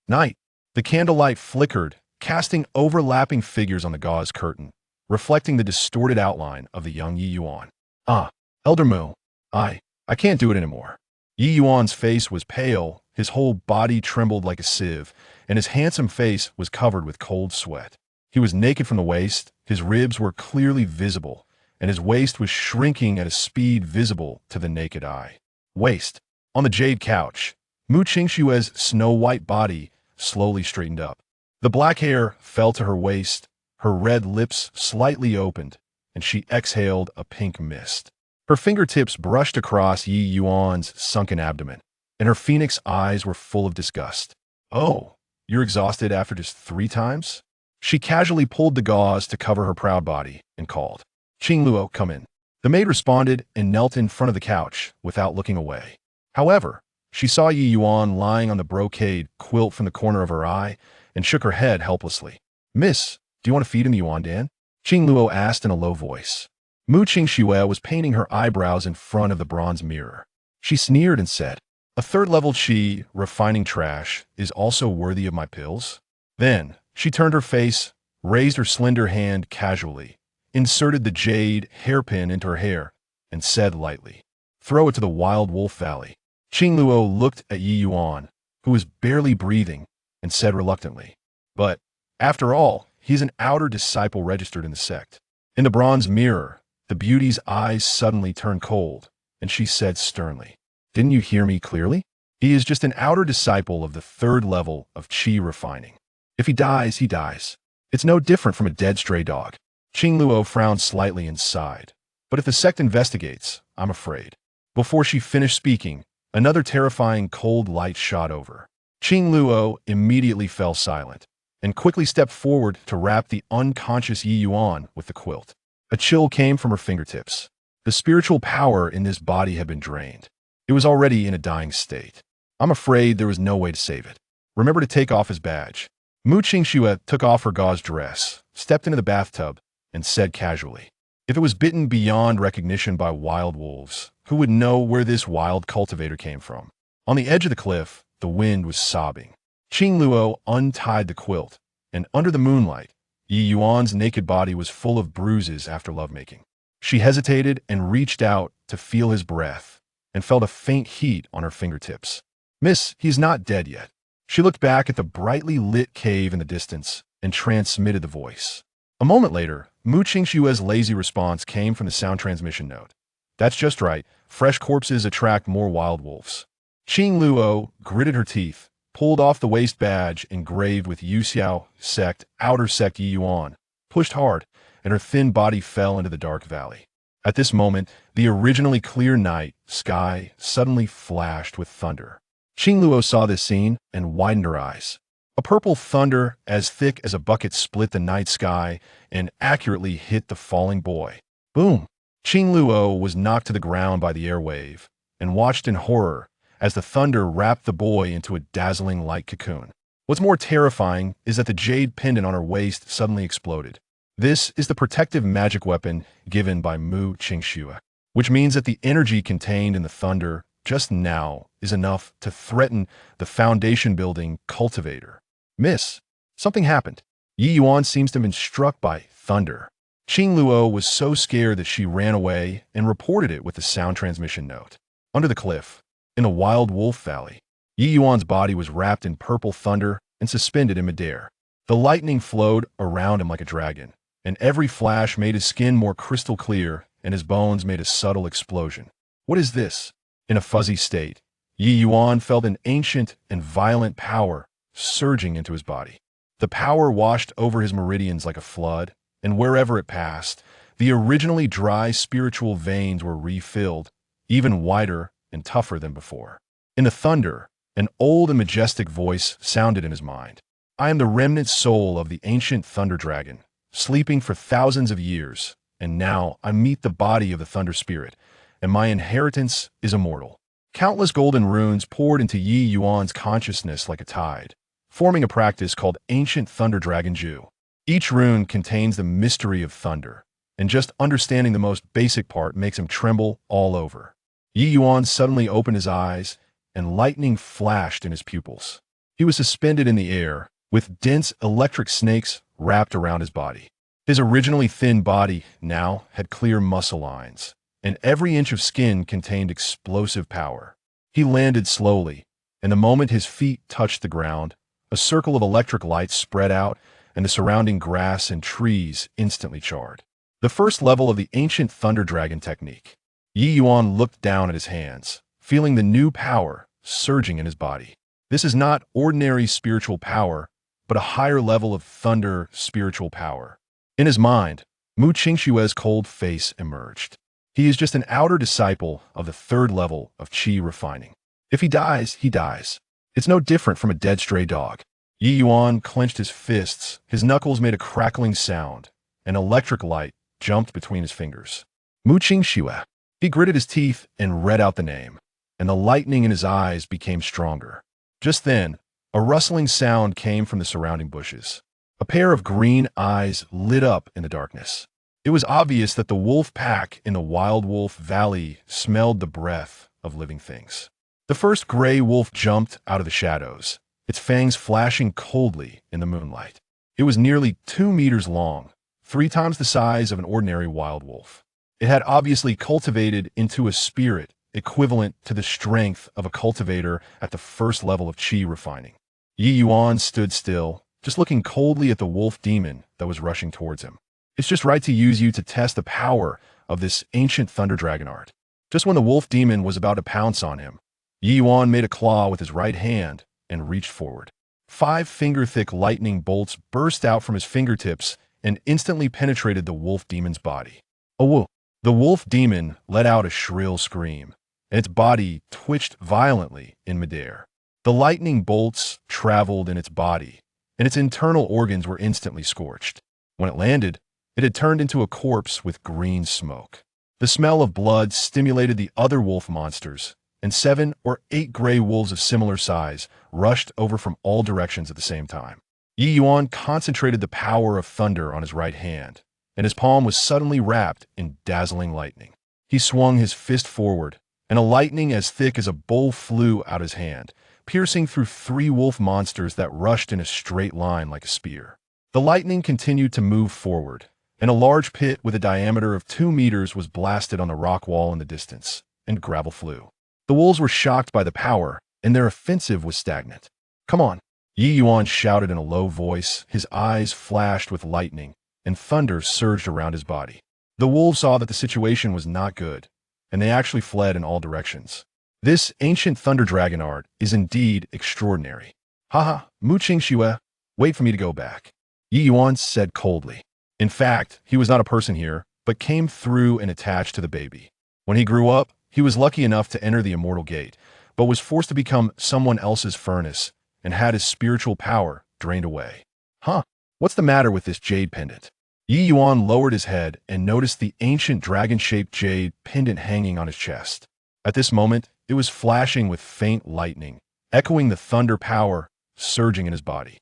Night. The candlelight flickered, casting overlapping figures on the gauze curtain, reflecting the distorted outline of the young Ye Yuan. Ah, Elder Mu. I can't do it anymore. Ye Yuan's face was pale, his whole body trembled like a sieve, and his handsome face was covered with cold sweat. He was naked from the waist, his ribs were clearly visible, and his waist was shrinking at a speed visible to the naked eye. Waist. On the jade couch, Mu Qingshue's snow-white body slowly straightened up. The black hair fell to her waist, her red lips slightly opened, and she exhaled a pink mist. Her fingertips brushed across Ye Yuan's sunken abdomen, and her phoenix eyes were full of disgust. "Oh, you're exhausted after just 3 times?" She casually pulled the gauze to cover her proud body and called, "Qing Luo, come in." The maid responded and knelt in front of the couch without looking away. However, she saw Ye Yuan lying on the brocade quilt from the corner of her eye and shook her head helplessly. "Miss, do you want to feed him Yuan Dan?" Qing Luo asked in a low voice. Mu Qingxue was painting her eyebrows in front of the bronze mirror. She sneered and said, "A third-level qi, refining trash, is also worthy of my pills?" Then, she turned her face, raised her slender hand casually, inserted the jade hairpin into her hair, and said lightly, "Throw it to the Wild Wolf Valley." Qing Luo looked at Ye Yuan, who was barely breathing, and said reluctantly, "But, after all, he's an outer disciple registered in the sect." In the bronze mirror, the beauty's eyes suddenly turned cold, and she said sternly, "Didn't you hear me clearly? He is just an outer disciple of the 3rd level of qi refining. If he dies, he dies. It's no different from a dead stray dog." Qing Luo frowned slightly and sighed. "But if the sect investigates, I'm afraid." Before she finished speaking, another terrifying cold light shot over. Qing Luo immediately fell silent, and quickly stepped forward to wrap the unconscious Ye Yuan with the quilt. A chill came from her fingertips. The spiritual power in this body had been drained. It was already in a dying state. I'm afraid there was no way to save it. Remember to take off his badge. Mu Qingxue took off her gauze dress, stepped into the bathtub, and said casually, "If it was bitten beyond recognition by wild wolves, who would know where this wild cultivator came from?" On the edge of the cliff, the wind was sobbing. Qing Luo untied the quilt, and under the moonlight, Ye Yuan's naked body was full of bruises after lovemaking. She hesitated and reached out to feel his breath, and felt a faint heat on her fingertips. "Miss, he's not dead yet." She looked back at the brightly lit cave in the distance and transmitted the voice. A moment later, Mu Qingshue's lazy response came from the sound transmission node. "That's just right. Fresh corpses attract more wild wolves." Qing Luo gritted her teeth, pulled off the waist badge engraved with Yuxiao sect, outer sect Ye Yuan, pushed hard, and her thin body fell into the dark valley. At this moment, the originally clear night sky suddenly flashed with thunder. Qing Luo saw this scene and widened her eyes. A purple thunder as thick as a bucket split the night sky and accurately hit the falling boy. Boom! Qing Luo was knocked to the ground by the airwave and watched in horror as the thunder wrapped the boy into a dazzling light cocoon. What's more terrifying is that the jade pendant on her waist suddenly exploded. This is the protective magic weapon given by Mu Qingxue, which means that the energy contained in the thunder just now is enough to threaten the foundation-building cultivator. "Miss, something happened." Ye Yuan seems to have been struck by thunder. Qing Luo was so scared that she ran away and reported it with the sound transmission note. Under the cliff, in the Wild Wolf Valley, Ye Yuan's body was wrapped in purple thunder and suspended in midair. The lightning flowed around him like a dragon, and every flash made his skin more crystal clear and his bones made a subtle explosion. What is this? In a fuzzy state, Ye Yuan felt an ancient and violent power surging into his body. The power washed over his meridians like a flood, and wherever it passed, the originally dry spiritual veins were refilled, even wider and tougher than before. In the thunder, an old and majestic voice sounded in his mind. "I am the remnant soul of the ancient thunder dragon, sleeping for thousands of years, and now I meet the body of the thunder spirit, and my inheritance is immortal." Countless golden runes poured into Ye Yuan's consciousness like a tide, forming a practice called Ancient Thunder Dragon Ju. Each rune contains the mystery of thunder, and just understanding the most basic part makes him tremble all over. Ye Yuan suddenly opened his eyes, and lightning flashed in his pupils. He was suspended in the air, with dense electric snakes wrapped around his body. His originally thin body now had clear muscle lines, and every inch of skin contained explosive power. He landed slowly, and the moment his feet touched the ground, a circle of electric light spread out, and the surrounding grass and trees instantly charred. The first level of the ancient Thunder Dragon technique. Ye Yuan looked down at his hands, feeling the new power surging in his body. This is not ordinary spiritual power, but a higher level of thunder spiritual power. In his mind, Mu Qingshue's cold face emerged. He is just an outer disciple of the third level of qi refining. If he dies, he dies. It's no different from a dead stray dog. Ye Yuan clenched his fists, his knuckles made a crackling sound, and electric light jumped between his fingers. Mu Qingxue. He gritted his teeth and read out the name, and the lightning in his eyes became stronger. Just then, a rustling sound came from the surrounding bushes. A pair of green eyes lit up in the darkness. It was obvious that the wolf pack in the Wild Wolf Valley smelled the breath of living things. The first gray wolf jumped out of the shadows, its fangs flashing coldly in the moonlight. It was nearly 2 meters long, 3 times the size of an ordinary wild wolf. It had obviously cultivated into a spirit equivalent to the strength of a cultivator at the first level of qi refining. Ye Yuan stood still, just looking coldly at the wolf demon that was rushing towards him. It's just right to use you to test the power of this ancient thunder dragon art. Just when the wolf demon was about to pounce on him, Ye Yuan made a claw with his right hand and reached forward. 5 finger-thick lightning bolts burst out from his fingertips and instantly penetrated the wolf demon's body. Oh, whoa! The wolf demon let out a shrill scream, and its body twitched violently in midair. The lightning bolts traveled in its body, and its internal organs were instantly scorched. When it landed, it had turned into a corpse with green smoke. The smell of blood stimulated the other wolf monsters, and 7 or 8 gray wolves of similar size rushed over from all directions at the same time. Ye Yuan concentrated the power of thunder on his right hand, and his palm was suddenly wrapped in dazzling lightning. He swung his fist forward, and a lightning as thick as a bowl flew out his hand, piercing through 3 wolf monsters that rushed in a straight line like a spear. The lightning continued to move forward, and a large pit with a diameter of 2 meters was blasted on the rock wall in the distance, and gravel flew. The wolves were shocked by the power, and their offensive was stagnant. "Come on!" Ye Yuan shouted in a low voice, his eyes flashed with lightning, and thunder surged around his body. The wolves saw that the situation was not good, and they actually fled in all directions. This ancient thunder dragon art is indeed extraordinary. "Haha, Mu Qingxue, wait for me to go back," Ye Yuan said coldly. In fact, he was not a person here, but came through and attached to the baby. When he grew up, he was lucky enough to enter the immortal gate, but was forced to become someone else's furnace and had his spiritual power drained away. Huh, what's the matter with this jade pendant? Ye Yuan lowered his head and noticed the ancient dragon-shaped jade pendant hanging on his chest. At this moment, it was flashing with faint lightning, echoing the thunder power surging in his body.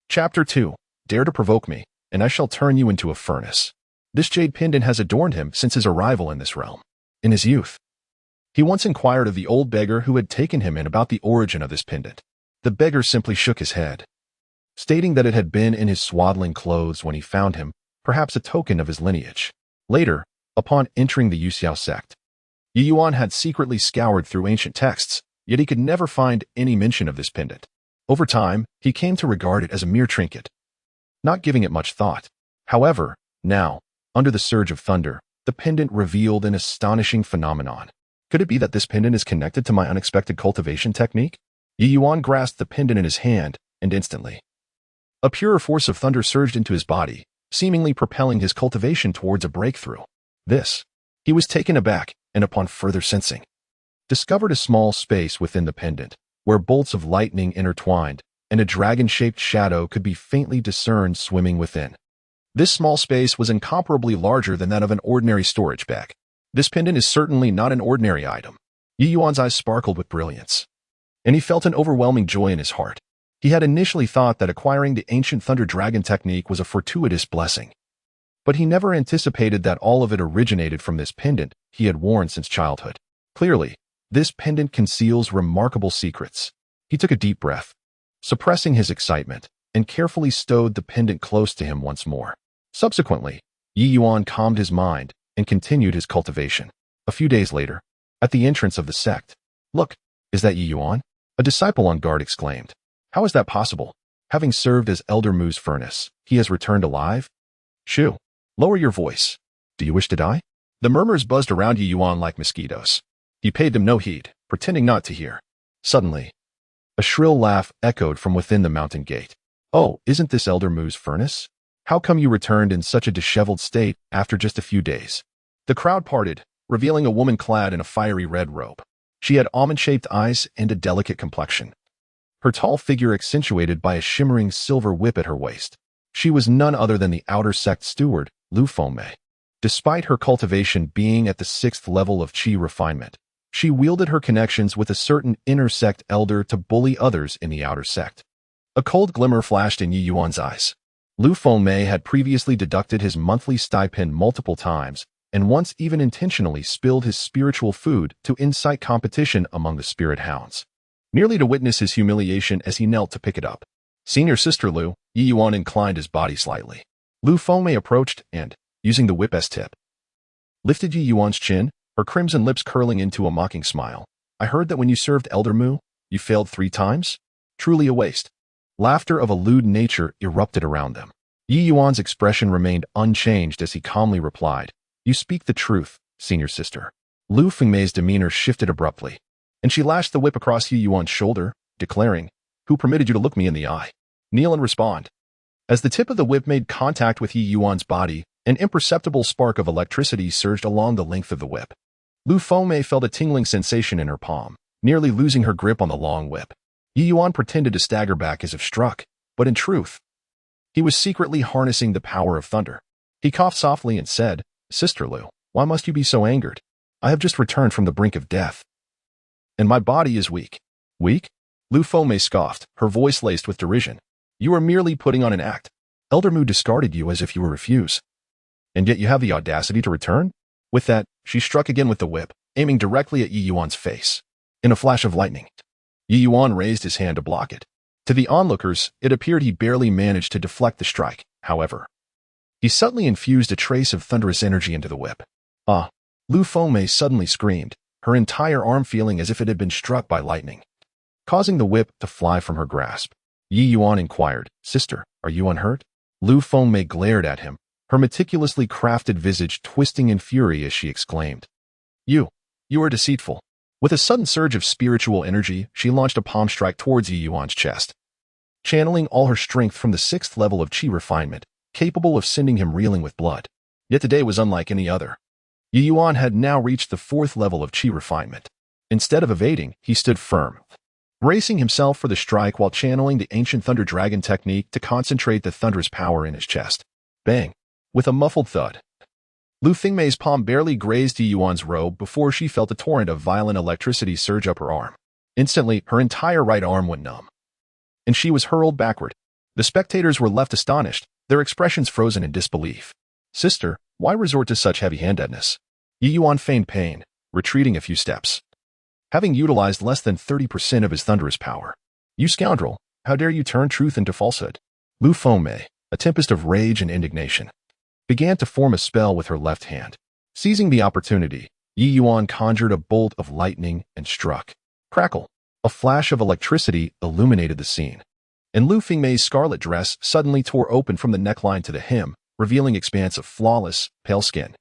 Chapter 2. Dare to provoke me, and I shall turn you into a furnace. This jade pendant has adorned him since his arrival in this realm. In his youth, he once inquired of the old beggar who had taken him in about the origin of this pendant. The beggar simply shook his head, stating that it had been in his swaddling clothes when he found him, perhaps a token of his lineage. Later, upon entering the Yuxiao sect, Ye Yuan had secretly scoured through ancient texts, yet he could never find any mention of this pendant. Over time, he came to regard it as a mere trinket, not giving it much thought. However, now, under the surge of thunder, the pendant revealed an astonishing phenomenon. Could it be that this pendant is connected to my unexpected cultivation technique? Ye Yuan grasped the pendant in his hand, and instantly, a pure force of thunder surged into his body, seemingly propelling his cultivation towards a breakthrough. He was taken aback, and upon further sensing, discovered a small space within the pendant, where bolts of lightning intertwined, and a dragon-shaped shadow could be faintly discerned swimming within. This small space was incomparably larger than that of an ordinary storage bag. This pendant is certainly not an ordinary item. Ye Yuan's eyes sparkled with brilliance, and he felt an overwhelming joy in his heart. He had initially thought that acquiring the ancient thunder dragon technique was a fortuitous blessing, but he never anticipated that all of it originated from this pendant he had worn since childhood. Clearly, this pendant conceals remarkable secrets. He took a deep breath, suppressing his excitement, and carefully stowed the pendant close to him once more. Subsequently, Ye Yuan calmed his mind and continued his cultivation. A few days later, at the entrance of the sect, "Look, is that Ye Yuan?" a disciple on guard exclaimed. "How is that possible? Having served as Elder Mu's furnace, he has returned alive?" "Shoo, lower your voice. Do you wish to die?" The murmurs buzzed around Ye Yuan like mosquitoes. He paid them no heed, pretending not to hear. Suddenly, a shrill laugh echoed from within the mountain gate. "Oh, isn't this Elder Mu's furnace? How come you returned in such a disheveled state after just a few days?" The crowd parted, revealing a woman clad in a fiery red robe. She had almond-shaped eyes and a delicate complexion, her tall figure accentuated by a shimmering silver whip at her waist. She was none other than the outer sect steward, Lu Fengmei. Despite her cultivation being at the 6th level of qi refinement, she wielded her connections with a certain inner sect elder to bully others in the outer sect. A cold glimmer flashed in Ye Yuan's eyes. Lu Fengmei had previously deducted his monthly stipend multiple times, and once even intentionally spilled his spiritual food to incite competition among the spirit hounds, merely to witness his humiliation as he knelt to pick it up. "Senior Sister Lu," Ye Yuan inclined his body slightly. Lu Fengmei approached and, using the whip as tip, lifted Ye Yuan's chin, her crimson lips curling into a mocking smile. "I heard that when you served Elder Mu, you failed 3 times? Truly a waste." Laughter of a lewd nature erupted around them. Ye Yuan's expression remained unchanged as he calmly replied, "You speak the truth, Senior Sister." Lu Fengmei's demeanor shifted abruptly, and she lashed the whip across Ye Yuan's shoulder, declaring, "Who permitted you to look me in the eye? Kneel and respond." As the tip of the whip made contact with Ye Yuan's body, an imperceptible spark of electricity surged along the length of the whip. Lu Fengmei felt a tingling sensation in her palm, nearly losing her grip on the long whip. Ye Yuan pretended to stagger back as if struck, but in truth, he was secretly harnessing the power of thunder. He coughed softly and said, "Sister Lu, why must you be so angered? I have just returned from the brink of death, and my body is weak." "Weak?" Lu Fengmei scoffed, her voice laced with derision. "You are merely putting on an act. Elder Mu discarded you as if you were refuse. And yet you have the audacity to return?" With that, she struck again with the whip, aiming directly at Ye Yuan's face. In a flash of lightning, Ye Yuan raised his hand to block it. To the onlookers, it appeared he barely managed to deflect the strike. However, he subtly infused a trace of thunderous energy into the whip. "Ah!" Lu Fengmei suddenly screamed, her entire arm feeling as if it had been struck by lightning, causing the whip to fly from her grasp. Ye Yuan inquired, "Sister, are you unhurt?" Lu Fengmei glared at him, her meticulously crafted visage twisting in fury as she exclaimed, You are deceitful." With a sudden surge of spiritual energy, she launched a palm strike towards Ye Yuan's chest, channeling all her strength from the 6th level of qi refinement, capable of sending him reeling with blood. Yet today was unlike any other. Ye Yuan had now reached the 4th level of qi refinement. Instead of evading, he stood firm, bracing himself for the strike while channeling the ancient Thunder Dragon technique to concentrate the thunderous power in his chest. Bang! With a muffled thud, Lu Fengmei's palm barely grazed Ye Yuan's robe before she felt a torrent of violent electricity surge up her arm. Instantly, her entire right arm went numb, and she was hurled backward. The spectators were left astonished, their expressions frozen in disbelief. "Sister, why resort to such heavy-handedness?" Ye Yuan feigned pain, retreating a few steps, having utilized less than 30% of his thunderous power. "You scoundrel, how dare you turn truth into falsehood?" Lu Fengmei, a tempest of rage and indignation, began to form a spell with her left hand. Seizing the opportunity, Ye Yuan conjured a bolt of lightning and struck. Crackle! A flash of electricity illuminated the scene, and Lu Fengmei's scarlet dress suddenly tore open from the neckline to the hem, revealing expanse of flawless, pale skin.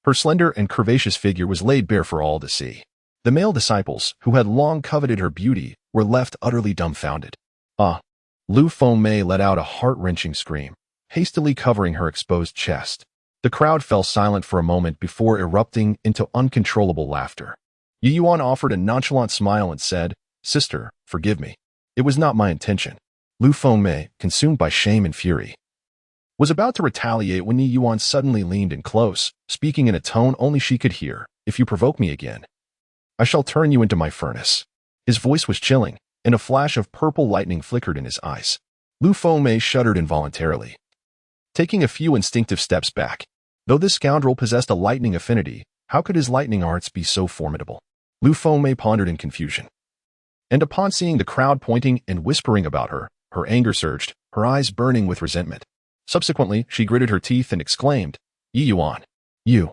Her slender and curvaceous figure was laid bare for all to see. The male disciples, who had long coveted her beauty, were left utterly dumbfounded. "Ah!" Lu Fengmei let out a heart-wrenching scream, hastily covering her exposed chest. The crowd fell silent for a moment before erupting into uncontrollable laughter. Ye Yuan offered a nonchalant smile and said, "Sister, forgive me. It was not my intention." Lu Fengmei, consumed by shame and fury, was about to retaliate when Ye Yuan suddenly leaned in close, speaking in a tone only she could hear. "If you provoke me again, I shall turn you into my furnace." His voice was chilling, and a flash of purple lightning flickered in his eyes. Lu Fengmei shuddered involuntarily, taking a few instinctive steps back. Though this scoundrel possessed a lightning affinity, how could his lightning arts be so formidable? Lu Fengmei pondered in confusion. And upon seeing the crowd pointing and whispering about her, her anger surged, her eyes burning with resentment. Subsequently, she gritted her teeth and exclaimed, Ye Yuan, you,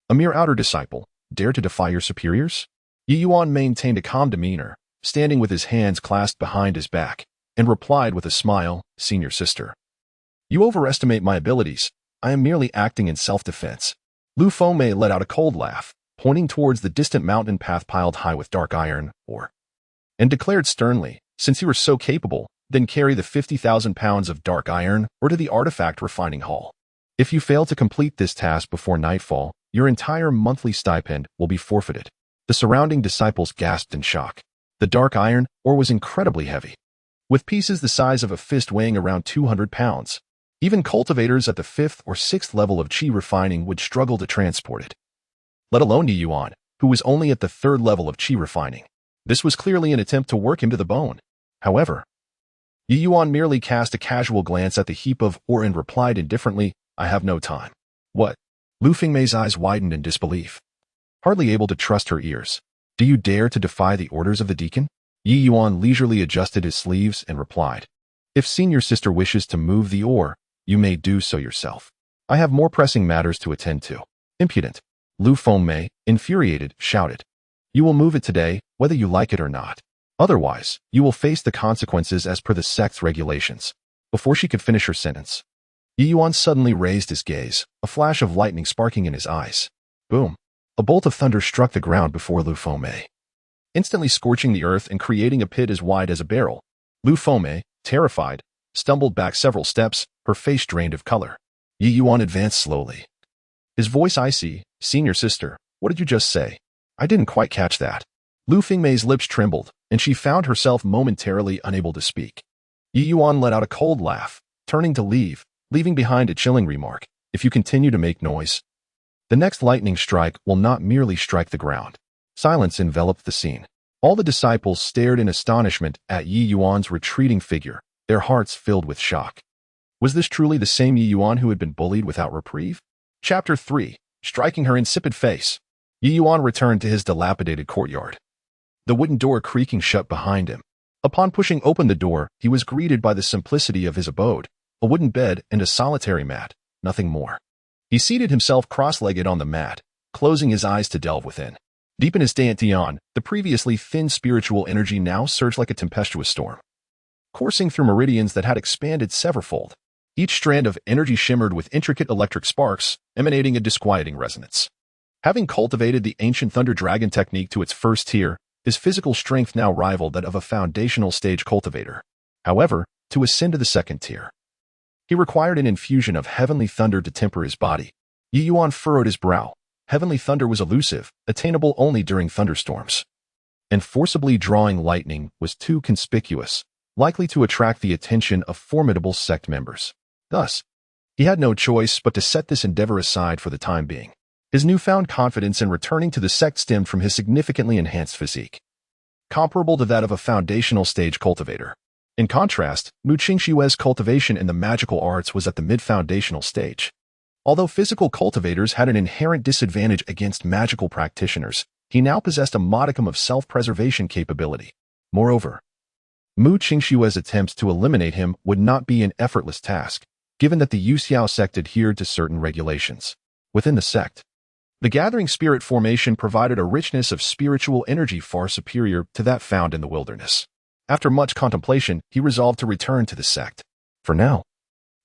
a mere outer disciple, dare to defy your superiors? Ye Yuan maintained a calm demeanor, standing with his hands clasped behind his back, and replied with a smile, Senior sister, you overestimate my abilities. I am merely acting in self-defense. Lu Fengmei let out a cold laugh, pointing towards the distant mountain path piled high with dark iron ore, and declared sternly, since you are so capable, then carry the 50,000 pounds of dark iron ore to the artifact refining hall. If you fail to complete this task before nightfall, your entire monthly stipend will be forfeited. The surrounding disciples gasped in shock. The dark iron ore was incredibly heavy, with pieces the size of a fist weighing around 200 pounds. Even cultivators at the 5th or 6th level of qi refining would struggle to transport it, let alone Ye Yuan, who was only at the 3rd level of qi refining. This was clearly an attempt to work him to the bone. However, Ye Yuan merely cast a casual glance at the heap of ore and replied indifferently, I have no time. What? Lu Fengmei's eyes widened in disbelief, hardly able to trust her ears. Do you dare to defy the orders of the deacon? Ye Yuan leisurely adjusted his sleeves and replied, if senior sister wishes to move the ore, you may do so yourself. I have more pressing matters to attend to. Impudent. Lu Fengmei, infuriated, shouted. You will move it today, whether you like it or not. Otherwise, you will face the consequences as per the sect's regulations. Before she could finish her sentence, Ye Yuan suddenly raised his gaze, a flash of lightning sparking in his eyes. Boom. A bolt of thunder struck the ground before Lu Fengmei, instantly scorching the earth and creating a pit as wide as a barrel. Lu Fengmei, terrified, stumbled back several steps, her face drained of color. Ye Yuan advanced slowly, his voice icy, Senior sister, what did you just say? I didn't quite catch that. Lu Fengmei's lips trembled, and she found herself momentarily unable to speak. Ye Yuan let out a cold laugh, turning to leave, leaving behind a chilling remark, if you continue to make noise, the next lightning strike will not merely strike the ground. Silence enveloped the scene. All the disciples stared in astonishment at Ye Yuan's retreating figure, their hearts filled with shock. Was this truly the same Ye Yuan who had been bullied without reprieve? Chapter 3. Striking her insipid face. Ye Yuan returned to his dilapidated courtyard, the wooden door creaking shut behind him. Upon pushing open the door, he was greeted by the simplicity of his abode, a wooden bed and a solitary mat, nothing more. He seated himself cross-legged on the mat, closing his eyes to delve within. Deep in his dantian, the previously thin spiritual energy now surged like a tempestuous storm, coursing through meridians that had expanded severalfold. Each strand of energy shimmered with intricate electric sparks, emanating a disquieting resonance. Having cultivated the ancient Thunder Dragon technique to its first tier, his physical strength now rivaled that of a foundational stage cultivator. However, to ascend to the 2nd tier, he required an infusion of heavenly thunder to temper his body. Ye Yuan furrowed his brow. Heavenly thunder was elusive, attainable only during thunderstorms, and forcibly drawing lightning was too conspicuous, likely to attract the attention of formidable sect members. Thus, he had no choice but to set this endeavor aside for the time being. His newfound confidence in returning to the sect stemmed from his significantly enhanced physique, comparable to that of a foundational stage cultivator. In contrast, Mu Qingshue's cultivation in the magical arts was at the mid-foundational stage. Although physical cultivators had an inherent disadvantage against magical practitioners, he now possessed a modicum of self-preservation capability. Moreover, Mu Qingshue's attempts to eliminate him would not be an effortless task, given that the Yuxiao sect adhered to certain regulations. Within the sect, the gathering spirit formation provided a richness of spiritual energy far superior to that found in the wilderness. After much contemplation, he resolved to return to the sect. For now,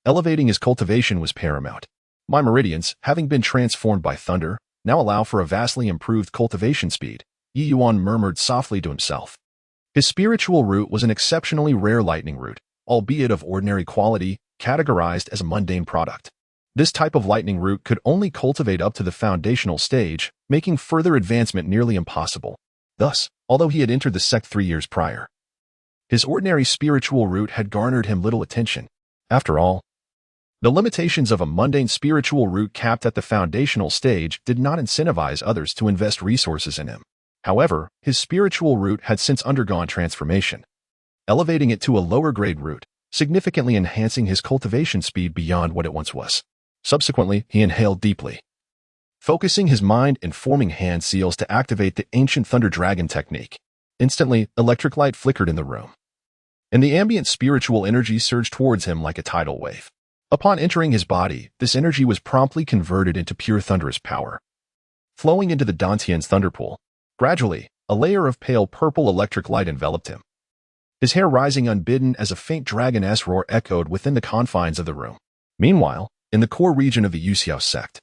elevating his cultivation was paramount. My meridians, having been transformed by thunder, now allow for a vastly improved cultivation speed, Ye Yuan murmured softly to himself. His spiritual root was an exceptionally rare lightning root, albeit of ordinary quality, categorized as a mundane product. This type of lightning root could only cultivate up to the foundational stage, making further advancement nearly impossible. Thus, although he had entered the sect 3 years prior, his ordinary spiritual root had garnered him little attention. After all, the limitations of a mundane spiritual root capped at the foundational stage did not incentivize others to invest resources in him. However, his spiritual root had since undergone transformation, elevating it to a lower-grade root, significantly enhancing his cultivation speed beyond what it once was. Subsequently, he inhaled deeply, focusing his mind and forming hand seals to activate the ancient Thunder Dragon technique. Instantly, electric light flickered in the room, and the ambient spiritual energy surged towards him like a tidal wave. Upon entering his body, this energy was promptly converted into pure thunderous power, flowing into the dantian's thunderpool. Gradually, a layer of pale purple electric light enveloped him, his hair rising unbidden as a faint dragon-esque roar echoed within the confines of the room. Meanwhile, in the core region of the Yuxiao sect,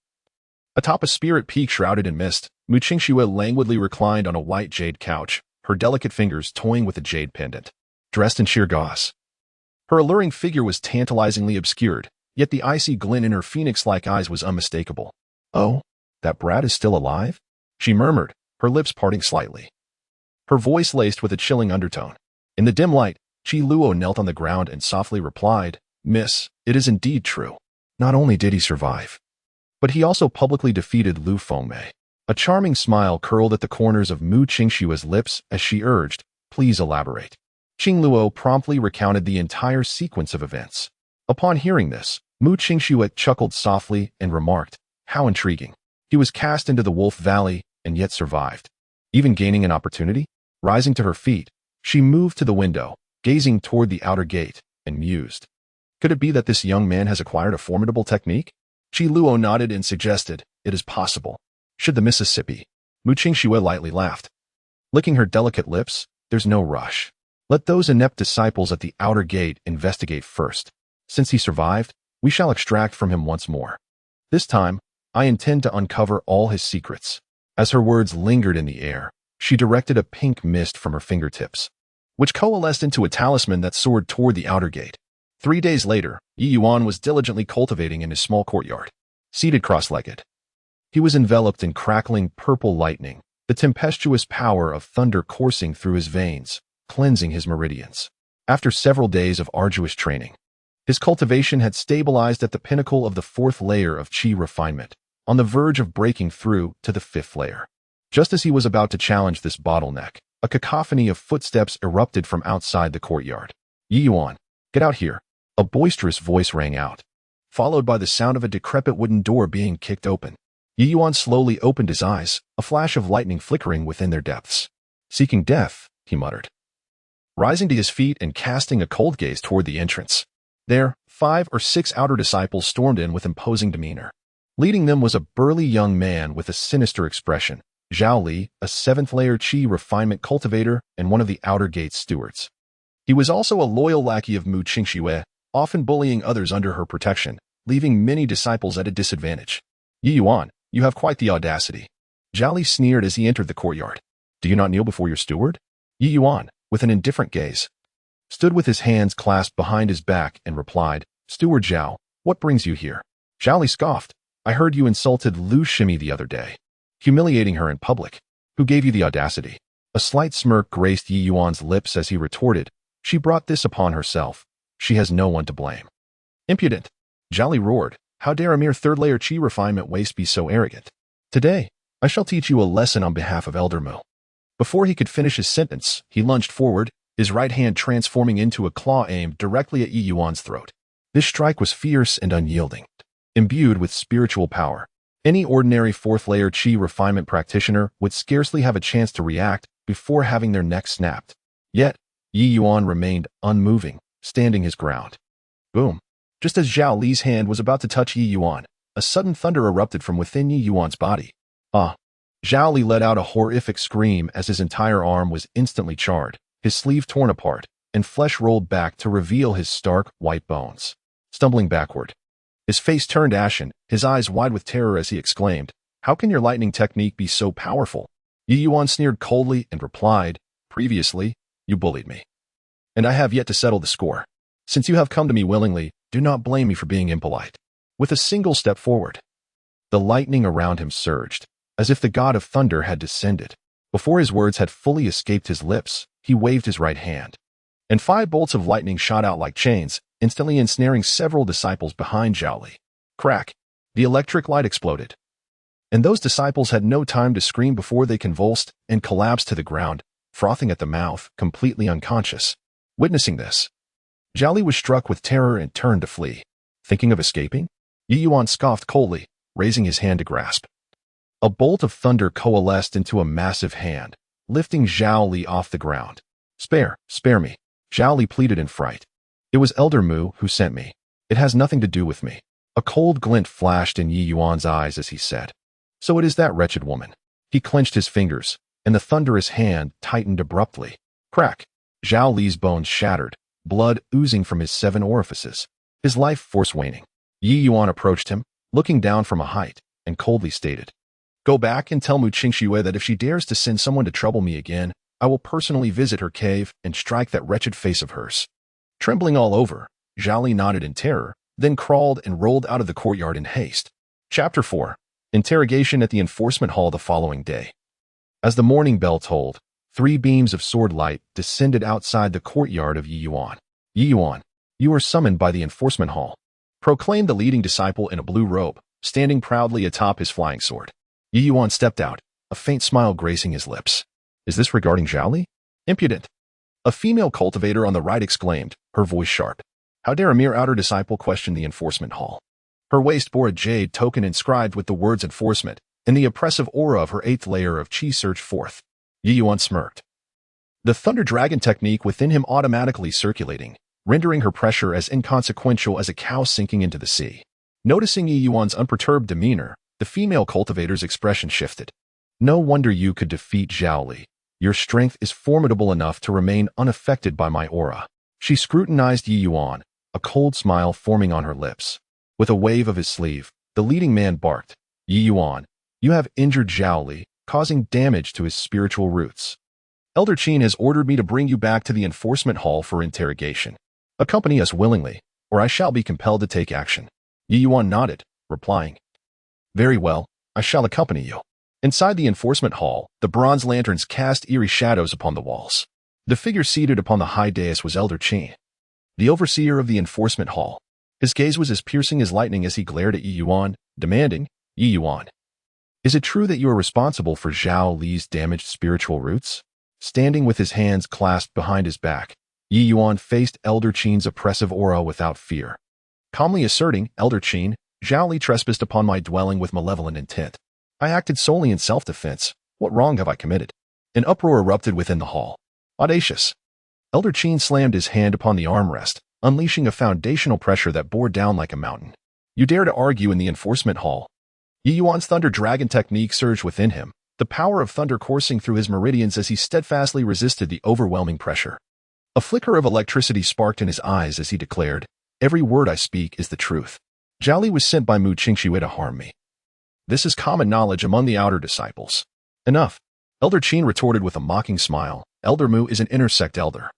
atop a spirit peak shrouded in mist, Mu Qingxue languidly reclined on a white jade couch, her delicate fingers toying with a jade pendant, dressed in sheer gauze. Her alluring figure was tantalizingly obscured, yet the icy glint in her phoenix-like eyes was unmistakable. "Oh, that brat is still alive?" she murmured, her lips parting slightly, her voice laced with a chilling undertone. In the dim light, Qi Luo knelt on the ground and softly replied, "Miss, it is indeed true. Not only did he survive, but he also publicly defeated Lu Fengmei." A charming smile curled at the corners of Mu Qingxue's lips as she urged, "Please elaborate." Qing Luo promptly recounted the entire sequence of events. Upon hearing this, Mu Qingxue chuckled softly and remarked, "How intriguing. He was cast into the Wolf Valley and yet survived, even gaining an opportunity." Rising to her feet, she moved to the window, gazing toward the outer gate, and mused. Could it be that this young man has acquired a formidable technique? Qi Luo nodded and suggested, "It is possible. Should the Mississippi?" Mu Qingxue lightly laughed, licking her delicate lips. "There's no rush. Let those inept disciples at the outer gate investigate first. Since he survived, we shall extract from him once more. This time, I intend to uncover all his secrets." As her words lingered in the air, she directed a pink mist from her fingertips, which coalesced into a talisman that soared toward the outer gate. 3 days later, Ye Yuan was diligently cultivating in his small courtyard. Seated cross-legged, he was enveloped in crackling purple lightning, the tempestuous power of thunder coursing through his veins, cleansing his meridians. After several days of arduous training, his cultivation had stabilized at the pinnacle of the 4th layer of qi refinement, on the verge of breaking through to the 5th layer. Just as he was about to challenge this bottleneck, a cacophony of footsteps erupted from outside the courtyard. "Ye Yuan, get out here," a boisterous voice rang out, followed by the sound of a decrepit wooden door being kicked open. Ye Yuan slowly opened his eyes, a flash of lightning flickering within their depths. "Seeking death," he muttered, rising to his feet and casting a cold gaze toward the entrance. There, 5 or 6 outer disciples stormed in with imposing demeanor. Leading them was a burly young man with a sinister expression, Zhao Li, a 7th-layer qi refinement cultivator and one of the outer gate's stewards. He was also a loyal lackey of Mu Qingxue, often bullying others under her protection, leaving many disciples at a disadvantage. "Ye Yuan, you have quite the audacity." Zhao Li sneered as he entered the courtyard. "Do you not kneel before your steward?" Ye Yuan, with an indifferent gaze, stood with his hands clasped behind his back and replied, "Steward Zhao, what brings you here?" Zhao Li scoffed. "I heard you insulted Lu Shimi the other day, humiliating her in public. Who gave you the audacity?" A slight smirk graced Ye Yuan's lips as he retorted, "She brought this upon herself. She has no one to blame." "Impudent!" Zhao Li roared. "How dare a mere 3rd-layer qi refinement waste be so arrogant? Today, I shall teach you a lesson on behalf of Elder Mu." Before he could finish his sentence, he lunged forward, his right hand transforming into a claw aimed directly at Ye Yuan's throat. This strike was fierce and unyielding, imbued with spiritual power. Any ordinary 4th-layer qi refinement practitioner would scarcely have a chance to react before having their neck snapped. Yet, Ye Yuan remained unmoving, standing his ground. Boom! Just as Zhao Li's hand was about to touch Ye Yuan, a sudden thunder erupted from within Ye Yuan's body. "Ah!" Zhao Li let out a horrific scream as his entire arm was instantly charred, his sleeve torn apart, and flesh rolled back to reveal his stark, white bones. Stumbling backward, his face turned ashen, his eyes wide with terror as he exclaimed, "How can your lightning technique be so powerful?" Ye Yuan sneered coldly and replied, "Previously, you bullied me, and I have yet to settle the score. Since you have come to me willingly, do not blame me for being impolite." With a single step forward, the lightning around him surged, as if the god of thunder had descended. Before his words had fully escaped his lips, he waved his right hand, and 5 bolts of lightning shot out like chains, instantly ensnaring several disciples behind Zhao Li. Crack! The electric light exploded, and those disciples had no time to scream before they convulsed and collapsed to the ground, frothing at the mouth, completely unconscious. Witnessing this, Zhao Li was struck with terror and turned to flee. Thinking of escaping? Ye Yuan scoffed coldly, raising his hand to grasp. A bolt of thunder coalesced into a massive hand, lifting Zhao Li off the ground. Spare me, Zhao Li pleaded in fright. It was Elder Mu who sent me. It has nothing to do with me. A cold glint flashed in Ye Yuan's eyes as he said, "So it is that wretched woman." He clenched his fingers, and the thunderous hand tightened abruptly. Crack! Zhao Li's bones shattered, blood oozing from his 7 orifices, his life force waning. Ye Yuan approached him, looking down from a height, and coldly stated, "Go back and tell Mu Qingxue that if she dares to send someone to trouble me again, I will personally visit her cave and strike that wretched face of hers." Trembling all over, Zhao Li nodded in terror, then crawled and rolled out of the courtyard in haste. Chapter 4. Interrogation at the enforcement hall the following day. As the morning bell tolled, 3 beams of sword light descended outside the courtyard of Ye Yuan. "Ye Yuan, you are summoned by the enforcement hall," proclaimed the leading disciple in a blue robe, standing proudly atop his flying sword. Ye Yuan stepped out, a faint smile gracing his lips. "Is this regarding Zhao Li?" "Impudent!" a female cultivator on the right exclaimed, her voice sharp. "How dare a mere outer disciple question the enforcement hall?" Her waist bore a jade token inscribed with the words enforcement, and the oppressive aura of her 8th layer of chi surged forth. Ye Yuan smirked. The thunder dragon technique within him automatically circulating, rendering her pressure as inconsequential as a cow sinking into the sea. Noticing Ye Yuan's unperturbed demeanor, the female cultivator's expression shifted. "No wonder you could defeat Zhao Li. Your strength is formidable enough to remain unaffected by my aura." She scrutinized Ye Yuan, a cold smile forming on her lips. With a wave of his sleeve, the leading man barked, "Ye Yuan, you have injured Zhao Li, causing damage to his spiritual roots. Elder Qin has ordered me to bring you back to the enforcement hall for interrogation. Accompany us willingly, or I shall be compelled to take action." Ye Yuan nodded, replying, "Very well, I shall accompany you." Inside the enforcement hall, the bronze lanterns cast eerie shadows upon the walls. The figure seated upon the high dais was Elder Qin, the overseer of the enforcement hall. His gaze was as piercing as lightning as he glared at Ye Yuan, demanding, "Ye Yuan, is it true that you are responsible for Zhao Li's damaged spiritual roots?" Standing with his hands clasped behind his back, Ye Yuan faced Elder Qin's oppressive aura without fear. Calmly asserting, "Elder Qin, Zhao Li trespassed upon my dwelling with malevolent intent. I acted solely in self-defense. What wrong have I committed?" An uproar erupted within the hall. Audacious! Elder Qin slammed his hand upon the armrest, unleashing a foundational pressure that bore down like a mountain. "You dare to argue in the enforcement hall?" Ye Yuan's thunder dragon technique surged within him, the power of thunder coursing through his meridians as he steadfastly resisted the overwhelming pressure. A flicker of electricity sparked in his eyes as he declared, "Every word I speak is the truth. Zhao Li was sent by Mu Qingxue to harm me. This is common knowledge among the outer disciples." "Enough," Elder Qin retorted with a mocking smile. "Elder Mu is an inner sect elder.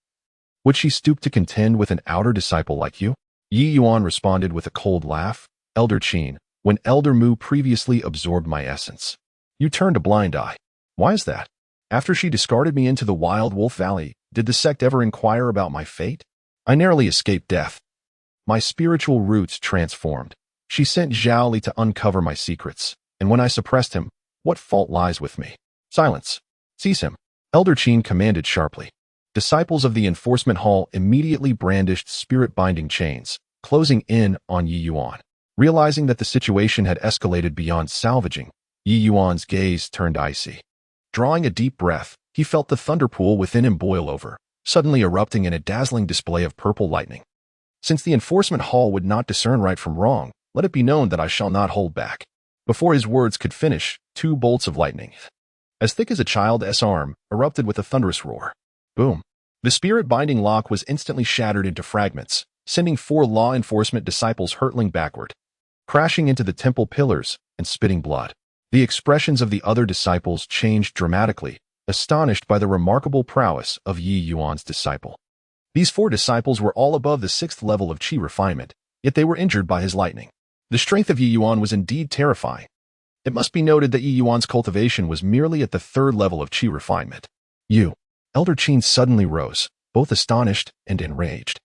Would she stoop to contend with an outer disciple like you?" Ye Yuan responded with a cold laugh. "Elder Qin, when Elder Mu previously absorbed my essence, you turned a blind eye. Why is that? After she discarded me into the Wild Wolf Valley, did the sect ever inquire about my fate? I narrowly escaped death. My spiritual roots transformed. She sent Zhao Li to uncover my secrets, and when I suppressed him, what fault lies with me?" "Silence! Seize him!" Elder Qin commanded sharply. Disciples of the enforcement hall immediately brandished spirit-binding chains, closing in on Ye Yuan. Realizing that the situation had escalated beyond salvaging, Ye Yuan's gaze turned icy. Drawing a deep breath, he felt the thunder pool within him boil over, suddenly erupting in a dazzling display of purple lightning. "Since the enforcement hall would not discern right from wrong, let it be known that I shall not hold back." Before his words could finish, 2 bolts of lightning, as thick as a child's arm, erupted with a thunderous roar. Boom! The spirit-binding lock was instantly shattered into fragments, sending 4 law enforcement disciples hurtling backward, crashing into the temple pillars and spitting blood. The expressions of the other disciples changed dramatically, astonished by the remarkable prowess of Ye Yuan's disciple. These 4 disciples were all above the 6th level of chi refinement, yet they were injured by his lightning. The strength of Ye Yuan was indeed terrifying. It must be noted that Ye Yuan's cultivation was merely at the 3rd level of chi refinement. Elder Qin suddenly rose, both astonished and enraged.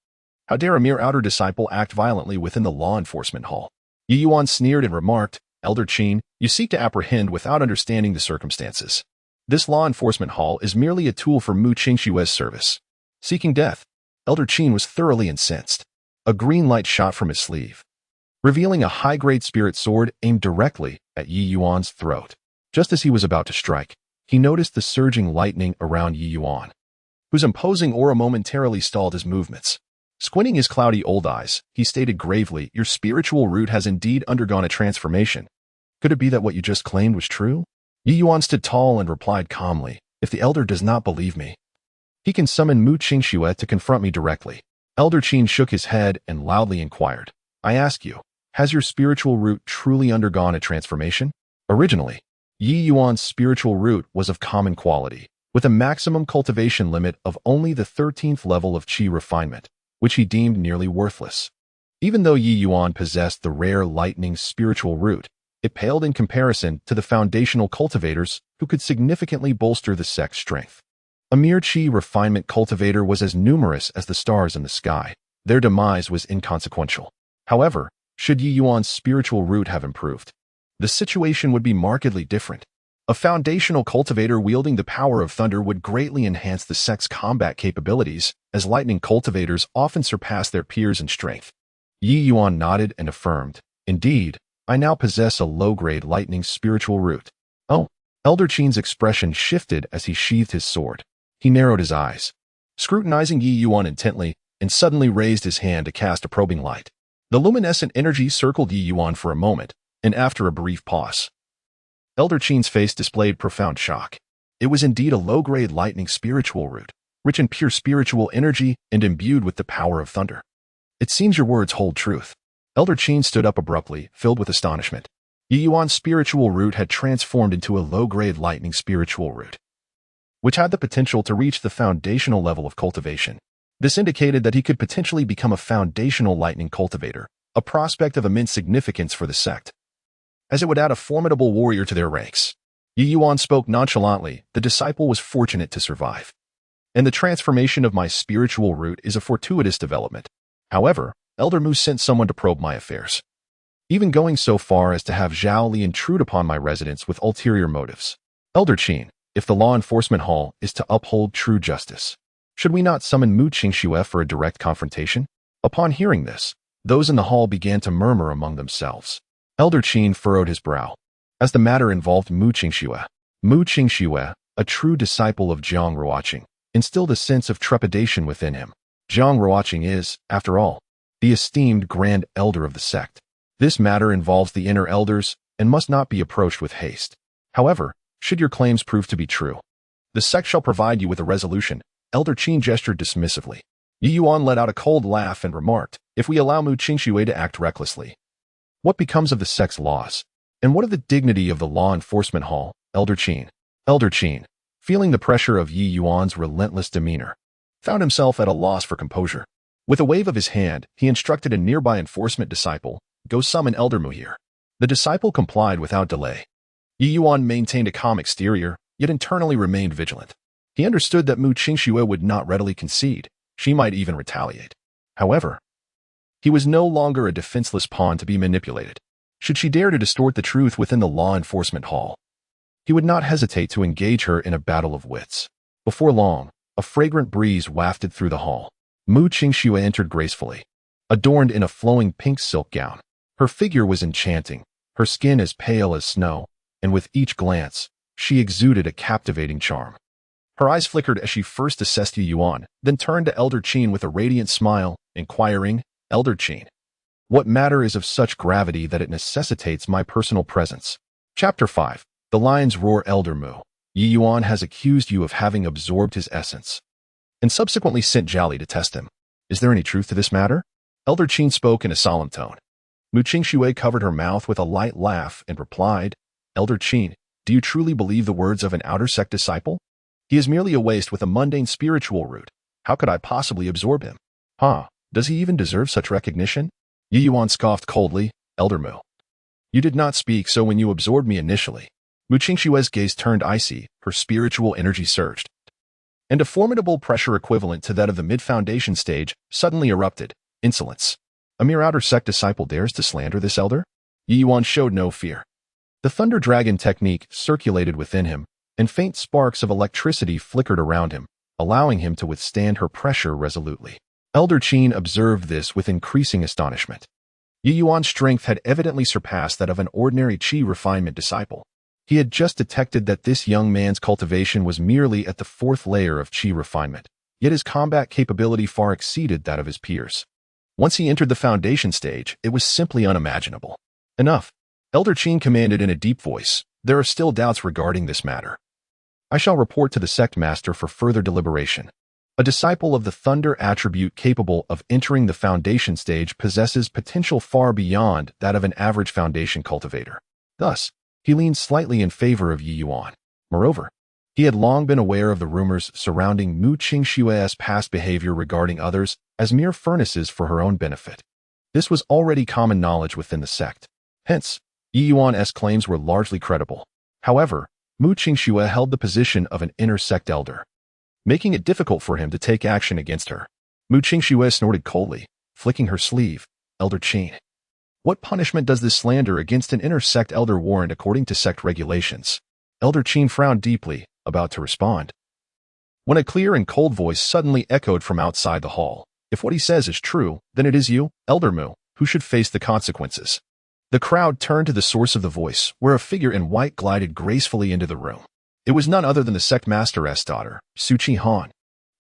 How dare a mere outer disciple act violently within the law enforcement hall? Ye Yuan sneered and remarked, "Elder Qin, you seek to apprehend without understanding the circumstances. This law enforcement hall is merely a tool for Mu Qingxue's service." Seeking death, Elder Qin was thoroughly incensed. A green light shot from his sleeve, revealing a high-grade spirit sword aimed directly at Ye Yuan's throat. Just as he was about to strike, He noticed the surging lightning around Ye Yuan, whose imposing aura momentarily stalled his movements. Squinting his cloudy old eyes, he stated gravely, "Your spiritual root has indeed undergone a transformation. Could it be that what you just claimed was true?" Ye Yuan stood tall and replied calmly, "If the elder does not believe me, he can summon Mu Qingxue to confront me directly." Elder Qin shook his head and loudly inquired, "I ask you, has your spiritual root truly undergone a transformation?" Originally, Ye Yuan's spiritual root was of common quality, with a maximum cultivation limit of only the 13th level of qi refinement, which he deemed nearly worthless. Even though Ye Yuan possessed the rare lightning spiritual root, it paled in comparison to the foundational cultivators who could significantly bolster the sect's strength. A mere qi refinement cultivator was as numerous as the stars in the sky. Their demise was inconsequential. However, should Ye Yuan's spiritual root have improved, the situation would be markedly different. A foundational cultivator wielding the power of thunder would greatly enhance the sect's combat capabilities, as lightning cultivators often surpass their peers in strength. Ye Yuan nodded and affirmed, "Indeed, I now possess a low-grade lightning spiritual root." "Oh." Elder Qin's expression shifted as he sheathed his sword. He narrowed his eyes, scrutinizing Ye Yuan intently, and suddenly raised his hand to cast a probing light. The luminescent energy circled Ye Yuan for a moment, and after a brief pause, Elder Qin's face displayed profound shock. It was indeed a low-grade lightning spiritual root, rich in pure spiritual energy and imbued with the power of thunder. "It seems your words hold truth." Elder Qin stood up abruptly, filled with astonishment. Ye Yuan's spiritual root had transformed into a low-grade lightning spiritual root, which had the potential to reach the foundational level of cultivation. This indicated that he could potentially become a foundational lightning cultivator, a prospect of immense significance for the sect, as it would add a formidable warrior to their ranks. Ye Yuan spoke nonchalantly, "The disciple was fortunate to survive, and the transformation of my spiritual root is a fortuitous development. However, Elder Mu sent someone to probe my affairs, even going so far as to have Zhao Li intrude upon my residence with ulterior motives. Elder Qin, if the law enforcement hall is to uphold true justice, should we not summon Mu Qingxue for a direct confrontation?" Upon hearing this, those in the hall began to murmur among themselves. Elder Qin furrowed his brow, as the matter involved Mu Qingxue. Mu Qingxue, a true disciple of Zhang Ruoqing, instilled a sense of trepidation within him. Zhang Ruoqing is, after all, the esteemed grand elder of the sect. This matter involves the inner elders and must not be approached with haste. However, should your claims prove to be true, the sect shall provide you with a resolution." Elder Qin gestured dismissively. Ye Yuan let out a cold laugh and remarked, "If we allow Mu Qingxue to act recklessly, what becomes of the sect's laws? And what of the dignity of the law enforcement hall?" Elder Qin, feeling the pressure of Ye Yuan's relentless demeanor, found himself at a loss for composure. With a wave of his hand, he instructed a nearby enforcement disciple, "Go summon Elder Mu here." The disciple complied without delay. Ye Yuan maintained a calm exterior, yet internally remained vigilant. He understood that Mu Qingxue would not readily concede. She might even retaliate. However, he was no longer a defenseless pawn to be manipulated. Should she dare to distort the truth within the law enforcement hall, he would not hesitate to engage her in a battle of wits. Before long, a fragrant breeze wafted through the hall. Mu Qingxue entered gracefully, adorned in a flowing pink silk gown. Her figure was enchanting, her skin as pale as snow, and with each glance, she exuded a captivating charm. Her eyes flickered as she first assessed Ye Yuan, then turned to Elder Qin with a radiant smile, inquiring, "Elder Qin, what matter is of such gravity that it necessitates my personal presence?" Chapter 5. The Lion's Roar. Elder Mu, Ye Yuan has accused you of having absorbed his essence, and subsequently sent Zhao Li to test him. Is there any truth to this matter? Elder Qin spoke in a solemn tone. Mu Qingxue covered her mouth with a light laugh and replied, "Elder Qin, do you truly believe the words of an outer sect disciple? He is merely a waste with a mundane spiritual root. How could I possibly absorb him? Does he even deserve such recognition?" Ye Yuan scoffed coldly, "Elder Mu, you did not speak so when you absorbed me initially." Mu Qingxue's gaze turned icy, her spiritual energy surged, and a formidable pressure equivalent to that of the mid-foundation stage suddenly erupted. "Insolence! A mere outer sect disciple dares to slander this elder?" Ye Yuan showed no fear. The Thunder Dragon technique circulated within him, and faint sparks of electricity flickered around him, allowing him to withstand her pressure resolutely. Elder Qin observed this with increasing astonishment. Ye Yuan's strength had evidently surpassed that of an ordinary qi refinement disciple. He had just detected that this young man's cultivation was merely at the fourth layer of qi refinement, yet his combat capability far exceeded that of his peers. Once he entered the foundation stage, it was simply unimaginable. Enough. Elder Qin commanded in a deep voice. There are still doubts regarding this matter. I shall report to the sect master for further deliberation. A disciple of the thunder attribute capable of entering the foundation stage possesses potential far beyond that of an average foundation cultivator. Thus, he leaned slightly in favor of Ye Yuan. Moreover, he had long been aware of the rumors surrounding Mu Qingshue's past behavior regarding others as mere furnaces for her own benefit. This was already common knowledge within the sect. Hence, Ye Yuan's claims were largely credible. However, Mu Qingxue held the position of an inner sect elder, making it difficult for him to take action against her. Mu Qingxue snorted coldly, flicking her sleeve. Elder Qin. What punishment does this slander against an inner sect elder warrant according to sect regulations? Elder Qin frowned deeply, about to respond, when a clear and cold voice suddenly echoed from outside the hall. If what he says is true, then it is you, Elder Mu, who should face the consequences. The crowd turned to the source of the voice, where a figure in white glided gracefully into the room. It was none other than the sect master's daughter, Su Qinghan.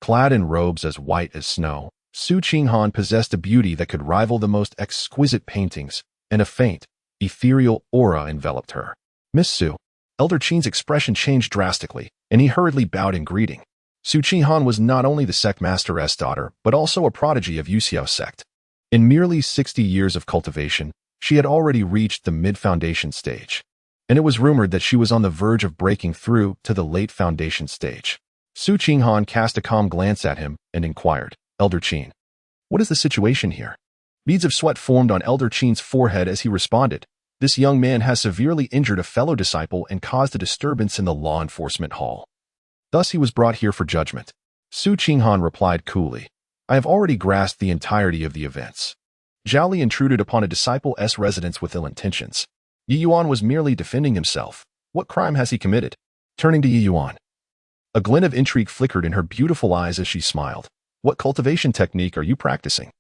Clad in robes as white as snow, Su Qinghan possessed a beauty that could rival the most exquisite paintings, and a faint, ethereal aura enveloped her. Miss Su. Elder Qin's expression changed drastically, and he hurriedly bowed in greeting. Su Qinghan was not only the sect master's daughter, but also a prodigy of Yuxiao sect. In merely 60 years of cultivation, she had already reached the mid-foundation stage, and it was rumored that she was on the verge of breaking through to the late foundation stage. Su Qinghan cast a calm glance at him and inquired, Elder Qin, what is the situation here? Beads of sweat formed on Elder Qin's forehead as he responded, this young man has severely injured a fellow disciple and caused a disturbance in the law enforcement hall. Thus he was brought here for judgment. Su Qinghan replied coolly, I have already grasped the entirety of the events. Zhao Li intruded upon a disciple's residence with ill intentions. Ye Yuan was merely defending himself. What crime has he committed? Turning to Ye Yuan. A glint of intrigue flickered in her beautiful eyes as she smiled. What cultivation technique are you practicing?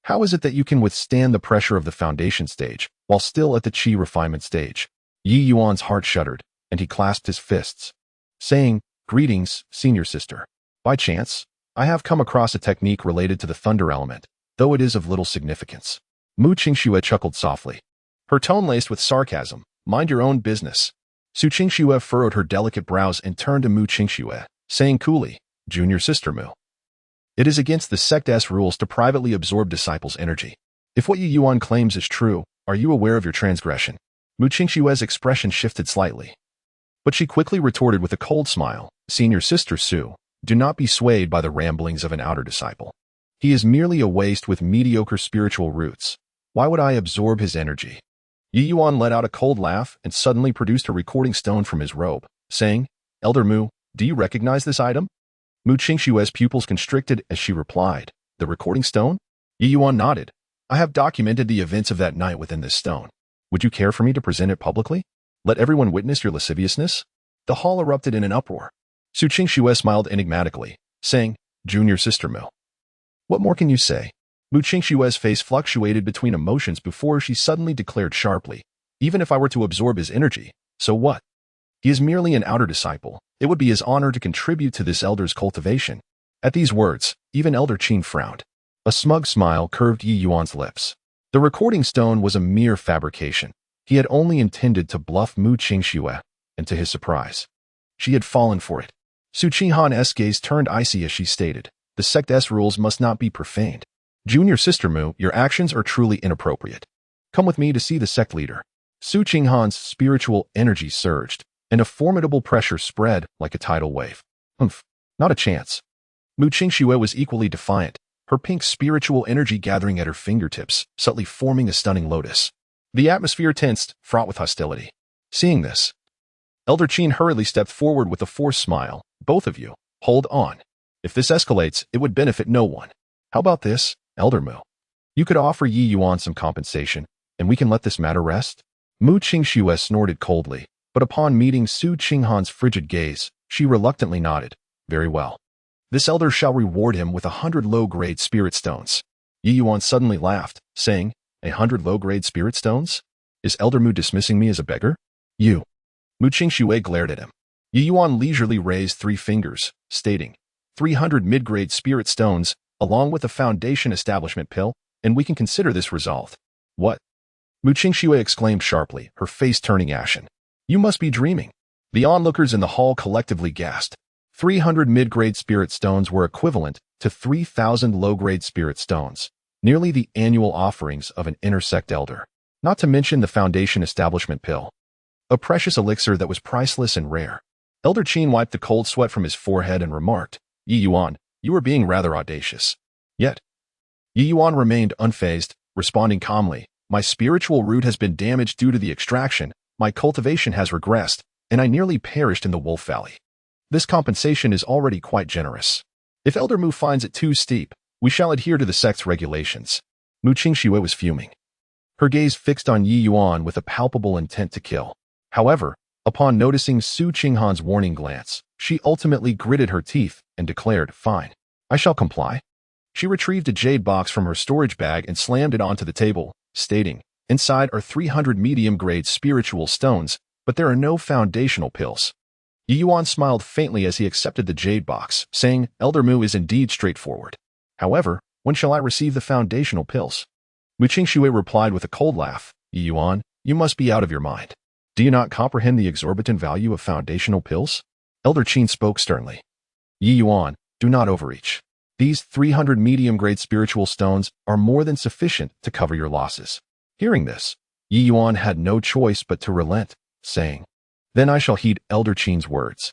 How is it that you can withstand the pressure of the foundation stage, while still at the qi refinement stage? Ye Yuan's heart shuddered, and he clasped his fists, saying, Greetings, senior sister. By chance, I have come across a technique related to the thunder element, though it is of little significance. Mu Qingxue chuckled softly, her tone laced with sarcasm. Mind your own business. Su Qingxue furrowed her delicate brows and turned to Mu Qingxue, saying coolly, Junior sister Mu. It is against the sect's rules to privately absorb disciples' energy. If what Ye Yuan claims is true, are you aware of your transgression? Mu Qingxue's expression shifted slightly, but she quickly retorted with a cold smile, Senior sister Su, do not be swayed by the ramblings of an outer disciple. He is merely a waste with mediocre spiritual roots. Why would I absorb his energy? Ye Yuan let out a cold laugh and suddenly produced a recording stone from his robe, saying, Elder Mu, do you recognize this item? Mu Qingxue's pupils constricted as she replied, the recording stone? Ye Yuan nodded. I have documented the events of that night within this stone. Would you care for me to present it publicly? Let everyone witness your lasciviousness? The hall erupted in an uproar. Su Qingxue smiled enigmatically, saying, Junior sister Mu. What more can you say? Mu Qingxue's face fluctuated between emotions before she suddenly declared sharply, even if I were to absorb his energy, so what? He is merely an outer disciple. It would be his honor to contribute to this elder's cultivation. At these words, even Elder Qin frowned. A smug smile curved Ye Yuan's lips. The recording stone was a mere fabrication. He had only intended to bluff Mu Qingxue, and to his surprise, she had fallen for it. Su Qinghan's gaze turned icy as she stated, the sect's rules must not be profaned. Junior sister Mu, your actions are truly inappropriate. Come with me to see the sect leader. Su Qinghan's spiritual energy surged, and a formidable pressure spread like a tidal wave. Humph, not a chance. Mu Qingxue was equally defiant, her pink spiritual energy gathering at her fingertips, subtly forming a stunning lotus. The atmosphere tensed, fraught with hostility. Seeing this, Elder Qin hurriedly stepped forward with a forced smile. Both of you, hold on. If this escalates, it would benefit no one. How about this, Elder Mu? You could offer Ye Yuan some compensation, and we can let this matter rest? Mu Qingxue snorted coldly, but upon meeting Su Qinghan's frigid gaze, she reluctantly nodded. Very well. This elder shall reward him with 100 low-grade spirit stones. Ye Yuan suddenly laughed, saying, 100 low-grade spirit stones? Is Elder Mu dismissing me as a beggar? You. Mu Qingxue glared at him. Ye Yuan leisurely raised 3 fingers, stating, 300 mid-grade spirit stones, along with a foundation establishment pill, and we can consider this resolved. What? Mu Qingxue exclaimed sharply, her face turning ashen. You must be dreaming. The onlookers in the hall collectively gasped. 300 mid-grade spirit stones were equivalent to 3,000 low-grade spirit stones, nearly the annual offerings of an intersect elder. Not to mention the foundation establishment pill, a precious elixir that was priceless and rare. Elder Qin wiped the cold sweat from his forehead and remarked, Ye Yuan, you are being rather audacious. Yet, Ye Yuan remained unfazed, responding calmly, my spiritual root has been damaged due to the extraction, my cultivation has regressed, and I nearly perished in the Wolf Valley. This compensation is already quite generous. If Elder Mu finds it too steep, we shall adhere to the sect's regulations. Mu Qingxue was fuming, her gaze fixed on Ye Yuan with a palpable intent to kill. However, upon noticing Su Qinghan's warning glance, she ultimately gritted her teeth and declared, fine, I shall comply. She retrieved a jade box from her storage bag and slammed it onto the table, stating, inside are 300 medium-grade spiritual stones, but there are no foundational pills. Ye Yuan smiled faintly as he accepted the jade box, saying, Elder Mu is indeed straightforward. However, when shall I receive the foundational pills? Mu Qingxue replied with a cold laugh, Ye Yuan, you must be out of your mind. Do you not comprehend the exorbitant value of foundational pills? Elder Qin spoke sternly. Ye Yuan, do not overreach. These 300 medium-grade spiritual stones are more than sufficient to cover your losses. Hearing this, Ye Yuan had no choice but to relent, saying, Then I shall heed Elder Qin's words.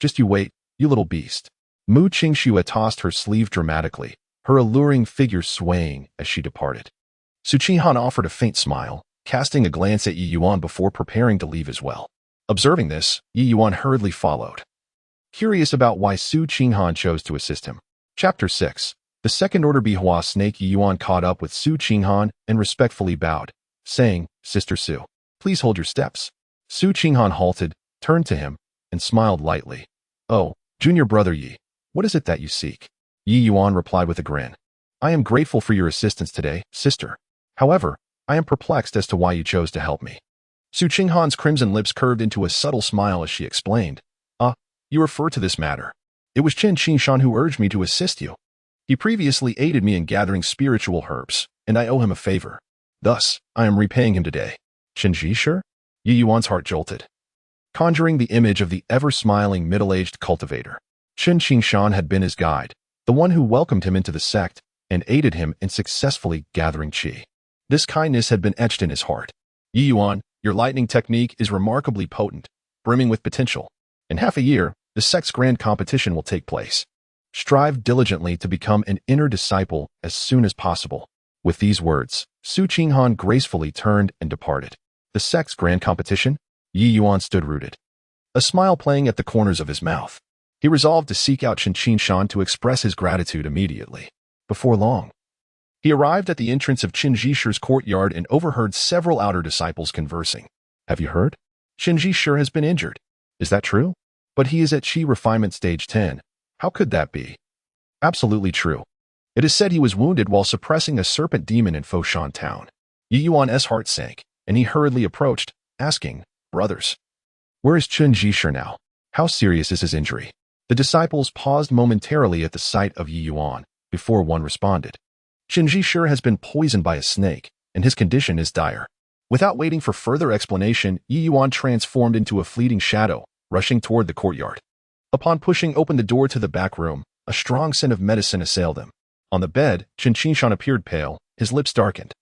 Just you wait, you little beast. Mu Qingxue tossed her sleeve dramatically, her alluring figure swaying as she departed. Su Qinghan offered a faint smile, casting a glance at Ye Yuan before preparing to leave as well. Observing this, Ye Yuan hurriedly followed, curious about why Su Qinghan chose to assist him. Chapter 6. The second-order Bihua snake. Ye Yuan caught up with Su Qinghan and respectfully bowed, saying, Sister Su, please hold your steps. Su Qinghan halted, turned to him, and smiled lightly. Oh, junior brother Yi, what is it that you seek? Ye Yuan replied with a grin. I am grateful for your assistance today, sister. However, I am perplexed as to why you chose to help me. Su Qinghan's crimson lips curved into a subtle smile as she explained. You refer to this matter. It was Qin Qingshan who urged me to assist you. He previously aided me in gathering spiritual herbs, and I owe him a favor. Thus, I am repaying him today. Qin Jishur? Ye Yuan's heart jolted, conjuring the image of the ever-smiling middle-aged cultivator. Qin Qingshan had been his guide, the one who welcomed him into the sect and aided him in successfully gathering qi. This kindness had been etched in his heart. Ye Yuan, your lightning technique is remarkably potent, brimming with potential. In half a year, the sect's grand competition will take place. Strive diligently to become an inner disciple as soon as possible. With these words, Su Qinghan gracefully turned and departed. The sect's grand competition? Ye Yuan stood rooted, a smile playing at the corners of his mouth. He resolved to seek out Qin Qingshan to express his gratitude immediately. Before long, he arrived at the entrance of Qin Jishur's courtyard and overheard several outer disciples conversing. Have you heard? Qin Jishur has been injured. Is that true? But he is at Qi refinement stage 10. How could that be? Absolutely true. It is said he was wounded while suppressing a serpent demon in Foshan town. Ye Yuan's heart sank, and he hurriedly approached, asking, Brothers, where is Qin Jishur now? How serious is his injury? The disciples paused momentarily at the sight of Ye Yuan, before one responded. Qin Jishur has been poisoned by a snake, and his condition is dire. Without waiting for further explanation, Ye Yuan transformed into a fleeting shadow, rushing toward the courtyard. Upon pushing open the door to the back room, a strong scent of medicine assailed him. On the bed, Qin Qingshan appeared pale, his lips darkened,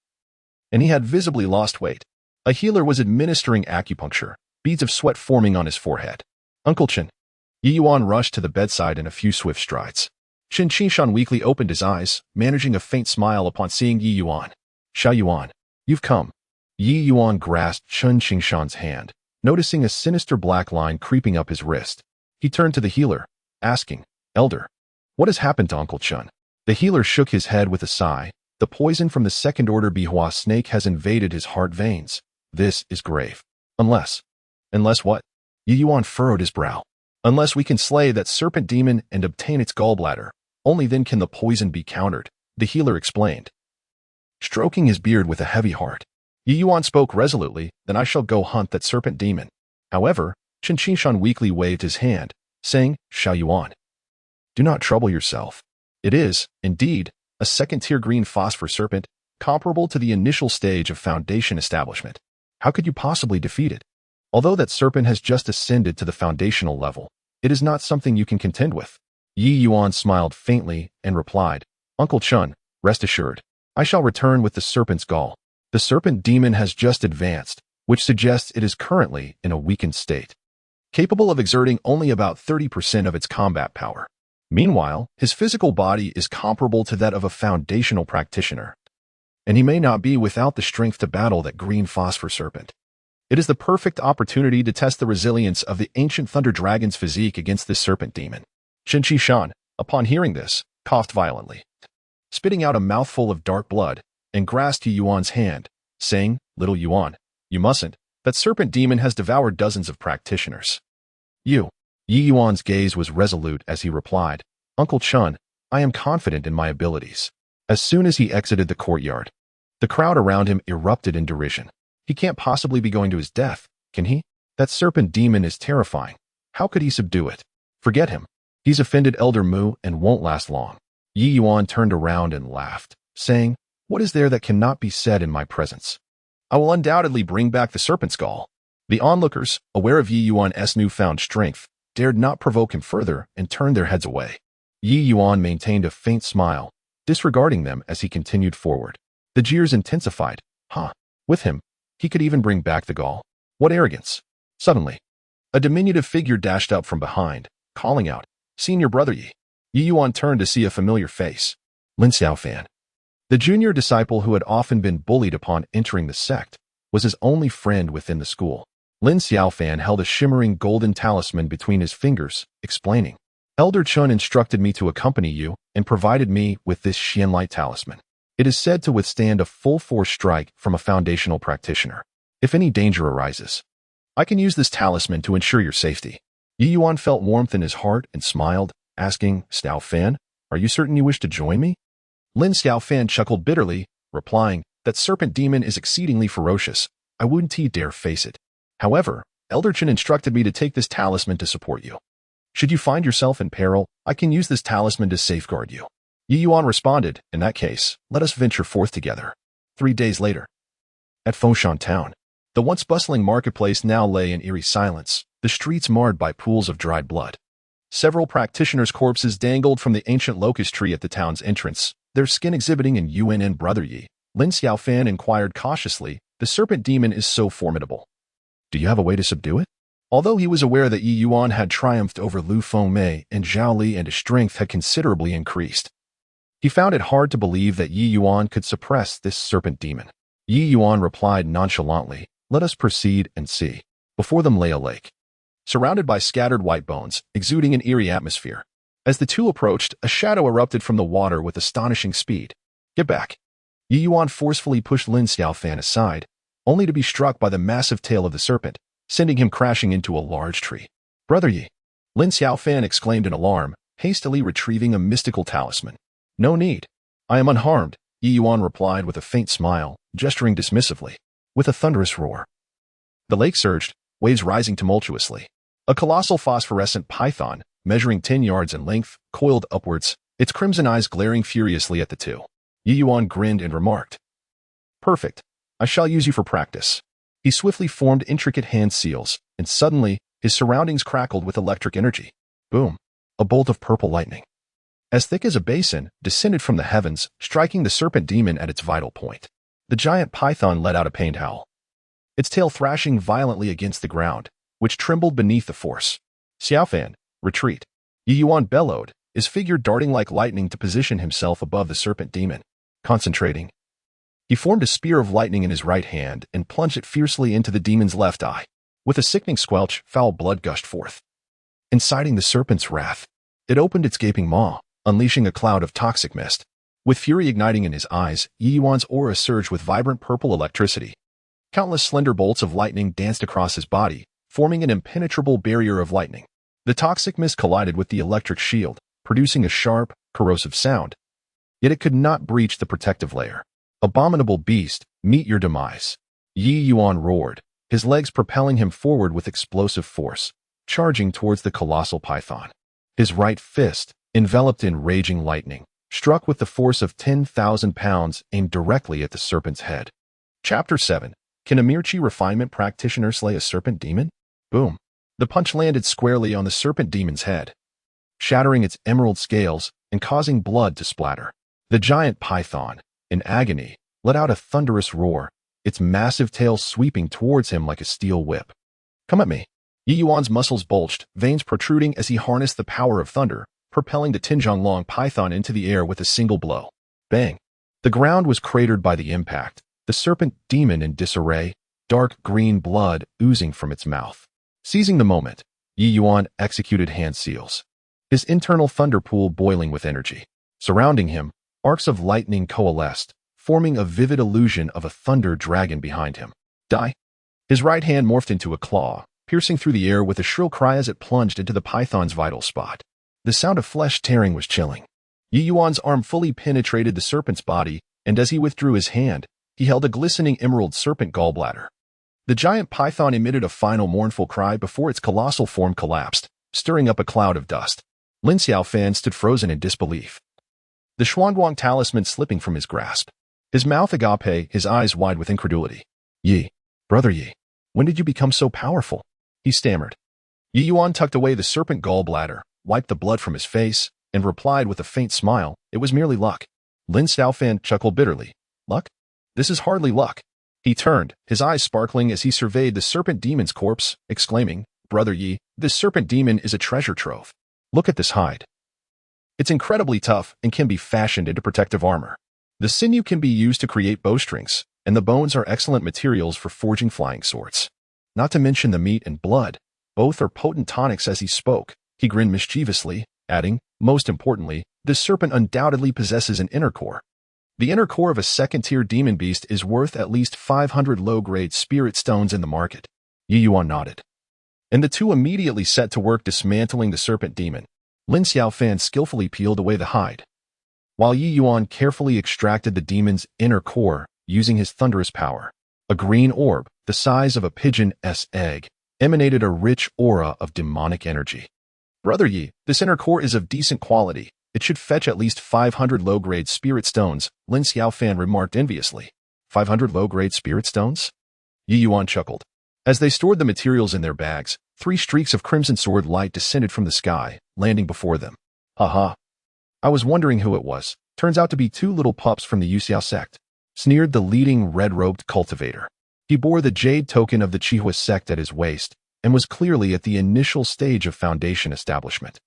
and he had visibly lost weight. A healer was administering acupuncture, beads of sweat forming on his forehead. Uncle Qin. Ye Yuan rushed to the bedside in a few swift strides. Qin Qingshan weakly opened his eyes, managing a faint smile upon seeing Ye Yuan. Xiao Yuan, you've come. Ye Yuan grasped Qin Qingshan's hand, noticing a sinister black line creeping up his wrist. He turned to the healer, asking, Elder, what has happened to Uncle Qin? The healer shook his head with a sigh. The poison from the second-order Bihua snake has invaded his heart veins. This is grave. Unless what? Ye Yuan furrowed his brow. Unless we can slay that serpent demon and obtain its gallbladder, only then can the poison be countered, the healer explained, stroking his beard with a heavy heart. Ye Yuan spoke resolutely, then I shall go hunt that serpent demon. However, Su Qinghan weakly waved his hand, saying, Ye Yuan, do not trouble yourself. It is, indeed, a second-tier green phosphor serpent, comparable to the initial stage of foundation establishment. How could you possibly defeat it? Although that serpent has just ascended to the foundational level, it is not something you can contend with. Ye Yuan smiled faintly and replied, Uncle Chun, rest assured, I shall return with the serpent's gall. The serpent demon has just advanced, which suggests it is currently in a weakened state, capable of exerting only about 30% of its combat power. Meanwhile, his physical body is comparable to that of a foundational practitioner, and he may not be without the strength to battle that green phosphor serpent. It is the perfect opportunity to test the resilience of the ancient thunder dragon's physique against this serpent demon. Su Qinghan, upon hearing this, coughed violently, spitting out a mouthful of dark blood, and grasped Ye Yuan's hand, saying, Little Yuan, you mustn't. That serpent demon has devoured dozens of practitioners. Ye Yuan's gaze was resolute as he replied, Uncle Chun, I am confident in my abilities. As soon as he exited the courtyard, the crowd around him erupted in derision. He can't possibly be going to his death, can he? That serpent demon is terrifying. How could he subdue it? Forget him. He's offended Elder Mu and won't last long. Ye Yuan turned around and laughed, saying, What is there that cannot be said in my presence? I will undoubtedly bring back the serpent's gall. The onlookers, aware of Ye Yuan's newfound strength, dared not provoke him further and turned their heads away. Ye Yuan maintained a faint smile, disregarding them as he continued forward. The jeers intensified. With him, he could even bring back the gall. What arrogance! Suddenly, a diminutive figure dashed up from behind, calling out, Senior Brother Ye. Ye Yuan turned to see a familiar face. Lin Xiaofan. The junior disciple who had often been bullied upon entering the sect was his only friend within the school. Lin Xiaofan held a shimmering golden talisman between his fingers, explaining, Elder Chun instructed me to accompany you and provided me with this Xianlight talisman. It is said to withstand a full-force strike from a foundational practitioner. If any danger arises, I can use this talisman to ensure your safety. Ye Yuan felt warmth in his heart and smiled, asking, Xiaofan, are you certain you wish to join me? Lin Xiaofan chuckled bitterly, replying, That serpent demon is exceedingly ferocious. I wouldn't dare face it. However, Elder Chun instructed me to take this talisman to support you. Should you find yourself in peril, I can use this talisman to safeguard you. Ye Yuan responded, In that case, let us venture forth together. 3 days later, at Foshan Town, the once bustling marketplace now lay in eerie silence, the streets marred by pools of dried blood. Several practitioners' corpses dangled from the ancient locust tree at the town's entrance, their skin exhibiting an Yuan and Brother Yi. Lin Xiaofan inquired cautiously, The serpent demon is so formidable. Do you have a way to subdue it? Although he was aware that Ye Yuan had triumphed over Lu Fengmei and Zhao Li and his strength had considerably increased, he found it hard to believe that Ye Yuan could suppress this serpent demon. Ye Yuan replied nonchalantly, Let us proceed and see. Before them lay a lake, surrounded by scattered white bones, exuding an eerie atmosphere. As the two approached, a shadow erupted from the water with astonishing speed. Get back. Ye Yuan forcefully pushed Lin Xiaofan aside, only to be struck by the massive tail of the serpent, sending him crashing into a large tree. Brother Yi. Lin Xiaofan exclaimed in alarm, hastily retrieving a mystical talisman. No need. I am unharmed, Ye Yuan replied with a faint smile, gesturing dismissively. With a thunderous roar, the lake surged, waves rising tumultuously. A colossal phosphorescent python, measuring 10 yards in length, coiled upwards, its crimson eyes glaring furiously at the two. Ye Yuan grinned and remarked, Perfect. I shall use you for practice. He swiftly formed intricate hand seals, and suddenly, his surroundings crackled with electric energy. Boom. A bolt of purple lightning, as thick as a basin, descended from the heavens, striking the serpent demon at its vital point. The giant python let out a pained howl, its tail thrashing violently against the ground, which trembled beneath the force. Xiaofan, retreat. Ye Yuan bellowed, his figure darting like lightning to position himself above the serpent demon. Concentrating, he formed a spear of lightning in his right hand and plunged it fiercely into the demon's left eye. With a sickening squelch, foul blood gushed forth, inciting the serpent's wrath. It opened its gaping maw, unleashing a cloud of toxic mist. With fury igniting in his eyes, Ye Yuan's aura surged with vibrant purple electricity. Countless slender bolts of lightning danced across his body, forming an impenetrable barrier of lightning. The toxic mist collided with the electric shield, producing a sharp, corrosive sound. Yet it could not breach the protective layer. Abominable beast, meet your demise. Ye Yuan roared, his legs propelling him forward with explosive force, charging towards the colossal python. His right fist, enveloped in raging lightning, struck with the force of 10,000 pounds aimed directly at the serpent's head. Chapter 7. Can a mere chi refinement practitioner slay a serpent demon? Boom. The punch landed squarely on the serpent demon's head, shattering its emerald scales and causing blood to splatter. The giant python, in agony, let out a thunderous roar, its massive tail sweeping towards him like a steel whip. Come at me. Ye Yuan's muscles bulged, veins protruding as he harnessed the power of thunder, propelling the Tinjiang python into the air with a single blow. Bang! The ground was cratered by the impact, the serpent demon in disarray, dark green blood oozing from its mouth. Seizing the moment, Ye Yuan executed hand seals, his internal thunder pool boiling with energy. Surrounding him, arcs of lightning coalesced, forming a vivid illusion of a thunder dragon behind him. Die! His right hand morphed into a claw, piercing through the air with a shrill cry as it plunged into the python's vital spot. The sound of flesh tearing was chilling. Ye Yuan's arm fully penetrated the serpent's body, and as he withdrew his hand, he held a glistening emerald serpent gallbladder. The giant python emitted a final mournful cry before its colossal form collapsed, stirring up a cloud of dust. Lin Xiaofan stood frozen in disbelief, the Xuanguang talisman slipping from his grasp. His mouth agape, his eyes wide with incredulity. Yi, brother Yi, when did you become so powerful? He stammered. Ye Yuan tucked away the serpent gallbladder, wiped the blood from his face, and replied with a faint smile, it was merely luck. Lin Xiaofan chuckled bitterly. Luck? This is hardly luck. He turned, his eyes sparkling as he surveyed the serpent demon's corpse, exclaiming, Brother Yi, this serpent demon is a treasure trove. Look at this hide. It's incredibly tough and can be fashioned into protective armor. The sinew can be used to create bowstrings, and the bones are excellent materials for forging flying swords. Not to mention the meat and blood. Both are potent tonics. As he spoke, he grinned mischievously, adding, most importantly, this serpent undoubtedly possesses an inner core. The inner core of a second-tier demon beast is worth at least 500 low-grade spirit stones in the market. Ye Yuan nodded, and the two immediately set to work dismantling the serpent demon. Lin Xiaofan skillfully peeled away the hide, while Ye Yuan carefully extracted the demon's inner core using his thunderous power. A green orb, the size of a pigeon's egg, emanated a rich aura of demonic energy. Brother Yi, this inner core is of decent quality. It should fetch at least 500 low-grade spirit stones, Lin Xiaofan remarked enviously. 500 low-grade spirit stones? Ye Yuan chuckled. As they stored the materials in their bags, 3 streaks of crimson sword light descended from the sky, landing before them. Ha! I was wondering who it was. Turns out to be 2 little pups from the Yuxiao sect, sneered the leading red-robed cultivator. He bore the jade token of the Qihua sect at his waist, and was clearly at the initial stage of foundation establishment.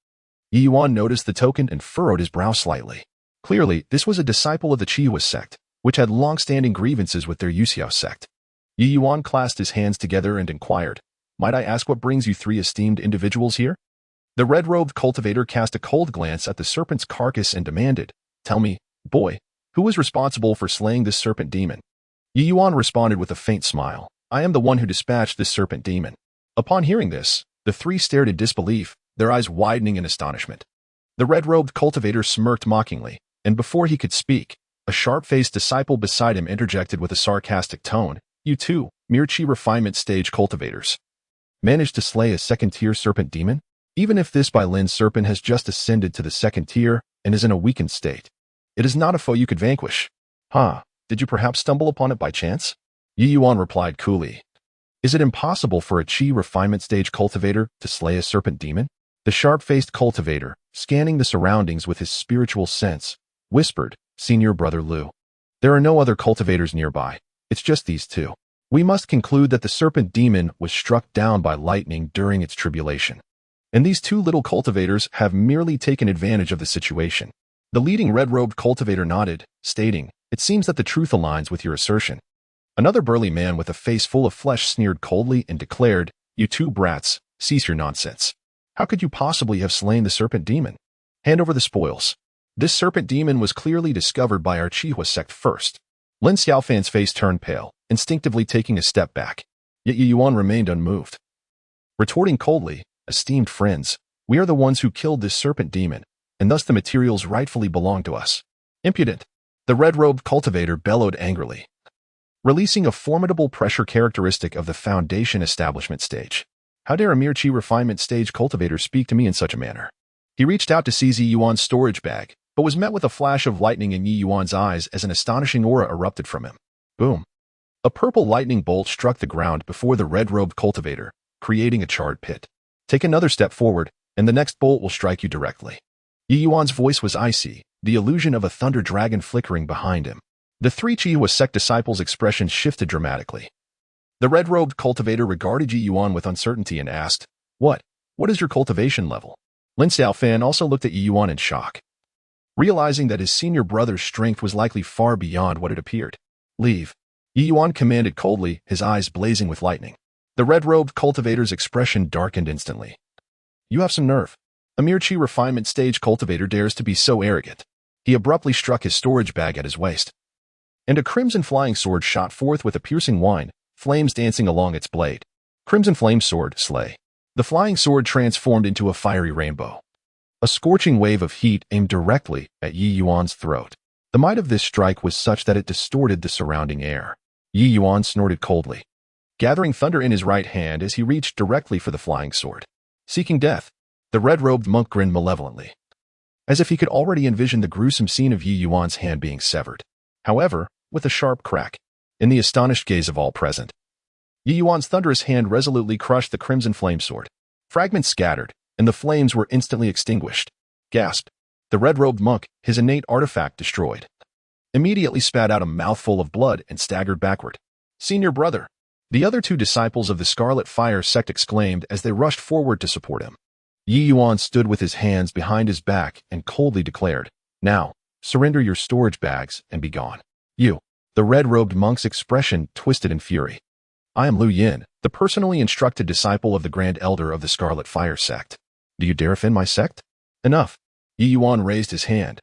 Ye Yuan noticed the token and furrowed his brow slightly. Clearly, this was a disciple of the Qihua sect, which had long-standing grievances with their Yuxiao sect. Ye Yuan clasped his hands together and inquired, Might I ask what brings you 3 esteemed individuals here? The red-robed cultivator cast a cold glance at the serpent's carcass and demanded, Tell me, boy, who was responsible for slaying this serpent demon? Ye Yuan responded with a faint smile, I am the one who dispatched this serpent demon. Upon hearing this, the 3 stared in disbelief, their eyes widening in astonishment. The red-robed cultivator smirked mockingly, and before he could speak, a sharp-faced disciple beside him interjected with a sarcastic tone, You too, mere chi refinement stage cultivators, managed to slay a second-tier serpent demon? Even if this Bailin serpent has just ascended to the second tier and is in a weakened state, it is not a foe you could vanquish. Did you perhaps stumble upon it by chance? Ye Yuan replied coolly. Is it impossible for a chi refinement stage cultivator to slay a serpent demon? The sharp-faced cultivator, scanning the surroundings with his spiritual sense, whispered, Senior Brother Lu. There are no other cultivators nearby. It's just these 2. We must conclude that the serpent demon was struck down by lightning during its tribulation, and these 2 little cultivators have merely taken advantage of the situation. The leading red-robed cultivator nodded, stating, It seems that the truth aligns with your assertion. Another burly man with a face full of flesh sneered coldly and declared, You 2 brats, cease your nonsense. How could you possibly have slain the serpent demon? Hand over the spoils. This serpent demon was clearly discovered by our Qihua sect first. Lin Xiaofan's face turned pale, instinctively taking a step back. Yet Ye Yuan remained unmoved, retorting coldly, Esteemed friends, we are the ones who killed this serpent demon, and thus the materials rightfully belong to us. Impudent! The red-robed cultivator bellowed angrily. releasing a formidable pressure characteristic of the foundation establishment stage. How dare a mere Qi refinement stage cultivator speak to me in such a manner? He reached out to seize Ye Yuan's storage bag, but was met with a flash of lightning in Ye Yuan's eyes as an astonishing aura erupted from him. Boom. A purple lightning bolt struck the ground before the red-robed cultivator, creating a charred pit. Take another step forward, and the next bolt will strike you directly. Ye Yuan's voice was icy, the illusion of a thunder dragon flickering behind him. The three Qihua sect disciples' expressions shifted dramatically. The red-robed cultivator regarded Ye Yuan with uncertainty and asked, What is your cultivation level? Lin Xiaofan also looked at Ye Yuan in shock, realizing that his senior brother's strength was likely far beyond what it appeared. Leave. Ye Yuan commanded coldly, his eyes blazing with lightning. The red-robed cultivator's expression darkened instantly. You have some nerve. A mere Qi refinement stage cultivator dares to be so arrogant. He abruptly struck his storage bag at his waist, and a crimson flying sword shot forth with a piercing whine, flames dancing along its blade. Crimson flame sword, slay. The flying sword transformed into a fiery rainbow. A scorching wave of heat aimed directly at Ye Yuan's throat. The might of this strike was such that it distorted the surrounding air. Ye Yuan snorted coldly, gathering thunder in his right hand as he reached directly for the flying sword. Seeking death, the red-robed monk grinned malevolently, as if he could already envision the gruesome scene of Ye Yuan's hand being severed. However, with a sharp crack, in the astonished gaze of all present, Ye Yuan's thunderous hand resolutely crushed the crimson flame sword. Fragments scattered, and the flames were instantly extinguished. Gasped. The red-robed monk, his innate artifact destroyed, immediately spat out a mouthful of blood and staggered backward. Senior brother! The other two disciples of the Scarlet Fire sect exclaimed as they rushed forward to support him. Ye Yuan stood with his hands behind his back and coldly declared, Now, surrender your storage bags and be gone. You. The red-robed monk's expression twisted in fury. I am Lu Yin, the personally instructed disciple of the Grand Elder of the Scarlet Fire sect. Do you dare offend my sect? Enough. Ye Yuan raised his hand,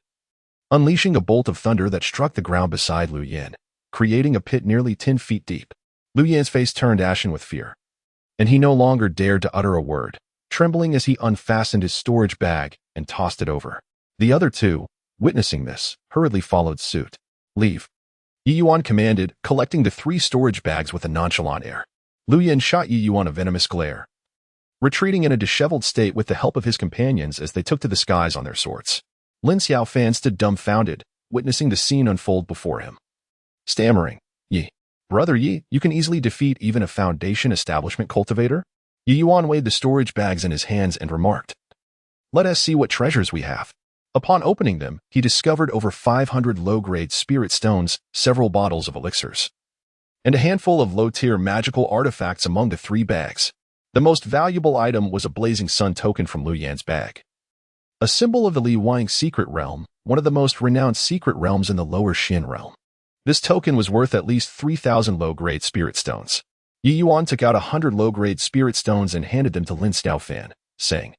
unleashing a bolt of thunder that struck the ground beside Lu Yin, creating a pit nearly 10 feet deep. Lu Yin's face turned ashen with fear, and he no longer dared to utter a word, trembling as he unfastened his storage bag and tossed it over. The other two, witnessing this, hurriedly followed suit. Leave. Ye Yuan commanded, collecting the 3 storage bags with a nonchalant air. Lu Yin shot Ye Yuan a venomous glare, retreating in a disheveled state with the help of his companions as they took to the skies on their swords. Lin Xiaofan stood dumbfounded, witnessing the scene unfold before him. Stammering, Ye. Brother Ye, you can easily defeat even a foundation establishment cultivator? Ye Yuan weighed the storage bags in his hands and remarked, Let us see what treasures we have. Upon opening them, he discovered over 500 low-grade spirit stones, several bottles of elixirs, and a handful of low-tier magical artifacts among the 3 bags. The most valuable item was a blazing sun token from Lu Yan's bag, a symbol of the Li Wang secret realm, one of the most renowned secret realms in the lower Xin realm. This token was worth at least 3,000 low-grade spirit stones. Ye Yuan took out 100 low-grade spirit stones and handed them to Lin Xiaofan, saying,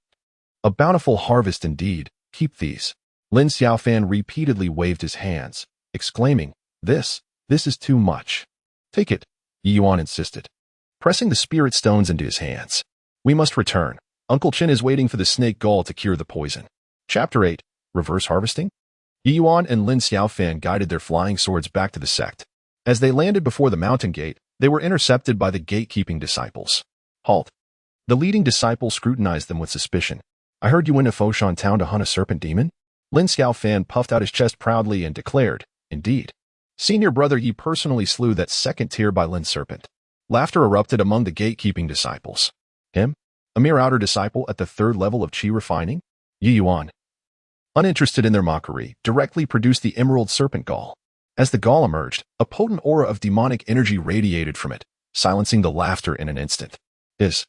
A bountiful harvest indeed. Keep these. Lin Xiaofan repeatedly waved his hands, exclaiming, This is too much. Take it, Ye Yuan insisted, pressing the spirit stones into his hands. We must return. Uncle Qin is waiting for the snake gall to cure the poison. Chapter 8, Reverse Harvesting? Ye Yuan and Lin Xiaofan guided their flying swords back to the sect. As they landed before the mountain gate, they were intercepted by the gatekeeping disciples. Halt. The leading disciple scrutinized them with suspicion. I heard you went to Foshan town to hunt a serpent demon? Lin Xiaofan puffed out his chest proudly and declared, Indeed. Senior brother Yi personally slew that second tier by Lin serpent. Laughter erupted among the gatekeeping disciples. Him? A mere outer disciple at the 3rd level of Qi refining? Ye Yuan, uninterested in their mockery, directly produced the emerald serpent gall. As the gall emerged, a potent aura of demonic energy radiated from it, silencing the laughter in an instant. Is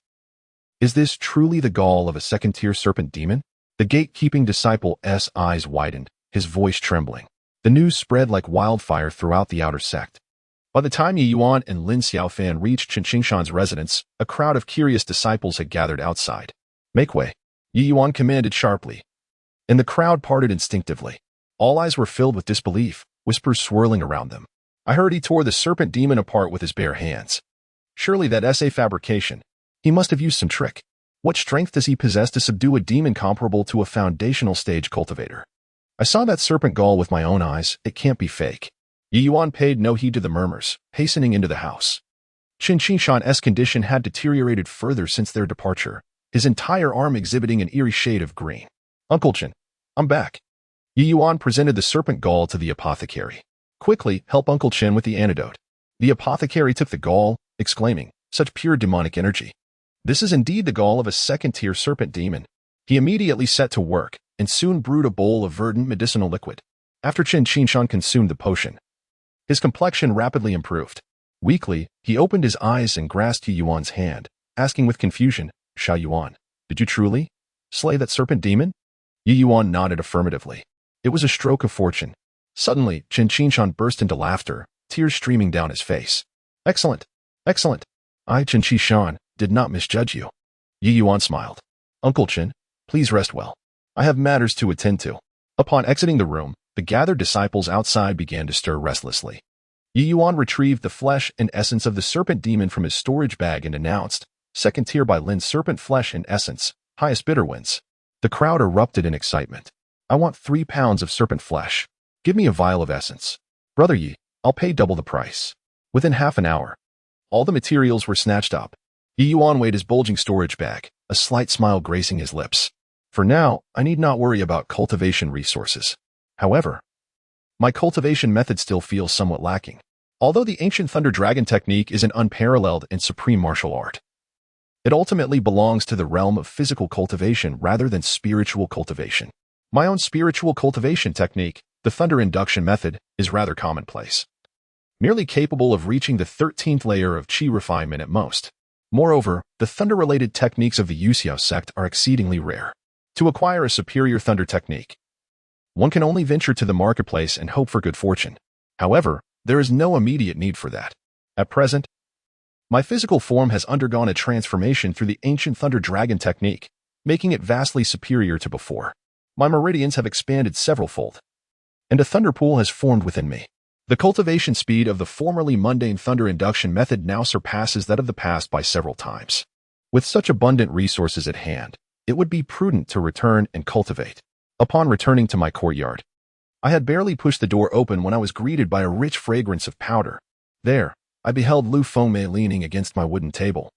this truly the gall of a 2nd-tier serpent demon? The gatekeeping disciple's eyes widened, his voice trembling. The news spread like wildfire throughout the outer sect. By the time Ye Yuan and Lin Xiaofan reached Su Qinghan's residence, a crowd of curious disciples had gathered outside. Make way, Ye Yuan commanded sharply, and the crowd parted instinctively. All eyes were filled with disbelief, whispers swirling around them. I heard he tore the serpent demon apart with his bare hands. Surely that's a fabrication. He must have used some trick. What strength does he possess to subdue a demon comparable to a foundational stage cultivator? I saw that serpent gall with my own eyes. It can't be fake. Ye Yuan paid no heed to the murmurs, hastening into the house. Su Qinghan's condition had deteriorated further since their departure, his entire arm exhibiting an eerie shade of green. Uncle Chen, I'm back. Ye Yuan presented the serpent gall to the apothecary. Quickly, help Uncle Chen with the antidote. The apothecary took the gall, exclaiming, such pure demonic energy. This is indeed the gall of a second-tier serpent demon. He immediately set to work, and soon brewed a bowl of verdant medicinal liquid. After Su Qinghan consumed the potion, his complexion rapidly improved. Weakly, he opened his eyes and grasped Ye Yuan's hand, asking with confusion, Sha Yuan, did you truly slay that serpent demon? Ye Yuan nodded affirmatively. It was a stroke of fortune. Suddenly, Su Qinghan burst into laughter, tears streaming down his face. Excellent, excellent. I, Su Qinghan, did not misjudge you. Ye Yuan smiled. Uncle Chen, please rest well. I have matters to attend to. Upon exiting the room, the gathered disciples outside began to stir restlessly. Ye Yuan retrieved the flesh and essence of the serpent demon from his storage bag and announced, second tier by Lin's serpent flesh and essence, highest bidder wins. The crowd erupted in excitement. I want 3 pounds of serpent flesh. Give me a vial of essence. Brother Yi, I'll pay double the price. Within half an hour, all the materials were snatched up. Ye Yuan weighed his bulging storage bag, a slight smile gracing his lips. For now, I need not worry about cultivation resources. However, my cultivation method still feels somewhat lacking. Although the ancient Thunder Dragon technique is an unparalleled and supreme martial art, it ultimately belongs to the realm of physical cultivation rather than spiritual cultivation. My own spiritual cultivation technique, the Thunder Induction method, is rather commonplace, merely capable of reaching the 13th layer of Qi refinement at most. Moreover, the Thunder-related techniques of the Yuxiao sect are exceedingly rare. To acquire a superior Thunder technique, one can only venture to the marketplace and hope for good fortune. However, there is no immediate need for that. At present, my physical form has undergone a transformation through the ancient Thunder Dragon technique, making it vastly superior to before. My meridians have expanded several-fold, and a thunder pool has formed within me. The cultivation speed of the formerly mundane Thunder Induction method now surpasses that of the past by several times. With such abundant resources at hand, it would be prudent to return and cultivate. Upon returning to my courtyard, I had barely pushed the door open when I was greeted by a rich fragrance of powder. There, I beheld Lu Fengmei leaning against my wooden table,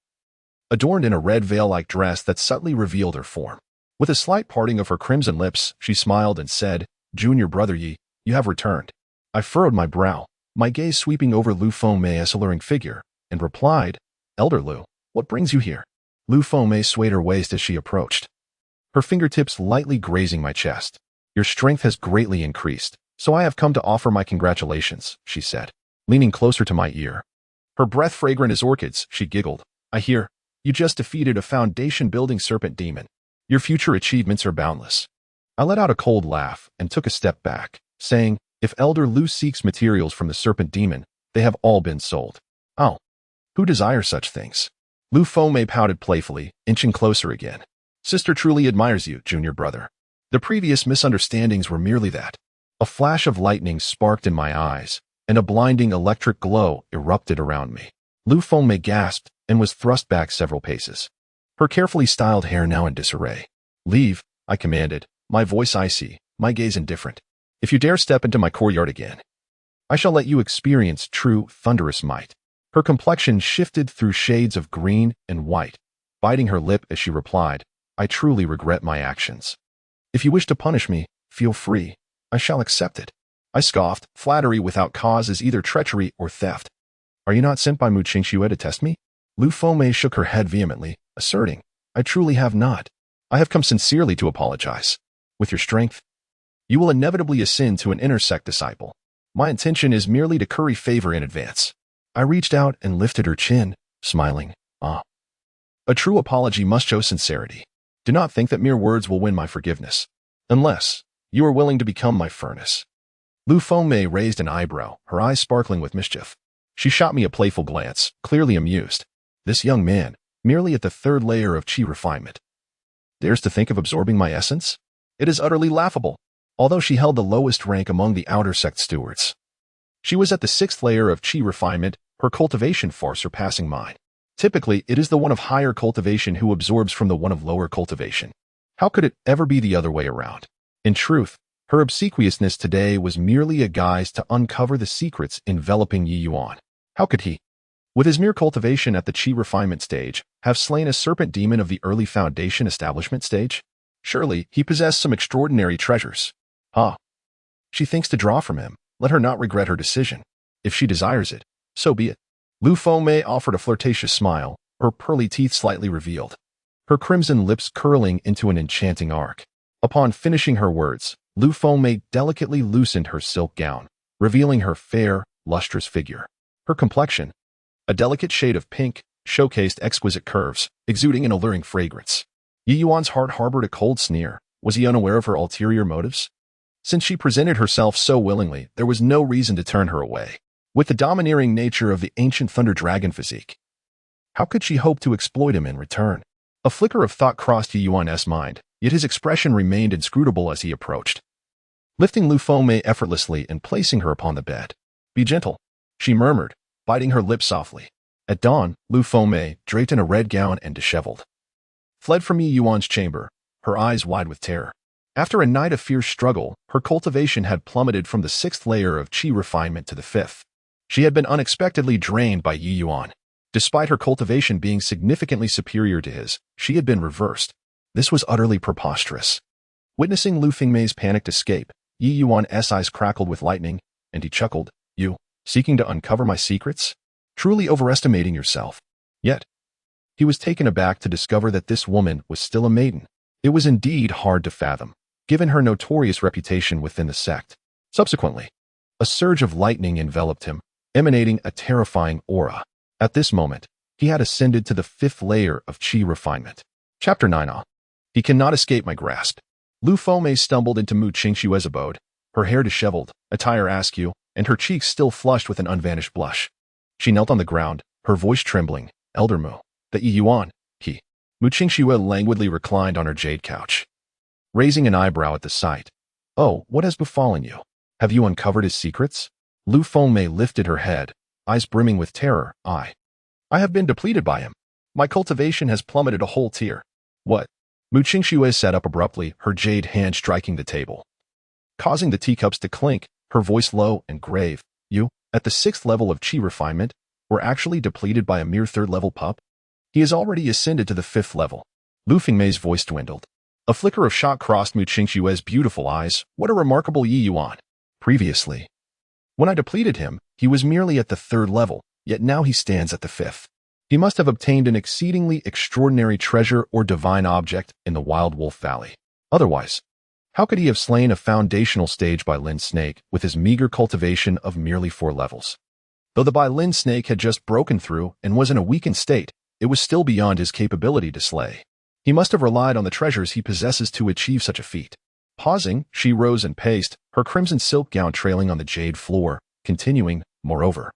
adorned in a red veil-like dress that subtly revealed her form. With a slight parting of her crimson lips, she smiled and said, Junior Brother Yi, you have returned. I furrowed my brow, my gaze sweeping over Lu Fengmei's alluring figure, and replied, Elder Lu, what brings you here? Lu Fengmei swayed her waist as she approached, her fingertips lightly grazing my chest. Your strength has greatly increased, so I have come to offer my congratulations, she said, leaning closer to my ear. Her breath fragrant as orchids, she giggled. I hear, you just defeated a foundation-building serpent demon. Your future achievements are boundless. I let out a cold laugh and took a step back, saying, if Elder Lu seeks materials from the serpent demon, they have all been sold. Oh, who desires such things? Lu Fengmei pouted playfully, inching closer again. Sister truly admires you, junior brother. The previous misunderstandings were merely that. A flash of lightning sparked in my eyes, and a blinding electric glow erupted around me. Lu Fengmei gasped and was thrust back several paces, her carefully styled hair now in disarray. Leave, I commanded, my voice icy, my gaze indifferent. If you dare step into my courtyard again, I shall let you experience true thunderous might. Her complexion shifted through shades of green and white, biting her lip as she replied, I truly regret my actions. If you wish to punish me, feel free. I shall accept it. I scoffed. Flattery without cause is either treachery or theft. Are you not sent by Mu Qingxue to test me? Lu Fengmei shook her head vehemently, asserting, I truly have not. I have come sincerely to apologize. With your strength, you will inevitably ascend to an inner sect disciple. My intention is merely to curry favor in advance. I reached out and lifted her chin, smiling. Ah. A true apology must show sincerity. Do not think that mere words will win my forgiveness, unless you are willing to become my furnace. Lu Fengmei raised an eyebrow, her eyes sparkling with mischief. She shot me a playful glance, clearly amused. This young man, merely at the 3rd layer of Qi refinement, dares to think of absorbing my essence? It is utterly laughable. Although she held the lowest rank among the outer sect stewards, she was at the 6th layer of Qi refinement, her cultivation far surpassing mine. Typically, it is the one of higher cultivation who absorbs from the one of lower cultivation. How could it ever be the other way around? In truth, Her obsequiousness today was merely a guise to uncover the secrets enveloping Ye Yuan. How could he, with his mere cultivation at the Qi refinement stage, have slain a serpent demon of the early foundation establishment stage? Surely he possessed some extraordinary treasures. Ah, she thinks to draw from him. Let her not regret her decision. If she desires it, so be it. Lu Fengmei offered a flirtatious smile, her pearly teeth slightly revealed, her crimson lips curling into an enchanting arc. Upon finishing her words, Lu Fengmei delicately loosened her silk gown, revealing her fair, lustrous figure. Her complexion, a delicate shade of pink, showcased exquisite curves, exuding an alluring fragrance. Ye Yuan's heart harbored a cold sneer. Was he unaware of her ulterior motives? Since she presented herself so willingly, there was no reason to turn her away. With the domineering nature of the ancient thunder dragon physique, how could she hope to exploit him in return? A flicker of thought crossed Ye Yuan's mind, yet his expression remained inscrutable as he approached. Lifting Lu Fengmei effortlessly and placing her upon the bed. Be gentle, she murmured, biting her lips softly. At dawn, Lu Fengmei, draped in a red gown and disheveled, fled from Ye Yuan's chamber, her eyes wide with terror. After a night of fierce struggle, her cultivation had plummeted from the 6th layer of Qi refinement to the 5th. She had been unexpectedly drained by Ye Yuan. Despite her cultivation being significantly superior to his, she had been reversed. This was utterly preposterous. Witnessing Lu Fengmei's panicked escape, Ye Yuan's eyes crackled with lightning, and he chuckled. You, seeking to uncover my secrets? Truly overestimating yourself. Yet, he was taken aback to discover that this woman was still a maiden. It was indeed hard to fathom, given her notorious reputation within the sect. Subsequently, a surge of lightning enveloped him, emanating a terrifying aura. At this moment, he had ascended to the 5th layer of Qi refinement. Chapter 9. He cannot escape my grasp. Lu Fengmei stumbled into Mu Qingshue's abode, her hair disheveled, attire askew, and her cheeks still flushed with an unvanished blush. She knelt on the ground, her voice trembling. Elder Mu, the Ye Yuan, he. Mu Qingxue languidly reclined on her jade couch, raising an eyebrow at the sight. Oh, what has befallen you? Have you uncovered his secrets? Lu Fengmei lifted her head, eyes brimming with terror. I have been depleted by him. My cultivation has plummeted a whole tier. What? Mu Qingxue sat up abruptly, her jade hand striking the table, causing the teacups to clink, her voice low and grave. You, at the 6th level of Qi refinement, were actually depleted by a mere 3rd level pup? He has already ascended to the 5th level. Lu Fengmei's voice dwindled. A flicker of shock crossed Mu Qingxue's beautiful eyes. What a remarkable Ye Yuan. Previously, when I depleted him, he was merely at the 3rd level, yet now he stands at the 5th. He must have obtained an exceedingly extraordinary treasure or divine object in the Wild Wolf Valley. Otherwise, how could he have slain a foundational stage Bailin snake with his meager cultivation of merely 4 levels? Though the Bailin snake had just broken through and was in a weakened state, it was still beyond his capability to slay. He must have relied on the treasures he possesses to achieve such a feat. Pausing, she rose and paced, her crimson silk gown trailing on the jade floor, continuing, moreover.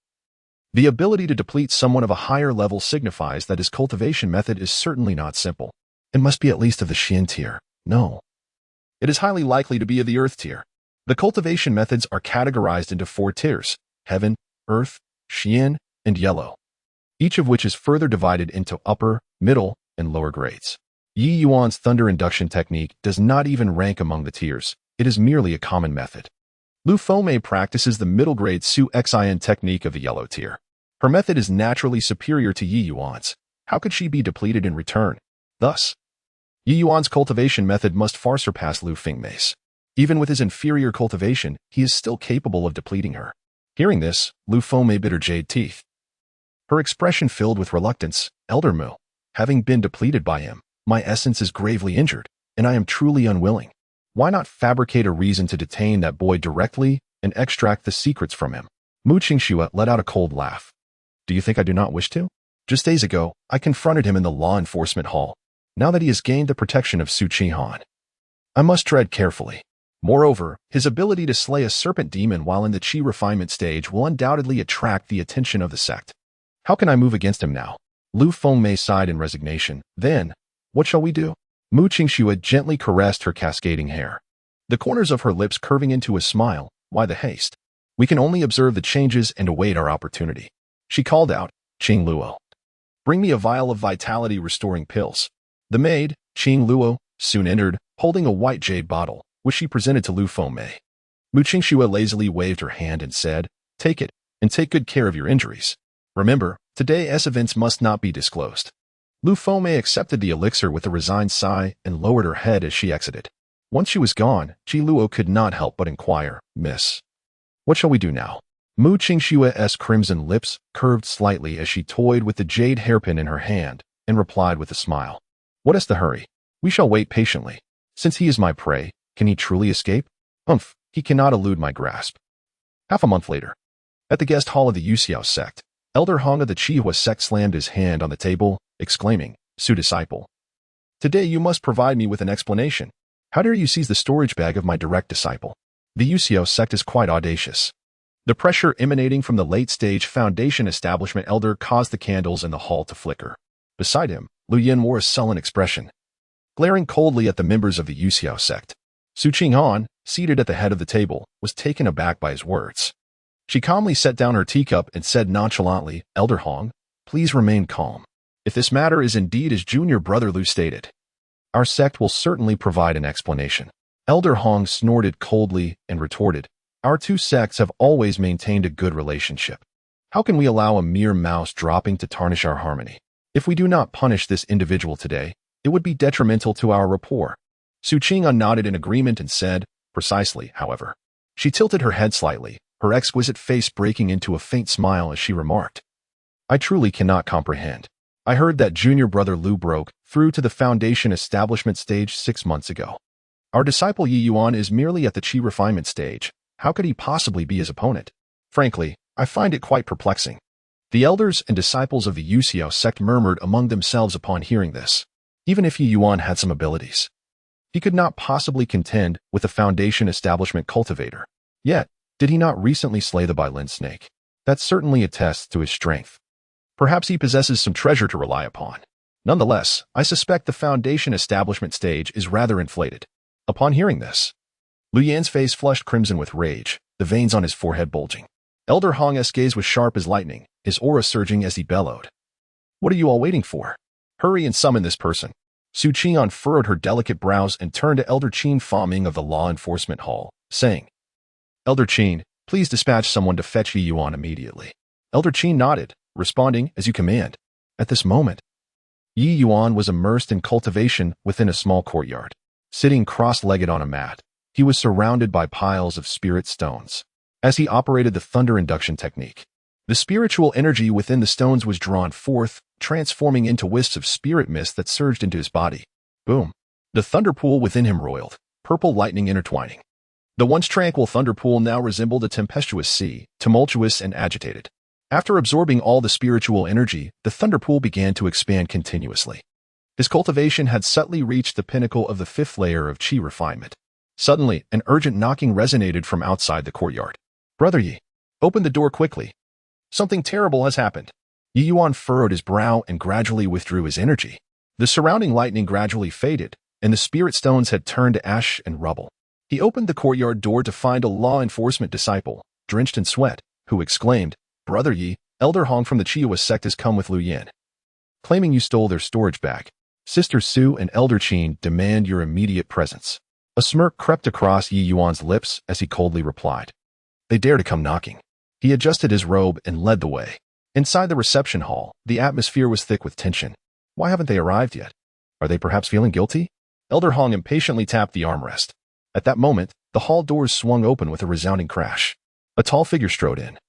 The ability to deplete someone of a higher level signifies that his cultivation method is certainly not simple. It must be at least of the Xian tier. No. It is highly likely to be of the Earth tier. The cultivation methods are categorized into 4 tiers: Heaven, Earth, Xian, and Yellow, each of which is further divided into upper, middle, and lower grades. Ye Yuan's thunder induction technique does not even rank among the tiers. It is merely a common method. Lu Fengmei practices the middle grade Su Qinghan technique of the yellow tier. Her method is naturally superior to Ye Yuan's. How could she be depleted in return? Thus, Ye Yuan's cultivation method must far surpass Lu Fengmei's. Even with his inferior cultivation, he is still capable of depleting her. Hearing this, Lu Fengmei bit her jade teeth, her expression filled with reluctance. Elder Mu, having been depleted by him, my essence is gravely injured, and I am truly unwilling. Why not fabricate a reason to detain that boy directly and extract the secrets from him? Mu Qingxue let out a cold laugh. Do you think I do not wish to? Just days ago, I confronted him in the law enforcement hall. Now that he has gained the protection of Su Qinghan, I must tread carefully. Moreover, his ability to slay a serpent demon while in the Qi refinement stage will undoubtedly attract the attention of the sect. How can I move against him now? Lu Fengmei sighed in resignation. Then, what shall we do? Mu Qingxue gently caressed her cascading hair, the corners of her lips curving into a smile. Why the haste? We can only observe the changes and await our opportunity. She called out, Qing Luo, bring me a vial of vitality-restoring pills. The maid, Qing Luo, soon entered, holding a white jade bottle. which she presented to Lu Fengmei. Mu Qingxue lazily waved her hand and said, "Take it, and take good care of your injuries. Remember, today's events must not be disclosed." Lu Fengmei accepted the elixir with a resigned sigh and lowered her head as she exited. Once she was gone, Ji Luo could not help but inquire, "Miss, what shall we do now?" Mu Qingxue's crimson lips curved slightly as she toyed with the jade hairpin in her hand and replied with a smile, "What is the hurry? We shall wait patiently. Since he is my prey, can he truly escape? He cannot elude my grasp." Half a month later, at the guest hall of the Yuxiao sect, Elder Hong of the Qihua sect slammed his hand on the table, exclaiming, "Su disciple, today you must provide me with an explanation. How dare you seize the storage bag of my direct disciple?" The Yuxiao sect is quite audacious. The pressure emanating from the late-stage Foundation establishment elder caused the candles in the hall to flicker. Beside him, Lu Yin wore a sullen expression, glaring coldly at the members of the Yuxiao sect. Su Qinghan, seated at the head of the table, was taken aback by his words. She calmly set down her teacup and said nonchalantly, "Elder Hong, please remain calm. If this matter is indeed as junior brother Lu stated, our sect will certainly provide an explanation." Elder Hong snorted coldly and retorted, "Our two sects have always maintained a good relationship. How can we allow a mere mouse dropping to tarnish our harmony? If we do not punish this individual today, it would be detrimental to our rapport." Su Qinghan nodded in agreement and said, "Precisely, however." She tilted her head slightly, her exquisite face breaking into a faint smile as she remarked, "I truly cannot comprehend. I heard that junior brother Lu broke through to the Foundation establishment stage 6 months ago. Our disciple Ye Yuan is merely at the Qi refinement stage. How could he possibly be his opponent? Frankly, I find it quite perplexing." The elders and disciples of the Yuxiao sect murmured among themselves upon hearing this. Even if Ye Yuan had some abilities, he could not possibly contend with the Foundation establishment cultivator. Yet, did he not recently slay the Bailin snake? That certainly attests to his strength. Perhaps he possesses some treasure to rely upon. Nonetheless, I suspect the Foundation establishment stage is rather inflated. Upon hearing this, Lu Yan's face flushed crimson with rage, the veins on his forehead bulging. Elder Hong's gaze was sharp as lightning, his aura surging as he bellowed, "What are you all waiting for? Hurry and summon this person." Su Qinghan furrowed her delicate brows and turned to Elder Qin Faming of the Law Enforcement Hall, saying, "Elder Qin, please dispatch someone to fetch Ye Yuan immediately." Elder Qin nodded, responding, "As you command." At this moment, Ye Yuan was immersed in cultivation within a small courtyard. Sitting cross-legged on a mat, he was surrounded by piles of spirit stones. As he operated the thunder induction technique, the spiritual energy within the stones was drawn forth, transforming into wisps of spirit mist that surged into his body. Boom! The thunder pool within him roiled, purple lightning intertwining. The once tranquil thunder pool now resembled a tempestuous sea, tumultuous and agitated. After absorbing all the spiritual energy, the thunder pool began to expand continuously. His cultivation had subtly reached the pinnacle of the 5th layer of Qi refinement. Suddenly, an urgent knocking resonated from outside the courtyard. "Brother Yi, open the door quickly. Something terrible has happened." Ye Yuan furrowed his brow and gradually withdrew his energy. The surrounding lightning gradually faded, and the spirit stones had turned to ash and rubble. He opened the courtyard door to find a law enforcement disciple, drenched in sweat, who exclaimed, "Brother Yi, Elder Hong from the Qihua sect has come with Lu Yin, claiming you stole their storage bag. Sister Su and Elder Qin demand your immediate presence." A smirk crept across Ye Yuan's lips as he coldly replied, "They dare to come knocking." He adjusted his robe and led the way. Inside the reception hall, the atmosphere was thick with tension. Why haven't they arrived yet? Are they perhaps feeling guilty? Elder Hong impatiently tapped the armrest. At that moment, the hall doors swung open with a resounding crash. A tall figure strode in,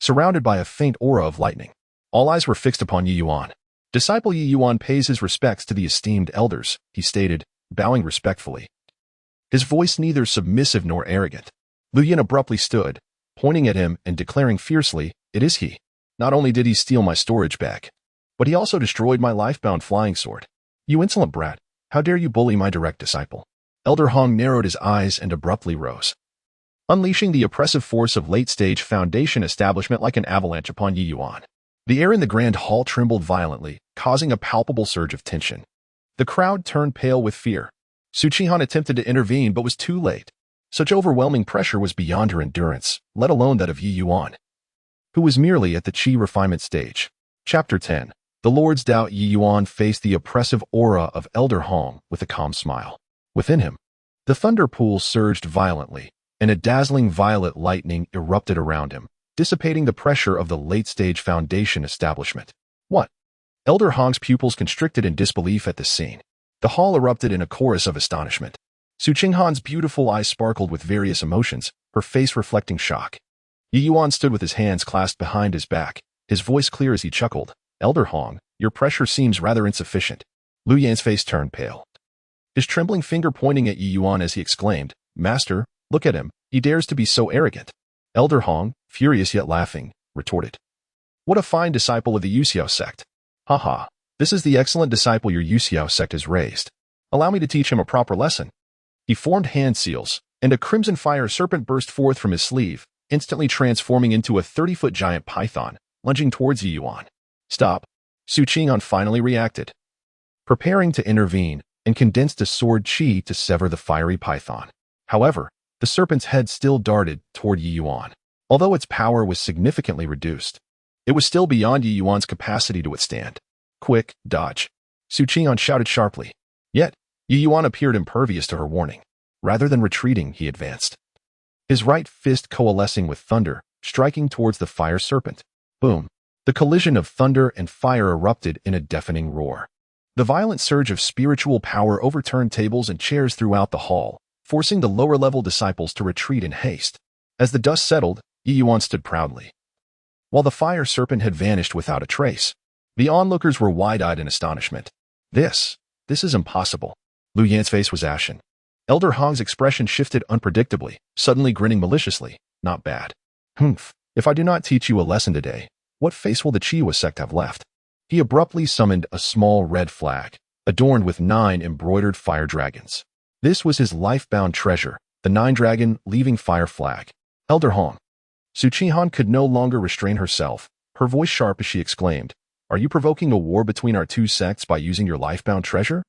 surrounded by a faint aura of lightning. All eyes were fixed upon Ye Yuan. "Disciple Ye Yuan pays his respects to the esteemed elders," he stated, bowing respectfully, his voice neither submissive nor arrogant. Lu Yin abruptly stood, pointing at him and declaring fiercely, "It is he. Not only did he steal my storage bag, but he also destroyed my life-bound flying sword. You insolent brat, how dare you bully my direct disciple?" Elder Hong narrowed his eyes and abruptly rose, unleashing the oppressive force of late-stage Foundation establishment like an avalanche upon Ye Yuan. The air in the grand hall trembled violently, causing a palpable surge of tension. The crowd turned pale with fear. Su Qinghan attempted to intervene but was too late. Such overwhelming pressure was beyond her endurance, let alone that of Ye Yuan, who was merely at the Qi refinement stage. Chapter 10. The Lord's doubt. Ye Yuan faced the oppressive aura of Elder Hong with a calm smile. Within him, The thunder pool surged violently, and a dazzling violet lightning erupted around him, dissipating the pressure of the late-stage foundation establishment. What? Elder Hong's pupils constricted in disbelief at this scene. The hall erupted in a chorus of astonishment. Su Qinghan's beautiful eyes sparkled with various emotions, her face reflecting shock. Ye Yuan stood with his hands clasped behind his back, his voice clear as he chuckled. Elder Hong, your pressure seems rather insufficient. Lu Yan's face turned pale, his trembling finger pointing at Ye Yuan as he exclaimed, Master, look at him, he dares to be so arrogant. Elder Hong, furious yet laughing, retorted, What a fine disciple of the Yuxiao sect. Haha, this is the excellent disciple your Yuxiao sect has raised. Allow me to teach him a proper lesson. He formed hand seals, and a crimson fire serpent burst forth from his sleeve, instantly transforming into a 30-foot giant python, lunging towards Ye Yuan. Stop. Su Qinghan finally reacted, preparing to intervene, and condensed a sword chi to sever the fiery python. However, the serpent's head still darted toward Ye Yuan. Although its power was significantly reduced, it was still beyond Ye Yuan's capacity to withstand. Quick, dodge. Su Qinghan shouted sharply. Yet, Ye Yuan appeared impervious to her warning. Rather than retreating, he advanced, his right fist coalescing with thunder, striking towards the fire serpent. Boom. The collision of thunder and fire erupted in a deafening roar. The violent surge of spiritual power overturned tables and chairs throughout the hall, forcing the lower-level disciples to retreat in haste. As the dust settled, Ye Yuan stood proudly, while the fire serpent had vanished without a trace. The onlookers were wide-eyed in astonishment. This is impossible. Lu Yan's face was ashen. Elder Hong's expression shifted unpredictably, suddenly grinning maliciously. Not bad. Humph. If I do not teach you a lesson today, what face will the Qihua sect have left? He abruptly summoned a small red flag, adorned with 9 embroidered fire dragons. This was his life-bound treasure, the 9-dragon leaving fire flag. Elder Hong. Su Qinghan could no longer restrain herself, her voice sharp as she exclaimed, Are you provoking a war between our two sects by using your life-bound treasure?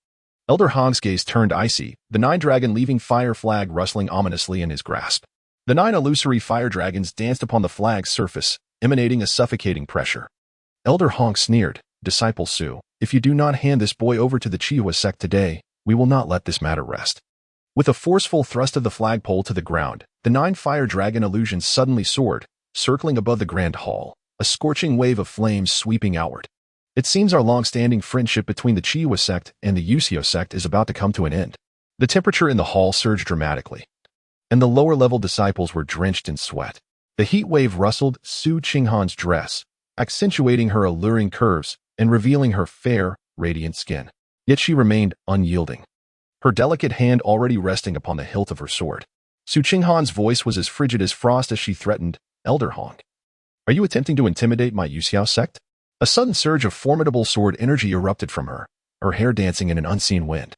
Elder Hong's gaze turned icy, the 9-dragon leaving fire flag rustling ominously in his grasp. The 9 illusory fire dragons danced upon the flag's surface, emanating a suffocating pressure. Elder Hong sneered, Disciple Su, if you do not hand this boy over to the Qihua sect today, we will not let this matter rest. With a forceful thrust of the flagpole to the ground, the 9 fire dragon illusions suddenly soared, circling above the grand hall, a scorching wave of flames sweeping outward. It seems our long-standing friendship between the Qihua sect and the Yuxiao sect is about to come to an end. The temperature in the hall surged dramatically, and the lower-level disciples were drenched in sweat. The heat wave rustled Su Qinghan's dress, accentuating her alluring curves and revealing her fair, radiant skin. Yet she remained unyielding, her delicate hand already resting upon the hilt of her sword. Su Qinghan's voice was as frigid as frost as she threatened, Elder Hong, are you attempting to intimidate my Yuxiao sect? A sudden surge of formidable sword energy erupted from her, her hair dancing in an unseen wind.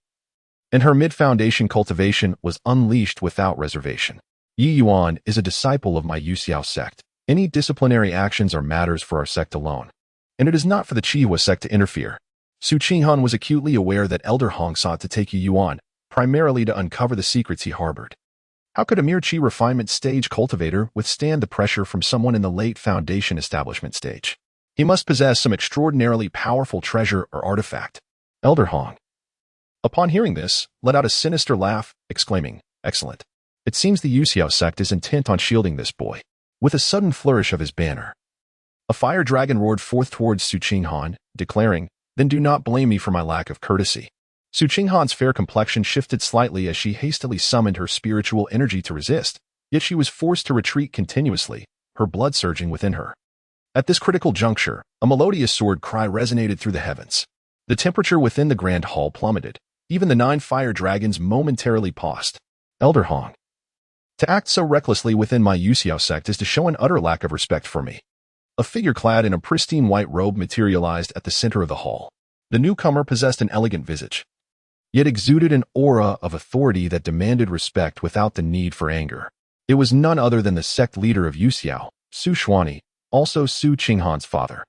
And her mid-foundation cultivation was unleashed without reservation. Ye Yuan is a disciple of my Yuxiao sect. Any disciplinary actions are matters for our sect alone, and it is not for the Qihua sect to interfere. Su Qinghan was acutely aware that Elder Hong sought to take Ye Yuan, primarily to uncover the secrets he harbored. How could a mere Qi refinement stage cultivator withstand the pressure from someone in the late foundation establishment stage? He must possess some extraordinarily powerful treasure or artifact. Elder Hong, upon hearing this, let out a sinister laugh, exclaiming, Excellent. It seems the Yuxiao sect is intent on shielding this boy. With a sudden flourish of his banner, a fire dragon roared forth towards Su Qinghan, declaring, Then do not blame me for my lack of courtesy. Su Qinghan's fair complexion shifted slightly as she hastily summoned her spiritual energy to resist, yet she was forced to retreat continuously, her blood surging within her. At this critical juncture, a melodious sword cry resonated through the heavens. The temperature within the grand hall plummeted. Even the 9 fire dragons momentarily paused. Elder Hong, to act so recklessly within my Yuxiao sect is to show an utter lack of respect for me. A figure clad in a pristine white robe materialized at the center of the hall. The newcomer possessed an elegant visage, yet exuded an aura of authority that demanded respect without the need for anger. It was none other than the sect leader of Yuxiao, Su Xuani, also Su Qinghan's father.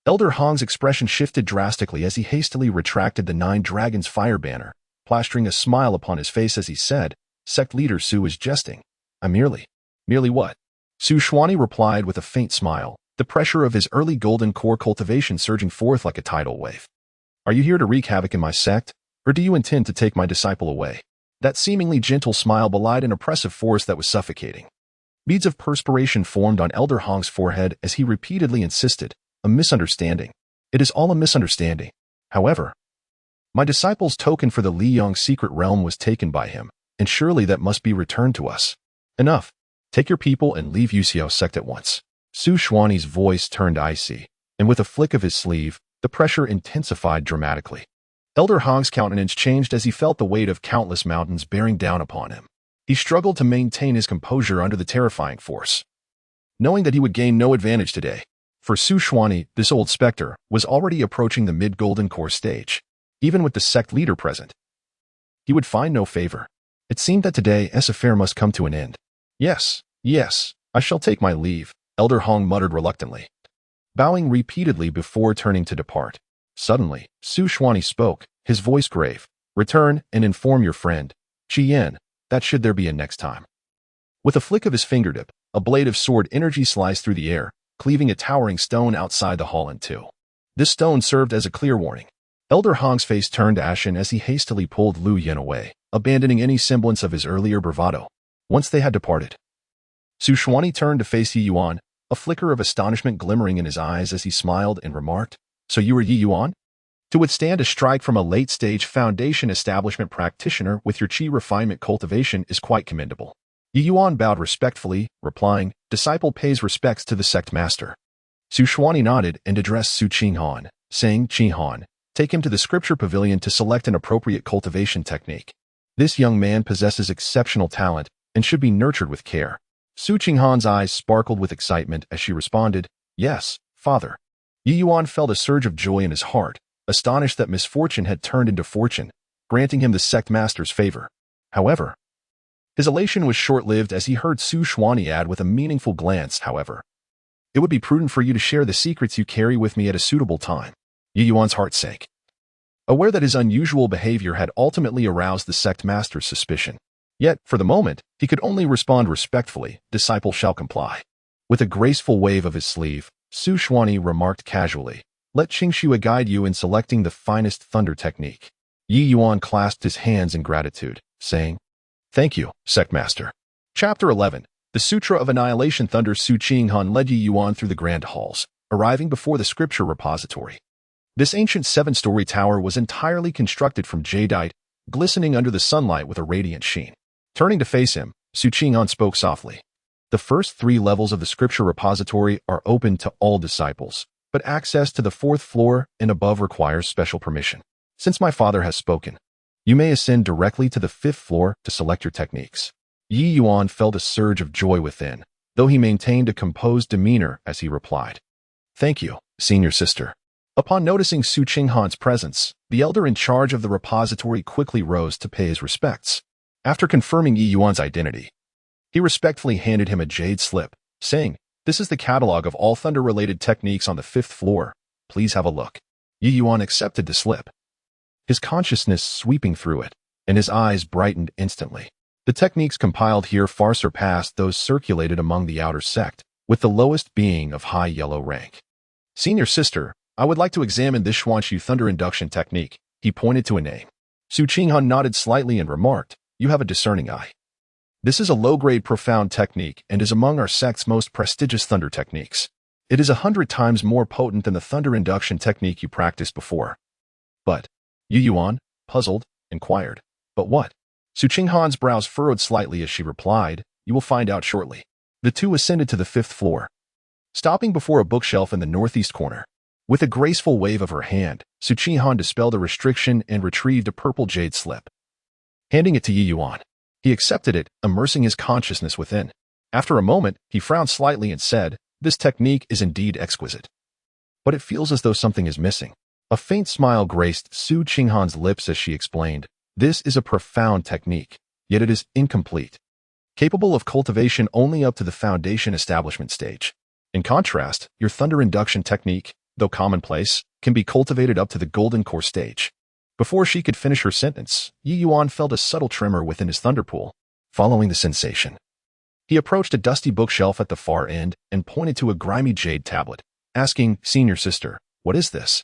Elder Hong's expression shifted drastically as he hastily retracted the 9 dragons fire banner, plastering a smile upon his face as he said, Sect leader Su is jesting. I merely what? Su Xuani replied with a faint smile, the pressure of his early golden core cultivation surging forth like a tidal wave. Are you here to wreak havoc in my sect, or do you intend to take my disciple away? That seemingly gentle smile belied an oppressive force that was suffocating. Beads of perspiration formed on Elder Hong's forehead as he repeatedly insisted, "A misunderstanding. It is all a misunderstanding. However, my disciple's token for the Liyang secret realm was taken by him, and surely that must be returned to us. Enough. Take your people and leave Yuxiao sect at once." Su Xuani's voice turned icy, and with a flick of his sleeve, the pressure intensified dramatically. Elder Hong's countenance changed as he felt the weight of countless mountains bearing down upon him. He struggled to maintain his composure under the terrifying force, knowing that he would gain no advantage today. For Su Xuani, this old specter was already approaching the mid-golden core stage. Even with the sect leader present, he would find no favor. It seemed that today's affair must come to an end. Yes, I shall take my leave," Elder Hong muttered reluctantly, bowing repeatedly before turning to depart. Suddenly, Su Xuani spoke, his voice grave. "Return and inform your friend, Qian, that should there be a next time." With a flick of his fingertip, a blade of sword energy sliced through the air, cleaving a towering stone outside the hall in two. This stone served as a clear warning. Elder Hong's face turned ashen as he hastily pulled Lu Yen away, abandoning any semblance of his earlier bravado. Once they had departed, Su Xuani turned to face Ye Yuan, a flicker of astonishment glimmering in his eyes as he smiled and remarked, "So you are Ye Yuan? To withstand a strike from a late-stage foundation establishment practitioner with your qi refinement cultivation is quite commendable." Ye Yuan bowed respectfully, replying, "Disciple pays respects to the sect master." Su Xuani nodded and addressed Su Qinghan, saying, "Qinghan, take him to the scripture pavilion to select an appropriate cultivation technique. This young man possesses exceptional talent and should be nurtured with care." Su Qinghan's eyes sparkled with excitement as she responded, "Yes, father." Ye Yuan felt a surge of joy in his heart, astonished that misfortune had turned into fortune, granting him the sect master's favor. However, his elation was short-lived as he heard Su Xuani add with a meaningful glance, "However, it would be prudent for you to share the secrets you carry with me at a suitable time." Ye Yuan's heart sank, aware that his unusual behavior had ultimately aroused the sect master's suspicion. Yet, for the moment, he could only respond respectfully, "Disciple shall comply." With a graceful wave of his sleeve, Su Xuani remarked casually, "Let Qingxue guide you in selecting the finest thunder technique." Ye Yuan clasped his hands in gratitude, saying, "Thank you, sect master." Chapter 11. The Sutra of Annihilation. Thunder. Su Qinghan led Ye Yuan through the grand halls, arriving before the scripture repository. This ancient seven-story tower was entirely constructed from jadeite, glistening under the sunlight with a radiant sheen. Turning to face him, Su Qinghan spoke softly. "The first 3 levels of the scripture repository are open to all disciples, but access to the 4th floor and above requires special permission. Since my father has spoken, you may ascend directly to the 5th floor to select your techniques." Ye Yuan felt a surge of joy within, though he maintained a composed demeanor as he replied, "Thank you, senior sister." Upon noticing Su Qinghan's presence, the elder in charge of the repository quickly rose to pay his respects. After confirming Ye Yuan's identity, he respectfully handed him a jade slip, saying, "This is the catalog of all thunder-related techniques on the 5th floor. Please have a look." Ye Yuan accepted the slip, his consciousness sweeping through it, and his eyes brightened instantly. The techniques compiled here far surpassed those circulated among the outer sect, with the lowest being of high yellow rank. "Senior sister, I would like to examine this Xuanxu thunder induction technique." He pointed to a name. Su Qinghan nodded slightly and remarked, "You have a discerning eye. This is a low-grade profound technique and is among our sect's most prestigious thunder techniques. It is 100 times more potent than the thunder induction technique you practiced before." "But," Ye Yuan, puzzled, inquired, "but what?" Su Qinghan's brows furrowed slightly as she replied, "You will find out shortly." The two ascended to the 5th floor, stopping before a bookshelf in the northeast corner. With a graceful wave of her hand, Su Qinghan dispelled a restriction and retrieved a purple jade slip. Handing it to Ye Yuan, he accepted it, immersing his consciousness within. After a moment, he frowned slightly and said, "This technique is indeed exquisite. But it feels as though something is missing." A faint smile graced Su Qinghan's lips as she explained, "This is a profound technique, yet it is incomplete, capable of cultivation only up to the foundation establishment stage. In contrast, your thunder induction technique, though commonplace, can be cultivated up to the golden core stage." Before she could finish her sentence, Ye Yuan felt a subtle tremor within his thunderpool. Following the sensation, he approached a dusty bookshelf at the far end and pointed to a grimy jade tablet, asking, "Senior sister, what is this?"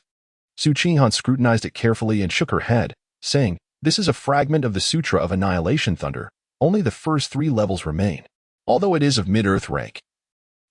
Su Qinghan scrutinized it carefully and shook her head, saying, This is a fragment of the Sutra of Annihilation Thunder. Only the first 3 levels remain. Although it is of mid-earth rank,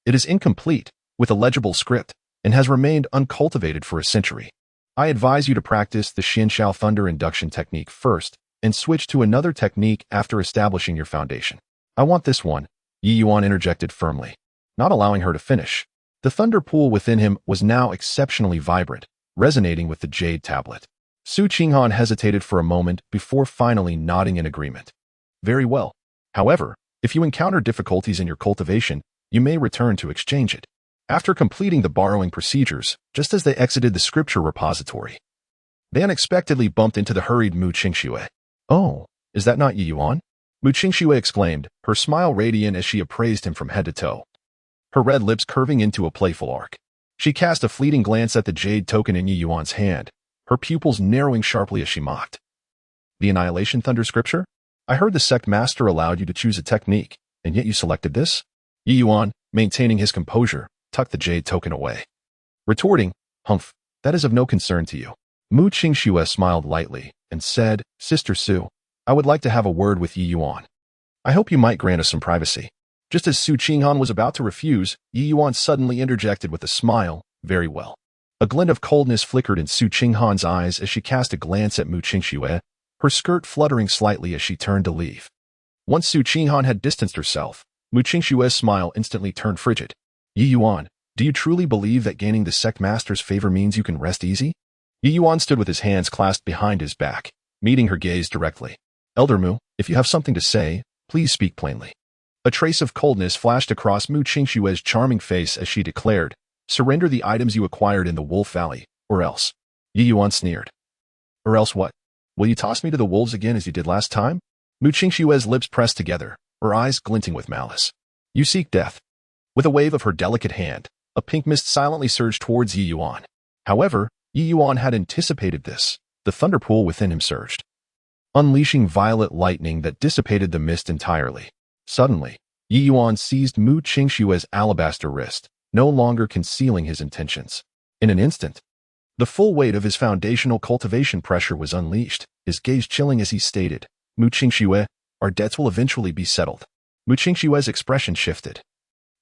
it is incomplete, with a legible script, and has remained uncultivated for a century. I advise you to practice the Xianxiao Thunder Induction technique first, and switch to another technique after establishing your foundation. I want this one, Ye Yuan interjected firmly, not allowing her to finish. The thunder pool within him was now exceptionally vibrant, resonating with the jade tablet. Su Qinghan hesitated for a moment before finally nodding in agreement. Very well. However, if you encounter difficulties in your cultivation, you may return to exchange it. After completing the borrowing procedures, just as they exited the scripture repository, they unexpectedly bumped into the hurried Mu Qingxue. Oh, is that not Ye Yuan? Mu Qingxue exclaimed, her smile radiant as she appraised him from head to toe, her red lips curving into a playful arc. She cast a fleeting glance at the jade token in Ye Yuan's hand, her pupils narrowing sharply as she mocked. The Annihilation Thunder Scripture? I heard the sect master allowed you to choose a technique, and yet you selected this? Ye Yuan, maintaining his composure, tucked the jade token away. Retorting, humph, that is of no concern to you. Mu Qingxue smiled lightly and said, Sister Su, I would like to have a word with Ye Yuan. I hope you might grant us some privacy. Just as Su Qinghan was about to refuse, Ye Yuan suddenly interjected with a smile, very well. A glint of coldness flickered in Su Qinghan's eyes as she cast a glance at Mu Qingxue, her skirt fluttering slightly as she turned to leave. Once Su Qinghan had distanced herself, Mu Qingxue's smile instantly turned frigid. Ye Yuan, do you truly believe that gaining the sect master's favor means you can rest easy? Ye Yuan stood with his hands clasped behind his back, meeting her gaze directly. Elder Mu, if you have something to say, please speak plainly. A trace of coldness flashed across Mu Qingxue's charming face as she declared, surrender the items you acquired in the Wolf Valley, or else. Ye Yuan sneered. Or else what? Will you toss me to the wolves again as you did last time? Mu Qingxue's lips pressed together, her eyes glinting with malice. You seek death. With a wave of her delicate hand, a pink mist silently surged towards Ye Yuan. However, Ye Yuan had anticipated this. The thunder pool within him surged, unleashing violet lightning that dissipated the mist entirely. Suddenly, Ye Yuan seized Mu Qingxue's alabaster wrist, no longer concealing his intentions. In an instant, the full weight of his foundational cultivation pressure was unleashed, his gaze chilling as he stated, Mu Qingxue, our debts will eventually be settled. Mu Qingxue's expression shifted,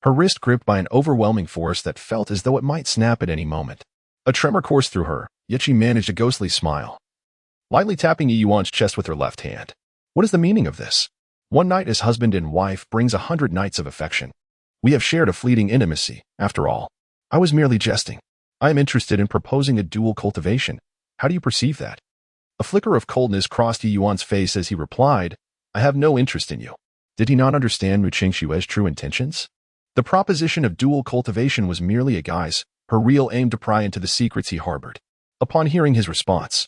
her wrist gripped by an overwhelming force that felt as though it might snap at any moment. A tremor coursed through her, yet she managed a ghostly smile, lightly tapping Ye Yuan's chest with her left hand. What is the meaning of this? One night as husband and wife brings 100 nights of affection. We have shared a fleeting intimacy, after all. I was merely jesting. I am interested in proposing a dual cultivation. How do you perceive that? A flicker of coldness crossed Ye Yuan's face as he replied, I have no interest in you. Did he not understand Mu Qingxue's true intentions? The proposition of dual cultivation was merely a guise, her real aim to pry into the secrets he harbored. Upon hearing his response,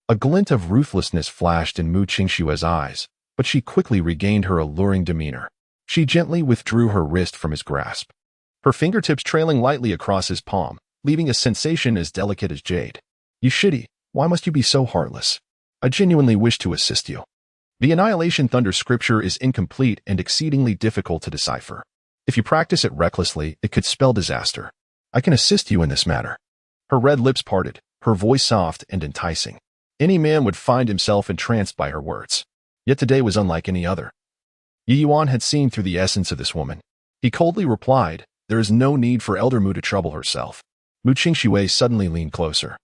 a glint of ruthlessness flashed in Mu Qingxue's eyes, but she quickly regained her alluring demeanor. She gently withdrew her wrist from his grasp, her fingertips trailing lightly across his palm, leaving a sensation as delicate as jade. You shitty, why must you be so heartless? I genuinely wish to assist you. The Annihilation Thunder scripture is incomplete and exceedingly difficult to decipher. If you practice it recklessly, it could spell disaster. I can assist you in this matter. Her red lips parted, her voice soft and enticing. Any man would find himself entranced by her words. Yet today was unlike any other. Ye Yuan had seen through the essence of this woman. He coldly replied, there is no need for Elder Mu to trouble herself. Mu Qingxue suddenly leaned closer,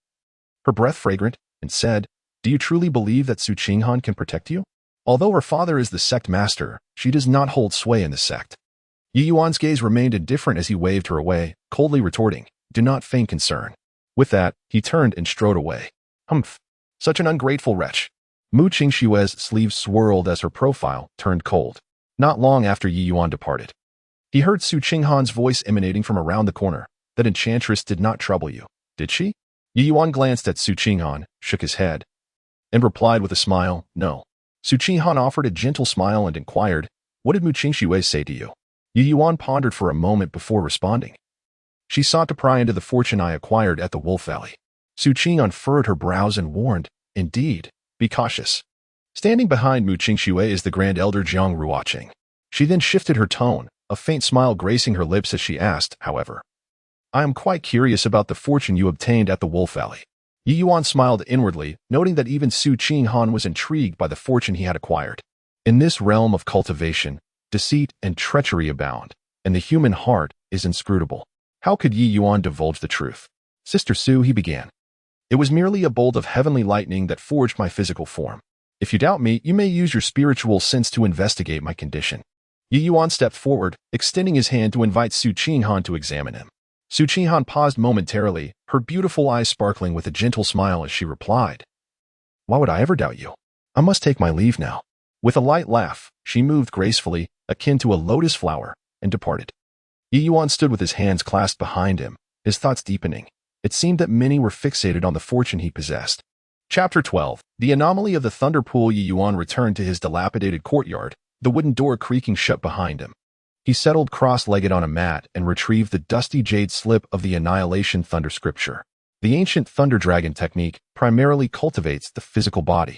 her breath fragrant, and said, do you truly believe that Su Qinghan can protect you? Although her father is the sect master, she does not hold sway in the sect. Ye Yuan's gaze remained indifferent as he waved her away, coldly retorting, do not feign concern. With that, he turned and strode away. Humph, such an ungrateful wretch. Mu Qingxue's sleeves swirled as her profile turned cold. Not long after Ye Yuan departed, he heard Su Qinghan's voice emanating from around the corner. That enchantress did not trouble you, did she? Ye Yuan glanced at Su Qinghan, shook his head, and replied with a smile, no. Su Qinghan offered a gentle smile and inquired, what did Mu Qingxue say to you? Ye Yuan pondered for a moment before responding. She sought to pry into the fortune I acquired at the Wolf Valley. Su Qinghan furrowed her brows and warned, indeed, be cautious. Standing behind Mu Qingxue is the Grand Elder Jiang Ruoqing. She then shifted her tone, a faint smile gracing her lips as she asked, however, I am quite curious about the fortune you obtained at the Wolf Valley. Ye Yuan smiled inwardly, noting that even Su Qinghan was intrigued by the fortune he had acquired. In this realm of cultivation, deceit and treachery abound, and the human heart is inscrutable. How could Ye Yuan divulge the truth? Sister Su, he began. It was merely a bolt of heavenly lightning that forged my physical form. If you doubt me, you may use your spiritual sense to investigate my condition. Ye Yuan stepped forward, extending his hand to invite Su Qinghan to examine him. Su Qinghan paused momentarily, her beautiful eyes sparkling with a gentle smile as she replied, "Why would I ever doubt you? I must take my leave now." With a light laugh, she moved gracefully, akin to a lotus flower, and departed. Ye Yuan stood with his hands clasped behind him, his thoughts deepening. It seemed that many were fixated on the fortune he possessed. Chapter 12. The anomaly of the thunder pool. Ye Yuan returned to his dilapidated courtyard, the wooden door creaking shut behind him. He settled cross-legged on a mat and retrieved the dusty jade slip of the Annihilation thunder scripture. The ancient thunder dragon technique primarily cultivates the physical body,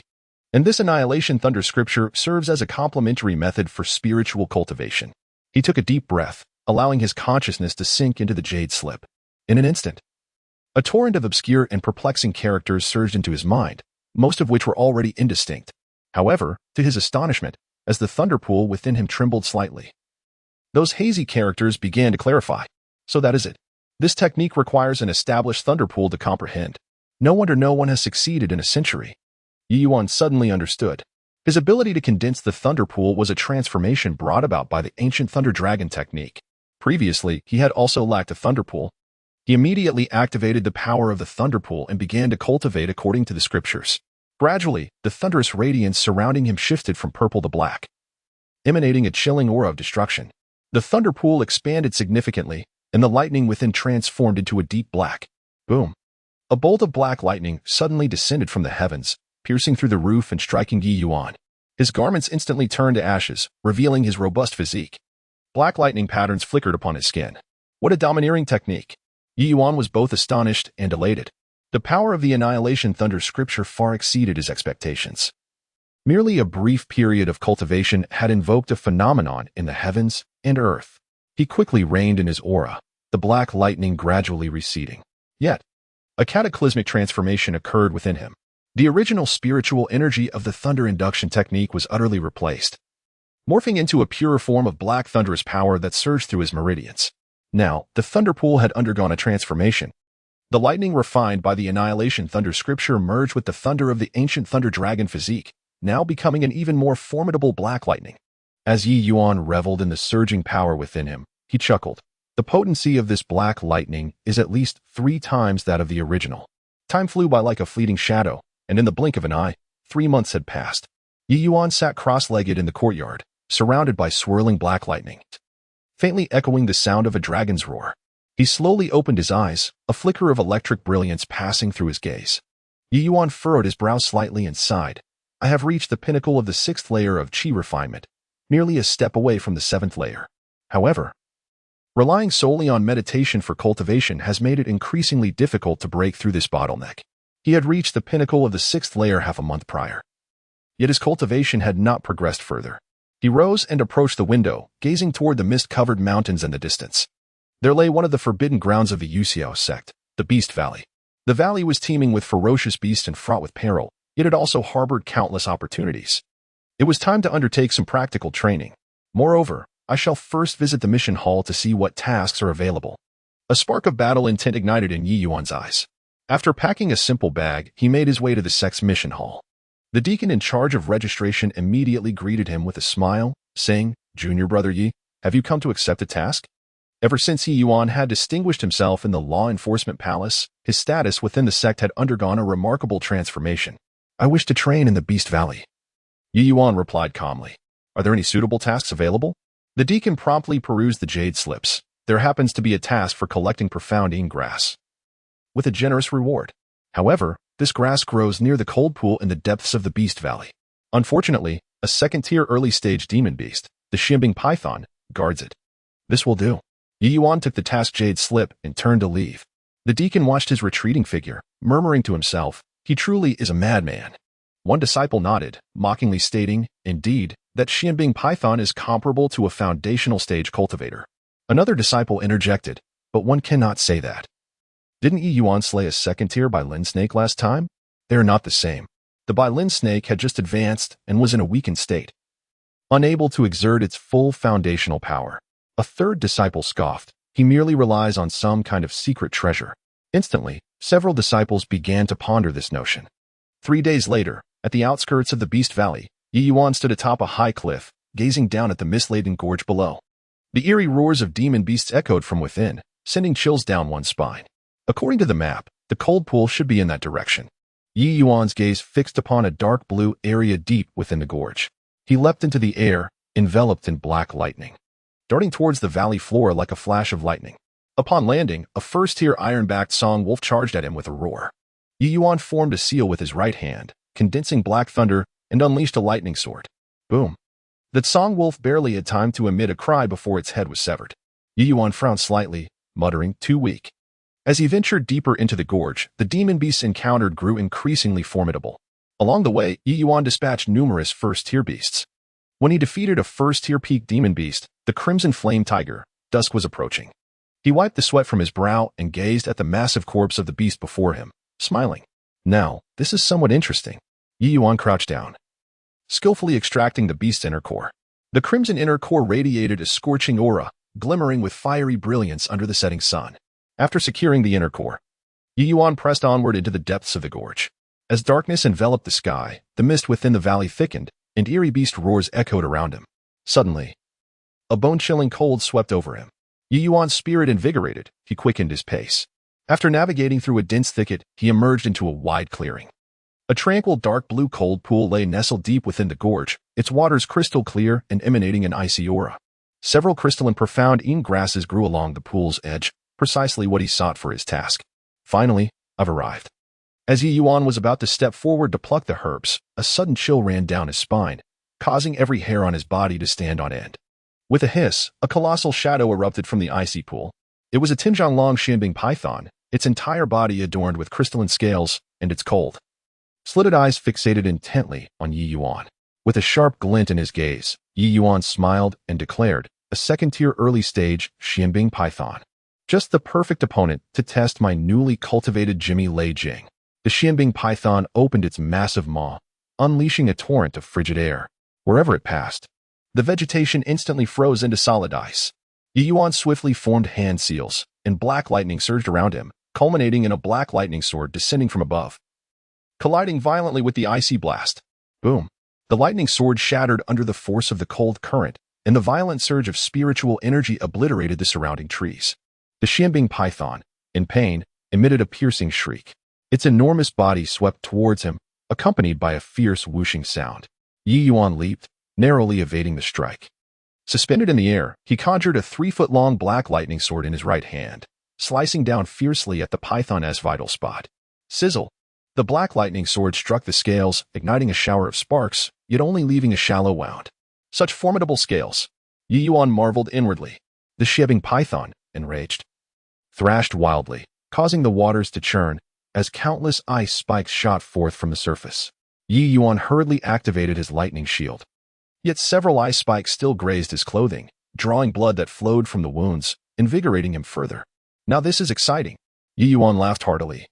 and this Annihilation thunder scripture serves as a complementary method for spiritual cultivation. He took a deep breath, allowing his consciousness to sink into the jade slip. In an instant, a torrent of obscure and perplexing characters surged into his mind, most of which were already indistinct. However, to his astonishment, as the thunder pool within him trembled slightly, those hazy characters began to clarify. So that is it. This technique requires an established thunder pool to comprehend. No wonder no one has succeeded in a century. Ye Yuan suddenly understood. His ability to condense the thunder pool was a transformation brought about by the ancient thunder dragon technique. Previously, he had also lacked a thunder pool. He immediately activated the power of the thunder pool and began to cultivate according to the scriptures. Gradually, the thunderous radiance surrounding him shifted from purple to black, emanating a chilling aura of destruction. The thunder pool expanded significantly, and the lightning within transformed into a deep black. Boom! A bolt of black lightning suddenly descended from the heavens, piercing through the roof and striking Ye Yuan. His garments instantly turned to ashes, revealing his robust physique. Black lightning patterns flickered upon his skin. What a domineering technique! Ye Yuan was both astonished and elated. The power of the Annihilation thunder scripture far exceeded his expectations. Merely a brief period of cultivation had invoked a phenomenon in the heavens and earth. He quickly reined in his aura, the black lightning gradually receding. Yet, a cataclysmic transformation occurred within him. The original spiritual energy of the thunder induction technique was utterly replaced, morphing into a purer form of black thunderous power that surged through his meridians. Now, the thunder pool had undergone a transformation. The lightning refined by the Annihilation thunder scripture merged with the thunder of the ancient thunder dragon physique, now becoming an even more formidable black lightning. As Ye Yuan reveled in the surging power within him, he chuckled. The potency of this black lightning is at least 3 times that of the original. Time flew by like a fleeting shadow, and in the blink of an eye, 3 months had passed. Ye Yuan sat cross-legged in the courtyard, surrounded by swirling black lightning, faintly echoing the sound of a dragon's roar. He slowly opened his eyes, a flicker of electric brilliance passing through his gaze. Ye Yuan furrowed his brow slightly and sighed. I have reached the pinnacle of the 6th layer of qi refinement, merely a step away from the 7th layer. However, relying solely on meditation for cultivation has made it increasingly difficult to break through this bottleneck. He had reached the pinnacle of the 6th layer half a month prior. Yet his cultivation had not progressed further. He rose and approached the window, gazing toward the mist-covered mountains in the distance. There lay one of the forbidden grounds of the Yuxiao sect, the Beast Valley. The valley was teeming with ferocious beasts and fraught with peril, yet it also harbored countless opportunities. It was time to undertake some practical training. Moreover, I shall first visit the mission hall to see what tasks are available. A spark of battle intent ignited in Ye Yuan's eyes. After packing a simple bag, he made his way to the sect's mission hall. The deacon in charge of registration immediately greeted him with a smile, saying, "Junior brother Yi, have you come to accept a task?" Ever since Ye Yuan had distinguished himself in the law enforcement palace, his status within the sect had undergone a remarkable transformation. I wish to train in the Beast Valley. Ye Yuan replied calmly. Are there any suitable tasks available? The deacon promptly perused the jade slips. There happens to be a task for collecting profound grass, with a generous reward. However, this grass grows near the cold pool in the depths of the Beast Valley. Unfortunately, a second-tier early-stage demon beast, the Xianbing python, guards it. This will do. Ye Yuan took the task jade slip and turned to leave. The deacon watched his retreating figure, murmuring to himself, he truly is a madman. One disciple nodded, mockingly stating, indeed, that Xianbing python is comparable to a foundational stage cultivator. Another disciple interjected, but one cannot say that. Didn't Ye Yuan slay a second tier Bailin snake last time? They are not the same. The Bailin snake had just advanced and was in a weakened state, unable to exert its full foundational power. A third disciple scoffed. He merely relies on some kind of secret treasure. Instantly, several disciples began to ponder this notion. 3 days later, at the outskirts of the Beast Valley, Ye Yuan stood atop a high cliff, gazing down at the mist-laden gorge below. The eerie roars of demon beasts echoed from within, sending chills down one's spine. According to the map, the cold pool should be in that direction. Ye Yuan's gaze fixed upon a dark blue area deep within the gorge. He leapt into the air, enveloped in black lightning, darting towards the valley floor like a flash of lightning. Upon landing, a first-tier iron-backed song wolf charged at him with a roar. Ye Yuan formed a seal with his right hand, condensing black thunder, and unleashed a lightning sword. Boom. That song wolf barely had time to emit a cry before its head was severed. Ye Yuan frowned slightly, muttering, "Too weak." As he ventured deeper into the gorge, the demon beasts encountered grew increasingly formidable. Along the way, Ye Yuan dispatched numerous first-tier beasts. When he defeated a first-tier peak demon beast, the Crimson Flame Tiger, dusk was approaching. He wiped the sweat from his brow and gazed at the massive corpse of the beast before him, smiling. Now, this is somewhat interesting. Ye Yuan crouched down, skillfully extracting the beast's inner core. The crimson inner core radiated a scorching aura, glimmering with fiery brilliance under the setting sun. After securing the inner core, Ye Yuan pressed onward into the depths of the gorge. As darkness enveloped the sky, the mist within the valley thickened, and eerie beast roars echoed around him. Suddenly, a bone-chilling cold swept over him. Ye Yuan's spirit invigorated, he quickened his pace. After navigating through a dense thicket, he emerged into a wide clearing. A tranquil dark blue cold pool lay nestled deep within the gorge, its waters crystal clear and emanating an icy aura. Several crystalline profound grasses grew along the pool's edge, precisely what he sought for his task. Finally, I've arrived. As Ye Yuan was about to step forward to pluck the herbs, a sudden chill ran down his spine, causing every hair on his body to stand on end. With a hiss, a colossal shadow erupted from the icy pool. It was a Tinjiang-long Xianbing python, its entire body adorned with crystalline scales, and its cold, slitted eyes fixated intently on Ye Yuan. With a sharp glint in his gaze, Ye Yuan smiled and declared, a second-tier early-stage Xianbing python. Just the perfect opponent to test my newly cultivated Jimmy Lei Jing. The Xianbing python opened its massive maw, unleashing a torrent of frigid air. Wherever it passed, the vegetation instantly froze into solid ice. Ye Yuan swiftly formed hand seals, and black lightning surged around him, culminating in a black lightning sword descending from above, colliding violently with the icy blast. Boom. The lightning sword shattered under the force of the cold current, and the violent surge of spiritual energy obliterated the surrounding trees. The Xianbing python, in pain, emitted a piercing shriek. Its enormous body swept towards him, accompanied by a fierce whooshing sound. Ye Yuan leaped, narrowly evading the strike. Suspended in the air, he conjured a 3-foot-long black lightning sword in his right hand, slicing down fiercely at the python's vital spot. Sizzle! The black lightning sword struck the scales, igniting a shower of sparks, yet only leaving a shallow wound. Such formidable scales! Ye Yuan marveled inwardly. The Xianbing python, enraged, thrashed wildly, causing the waters to churn, as countless ice spikes shot forth from the surface. Ye Yuan hurriedly activated his lightning shield. Yet several ice spikes still grazed his clothing, drawing blood that flowed from the wounds, invigorating him further. Now this is exciting. Ye Yuan laughed heartily,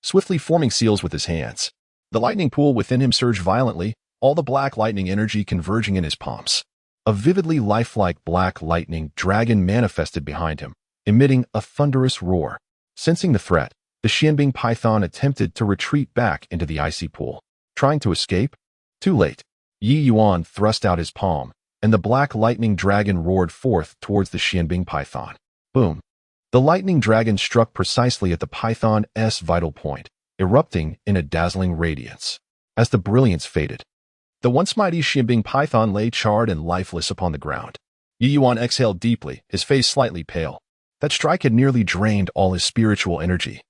swiftly forming seals with his hands. The lightning pool within him surged violently, all the black lightning energy converging in his palms. A vividly lifelike black lightning dragon manifested behind him, emitting a thunderous roar. Sensing the threat, the Xianbing python attempted to retreat back into the icy pool. Trying to escape? Too late. Ye Yuan thrust out his palm, and the black lightning dragon roared forth towards the Xianbing python. Boom. The lightning dragon struck precisely at the python's vital point, erupting in a dazzling radiance. As the brilliance faded, the once mighty Xianbing python lay charred and lifeless upon the ground. Ye Yuan exhaled deeply, his face slightly pale. That strike had nearly drained all his spiritual energy.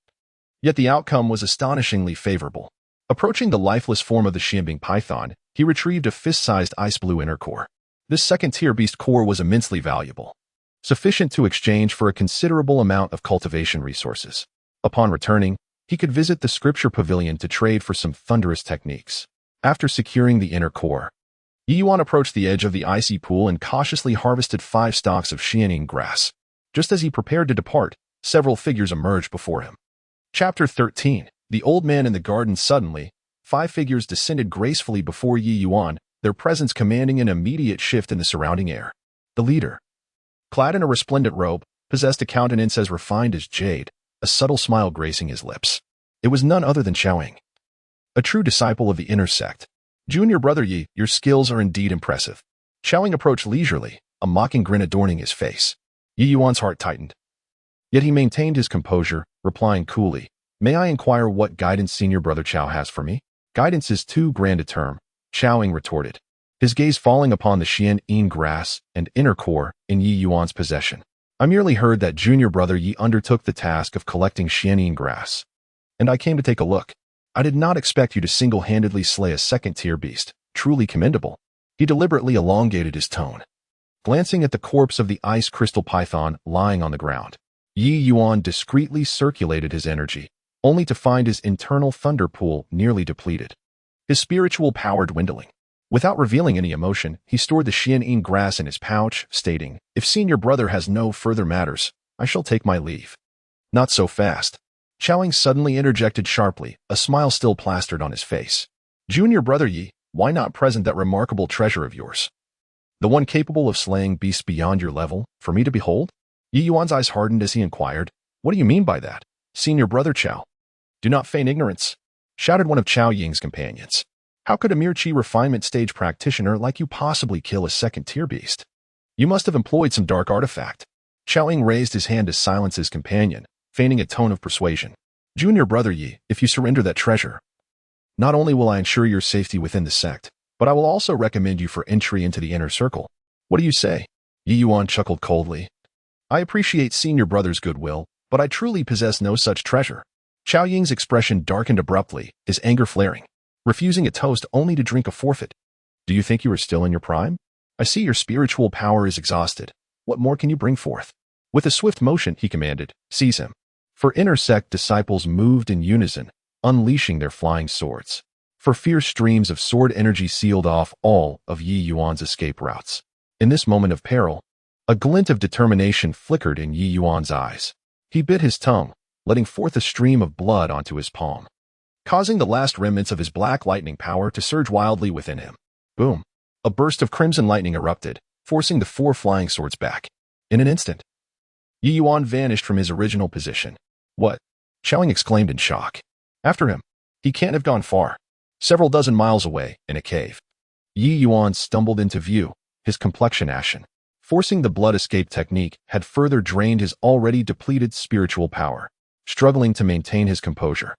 Yet the outcome was astonishingly favorable. Approaching the lifeless form of the Xianbing python, he retrieved a fist-sized ice-blue inner core. This second-tier beast core was immensely valuable, sufficient to exchange for a considerable amount of cultivation resources. Upon returning, he could visit the scripture pavilion to trade for some thunderous techniques. After securing the inner core, Ye Yuan approached the edge of the icy pool and cautiously harvested 5 stalks of Xianing grass. Just as he prepared to depart, several figures emerged before him. Chapter 13. The Old Man in the Garden. Suddenly, 5 figures descended gracefully before Ye Yuan, their presence commanding an immediate shift in the surrounding air. The leader, clad in a resplendent robe, possessed a countenance as refined as jade, a subtle smile gracing his lips. It was none other than Xiaoying, a true disciple of the inner sect. Junior brother Ye, your skills are indeed impressive. Xiaoying approached leisurely, a mocking grin adorning his face. Ye Yuan's heart tightened. Yet he maintained his composure, replying coolly, "May I inquire what guidance senior brother Chao has for me?" "Guidance is too grand a term," Xiaoying retorted, his gaze falling upon the Xian grass and inner core in Ye Yuan's possession. "I merely heard that junior brother Ye undertook the task of collecting Xian grass, and I came to take a look. I did not expect you to single-handedly slay a second-tier beast. Truly commendable." He deliberately elongated his tone, glancing at the corpse of the ice crystal python lying on the ground. Ye Yuan discreetly circulated his energy, only to find his internal thunder pool nearly depleted, his spiritual power dwindling. Without revealing any emotion, he stored the Xian grass in his pouch, stating, "If senior brother has no further matters, I shall take my leave." "Not so fast." Xiaoying suddenly interjected sharply, a smile still plastered on his face. "Junior brother Ye, why not present that remarkable treasure of yours? The one capable of slaying beasts beyond your level, for me to behold?" Ye Yuan's eyes hardened as he inquired, "What do you mean by that, senior brother Chao?" "Do not feign ignorance," shouted one of Chao Ying's companions. "How could a mere chi refinement stage practitioner like you possibly kill a second-tier beast? You must have employed some dark artifact." Xiaoying raised his hand to silence his companion, feigning a tone of persuasion. "Junior brother Ye, if you surrender that treasure, not only will I ensure your safety within the sect, but I will also recommend you for entry into the inner circle. What do you say?" Ye Yuan chuckled coldly. "I appreciate senior brother's goodwill, but I truly possess no such treasure." Chao Ying's expression darkened abruptly, his anger flaring. "Refusing a toast only to drink a forfeit. Do you think you are still in your prime? I see your spiritual power is exhausted. What more can you bring forth?" With a swift motion, he commanded, "Seize him." For inner sect disciples moved in unison, unleashing their flying swords. For fierce streams of sword energy sealed off all of Ye Yuan's escape routes. In this moment of peril, a glint of determination flickered in Ye Yuan's eyes. He bit his tongue, letting forth a stream of blood onto his palm, causing the last remnants of his black lightning power to surge wildly within him. Boom! A burst of crimson lightning erupted, forcing the 4 flying swords back. In an instant, Ye Yuan vanished from his original position. "What?" Xiaoying exclaimed in shock. "After him. He can't have gone far." Several dozen miles away, in a cave, Ye Yuan stumbled into view, his complexion ashen. Forcing the blood escape technique had further drained his already depleted spiritual power. Struggling to maintain his composure,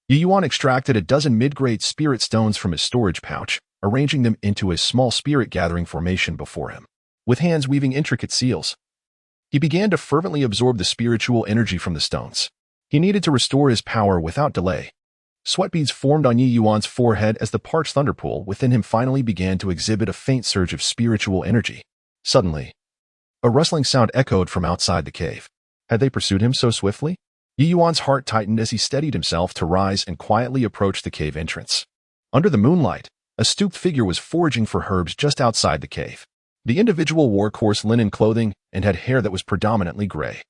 Ye Yuan extracted a dozen mid-grade spirit stones from his storage pouch, arranging them into a small spirit-gathering formation before him. With hands weaving intricate seals, he began to fervently absorb the spiritual energy from the stones. He needed to restore his power without delay. Sweat beads formed on Ye Yuan's forehead as the parched thunder pool within him finally began to exhibit a faint surge of spiritual energy. Suddenly, a rustling sound echoed from outside the cave. Had they pursued him so swiftly? Ye Yuan's heart tightened as he steadied himself to rise and quietly approach the cave entrance. Under the moonlight, a stooped figure was foraging for herbs just outside the cave. The individual wore coarse linen clothing and had hair that was predominantly gray.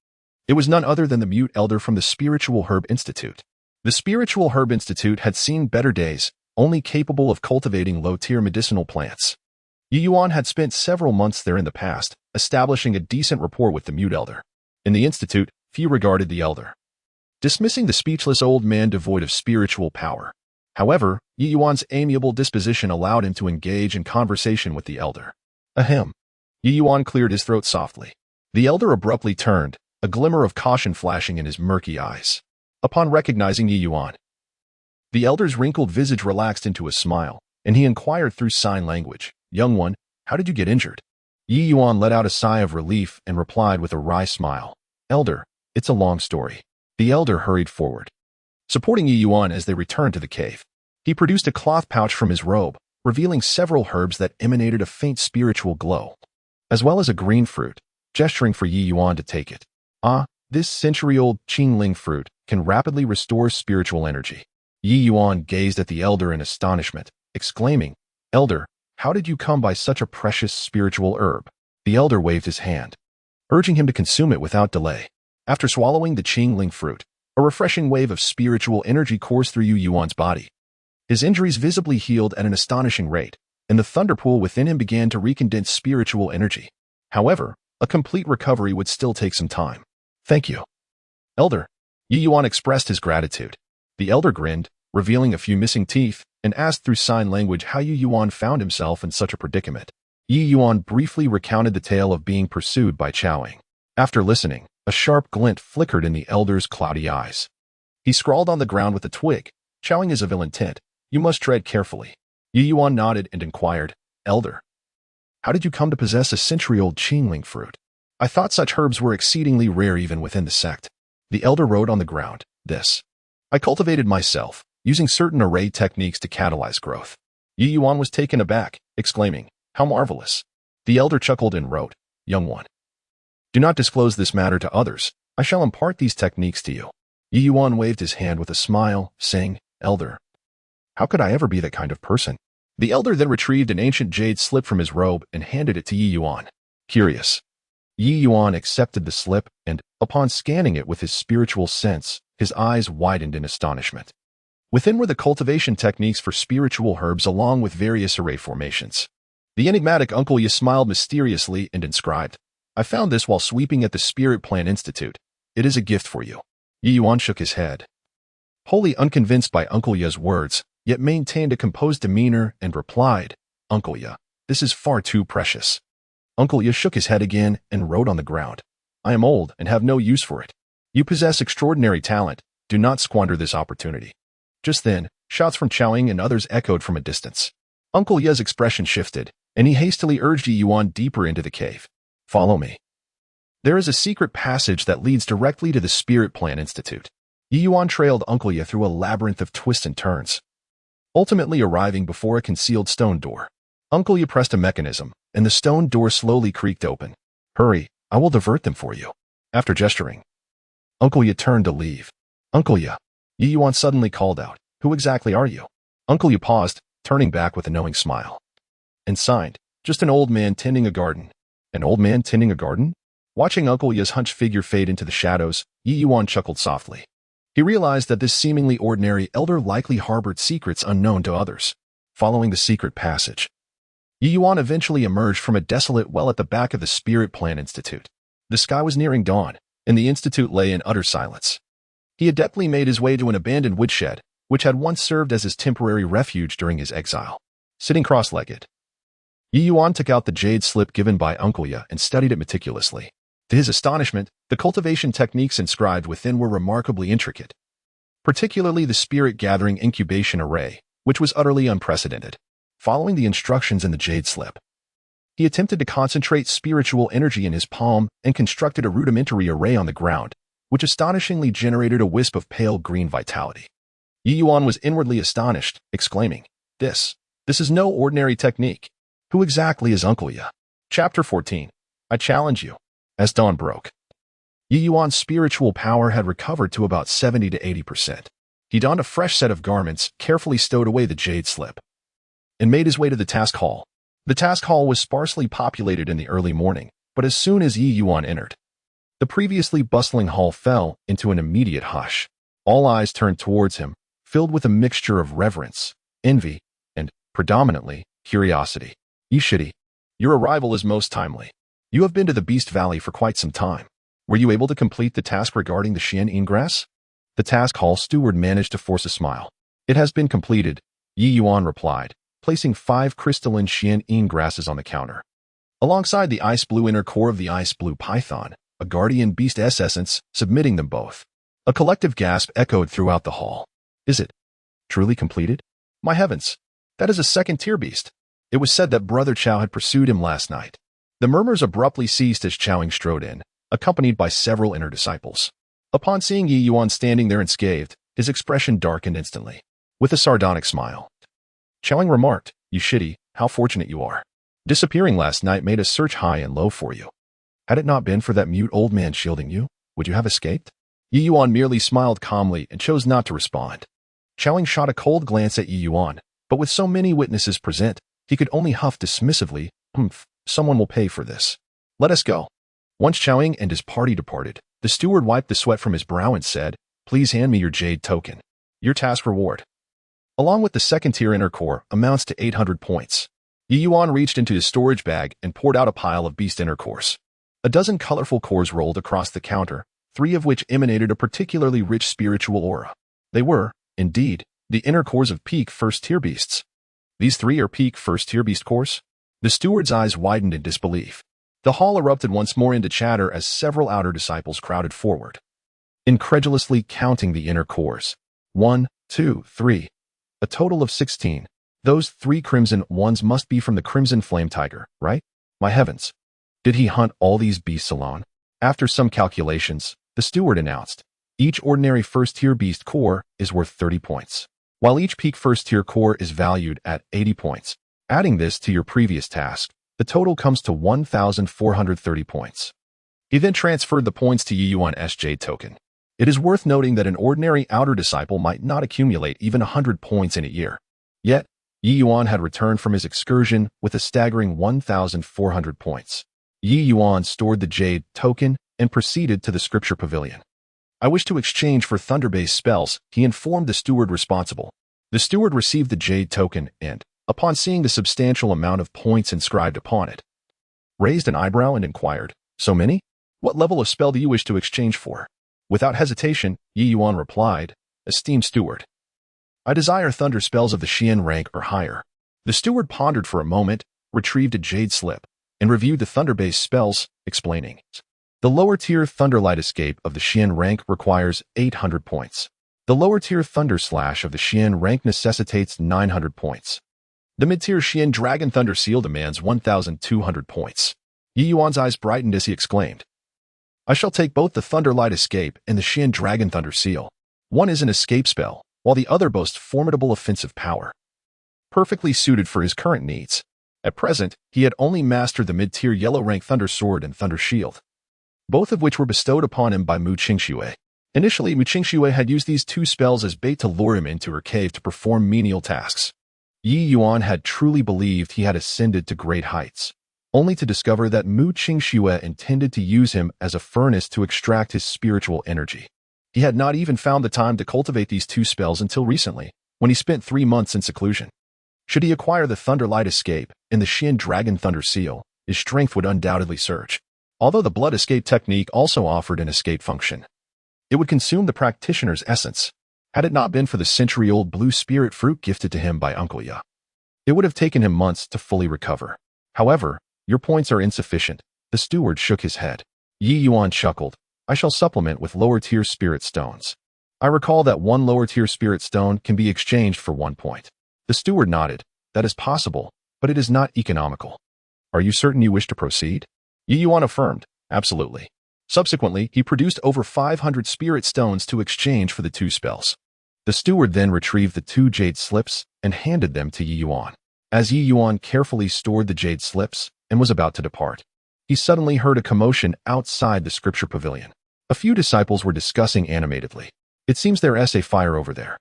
It was none other than the mute elder from the Spiritual Herb Institute. The Spiritual Herb Institute had seen better days, only capable of cultivating low-tier medicinal plants. Ye Yuan had spent several months there in the past, establishing a decent rapport with the mute elder. In the institute, few regarded the elder, dismissing the speechless old man devoid of spiritual power. However, Ye Yuan's amiable disposition allowed him to engage in conversation with the elder. Ahem. Ye Yuan cleared his throat softly. The elder abruptly turned, a glimmer of caution flashing in his murky eyes. Upon recognizing Ye Yuan, the elder's wrinkled visage relaxed into a smile, and he inquired through sign language, "Young one, how did you get injured?" Ye Yuan let out a sigh of relief and replied with a wry smile, "Elder, it's a long story." The elder hurried forward, supporting Ye Yuan as they returned to the cave. He produced a cloth pouch from his robe, revealing several herbs that emanated a faint spiritual glow, as well as a green fruit, gesturing for Ye Yuan to take it. "Ah, this century-old Qingling fruit can rapidly restore spiritual energy." Ye Yuan gazed at the elder in astonishment, exclaiming, "Elder, how did you come by such a precious spiritual herb?" The elder waved his hand, urging him to consume it without delay. After swallowing the Qingling fruit, A refreshing wave of spiritual energy coursed through Ye Yuan's body. His injuries visibly healed at an astonishing rate, and the thunder pool within him began to recondense spiritual energy. However, a complete recovery would still take some time. Thank you, Elder. Ye Yuan expressed his gratitude. The elder grinned, revealing a few missing teeth, and asked through sign language how Ye Yuan found himself in such a predicament. Ye Yuan briefly recounted the tale of being pursued by Chowing. After listening, a sharp glint flickered in the elder's cloudy eyes. He scrawled on the ground with a twig, "Chowing is of ill intent. You must tread carefully." Ye Yuan nodded and inquired, "Elder, how did you come to possess a century-old Qingling fruit? I thought such herbs were exceedingly rare even within the sect." The elder wrote on the ground, "This. I cultivated myself, using certain array techniques to catalyze growth." Ye Yuan was taken aback, exclaiming, "How marvelous." The elder chuckled and wrote, "Young one, do not disclose this matter to others. I shall impart these techniques to you." Ye Yuan waved his hand with a smile, saying, "Elder, how could I ever be that kind of person?" The elder then retrieved an ancient jade slip from his robe and handed it to Ye Yuan. Curious, Ye Yuan accepted the slip and, upon scanning it with his spiritual sense, his eyes widened in astonishment. Within were the cultivation techniques for spiritual herbs along with various array formations. The enigmatic Uncle Ye smiled mysteriously and inscribed, "I found this while sweeping at the Spirit Plant Institute. It is a gift for you." Ye Yuan shook his head, wholly unconvinced by Uncle Ye's words, yet maintained a composed demeanor and replied, "Uncle Ye, this is far too precious." Uncle Ye shook his head again and wrote on the ground, "I am old and have no use for it. You possess extraordinary talent. Do not squander this opportunity." Just then, shouts from Chowing and others echoed from a distance. Uncle Ye's expression shifted, and he hastily urged Ye Yuan deeper into the cave. "Follow me. There is a secret passage that leads directly to the Spirit Plant Institute." Ye Yuan trailed Uncle Ye through a labyrinth of twists and turns, ultimately arriving before a concealed stone door. Uncle Ye pressed a mechanism, and the stone door slowly creaked open. "Hurry, I will divert them for you." After gesturing, Uncle Ye turned to leave. "Uncle Ye," Ye Yuan suddenly called out, "who exactly are you?" Uncle Ye paused, turning back with a knowing smile, and signed, "Just an old man tending a garden." An old man tending a garden? Watching Uncle Ye's hunched figure fade into the shadows, Ye Yuan chuckled softly. He realized that this seemingly ordinary elder likely harbored secrets unknown to others. Following the secret passage, Ye Yuan eventually emerged from a desolate well at the back of the Spirit Plant Institute. The sky was nearing dawn, and the institute lay in utter silence. He adeptly made his way to an abandoned woodshed, which had once served as his temporary refuge during his exile. Sitting cross-legged, Ye Yuan took out the jade slip given by Uncle Ye and studied it meticulously. To his astonishment, the cultivation techniques inscribed within were remarkably intricate, particularly the spirit-gathering incubation array, which was utterly unprecedented. Following the instructions in the jade slip, he attempted to concentrate spiritual energy in his palm and constructed a rudimentary array on the ground, which astonishingly generated a wisp of pale green vitality. Ye Yuan was inwardly astonished, exclaiming, This is no ordinary technique. Who exactly is Uncle Ye?" Chapter 14. I challenge you. As dawn broke, Ye Yuan's spiritual power had recovered to about 70 to 80%. He donned a fresh set of garments, carefully stowed away the jade slip, and made his way to the task hall. The task hall was sparsely populated in the early morning, but as soon as Ye Yuan entered, the previously bustling hall fell into an immediate hush. All eyes turned towards him, filled with a mixture of reverence, envy, and, predominantly, curiosity. "Ye Shidi, your arrival is most timely. You have been to the Beast Valley for quite some time. Were you able to complete the task regarding the Xian Ingress?" The task hall steward managed to force a smile. "It has been completed," Ye Yuan replied, placing 5 crystalline Xian Ingrasses on the counter. Alongside the ice blue inner core of the ice blue python, a guardian beast essence, submitting them both. A collective gasp echoed throughout the hall. "Is it truly completed? My heavens, that is a second-tier beast." It was said that Brother Chow had pursued him last night. The murmurs abruptly ceased as Chowing strode in, accompanied by several inner disciples. Upon seeing Ye Yuan standing there unscathed, his expression darkened instantly. With a sardonic smile, Chowing remarked, "You Shidi, how fortunate you are. Disappearing last night made us search high and low for you. Had it not been for that mute old man shielding you, would you have escaped?" Ye Yuan merely smiled calmly and chose not to respond. Chowing shot a cold glance at Ye Yuan, but with so many witnesses present, he could only huff dismissively, "Someone will pay for this. Let us go." Once Chowing and his party departed, the steward wiped the sweat from his brow and said, Please hand me your jade token. Your task reward, along with the second-tier inner core, amounts to 800 points. Ye Yuan reached into his storage bag and poured out a pile of beast inner cores. A dozen colorful cores rolled across the counter, 3 of which emanated a particularly rich spiritual aura. They were, indeed, the inner cores of peak first-tier beasts. These 3 are peak first-tier beast cores? The steward's eyes widened in disbelief. The hall erupted once more into chatter as several outer disciples crowded forward, incredulously counting the inner cores. 1, 2, 3. A total of 16. Those 3 crimson ones must be from the Crimson Flame Tiger, right? My heavens. Did he hunt all these beasts alone? After some calculations, the steward announced, each ordinary first-tier beast core is worth 30 points, while each peak first-tier core is valued at 80 points. Adding this to your previous task, the total comes to 1,430 points. He then transferred the points to Ye Yuan's jade token. It is worth noting that an ordinary outer disciple might not accumulate even 100 points in a year. Yet, Ye Yuan had returned from his excursion with a staggering 1,400 points. Ye Yuan stored the jade token and proceeded to the scripture pavilion. I wish to exchange for thunder-based spells, he informed the steward responsible. The steward received the jade token and, upon seeing the substantial amount of points inscribed upon it, raised an eyebrow and inquired, "So many? What level of spell do you wish to exchange for?" Without hesitation, Ye Yuan replied, "Esteemed steward, I desire thunder spells of the Xian rank or higher." The steward pondered for a moment, retrieved a jade slip, and reviewed the thunder-based spells, explaining, "The lower-tier thunderlight escape of the Xian rank requires 800 points. The lower-tier thunder slash of the Xian rank necessitates 900 points. The mid-tier Xian Dragon Thunder Seal demands 1,200 points." Ye Yuan's eyes brightened as he exclaimed, "I shall take both the Thunderlight Escape and the Xian Dragon Thunder Seal. One is an escape spell, while the other boasts formidable offensive power, perfectly suited for his current needs. At present, he had only mastered the mid-tier Yellow Rank Thunder Sword and Thunder Shield, both of which were bestowed upon him by Mu Qingxue. Initially, Mu Qingxue had used these 2 spells as bait to lure him into her cave to perform menial tasks. Ye Yuan had truly believed he had ascended to great heights, only to discover that Mu Qingxue intended to use him as a furnace to extract his spiritual energy. He had not even found the time to cultivate these 2 spells until recently, when he spent 3 months in seclusion. Should he acquire the Thunderlight Escape and the Xian Dragon Thunder Seal, his strength would undoubtedly surge. Although the Blood Escape technique also offered an escape function, it would consume the practitioner's essence. Had it not been for the century-old blue spirit fruit gifted to him by Uncle Ye, it would have taken him months to fully recover. However, your points are insufficient. The steward shook his head. Ye Yuan chuckled. I shall supplement with lower-tier spirit stones. I recall that 1 lower-tier spirit stone can be exchanged for 1 point. The steward nodded. That is possible, but it is not economical. Are you certain you wish to proceed? Ye Yuan affirmed. Absolutely. Subsequently, he produced over 500 spirit stones to exchange for the 2 spells. The steward then retrieved the 2 jade slips and handed them to Ye Yuan. As Ye Yuan carefully stored the jade slips and was about to depart, he suddenly heard a commotion outside the scripture pavilion. A few disciples were discussing animatedly. It seems there's a fire over there.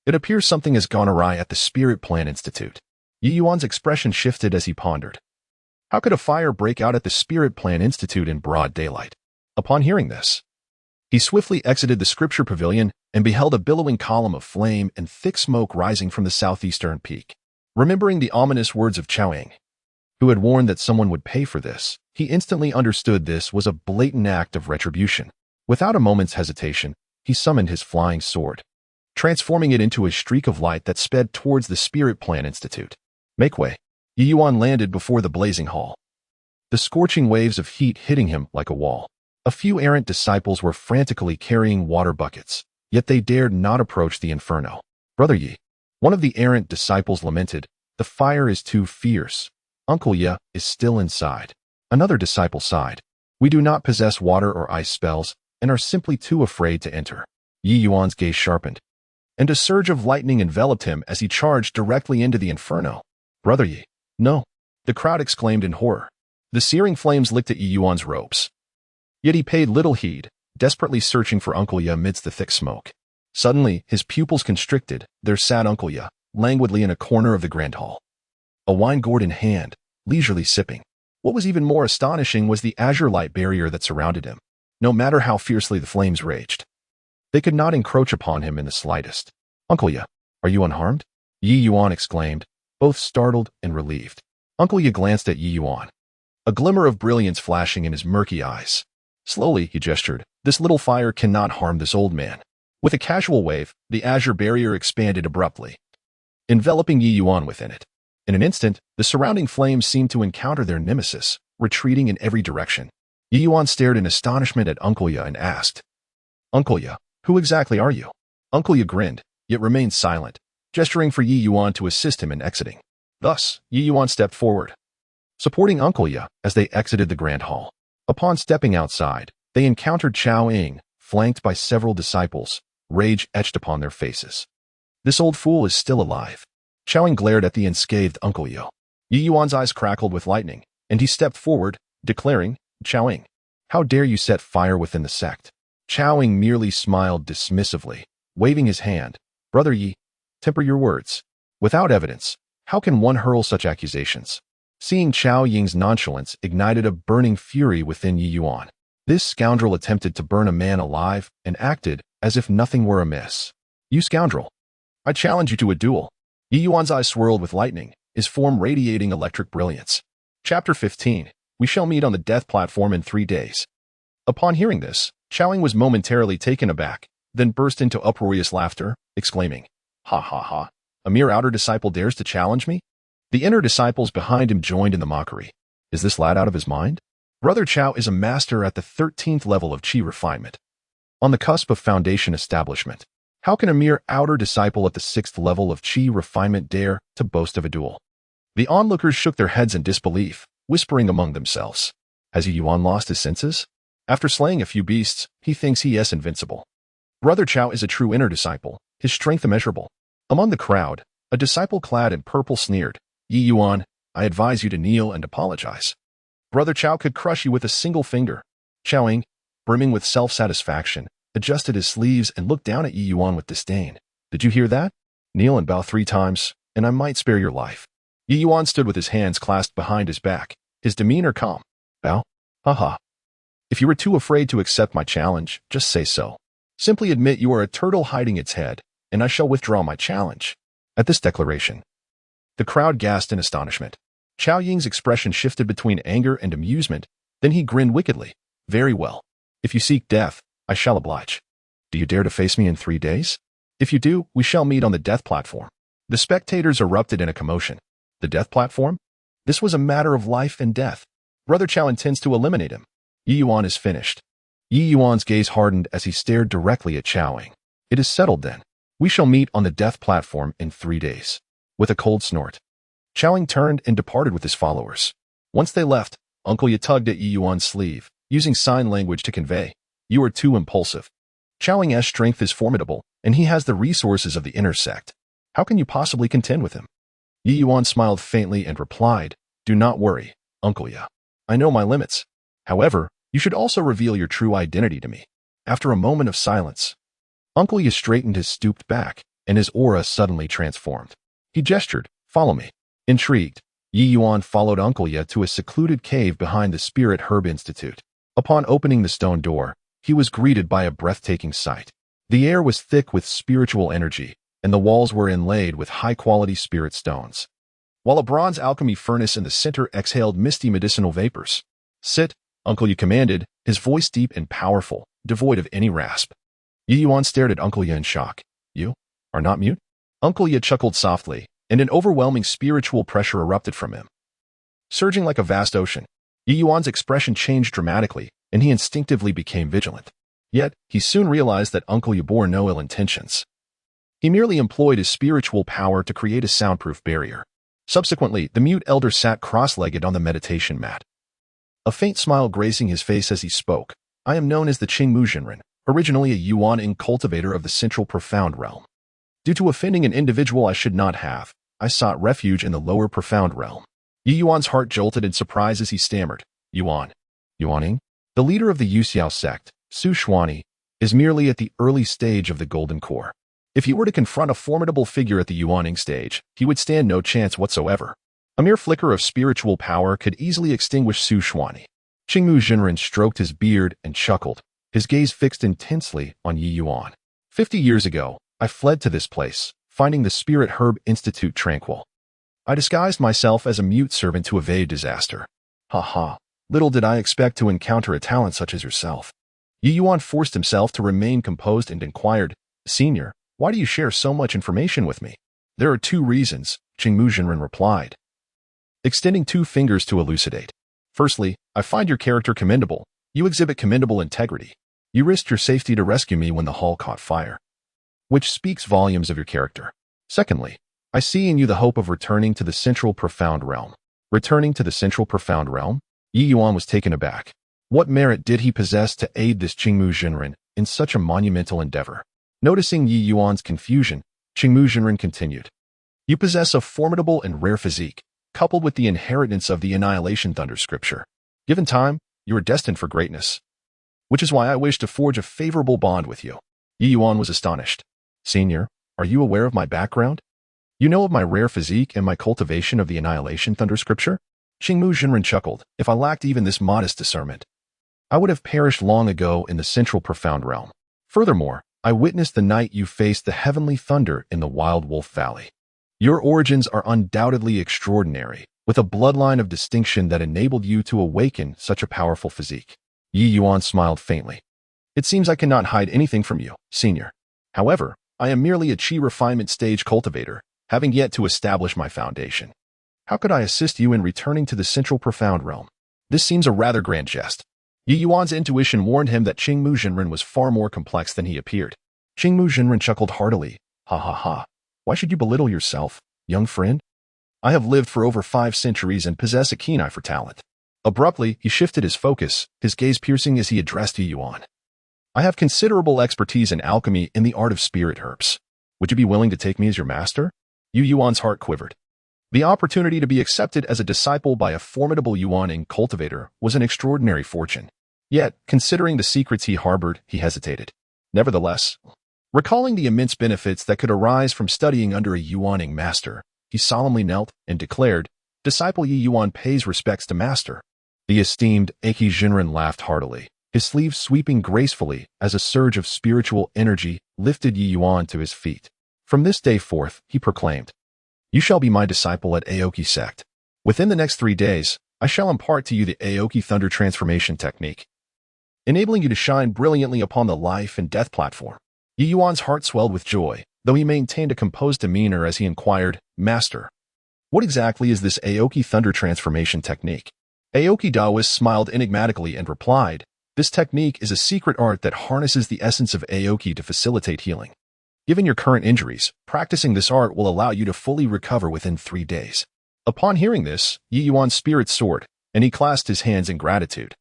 It appears something has gone awry at the Spirit Plan Institute. Ye Yuan's expression shifted as he pondered. How could a fire break out at the Spirit Plan Institute in broad daylight? Upon hearing this, he swiftly exited the scripture pavilion and beheld a billowing column of flame and thick smoke rising from the southeastern peak. Remembering the ominous words of Chowang, who had warned that someone would pay for this, he instantly understood this was a blatant act of retribution. Without a moment's hesitation, he summoned his flying sword, transforming it into a streak of light that sped towards the Spirit Plan Institute. Make way. Ye Yuan landed before the blazing hall, the scorching waves of heat hitting him like a wall. A few errant disciples were frantically carrying water buckets, yet they dared not approach the inferno. Brother Ye, one of the errant disciples lamented, the fire is too fierce. Uncle Ye is still inside. Another disciple sighed. We do not possess water or ice spells and are simply too afraid to enter. Ye Yuan's gaze sharpened, and a surge of lightning enveloped him as he charged directly into the inferno. Brother Ye, no, the crowd exclaimed in horror. The searing flames licked at Ye Yuan's robes. Yet he paid little heed, desperately searching for Uncle Ye amidst the thick smoke. Suddenly, his pupils constricted. There sat Uncle Ye, languidly in a corner of the grand hall, a wine gourd in hand, leisurely sipping. What was even more astonishing was the azure light barrier that surrounded him, no matter how fiercely the flames raged. They could not encroach upon him in the slightest. "Uncle Ye, are you unharmed?" Ye Yuan exclaimed, both startled and relieved. Uncle Ye glanced at Ye Yuan, a glimmer of brilliance flashing in his murky eyes. Slowly, he gestured, "This little fire cannot harm this old man." With a casual wave, the azure barrier expanded abruptly, enveloping Ye Yuan within it. In an instant, the surrounding flames seemed to encounter their nemesis, retreating in every direction. Ye Yuan stared in astonishment at Uncle Ye and asked, "Uncle Ye, who exactly are you?" Uncle Ye grinned, yet remained silent, gesturing for Ye Yuan to assist him in exiting. Thus, Ye Yuan stepped forward, supporting Uncle Ye as they exited the grand hall. Upon stepping outside, they encountered Chao Ying, flanked by several disciples, rage etched upon their faces. "This old fool is still alive." Chao Ying glared at the unscathed Uncle Ye. Ye Yuan's eyes crackled with lightning, and he stepped forward, declaring, "Chao Ying, how dare you set fire within the sect?" Chao Ying merely smiled dismissively, waving his hand. "Brother Ye, temper your words. Without evidence, how can one hurl such accusations?" Seeing Chao Ying's nonchalance ignited a burning fury within Ye Yuan. This scoundrel attempted to burn a man alive and acted as if nothing were amiss. "You scoundrel! I challenge you to a duel." Ye Yuan's eyes swirled with lightning, his form radiating electric brilliance. Chapter 15. We shall meet on the death platform in 3 days. Upon hearing this, Chao Ying was momentarily taken aback, then burst into uproarious laughter, exclaiming, "Ha ha ha! A mere outer disciple dares to challenge me?" The inner disciples behind him joined in the mockery. Is this lad out of his mind? Brother Chao is a master at the 13th level of Qi refinement, on the cusp of foundation establishment. How can a mere outer disciple at the 6th level of Qi refinement dare to boast of a duel? The onlookers shook their heads in disbelief, whispering among themselves. Has Ye Yuan lost his senses? After slaying a few beasts, he thinks he is invincible. Brother Chao is a true inner disciple, his strength immeasurable. Among the crowd, a disciple clad in purple sneered, "Ye Yuan, I advise you to kneel and apologize. Brother Chao could crush you with a single finger." Chao Ying, brimming with self-satisfaction, adjusted his sleeves and looked down at Ye Yuan with disdain. "Did you hear that? Kneel and bow 3 times, and I might spare your life." Ye Yuan stood with his hands clasped behind his back, his demeanor calm. "Bow? Haha. If you were too afraid to accept my challenge, just say so. Simply admit you are a turtle hiding its head, and I shall withdraw my challenge." At this declaration, the crowd gasped in astonishment. Chao Ying's expression shifted between anger and amusement, then he grinned wickedly. "Very well. If you seek death, I shall oblige. Do you dare to face me in 3 days? If you do, we shall meet on the death platform." The spectators erupted in a commotion. The death platform? This was a matter of life and death. Brother Chao intends to eliminate him. Ye Yuan is finished. Ye Yuan's gaze hardened as he stared directly at Chao Ying. "It is settled then. We shall meet on the death platform in 3 days. With a cold snort, Chao Ying turned and departed with his followers. Once they left, Uncle Ye tugged at Ye Yuan's sleeve, using sign language to convey, "You are too impulsive. Chao Ying's strength is formidable, and he has the resources of the inner sect. How can you possibly contend with him?" Ye Yuan smiled faintly and replied, "Do not worry, Uncle Ye. I know my limits. However, you should also reveal your true identity to me." After a moment of silence, Uncle Ye straightened his stooped back, and his aura suddenly transformed. He gestured, "Follow me." Intrigued, Ye Yuan followed Uncle Ye to a secluded cave behind the Spirit Herb Institute. Upon opening the stone door, he was greeted by a breathtaking sight. The air was thick with spiritual energy, and the walls were inlaid with high-quality spirit stones, while a bronze alchemy furnace in the center exhaled misty medicinal vapors. "Sit," Uncle Ye commanded, his voice deep and powerful, devoid of any rasp. Ye Yuan stared at Uncle Ye in shock. "You are not mute?" Uncle Ye chuckled softly, and an overwhelming spiritual pressure erupted from him. Surging like a vast ocean, Ye Yuan's expression changed dramatically, and he instinctively became vigilant. Yet, he soon realized that Uncle Ye bore no ill intentions. He merely employed his spiritual power to create a soundproof barrier. Subsequently, the mute elder sat cross-legged on the meditation mat, a faint smile gracing his face as he spoke. "I am known as the Qingmu Jinren, originally a Yuan cultivator of the central profound realm. Due to offending an individual I should not have, I sought refuge in the lower profound realm." Ye Yuan's heart jolted in surprise as he stammered, "Yuan. Yuaning?" The leader of the Yuxiao sect, Su Qinghan, is merely at the early stage of the Golden Core. If he were to confront a formidable figure at the Yuaning stage, he would stand no chance whatsoever. A mere flicker of spiritual power could easily extinguish Su Qinghan. Qingmu Jinren stroked his beard and chuckled, his gaze fixed intensely on Ye Yuan. 50 years ago, I fled to this place, finding the Spirit Herb Institute tranquil. I disguised myself as a mute servant to evade disaster. Ha ha, little did I expect to encounter a talent such as yourself. Ye Yuan forced himself to remain composed and inquired, Senior, why do you share so much information with me? There are 2 reasons, Qingmu Zhenren replied, extending 2 fingers to elucidate. Firstly, I find your character commendable. You exhibit commendable integrity. You risked your safety to rescue me when the hall caught fire, which speaks volumes of your character. Secondly, I see in you the hope of returning to the central profound realm. Returning to the central profound realm? Ye Yuan was taken aback. What merit did he possess to aid this Qingmu Zhenren in such a monumental endeavor? Noticing Ye Yuan's confusion, Qingmu Zhenren continued. You possess a formidable and rare physique, coupled with the inheritance of the Annihilation Thunder scripture. Given time, you are destined for greatness, which is why I wish to forge a favorable bond with you. Ye Yuan was astonished. Senior, are you aware of my background? You know of my rare physique and my cultivation of the Annihilation Thunder scripture? Qingmu Zhenren chuckled. If I lacked even this modest discernment, I would have perished long ago in the central profound realm. Furthermore, I witnessed the night you faced the heavenly thunder in the Wild Wolf Valley. Your origins are undoubtedly extraordinary, with a bloodline of distinction that enabled you to awaken such a powerful physique. Ye Yuan smiled faintly. It seems I cannot hide anything from you, Senior. However, I am merely a Qi refinement stage cultivator, having yet to establish my foundation. How could I assist you in returning to the central profound realm? This seems a rather grand jest. Ye Yuan's intuition warned him that Qingmu Zhenren was far more complex than he appeared. Qingmu Zhenren chuckled heartily. Ha ha ha. Why should you belittle yourself, young friend? I have lived for over 5 centuries and possess a keen eye for talent. Abruptly, he shifted his focus, his gaze piercing as he addressed Ye Yuan. I have considerable expertise in alchemy and the art of spirit herbs. Would you be willing to take me as your master? Ye Yuan's heart quivered. The opportunity to be accepted as a disciple by a formidable Yuaning cultivator was an extraordinary fortune. Yet, considering the secrets he harbored, he hesitated. Nevertheless, recalling the immense benefits that could arise from studying under a Yuaning master, he solemnly knelt and declared, Disciple Ye Yuan pays respects to master. The esteemed Eiki Zhenren laughed heartily, his sleeves sweeping gracefully as a surge of spiritual energy lifted Ye Yuan to his feet. From this day forth, he proclaimed, You shall be my disciple at Aoki sect. Within the next 3 days, I shall impart to you the Aoki Thunder Transformation technique, enabling you to shine brilliantly upon the life and death platform. Ye Yuan's heart swelled with joy, though he maintained a composed demeanor as he inquired, Master, what exactly is this Aoki Thunder Transformation technique? Aoki Taoist smiled enigmatically and replied, This technique is a secret art that harnesses the essence of Aoki to facilitate healing. Given your current injuries, practicing this art will allow you to fully recover within 3 days. Upon hearing this, Ye Yuan's spirit soared, and he clasped his hands in gratitude,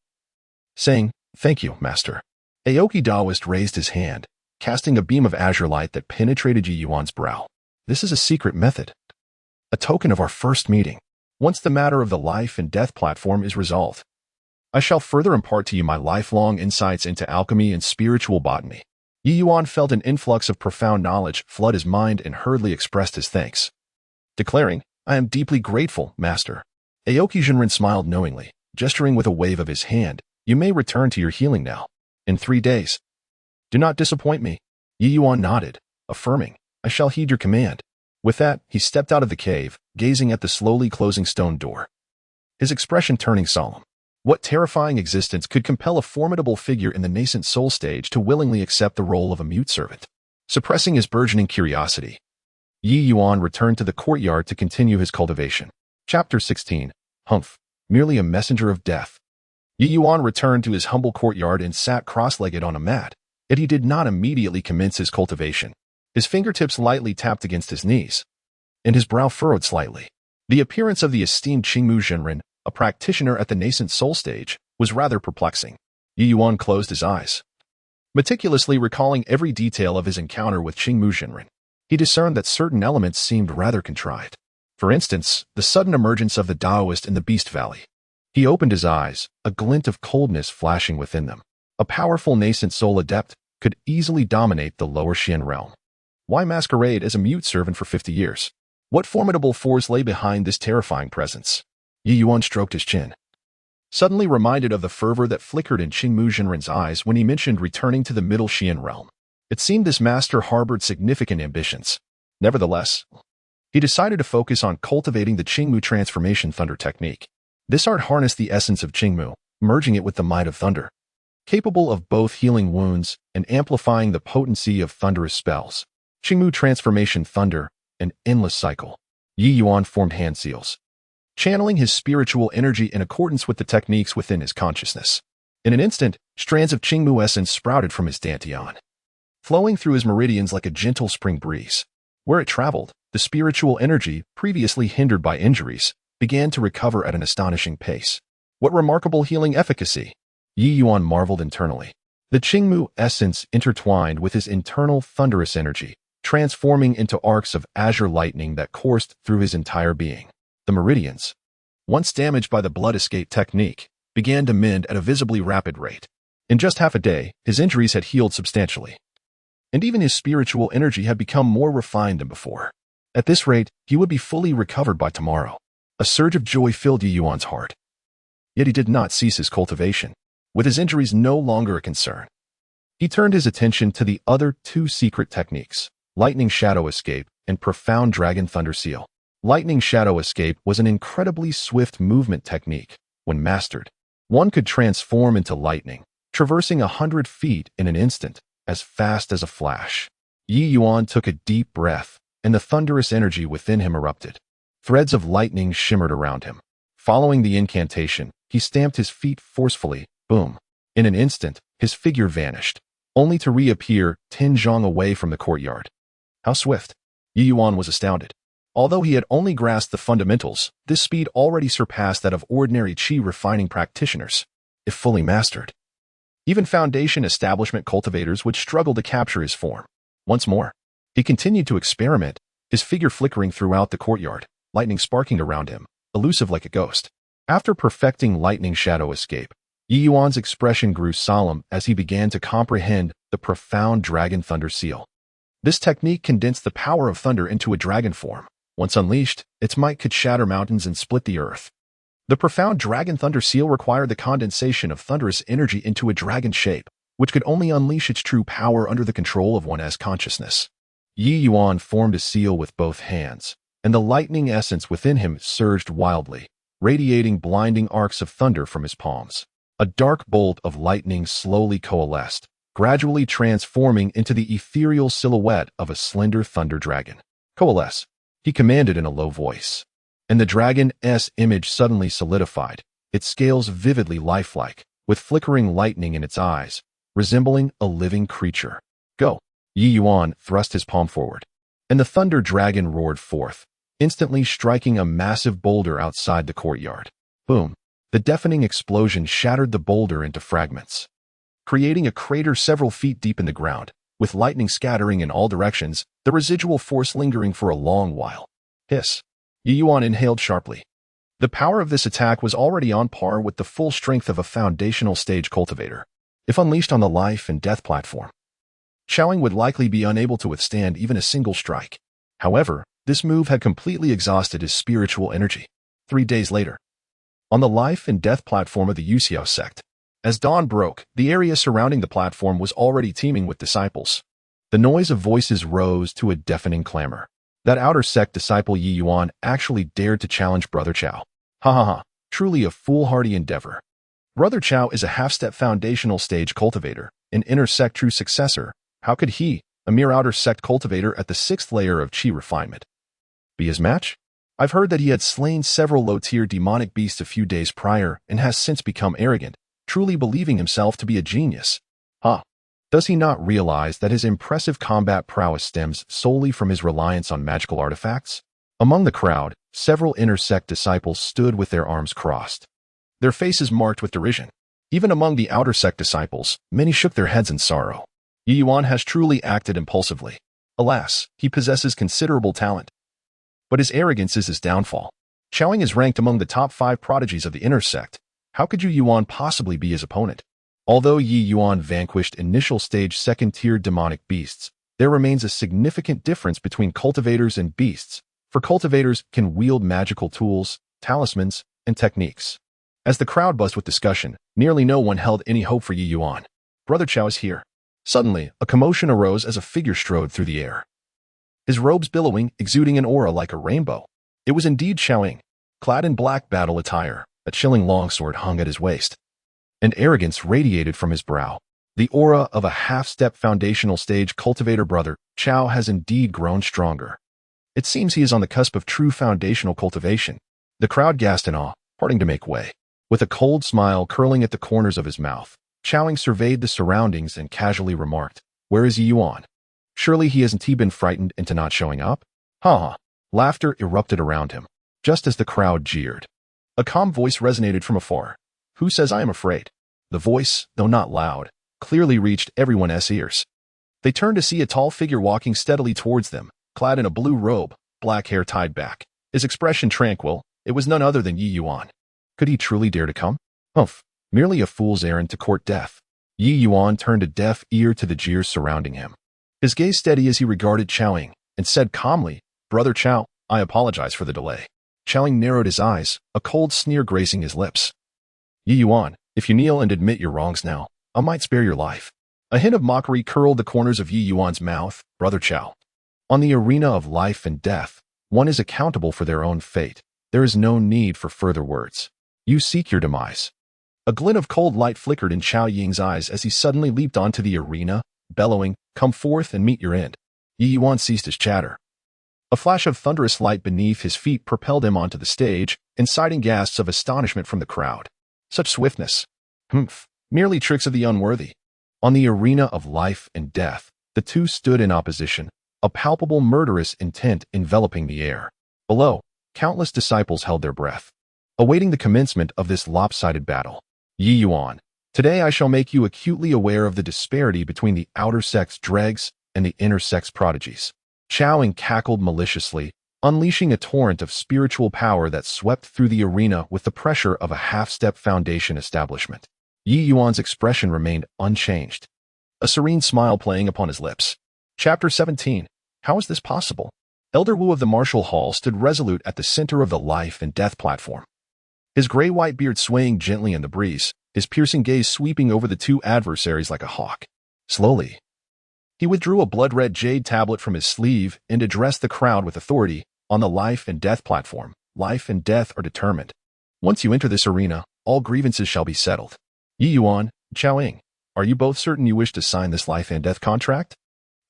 saying, Thank you, Master. Aoki Taoist raised his hand, casting a beam of azure light that penetrated Ye Yuan's brow. This is a secret method, a token of our first meeting. Once the matter of the life and death platform is resolved, I shall further impart to you my lifelong insights into alchemy and spiritual botany. Ye Yuan felt an influx of profound knowledge flood his mind and hurriedly expressed his thanks, declaring, I am deeply grateful, Master. Aoki Zhenren smiled knowingly, gesturing with a wave of his hand. You may return to your healing now. In 3 days. Do not disappoint me. Ye Yuan nodded, affirming, I shall heed your command. With that, he stepped out of the cave, gazing at the slowly closing stone door, his expression turning solemn. What terrifying existence could compel a formidable figure in the nascent soul stage to willingly accept the role of a mute servant? Suppressing his burgeoning curiosity, Ye Yuan returned to the courtyard to continue his cultivation. Chapter 16. Humph, merely a messenger of death. Ye Yuan returned to his humble courtyard and sat cross-legged on a mat, yet he did not immediately commence his cultivation. His fingertips lightly tapped against his knees, and his brow furrowed slightly. The appearance of the esteemed Qingmu Zhenren, a practitioner at the nascent soul stage, was rather perplexing. Ye Yuan closed his eyes, meticulously recalling every detail of his encounter with Qingmu Zhenren. He discerned that certain elements seemed rather contrived. For instance, the sudden emergence of the Taoist in the Beast Valley. He opened his eyes, a glint of coldness flashing within them. A powerful nascent soul adept could easily dominate the lower Xian realm. Why masquerade as a mute servant for 50 years? What formidable force lay behind this terrifying presence? Ye Yuan stroked his chin, suddenly reminded of the fervor that flickered in Qingmu Zhenren's eyes when he mentioned returning to the Middle Xian realm. It seemed this master harbored significant ambitions. Nevertheless, he decided to focus on cultivating the Qingmu transformation thunder technique. This art harnessed the essence of Qingmu, merging it with the might of thunder, capable of both healing wounds and amplifying the potency of thunderous spells. Qingmu transformation thunder, an endless cycle. Ye Yuan formed hand seals, channeling his spiritual energy in accordance with the techniques within his consciousness. In an instant, strands of Qingmu essence sprouted from his dantian, flowing through his meridians like a gentle spring breeze. Where it traveled, the spiritual energy, previously hindered by injuries, began to recover at an astonishing pace. What remarkable healing efficacy! Ye Yuan marveled internally. The Qingmu essence intertwined with his internal thunderous energy, transforming into arcs of azure lightning that coursed through his entire being. The meridians, once damaged by the blood escape technique, began to mend at a visibly rapid rate. In just half a day, his injuries had healed substantially, and even his spiritual energy had become more refined than before. At this rate, he would be fully recovered by tomorrow. A surge of joy filled Ye Yuan's heart. Yet he did not cease his cultivation. With his injuries no longer a concern, he turned his attention to the other two secret techniques, Lightning Shadow Escape and Profound Dragon Thunder Seal. Lightning Shadow Escape was an incredibly swift movement technique. When mastered, one could transform into lightning, traversing 100 feet in an instant, as fast as a flash. Ye Yuan took a deep breath, and the thunderous energy within him erupted. Threads of lightning shimmered around him. Following the incantation, he stamped his feet forcefully. Boom. In an instant, his figure vanished, only to reappear 10 zhang away from the courtyard. How swift! Ye Yuan was astounded. Although he had only grasped the fundamentals, this speed already surpassed that of ordinary qi refining practitioners, if fully mastered. Even foundation establishment cultivators would struggle to capture his form. Once more, he continued to experiment, his figure flickering throughout the courtyard, lightning sparking around him, elusive like a ghost. After perfecting Lightning Shadow Escape, Ye Yuan's expression grew solemn as he began to comprehend the Profound Dragon Thunder Seal. This technique condensed the power of thunder into a dragon form. Once unleashed, its might could shatter mountains and split the earth. The Profound Dragon Thunder Seal required the condensation of thunderous energy into a dragon shape, which could only unleash its true power under the control of one's consciousness. Ye Yuan formed a seal with both hands, and the lightning essence within him surged wildly, radiating blinding arcs of thunder from his palms. A dark bolt of lightning slowly coalesced, gradually transforming into the ethereal silhouette of a slender thunder dragon. Coalesce, he commanded in a low voice. And the dragon's image suddenly solidified, its scales vividly lifelike, with flickering lightning in its eyes, resembling a living creature. Go! Ye Yuan thrust his palm forward, and the thunder dragon roared forth, instantly striking a massive boulder outside the courtyard. Boom! The deafening explosion shattered the boulder into fragments, creating a crater several feet deep in the ground, with lightning scattering in all directions, the residual force lingering for a long while. Hiss! Ye Yuan inhaled sharply. The power of this attack was already on par with the full strength of a foundational stage cultivator. If unleashed on the life and death platform, Xiaoying would likely be unable to withstand even a single strike. However, this move had completely exhausted his spiritual energy. 3 days later, on the life and death platform of the Yuxiao sect, as dawn broke, the area surrounding the platform was already teeming with disciples. The noise of voices rose to a deafening clamor. That outer sect disciple Ye Yuan actually dared to challenge Brother Chao. Ha ha ha, truly a foolhardy endeavor. Brother Chao is a half-step foundational stage cultivator, an inner sect true successor. How could he, a mere outer sect cultivator at the 6th layer of qi refinement, be his match? I've heard that he had slain several low-tier demonic beasts a few days prior and has since become arrogant, truly believing himself to be a genius. Does he not realize that his impressive combat prowess stems solely from his reliance on magical artifacts? Among the crowd, several inner sect disciples stood with their arms crossed, their faces marked with derision. Even among the outer sect disciples, many shook their heads in sorrow. Ye Yuan has truly acted impulsively. Alas, he possesses considerable talent, but his arrogance is his downfall. Xiaoying is ranked among the top 5 prodigies of the inner sect. How could Ye Yuan possibly be his opponent? Although Ye Yuan vanquished initial stage 2nd-tier demonic beasts, there remains a significant difference between cultivators and beasts, for cultivators can wield magical tools, talismans, and techniques. As the crowd buzzed with discussion, nearly no one held any hope for Ye Yuan. Brother Chao is here. Suddenly, a commotion arose as a figure strode through the air. His robes billowing, exuding an aura like a rainbow. It was indeed Xiaoying, clad in black battle attire. A chilling longsword hung at his waist, and arrogance radiated from his brow. The aura of a half-step foundational stage cultivator brother, Chao, has indeed grown stronger. It seems he is on the cusp of true foundational cultivation. The crowd gasped in awe, parting to make way. With a cold smile curling at the corners of his mouth, Xiaoying surveyed the surroundings and casually remarked, "Where is Ye Yuan? Surely he hasn't been frightened into not showing up?" Ha ha. Laughter erupted around him, just as the crowd jeered. A calm voice resonated from afar. "Who says I am afraid?" The voice, though not loud, clearly reached everyone's ears. They turned to see a tall figure walking steadily towards them, clad in a blue robe, black hair tied back. His expression tranquil. It was none other than Ye Yuan. Could he truly dare to come? Humph, merely a fool's errand to court death. Ye Yuan turned a deaf ear to the jeers surrounding him. His gaze steady as he regarded Xiaoying, and said calmly, "Brother Chao, I apologize for the delay." Xiaoying narrowed his eyes, a cold sneer gracing his lips. "Ye Yuan, if you kneel and admit your wrongs now, I might spare your life." A hint of mockery curled the corners of Ye Yuan's mouth. "Brother Chao, on the arena of life and death, one is accountable for their own fate. There is no need for further words. You seek your demise." A glint of cold light flickered in Xiaoying's eyes as he suddenly leaped onto the arena, bellowing, "Come forth and meet your end." Ye Yuan ceased his chatter. A flash of thunderous light beneath his feet propelled him onto the stage, inciting gasps of astonishment from the crowd. Such swiftness. Humph, merely tricks of the unworthy. On the arena of life and death, the two stood in opposition, a palpable murderous intent enveloping the air. Below, countless disciples held their breath, awaiting the commencement of this lopsided battle. Ye Yuan, today I shall make you acutely aware of the disparity between the outer sect's dregs and the inner sect's prodigies. Xiaoying cackled maliciously, unleashing a torrent of spiritual power that swept through the arena with the pressure of a half-step foundation establishment. Ye Yuan's expression remained unchanged, a serene smile playing upon his lips. Chapter 17. How is this possible? Elder Wu of the martial hall stood resolute at the center of the life and death platform. His gray-white beard swaying gently in the breeze, his piercing gaze sweeping over the two adversaries like a hawk. Slowly, he withdrew a blood-red jade tablet from his sleeve and addressed the crowd with authority. On the life and death platform, life and death are determined. Once you enter this arena, all grievances shall be settled. Ye Yuan, Xiaoying, are you both certain you wish to sign this life and death contract?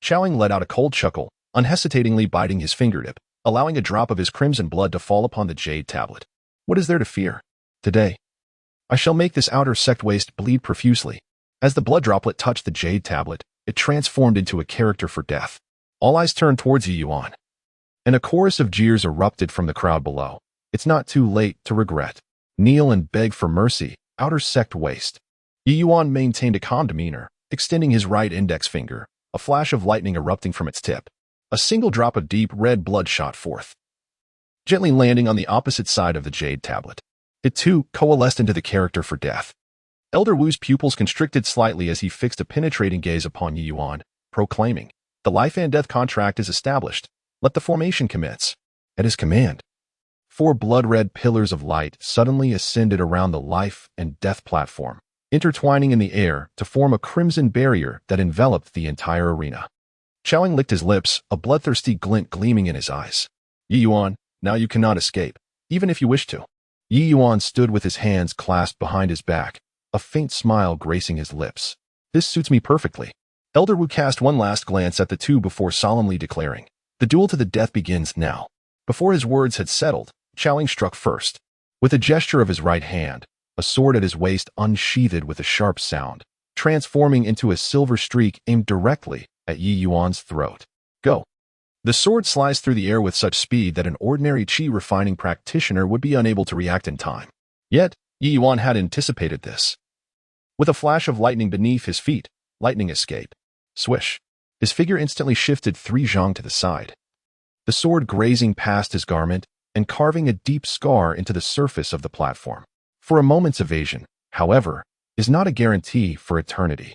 Xiaoying let out a cold chuckle, unhesitatingly biting his fingertip, allowing a drop of his crimson blood to fall upon the jade tablet. What is there to fear? Today, I shall make this outer sect waste bleed profusely. As the blood droplet touched the jade tablet, it transformed into a character for death. All eyes turned towards Ye Yuan, and a chorus of jeers erupted from the crowd below. It's not too late to regret. Kneel and beg for mercy, outer sect waste. Ye Yuan maintained a calm demeanor, extending his right index finger, a flash of lightning erupting from its tip. A single drop of deep red blood shot forth, gently landing on the opposite side of the jade tablet. It too coalesced into the character for death. Elder Wu's pupils constricted slightly as he fixed a penetrating gaze upon Ye Yuan, proclaiming, "The life and death contract is established. Let the formation commence." At his command, 4 blood-red pillars of light suddenly ascended around the life and death platform, intertwining in the air to form a crimson barrier that enveloped the entire arena. Xiaoying licked his lips, a bloodthirsty glint gleaming in his eyes. "Ye Yuan, now you cannot escape, even if you wish to." Ye Yuan stood with his hands clasped behind his back, a faint smile gracing his lips. "This suits me perfectly." Elder Wu cast one last glance at the two before solemnly declaring, "The duel to the death begins now." Before his words had settled, Xiaoying struck first. With a gesture of his right hand, a sword at his waist unsheathed with a sharp sound, transforming into a silver streak aimed directly at Ye Yuan's throat. "Go." The sword sliced through the air with such speed that an ordinary qi refining practitioner would be unable to react in time. Yet, Ye Yuan had anticipated this. With a flash of lightning beneath his feet, lightning escape. Swish. His figure instantly shifted 3 zhang to the side, the sword grazing past his garment and carving a deep scar into the surface of the platform. For a moment's evasion, however, is not a guarantee for eternity.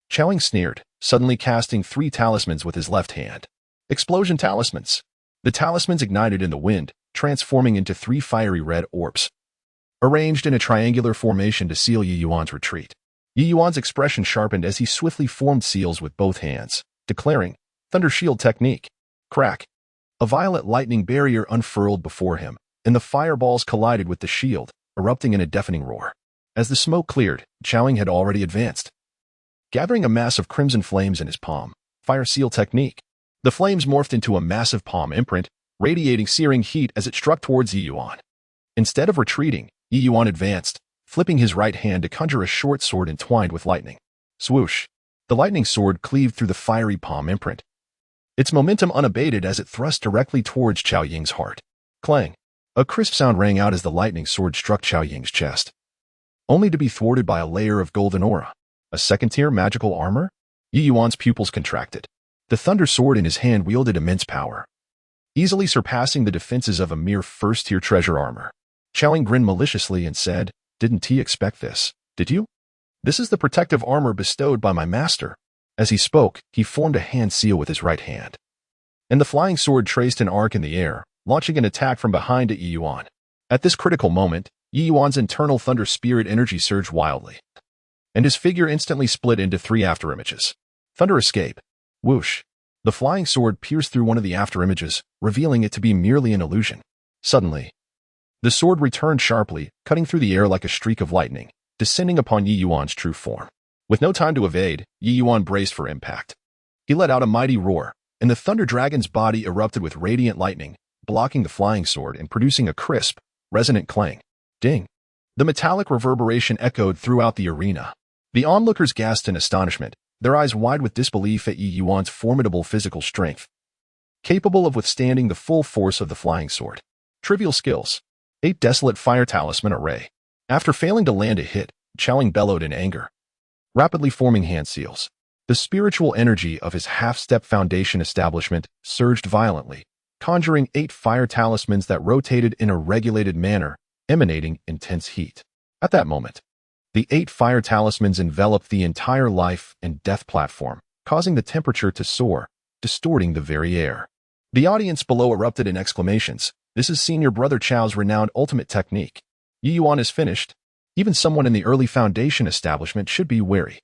Xiaoying sneered, suddenly casting 3 talismans with his left hand. Explosion talismans. The talismans ignited in the wind, transforming into 3 fiery red orbs, arranged in a triangular formation to seal Ye Yuan's retreat. Ye Yuan's expression sharpened as he swiftly formed seals with both hands, declaring, Thunder Shield Technique. Crack. A violet lightning barrier unfurled before him, and the fireballs collided with the shield, erupting in a deafening roar. As the smoke cleared, Qiaoying had already advanced, gathering a mass of crimson flames in his palm. Fire Seal Technique. The flames morphed into a massive palm imprint, radiating searing heat as it struck towards Ye Yuan. Instead of retreating, Ye Yuan advanced, flipping his right hand to conjure a short sword entwined with lightning. Swoosh. The lightning sword cleaved through the fiery palm imprint, its momentum unabated as it thrust directly towards Qiaoying's heart. Clang. A crisp sound rang out as the lightning sword struck Qiaoying's chest, only to be thwarted by a layer of golden aura. A second-tier magical armor? Ye Yuan's pupils contracted. The thunder sword in his hand wielded immense power, easily surpassing the defenses of a mere first-tier treasure armor. Qiaoying grinned maliciously and said, Didn't he expect this, did you? This is the protective armor bestowed by my master. As he spoke, he formed a hand seal with his right hand, and the flying sword traced an arc in the air, launching an attack from behind at Ye Yuan. At this critical moment, Ye Yuan's internal thunder spirit energy surged wildly, and his figure instantly split into 3 afterimages. Thunder Escape. Whoosh. The flying sword pierced through one of the afterimages, revealing it to be merely an illusion. Suddenly, the sword returned sharply, cutting through the air like a streak of lightning, descending upon Ye Yuan's true form. With no time to evade, Ye Yuan braced for impact. He let out a mighty roar, and the Thunder Dragon's body erupted with radiant lightning, blocking the flying sword and producing a crisp, resonant clang. Ding! The metallic reverberation echoed throughout the arena. The onlookers gasped in astonishment, their eyes wide with disbelief at Ye Yuan's formidable physical strength, capable of withstanding the full force of the flying sword. Trivial skills. 8 Desolate Fire Talisman Array. After failing to land a hit, Qiaoying bellowed in anger, rapidly forming hand seals. The spiritual energy of his half-step foundation establishment surged violently, conjuring 8 fire talismans that rotated in a regulated manner, emanating intense heat. At that moment, the 8 fire talismans enveloped the entire life and death platform, causing the temperature to soar, distorting the very air. The audience below erupted in exclamations. This is Senior Brother Chao's renowned ultimate technique. Ye Yuan is finished. Even someone in the early foundation establishment should be wary.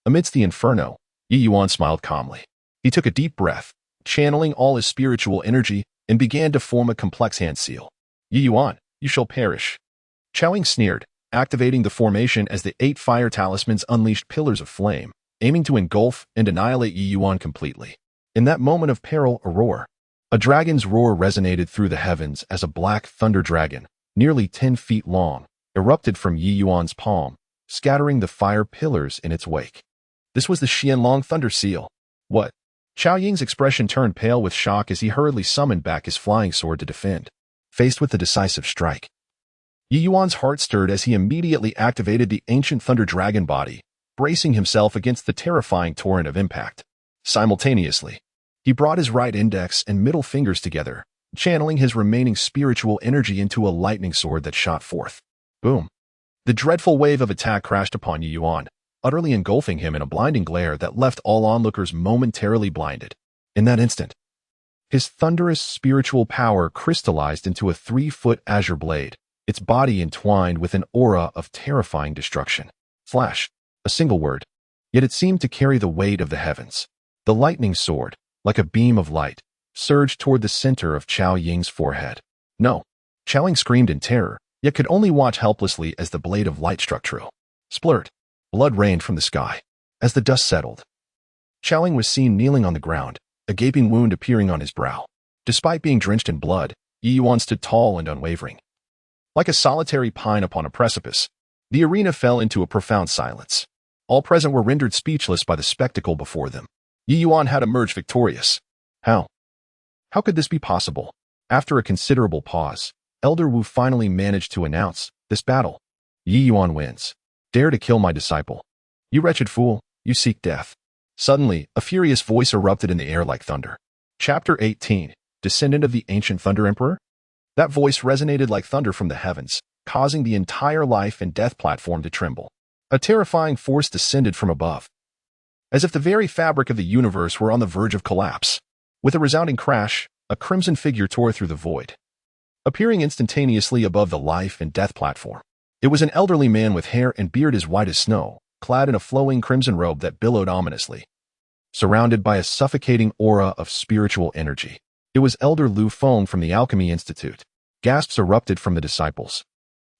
Amidst the inferno, Ye Yuan smiled calmly. He took a deep breath, channeling all his spiritual energy, and began to form a complex hand seal. Ye Yuan, you shall perish. Qiaoying sneered, activating the formation as the 8 fire talismans unleashed pillars of flame, aiming to engulf and annihilate Ye Yuan completely. In that moment of peril, a dragon's roar resonated through the heavens as a black thunder dragon, nearly 10 feet long, erupted from Ye Yuan's palm, scattering the fire pillars in its wake. This was the Qianlong Thunder Seal. What? Qiaoying's expression turned pale with shock as he hurriedly summoned back his flying sword to defend, faced with the decisive strike. Ye Yuan's heart stirred as he immediately activated the ancient Thunder Dragon body, bracing himself against the terrifying torrent of impact. Simultaneously, he brought his right index and middle fingers together, channeling his remaining spiritual energy into a lightning sword that shot forth. Boom! The dreadful wave of attack crashed upon Ye Yuan, utterly engulfing him in a blinding glare that left all onlookers momentarily blinded. In that instant, his thunderous spiritual power crystallized into a 3-foot azure blade, its body entwined with an aura of terrifying destruction. Flash, a single word, yet it seemed to carry the weight of the heavens. The lightning sword, like a beam of light, surged toward the center of Qiaoying's forehead. No! Qiaoying screamed in terror, yet could only watch helplessly as the blade of light struck true. Splurt! Blood rained from the sky. As the dust settled, Qiaoying was seen kneeling on the ground, a gaping wound appearing on his brow. Despite being drenched in blood, Ye Yuan stood tall and unwavering. Like a solitary pine upon a precipice, the arena fell into a profound silence. All present were rendered speechless by the spectacle before them. Ye Yuan had emerged victorious. How? How could this be possible? After a considerable pause, Elder Wu finally managed to announce, this battle. Ye Yuan wins. Dare to kill my disciple. You wretched fool, you seek death. Suddenly, a furious voice erupted in the air like thunder. Chapter 18, Descendant of the Ancient Thunder Emperor? That voice resonated like thunder from the heavens, causing the entire life and death platform to tremble. A terrifying force descended from above, as if the very fabric of the universe were on the verge of collapse. With a resounding crash, a crimson figure tore through the void, appearing instantaneously above the life and death platform. It was an elderly man with hair and beard as white as snow, clad in a flowing crimson robe that billowed ominously, surrounded by a suffocating aura of spiritual energy. It was Elder Lu Feng from the Alchemy Institute. Gasps erupted from the disciples.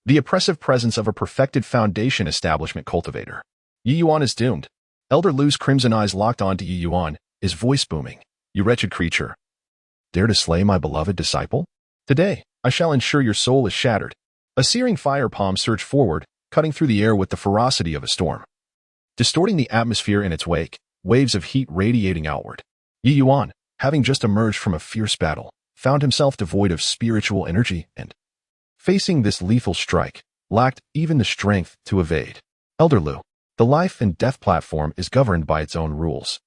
The oppressive presence of a perfected foundation establishment cultivator. Ye Yuan is doomed. Elder Lu's crimson eyes locked onto Ye Yuan, his voice booming. You wretched creature. Dare to slay my beloved disciple? Today, I shall ensure your soul is shattered. A searing fire palm surged forward, cutting through the air with the ferocity of a storm. Distorting the atmosphere in its wake, waves of heat radiating outward. Ye Yuan, having just emerged from a fierce battle, found himself devoid of spiritual energy and, facing this lethal strike, lacked even the strength to evade. Elder Lu, the life and death platform is governed by its own rules.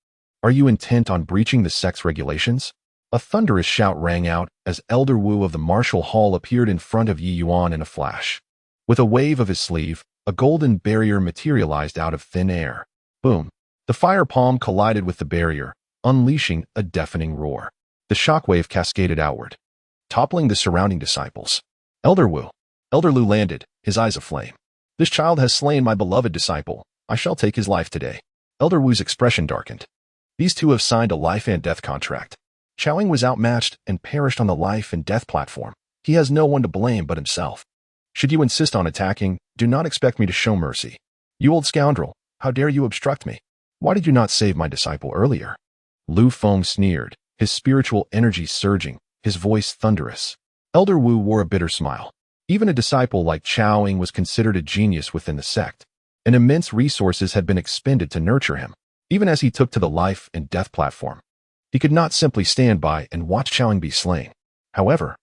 Are you intent on breaching the sect's regulations? A thunderous shout rang out as Elder Wu of the Martial Hall appeared in front of Ye Yuan in a flash. With a wave of his sleeve, a golden barrier materialized out of thin air. Boom! The fire palm collided with the barrier, unleashing a deafening roar. The shockwave cascaded outward, toppling the surrounding disciples. Elder Wu. Elder Lu landed, his eyes aflame. This child has slain my beloved disciple. I shall take his life today. Elder Wu's expression darkened. These two have signed a life and death contract. Chowing was outmatched and perished on the life and death platform. He has no one to blame but himself. Should you insist on attacking, do not expect me to show mercy. You old scoundrel, how dare you obstruct me? Why did you not save my disciple earlier? Lu Feng sneered, his spiritual energy surging, his voice thunderous. Elder Wu wore a bitter smile. Even a disciple like Chowing was considered a genius within the sect, and immense resources had been expended to nurture him. Even as he took to the life and death platform, he could not simply stand by and watch Chowing be slain. However,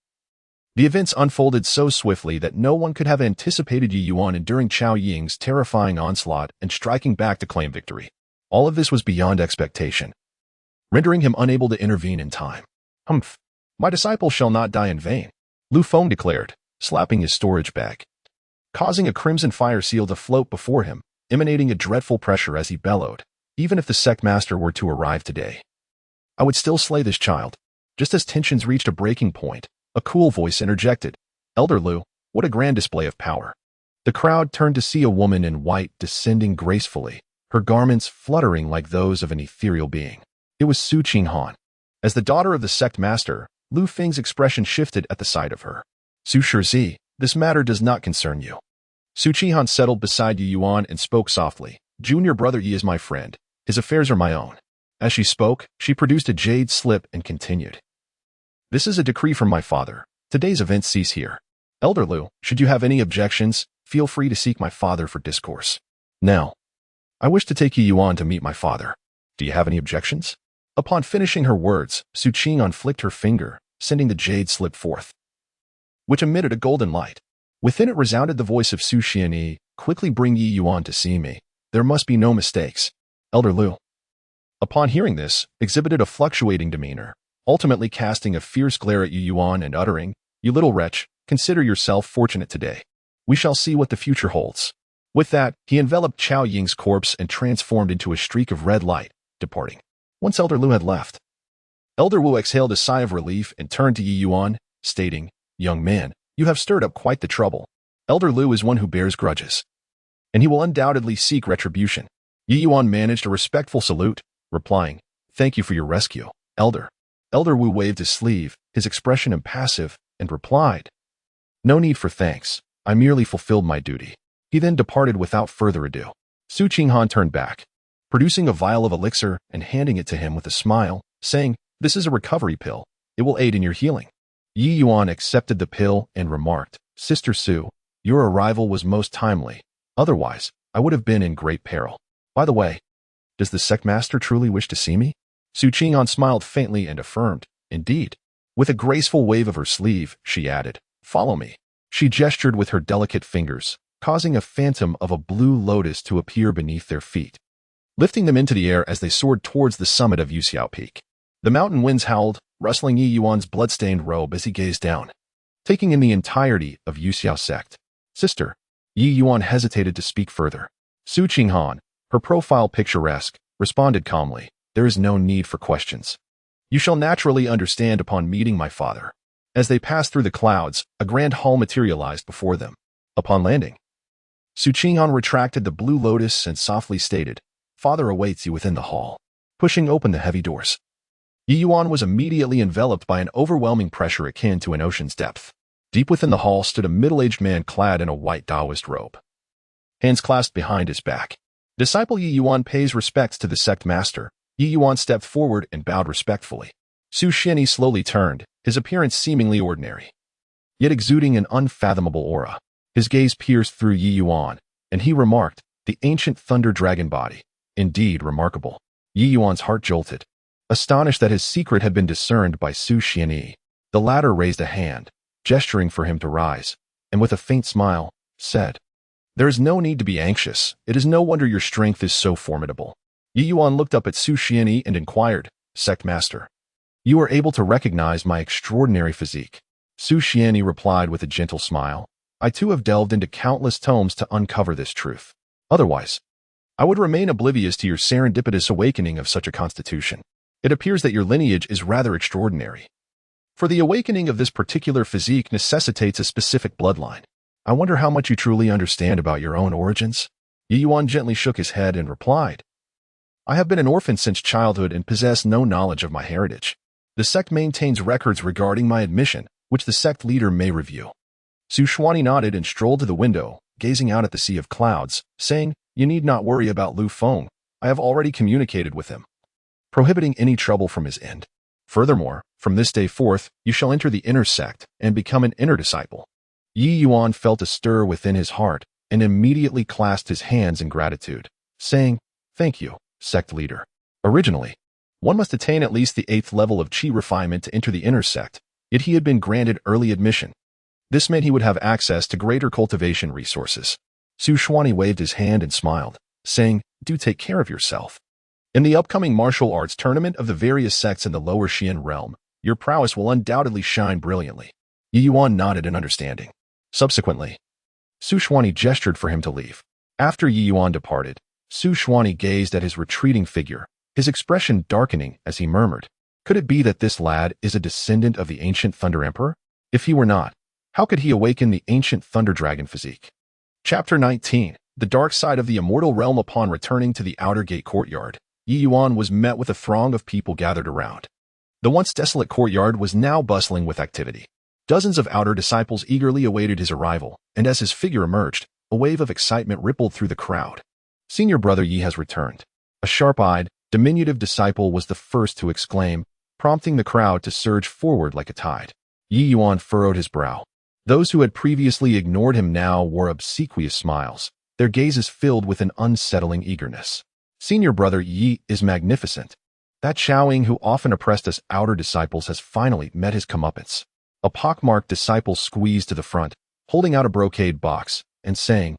the events unfolded so swiftly that no one could have anticipated Ye Yuan enduring Chao Ying's terrifying onslaught and striking back to claim victory. All of this was beyond expectation, rendering him unable to intervene in time. Humph! My disciple shall not die in vain, Lu Feng declared, slapping his storage bag, causing a crimson fire seal to float before him, emanating a dreadful pressure as he bellowed. Even if the sect master were to arrive today, I would still slay this child. Just as tensions reached a breaking point, a cool voice interjected. Elder Lu, what a grand display of power. The crowd turned to see a woman in white descending gracefully, her garments fluttering like those of an ethereal being. It was Su Qinghan. As the daughter of the sect master, Lu Feng's expression shifted at the sight of her. Su Shizi, this matter does not concern you. Su Qinghan settled beside Ye Yuan and spoke softly. Junior brother Yi is my friend. His affairs are my own. As she spoke, she produced a jade slip and continued. This is a decree from my father. Today's events cease here. Elder Lu, should you have any objections, feel free to seek my father for discourse. Now, I wish to take Ye Yuan to meet my father. Do you have any objections? Upon finishing her words, Su Qinghan flicked her finger, sending the jade slip forth, which emitted a golden light. Within it resounded the voice of Su Qianyi, quickly bring Ye Yuan to see me. There must be no mistakes. Elder Lu, upon hearing this, exhibited a fluctuating demeanor, ultimately casting a fierce glare at Ye Yuan and uttering, You little wretch, consider yourself fortunate today. We shall see what the future holds. With that, he enveloped Chao Ying's corpse and transformed into a streak of red light, departing. Once Elder Lu had left, Elder Wu exhaled a sigh of relief and turned to Ye Yuan, stating, Young man, you have stirred up quite the trouble. Elder Lu is one who bears grudges, and he will undoubtedly seek retribution. Ye Yuan managed a respectful salute, replying, Thank you for your rescue, Elder. Elder Wu waved his sleeve, his expression impassive, and replied, No need for thanks. I merely fulfilled my duty. He then departed without further ado. Su Qinghan turned back, producing a vial of elixir and handing it to him with a smile, saying, This is a recovery pill. It will aid in your healing. Ye Yuan accepted the pill and remarked, Sister Su, your arrival was most timely. Otherwise, I would have been in great peril. By the way, does the sect master truly wish to see me? Su Qinghan smiled faintly and affirmed, Indeed. With a graceful wave of her sleeve, she added, Follow me. She gestured with her delicate fingers, causing a phantom of a blue lotus to appear beneath their feet, lifting them into the air as they soared towards the summit of Yuxiao Peak. The mountain winds howled, rustling Ye Yuan's blood-stained robe as he gazed down, taking in the entirety of Yuxiao sect. Sister, Ye Yuan hesitated to speak further. Su Qinghan, her profile picturesque, responded calmly, There is no need for questions. You shall naturally understand upon meeting my father. As they passed through the clouds, a grand hall materialized before them. Upon landing, Su Qinghan retracted the blue lotus and softly stated, "Father awaits you within the hall," pushing open the heavy doors. Ye Yuan was immediately enveloped by an overwhelming pressure akin to an ocean's depth. Deep within the hall stood a middle-aged man clad in a white Taoist robe, hands clasped behind his back. Disciple Ye Yuan pays respects to the sect master. Ye Yuan stepped forward and bowed respectfully. Su Qinghan slowly turned, his appearance seemingly ordinary, yet exuding an unfathomable aura. His gaze pierced through Ye Yuan, and he remarked, "The ancient thunder dragon body. Indeed remarkable." Ye Yuan's heart jolted. Astonished that his secret had been discerned by Su Qinghan, the latter raised a hand, gesturing for him to rise, and with a faint smile, said, "There is no need to be anxious. It is no wonder your strength is so formidable." Ye Yuan looked up at Su Qinghan and inquired, "Sect master, you are able to recognize my extraordinary physique?" Su Qinghan replied with a gentle smile, "I too have delved into countless tomes to uncover this truth. Otherwise, I would remain oblivious to your serendipitous awakening of such a constitution. It appears that your lineage is rather extraordinary. For the awakening of this particular physique necessitates a specific bloodline. I wonder how much you truly understand about your own origins?" Ye Yuan gently shook his head and replied, "I have been an orphan since childhood and possess no knowledge of my heritage. The sect maintains records regarding my admission, which the sect leader may review." Su Qinghan nodded and strolled to the window, gazing out at the sea of clouds, saying, "You need not worry about Lu Feng. I have already communicated with him, prohibiting any trouble from his end. Furthermore, from this day forth, you shall enter the inner sect and become an inner disciple." Ye Yuan felt a stir within his heart and immediately clasped his hands in gratitude, saying, "Thank you, sect leader." Originally, one must attain at least the 8th level of qi refinement to enter the inner sect, yet he had been granted early admission. This meant he would have access to greater cultivation resources. Su Qinghan waved his hand and smiled, saying, "Do take care of yourself. In the upcoming martial arts tournament of the various sects in the lower Xian realm, your prowess will undoubtedly shine brilliantly." Ye Yuan nodded in understanding. Subsequently, Su Qinghan gestured for him to leave. After Ye Yuan departed, Su Qinghan gazed at his retreating figure, his expression darkening as he murmured, "Could it be that this lad is a descendant of the ancient Thunder Emperor? If he were not, how could he awaken the ancient Thunder Dragon physique?" Chapter 19. The Dark Side of the Immortal Realm. Upon returning to the outer gate courtyard, Ye Yuan was met with a throng of people gathered around. The once desolate courtyard was now bustling with activity. Dozens of outer disciples eagerly awaited his arrival, and as his figure emerged, a wave of excitement rippled through the crowd. "Senior brother Yi has returned." A sharp-eyed, diminutive disciple was the first to exclaim, prompting the crowd to surge forward like a tide. Ye Yuan furrowed his brow. Those who had previously ignored him now wore obsequious smiles, their gazes filled with an unsettling eagerness. "Senior brother Yi is magnificent. That Xiaoying who often oppressed us outer disciples has finally met his comeuppance." A pockmarked disciple squeezed to the front, holding out a brocade box, and saying,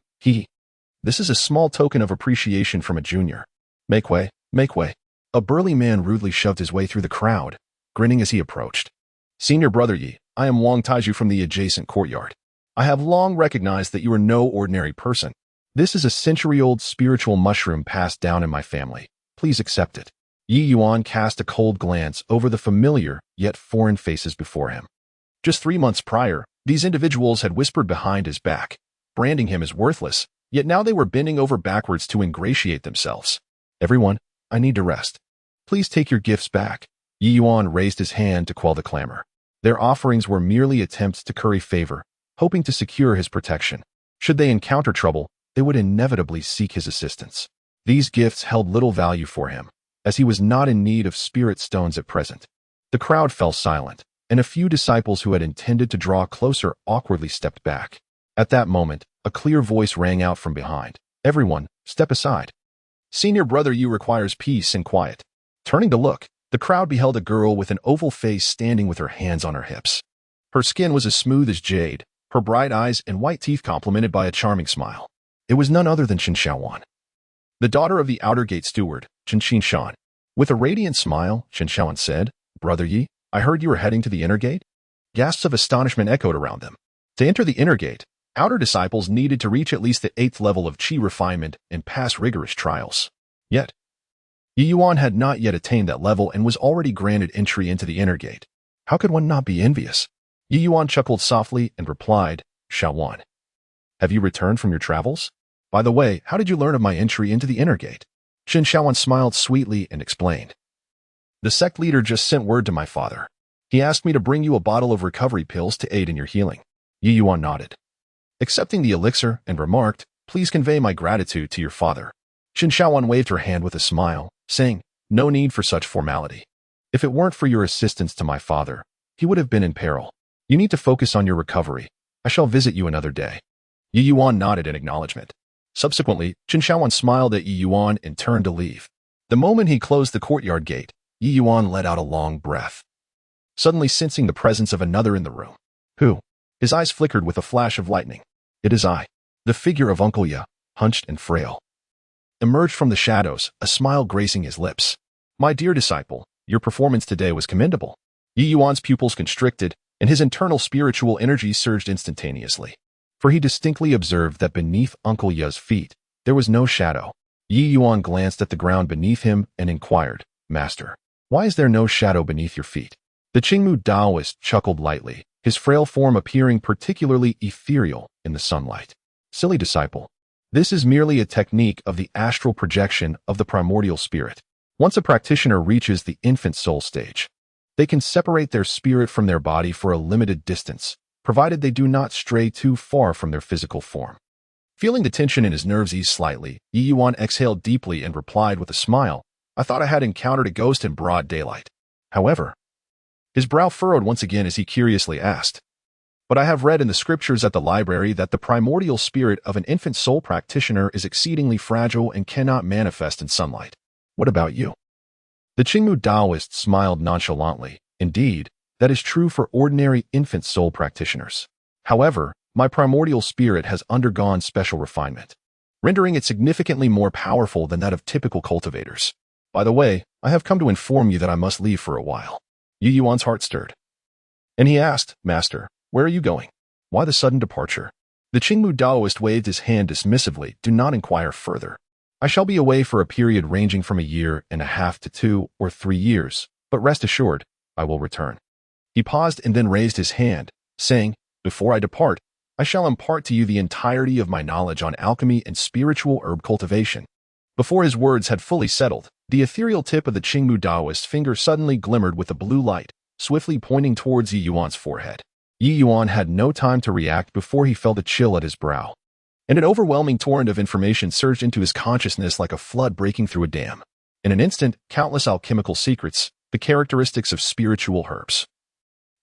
"This is a small token of appreciation from a junior. Make way, make way." A burly man rudely shoved his way through the crowd, grinning as he approached. "Senior brother Yi, I am Wang Taiju from the adjacent courtyard. I have long recognized that you are no ordinary person. This is a century-old spiritual mushroom passed down in my family. Please accept it." Ye Yuan cast a cold glance over the familiar yet foreign faces before him. Just 3 months prior, these individuals had whispered behind his back, branding him as worthless, yet now they were bending over backwards to ingratiate themselves. "Everyone, I need to rest. Please take your gifts back." Ye Yuan raised his hand to quell the clamor. Their offerings were merely attempts to curry favor, hoping to secure his protection. Should they encounter trouble, they would inevitably seek his assistance. These gifts held little value for him, as he was not in need of spirit stones at present. The crowd fell silent, and a few disciples who had intended to draw closer awkwardly stepped back. At that moment, a clear voice rang out from behind. "Everyone, step aside. Senior brother Yu requires peace and quiet." Turning to look, the crowd beheld a girl with an oval face standing with her hands on her hips. Her skin was as smooth as jade, her bright eyes and white teeth complemented by a charming smile. It was none other than Chen Xiaowan, the daughter of the outer gate steward, Chen Qingshan. With a radiant smile, Chen Xiaowan said, "Brother Yi, I heard you were heading to the inner gate?" Gasps of astonishment echoed around them. To enter the inner gate, outer disciples needed to reach at least the 8th level of qi refinement and pass rigorous trials. Yet, Ye Yuan had not yet attained that level and was already granted entry into the inner gate. How could one not be envious? Ye Yuan chuckled softly and replied, "Xiaowan, have you returned from your travels?" By the way, how did you learn of my entry into the inner gate? Qin Shaoan smiled sweetly and explained. The sect leader just sent word to my father. He asked me to bring you a bottle of recovery pills to aid in your healing. Ye Yuan nodded, accepting the elixir, and remarked, please convey my gratitude to your father. Qin Shaoan waved her hand with a smile, saying, no need for such formality. If it weren't for your assistance to my father, he would have been in peril. You need to focus on your recovery. I shall visit you another day. Ye Yuan nodded in acknowledgement. Subsequently, Qin Shaoan smiled at Ye Yuan and turned to leave. The moment he closed the courtyard gate, Ye Yuan let out a long breath, suddenly sensing the presence of another in the room. Who? His eyes flickered with a flash of lightning. It is I. The figure of Uncle Ye, hunched and frail, emerged from the shadows, a smile gracing his lips. My dear disciple, your performance today was commendable. Ye Yuan's pupils constricted, and his internal spiritual energy surged instantaneously. For he distinctly observed that beneath Uncle Ye's feet, there was no shadow. Ye Yuan glanced at the ground beneath him and inquired, Master, why is there no shadow beneath your feet? The Qingmu Taoist chuckled lightly, his frail form appearing particularly ethereal in the sunlight. Silly disciple, this is merely a technique of the astral projection of the primordial spirit. Once a practitioner reaches the infant soul stage, they can separate their spirit from their body for a limited distance, provided they do not stray too far from their physical form. Feeling the tension in his nerves ease slightly, Ye Yuan exhaled deeply and replied with a smile, I thought I had encountered a ghost in broad daylight. However, his brow furrowed once again as he curiously asked, but I have read in the scriptures at the library that the primordial spirit of an infant soul practitioner is exceedingly fragile and cannot manifest in sunlight. What about you? The Qingmu Taoist smiled nonchalantly. Indeed, that is true for ordinary infant soul practitioners. However, my primordial spirit has undergone special refinement, rendering it significantly more powerful than that of typical cultivators. By the way, I have come to inform you that I must leave for a while. Ye Yuan's heart stirred, and he asked, Master, where are you going? Why the sudden departure? The Qingmu Taoist waved his hand dismissively. Do not inquire further. I shall be away for a period ranging from 1.5 years to 2 or 3 years, but rest assured, I will return. He paused and then raised his hand, saying, before I depart, I shall impart to you the entirety of my knowledge on alchemy and spiritual herb cultivation. Before his words had fully settled, the ethereal tip of the Qingmu Taoist's finger suddenly glimmered with a blue light, swiftly pointing towards Ye Yuan's forehead. Ye Yuan had no time to react before he felt a chill at his brow, and an overwhelming torrent of information surged into his consciousness like a flood breaking through a dam. In an instant, countless alchemical secrets, the characteristics of spiritual herbs,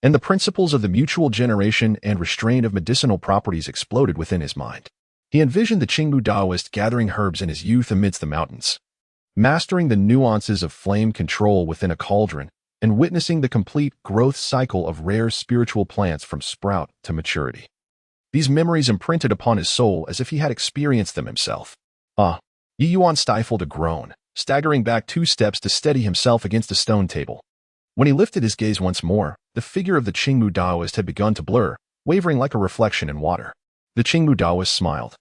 and the principles of the mutual generation and restraint of medicinal properties exploded within his mind. He envisioned the Qingmu Taoist gathering herbs in his youth amidst the mountains, mastering the nuances of flame control within a cauldron, and witnessing the complete growth cycle of rare spiritual plants from sprout to maturity. These memories imprinted upon his soul as if he had experienced them himself. Ye Yuan stifled a groan, staggering back 2 steps to steady himself against a stone table. When he lifted his gaze once more, the figure of the Qingmu Taoist had begun to blur, wavering like a reflection in water. The Qingmu Taoist smiled.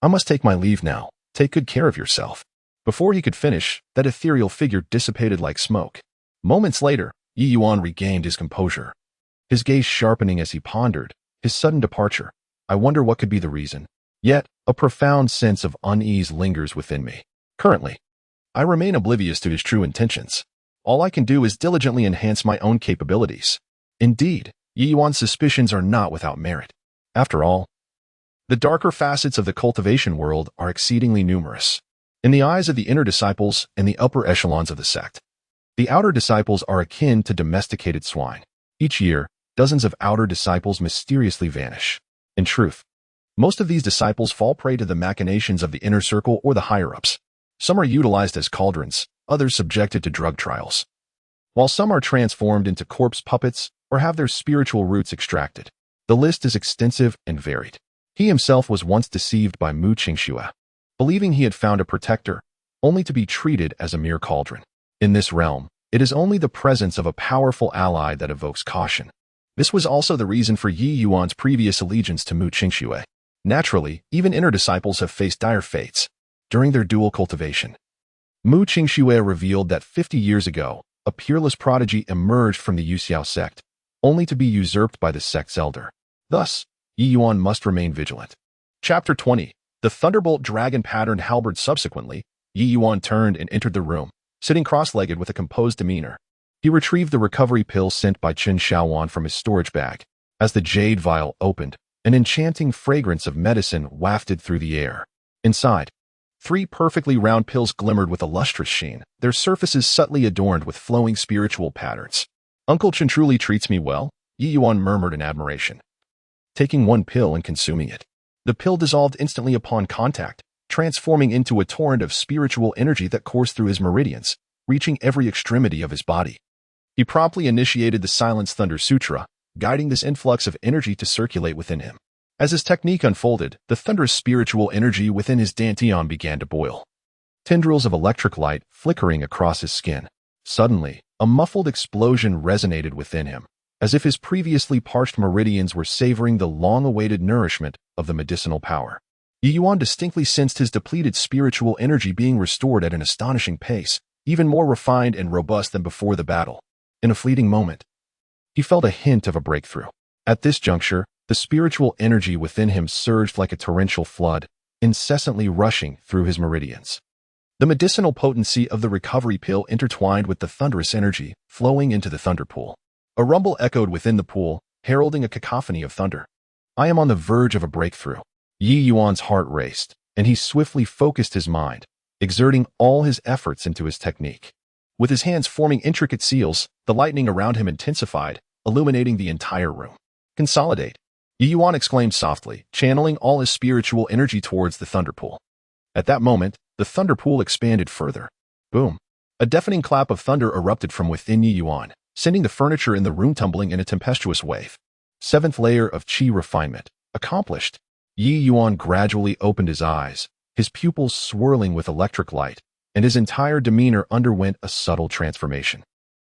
I must take my leave now. Take good care of yourself. Before he could finish, that ethereal figure dissipated like smoke. Moments later, Ye Yuan regained his composure, his gaze sharpening as he pondered his sudden departure. I wonder what could be the reason. Yet, a profound sense of unease lingers within me. Currently, I remain oblivious to his true intentions. All I can do is diligently enhance my own capabilities. Indeed, Ye Yuan's suspicions are not without merit. After all, the darker facets of the cultivation world are exceedingly numerous. In the eyes of the inner disciples and the upper echelons of the sect, the outer disciples are akin to domesticated swine. Each year, dozens of outer disciples mysteriously vanish. In truth, most of these disciples fall prey to the machinations of the inner circle or the higher-ups. Some are utilized as cauldrons, others subjected to drug trials, while some are transformed into corpse puppets or have their spiritual roots extracted. The list is extensive and varied. He himself was once deceived by Su Qinghan, believing he had found a protector, only to be treated as a mere cauldron. In this realm, it is only the presence of a powerful ally that evokes caution. This was also the reason for Ye Yuan's previous allegiance to Su Qinghan. Naturally, even inner disciples have faced dire fates. During their dual cultivation, Su Qinghan revealed that 50 years ago, a peerless prodigy emerged from the Yuxiao sect, only to be usurped by the sect's elder. Thus, Ye Yuan must remain vigilant. Chapter 20. the thunderbolt dragon-patterned halberd. Subsequently, Ye Yuan turned and entered the room, sitting cross-legged with a composed demeanor. He retrieved the recovery pill sent by Qin Shaowan from his storage bag. As the jade vial opened, an enchanting fragrance of medicine wafted through the air. Inside, 3 perfectly round pills glimmered with a lustrous sheen, their surfaces subtly adorned with flowing spiritual patterns. "Uncle Qin truly treats me well," Ye Yuan murmured in admiration. Taking one pill and consuming it, the pill dissolved instantly upon contact, transforming into a torrent of spiritual energy that coursed through his meridians, reaching every extremity of his body. He promptly initiated the Silence Thunder Sutra, guiding this influx of energy to circulate within him. As his technique unfolded, the thunderous spiritual energy within his dantian began to boil. Tendrils of electric light flickering across his skin. Suddenly, a muffled explosion resonated within him, as if his previously parched meridians were savoring the long-awaited nourishment of the medicinal power. Ye Yuan distinctly sensed his depleted spiritual energy being restored at an astonishing pace, even more refined and robust than before the battle. In a fleeting moment, he felt a hint of a breakthrough. At this juncture, the spiritual energy within him surged like a torrential flood, incessantly rushing through his meridians. The medicinal potency of the recovery pill intertwined with the thunderous energy, flowing into the thunder pool. A rumble echoed within the pool, heralding a cacophony of thunder. "I am on the verge of a breakthrough." Ye Yuan's heart raced, and he swiftly focused his mind, exerting all his efforts into his technique. With his hands forming intricate seals, the lightning around him intensified, illuminating the entire room. "Consolidate," Ye Yuan exclaimed softly, channeling all his spiritual energy towards the thunder pool. At that moment, the thunder pool expanded further. Boom! A deafening clap of thunder erupted from within Ye Yuan, sending the furniture in the room tumbling in a tempestuous wave. 7th layer of qi refinement. Accomplished. Ye Yuan gradually opened his eyes, his pupils swirling with electric light, and his entire demeanor underwent a subtle transformation.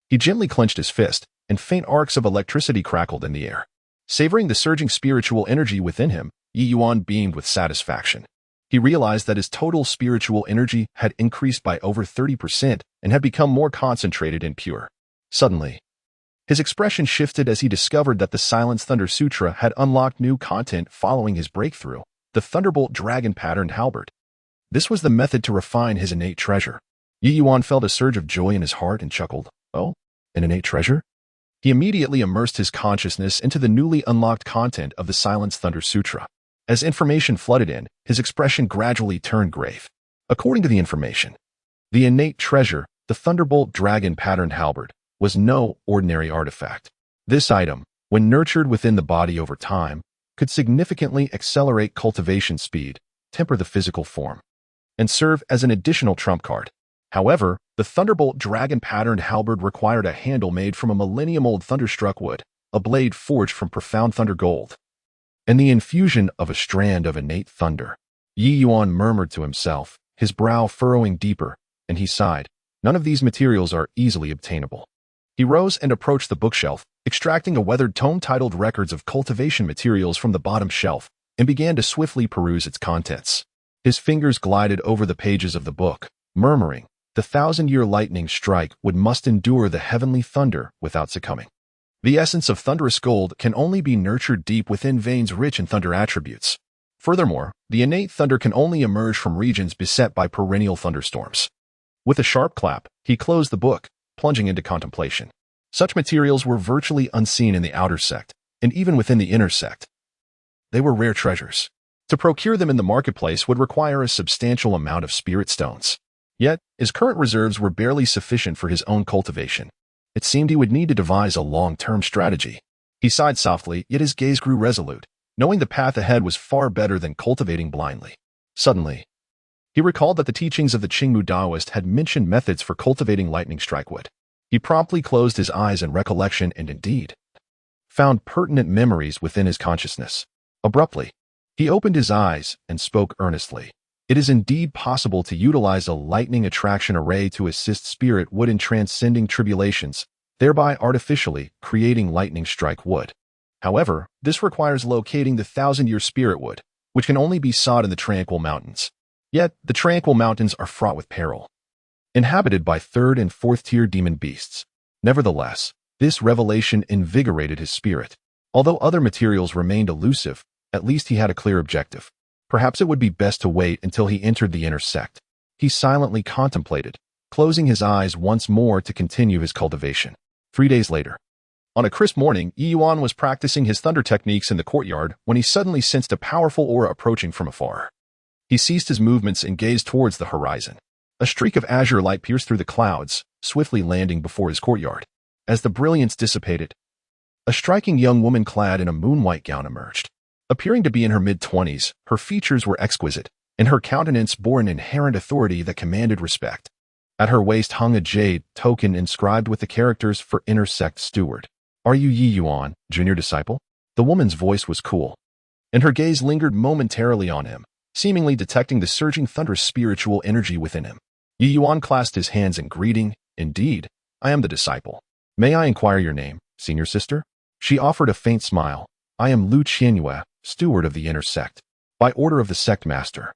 He gently clenched his fist, and faint arcs of electricity crackled in the air. Savoring the surging spiritual energy within him, Ye Yuan beamed with satisfaction. He realized that his total spiritual energy had increased by over 30% and had become more concentrated and pure. Suddenly, his expression shifted as he discovered that the Silence Thunder Sutra had unlocked new content following his breakthrough, the thunderbolt dragon-patterned halberd. This was the method to refine his innate treasure. Ye Yuan felt a surge of joy in his heart and chuckled. "Oh, an innate treasure?" He immediately immersed his consciousness into the newly unlocked content of the Silence Thunder Sutra. As information flooded in, his expression gradually turned grave. According to the information, the innate treasure, the thunderbolt dragon-patterned halberd, was no ordinary artifact. This item, when nurtured within the body over time, could significantly accelerate cultivation speed, temper the physical form, and serve as an additional trump card. However, the thunderbolt dragon-patterned halberd required a handle made from a millennium-old thunderstruck wood, a blade forged from profound thunder gold, and the infusion of a strand of innate thunder. Ye Yuan murmured to himself, his brow furrowing deeper, and he sighed. None of these materials are easily obtainable. He rose and approached the bookshelf, extracting a weathered tome titled Records of Cultivation Materials from the bottom shelf, and began to swiftly peruse its contents. His fingers glided over the pages of the book, murmuring, "The 1,000-year lightning strike must endure the heavenly thunder without succumbing. The essence of thunderous gold can only be nurtured deep within veins rich in thunder attributes. Furthermore, the innate thunder can only emerge from regions beset by perennial thunderstorms." With a sharp clap, he closed the book, plunging into contemplation. Such materials were virtually unseen in the outer sect, and even within the inner sect. They were rare treasures. To procure them in the marketplace would require a substantial amount of spirit stones. Yet, his current reserves were barely sufficient for his own cultivation. It seemed he would need to devise a long-term strategy. He sighed softly, yet his gaze grew resolute, knowing the path ahead was far better than cultivating blindly. Suddenly, he recalled that the teachings of the Qingmu Taoist had mentioned methods for cultivating lightning strike wood. He promptly closed his eyes in recollection and indeed found pertinent memories within his consciousness. Abruptly, he opened his eyes and spoke earnestly. It is indeed possible to utilize a lightning attraction array to assist spirit wood in transcending tribulations, thereby artificially creating lightning strike wood. However, this requires locating the 1,000-year spirit wood, which can only be sought in the Tranquil Mountains. Yet, the Tranquil Mountains are fraught with peril, inhabited by 3rd and 4th-tier demon beasts. Nevertheless, this revelation invigorated his spirit. Although other materials remained elusive, at least he had a clear objective. Perhaps it would be best to wait until he entered the inner sect. He silently contemplated, closing his eyes once more to continue his cultivation. 3 days later. On a crisp morning, Ye Yuan was practicing his thunder techniques in the courtyard when he suddenly sensed a powerful aura approaching from afar. He ceased his movements and gazed towards the horizon. A streak of azure light pierced through the clouds, swiftly landing before his courtyard. As the brilliance dissipated, a striking young woman clad in a moon-white gown emerged. Appearing to be in her mid-20s, her features were exquisite, and her countenance bore an inherent authority that commanded respect. At her waist hung a jade token inscribed with the characters for inner sect steward. "Are you Ye Yuan, junior disciple?" The woman's voice was cool, and her gaze lingered momentarily on him, seemingly detecting the surging thunderous spiritual energy within him. Ye Yuan clasped his hands in greeting. "Indeed, I am the disciple. May I inquire your name, senior sister?" She offered a faint smile. "I am Su Qinghan, steward of the inner sect. By order of the sect master,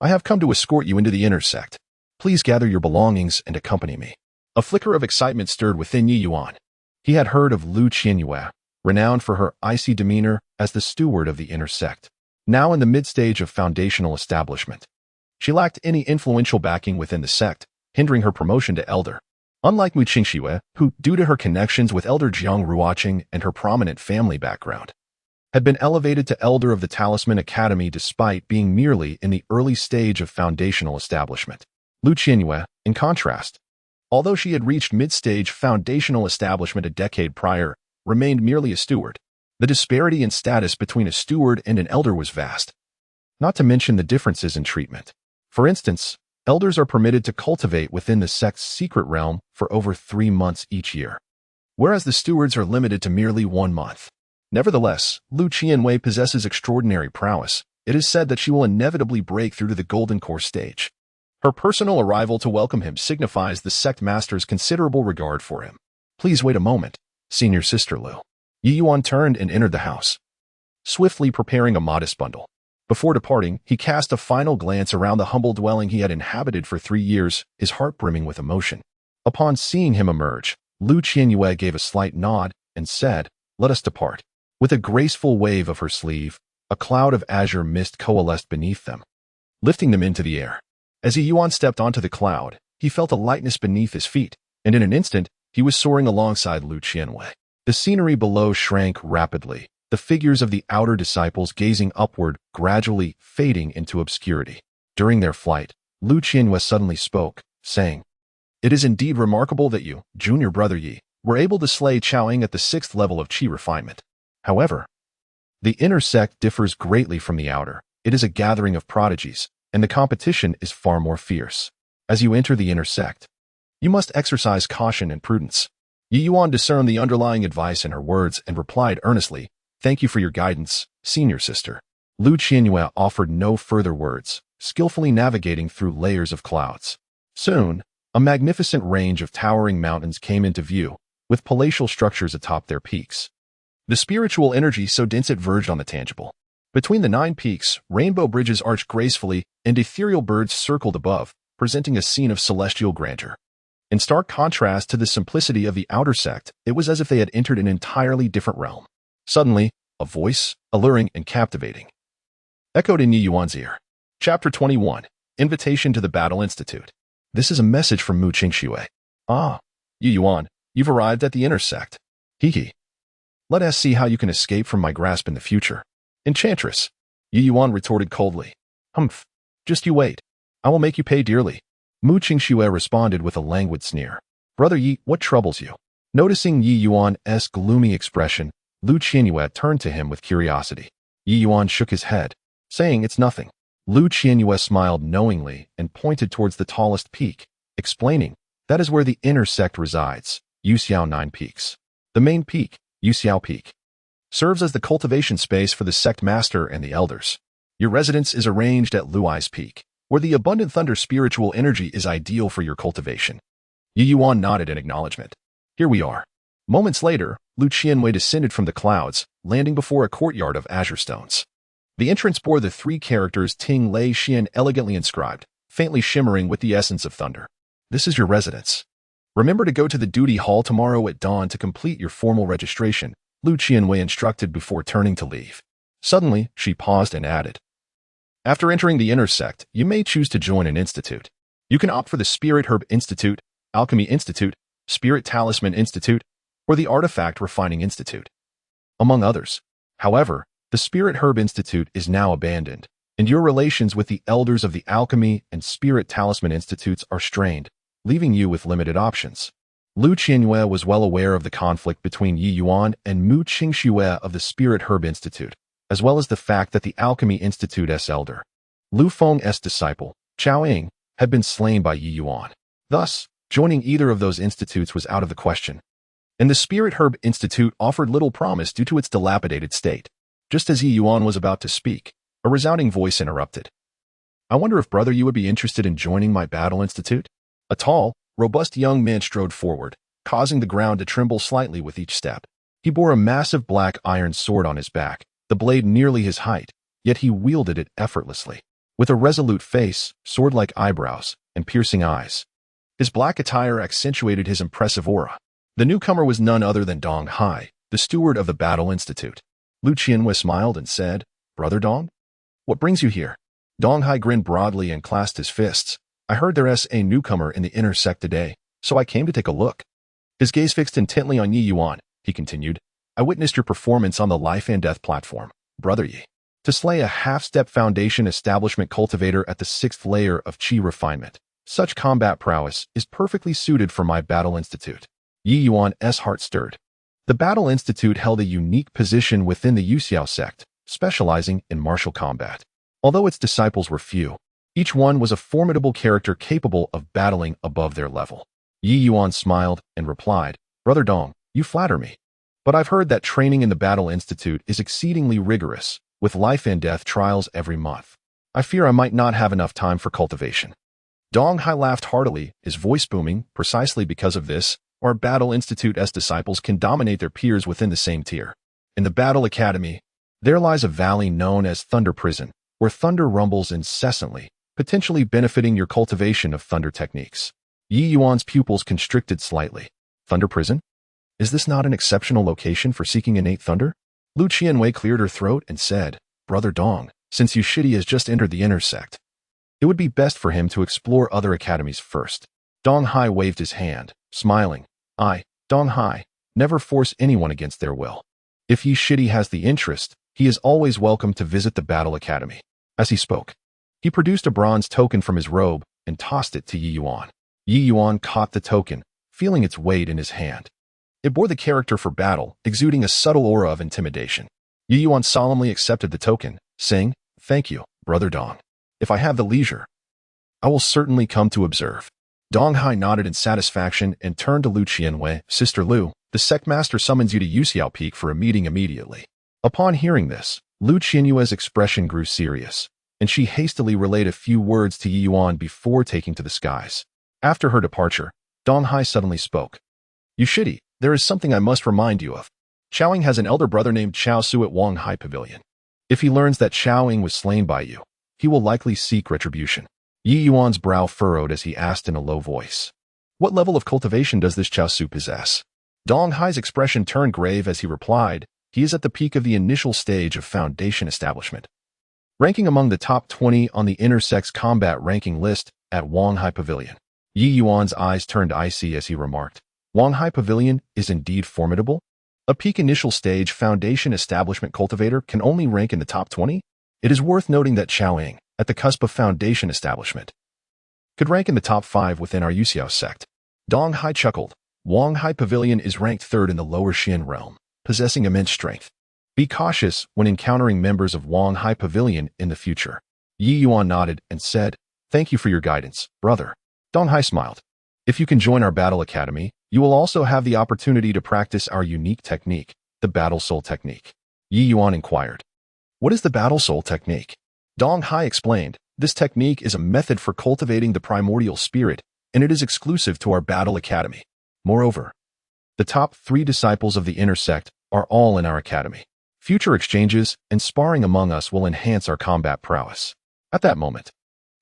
I have come to escort you into the inner sect. Please gather your belongings and accompany me." A flicker of excitement stirred within Ye Yuan. He had heard of Su Qinghan, renowned for her icy demeanor as the steward of the inner sect. Now in the mid-stage of foundational establishment, she lacked any influential backing within the sect, hindering her promotion to elder. Unlike Mu Qingxue, who, due to her connections with Elder Jiang Ruoqing and her prominent family background, had been elevated to elder of the Talisman Academy despite being merely in the early stage of foundational establishment. Su Qinghan, in contrast, although she had reached mid-stage foundational establishment a decade prior, remained merely a steward. The disparity in status between a steward and an elder was vast, not to mention the differences in treatment. For instance, elders are permitted to cultivate within the sect's secret realm for over 3 months each year, whereas the stewards are limited to merely 1 month. Nevertheless, Su Qinghan possesses extraordinary prowess. It is said that she will inevitably break through to the Golden Core stage. Her personal arrival to welcome him signifies the sect master's considerable regard for him. "Please wait a moment, senior sister Lu." Ye Yuan turned and entered the house, swiftly preparing a modest bundle. Before departing, he cast a final glance around the humble dwelling he had inhabited for 3 years, his heart brimming with emotion. Upon seeing him emerge, Su Qinghan gave a slight nod and said, "Let us depart." With a graceful wave of her sleeve, a cloud of azure mist coalesced beneath them, lifting them into the air. As Ye Yuan stepped onto the cloud, he felt a lightness beneath his feet, and in an instant, he was soaring alongside Su Qinghan. The scenery below shrank rapidly, the figures of the outer disciples gazing upward, gradually fading into obscurity. During their flight, Su Qinghan suddenly spoke, saying, "It is indeed remarkable that you, junior brother Yi, were able to slay Chaoying at the 6th level of Qi refinement. However, the inner sect differs greatly from the outer. It is a gathering of prodigies, and the competition is far more fierce. As you enter the inner sect, you must exercise caution and prudence." Ye Yuan discerned the underlying advice in her words and replied earnestly, "Thank you for your guidance, senior sister." Su Qinghan offered no further words, skillfully navigating through layers of clouds. Soon, a magnificent range of towering mountains came into view, with palatial structures atop their peaks. The spiritual energy so dense it verged on the tangible. Between the 9 peaks, rainbow bridges arched gracefully, and ethereal birds circled above, presenting a scene of celestial grandeur. In stark contrast to the simplicity of the outer sect, it was as if they had entered an entirely different realm. Suddenly, a voice, alluring and captivating, echoed in Ye Yuan's ear. Chapter 21, Invitation to the Battle Institute. "This is a message from Mu Qingxue." "Ah, Ye Yuan, you've arrived at the inner sect. Hee. Let us see how you can escape from my grasp in the future." "Enchantress," Ye Yuan retorted coldly. "Humph, just you wait. I will make you pay dearly." Mu Qingxue responded with a languid sneer. "Brother Yi, what troubles you?" Noticing Ye Yuan's gloomy expression, Su Qinghan turned to him with curiosity. Ye Yuan shook his head, saying, "It's nothing." Su Qinghan smiled knowingly and pointed towards the tallest peak, explaining, "That is where the inner sect resides, Yuxiao 9 Peaks. The main peak, Yuxiao Peak, serves as the cultivation space for the sect master and the elders. Your residence is arranged at Luai's Peak, where the abundant thunder spiritual energy is ideal for your cultivation." Ye Yuan nodded in acknowledgement. "Here we are." Moments later, Su Qinghan descended from the clouds, landing before a courtyard of azure stones. The entrance bore the 3 characters Ting Lei Xian elegantly inscribed, faintly shimmering with the essence of thunder. "This is your residence. Remember to go to the duty hall tomorrow at dawn to complete your formal registration," Su Qinghan instructed before turning to leave. Suddenly, she paused and added, After entering the inner sect, you may choose to join an institute. You can opt for the Spirit Herb Institute, Alchemy Institute, Spirit Talisman Institute, or the Artifact Refining Institute, among others. However, the Spirit Herb Institute is now abandoned, and your relations with the elders of the Alchemy and Spirit Talisman Institutes are strained, leaving you with limited options. Lu Qingyue was well aware of the conflict between Ye Yuan and Mu Qingxue of the Spirit Herb Institute, as well as the fact that the Alchemy Institute's elder, Lu Feng's disciple, Chao Ying, had been slain by Ye Yuan. Thus, joining either of those institutes was out of the question. And the Spirit Herb Institute offered little promise due to its dilapidated state. Just as Ye Yuan was about to speak, a resounding voice interrupted. I wonder if, brother, you would be interested in joining my battle institute? A tall, robust young man strode forward, causing the ground to tremble slightly with each step. He bore a massive black iron sword on his back, the blade nearly his height, yet he wielded it effortlessly. With a resolute face, sword-like eyebrows, and piercing eyes, his black attire accentuated his impressive aura. The newcomer was none other than Dong Hai, the steward of the Battle Institute. Lu Qingyue smiled and said, Brother Dong? What brings you here? Dong Hai grinned broadly and clasped his fists. I heard there's a newcomer in the inner sect today, so I came to take a look. His gaze fixed intently on Ye Yuan, he continued. I witnessed your performance on the life and death platform, Brother Yi. To slay a half-step foundation establishment cultivator at the 6th layer of Qi refinement, such combat prowess is perfectly suited for my Battle Institute. Ye Yuan's heart stirred. The Battle Institute held a unique position within the Yuxiao sect, specializing in martial combat. Although its disciples were few, each one was a formidable character capable of battling above their level. Ye Yuan smiled and replied, Brother Dong, you flatter me. But I've heard that training in the Battle Institute is exceedingly rigorous, with life and death trials every month. I fear I might not have enough time for cultivation. Dong Hai laughed heartily, his voice booming. Precisely because of this, our Battle Institute's disciples can dominate their peers within the same tier. In the Battle Academy, there lies a valley known as Thunder Prison, where thunder rumbles incessantly, potentially benefiting your cultivation of thunder techniques. Ye Yuan's pupils constricted slightly. Thunder Prison? Is this not an exceptional location for seeking innate thunder? Lu Qingyue cleared her throat and said, Brother Dong, since Yushidi has just entered the inner sect, it would be best for him to explore other academies first. Dong Hai waved his hand, smiling. Dong Hai, never force anyone against their will. If Yushidi has the interest, he is always welcome to visit the Battle Academy. As he spoke, he produced a bronze token from his robe and tossed it to Ye Yuan. Ye Yuan caught the token, feeling its weight in his hand. It bore the character for battle, exuding a subtle aura of intimidation. Ye Yuan solemnly accepted the token, saying, Thank you, Brother Dong. If I have the leisure, I will certainly come to observe. Dong Hai nodded in satisfaction and turned to Lu Qingyue. Sister Lu, the sect master summons you to Yuxiao Peak for a meeting immediately. Upon hearing this, Lu Qingyue's expression grew serious, and she hastily relayed a few words to Ye Yuan before taking to the skies. After her departure, Dong Hai suddenly spoke. Yushidi, there is something I must remind you of. Chao Ying has an elder brother named Chao Su at Wang Hai Pavilion. If he learns that Chao Ying was slain by you, he will likely seek retribution. Ye Yuan's brow furrowed as he asked in a low voice, What level of cultivation does this Chao Su possess? Dong Hai's expression turned grave as he replied, He is at the peak of the initial stage of foundation establishment, ranking among the top 20 on the intersex combat ranking list at Wang Hai Pavilion. Ye Yuan's eyes turned icy as he remarked, Wang Hai Pavilion is indeed formidable? A peak initial stage foundation establishment cultivator can only rank in the top 20? It is worth noting that Chao Ying, at the cusp of foundation establishment, could rank in the top 5 within our Yuxiao sect. Dong Hai chuckled. Wang Hai Pavilion is ranked 3rd in the lower Xin realm, possessing immense strength. Be cautious when encountering members of Wang Hai Pavilion in the future. Ye Yuan nodded and said, Thank you for your guidance, brother. Dong Hai smiled. If you can join our Battle Academy, you will also have the opportunity to practice our unique technique, the Battle Soul Technique. Ye Yuan inquired, What is the Battle Soul Technique? Dong Hai explained, This technique is a method for cultivating the primordial spirit, and it is exclusive to our Battle Academy. Moreover, the top 3 disciples of the inner sect are all in our academy. Future exchanges and sparring among us will enhance our combat prowess. At that moment,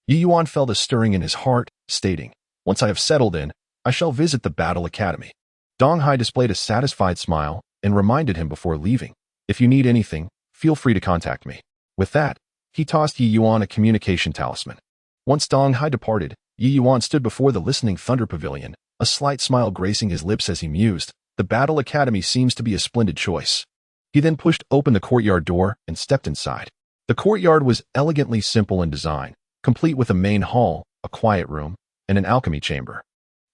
Ye Yuan felt a stirring in his heart, stating, Once I have settled in, I shall visit the Battle Academy. Dong Hai displayed a satisfied smile and reminded him before leaving, If you need anything, feel free to contact me. With that, He tossed Ye Yuan a communication talisman. Once Dong Hai departed, Ye Yuan stood before the listening thunder pavilion, a slight smile gracing his lips as he mused, "The Battle Academy seems to be a splendid choice." He then pushed open the courtyard door and stepped inside. The courtyard was elegantly simple in design, complete with a main hall, a quiet room, and an alchemy chamber.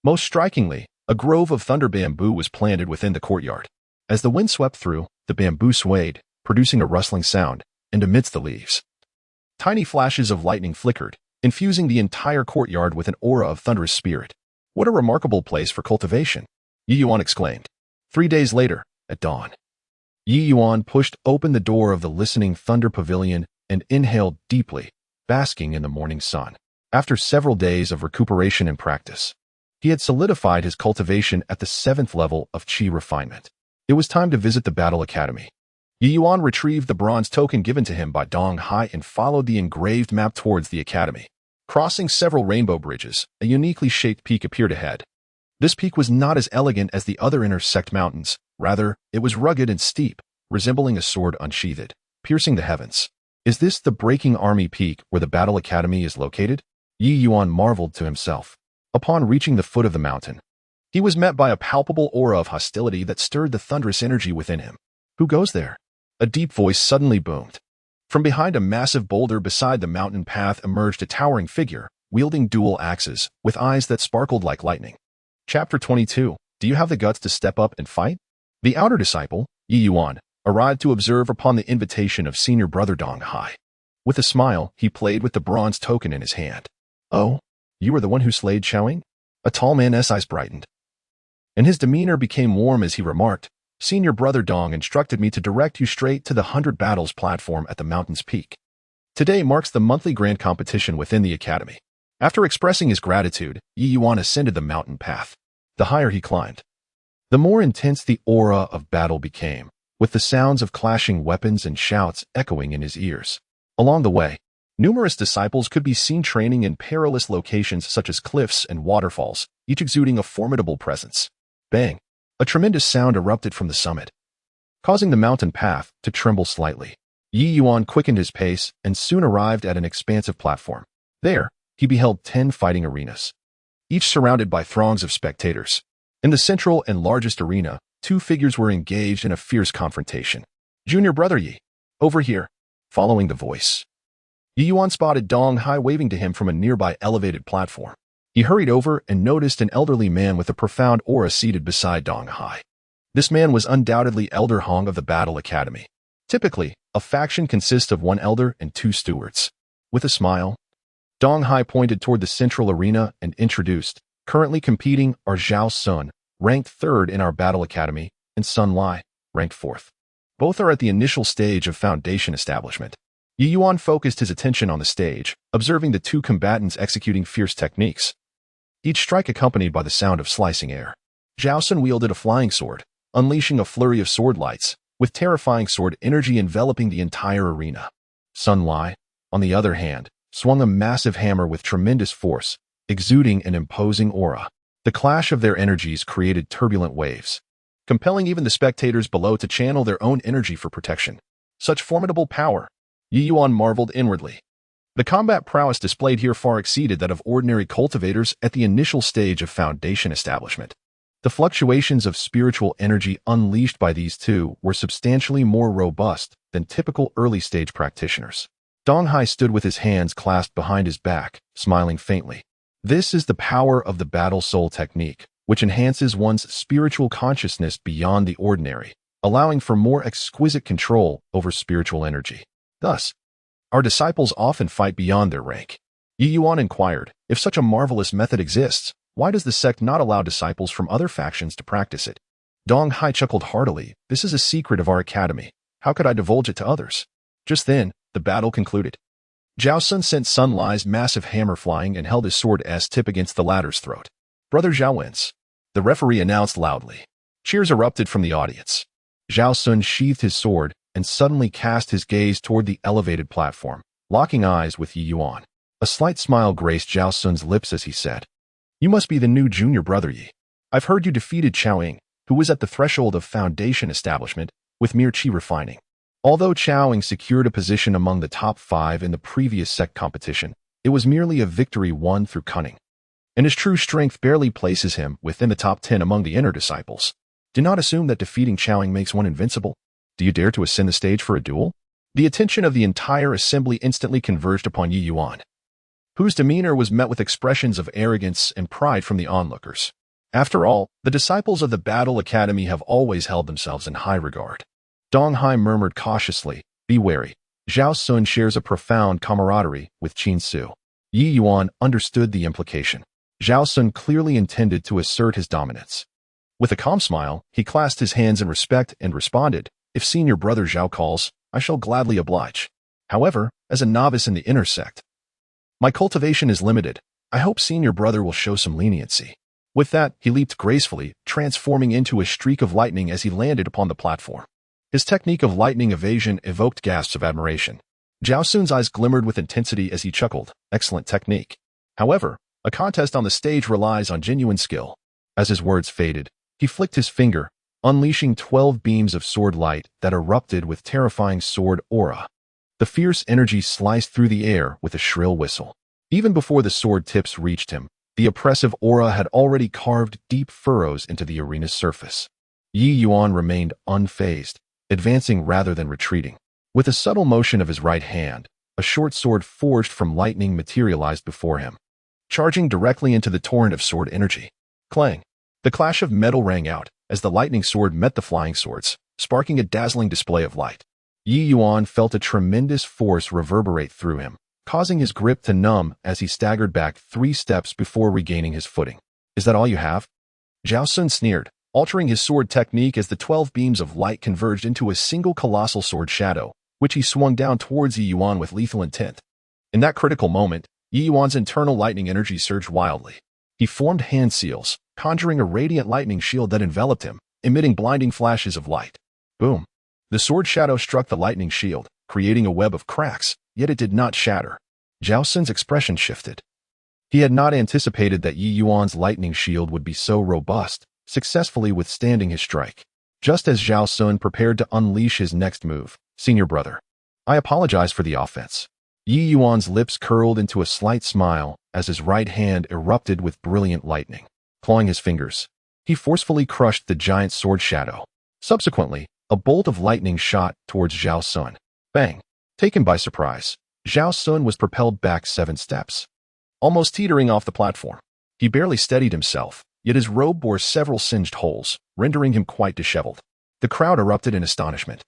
Most strikingly, a grove of thunder bamboo was planted within the courtyard. As the wind swept through, the bamboo swayed, producing a rustling sound, and amidst the leaves, tiny flashes of lightning flickered, infusing the entire courtyard with an aura of thunderous spirit. "What a remarkable place for cultivation," Ye Yuan exclaimed. 3 days later, at dawn, Ye Yuan pushed open the door of the listening thunder pavilion and inhaled deeply, basking in the morning sun. After several days of recuperation and practice, he had solidified his cultivation at the 7th level of Qi refinement. It was time to visit the Battle Academy. Ye Yuan retrieved the bronze token given to him by Dong Hai and followed the engraved map towards the academy. Crossing several rainbow bridges, a uniquely shaped peak appeared ahead. This peak was not as elegant as the other inner sect mountains. Rather, it was rugged and steep, resembling a sword unsheathed, piercing the heavens. "Is this the Breaking Army Peak where the Battle Academy is located?" Ye Yuan marveled to himself. Upon reaching the foot of the mountain, he was met by a palpable aura of hostility that stirred the thunderous energy within him. "Who goes there?" A deep voice suddenly boomed. From behind a massive boulder beside the mountain path emerged a towering figure, wielding dual axes, with eyes that sparkled like lightning. Chapter 22. Do you have the guts to step up and fight? The outer disciple, Ye Yuan, arrived to observe upon the invitation of senior brother Dong Hai. With a smile, he played with the bronze token in his hand. "Oh, you are the one who slayed Xiaoying?" A tall man's eyes brightened, and his demeanor became warm as he remarked, "Senior brother Dong instructed me to direct you straight to the 100 Battles platform at the mountain's peak. Today marks the monthly grand competition within the academy." After expressing his gratitude, Ye Yuan ascended the mountain path. The higher he climbed, the more intense the aura of battle became, with the sounds of clashing weapons and shouts echoing in his ears. Along the way, numerous disciples could be seen training in perilous locations such as cliffs and waterfalls, each exuding a formidable presence. Bang! A tremendous sound erupted from the summit, causing the mountain path to tremble slightly. Ye Yuan quickened his pace and soon arrived at an expansive platform. There, he beheld 10 fighting arenas, each surrounded by throngs of spectators. In the central and largest arena, 2 figures were engaged in a fierce confrontation. "Junior brother Yi, over here." Following the voice, Ye Yuan spotted Dong Hai waving to him from a nearby elevated platform. He hurried over and noticed an elderly man with a profound aura seated beside Dong Hai. This man was undoubtedly Elder Hong of the Battle Academy. Typically, a faction consists of 1 elder and 2 stewards. With a smile, Dong Hai pointed toward the central arena and introduced, "Currently competing are Zhao Sun, ranked 3rd in our Battle Academy, and Sun Lai, ranked 4th. Both are at the initial stage of foundation establishment." Ye Yuan focused his attention on the stage, observing the 2 combatants executing fierce techniques, each strike accompanied by the sound of slicing air. Zhao Sun wielded a flying sword, unleashing a flurry of sword lights, with terrifying sword energy enveloping the entire arena. Sun Lai, on the other hand, swung a massive hammer with tremendous force, exuding an imposing aura. The clash of their energies created turbulent waves, compelling even the spectators below to channel their own energy for protection. Such formidable power! Ye Yuan marveled inwardly. The combat prowess displayed here far exceeded that of ordinary cultivators at the initial stage of foundation establishment. The fluctuations of spiritual energy unleashed by these 2 were substantially more robust than typical early-stage practitioners. Dong Hai stood with his hands clasped behind his back, smiling faintly. This is the power of the battle soul technique, which enhances one's spiritual consciousness beyond the ordinary, allowing for more exquisite control over spiritual energy. Thus, our disciples often fight beyond their rank. Ye Yuan inquired, "If such a marvelous method exists, why does the sect not allow disciples from other factions to practice it?" Dong Hai chuckled heartily. "This is a secret of our academy. How could I divulge it to others?" Just then, the battle concluded. Zhao Sun sent Sun Lai's massive hammer flying and held his sword's tip against the latter's throat. "Brother Zhao wins," the referee announced loudly. Cheers erupted from the audience. Zhao Sun sheathed his sword and suddenly cast his gaze toward the elevated platform, locking eyes with Ye Yuan. A slight smile graced Zhao Sun's lips as he said, "You must be the new junior brother Yi. I've heard you defeated Xiaoying, who was at the threshold of foundation establishment, with mere qi refining." Although Chowing secured a position among the top 5 in the previous sect competition, it was merely a victory won through cunning, and his true strength barely places him within the top 10 among the inner disciples. Do not assume that defeating Chowing makes one invincible. Do you dare to ascend the stage for a duel? The attention of the entire assembly instantly converged upon Ye Yuan, whose demeanor was met with expressions of arrogance and pride from the onlookers. After all, the disciples of the Battle Academy have always held themselves in high regard. Dong Hai murmured cautiously, "Be wary. Zhao Sun shares a profound camaraderie with Qin Su." Ye Yuan understood the implication. Zhao Sun clearly intended to assert his dominance. With a calm smile, he clasped his hands in respect and responded, "If senior brother Zhao calls, I shall gladly oblige. However, as a novice in the inner sect, my cultivation is limited. I hope senior brother will show some leniency." With that, he leaped gracefully, transforming into a streak of lightning as he landed upon the platform. His technique of lightning evasion evoked gasps of admiration. Zhao Sun's eyes glimmered with intensity as he chuckled, "Excellent technique. However, a contest on the stage relies on genuine skill." As his words faded, he flicked his finger, unleashing 12 beams of sword light that erupted with terrifying sword aura. The fierce energy sliced through the air with a shrill whistle. Even before the sword tips reached him, the oppressive aura had already carved deep furrows into the arena's surface. Ye Yuan remained unfazed, advancing rather than retreating. With a subtle motion of his right hand, a short sword forged from lightning materialized before him, charging directly into the torrent of sword energy. Clang! The clash of metal rang out as the lightning sword met the flying swords, sparking a dazzling display of light. Ye Yuan felt a tremendous force reverberate through him, causing his grip to numb as he staggered back 3 steps before regaining his footing. "Is that all you have?" Zhao Sun sneered, altering his sword technique as the 12 beams of light converged into a single colossal sword shadow, which he swung down towards Ye Yuan with lethal intent. In that critical moment, Ye Yuan's internal lightning energy surged wildly. He formed hand seals, conjuring a radiant lightning shield that enveloped him, emitting blinding flashes of light. Boom! The sword shadow struck the lightning shield, creating a web of cracks, yet it did not shatter. Zhao Sun's expression shifted. He had not anticipated that Ye Yuan's lightning shield would be so robust, successfully withstanding his strike. Just as Zhao Sun prepared to unleash his next move, "Senior brother, I apologize for the offense." Ye Yuan's lips curled into a slight smile as his right hand erupted with brilliant lightning. Clawing his fingers, he forcefully crushed the giant sword shadow. Subsequently, a bolt of lightning shot towards Zhao Sun. Bang! Taken by surprise, Zhao Sun was propelled back 7 steps, almost teetering off the platform. He barely steadied himself, yet his robe bore several singed holes, rendering him quite disheveled. The crowd erupted in astonishment.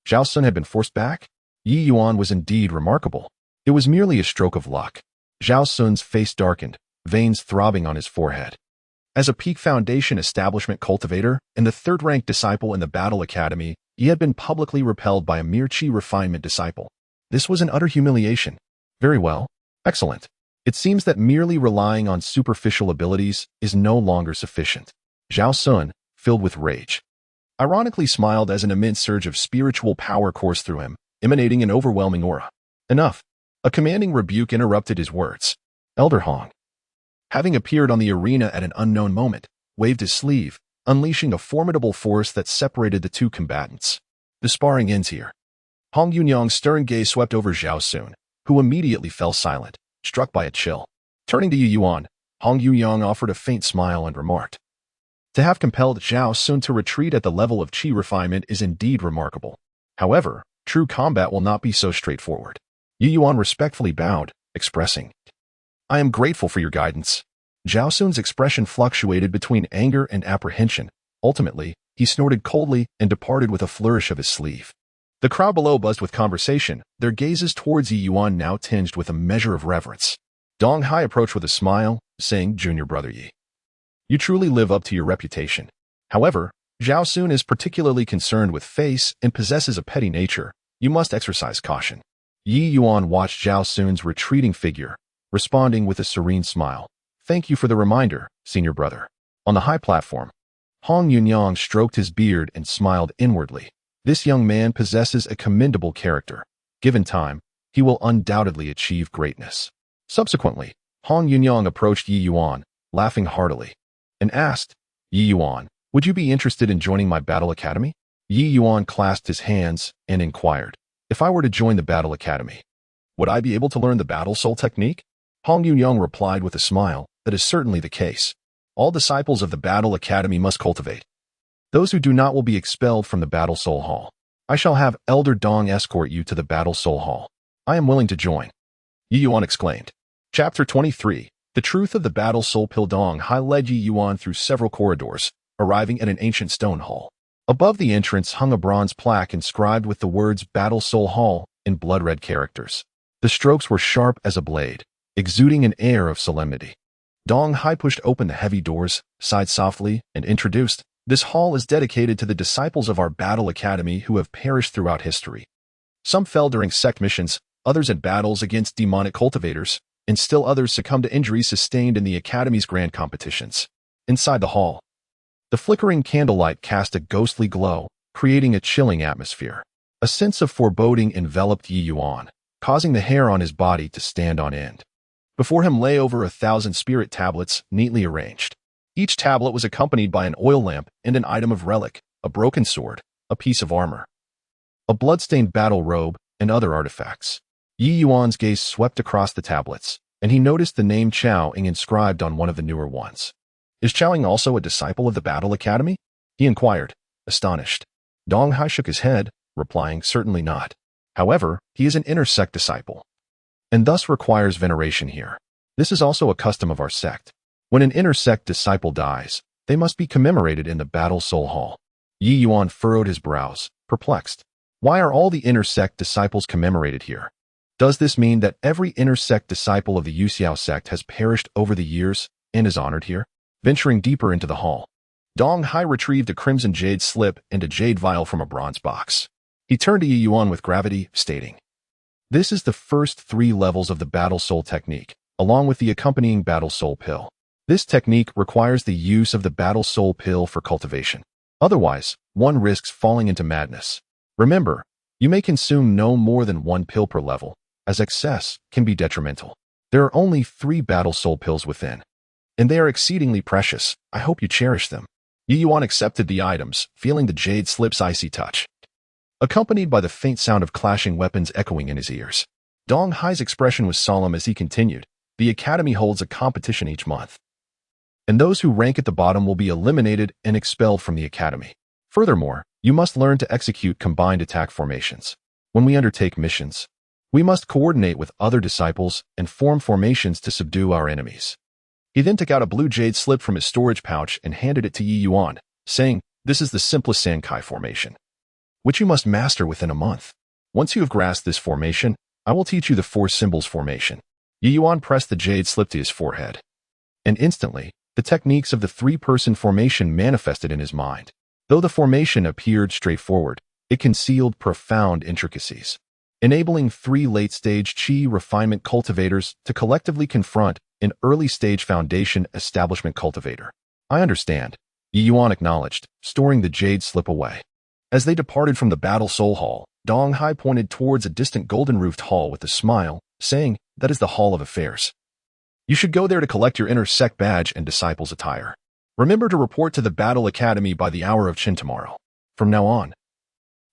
Zhao Sun had been forced back? Ye Yuan was indeed remarkable. It was merely a stroke of luck. Zhao Sun's face darkened, veins throbbing on his forehead. As a peak foundation establishment cultivator and the 3rd-ranked disciple in the Battle Academy, he had been publicly repelled by a mere chi refinement disciple. This was an utter humiliation. Very well. Excellent. It seems that merely relying on superficial abilities is no longer sufficient. Zhao Sun, filled with rage, ironically smiled as an immense surge of spiritual power coursed through him, emanating an overwhelming aura. Enough. A commanding rebuke interrupted his words. Elder Hong, having appeared on the arena at an unknown moment, waved his sleeve, unleashing a formidable force that separated the 2 combatants. The sparring ends here. Hong Yunyang's stern gaze swept over Zhao Sun, who immediately fell silent, struck by a chill. Turning to Ye Yuan, Hong Yunyang offered a faint smile and remarked, "To have compelled Zhao Sun to retreat at the level of chi refinement is indeed remarkable. However, true combat will not be so straightforward." Ye Yuan respectfully bowed, expressing, "I am grateful for your guidance." Zhao Sun's expression fluctuated between anger and apprehension. Ultimately, he snorted coldly and departed with a flourish of his sleeve. The crowd below buzzed with conversation, their gazes towards Ye Yuan now tinged with a measure of reverence. Dong Hai approached with a smile, saying, "Junior brother Ye, you truly live up to your reputation. However, Zhao Sun is particularly concerned with face and possesses a petty nature. You must exercise caution." Ye Yuan watched Zhao Sun's retreating figure, responding with a serene smile. "Thank you for the reminder, senior brother." On the high platform, Hong Yunyang stroked his beard and smiled inwardly. This young man possesses a commendable character. Given time, he will undoubtedly achieve greatness. Subsequently, Hong Yunyang approached Ye Yuan, laughing heartily, and asked, "Ye Yuan, would you be interested in joining my battle academy?" Ye Yuan clasped his hands and inquired, "If I were to join the Battle Academy, would I be able to learn the Battle Soul technique?" Hong Yong replied with a smile, "That is certainly the case. All disciples of the Battle Academy must cultivate. Those who do not will be expelled from the Battle Soul Hall. I shall have Elder Dong escort you to the Battle Soul Hall. I am willing to join," Ye Yuan exclaimed. Chapter 23. The Truth of the Battle Soul Pill. Dong Hai led Ye Yuan through several corridors, arriving at an ancient stone hall. Above the entrance hung a bronze plaque inscribed with the words Battle Soul Hall in blood-red characters. The strokes were sharp as a blade, exuding an air of solemnity. Dong Hai pushed open the heavy doors, sighed softly, and introduced, "This hall is dedicated to the disciples of our Battle Academy who have perished throughout history. Some fell during sect missions, others in battles against demonic cultivators, and still others succumbed to injuries sustained in the Academy's grand competitions." Inside the hall, the flickering candlelight cast a ghostly glow, creating a chilling atmosphere. A sense of foreboding enveloped Ye Yuan, causing the hair on his body to stand on end. Before him lay over 1,000 spirit tablets, neatly arranged. Each tablet was accompanied by an oil lamp and an item of relic, a broken sword, a piece of armor, a blood-stained battle robe, and other artifacts. Ye Yuan's gaze swept across the tablets, and he noticed the name Chao Ying inscribed on one of the newer ones. "Is Chao Ying also a disciple of the Battle Academy?" he inquired, astonished. Dong Hai shook his head, replying, "Certainly not. However, he is an inner sect disciple, and thus requires veneration here. This is also a custom of our sect. When an inner sect disciple dies, they must be commemorated in the Battle Soul Hall." Ye Yuan furrowed his brows, perplexed. Why are all the inner sect disciples commemorated here? Does this mean that every inner sect disciple of the Yuxiao sect has perished over the years and is honored here? Venturing deeper into the hall, Dong Hai retrieved a crimson jade slip and a jade vial from a bronze box. He turned to Ye Yuan with gravity, stating, "This is the first 3 levels of the Battle Soul technique, along with the accompanying Battle Soul pill. This technique requires the use of the Battle Soul pill for cultivation. Otherwise, one risks falling into madness. Remember, you may consume no more than 1 pill per level, as excess can be detrimental. There are only 3 Battle Soul pills within, and they are exceedingly precious. I hope you cherish them." Ye Yuan accepted the items, feeling the jade slip's icy touch, accompanied by the faint sound of clashing weapons echoing in his ears. Dong Hai's expression was solemn as he continued, "The Academy holds a competition each month, and those who rank at the bottom will be eliminated and expelled from the Academy. Furthermore, you must learn to execute combined attack formations. When we undertake missions, we must coordinate with other disciples and form formations to subdue our enemies." He then took out a blue jade slip from his storage pouch and handed it to Ye Yuan, saying, "This is the simplest Sankai formation, which you must master within a month. Once you have grasped this formation, I will teach you the 4 symbols formation." Ye Yuan pressed the jade slip to his forehead, and instantly, the techniques of the 3-person formation manifested in his mind. Though the formation appeared straightforward, it concealed profound intricacies, enabling 3 late-stage Qi refinement cultivators to collectively confront an early-stage foundation establishment cultivator. "I understand," Ye Yuan acknowledged, storing the jade slip away. As they departed from the Battle Soul Hall, Dong Hai pointed towards a distant golden-roofed hall with a smile, saying, "That is the Hall of Affairs. You should go there to collect your inner sect badge and disciple's attire. Remember to report to the Battle Academy by the hour of Qin tomorrow. From now on,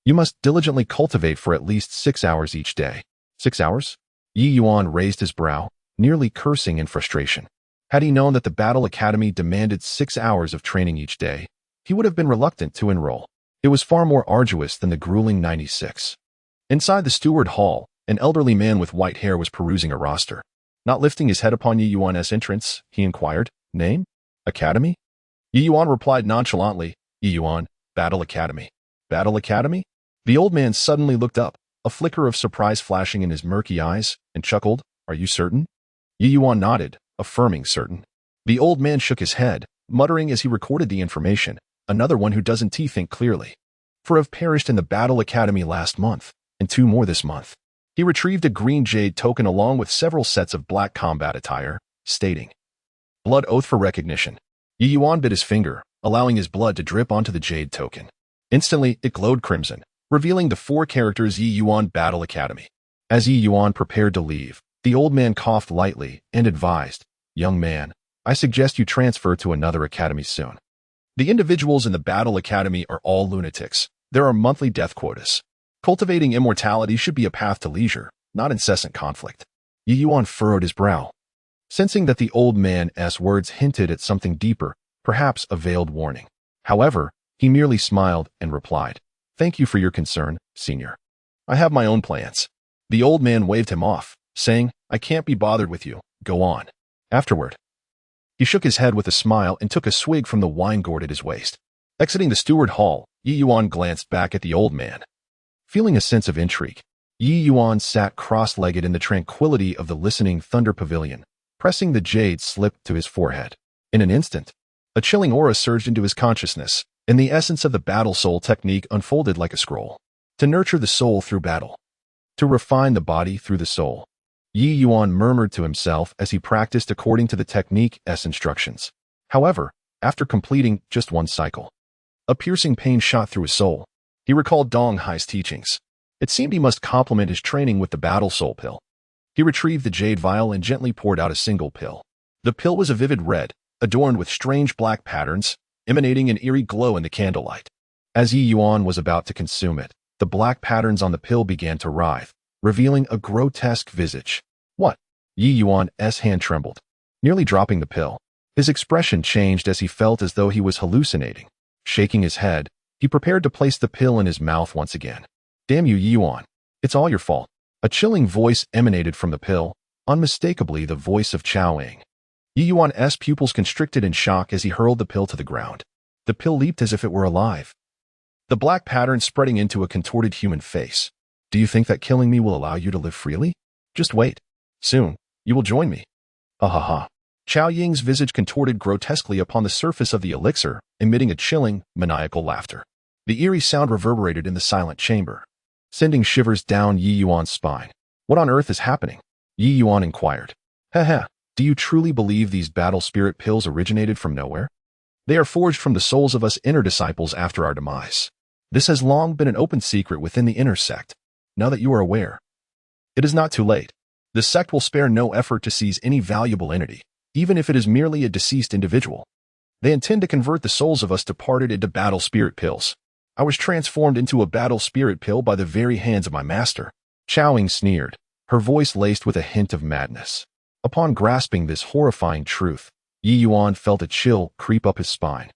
you must diligently cultivate for at least 6 hours each day." 6 hours? Ye Yuan raised his brow, nearly cursing in frustration. Had he known that the Battle Academy demanded 6 hours of training each day, he would have been reluctant to enroll. It was far more arduous than the grueling 96. Inside the steward hall, an elderly man with white hair was perusing a roster. Not lifting his head upon Ye Yuan's entrance, he inquired, "Name? Academy?" Ye Yuan replied nonchalantly, "Ye Yuan, Battle Academy." "Battle Academy?" The old man suddenly looked up, a flicker of surprise flashing in his murky eyes, and chuckled, "Are you certain?" Ye Yuan nodded, affirming certain. The old man shook his head, muttering as he recorded the information, "Another one who doesn't think clearly. 4 have perished in the Battle Academy last month, and 2 more this month." He retrieved a green jade token along with several sets of black combat attire, stating, "Blood oath for recognition." Ye Yuan bit his finger, allowing his blood to drip onto the jade token. Instantly, it glowed crimson, revealing the 4 characters Ye Yuan Battle Academy. As Ye Yuan prepared to leave, the old man coughed lightly and advised, "Young man, I suggest you transfer to another academy soon. The individuals in the Battle Academy are all lunatics. There are monthly death quotas. Cultivating immortality should be a path to leisure, not incessant conflict. Ye Yuan furrowed his brow, sensing that the old man's words hinted at something deeper, perhaps a veiled warning. However, he merely smiled and replied, "Thank you for your concern, senior. I have my own plans." The old man waved him off, saying, "I can't be bothered with you. Go on." Afterward, he shook his head with a smile and took a swig from the wine gourd at his waist. Exiting the steward hall, Ye Yuan glanced back at the old man. Feeling a sense of intrigue, Ye Yuan sat cross-legged in the tranquility of the listening thunder pavilion, pressing the jade slip to his forehead. In an instant, a chilling aura surged into his consciousness, and the essence of the battle soul technique unfolded like a scroll. To nurture the soul through battle. To refine the body through the soul. Ye Yuan murmured to himself as he practiced according to the technique's instructions. However, after completing just one cycle, a piercing pain shot through his soul. He recalled Dong Hai's teachings. It seemed he must complement his training with the battle soul pill. He retrieved the jade vial and gently poured out a single pill. The pill was a vivid red, adorned with strange black patterns, emanating an eerie glow in the candlelight. As Ye Yuan was about to consume it, the black patterns on the pill began to writhe, revealing a grotesque visage. "What?" Ye Yuan's hand trembled, nearly dropping the pill. His expression changed as he felt as though he was hallucinating. Shaking his head, he prepared to place the pill in his mouth once again. "Damn you, Ye Yuan. It's all your fault." A chilling voice emanated from the pill, unmistakably the voice of Chao-Ing. Ye Yuan's pupils constricted in shock as he hurled the pill to the ground. The pill leaped as if it were alive, the black pattern spreading into a contorted human face. "Do you think that killing me will allow you to live freely? Just wait. Soon, you will join me." Ha ha ha. Chao Ying's visage contorted grotesquely upon the surface of the elixir, emitting a chilling, maniacal laughter. The eerie sound reverberated in the silent chamber, sending shivers down Ye Yuan's spine. "What on earth is happening?" Ye Yuan inquired. "Ha. Do you truly believe these battle spirit pills originated from nowhere? They are forged from the souls of us inner disciples after our demise. This has long been an open secret within the inner sect. Now that you are aware, it is not too late. The sect will spare no effort to seize any valuable entity, even if it is merely a deceased individual. They intend to convert the souls of us departed into battle spirit pills. I was transformed into a battle spirit pill by the very hands of my master." Chao-Ing sneered, her voice laced with a hint of madness. Upon grasping this horrifying truth, Ye Yuan felt a chill creep up his spine,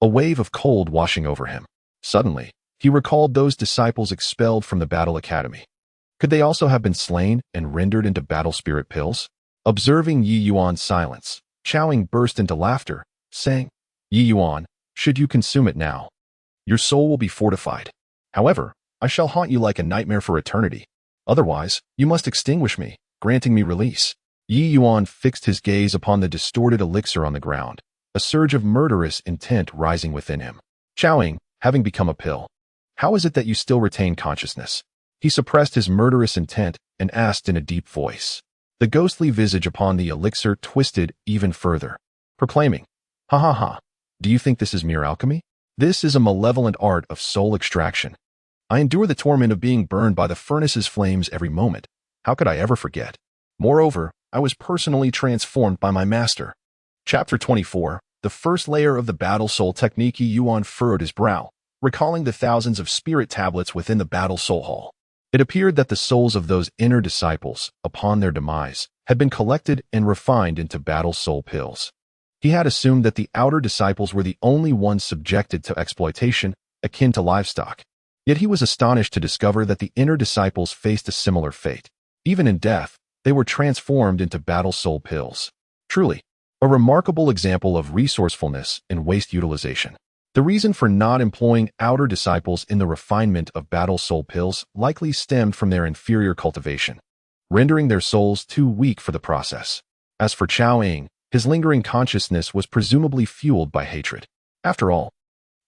a wave of cold washing over him. Suddenly, he recalled those disciples expelled from the battle academy. Could they also have been slain and rendered into battle spirit pills? Observing Ye Yuan's silence, Chao-Ing burst into laughter, saying, "Ye Yuan, should you consume it now, your soul will be fortified. However, I shall haunt you like a nightmare for eternity. Otherwise, you must extinguish me, granting me release." Ye Yuan fixed his gaze upon the distorted elixir on the ground, a surge of murderous intent rising within him. "Chao-Ing, having become a pill, how is it that you still retain consciousness?" He suppressed his murderous intent and asked in a deep voice. The ghostly visage upon the elixir twisted even further, proclaiming, "Ha ha ha. Do you think this is mere alchemy? This is a malevolent art of soul extraction. I endure the torment of being burned by the furnace's flames every moment. How could I ever forget? Moreover, I was personally transformed by my master." Chapter 24, the first layer of the battle soul technique. Ye Yuan furrowed his brow, recalling the thousands of spirit tablets within the battle soul hall. It appeared that the souls of those inner disciples, upon their demise, had been collected and refined into battle soul pills. He had assumed that the outer disciples were the only ones subjected to exploitation, akin to livestock. Yet he was astonished to discover that the inner disciples faced a similar fate. Even in death, they were transformed into battle soul pills. Truly, a remarkable example of resourcefulness and waste utilization. The reason for not employing outer disciples in the refinement of battle soul pills likely stemmed from their inferior cultivation, rendering their souls too weak for the process. As for Chao-Ing, his lingering consciousness was presumably fueled by hatred. After all,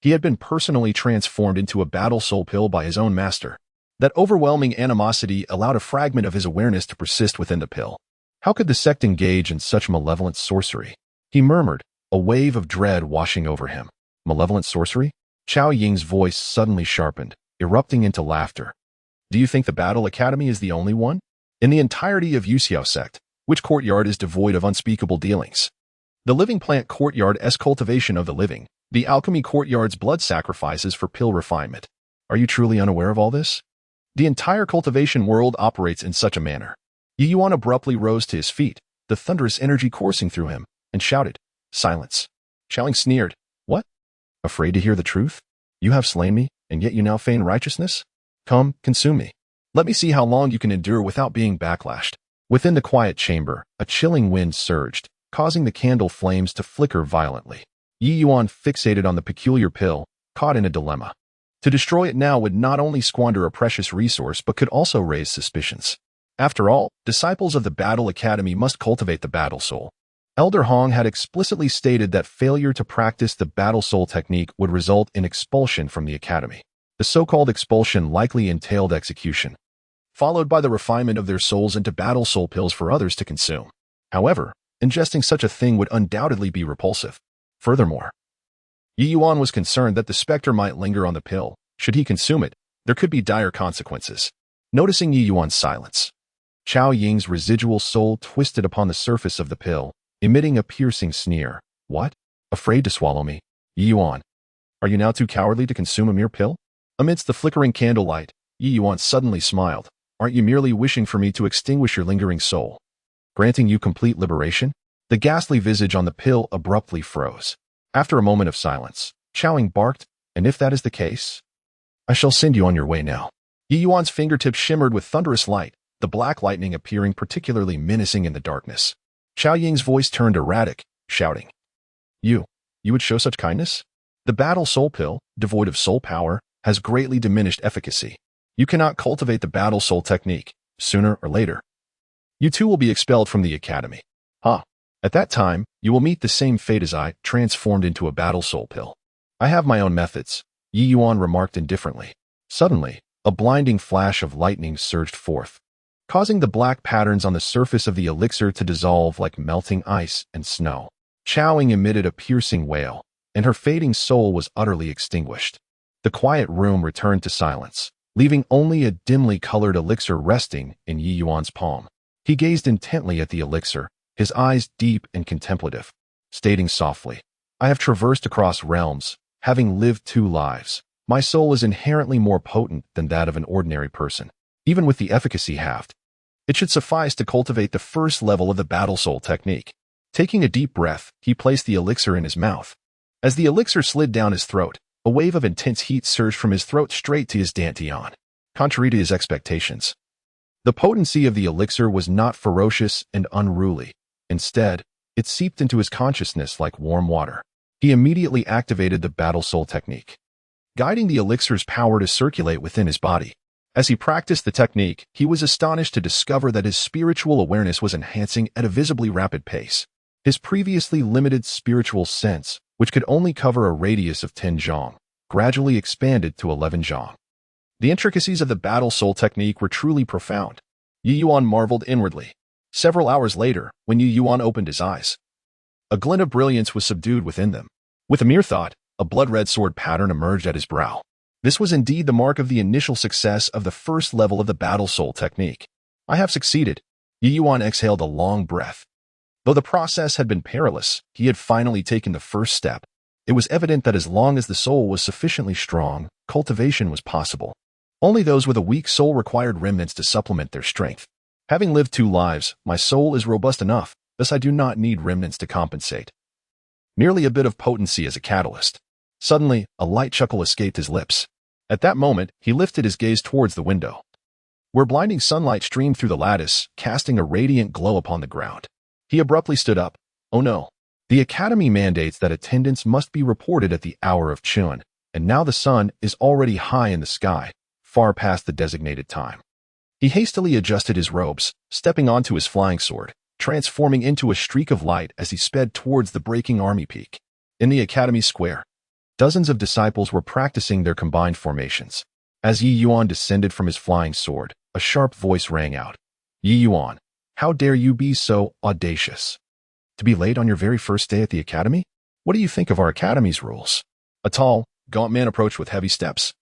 he had been personally transformed into a battle soul pill by his own master. That overwhelming animosity allowed a fragment of his awareness to persist within the pill. How could the sect engage in such malevolent sorcery? He murmured, a wave of dread washing over him. Malevolent sorcery? Chao Ying's voice suddenly sharpened, erupting into laughter. "Do you think the Battle Academy is the only one? In the entirety of Yuxiao sect, which courtyard is devoid of unspeakable dealings? The living plant courtyard's cultivation of the living, the alchemy courtyard's blood sacrifices for pill refinement. Are you truly unaware of all this? The entire cultivation world operates in such a manner. Ye Yuan abruptly rose to his feet, the thunderous energy coursing through him, and shouted, "Silence." Xiaoling sneered, "What? Afraid to hear the truth? You have slain me, and yet you now feign righteousness? Come, consume me. Let me see how long you can endure without being backlashed." Within the quiet chamber, a chilling wind surged, causing the candle flames to flicker violently. Ye Yuan fixated on the peculiar pill, caught in a dilemma. To destroy it now would not only squander a precious resource but could also raise suspicions. After all, disciples of the Battle Academy must cultivate the battle soul. Elder Hong had explicitly stated that failure to practice the battle soul technique would result in expulsion from the academy. The so-called expulsion likely entailed execution, followed by the refinement of their souls into battle soul pills for others to consume. However, ingesting such a thing would undoubtedly be repulsive. Furthermore, Ye Yuan was concerned that the specter might linger on the pill. Should he consume it, there could be dire consequences. Noticing Ye Yuan's silence, Chao Ying's residual soul twisted upon the surface of the pill, emitting a piercing sneer. "What? Afraid to swallow me? Ye Yuan, are you now too cowardly to consume a mere pill?" Amidst the flickering candlelight, Ye Yuan suddenly smiled. "Aren't you merely wishing for me to extinguish your lingering soul, granting you complete liberation?" The ghastly visage on the pill abruptly froze. After a moment of silence, Chowing barked, "And if that is the case, I shall send you on your way now." Ye Yuan's fingertips shimmered with thunderous light, the black lightning appearing particularly menacing in the darkness. Chao Ying's voice turned erratic, shouting, You would show such kindness? The battle soul pill, devoid of soul power, has greatly diminished efficacy. You cannot cultivate the battle soul technique. Sooner or later, you too will be expelled from the academy. At that time, you will meet the same fate as I, transformed into a battle soul pill. I have my own methods, Ye Yuan remarked indifferently. Suddenly, a blinding flash of lightning surged forth, causing the black patterns on the surface of the elixir to dissolve like melting ice and snow. Chowing emitted a piercing wail, and her fading soul was utterly extinguished. The quiet room returned to silence, leaving only a dimly colored elixir resting in Ye Yuan's palm. He gazed intently at the elixir, his eyes deep and contemplative, stating softly, I have traversed across realms, having lived 2 lives. My soul is inherently more potent than that of an ordinary person, even with the efficacy halved. It should suffice to cultivate the first level of the battle soul technique. Taking a deep breath, he placed the elixir in his mouth. As the elixir slid down his throat, a wave of intense heat surged from his throat straight to his dantian. Contrary to his expectations, the potency of the elixir was not ferocious and unruly. Instead, it seeped into his consciousness like warm water. He immediately activated the battle soul technique, guiding the elixir's power to circulate within his body. As he practiced the technique, he was astonished to discover that his spiritual awareness was enhancing at a visibly rapid pace. His previously limited spiritual sense, which could only cover a radius of 10 zhang, gradually expanded to 11 zhang. The intricacies of the battle soul technique were truly profound. Ye Yuan marveled inwardly. Several hours later, when Ye Yuan opened his eyes, a glint of brilliance was subdued within them. With a mere thought, a blood-red sword pattern emerged at his brow. This was indeed the mark of the initial success of the first level of the battle soul technique. I have succeeded. Ye Yuan exhaled a long breath. Though the process had been perilous, he had finally taken the first step. It was evident that as long as the soul was sufficiently strong, cultivation was possible. Only those with a weak soul required remnants to supplement their strength. Having lived 2 lives, my soul is robust enough, thus I do not need remnants to compensate. Merely a bit of potency as a catalyst. Suddenly, a light chuckle escaped his lips. At that moment, he lifted his gaze towards the window, where blinding sunlight streamed through the lattice, casting a radiant glow upon the ground. He abruptly stood up. Oh no. The academy mandates that attendance must be reported at the hour of Chun, and now the sun is already high in the sky, far past the designated time. He hastily adjusted his robes, stepping onto his flying sword, transforming into a streak of light as he sped towards the breaking army peak. In the academy square, dozens of disciples were practicing their combined formations. As Ye Yuan descended from his flying sword, a sharp voice rang out. Ye Yuan, how dare you be so audacious? To be late on your very first day at the academy? What do you think of our academy's rules? A tall, gaunt man approached with heavy steps,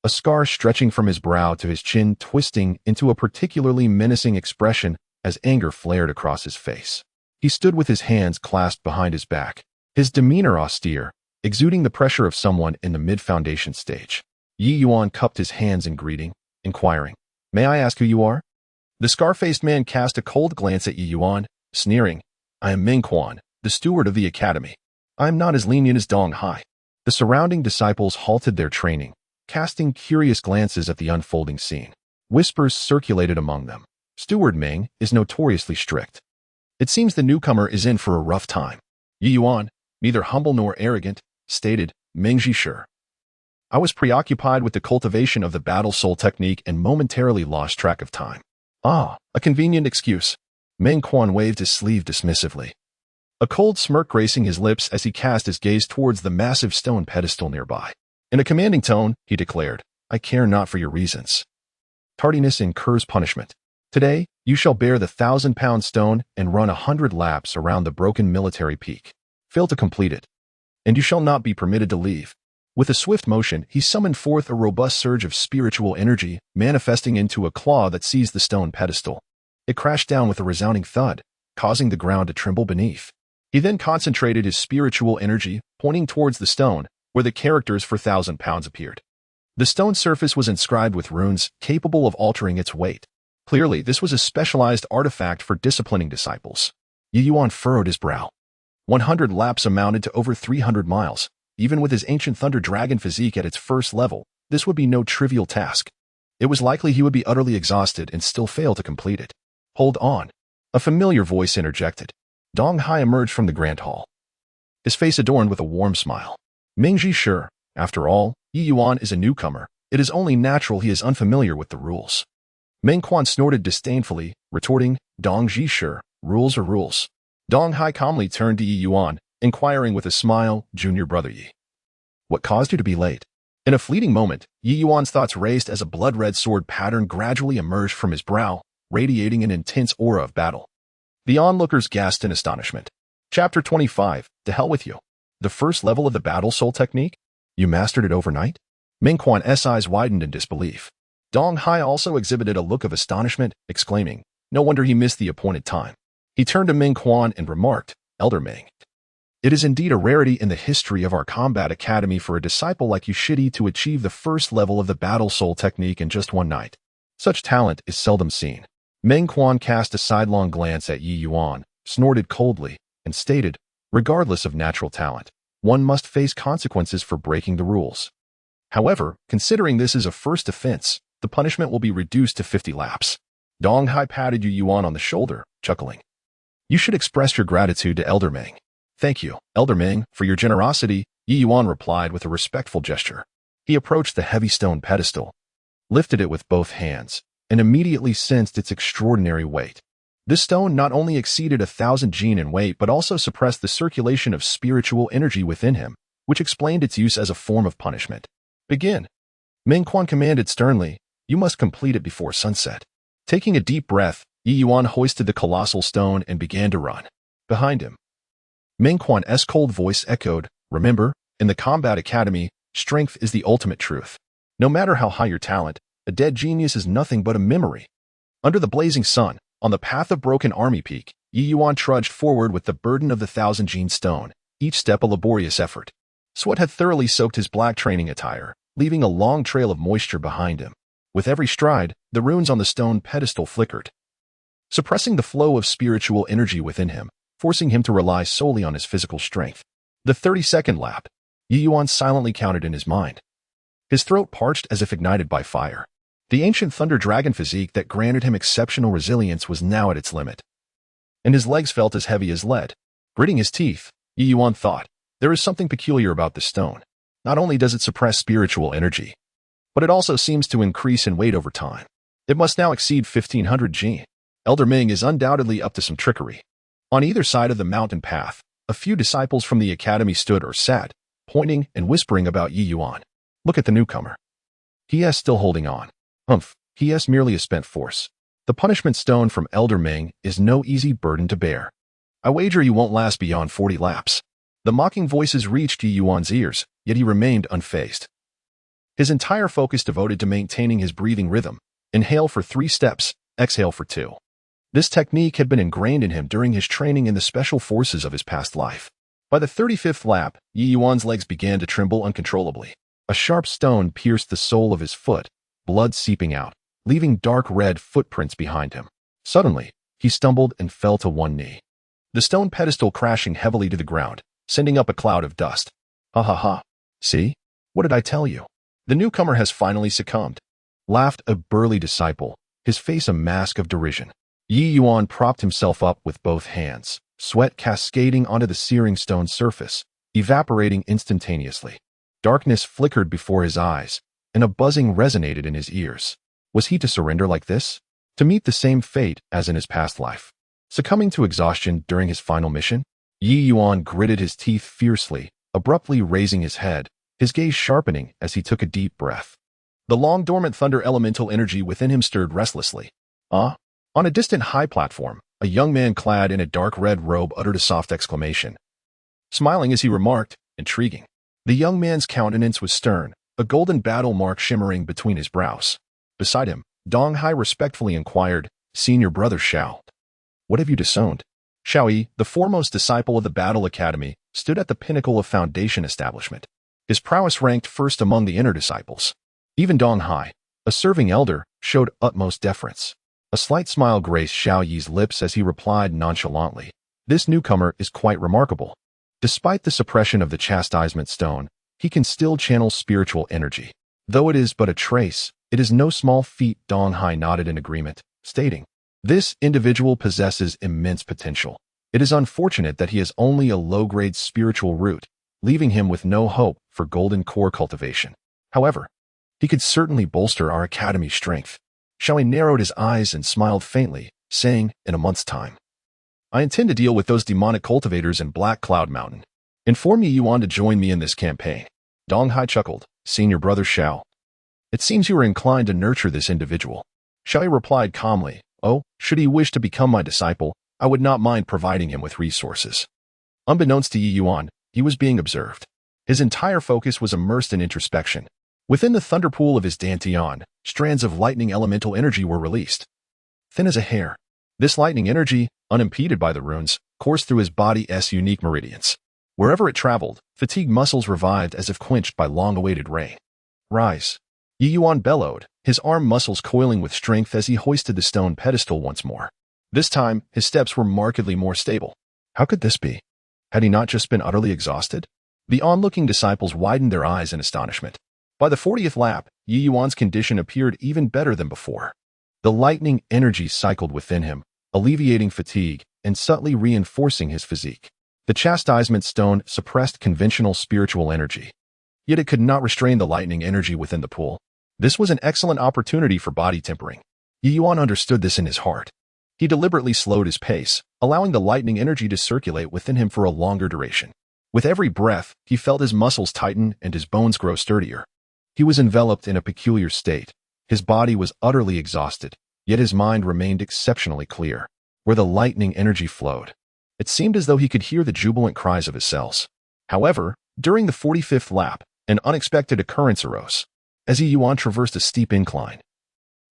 a scar stretching from his brow to his chin twisting into a particularly menacing expression as anger flared across his face. He stood with his hands clasped behind his back, his demeanor austere, exuding the pressure of someone in the mid-foundation stage. Ye Yuan cupped his hands in greeting, inquiring, "May I ask who you are?" The scar-faced man cast a cold glance at Ye Yuan, sneering, "I am Ming Quan, the steward of the academy. I am not as lenient as Dong Hai." The surrounding disciples halted their training, casting curious glances at the unfolding scene. Whispers circulated among them. Steward Ming is notoriously strict. It seems the newcomer is in for a rough time. Ye Yuan, neither humble nor arrogant, stated, "Ming Zhi. I was preoccupied with the cultivation of the battle soul technique and momentarily lost track of time." "Ah, a convenient excuse." Ming Quan waved his sleeve dismissively. A cold smirk gracing his lips as he cast his gaze towards the massive stone pedestal nearby. In a commanding tone, he declared, "I care not for your reasons. Tardiness incurs punishment. Today, you shall bear the 1,000-pound stone and run 100 laps around the broken military peak. Fail to complete it, and you shall not be permitted to leave." With a swift motion, he summoned forth a robust surge of spiritual energy, manifesting into a claw that seized the stone pedestal. It crashed down with a resounding thud, causing the ground to tremble beneath. He then concentrated his spiritual energy, pointing towards the stone, where the characters for 1,000 pounds appeared. The stone surface was inscribed with runes, capable of altering its weight. Clearly, this was a specialized artifact for disciplining disciples. Ye Yuan furrowed his brow. 100 laps amounted to over 300 miles. Even with his ancient thunder dragon physique at its first level, this would be no trivial task. It was likely he would be utterly exhausted and still fail to complete it. "Hold on." A familiar voice interjected. Dong Hai emerged from the grand hall, his face adorned with a warm smile. "Ming Zhi, after all, Ye Yuan is a newcomer. It is only natural he is unfamiliar with the rules." Ming Quan snorted disdainfully, retorting, "Dong Zhi, rules are rules." Dong Hai calmly turned to Ye Yuan, inquiring with a smile, "Junior brother Ye, what caused you to be late?" In a fleeting moment, Ye Yuan's thoughts raced as a blood-red sword pattern gradually emerged from his brow, radiating an intense aura of battle. The onlookers gasped in astonishment. Chapter 25, To Hell With You. The first level of the battle soul technique? You mastered it overnight? Ming Quan's eyes widened in disbelief. Dong Hai also exhibited a look of astonishment, exclaiming, "No wonder he missed the appointed time." He turned to Ming Quan and remarked, "Elder Ming, it is indeed a rarity in the history of our combat academy for a disciple like you to achieve the first level of the battle soul technique in just one night. Such talent is seldom seen." Ming Quan cast a sidelong glance at Ye Yuan, snorted coldly, and stated, "Regardless of natural talent, one must face consequences for breaking the rules. However, considering this is a first offense, the punishment will be reduced to 50 laps." Dong Hai patted Ye Yuan on the shoulder, chuckling. "You should express your gratitude to Elder Ming." "Thank you, Elder Ming, for your generosity," Ye Yuan replied with a respectful gesture. He approached the heavy stone pedestal, lifted it with both hands, and immediately sensed its extraordinary weight. This stone not only exceeded 1,000 jin in weight but also suppressed the circulation of spiritual energy within him, which explained its use as a form of punishment. "Begin." Ming Quan commanded sternly, "You must complete it before sunset." Taking a deep breath, Ye Yuan hoisted the colossal stone and began to run. Behind him, Ming Quan's cold voice echoed, "Remember, in the combat academy, strength is the ultimate truth. No matter how high your talent, a dead genius is nothing but a memory." Under the blazing sun, on the path of Broken Army Peak, Ye Yuan trudged forward with the burden of the 1,000-jin stone, each step a laborious effort. Sweat had thoroughly soaked his black training attire, leaving a long trail of moisture behind him. With every stride, the runes on the stone pedestal flickered, suppressing the flow of spiritual energy within him, forcing him to rely solely on his physical strength. The 30-second lap, Ye Yuan silently counted in his mind. His throat parched as if ignited by fire. The ancient thunder dragon physique that granted him exceptional resilience was now at its limit, and his legs felt as heavy as lead. Gritting his teeth, Ye Yuan thought, "There is something peculiar about this stone. Not only does it suppress spiritual energy, but it also seems to increase in weight over time. It must now exceed 1,500 jin. Elder Ming is undoubtedly up to some trickery." On either side of the mountain path, a few disciples from the academy stood or sat, pointing and whispering about Ye Yuan. "Look at the newcomer. He is still holding on. Humph, he is merely a spent force. The punishment stone from Elder Ming is no easy burden to bear. I wager you won't last beyond 40 laps." The mocking voices reached Ye Yuan's ears, yet he remained unfazed. His entire focus devoted to maintaining his breathing rhythm. Inhale for 3 steps, exhale for 2. This technique had been ingrained in him during his training in the special forces of his past life. By the 35th lap, Ye Yuan's legs began to tremble uncontrollably. A sharp stone pierced the sole of his foot, blood seeping out, leaving dark red footprints behind him. Suddenly, he stumbled and fell to one knee. The stone pedestal crashing heavily to the ground, sending up a cloud of dust. Ha ha ha. See? What did I tell you? The newcomer has finally succumbed. Laughed a burly disciple, his face a mask of derision. Ye Yuan propped himself up with both hands, sweat cascading onto the searing stone surface, evaporating instantaneously. Darkness flickered before his eyes, and a buzzing resonated in his ears. Was he to surrender like this? To meet the same fate as in his past life? Succumbing to exhaustion during his final mission? Ye Yuan gritted his teeth fiercely, abruptly raising his head, his gaze sharpening as he took a deep breath. The long-dormant thunder elemental energy within him stirred restlessly. On a distant high platform, a young man clad in a dark red robe uttered a soft exclamation. Smiling as he remarked, "Intriguing." The young man's countenance was stern, a golden battle mark shimmering between his brows. Beside him, Dong Hai respectfully inquired, "Senior brother Shao, what have you disowned?" Shao Yi, the foremost disciple of the Battle Academy, stood at the pinnacle of Foundation establishment. His prowess ranked first among the inner disciples. Even Dong Hai, a serving elder, showed utmost deference. A slight smile graced Shao Yi's lips as he replied nonchalantly, "This newcomer is quite remarkable. Despite the suppression of the chastisement stone, he can still channel spiritual energy. Though it is but a trace, it is no small feat." Dong Hai nodded in agreement, stating, "This individual possesses immense potential. It is unfortunate that he has only a low-grade spiritual root, leaving him with no hope for golden core cultivation. However, he could certainly bolster our academy's strength." Shao Yi narrowed his eyes and smiled faintly, saying, "In a month's time, I intend to deal with those demonic cultivators in Black Cloud Mountain. Inform Ye Yuan to join me in this campaign." Dong Hai chuckled, "Senior brother Shao, it seems you are inclined to nurture this individual." Shao Yi replied calmly, "Oh, should he wish to become my disciple, I would not mind providing him with resources." Unbeknownst to Ye Yuan, he was being observed. His entire focus was immersed in introspection. Within the thunder pool of his dantian, strands of lightning elemental energy were released. Thin as a hair, this lightning energy, unimpeded by the runes, coursed through his body's unique meridians. Wherever it traveled, fatigued muscles revived as if quenched by long-awaited rain. "Rise." Ye Yuan bellowed, his arm muscles coiling with strength as he hoisted the stone pedestal once more. This time, his steps were markedly more stable. How could this be? Had he not just been utterly exhausted? The onlooking disciples widened their eyes in astonishment. By the 40th lap, Ye Yuan's condition appeared even better than before. The lightning energy cycled within him, alleviating fatigue and subtly reinforcing his physique. The chastisement stone suppressed conventional spiritual energy, yet it could not restrain the lightning energy within the pool. This was an excellent opportunity for body tempering. Ye Yuan understood this in his heart. He deliberately slowed his pace, allowing the lightning energy to circulate within him for a longer duration. With every breath, he felt his muscles tighten and his bones grow sturdier. He was enveloped in a peculiar state. His body was utterly exhausted, yet his mind remained exceptionally clear. Where the lightning energy flowed, it seemed as though he could hear the jubilant cries of his cells. However, during the 45th lap, an unexpected occurrence arose. As Ye Yuan traversed a steep incline,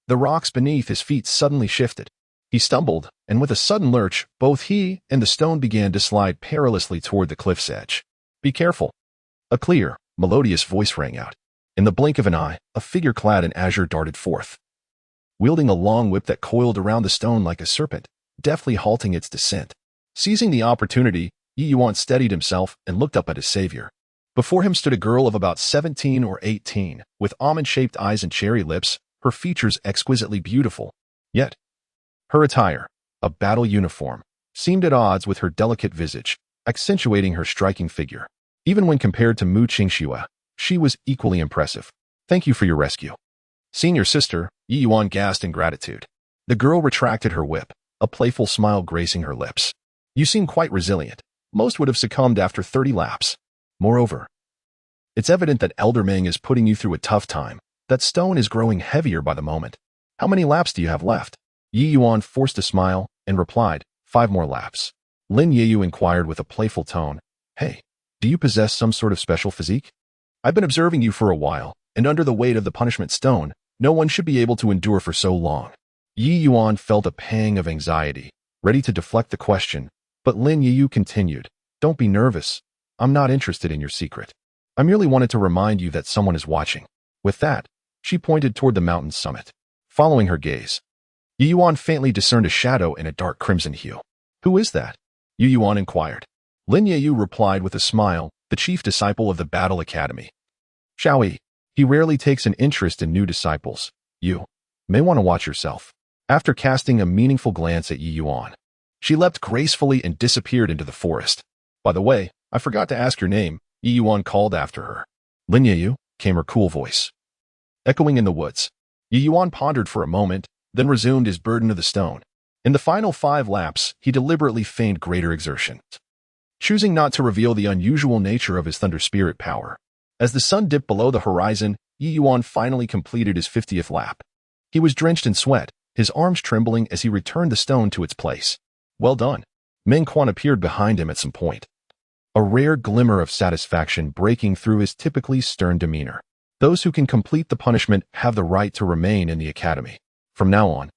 the rocks beneath his feet suddenly shifted. He stumbled, and with a sudden lurch, both he and the stone began to slide perilously toward the cliff's edge. "Be careful." A clear, melodious voice rang out. In the blink of an eye, a figure clad in azure darted forth, wielding a long whip that coiled around the stone like a serpent, deftly halting its descent. Seizing the opportunity, Ye Yuan steadied himself and looked up at his savior. Before him stood a girl of about 17 or 18, with almond-shaped eyes and cherry lips, her features exquisitely beautiful. Yet, her attire, a battle uniform, seemed at odds with her delicate visage, accentuating her striking figure. Even when compared to Mu Qingxue, she was equally impressive. "Thank you for your rescue." "Senior sister," Ye Yuan gasped in gratitude. The girl retracted her whip, a playful smile gracing her lips. "You seem quite resilient. Most would have succumbed after 30 laps. Moreover, it's evident that Elder Ming is putting you through a tough time. That stone is growing heavier by the moment. How many laps do you have left?" Ye Yuan forced a smile and replied, 5 more laps." Lin Yeyu inquired with a playful tone, "Hey, do you possess some sort of special physique? I've been observing you for a while, and under the weight of the punishment stone, no one should be able to endure for so long." Ye Yuan felt a pang of anxiety, ready to deflect the question, but Lin Yeyu continued, "Don't be nervous. I'm not interested in your secret. I merely wanted to remind you that someone is watching. With that, she pointed toward the mountain's summit. Following her gaze, Ye Yuan faintly discerned a shadow in a dark crimson hue. Who is that? Ye Yuan inquired. Lin Yeyu replied with a smile, the chief disciple of the Battle Academy. Xiaoyi, he rarely takes an interest in new disciples. You may want to watch yourself. After casting a meaningful glance at Ye Yuan, she leapt gracefully and disappeared into the forest. By the way, I forgot to ask your name, Ye Yuan called after her. Lin Yeyu, came her cool voice. Echoing in the woods, Ye Yuan pondered for a moment, then resumed his burden of the stone. In the final 5 laps, he deliberately feigned greater exertion, choosing not to reveal the unusual nature of his thunder spirit power. As the sun dipped below the horizon, Ye Yuan finally completed his 50th lap. He was drenched in sweat, his arms trembling as he returned the stone to its place. Well done. Meng Quan appeared behind him at some point, a rare glimmer of satisfaction breaking through his typically stern demeanor. Those who can complete the punishment have the right to remain in the academy. From now on,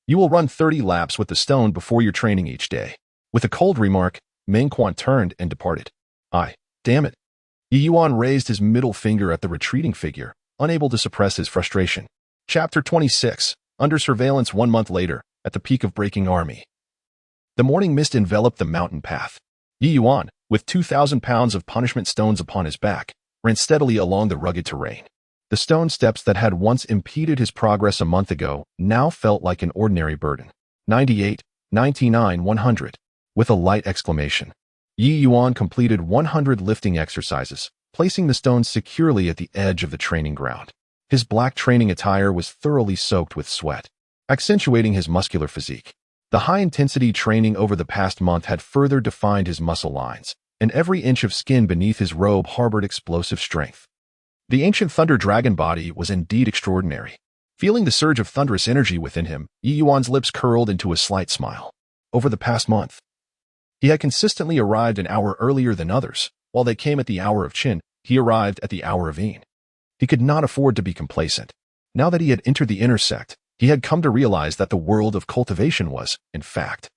you will run 30 laps with the stone before your training each day. With a cold remark, Meng Quan turned and departed. Damn it. Ye Yuan raised his middle finger at the retreating figure, unable to suppress his frustration. Chapter 26. Under surveillance 1 month later, at the peak of Breaking Army. The morning mist enveloped the mountain path. Ye Yuan, with 2,000 pounds of punishment stones upon his back, ran steadily along the rugged terrain. The stone steps that had once impeded his progress a month ago now felt like an ordinary burden. 98, 99, 100. With a light exclamation, Ye Yuan completed 100 lifting exercises, placing the stones securely at the edge of the training ground. His black training attire was thoroughly soaked with sweat, accentuating his muscular physique. The high-intensity training over the past month had further defined his muscle lines, and every inch of skin beneath his robe harbored explosive strength. The ancient thunder dragon body was indeed extraordinary. Feeling the surge of thunderous energy within him, Ye Yuan's lips curled into a slight smile. Over the past month, he had consistently arrived an hour earlier than others. While they came at the hour of Qin, he arrived at the hour of Yin. He could not afford to be complacent. Now that he had entered the inner sect, he had come to realize that the world of cultivation was, in fact,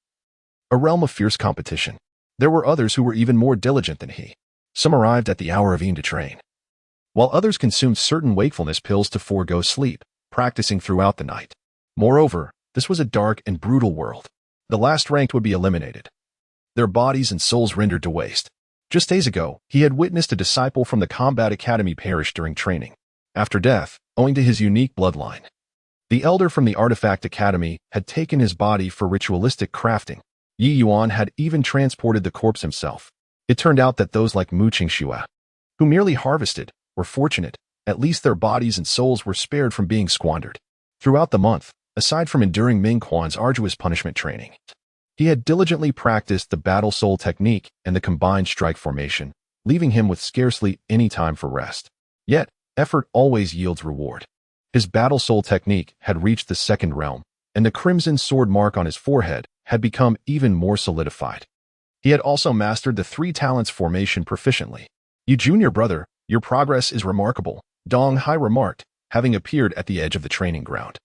a realm of fierce competition. There were others who were even more diligent than he. Some arrived at the hour of Yin to train, while others consumed certain wakefulness pills to forego sleep, practicing throughout the night. Moreover, this was a dark and brutal world. The last ranked would be eliminated, their bodies and souls rendered to waste. Just days ago, he had witnessed a disciple from the Combat Academy perish during training. After death, owing to his unique bloodline, the elder from the Artifact Academy had taken his body for ritualistic crafting. Ye Yuan had even transported the corpse himself. It turned out that those like Mu Qingxue, who merely harvested, were fortunate. At least their bodies and souls were spared from being squandered. Throughout the month, aside from enduring Meng Quan's arduous punishment training, he had diligently practiced the battle soul technique and the combined strike formation, leaving him with scarcely any time for rest. Yet, effort always yields reward. His battle soul technique had reached the 2nd realm, and the crimson sword mark on his forehead had become even more solidified. He had also mastered the 3 talents formation proficiently. You junior brother, your progress is remarkable, Dong Hai remarked, having appeared at the edge of the training ground.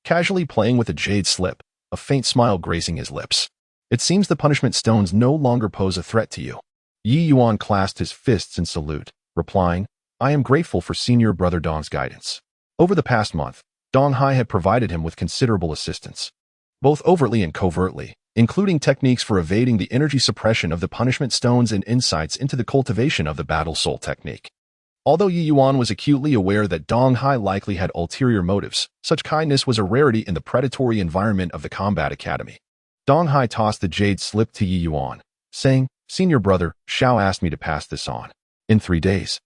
Casually playing with a jade slip, a faint smile gracing his lips. It seems the punishment stones no longer pose a threat to you. Ye Yuan clasped his fists in salute, replying, I am grateful for senior brother Dong's guidance. Over the past month, Dong Hai had provided him with considerable assistance, both overtly and covertly, including techniques for evading the energy suppression of the punishment stones and insights into the cultivation of the battle soul technique. Although Ye Yuan was acutely aware that Dong Hai likely had ulterior motives, such kindness was a rarity in the predatory environment of the Combat Academy. Dong Hai tossed the jade slip to Ye Yuan, saying, Senior brother, Xiao asked me to pass this on. In 3 days,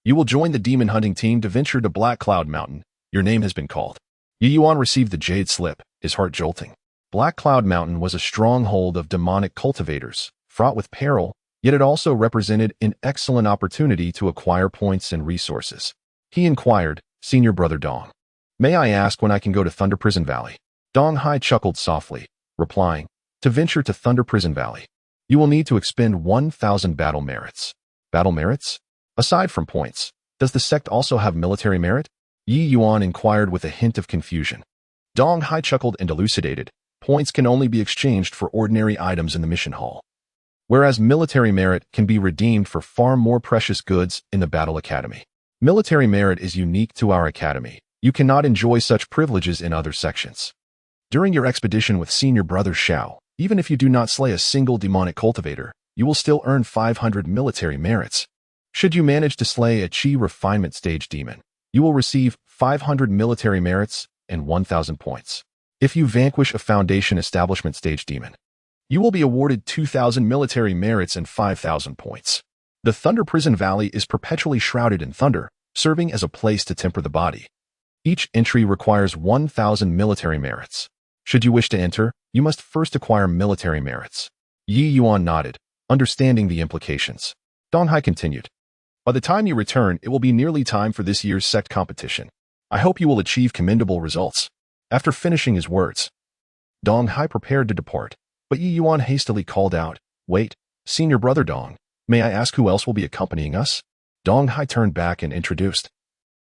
you will join the demon hunting team to venture to Black Cloud Mountain. Your name has been called. Ye Yuan received the jade slip, his heart jolting. Black Cloud Mountain was a stronghold of demonic cultivators, fraught with peril, yet it also represented an excellent opportunity to acquire points and resources. He inquired, Senior brother Dong, may I ask when I can go to Thunder Prison Valley? Dong Hai chuckled softly, replying, to venture to Thunder Prison Valley, you will need to expend 1,000 battle merits. Battle merits? Aside from points, does the sect also have military merit? Ye Yuan inquired with a hint of confusion. Dong Hai chuckled and elucidated, points can only be exchanged for ordinary items in the mission hall. whereas military merit can be redeemed for far more precious goods in the Battle Academy. Military merit is unique to our academy. You cannot enjoy such privileges in other sections. During your expedition with senior brother Xiao, even if you do not slay a single demonic cultivator, you will still earn 500 military merits. Should you manage to slay a Qi refinement stage demon, you will receive 500 military merits and 1,000 points. If you vanquish a foundation establishment stage demon, you will be awarded 2,000 military merits and 5,000 points. The Thunder Prison Valley is perpetually shrouded in thunder, serving as a place to temper the body. Each entry requires 1,000 military merits. Should you wish to enter, you must first acquire military merits. Ye Yuan nodded, understanding the implications. Dong Hai continued. By the time you return, it will be nearly time for this year's sect competition. I hope you will achieve commendable results. After finishing his words, Dong Hai prepared to depart, but Ye Yuan hastily called out, Wait, senior brother Dong, may I ask who else will be accompanying us? Dong Hai turned back and introduced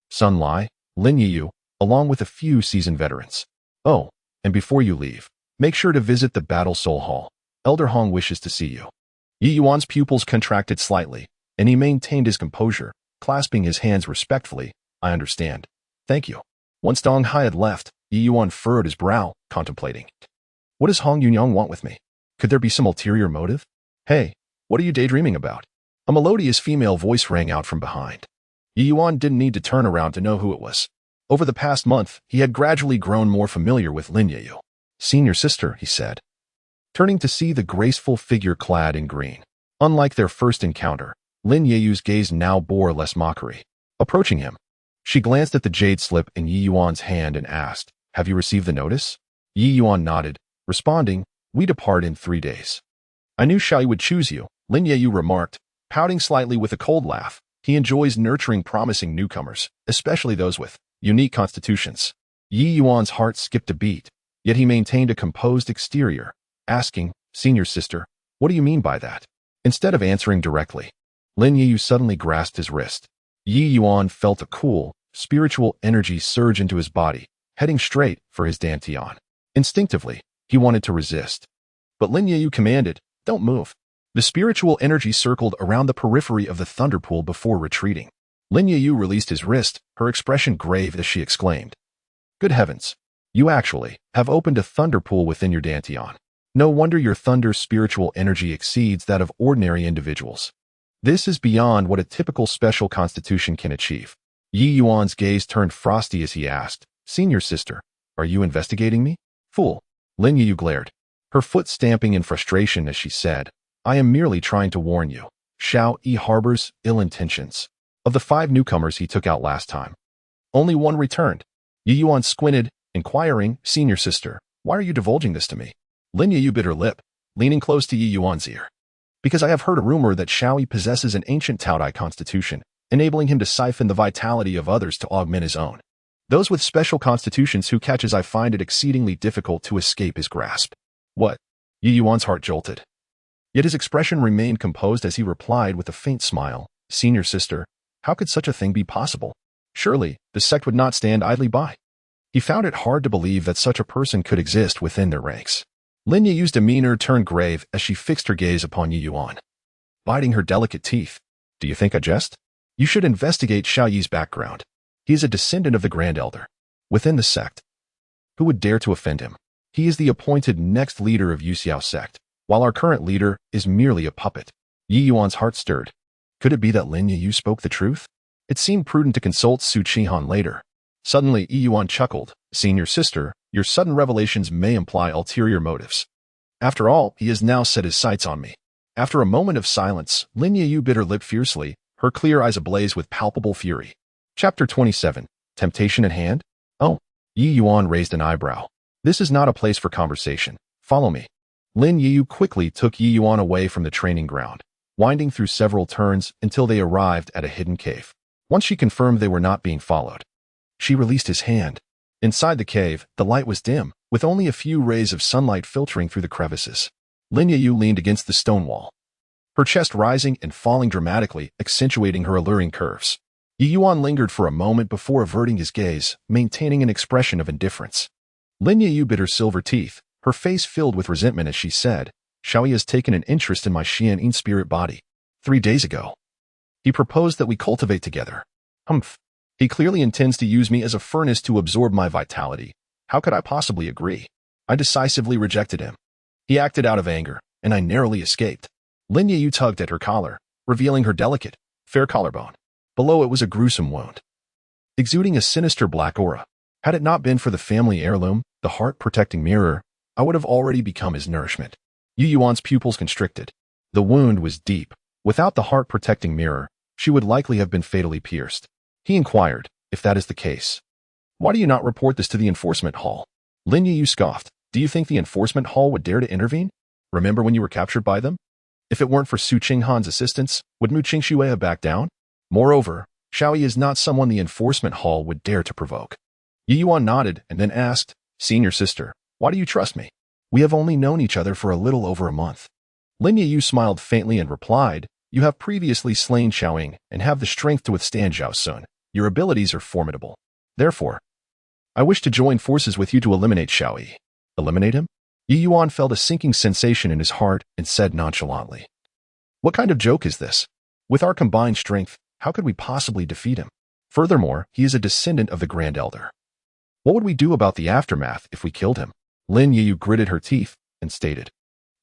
Sun Lai, Lin Yiyu, along with a few seasoned veterans. Oh, and before you leave, make sure to visit the Battle Soul Hall. Elder Hong wishes to see you. Ye Yuan's pupils contracted slightly, and he maintained his composure, clasping his hands respectfully. I understand. Thank you. Once Dong Hai had left, Ye Yuan furrowed his brow, contemplating. What does Hong Yunyang want with me? Could there be some ulterior motive? Hey, what are you daydreaming about? A melodious female voice rang out from behind. Ye Yuan didn't need to turn around to know who it was. Over the past month, he had gradually grown more familiar with Lin Yiyu. Senior sister, he said, turning to see the graceful figure clad in green. Unlike their first encounter, Lin Yiyu's gaze now bore less mockery. Approaching him, she glanced at the jade slip in Ye Yuan's hand and asked, Have you received the notice? Ye Yuan nodded, responding, We depart in 3 days. I knew Xiao would choose you, Lin Yiyu remarked, pouting slightly with a cold laugh. He enjoys nurturing promising newcomers, especially those with unique constitutions. Ye Yuan's heart skipped a beat, yet he maintained a composed exterior, asking, Senior sister, what do you mean by that? Instead of answering directly, Lin Yiyu suddenly grasped his wrist. Ye Yuan felt a cool, spiritual energy surge into his body, heading straight for his dantian. Instinctively, he wanted to resist. But Lin Yiyu commanded, Don't move. The spiritual energy circled around the periphery of the thunder pool before retreating. Lin Yiyu released his wrist, her expression grave as she exclaimed, Good heavens! You actually have opened a thunder pool within your dantian. No wonder your thunder's spiritual energy exceeds that of ordinary individuals. This is beyond what a typical special constitution can achieve. Ye Yuan's gaze turned frosty as he asked, Senior sister, are you investigating me? Fool! Lin Yiyu glared, her foot stamping in frustration as she said, I am merely trying to warn you. Xiao Yi harbors ill intentions. Of the 5 newcomers he took out last time, only 1 returned. Ye Yuan squinted, inquiring, Senior sister, why are you divulging this to me? Lin Yiyu bit her lip, leaning close to Ye Yuan's ear. Because I have heard a rumor that Xiao Yi possesses an ancient Taodai constitution, enabling him to siphon the vitality of others to augment his own. Those with special constitutions who catches I find it exceedingly difficult to escape his grasp. What? Ye Yuan's heart jolted. Yet his expression remained composed as he replied with a faint smile, Senior sister, how could such a thing be possible? Surely, the sect would not stand idly by. He found it hard to believe that such a person could exist within their ranks. Lin Yiyu's demeanor turned grave as she fixed her gaze upon Ye Yuan, biting her delicate teeth. Do you think I jest? You should investigate Xiao Yi's background. He is a descendant of the Grand Elder. Within the sect, who would dare to offend him? He is the appointed next leader of Yuxiao sect, while our current leader is merely a puppet. Ye Yuan's heart stirred. Could it be that Lin Yiyu spoke the truth? It seemed prudent to consult Su Qinghan later. Suddenly, Ye Yuan chuckled. Senior sister, your sudden revelations may imply ulterior motives. After all, he has now set his sights on me. After a moment of silence, Lin Yiyu bit her lip fiercely, her clear eyes ablaze with palpable fury. Chapter 27. Temptation at hand? Oh. Ye Yuan raised an eyebrow. This is not a place for conversation. Follow me. Lin Yiyu quickly took Ye Yuan away from the training ground, winding through several turns until they arrived at a hidden cave. Once she confirmed they were not being followed, she released his hand. Inside the cave, the light was dim, with only a few rays of sunlight filtering through the crevices. Lin Yiyu leaned against the stone wall, her chest rising and falling dramatically, accentuating her alluring curves. Ye Yuan lingered for a moment before averting his gaze, maintaining an expression of indifference. Lin Yiyu bit her silver teeth, her face filled with resentment as she said, Xiaoyi has taken an interest in my Xianyin spirit body. 3 days ago, he proposed that we cultivate together. Humph. He clearly intends to use me as a furnace to absorb my vitality. How could I possibly agree? I decisively rejected him. He acted out of anger, and I narrowly escaped. Lin Ye tugged at her collar, revealing her delicate, fair collarbone. Below it was a gruesome wound, exuding a sinister black aura. Had it not been for the family heirloom, the heart-protecting mirror, I would have already become his nourishment. Ye Yuan's pupils constricted. The wound was deep. Without the heart-protecting mirror, she would likely have been fatally pierced. He inquired, if that is the case, why do you not report this to the enforcement hall? Lin Yu scoffed. Do you think the enforcement hall would dare to intervene? Remember when you were captured by them? If it weren't for Su Qinghan's assistance, would Mu Qingshui have backed down? Moreover, Xiaoyi is not someone the enforcement hall would dare to provoke. Ye Yuan nodded and then asked, Senior sister, why do you trust me? We have only known each other for a little over a month. Lin Yu smiled faintly and replied, You have previously slain Xiaoying and have the strength to withstand Zhao Sun. Your abilities are formidable. Therefore, I wish to join forces with you to eliminate Xiaoyi. Eliminate him? Ye Yuan felt a sinking sensation in his heart and said nonchalantly, What kind of joke is this? With our combined strength, how could we possibly defeat him? Furthermore, he is a descendant of the Grand Elder. What would we do about the aftermath if we killed him? Lin Yu gritted her teeth and stated,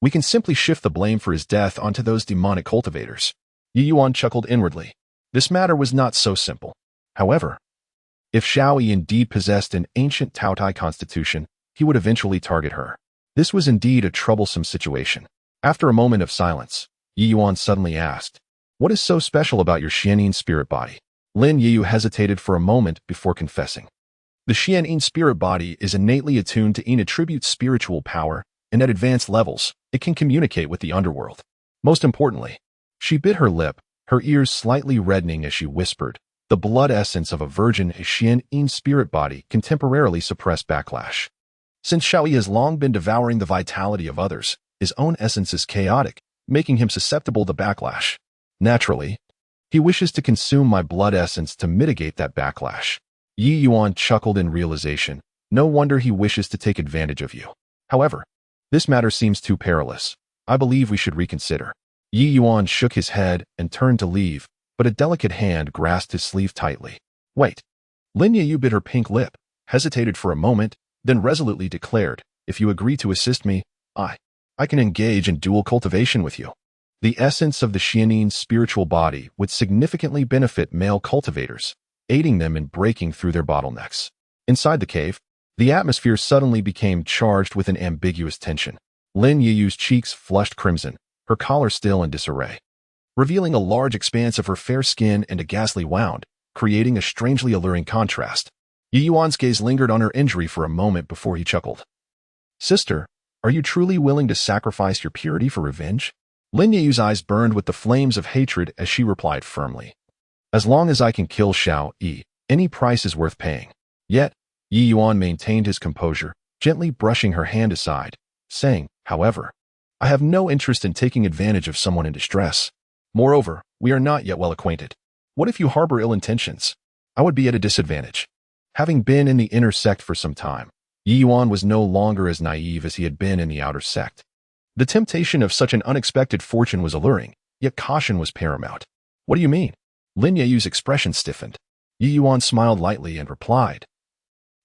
We can simply shift the blame for his death onto those demonic cultivators. Ye Yuan chuckled inwardly. This matter was not so simple. However, if Xiaoyi indeed possessed an ancient Taotai constitution, he would eventually target her. This was indeed a troublesome situation. After a moment of silence, Ye Yuan suddenly asked, What is so special about your Xianyin spirit body? Lin Yu hesitated for a moment before confessing. The Xianyin spirit body is innately attuned to attribute spiritual power, and at advanced levels, it can communicate with the underworld. Most importantly, she bit her lip, her ears slightly reddening as she whispered, The blood essence of a virgin Xianyin spirit body can temporarily suppress backlash. Since Xiaoyi has long been devouring the vitality of others, his own essence is chaotic, making him susceptible to backlash. Naturally, he wishes to consume my blood essence to mitigate that backlash. Ye Yuan chuckled in realization. No wonder he wishes to take advantage of you. However, this matter seems too perilous. I believe we should reconsider. Ye Yuan shook his head and turned to leave, but a delicate hand grasped his sleeve tightly. Wait. Lin Yu bit her pink lip, hesitated for a moment, then resolutely declared, If you agree to assist me, I can engage in dual cultivation with you. The essence of the Xianyin spiritual body would significantly benefit male cultivators, aiding them in breaking through their bottlenecks. Inside the cave, the atmosphere suddenly became charged with an ambiguous tension. Lin Yu's cheeks flushed crimson, her collar still in disarray, revealing a large expanse of her fair skin and a ghastly wound, creating a strangely alluring contrast. Ye Yuan's gaze lingered on her injury for a moment before he chuckled. Sister, are you truly willing to sacrifice your purity for revenge? Lin Yu's eyes burned with the flames of hatred as she replied firmly. As long as I can kill Xiaoyi, any price is worth paying. Yet, Ye Yuan maintained his composure, gently brushing her hand aside, saying, However, I have no interest in taking advantage of someone in distress. Moreover, we are not yet well acquainted. What if you harbor ill intentions? I would be at a disadvantage. Having been in the inner sect for some time, Ye Yuan was no longer as naive as he had been in the outer sect. The temptation of such an unexpected fortune was alluring, yet caution was paramount. What do you mean? Lin Yu's expression stiffened. Ye Yuan smiled lightly and replied,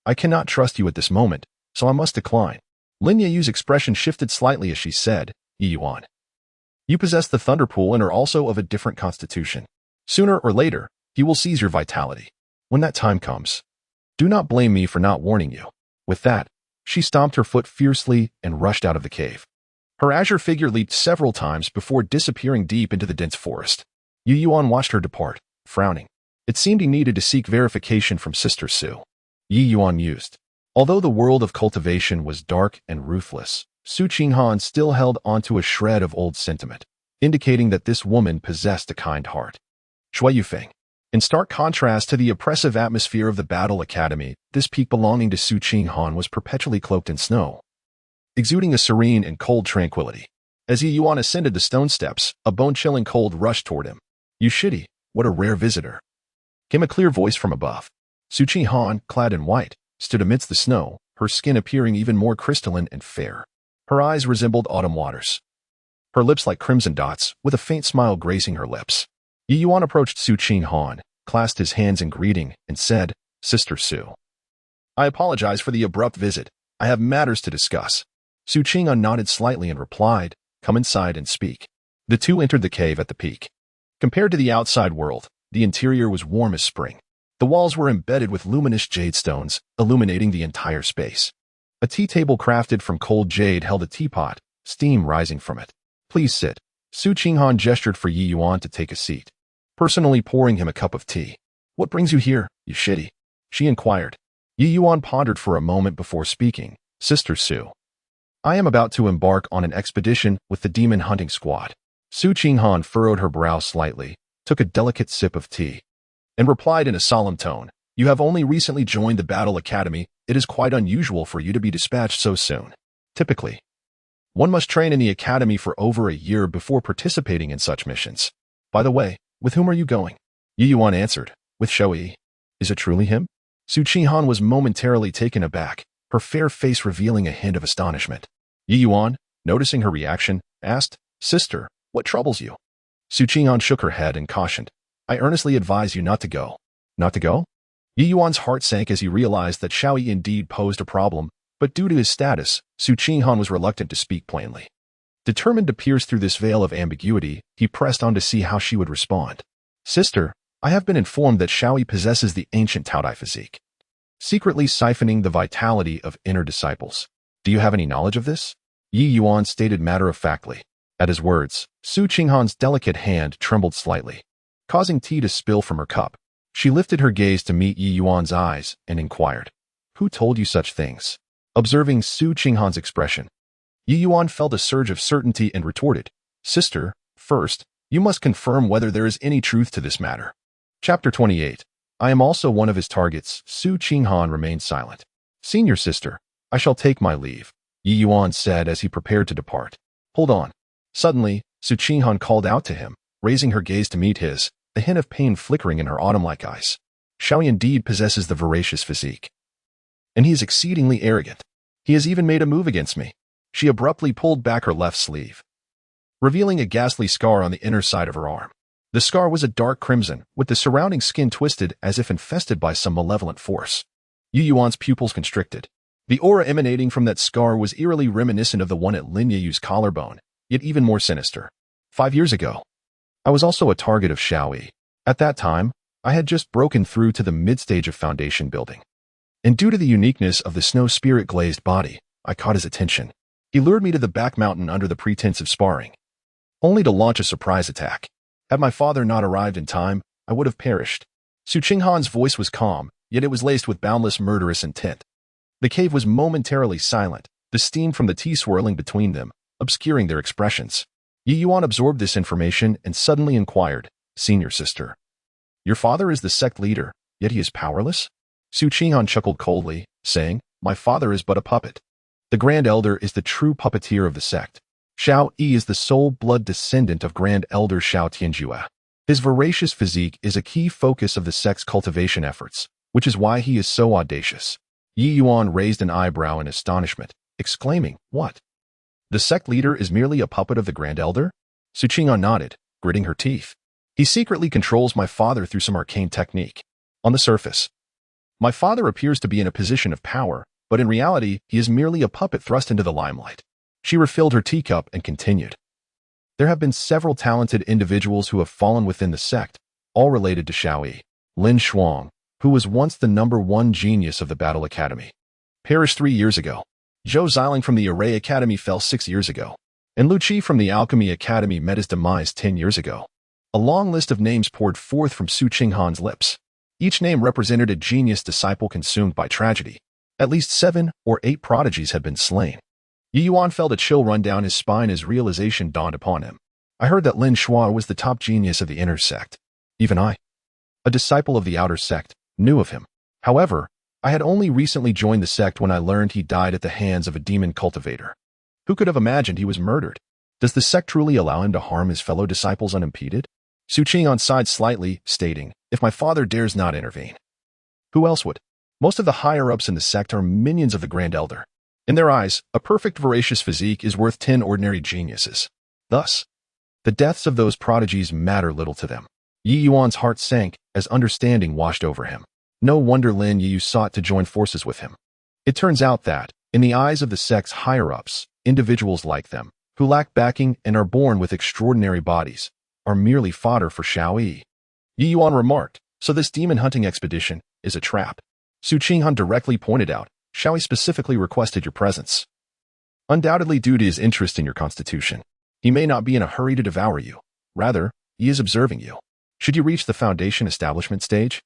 I cannot trust you at this moment, so I must decline. Lin Yu's expression shifted slightly as she said, Ye Yuan, you possess the thunder pool and are also of a different constitution. Sooner or later, he will seize your vitality. When that time comes, do not blame me for not warning you. With that, she stomped her foot fiercely and rushed out of the cave. Her azure figure leaped several times before disappearing deep into the dense forest. Ye Yuan watched her depart, frowning. It seemed he needed to seek verification from Sister Su. Ye Yuan mused. Although the world of cultivation was dark and ruthless, Su Qinghan still held onto a shred of old sentiment, indicating that this woman possessed a kind heart. Shui Yufeng. In stark contrast to the oppressive atmosphere of the Battle Academy, this peak belonging to Su Qinghan was perpetually cloaked in snow, exuding a serene and cold tranquility. As Ye Yuan ascended the stone steps, a bone-chilling cold rushed toward him. You shitty, what a rare visitor. Came a clear voice from above. Su Qinghan, clad in white, stood amidst the snow, her skin appearing even more crystalline and fair. Her eyes resembled autumn waters. her lips like crimson dots, with a faint smile gracing her lips. Ye Yuan approached Su Qinghan, clasped his hands in greeting, and said, "Sister Su, I apologize for the abrupt visit. I have matters to discuss." Su Qinghan nodded slightly and replied, "Come inside and speak." The two entered the cave at the peak. Compared to the outside world, the interior was warm as spring. The walls were embedded with luminous jade stones, illuminating the entire space. A tea table crafted from cold jade held a teapot, steam rising from it. "Please sit." Su Qinghan gestured for Ye Yuan to take a seat, personally pouring him a cup of tea. "What brings you here, you shitty?" she inquired. Ye Yuan pondered for a moment before speaking. "Sister Su, I am about to embark on an expedition with the demon hunting squad." Su Qinghan furrowed her brow slightly, took a delicate sip of tea, and replied in a solemn tone, "You have only recently joined the Battle Academy. It is quite unusual for you to be dispatched so soon. Typically, one must train in the academy for over a year before participating in such missions. By the way, with whom are you going?" Ye Yuan answered, "With Shou. Is it truly him?" Su Qinghan was momentarily taken aback, her fair face revealing a hint of astonishment. Ye Yuan, noticing her reaction, asked, "Sister, what troubles you?" Su Qinghan shook her head and cautioned, "I earnestly advise you not to go." "Not to go?" Ye Yuan's heart sank as he realized that Shou indeed posed a problem, but due to his status, Su Qinghan was reluctant to speak plainly. Determined to pierce through this veil of ambiguity, he pressed on to see how she would respond. "Sister, I have been informed that Shou possesses the ancient Taodai physique, secretly siphoning the vitality of inner disciples. Do you have any knowledge of this?" Ye Yuan stated matter-of-factly. At his words, Su Qinghan's delicate hand trembled slightly, causing tea to spill from her cup. She lifted her gaze to meet Ye Yuan's eyes and inquired, "Who told you such things?" Observing Su Qinghan's expression, Ye Yuan felt a surge of certainty and retorted, "Sister, first, you must confirm whether there is any truth to this matter." Chapter 28. I am also one of his targets. Su Qinghan remained silent. "Senior sister, I shall take my leave," Ye Yuan said as he prepared to depart. "Hold on." Suddenly, Su Qinghan called out to him, raising her gaze to meet his, a hint of pain flickering in her autumn-like eyes. "Shou indeed possesses the voracious physique, and he is exceedingly arrogant. He has even made a move against me." She abruptly pulled back her left sleeve, revealing a ghastly scar on the inner side of her arm. The scar was a dark crimson, with the surrounding skin twisted as if infested by some malevolent force. Ye Yuan's pupils constricted. The aura emanating from that scar was eerily reminiscent of the one at Lin Yeyu's collarbone, yet even more sinister. 5 years ago, I was also a target of Shou. At that time, I had just broken through to the mid-stage of foundation building, and due to the uniqueness of the snow spirit glazed body, I caught his attention. He lured me to the back mountain under the pretense of sparring, only to launch a surprise attack. Had my father not arrived in time, I would have perished. Su Qinghan's voice was calm, yet it was laced with boundless murderous intent. The cave was momentarily silent, the steam from the tea swirling between them, obscuring their expressions. Ye Yuan absorbed this information and suddenly inquired, "Senior sister, your father is the sect leader, yet he is powerless?" Su Qinghan chuckled coldly, saying, "My father is but a puppet. The Grand Elder is the true puppeteer of the sect. Shou is the sole blood descendant of Grand Elder Shou Tianjue. His voracious physique is a key focus of the sect's cultivation efforts, which is why he is so audacious." Ye Yuan raised an eyebrow in astonishment, exclaiming, "What? The sect leader is merely a puppet of the Grand Elder?" Su Qinghan nodded, gritting her teeth. "He secretly controls my father through some arcane technique. On the surface, my father appears to be in a position of power, but in reality, he is merely a puppet thrust into the limelight." She refilled her teacup and continued, "There have been several talented individuals who have fallen within the sect, all related to Shou. Lin Shuang, who was once the #1 genius of the Battle Academy, perished 3 years ago. Zhou Xiling from the Array Academy fell 6 years ago, and Lu Qi from the Alchemy Academy met his demise 10 years ago." A long list of names poured forth from Su Qinghan's lips. Each name represented a genius disciple consumed by tragedy. At least 7 or 8 prodigies had been slain. Ye Yuan felt a chill run down his spine as realization dawned upon him. "I heard that Lin Shuai was the top genius of the inner sect. Even I, a disciple of the outer sect, knew of him. However, I had only recently joined the sect when I learned he died at the hands of a demon cultivator. Who could have imagined he was murdered? Does the sect truly allow him to harm his fellow disciples unimpeded?" Su Qinghan sighed slightly, stating, "If my father dares not intervene, who else would? Most of the higher-ups in the sect are minions of the Grand Elder. In their eyes, a perfect voracious physique is worth 10 ordinary geniuses. Thus, the deaths of those prodigies matter little to them. Ye Yuan's heart sank as understanding washed over him. No wonder Lin Ye sought to join forces with him. It turns out that, in the eyes of the sect's higher-ups, individuals like them, who lack backing and are born with extraordinary bodies, are merely fodder for Xiaoyi. Ye Yuan remarked, so this demon-hunting expedition is a trap. Su Qinghan directly pointed out, Xiaoyi specifically requested your presence. Undoubtedly due to his interest in your constitution. He may not be in a hurry to devour you. Rather, he is observing you. Should you reach the foundation establishment stage,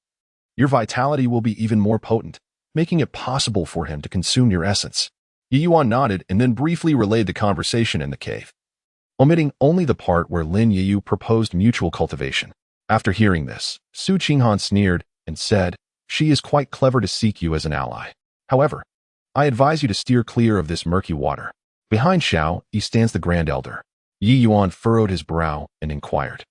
your vitality will be even more potent, making it possible for him to consume your essence. Ye Yuan nodded and then briefly relayed the conversation in the cave, omitting only the part where Lin Ye proposed mutual cultivation. After hearing this, Su Qinghan sneered and said, she is quite clever to seek you as an ally. However, I advise you to steer clear of this murky water. Behind Xiao Yi stands the Grand Elder. Ye Yuan furrowed his brow and inquired,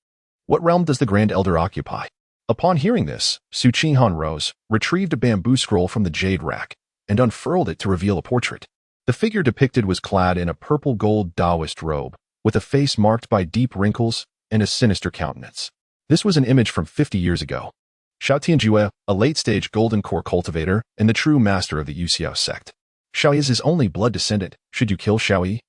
what realm does the Grand Elder occupy? Upon hearing this, Su Qinghan rose, retrieved a bamboo scroll from the jade rack, and unfurled it to reveal a portrait. The figure depicted was clad in a purple-gold Taoist robe, with a face marked by deep wrinkles and a sinister countenance. This was an image from 50 years ago. Xiao Tianjue, a late-stage golden core cultivator and the true master of the Yuxiao sect. Xiaoyi is his only blood descendant. Should you kill Xiaoyi,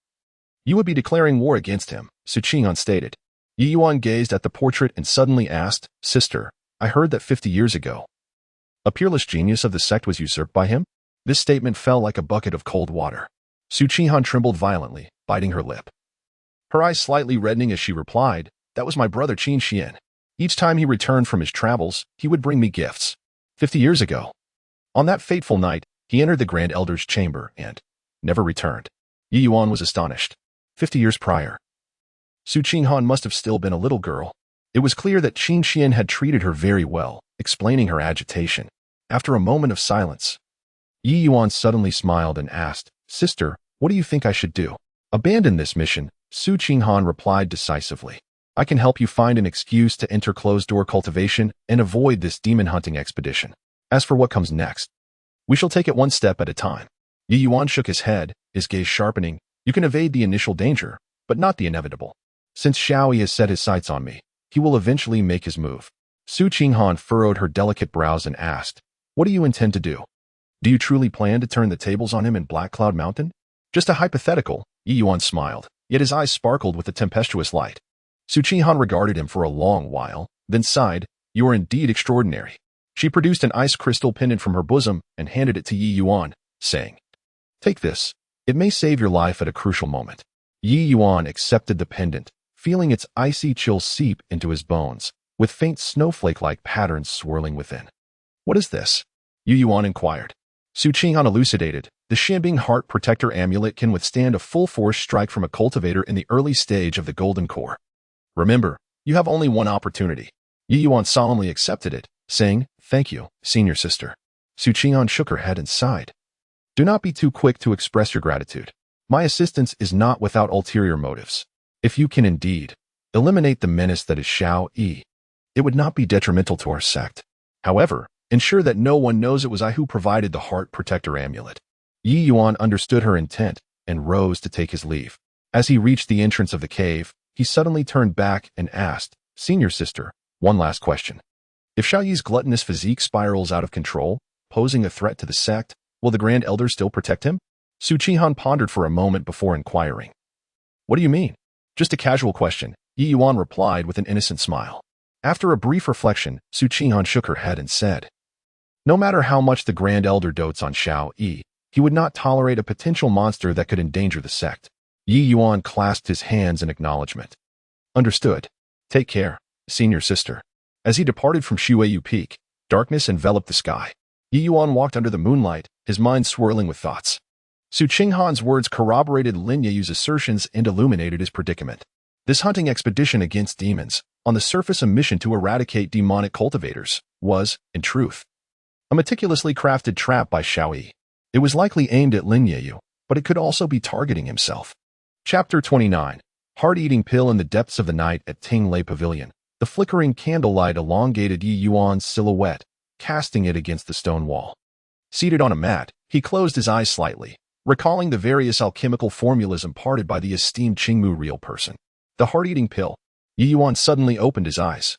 you would be declaring war against him, Su Qinghan stated. Ye Yuan gazed at the portrait and suddenly asked, Sister, I heard that 50 years ago, a peerless genius of the sect was usurped by him? This statement fell like a bucket of cold water. Su Qinghan trembled violently, biting her lip. Her eyes slightly reddening as she replied, that was my brother Qin Xian. Each time he returned from his travels, he would bring me gifts. 50 years ago. On that fateful night, he entered the Grand Elder's chamber and never returned. Ye Yuan was astonished. 50 years prior, Su Qinghan must have still been a little girl. It was clear that Qin Xian had treated her very well, explaining her agitation. After a moment of silence, Ye Yuan suddenly smiled and asked, Sister, what do you think I should do? Abandon this mission, Su Qinghan replied decisively. I can help you find an excuse to enter closed-door cultivation and avoid this demon-hunting expedition. As for what comes next, we shall take it one step at a time. Ye Yuan shook his head, his gaze sharpening. You can evade the initial danger, but not the inevitable. Since Xiaoyi has set his sights on me, he will eventually make his move. Su Qinghan furrowed her delicate brows and asked, what do you intend to do? Do you truly plan to turn the tables on him in Black Cloud Mountain? Just a hypothetical, Ye Yuan smiled, yet his eyes sparkled with a tempestuous light. Su Qinghan regarded him for a long while, then sighed, you are indeed extraordinary. She produced an ice crystal pendant from her bosom and handed it to Ye Yuan, saying, take this. It may save your life at a crucial moment. Ye Yuan accepted the pendant, feeling its icy chill seep into his bones, with faint snowflake-like patterns swirling within. What is this? Ye Yuan inquired. Su Qinghan elucidated, the Shanbing Heart Protector Amulet can withstand a full-force strike from a cultivator in the early stage of the Golden Core. Remember, you have only one opportunity. Ye Yuan solemnly accepted it, saying, thank you, senior sister. Su Qinghan shook her head and sighed. Do not be too quick to express your gratitude. My assistance is not without ulterior motives. If you can indeed eliminate the menace that is Xiao Yi, it would not be detrimental to our sect. However, ensure that no one knows it was I who provided the Heart Protector Amulet. Ye Yuan understood her intent and rose to take his leave. As he reached the entrance of the cave, he suddenly turned back and asked, senior sister, one last question. If Xiao Yi's gluttonous physique spirals out of control, posing a threat to the sect, will the Grand Elder still protect him? Su Qinghan pondered for a moment before inquiring. What do you mean? Just a casual question, Ye Yuan replied with an innocent smile. After a brief reflection, Su Qinghan shook her head and said, no matter how much the Grand Elder dotes on Xiao Yi, he would not tolerate a potential monster that could endanger the sect. Ye Yuan clasped his hands in acknowledgement. Understood. Take care, senior sister. As he departed from Shuiyu Peak, darkness enveloped the sky. Ye Yuan walked under the moonlight, his mind swirling with thoughts. Su Qinghan's words corroborated Lin Yeyu's assertions and illuminated his predicament. This hunting expedition against demons, on the surface a mission to eradicate demonic cultivators, was, in truth, a meticulously crafted trap by Xiaoyi. It was likely aimed at Lin Yeyu, but it could also be targeting himself. Chapter 29. Heart-eating pill in the depths of the night at Tinglei Pavilion. The flickering candlelight elongated Ye Yuan's silhouette, casting it against the stone wall. Seated on a mat, he closed his eyes slightly, recalling the various alchemical formulas imparted by the esteemed Qingmu real person. The heart-eating pill. Ye Yuan suddenly opened his eyes,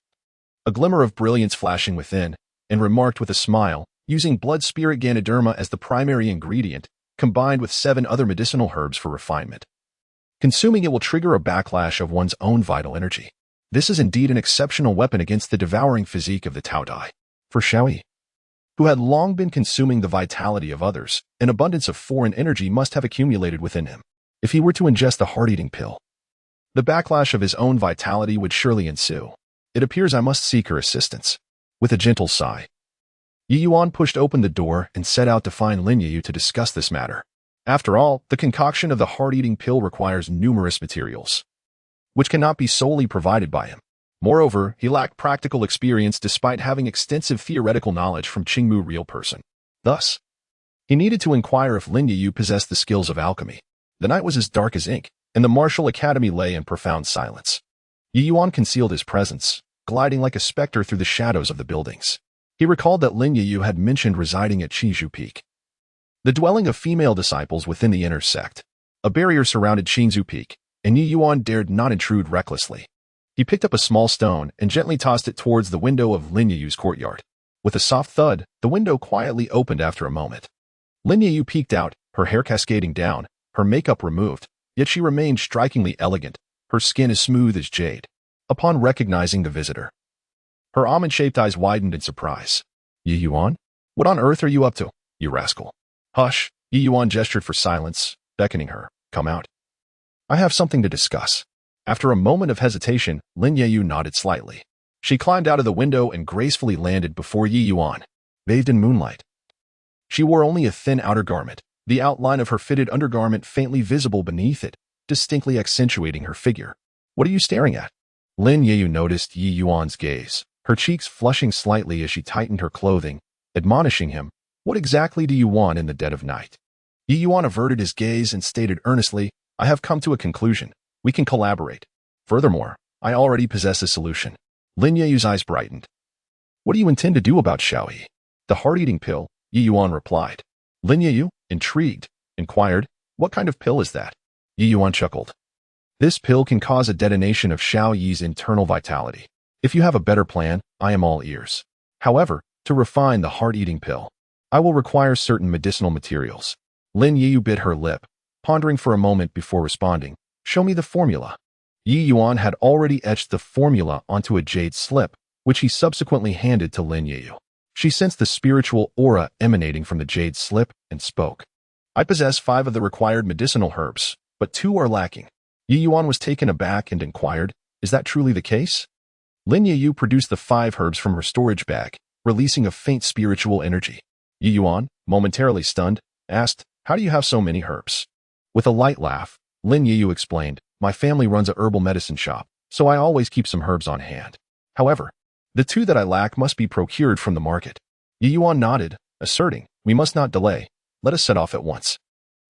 a glimmer of brilliance flashing within, and remarked with a smile, using blood spirit Ganoderma as the primary ingredient, combined with 7 other medicinal herbs for refinement. Consuming it will trigger a backlash of one's own vital energy. This is indeed an exceptional weapon against the devouring physique of the Tao Dai. For Xiaoyi, who had long been consuming the vitality of others, an abundance of foreign energy must have accumulated within him. If he were to ingest the heart-eating pill, the backlash of his own vitality would surely ensue. It appears I must seek her assistance. With a gentle sigh, Ye Yuan pushed open the door and set out to find Lin Yu to discuss this matter. After all, the concoction of the heart-eating pill requires numerous materials, which cannot be solely provided by him. Moreover, he lacked practical experience despite having extensive theoretical knowledge from Qingmu real person. Thus, he needed to inquire if Lin Yu possessed the skills of alchemy. The night was as dark as ink, and the martial academy lay in profound silence. Ye Yuan concealed his presence, gliding like a specter through the shadows of the buildings. He recalled that Lin Yu had mentioned residing at Qizhu Peak, the dwelling of female disciples within the inner sect. A barrier surrounded Qingzhou Peak, and Ye Yuan dared not intrude recklessly. He picked up a small stone and gently tossed it towards the window of Lin Yu's courtyard. With a soft thud, the window quietly opened after a moment. Lin Yu peeked out, her hair cascading down, her makeup removed, yet she remained strikingly elegant, her skin as smooth as jade. Upon recognizing the visitor, her almond-shaped eyes widened in surprise. Ye Yuan? What on earth are you up to, you rascal? Hush, Ye Yuan gestured for silence, beckoning her. Come out. I have something to discuss. After a moment of hesitation, Lin Yu nodded slightly. She climbed out of the window and gracefully landed before Ye Yuan, bathed in moonlight. She wore only a thin outer garment, the outline of her fitted undergarment faintly visible beneath it, distinctly accentuating her figure. What are you staring at? Lin Yu noticed Ye Yuan's gaze, her cheeks flushing slightly as she tightened her clothing, admonishing him, What exactly do you want in the dead of night? Ye Yuan averted his gaze and stated earnestly, I have come to a conclusion. We can collaborate. Furthermore, I already possess a solution. Lin Yu's eyes brightened. What do you intend to do about Xiaoyi? The heart-eating pill, Ye Yuan replied. Lin Yu, intrigued, inquired, What kind of pill is that? Ye Yuan chuckled. This pill can cause a detonation of Xiaoyi's internal vitality. If you have a better plan, I am all ears. However, to refine the heart-eating pill, I will require certain medicinal materials. Lin Yu bit her lip, pondering for a moment before responding. Show me the formula. Ye Yuan had already etched the formula onto a jade slip, which he subsequently handed to Lin Yu. She sensed the spiritual aura emanating from the jade slip and spoke. I possess 5 of the required medicinal herbs, but 2 are lacking. Ye Yuan was taken aback and inquired, Is that truly the case? Lin Yu produced the 5 herbs from her storage bag, releasing a faint spiritual energy. Ye Yuan, momentarily stunned, asked, How do you have so many herbs? With a light laugh, Lin Yu explained, My family runs a herbal medicine shop, so I always keep some herbs on hand. However, the 2 that I lack must be procured from the market. Ye Yuan nodded, asserting, We must not delay. Let us set off at once.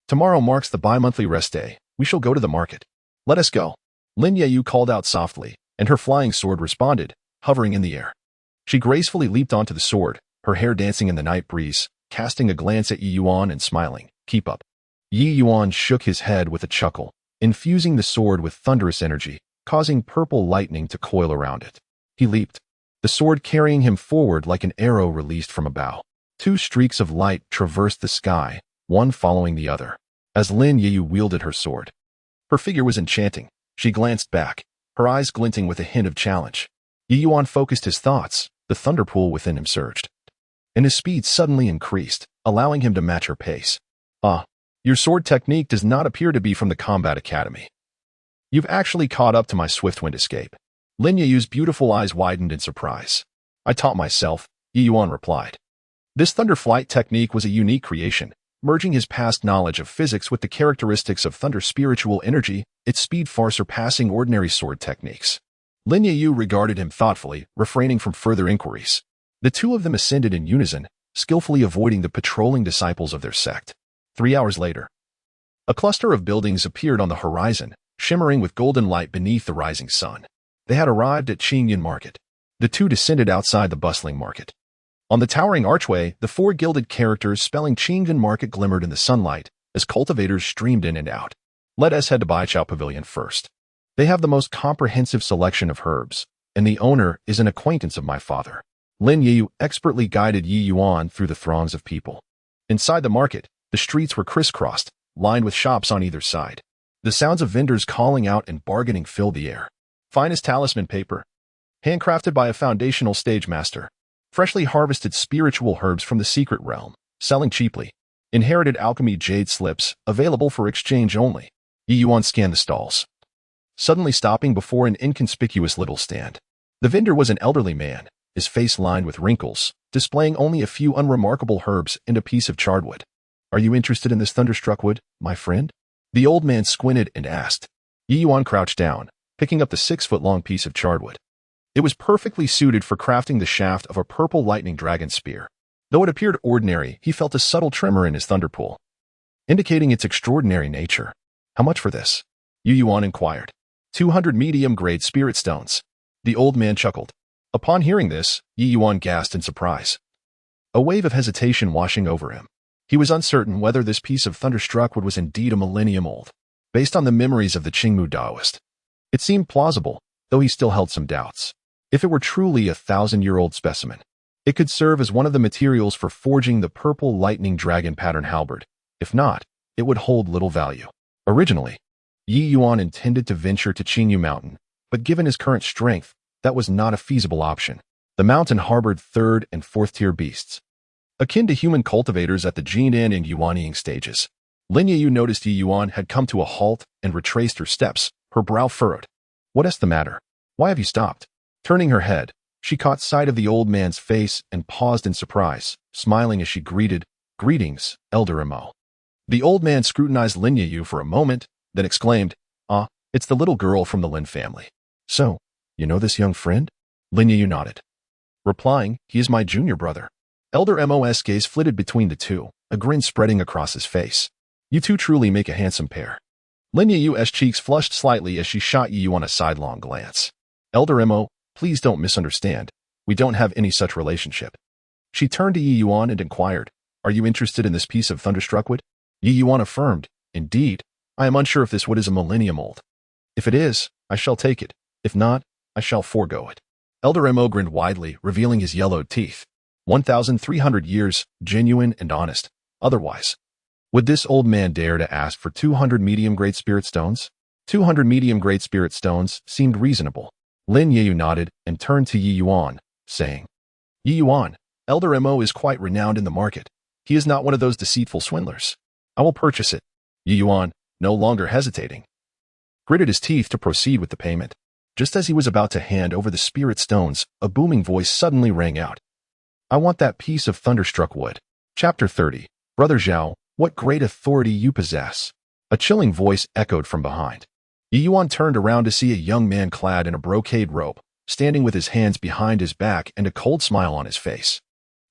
Tomorrow marks the bi-monthly rest day. We shall go to the market. Let us go. Lin Yu called out softly, and her flying sword responded, hovering in the air. She gracefully leaped onto the sword, her hair dancing in the night breeze, casting a glance at Ye Yuan and smiling, Keep up. Ye Yuan shook his head with a chuckle, infusing the sword with thunderous energy, causing purple lightning to coil around it. He leaped, the sword carrying him forward like an arrow released from a bow. 2 streaks of light traversed the sky, one following the other, as Lin Yu wielded her sword. Her figure was enchanting. She glanced back, her eyes glinting with a hint of challenge. Ye Yuan focused his thoughts, the thunder pool within him surged, and his speed suddenly increased, allowing him to match her pace. Your sword technique does not appear to be from the Combat Academy. You've actually caught up to my swift wind escape. Lin Yu's beautiful eyes widened in surprise. I taught myself, Ye Yuan replied. This thunder flight technique was a unique creation, merging his past knowledge of physics with the characteristics of thunder spiritual energy, its speed far surpassing ordinary sword techniques. Lin Yu regarded him thoughtfully, refraining from further inquiries. The 2 of them ascended in unison, skillfully avoiding the patrolling disciples of their sect. 3 hours later, a cluster of buildings appeared on the horizon, shimmering with golden light beneath the rising sun. They had arrived at Qingyan Market. The 2 descended outside the bustling market. On the towering archway, the 4 gilded characters spelling Qingyan Market glimmered in the sunlight as cultivators streamed in and out. Let us head to Baichao Pavilion first. They have the most comprehensive selection of herbs, and the owner is an acquaintance of my father. Lin Yu expertly guided Ye Yuan through the throngs of people. Inside the market, the streets were crisscrossed, lined with shops on either side. The sounds of vendors calling out and bargaining filled the air. Finest talisman paper, handcrafted by a foundational stage master. Freshly harvested spiritual herbs from the secret realm, selling cheaply. Inherited alchemy jade slips, available for exchange only. Ye Yuan scanned the stalls, suddenly stopping before an inconspicuous little stand. The vendor was an elderly man, his face lined with wrinkles, displaying only a few unremarkable herbs and a piece of charred wood. Are you interested in this thunderstruck wood, my friend? The old man squinted and asked. Ye Yuan crouched down, picking up the 6-foot-long piece of charred wood. It was perfectly suited for crafting the shaft of a purple lightning dragon spear. Though it appeared ordinary, he felt a subtle tremor in his thunderpool, indicating its extraordinary nature. How much for this? Ye Yuan inquired. 200 medium-grade spirit stones. The old man chuckled. Upon hearing this, Ye Yuan gasped in surprise. A wave of hesitation washing over him. He was uncertain whether this piece of thunderstruck wood was indeed a millennium old, based on the memories of the Qingmu Taoist. It seemed plausible, though he still held some doubts. If it were truly a 1,000-year-old specimen, it could serve as one of the materials for forging the purple lightning dragon pattern halberd. If not, it would hold little value. Originally, Ye Yuan intended to venture to Qingyu Mountain, but given his current strength, that was not a feasible option. The mountain harbored 3rd and 4th-tier beasts, akin to human cultivators at the Jinan and Yuanying stages. Lin Yu noticed Ye Yuan had come to a halt and retraced her steps, her brow furrowed. What is the matter? Why have you stopped? Turning her head, she caught sight of the old man's face and paused in surprise, smiling as she greeted, Greetings, Elder Mo. The old man scrutinized Lin Yu for a moment, then exclaimed, Ah, it's the little girl from the Lin family. So, you know this young friend? Lin Yu nodded, replying, He is my junior brother. Elder Mo's gaze flitted between the two, a grin spreading across his face. You two truly make a handsome pair. Lin Yu's cheeks flushed slightly as she shot Ye Yuan a sidelong glance. Elder Mo, please don't misunderstand. We don't have any such relationship. She turned to Ye Yuan and inquired, Are you interested in this piece of thunderstruck wood? Ye Yuan affirmed, Indeed, I am unsure if this wood is a millennium old. If it is, I shall take it. If not, I shall forego it. Elder Mo grinned widely, revealing his yellowed teeth. 1,300 years, genuine and honest. Otherwise, would this old man dare to ask for 200 medium-grade spirit stones? 200 medium-grade spirit stones seemed reasonable. Lin Yu nodded and turned to Ye Yuan, saying, Ye Yuan, Elder Mo is quite renowned in the market. He is not one of those deceitful swindlers. I will purchase it. Ye Yuan, no longer hesitating, gritted his teeth to proceed with the payment. Just as he was about to hand over the spirit stones, a booming voice suddenly rang out. I want that piece of thunderstruck wood. Chapter 30. Brother Zhao, what great authority you possess. A chilling voice echoed from behind. Ye Yuan turned around to see a young man clad in a brocade robe, standing with his hands behind his back and a cold smile on his face.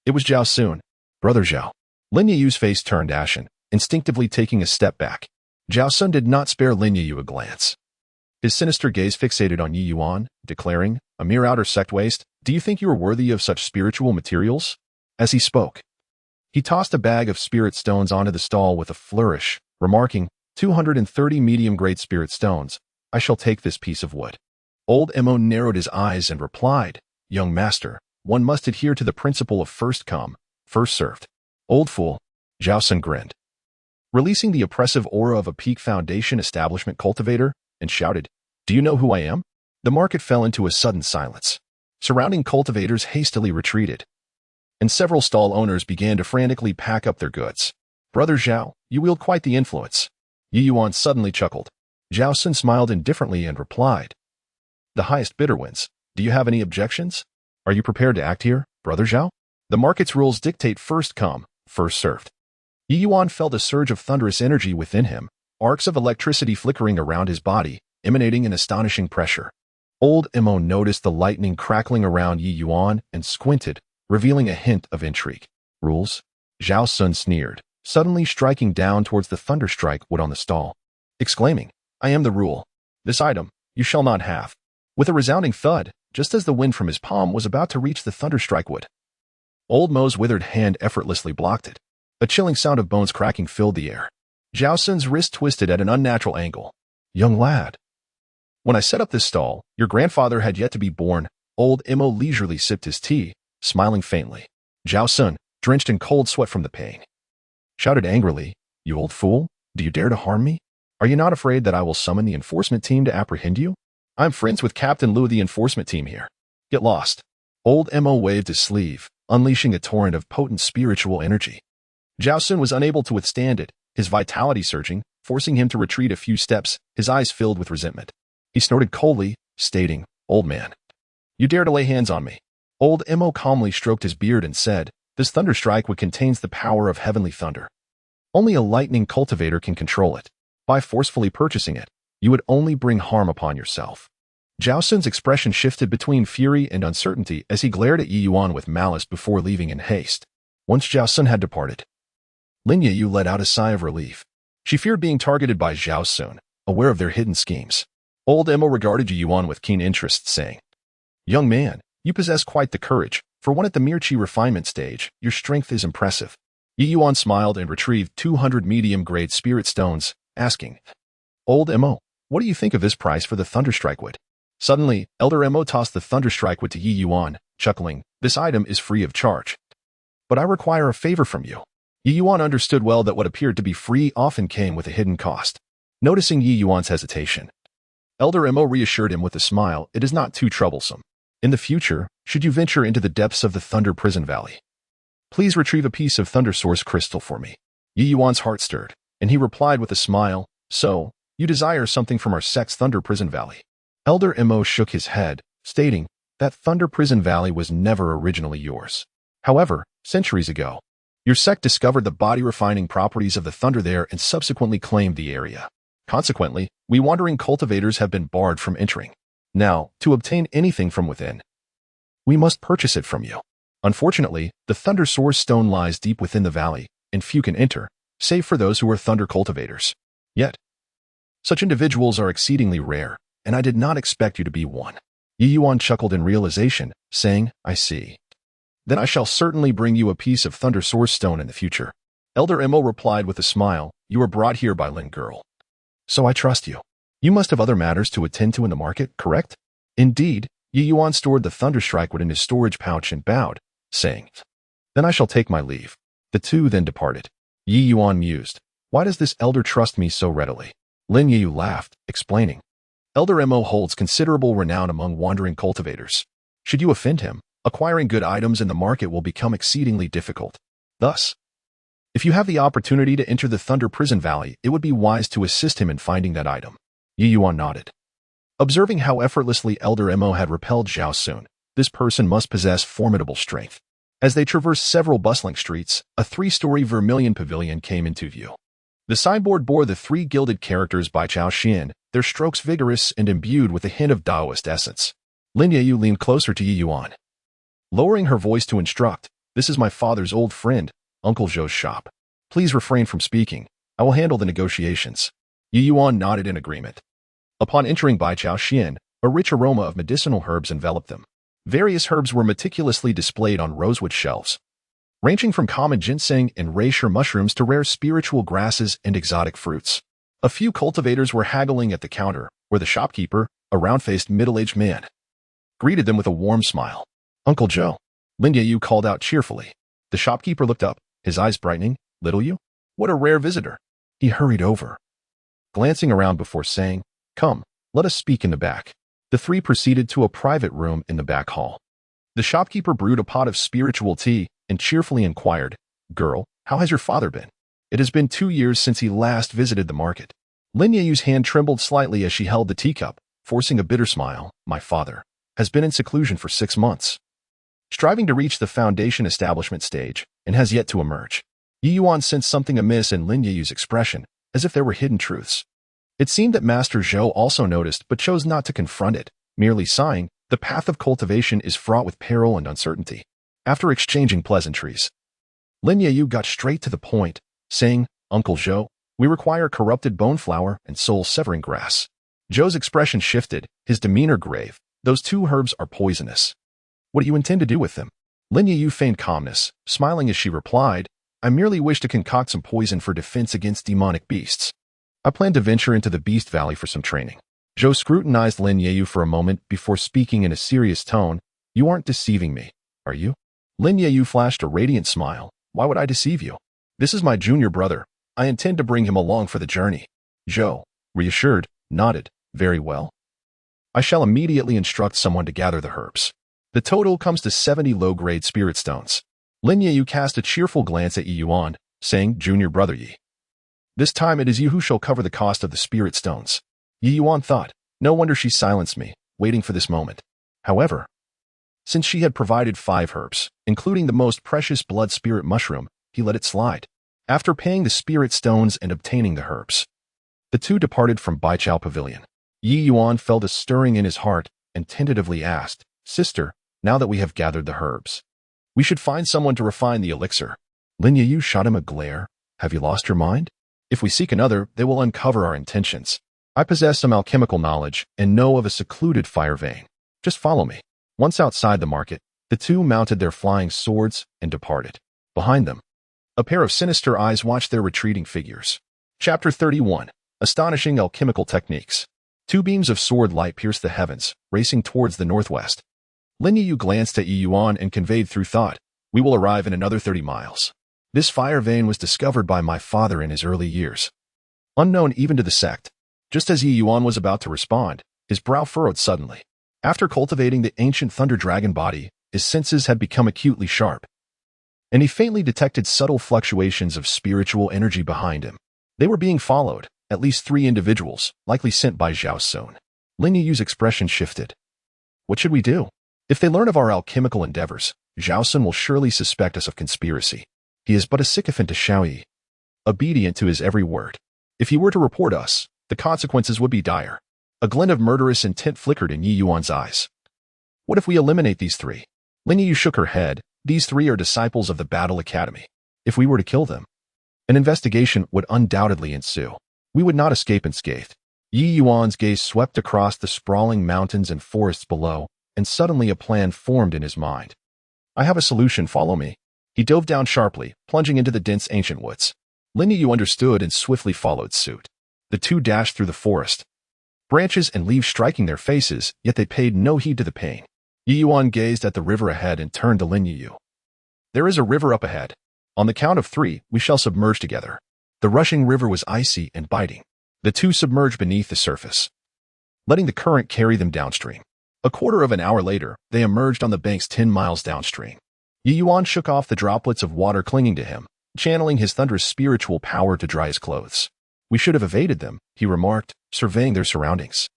It was Zhao Sun. Brother Zhao. Lin Yu's face turned ashen, instinctively taking a step back. Zhao Sun did not spare Lin Yu a glance. His sinister gaze fixated on Ye Yuan, declaring, A mere outer sect waste, do you think you are worthy of such spiritual materials? As he spoke, he tossed a bag of spirit stones onto the stall with a flourish, remarking, 230 medium-grade spirit stones. I shall take this piece of wood. Old Mo narrowed his eyes and replied, Young master, one must adhere to the principle of first come, first served. Old fool. Zhao Sun grinned, releasing the oppressive aura of a peak foundation establishment cultivator, and shouted, Do you know who I am? The market fell into a sudden silence. Surrounding cultivators hastily retreated, and several stall owners began to frantically pack up their goods. Brother Zhao, you wield quite the influence. Ye Yuan suddenly chuckled. Zhao Sun smiled indifferently and replied, The highest bidder wins. Do you have any objections? Are you prepared to act here, Brother Zhao? The market's rules dictate first come, first served. Ye Yuan felt a surge of thunderous energy within him, arcs of electricity flickering around his body, emanating an astonishing pressure. Old Mo noticed the lightning crackling around Ye Yuan and squinted, revealing a hint of intrigue. Rules? Zhao Sun sneered, suddenly striking down towards the thunderstrike wood on the stall, exclaiming, I am the rule. This item, you shall not have. With a resounding thud, just as the wind from his palm was about to reach the thunderstrike wood, Old Mo's withered hand effortlessly blocked it. A chilling sound of bones cracking filled the air. Zhao Sun's wrist twisted at an unnatural angle. Young lad. When I set up this stall, your grandfather had yet to be born. Old Imo leisurely sipped his tea, smiling faintly. Zhao Sun, drenched in cold sweat from the pain, shouted angrily, "You old fool, do you dare to harm me? Are you not afraid that I will summon the enforcement team to apprehend you? I'm friends with Captain Lu of the enforcement team here. Get lost." Old Mo waved his sleeve, unleashing a torrent of potent spiritual energy. Zhao Sun was unable to withstand it, his vitality surging, forcing him to retreat a few steps, his eyes filled with resentment. He snorted coldly, stating, "Old man, you dare to lay hands on me." Old Mo calmly stroked his beard and said, "This thunderstrike would contains the power of heavenly thunder. Only a lightning cultivator can control it. By forcefully purchasing it, you would only bring harm upon yourself." Zhao Sun's expression shifted between fury and uncertainty as he glared at Ye Yuan with malice before leaving in haste. Once Zhao Sun had departed, Lin Yeyu let out a sigh of relief. She feared being targeted by Zhao Sun, aware of their hidden schemes. Old Mo regarded Ye Yuan with keen interest, saying, "Young man, you possess quite the courage. For one at the mere chi refinement stage, your strength is impressive." Ye Yuan smiled and retrieved 200 medium-grade spirit stones, asking, "Old Mo, what do you think of this price for the thunderstrike wood?" Suddenly, Elder Mo tossed the thunderstrike wood to Ye Yuan, chuckling, "This item is free of charge. But I require a favor from you." Ye Yuan understood well that what appeared to be free often came with a hidden cost. Noticing Ye Yuan's hesitation, Elder Mo reassured him with a smile, "It is not too troublesome. In the future, should you venture into the depths of the Thunder Prison Valley, please retrieve a piece of Thunder Source crystal for me." Ye Yuan's heart stirred, and he replied with a smile, "So, you desire something from our sect's Thunder Prison Valley?" Elder Mo shook his head, stating that Thunder Prison Valley was never originally yours. However, centuries ago, your sect discovered the body-refining properties of the thunder there and subsequently claimed the area. Consequently, we wandering cultivators have been barred from entering. Now, to obtain anything from within, we must purchase it from you. Unfortunately, the Thunder Source Stone lies deep within the valley, and few can enter, save for those who are thunder cultivators. Yet, such individuals are exceedingly rare, and I did not expect you to be one. Ye Yuan chuckled in realization, saying, "I see. Then I shall certainly bring you a piece of Thunder Source Stone in the future." Elder Mo replied with a smile, "You were brought here by Lin Girl, so I trust you. You must have other matters to attend to in the market, correct?" Indeed, Ye Yuan stored the thunderstrike wood in his storage pouch and bowed, saying, "Then I shall take my leave." The two then departed. Ye Yuan mused, "Why does this elder trust me so readily?" Lin Yu laughed, explaining, "Elder Mo holds considerable renown among wandering cultivators. Should you offend him, acquiring good items in the market will become exceedingly difficult. Thus, if you have the opportunity to enter the Thunder Prison Valley, it would be wise to assist him in finding that item." Ye Yuan nodded. Observing how effortlessly Elder Mo had repelled Zhao Sun, this person must possess formidable strength. As they traversed several bustling streets, a 3-story vermilion pavilion came into view. The signboard bore the 3 gilded characters by Zhao Xian, their strokes vigorous and imbued with a hint of Taoist essence. Lin Yeyu leaned closer to Ye Yuan, lowering her voice to instruct, "This is my father's old friend, Uncle Zhou's shop. Please refrain from speaking. I will handle the negotiations." Ye Yuan nodded in agreement. Upon entering Bai Chao Xian, a rich aroma of medicinal herbs enveloped them. Various herbs were meticulously displayed on rosewood shelves, ranging from common ginseng and reishi mushrooms to rare spiritual grasses and exotic fruits. A few cultivators were haggling at the counter, where the shopkeeper, a round-faced middle-aged man, greeted them with a warm smile. "Uncle Zhou," Lin Yeyu called out cheerfully. The shopkeeper looked up, his eyes brightening. "Little you? What a rare visitor." He hurried over, glancing around before saying, "Come, let us speak in the back." The 3 proceeded to a private room in the back hall. The shopkeeper brewed a pot of spiritual tea and cheerfully inquired, "Girl, how has your father been? It has been 2 years since he last visited the market." Lin Yeyu's hand trembled slightly as she held the teacup, forcing a bitter smile. "My father has been in seclusion for 6 months, striving to reach the foundation establishment stage, and has yet to emerge." Ye Yuan sensed something amiss in Lin Yeyu's expression, as if there were hidden truths. It seemed that Master Zhou also noticed but chose not to confront it, merely sighing, "The path of cultivation is fraught with peril and uncertainty." After exchanging pleasantries, Lin Yeyu got straight to the point, saying, "Uncle Zhou, we require corrupted bone flower and soul-severing grass." Zhou's expression shifted, his demeanor grave. "Those 2 herbs are poisonous. What do you intend to do with them?" Lin Yeyu feigned calmness, smiling as she replied, "I merely wish to concoct some poison for defense against demonic beasts. I plan to venture into the Beast Valley for some training. Zhou scrutinized Lin Yeyu for a moment before speaking in a serious tone. You aren't deceiving me, are you? Lin Yeyu flashed a radiant smile. Why would I deceive you? This is my junior brother. I intend to bring him along for the journey. Zhou, reassured, nodded. Very well. I shall immediately instruct someone to gather the herbs. The total comes to 70 low-grade spirit stones. Lin Yeyu cast a cheerful glance at Ye Yuan, saying, Junior brother Ye. This time it is you who shall cover the cost of the spirit stones. Ye Yuan thought, no wonder she silenced me, waiting for this moment. However, since she had provided 5 herbs, including the most precious blood spirit mushroom, he let it slide. After paying the spirit stones and obtaining the herbs, the two departed from Betrayal Pavilion. Ye Yuan felt a stirring in his heart and tentatively asked, Sister, now that we have gathered the herbs, we should find someone to refine the elixir. Lin Yeyu shot him a glare. Have you lost your mind? If we seek another, they will uncover our intentions. I possess some alchemical knowledge and know of a secluded fire vein. Just follow me. Once outside the market, the two mounted their flying swords and departed. Behind them, a pair of sinister eyes watched their retreating figures. Chapter 31. Astonishing Alchemical Techniques. 2 beams of sword light pierced the heavens, racing towards the northwest. Lin Yeyu glanced at Ye Yuan and conveyed through thought, we will arrive in another 30 miles. This fire vein was discovered by my father in his early years, unknown even to the sect. Just as Ye Yuan was about to respond, his brow furrowed suddenly. After cultivating the ancient thunder dragon body, his senses had become acutely sharp, and he faintly detected subtle fluctuations of spiritual energy behind him. They were being followed, at least 3 individuals, likely sent by Zhao Sun. Lin Yeyu's expression shifted. What should we do? If they learn of our alchemical endeavors, Zhao Sun will surely suspect us of conspiracy. He is but a sycophant to Xiaoyi, obedient to his every word. If he were to report us, the consequences would be dire. A glint of murderous intent flickered in Ye Yuan's eyes. What if we eliminate these 3? Lin Yeyu shook her head. These 3 are disciples of the Battle Academy. If we were to kill them, an investigation would undoubtedly ensue. We would not escape unscathed. Ye Yuan's gaze swept across the sprawling mountains and forests below, and suddenly a plan formed in his mind. I have a solution, follow me. He dove down sharply, plunging into the dense ancient woods. Lin Yeyu understood and swiftly followed suit. The two dashed through the forest, branches and leaves striking their faces, yet they paid no heed to the pain. Ye Yuan gazed at the river ahead and turned to Lin Yeyu. There is a river up ahead. On the count of 3, we shall submerge together. The rushing river was icy and biting. The two submerged beneath the surface, letting the current carry them downstream. A quarter of an hour later, they emerged on the banks 10 miles downstream. Ye Yuan shook off the droplets of water clinging to him, channeling his thunderous spiritual power to dry his clothes. We should have evaded them, he remarked, surveying their surroundings.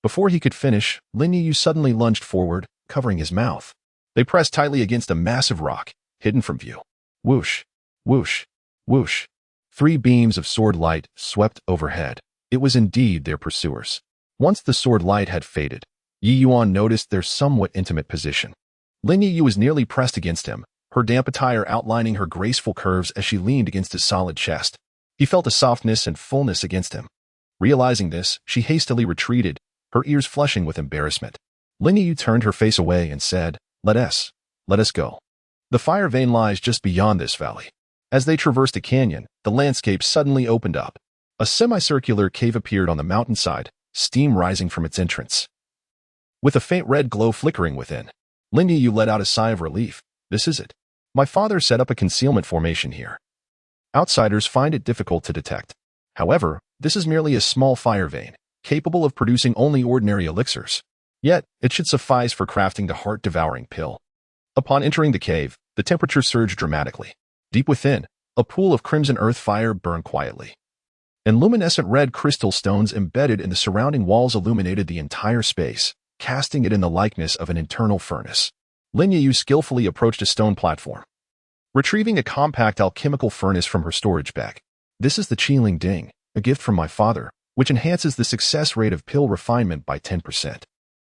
Before he could finish, Lin Yeyu suddenly lunged forward, covering his mouth. They pressed tightly against a massive rock, hidden from view. Whoosh, whoosh, whoosh. 3 beams of sword light swept overhead. It was indeed their pursuers. Once the sword light had faded, Ye Yuan noticed their somewhat intimate position. Lin Yeyu was nearly pressed against him, her damp attire outlining her graceful curves as she leaned against his solid chest. He felt a softness and fullness against him. Realizing this, she hastily retreated, her ears flushing with embarrassment. Lin Yeyu turned her face away and said, Let us go. The fire vein lies just beyond this valley. As they traversed a canyon, the landscape suddenly opened up. A semicircular cave appeared on the mountainside, steam rising from its entrance, with a faint red glow flickering within. Lin Yeyu let out a sigh of relief. This is it. My father set up a concealment formation here. Outsiders find it difficult to detect. However, this is merely a small fire vein, capable of producing only ordinary elixirs. Yet, it should suffice for crafting the heart-devouring pill. Upon entering the cave, the temperature surged dramatically. Deep within, a pool of crimson earth fire burned quietly, and luminescent red crystal stones embedded in the surrounding walls illuminated the entire space, casting it in the likeness of an internal furnace. Lin Yeyu skillfully approached a stone platform, retrieving a compact alchemical furnace from her storage bag. This is the Qingling Ding, a gift from my father, which enhances the success rate of pill refinement by 10%.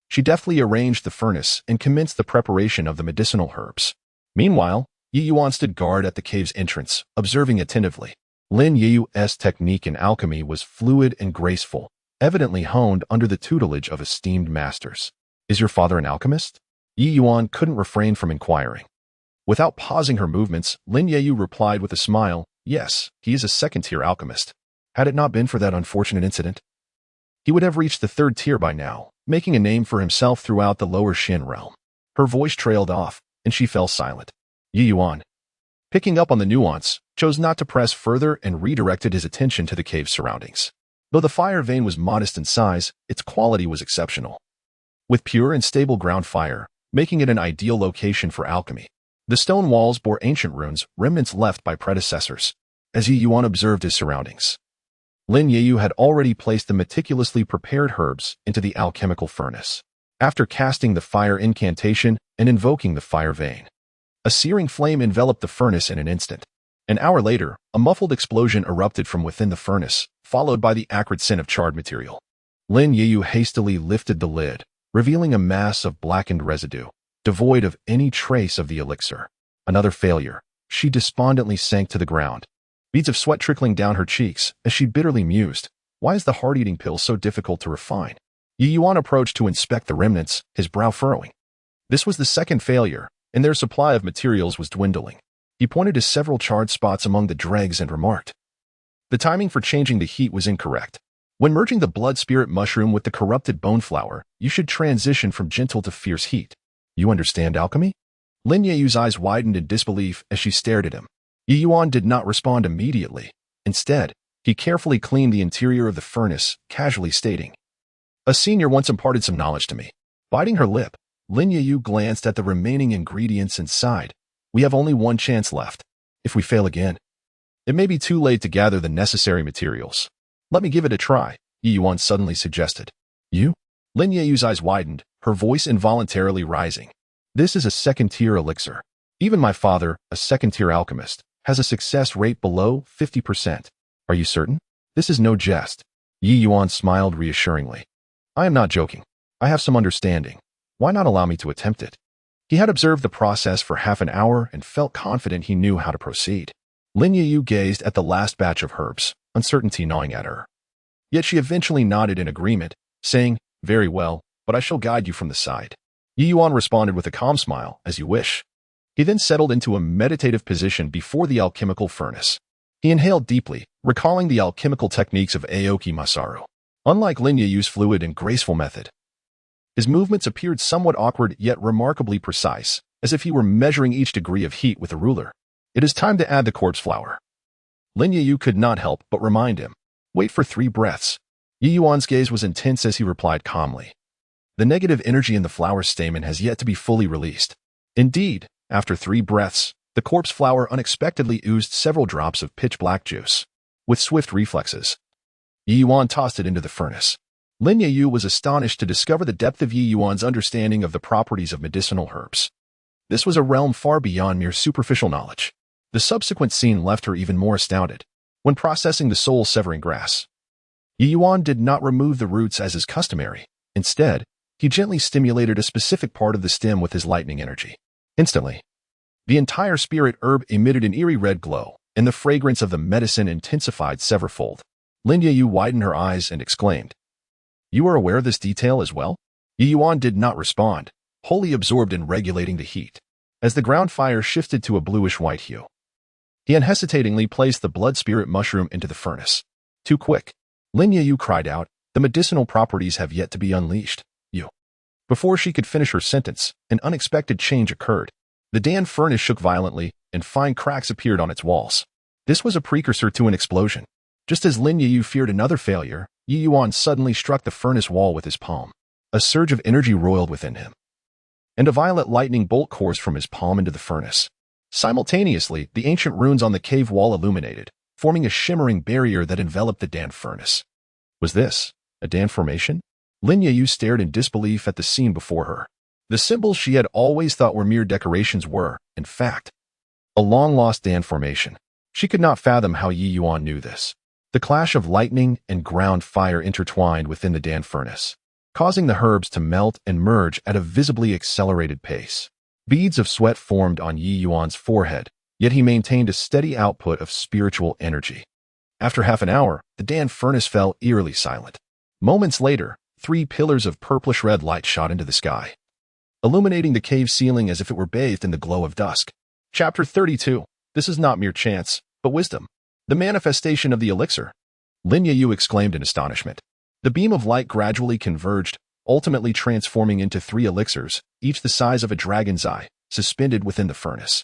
She deftly arranged the furnace and commenced the preparation of the medicinal herbs. Meanwhile, Ye Yuan stood guard at the cave's entrance, observing attentively. Lin Yeyu's technique in alchemy was fluid and graceful, evidently honed under the tutelage of esteemed masters. Is your father an alchemist? Ye Yuan couldn't refrain from inquiring. Without pausing her movements, Lin Yeyu replied with a smile, Yes, he is a second-tier alchemist. Had it not been for that unfortunate incident, he would have reached the third tier by now, making a name for himself throughout the lower Shin realm. Her voice trailed off, and she fell silent. Ye Yuan, picking up on the nuance, chose not to press further and redirected his attention to the cave's surroundings. Though the fire vein was modest in size, its quality was exceptional. With pure and stable ground fire, making it an ideal location for alchemy. The stone walls bore ancient runes, remnants left by predecessors. As Ye Yuan observed his surroundings, Lin Yeyu had already placed the meticulously prepared herbs into the alchemical furnace. After casting the fire incantation and invoking the fire vein, a searing flame enveloped the furnace in an instant. An hour later, a muffled explosion erupted from within the furnace, followed by the acrid scent of charred material. Lin Yeyu hastily lifted the lid, revealing a mass of blackened residue, devoid of any trace of the elixir. Another failure. She despondently sank to the ground, beads of sweat trickling down her cheeks as she bitterly mused, why is the heart-eating pill so difficult to refine? Ye Yuan approached to inspect the remnants, his brow furrowing. This was the second failure, and their supply of materials was dwindling. He pointed to several charred spots among the dregs and remarked, the timing for changing the heat was incorrect. When merging the blood spirit mushroom with the corrupted bone flower, you should transition from gentle to fierce heat. You understand alchemy? Lin Yeyu's eyes widened in disbelief as she stared at him. Ye Yuan did not respond immediately. Instead, he carefully cleaned the interior of the furnace, casually stating, a senior once imparted some knowledge to me. Biting her lip, Lin Yeyu glanced at the remaining ingredients and sighed. We have only one chance left. If we fail again, it may be too late to gather the necessary materials. Let me give it a try, Ye Yuan suddenly suggested. You? Lin Yeyu's eyes widened, her voice involuntarily rising. This is a second-tier elixir. Even my father, a second-tier alchemist, has a success rate below 50%. Are you certain? This is no jest. Ye Yuan smiled reassuringly. I am not joking. I have some understanding. Why not allow me to attempt it? He had observed the process for half an hour and felt confident he knew how to proceed. Lin Yeyu gazed at the last batch of herbs, uncertainty gnawing at her. Yet she eventually nodded in agreement, saying, very well, but I shall guide you from the side. Ye Yuan responded with a calm smile, as you wish. He then settled into a meditative position before the alchemical furnace. He inhaled deeply, recalling the alchemical techniques of Aoki Masaru. Unlike Lin Yeyu's fluid and graceful method, his movements appeared somewhat awkward yet remarkably precise, as if he were measuring each degree of heat with a ruler. It is time to add the corpse flower. Lin Yeyu could not help but remind him. Wait for 3 breaths. Ye Yuan's gaze was intense as he replied calmly. The negative energy in the flower stamen has yet to be fully released. Indeed, after 3 breaths, the corpse flower unexpectedly oozed several drops of pitch-black juice. With swift reflexes, Ye Yuan tossed it into the furnace. Lin Yeyu was astonished to discover the depth of Ye Yuan's understanding of the properties of medicinal herbs. This was a realm far beyond mere superficial knowledge. The subsequent scene left her even more astounded. When processing the soul-severing grass, Ye Yuan did not remove the roots as is customary. Instead, he gently stimulated a specific part of the stem with his lightning energy. Instantly, the entire spirit herb emitted an eerie red glow, and the fragrance of the medicine intensified severfold. Lin Yeyu widened her eyes and exclaimed, you are aware of this detail as well? Ye Yuan did not respond, wholly absorbed in regulating the heat. As the ground fire shifted to a bluish-white hue, he unhesitatingly placed the blood spirit mushroom into the furnace. Too quick. Lin Yeyu cried out, the medicinal properties have yet to be unleashed. You. Before she could finish her sentence, an unexpected change occurred. The Dan furnace shook violently, and fine cracks appeared on its walls. This was a precursor to an explosion. Just as Lin Yeyu feared another failure, Ye Yuan suddenly struck the furnace wall with his palm. A surge of energy roiled within him, and a violet lightning bolt coursed from his palm into the furnace. Simultaneously, the ancient runes on the cave wall illuminated, forming a shimmering barrier that enveloped the Dan furnace. Was this a Dan formation? Lin Yeyu stared in disbelief at the scene before her. The symbols she had always thought were mere decorations were, in fact, a long-lost Dan formation. She could not fathom how Ye Yuan knew this. The clash of lightning and ground fire intertwined within the Dan furnace, causing the herbs to melt and merge at a visibly accelerated pace. Beads of sweat formed on Ye Yuan's forehead, yet he maintained a steady output of spiritual energy. After half an hour, the Dan furnace fell eerily silent. Moments later, 3 pillars of purplish-red light shot into the sky, illuminating the cave ceiling as if it were bathed in the glow of dusk. Chapter 32. This is not mere chance, but wisdom. The manifestation of the elixir. Lin Yeyu exclaimed in astonishment. The beam of light gradually converged, ultimately transforming into 3 elixirs, each the size of a dragon's eye, suspended within the furnace.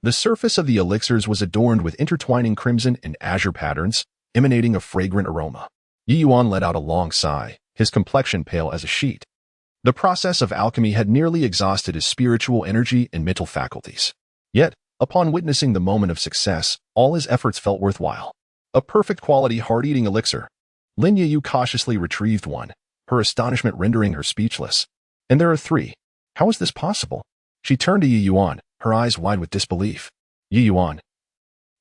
The surface of the elixirs was adorned with intertwining crimson and azure patterns, emanating a fragrant aroma. Ye Yuan let out a long sigh, his complexion pale as a sheet. The process of alchemy had nearly exhausted his spiritual energy and mental faculties. Yet, upon witnessing the moment of success, all his efforts felt worthwhile. A perfect quality heart-eating elixir. Lin Ye cautiously retrieved one, her astonishment rendering her speechless. And there are 3. How is this possible? She turned to Ye Yuan, her eyes wide with disbelief. Ye Yuan,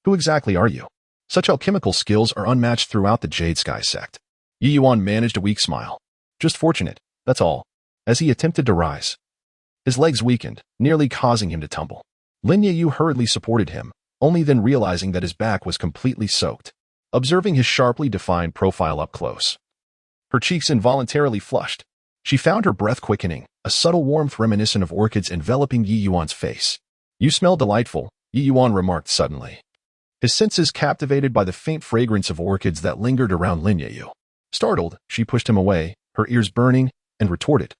who exactly are you? Such alchemical skills are unmatched throughout the Jade Sky sect. Ye Yuan managed a weak smile. Just fortunate, that's all. As he attempted to rise, his legs weakened, nearly causing him to tumble. Lin Ye hurriedly supported him, only then realizing that his back was completely soaked. Observing his sharply defined profile up close, her cheeks involuntarily flushed. She found her breath quickening, a subtle warmth reminiscent of orchids enveloping Ye Yuan's face. You smell delightful, Ye Yuan remarked suddenly, his senses captivated by the faint fragrance of orchids that lingered around Lin Ye. Startled, she pushed him away, her ears burning, and retorted,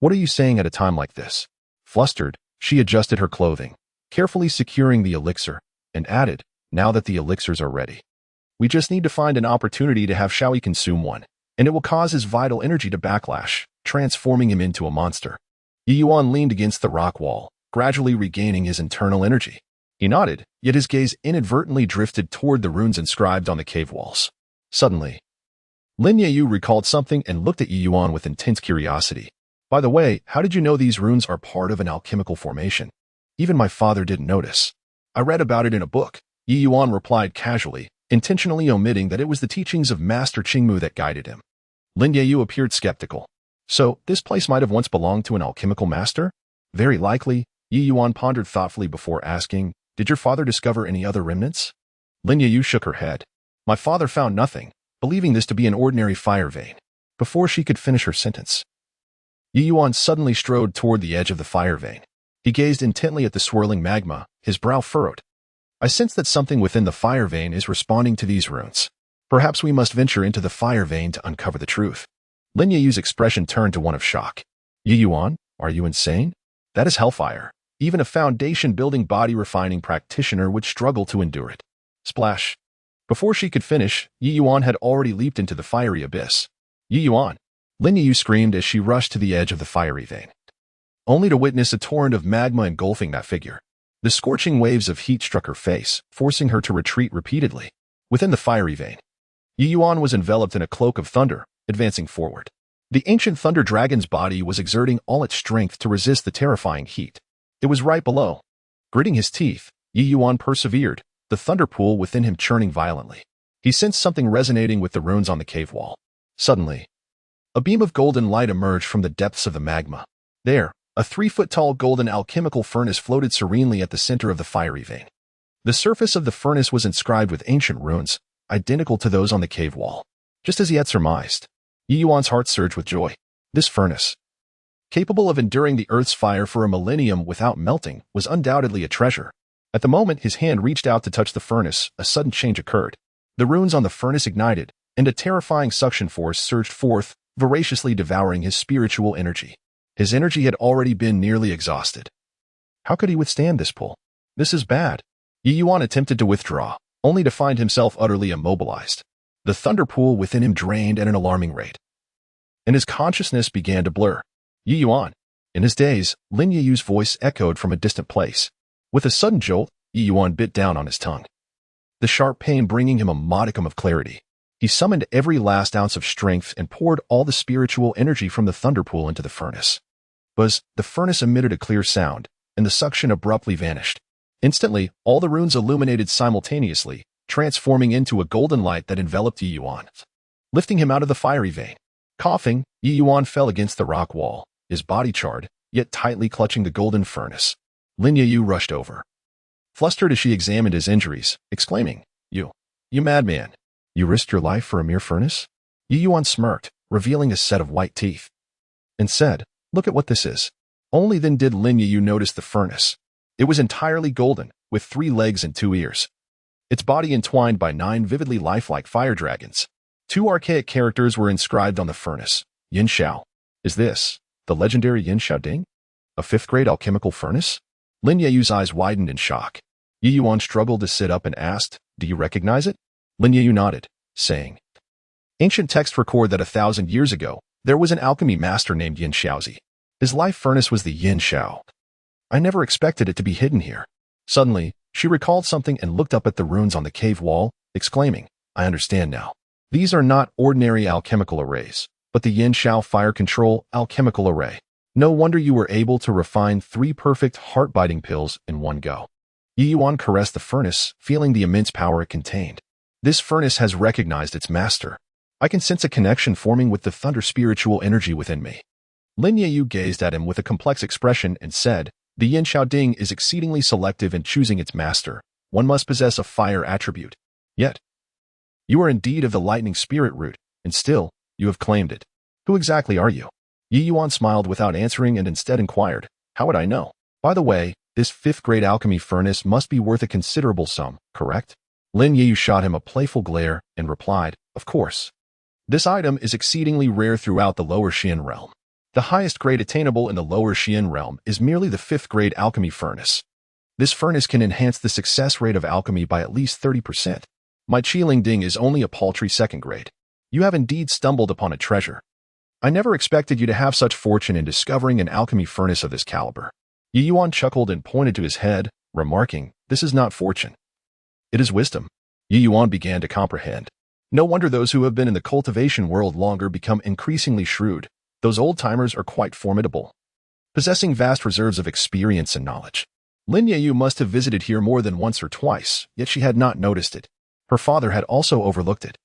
"What are you saying at a time like this?" Flustered, she adjusted her clothing, carefully securing the elixir, and added, "Now that the elixirs are ready, we just need to find an opportunity to have Shaoi consume one, and it will cause his vital energy to backlash, transforming him into a monster." Ye Yuan leaned against the rock wall, gradually regaining his internal energy. He nodded, yet his gaze inadvertently drifted toward the runes inscribed on the cave walls. Suddenly, Lin Ye recalled something and looked at Ye Yuan with intense curiosity. "By the way, how did you know these runes are part of an alchemical formation? Even my father didn't notice. I read about it in a book," Ye Yuan replied casually, intentionally omitting that it was the teachings of Master Qingmu that guided him. Lin Ye appeared skeptical. "So, this place might have once belonged to an alchemical master?" "Very likely," Ye Yuan pondered thoughtfully before asking, "Did your father discover any other remnants?" Lin Ye shook her head. "My father found nothing, believing this to be an ordinary fire vein." Before she could finish her sentence, Ye Yuan suddenly strode toward the edge of the fire vein. He gazed intently at the swirling magma, his brow furrowed. "I sense that something within the fire vein is responding to these runes. Perhaps we must venture into the fire vein to uncover the truth." Lin Ye's expression turned to one of shock. "Ye Yuan, are you insane? That is hellfire. Even a foundation-building body-refining practitioner would struggle to endure it." Splash! Before she could finish, Ye Yuan had already leaped into the fiery abyss. "Ye Yuan!" Lin Yu screamed as she rushed to the edge of the fiery vein, only to witness a torrent of magma engulfing that figure. The scorching waves of heat struck her face, forcing her to retreat repeatedly. Within the fiery vein, Ye Yuan was enveloped in a cloak of thunder, advancing forward. The ancient thunder dragon's body was exerting all its strength to resist the terrifying heat. It was right below. Gritting his teeth, Ye Yuan persevered, the thunder pool within him churning violently. He sensed something resonating with the runes on the cave wall. Suddenly, a beam of golden light emerged from the depths of the magma. There, a 3-foot-tall golden alchemical furnace floated serenely at the center of the fiery vein. The surface of the furnace was inscribed with ancient runes, identical to those on the cave wall. Just as he had surmised, Ye Yuan's heart surged with joy. This furnace, capable of enduring the earth's fire for a millennium without melting, was undoubtedly a treasure. At the moment his hand reached out to touch the furnace, a sudden change occurred. The runes on the furnace ignited, and a terrifying suction force surged forth, voraciously devouring his spiritual energy. His energy had already been nearly exhausted. How could he withstand this pull? "This is bad." Ye Yuan attempted to withdraw, only to find himself utterly immobilized. The thunder pool within him drained at an alarming rate, and his consciousness began to blur. Ye Yuan. In his daze, Lin Yu's voice echoed from a distant place. With a sudden jolt, Ye Yuan bit down on his tongue, the sharp pain bringing him a modicum of clarity. He summoned every last ounce of strength and poured all the spiritual energy from the thunder pool into the furnace. Buzz, the furnace emitted a clear sound, and the suction abruptly vanished. Instantly, all the runes illuminated simultaneously, transforming into a golden light that enveloped Ye Yuan, lifting him out of the fiery vein. Coughing, Ye Yuan fell against the rock wall, his body charred, yet tightly clutching the golden furnace. Lin Yu rushed over, flustered as she examined his injuries, exclaiming, You madman. You risked your life for a mere furnace?" Ye Yuan smirked, revealing a set of white teeth, and said, "Look at what this is." Only then did Lin Yu notice the furnace. It was entirely golden, with 3 legs and 2 ears. Its body entwined by 9 vividly lifelike fire dragons. Two archaic characters were inscribed on the furnace. Yin Xiao. Is this the legendary Yin Xiao Ding? A fifth-grade alchemical furnace? Lin Yeyu's eyes widened in shock. Ye Yuan struggled to sit up and asked, "Do you recognize it?" Lin Yeyu nodded, saying, "Ancient texts record that 1,000 years ago, there was an alchemy master named Yin Xiaozi. His life furnace was the Yin Xiao. I never expected it to be hidden here." Suddenly, she recalled something and looked up at the runes on the cave wall, exclaiming, "I understand now. These are not ordinary alchemical arrays, but the Yin Xiao fire control alchemical array. No wonder you were able to refine 3 perfect heart-biting pills in one go." Ye Yuan caressed the furnace, feeling the immense power it contained. "This furnace has recognized its master. I can sense a connection forming with the thunder spiritual energy within me." Lin Yeyu gazed at him with a complex expression and said, "The Yin Xiao Ding is exceedingly selective in choosing its master. One must possess a fire attribute. Yet, you are indeed of the lightning spirit root, and still, you have claimed it. Who exactly are you?" Ye Yuan smiled without answering and instead inquired, "How would I know? By the way, this 5th-grade alchemy furnace must be worth a considerable sum, correct?" Lin Yeyu shot him a playful glare and replied, "Of course. This item is exceedingly rare throughout the Lower Xian realm. The highest grade attainable in the Lower Xian realm is merely the 5th-grade alchemy furnace. This furnace can enhance the success rate of alchemy by at least 30%. My Qiling Ding is only a paltry 2nd grade. You have indeed stumbled upon a treasure. I never expected you to have such fortune in discovering an alchemy furnace of this caliber." Ye Yuan chuckled and pointed to his head, remarking, "This is not fortune. It is wisdom." Ye Yuan began to comprehend. No wonder those who have been in the cultivation world longer become increasingly shrewd. Those old-timers are quite formidable, possessing vast reserves of experience and knowledge. Lin Yeyu must have visited here more than once or twice, yet she had not noticed it. Her father had also overlooked it.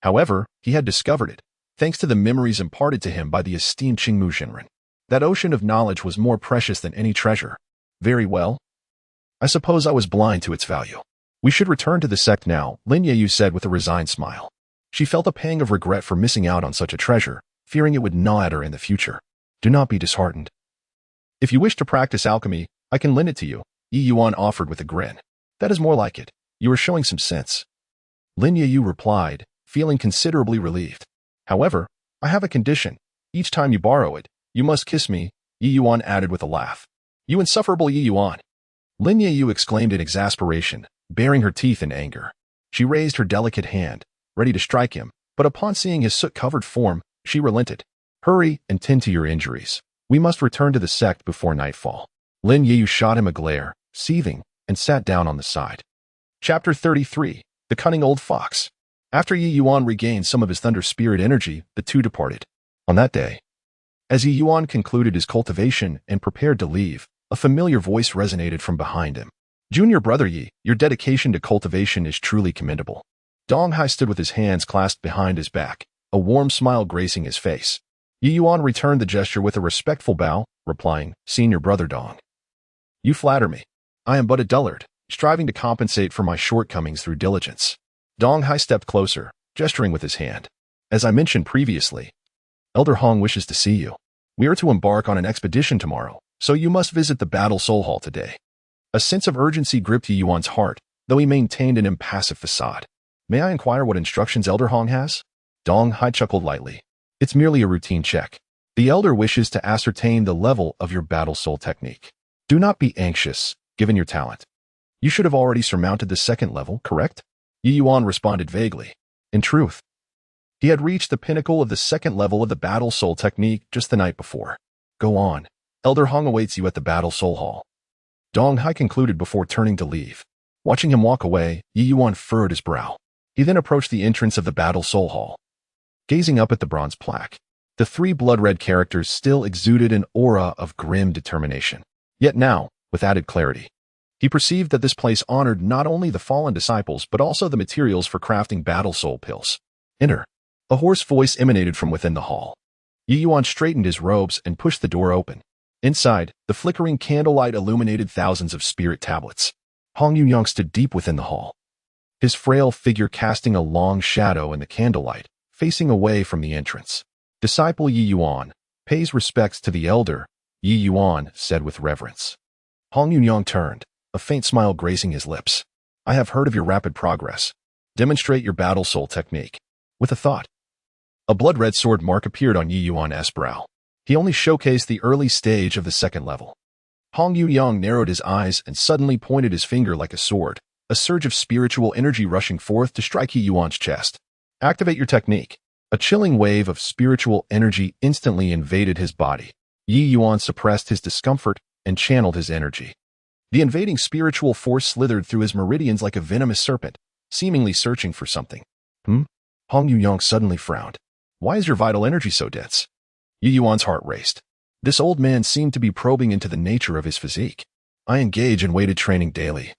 However, he had discovered it, thanks to the memories imparted to him by the esteemed Qingmu Shenren. That ocean of knowledge was more precious than any treasure. Very well. I suppose I was blind to its value. We should return to the sect now, Lin Yeyu said with a resigned smile. She felt a pang of regret for missing out on such a treasure, fearing it would gnaw at her in the future. "Do not be disheartened. If you wish to practice alchemy, I can lend it to you," Ye Yuan offered with a grin. "That is more like it. You are showing some sense." Lin Yeyu replied, feeling considerably relieved. "However, I have a condition. Each time you borrow it, you must kiss me," Ye Yuan added with a laugh. "You insufferable Ye Yuan!" Lin Yeyu exclaimed in exasperation, baring her teeth in anger. She raised her delicate hand, ready to strike him, but upon seeing his soot-covered form, she relented. "Hurry and tend to your injuries. We must return to the sect before nightfall." Lin Yeyu shot him a glare, seething, and sat down on the side. Chapter 33. The Cunning Old Fox. After Ye Yuan regained some of his thunder spirit energy, the two departed. On that day, as Ye Yuan concluded his cultivation and prepared to leave, a familiar voice resonated from behind him. "Junior brother Ye, your dedication to cultivation is truly commendable." Dong Hai stood with his hands clasped behind his back, a warm smile gracing his face. Ye Yuan returned the gesture with a respectful bow, replying, "Senior brother Dong. You flatter me. I am but a dullard, striving to compensate for my shortcomings through diligence." Dong Hai stepped closer, gesturing with his hand. "As I mentioned previously, Elder Hong wishes to see you. We are to embark on an expedition tomorrow, so you must visit the Battle Soul Hall today." A sense of urgency gripped Ye Yuan's heart, though he maintained an impassive facade. "May I inquire what instructions Elder Hong has?" Dong Hai chuckled lightly. "It's merely a routine check. The Elder wishes to ascertain the level of your battle soul technique. Do not be anxious, given your talent. You should have already surmounted the 2nd level, correct?" Ye Yuan responded vaguely. In truth, he had reached the pinnacle of the 2nd level of the battle soul technique just the night before. "Go on. Elder Hong awaits you at the Battle Soul Hall." Dong Hai concluded before turning to leave. Watching him walk away, Ye Yuan furrowed his brow. He then approached the entrance of the Battle Soul Hall. Gazing up at the bronze plaque, the 3 blood-red characters still exuded an aura of grim determination. Yet now, with added clarity, he perceived that this place honored not only the fallen disciples but also the materials for crafting battle soul pills. "Enter." A hoarse voice emanated from within the hall. Ye Yuan straightened his robes and pushed the door open. Inside, the flickering candlelight illuminated thousands of spirit tablets. Hong Yuyang stood deep within the hall, his frail figure casting a long shadow in the candlelight, facing away from the entrance. "Disciple Ye Yuan, pays respects to the elder," Ye Yuan said with reverence. Hong Yuyang turned, a faint smile gracing his lips. "I have heard of your rapid progress. Demonstrate your battle soul technique." With a thought, a blood-red sword mark appeared on Ye Yuan's brow. He only showcased the early stage of the second level. Yong narrowed his eyes and suddenly pointed his finger like a sword, a surge of spiritual energy rushing forth to strike Ye Yuan's chest. Activate your technique. A chilling wave of spiritual energy instantly invaded his body. Ye Yuan suppressed his discomfort and channeled his energy. The invading spiritual force slithered through his meridians like a venomous serpent, seemingly searching for something. Yong suddenly frowned. Why is your vital energy so dense? Ye Yuan's heart raced. This old man seemed to be probing into the nature of his physique. I engage in weighted training daily,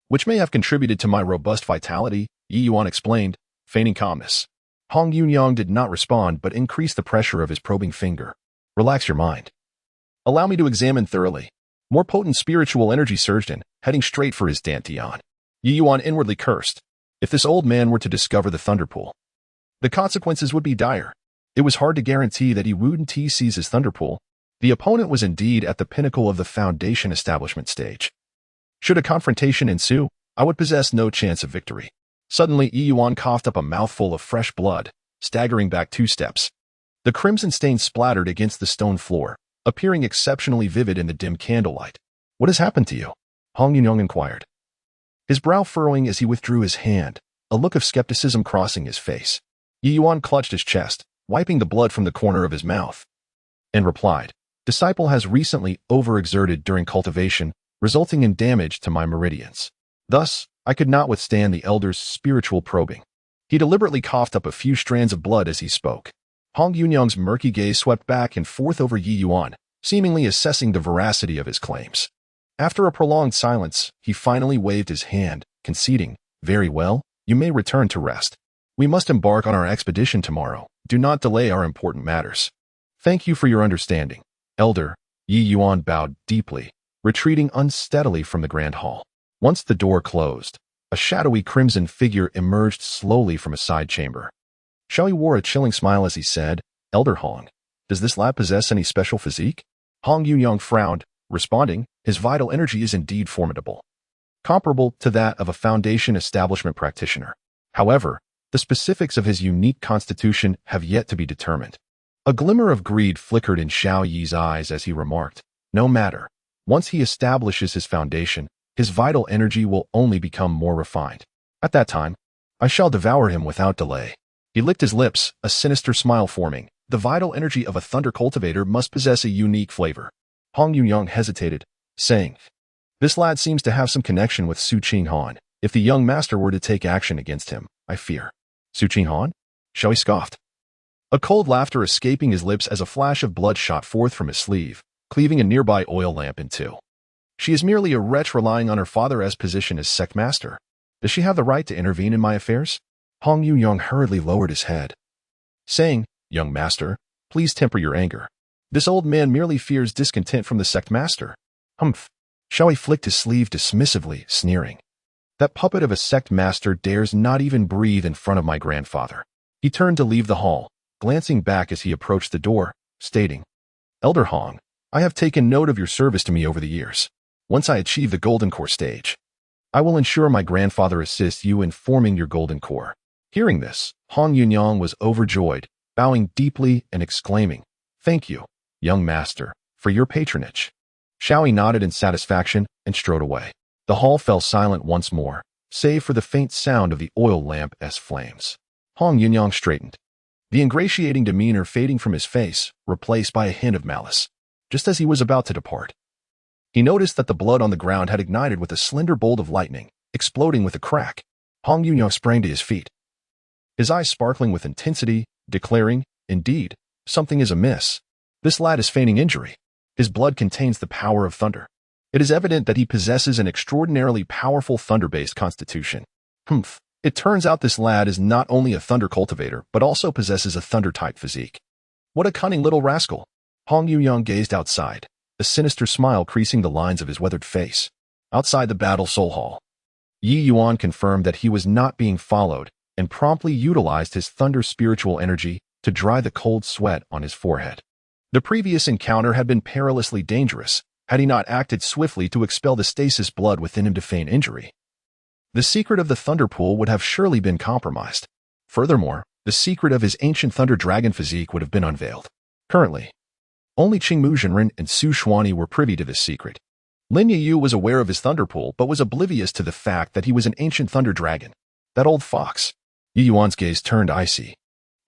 which may have contributed to my robust vitality, Ye Yuan explained, feigning calmness. Yong did not respond but increased the pressure of his probing finger. Relax your mind. Allow me to examine thoroughly. More potent spiritual energy surged in, heading straight for his dantian. Ye Yuan inwardly cursed. If this old man were to discover the thunderpool, the consequences would be dire. It was hard to guarantee that he wouldn't seize his thunderpool. The opponent was indeed at the pinnacle of the foundation establishment stage. Should a confrontation ensue, I would possess no chance of victory. Suddenly, Ye Yuan coughed up a mouthful of fresh blood, staggering back 2 steps. The crimson stain splattered against the stone floor, appearing exceptionally vivid in the dim candlelight. What has happened to you? Yong inquired, his brow furrowing as he withdrew his hand, a look of skepticism crossing his face. Ye Yuan clutched his chest, wiping the blood from the corner of his mouth, and replied, Disciple has recently overexerted during cultivation, resulting in damage to my meridians. Thus, I could not withstand the elder's spiritual probing. He deliberately coughed up a few strands of blood as he spoke. Yong's murky gaze swept back and forth over Ye Yuan, seemingly assessing the veracity of his claims. After a prolonged silence, he finally waved his hand, conceding, Very well, you may return to rest. We must embark on our expedition tomorrow. Do not delay our important matters. Thank you for your understanding, Elder. Ye Yuan bowed deeply, retreating unsteadily from the grand hall. Once the door closed, a shadowy crimson figure emerged slowly from a side chamber. Xiaoyi wore a chilling smile as he said, Elder Hong, does this lad possess any special physique? Yong frowned, responding, his vital energy is indeed formidable, comparable to that of a foundation establishment practitioner. However, the specifics of his unique constitution have yet to be determined. A glimmer of greed flickered in Xiaoyi's eyes as he remarked, No matter. Once he establishes his foundation, his vital energy will only become more refined. At that time, I shall devour him without delay. He licked his lips, a sinister smile forming. The vital energy of a thunder cultivator must possess a unique flavor. Yong hesitated, saying, This lad seems to have some connection with Su Qinghan. If the young master were to take action against him, I fear. Su Qinghan? Xiaoyi scoffed, a cold laughter escaping his lips as a flash of blood shot forth from his sleeve, cleaving a nearby oil lamp in two. She is merely a wretch relying on her father's position as sect master. Does she have the right to intervene in my affairs? Yong hurriedly lowered his head, saying, Young master, please temper your anger. This old man merely fears discontent from the sect master. Humph. Xiaoyi flicked his sleeve dismissively, sneering. That puppet of a sect master dares not even breathe in front of my grandfather. He turned to leave the hall, glancing back as he approached the door, stating, Elder Hong, I have taken note of your service to me over the years. Once I achieve the Golden Core stage, I will ensure my grandfather assists you in forming your Golden Core. Hearing this, Yong was overjoyed, bowing deeply and exclaiming, Thank you, young master, for your patronage. Xiaoyi nodded in satisfaction and strode away. The hall fell silent once more, save for the faint sound of the oil lamp's flames. Yong straightened, the ingratiating demeanor fading from his face, replaced by a hint of malice. Just as he was about to depart, he noticed that the blood on the ground had ignited with a slender bolt of lightning, exploding with a crack. Yong sprang to his feet, his eyes sparkling with intensity, declaring, Indeed, something is amiss. This lad is feigning injury. His blood contains the power of thunder. It is evident that he possesses an extraordinarily powerful thunder-based constitution. Humph. It turns out this lad is not only a thunder cultivator, but also possesses a thunder-type physique. What a cunning little rascal. Yong gazed outside, a sinister smile creasing the lines of his weathered face. Outside the battle soul hall, Ye Yuan confirmed that he was not being followed and promptly utilized his thunder spiritual energy to dry the cold sweat on his forehead. The previous encounter had been perilously dangerous, had he not acted swiftly to expel the stasis blood within him to feign injury. The secret of the thunder pool would have surely been compromised. Furthermore, the secret of his ancient thunder dragon physique would have been unveiled. Currently, only Qingmu Zhenren and Su Qinghan were privy to this secret. Lin Ye was aware of his thunder pool but was oblivious to the fact that he was an ancient thunder dragon. That old fox. Ye Yuan's gaze turned icy.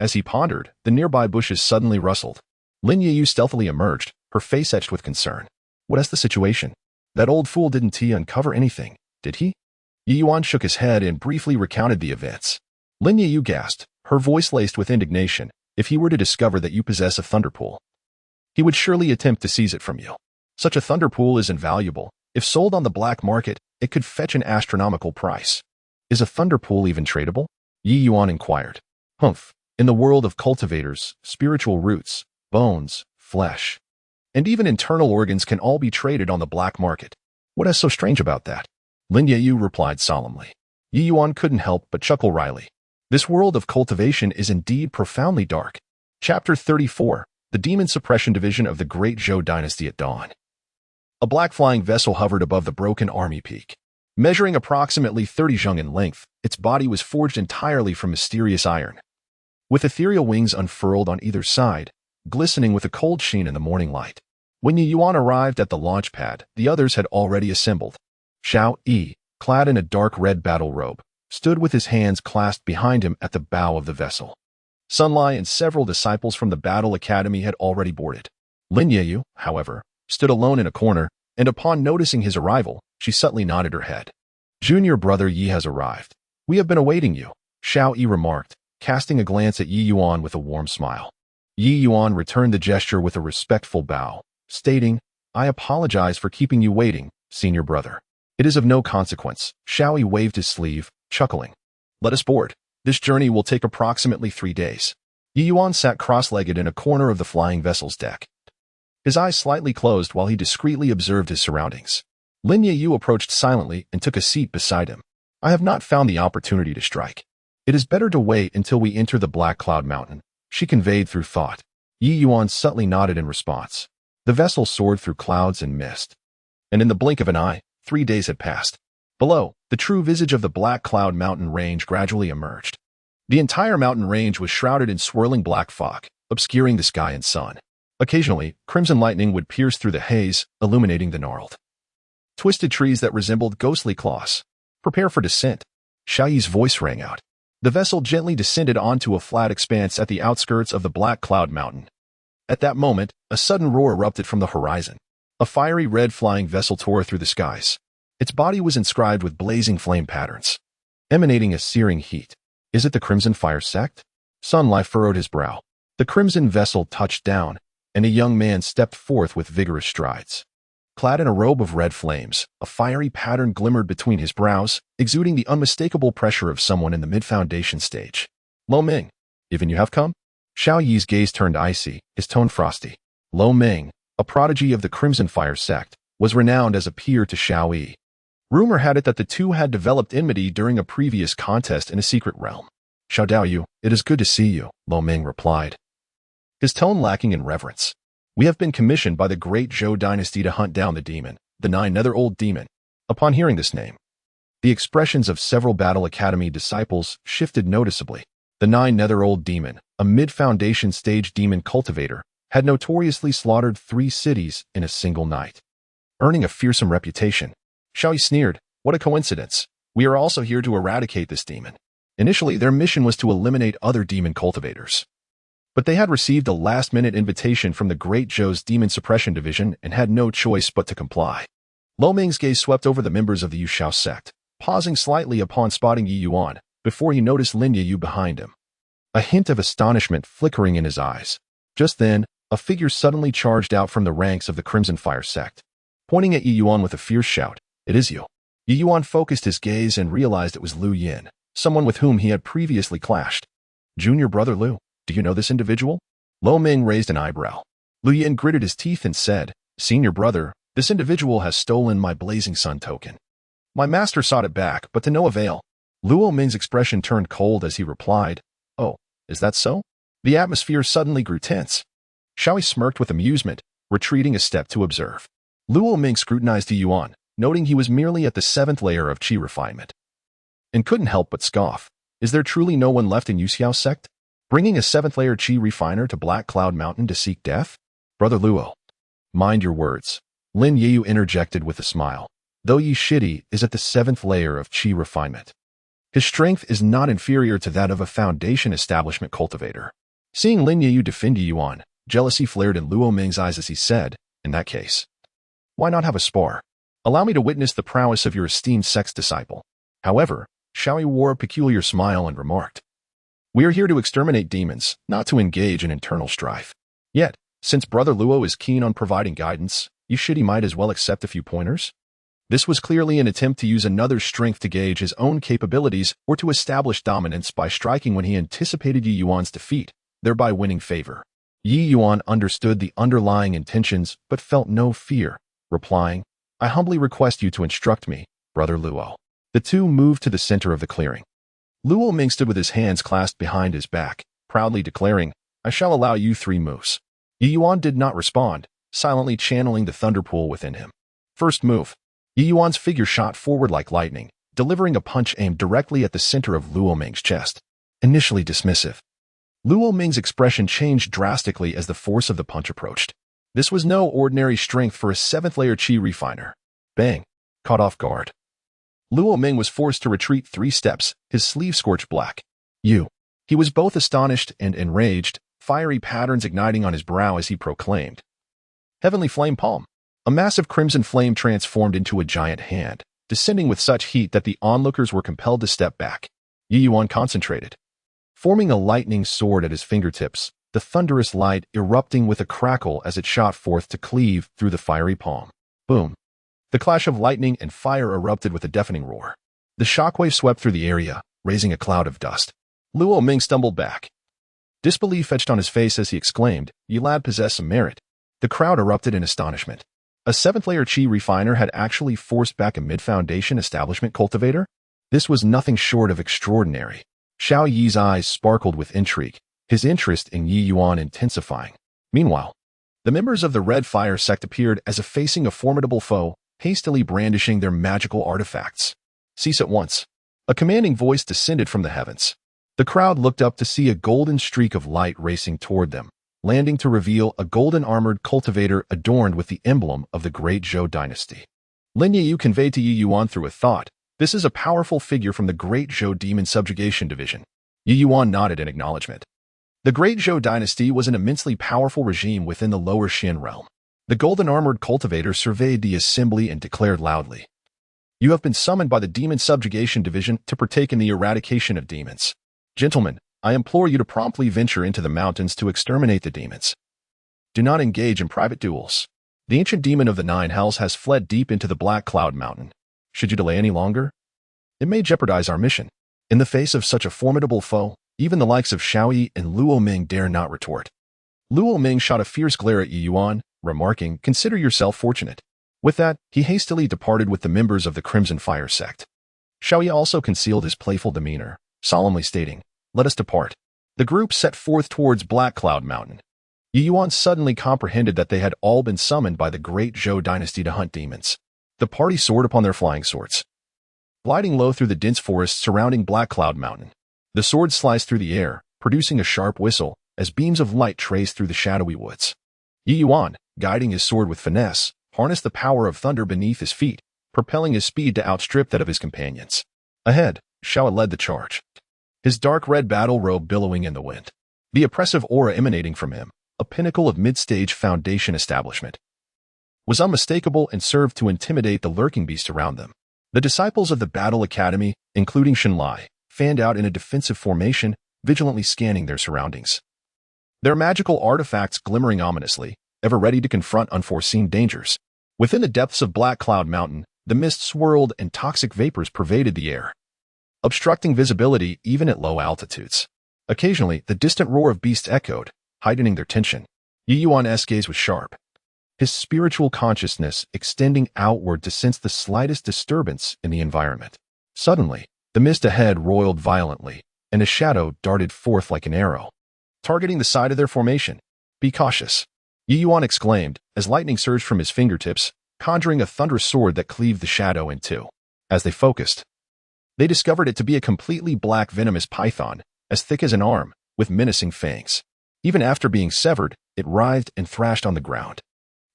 As he pondered, the nearby bushes suddenly rustled. Lin Ye stealthily emerged, her face etched with concern. What is the situation? That old fool didn't uncover anything, did he? Ye Yuan shook his head and briefly recounted the events. Lin Ye gasped, her voice laced with indignation. If he were to discover that you possess a thunder pool, he would surely attempt to seize it from you. Such a thunder pool is invaluable. If sold on the black market, it could fetch an astronomical price. Is a thunder pool even tradable? Ye Yuan inquired. Humph. In the world of cultivators, spiritual roots, bones, flesh, and even internal organs can all be traded on the black market. What is so strange about that? Lin Ye replied solemnly. Ye Yuan couldn't help but chuckle wryly. This world of cultivation is indeed profoundly dark. Chapter 34. The Demon Suppression Division of the Great Zhou Dynasty at Dawn. A black flying vessel hovered above the broken army peak. Measuring approximately 30 zheng in length, its body was forged entirely from mysterious iron. With ethereal wings unfurled on either side, glistening with a cold sheen in the morning light. When Ye Yuan arrived at the launch pad, the others had already assembled. Xiao Yi, clad in a dark red battle robe, stood with his hands clasped behind him at the bow of the vessel. Sun Lai and several disciples from the Battle Academy had already boarded. Lin Ye, however, stood alone in a corner, and upon noticing his arrival, she subtly nodded her head. Junior brother Yi has arrived. We have been awaiting you, Xiao Yi remarked, casting a glance at Ye Yuan with a warm smile. Ye Yuan returned the gesture with a respectful bow, stating, I apologize for keeping you waiting, senior brother. It is of no consequence. Xiao Yi waved his sleeve, chuckling. Let us board. This journey will take approximately 3 days. Ye Yuan sat cross-legged in a corner of the flying vessel's deck. His eyes slightly closed while he discreetly observed his surroundings. Lin Ye approached silently and took a seat beside him. I have not found the opportunity to strike. It is better to wait until we enter the Black Cloud Mountain, she conveyed through thought. Ye Yuan subtly nodded in response. The vessel soared through clouds and mist. And in the blink of an eye, 3 days had passed. Below, the true visage of the Black Cloud Mountain range gradually emerged. The entire mountain range was shrouded in swirling black fog, obscuring the sky and sun. Occasionally, crimson lightning would pierce through the haze, illuminating the gnarled, twisted trees that resembled ghostly claws. Prepare for descent. Xiao Yi's voice rang out. The vessel gently descended onto a flat expanse at the outskirts of the Black Cloud Mountain. At that moment, a sudden roar erupted from the horizon. A fiery red flying vessel tore through the skies. Its body was inscribed with blazing flame patterns, emanating a searing heat. Is it the Crimson Fire sect? Sun Lai furrowed his brow. The crimson vessel touched down, and a young man stepped forth with vigorous strides. Clad in a robe of red flames, a fiery pattern glimmered between his brows, exuding the unmistakable pressure of someone in the mid-foundation stage. Lo Ming, even you have come? Xiao Yi's gaze turned icy, his tone frosty. Lo Ming, a prodigy of the Crimson Fire sect, was renowned as a peer to Xiao Yi. Rumor had it that the two had developed enmity during a previous contest in a secret realm. Xiao Daoyu, it is good to see you, Lo Ming replied, his tone lacking in reverence. We have been commissioned by the Great Zhou Dynasty to hunt down the demon, the Nine-Nether-Old Demon. Upon hearing this name, the expressions of several Battle Academy disciples shifted noticeably. The Nine-Nether-Old Demon, a mid-foundation stage demon cultivator, had notoriously slaughtered 3 cities in a single night, earning a fearsome reputation. Xiao Yi sneered, what a coincidence. We are also here to eradicate this demon. Initially, their mission was to eliminate other demon cultivators. But they had received a last-minute invitation from the Great Zhou's Demon Suppression Division and had no choice but to comply. Lo Ming's gaze swept over the members of the Yuxiao sect, pausing slightly upon spotting Ye Yuan, before he noticed Lin Ye behind him. A hint of astonishment flickering in his eyes. Just then, a figure suddenly charged out from the ranks of the Crimson Fire sect. Pointing at Ye Yuan with a fierce shout, it is you. Ye Yuan focused his gaze and realized it was Lu Yin, someone with whom he had previously clashed. Junior brother Lu, do you know this individual? Lo Ming raised an eyebrow. Lu Yin gritted his teeth and said, Senior brother, this individual has stolen my Blazing Sun token. My master sought it back, but to no avail. Luo Ming's expression turned cold as he replied, oh, is that so? The atmosphere suddenly grew tense. Xiao Yi smirked with amusement, retreating a step to observe. Luo Ming scrutinized Ye Yuan, noting he was merely at the 7th layer of qi refinement, and couldn't help but scoff. Is there truly no one left in Yuxiao sect? Bringing a 7th-layer Qi refiner to Black Cloud Mountain to seek death? Brother Luo. Mind your words. Lin Yeyu interjected with a smile. Though Yi Shidi is at the 7th layer of Qi refinement, his strength is not inferior to that of a foundation establishment cultivator. Seeing Lin Yeyu defend Ye Yuan, jealousy flared in Luo Ming's eyes as he said, in that case, why not have a spar? Allow me to witness the prowess of your esteemed sect's disciple. However, Xiaoyi wore a peculiar smile and remarked, we are here to exterminate demons, not to engage in internal strife. Yet, since Brother Luo is keen on providing guidance, Yi Shidi might as well accept a few pointers. This was clearly an attempt to use another's strength to gauge his own capabilities or to establish dominance by striking when he anticipated Ye Yuan's defeat, thereby winning favor. Ye Yuan understood the underlying intentions but felt no fear, replying, I humbly request you to instruct me, Brother Luo. The two moved to the center of the clearing. Luo Ming stood with his hands clasped behind his back, proudly declaring, I shall allow you 3 moves. Ye Yuan did not respond, silently channeling the thunder pool within him. First move. Ye Yuan's figure shot forward like lightning, delivering a punch aimed directly at the center of Luo Ming's chest. Initially dismissive, Luo Ming's expression changed drastically as the force of the punch approached. This was no ordinary strength for a 7th-layer Qi refiner. Bang! Caught off guard. Luo Ming was forced to retreat 3 steps, his sleeve scorched black. He was both astonished and enraged, fiery patterns igniting on his brow as he proclaimed, Heavenly Flame Palm. A massive crimson flame transformed into a giant hand, descending with such heat that the onlookers were compelled to step back. Ye Yuan concentrated, forming a lightning sword at his fingertips, the thunderous light erupting with a crackle as it shot forth to cleave through the fiery palm. Boom! The clash of lightning and fire erupted with a deafening roar. The shockwave swept through the area, raising a cloud of dust. Luo Ming stumbled back. Disbelief etched on his face as he exclaimed, Ye lad possess some merit. The crowd erupted in astonishment. A 7th-layer Qi refiner had actually forced back a mid-foundation establishment cultivator? This was nothing short of extraordinary. Xiao Yi's eyes sparkled with intrigue, his interest in Ye Yuan intensifying. Meanwhile, the members of the Red Fire sect appeared as if facing a formidable foe, hastily brandishing their magical artifacts. Cease at once. A commanding voice descended from the heavens. The crowd looked up to see a golden streak of light racing toward them, landing to reveal a golden-armored cultivator adorned with the emblem of the Great Zhou dynasty. Lin Yeyu conveyed to Ye Yuan through a thought, this is a powerful figure from the Great Zhou Demon Subjugation Division. Ye Yuan nodded in acknowledgement. The Great Zhou dynasty was an immensely powerful regime within the lower Xin realm. The golden-armored cultivator surveyed the assembly and declared loudly, You have been summoned by the Demon Subjugation Division to partake in the eradication of demons. Gentlemen, I implore you to promptly venture into the mountains to exterminate the demons. Do not engage in private duels. The ancient demon of the 9 hells has fled deep into the Black Cloud Mountain. Should you delay any longer, it may jeopardize our mission. In the face of such a formidable foe, even the likes of Xiaoyi and Luo Ming dare not retort. Luo Ming shot a fierce glare at Ye Yuan, remarking, Consider yourself fortunate. With that, he hastily departed with the members of the Crimson Fire sect. Xiaoyi also concealed his playful demeanor, solemnly stating, Let us depart. The group set forth towards Black Cloud Mountain. Ye Yuan suddenly comprehended that they had all been summoned by the Great Zhou dynasty to hunt demons. The party soared upon their flying swords, gliding low through the dense forest surrounding Black Cloud Mountain. The swords sliced through the air, producing a sharp whistle, as beams of light traced through the shadowy woods. Ye Yuan, guiding his sword with finesse, harnessed the power of thunder beneath his feet, propelling his speed to outstrip that of his companions. Ahead, Xiao led the charge, his dark red battle robe billowing in the wind. The oppressive aura emanating from him, a pinnacle of mid-stage foundation establishment, was unmistakable and served to intimidate the lurking beast around them. The disciples of the Battle Academy, including Shenlai, fanned out in a defensive formation, vigilantly scanning their surroundings. Their magical artifacts glimmering ominously, ever ready to confront unforeseen dangers. Within the depths of Black Cloud Mountain, the mist swirled and toxic vapors pervaded the air, obstructing visibility even at low altitudes. Occasionally, the distant roar of beasts echoed, heightening their tension. Ye Yuan's gaze was sharp, his spiritual consciousness extending outward to sense the slightest disturbance in the environment. Suddenly, the mist ahead roiled violently, and a shadow darted forth like an arrow, targeting the side of their formation. Be cautious, Ye Yuan exclaimed, as lightning surged from his fingertips, conjuring a thunderous sword that cleaved the shadow in two. As they focused, they discovered it to be a completely black venomous python, as thick as an arm, with menacing fangs. Even after being severed, it writhed and thrashed on the ground.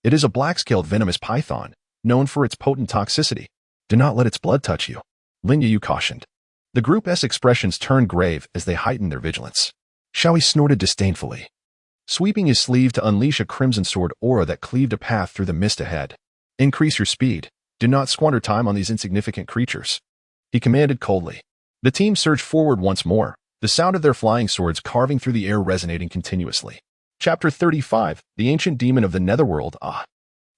It is a black-scaled venomous python, known for its potent toxicity. Do not let its blood touch you, Lin Yu cautioned. The group's expressions turned grave as they heightened their vigilance. Xiaoyi snorted disdainfully, sweeping his sleeve to unleash a crimson sword aura that cleaved a path through the mist ahead. Increase your speed. Do not squander time on these insignificant creatures, he commanded coldly. The team surged forward once more, the sound of their flying swords carving through the air resonating continuously. Chapter 35, The Ancient Demon of the Netherworld.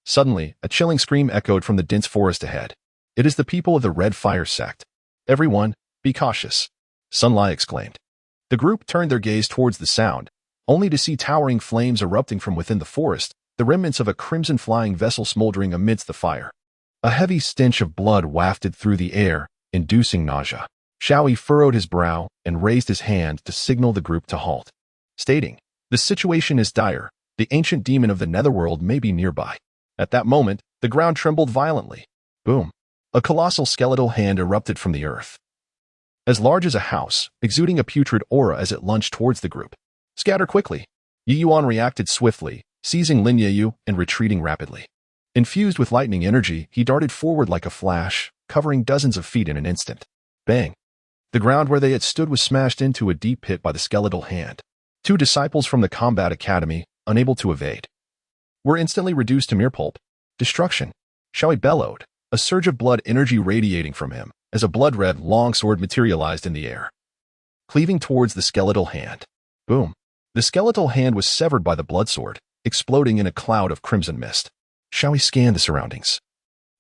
Suddenly, a chilling scream echoed from the dense forest ahead. It is the people of the Red Fire sect. Everyone, be cautious, Sun Lai exclaimed. The group turned their gaze towards the sound, only to see towering flames erupting from within the forest, the remnants of a crimson flying vessel smoldering amidst the fire. A heavy stench of blood wafted through the air, inducing nausea. Xiaoyi furrowed his brow and raised his hand to signal the group to halt, stating, "The situation is dire. The ancient demon of the netherworld may be nearby." At that moment, the ground trembled violently. Boom! A colossal skeletal hand erupted from the earth, as large as a house, exuding a putrid aura as it lunged towards the group. Scatter quickly. Ye Yuan reacted swiftly, seizing Lin Yu and retreating rapidly. Infused with lightning energy, he darted forward like a flash, covering dozens of feet in an instant. Bang! The ground where they had stood was smashed into a deep pit by the skeletal hand. Two disciples from the combat academy, unable to evade, were instantly reduced to mere pulp. Destruction! Xiaoyi bellowed, a surge of blood energy radiating from him, as a blood-red longsword materialized in the air, cleaving towards the skeletal hand. Boom! The skeletal hand was severed by the bloodsword, exploding in a cloud of crimson mist. Xiaoyi scanned the surroundings,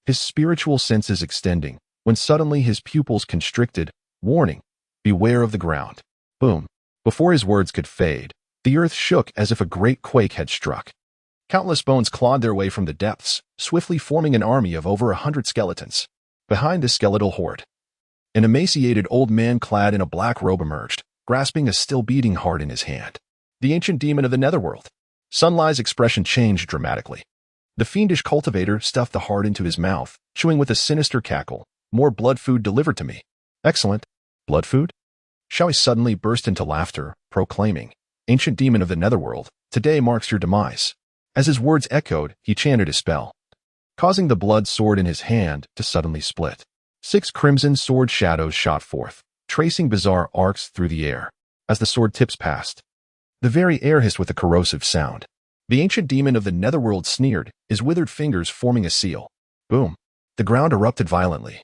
his spiritual senses extending, when suddenly his pupils constricted. Warning! Beware of the ground. Boom! Before his words could fade, the earth shook as if a great quake had struck. Countless bones clawed their way from the depths, swiftly forming an army of over 100 skeletons. Behind the skeletal horde, an emaciated old man clad in a black robe emerged, grasping a still-beating heart in his hand. The ancient demon of the netherworld. Sun Lai's expression changed dramatically. The fiendish cultivator stuffed the heart into his mouth, chewing with a sinister cackle. More blood food delivered to me. Excellent. Blood food? Xiaoyi suddenly burst into laughter, proclaiming, "Ancient demon of the netherworld, today marks your demise." As his words echoed, he chanted a spell, causing the blood sword in his hand to suddenly split. 6 crimson sword shadows shot forth, tracing bizarre arcs through the air. As the sword tips passed, the very air hissed with a corrosive sound. The ancient demon of the netherworld sneered, his withered fingers forming a seal. Boom! The ground erupted violently,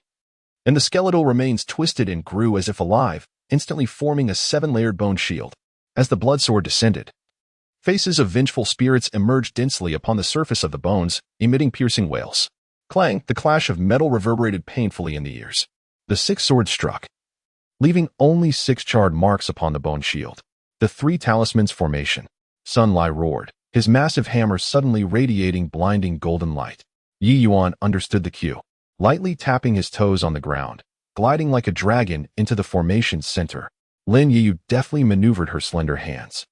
and the skeletal remains twisted and grew as if alive, instantly forming a 7-layered bone shield. As the blood sword descended, faces of vengeful spirits emerged densely upon the surface of the bones, emitting piercing wails. Clang! The clash of metal reverberated painfully in the ears. The 6 swords struck, leaving only 6 charred marks upon the bone shield. The 3 talismans formation. Sun Lai roared, his massive hammer suddenly radiating blinding golden light. Ye Yuan understood the cue, lightly tapping his toes on the ground, gliding like a dragon into the formation's center. Lin Yu deftly maneuvered her slender hands,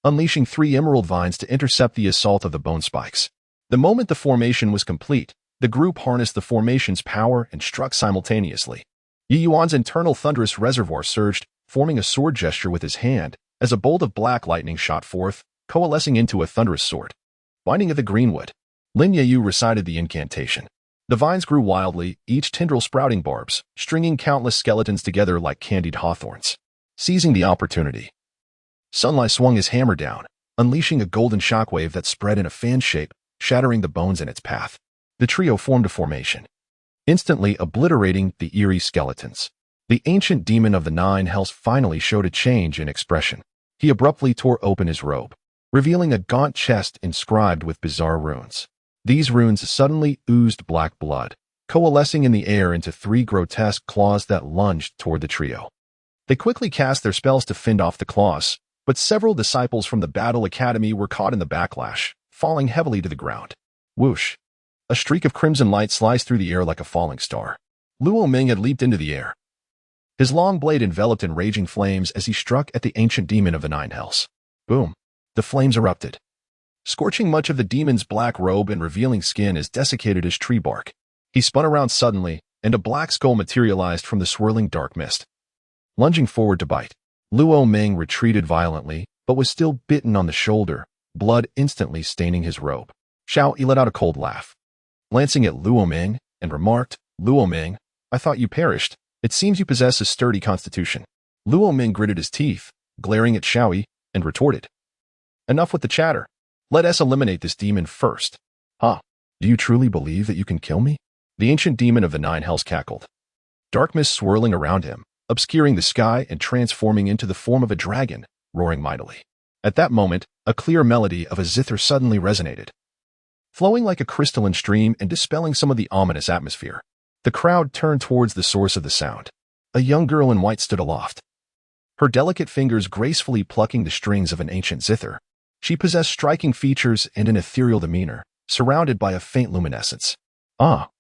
unleashing 3 emerald vines to intercept the assault of the bone spikes. The moment the formation was complete, the group harnessed the formation's power and struck simultaneously. Ye Yuan's internal thunderous reservoir surged, forming a sword gesture with his hand, as a bolt of black lightning shot forth, coalescing into a thunderous sword. Binding of the greenwood. Lin Yu recited the incantation. The vines grew wildly, each tendril sprouting barbs, stringing countless skeletons together like candied hawthorns. Seizing the opportunity, Sun Lai swung his hammer down, unleashing a golden shockwave that spread in a fan shape, shattering the bones in its path. The trio formed a formation, instantly obliterating the eerie skeletons. The ancient demon of the 9 hells finally showed a change in expression. He abruptly tore open his robe, revealing a gaunt chest inscribed with bizarre runes. These runes suddenly oozed black blood, coalescing in the air into 3 grotesque claws that lunged toward the trio. They quickly cast their spells to fend off the claws, but several disciples from the Battle Academy were caught in the backlash, falling heavily to the ground. Whoosh! A streak of crimson light sliced through the air like a falling star. Luo Ming had leaped into the air, his long blade enveloped in raging flames as he struck at the ancient demon of the 9 hells. Boom! The flames erupted, scorching much of the demon's black robe and revealing skin as desiccated as tree bark. He spun around suddenly, and a black skull materialized from the swirling dark mist, lunging forward to bite. Luo Ming retreated violently, but was still bitten on the shoulder, blood instantly staining his robe. Xiao Yi let out a cold laugh, glancing at Luo Ming, and remarked, "Luo Ming, I thought you perished. It seems you possess a sturdy constitution." Luo Ming gritted his teeth, glaring at Xiao Yi, and retorted, "Enough with the chatter. Let us eliminate this demon first." "Huh? Do you truly believe that you can kill me?" The ancient demon of the nine hells cackled, dark mist swirling around him, obscuring the sky and transforming into the form of a dragon, roaring mightily. At that moment, a clear melody of a zither suddenly resonated, flowing like a crystalline stream and dispelling some of the ominous atmosphere. The crowd turned towards the source of the sound. A young girl in white stood aloft, her delicate fingers gracefully plucking the strings of an ancient zither. She possessed striking features and an ethereal demeanor, surrounded by a faint luminescence. "Ah,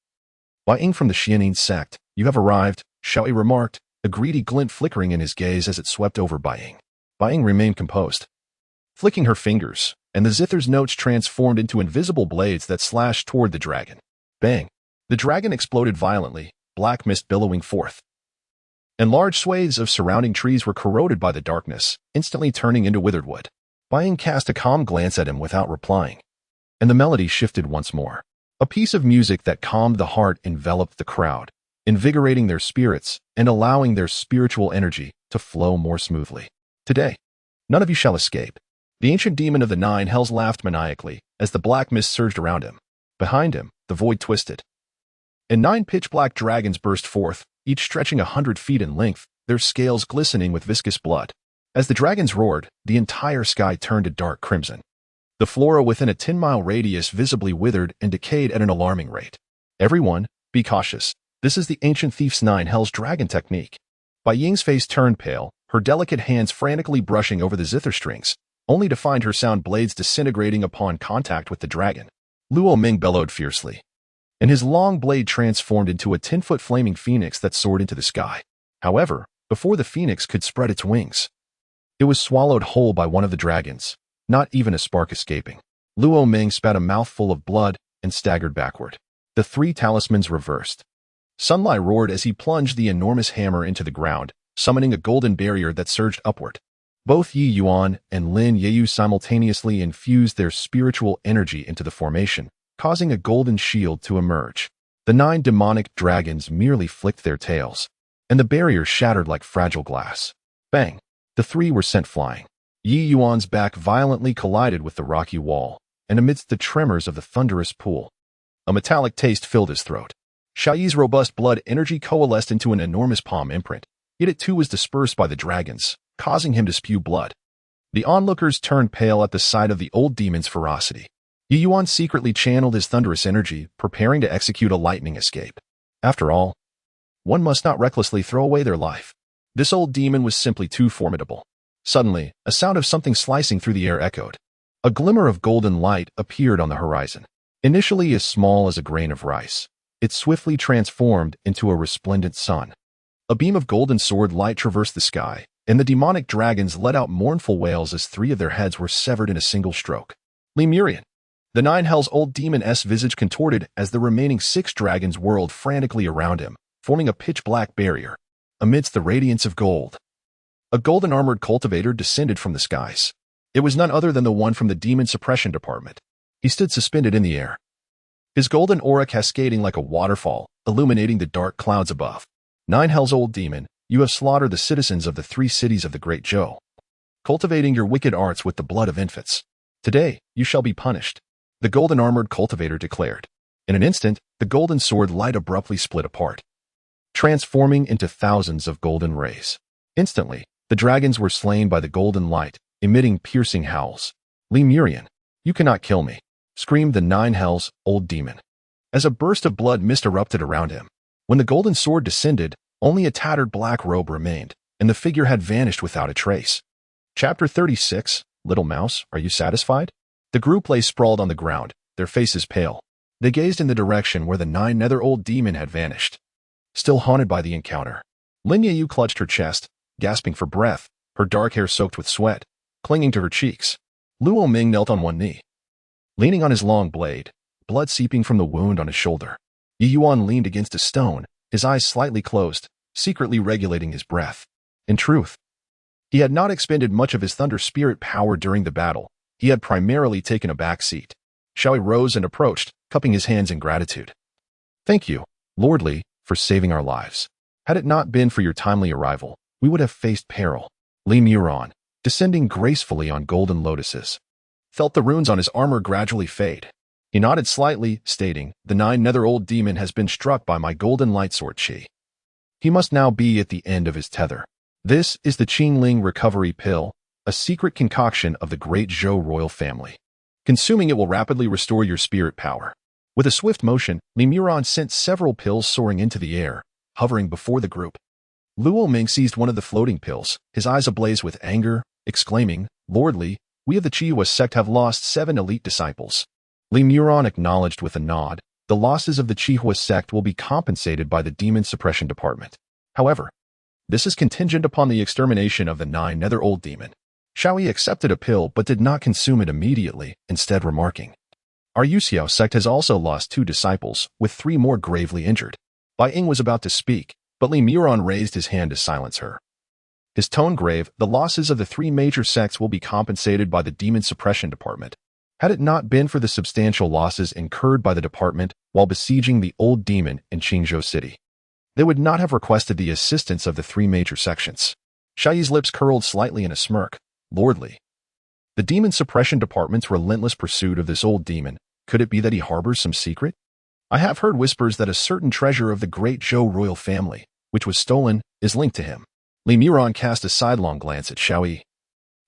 Bai Ying from the Xianin sect, you have arrived," Xiao Yi remarked, a greedy glint flickering in his gaze as it swept over Bai Ying. Bai Ying remained composed, flicking her fingers, and the zither's notes transformed into invisible blades that slashed toward the dragon. Bang! The dragon exploded violently, black mist billowing forth, and large swathes of surrounding trees were corroded by the darkness, instantly turning into withered wood. Bai Ying cast a calm glance at him without replying, and the melody shifted once more. A piece of music that calmed the heart enveloped the crowd, invigorating their spirits and allowing their spiritual energy to flow more smoothly. "Today, none of you shall escape." The ancient demon of the nine hells laughed maniacally as the black mist surged around him. Behind him, the void twisted, and 9 pitch-black dragons burst forth, each stretching 100 feet in length, their scales glistening with viscous blood. As the dragons roared, the entire sky turned a dark crimson. The flora within a 10-mile radius visibly withered and decayed at an alarming rate. "Everyone, be cautious. This is the ancient thief's nine hells dragon technique." Bai Ying's face turned pale, her delicate hands frantically brushing over the zither strings, only to find her sound blades disintegrating upon contact with the dragon. Luo Ming bellowed fiercely, and his long blade transformed into a 10-foot flaming phoenix that soared into the sky. However, before the phoenix could spread its wings, it was swallowed whole by one of the dragons, not even a spark escaping. Luo Ming spat a mouthful of blood and staggered backward. The 3 talismans reversed. Sunlight roared as he plunged the enormous hammer into the ground, summoning a golden barrier that surged upward. Both Ye Yuan and Lin Yeyu simultaneously infused their spiritual energy into the formation, causing a golden shield to emerge. The 9 demonic dragons merely flicked their tails, and the barrier shattered like fragile glass. Bang! The 3 were sent flying. Ye Yuan's back violently collided with the rocky wall, and amidst the tremors of the thunderous pool, a metallic taste filled his throat. Xiao Yi's robust blood energy coalesced into an enormous palm imprint, yet it too was dispersed by the dragons, causing him to spew blood. The onlookers turned pale at the sight of the old demon's ferocity. Ye Yuan secretly channeled his thunderous energy, preparing to execute a lightning escape. After all, one must not recklessly throw away their life. This old demon was simply too formidable. Suddenly, a sound of something slicing through the air echoed. A glimmer of golden light appeared on the horizon. Initially as small as a grain of rice, it swiftly transformed into a resplendent sun. A beam of golden sword light traversed the sky, and the demonic dragons let out mournful wails as 3 of their heads were severed in a single stroke. Lemurian. The nine hells' old demon's visage contorted as the remaining 6 dragons whirled frantically around him, forming a pitch-black barrier. Amidst the radiance of gold, a golden-armored cultivator descended from the skies. It was none other than the one from the demon suppression department. He stood suspended in the air, his golden aura cascading like a waterfall, illuminating the dark clouds above. "Nine hells, old demon, you have slaughtered the citizens of the 3 cities of the Great Zhou, cultivating your wicked arts with the blood of infants. Today, you shall be punished," the golden-armored cultivator declared. In an instant, the golden sword light abruptly split apart, transforming into thousands of golden rays. Instantly, the dragons were slain by the golden light, emitting piercing howls. "Lemurian, you cannot kill me," screamed the nine hells' old demon, as a burst of blood mist erupted around him. When the golden sword descended, only a tattered black robe remained, and the figure had vanished without a trace. Chapter 36, Little Mouse, are you satisfied? The group lay sprawled on the ground, their faces pale. They gazed in the direction where the 9 nether-old demon had vanished, still haunted by the encounter. Lin Yeyu clutched her chest, gasping for breath, her dark hair soaked with sweat, clinging to her cheeks. Luo Ming knelt on one knee, leaning on his long blade, blood seeping from the wound on his shoulder. Ye Yuan leaned against a stone, his eyes slightly closed, secretly regulating his breath. In truth, He had not expended much of his thunder spirit power during the battle. He had primarily taken a back seat. Xiaoyi rose and approached, cupping his hands in gratitude. Thank you, Lord Li, for saving our lives. Had it not been for your timely arrival, we would have faced peril. Li Yuan, descending gracefully on golden lotuses, felt the runes on his armor gradually fade. He nodded slightly, stating, the 9-nether-old demon has been struck by my golden light sword chi. He must now be at the end of his tether. This is the Qingling recovery pill, a secret concoction of the great Zhou royal family. Consuming it will rapidly restore your spirit power. With a swift motion, Li Yuan sent several pills soaring into the air, hovering before the group. Luo Ming seized one of the floating pills, his eyes ablaze with anger, exclaiming, Lord Li, we of the Qihua sect have lost 7 elite disciples. Li Yuan acknowledged with a nod, the losses of the Qihua sect will be compensated by the Demon Suppression Department. However, this is contingent upon the extermination of the 9-nether-old demon. Xiaoyi accepted a pill but did not consume it immediately, instead remarking, our Yuxiao sect has also lost 2 disciples, with 3 more gravely injured. Bai Ying was about to speak, but Li Yuan raised his hand to silence her. His tone grave, the losses of the 3 major sects will be compensated by the Demon Suppression Department. Had it not been for the substantial losses incurred by the department while besieging the old demon in Qingzhou City, they would not have requested the assistance of the 3 major sections. Xiaoyi's lips curled slightly in a smirk. Lord Li, the Demon Suppression Department's relentless pursuit of this old demon, could it be that he harbors some secret? I have heard whispers that a certain treasure of the great Zhou royal family, which was stolen, is linked to him. Li Yuan cast a sidelong glance at Xiaoyi.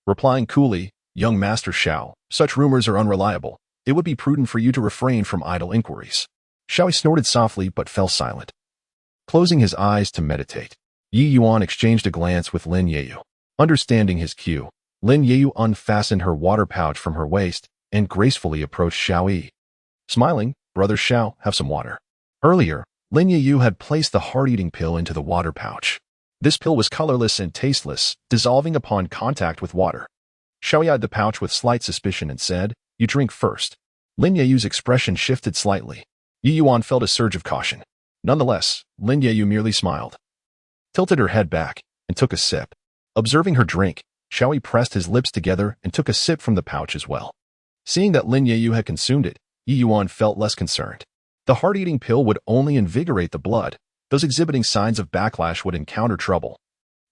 Replying coolly, young Master Xiao, such rumors are unreliable. It would be prudent for you to refrain from idle inquiries. Xiaoyi snorted softly but fell silent. Closing his eyes to meditate, Ye Yuan exchanged a glance with Lin Yeyu. Understanding his cue, Lin Yeyu unfastened her water pouch from her waist and gracefully approached Xiaoyi. Smiling, Brother Xiao, have some water. Earlier, Lin Yeyu had placed the heart-eating pill into the water pouch. This pill was colorless and tasteless, dissolving upon contact with water. Xiaoyi eyed the pouch with slight suspicion and said, you drink first. Lin Yeyu's expression shifted slightly. Ye Yuan felt a surge of caution. Nonetheless, Lin Yeyu merely smiled, tilted her head back, and took a sip. Observing her drink, Xiaoyi pressed his lips together and took a sip from the pouch as well. Seeing that Lin Yeyu had consumed it, Ye Yuan felt less concerned. The heart-eating pill would only invigorate the blood. Those exhibiting signs of backlash would encounter trouble.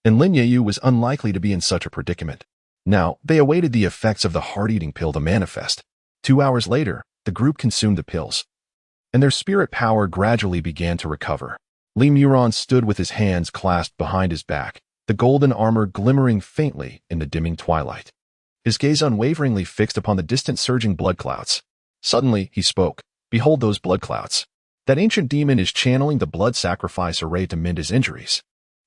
And Lin Yeyu was unlikely to be in such a predicament. Now, they awaited the effects of the heart-eating pill to manifest. 2 hours later, the group consumed the pills, and their spirit power gradually began to recover. Li Yuan stood with his hands clasped behind his back, the golden armor glimmering faintly in the dimming twilight. His gaze unwaveringly fixed upon the distant surging blood clouds. Suddenly, he spoke, behold those blood clouds. That ancient demon is channeling the blood sacrifice array to mend his injuries.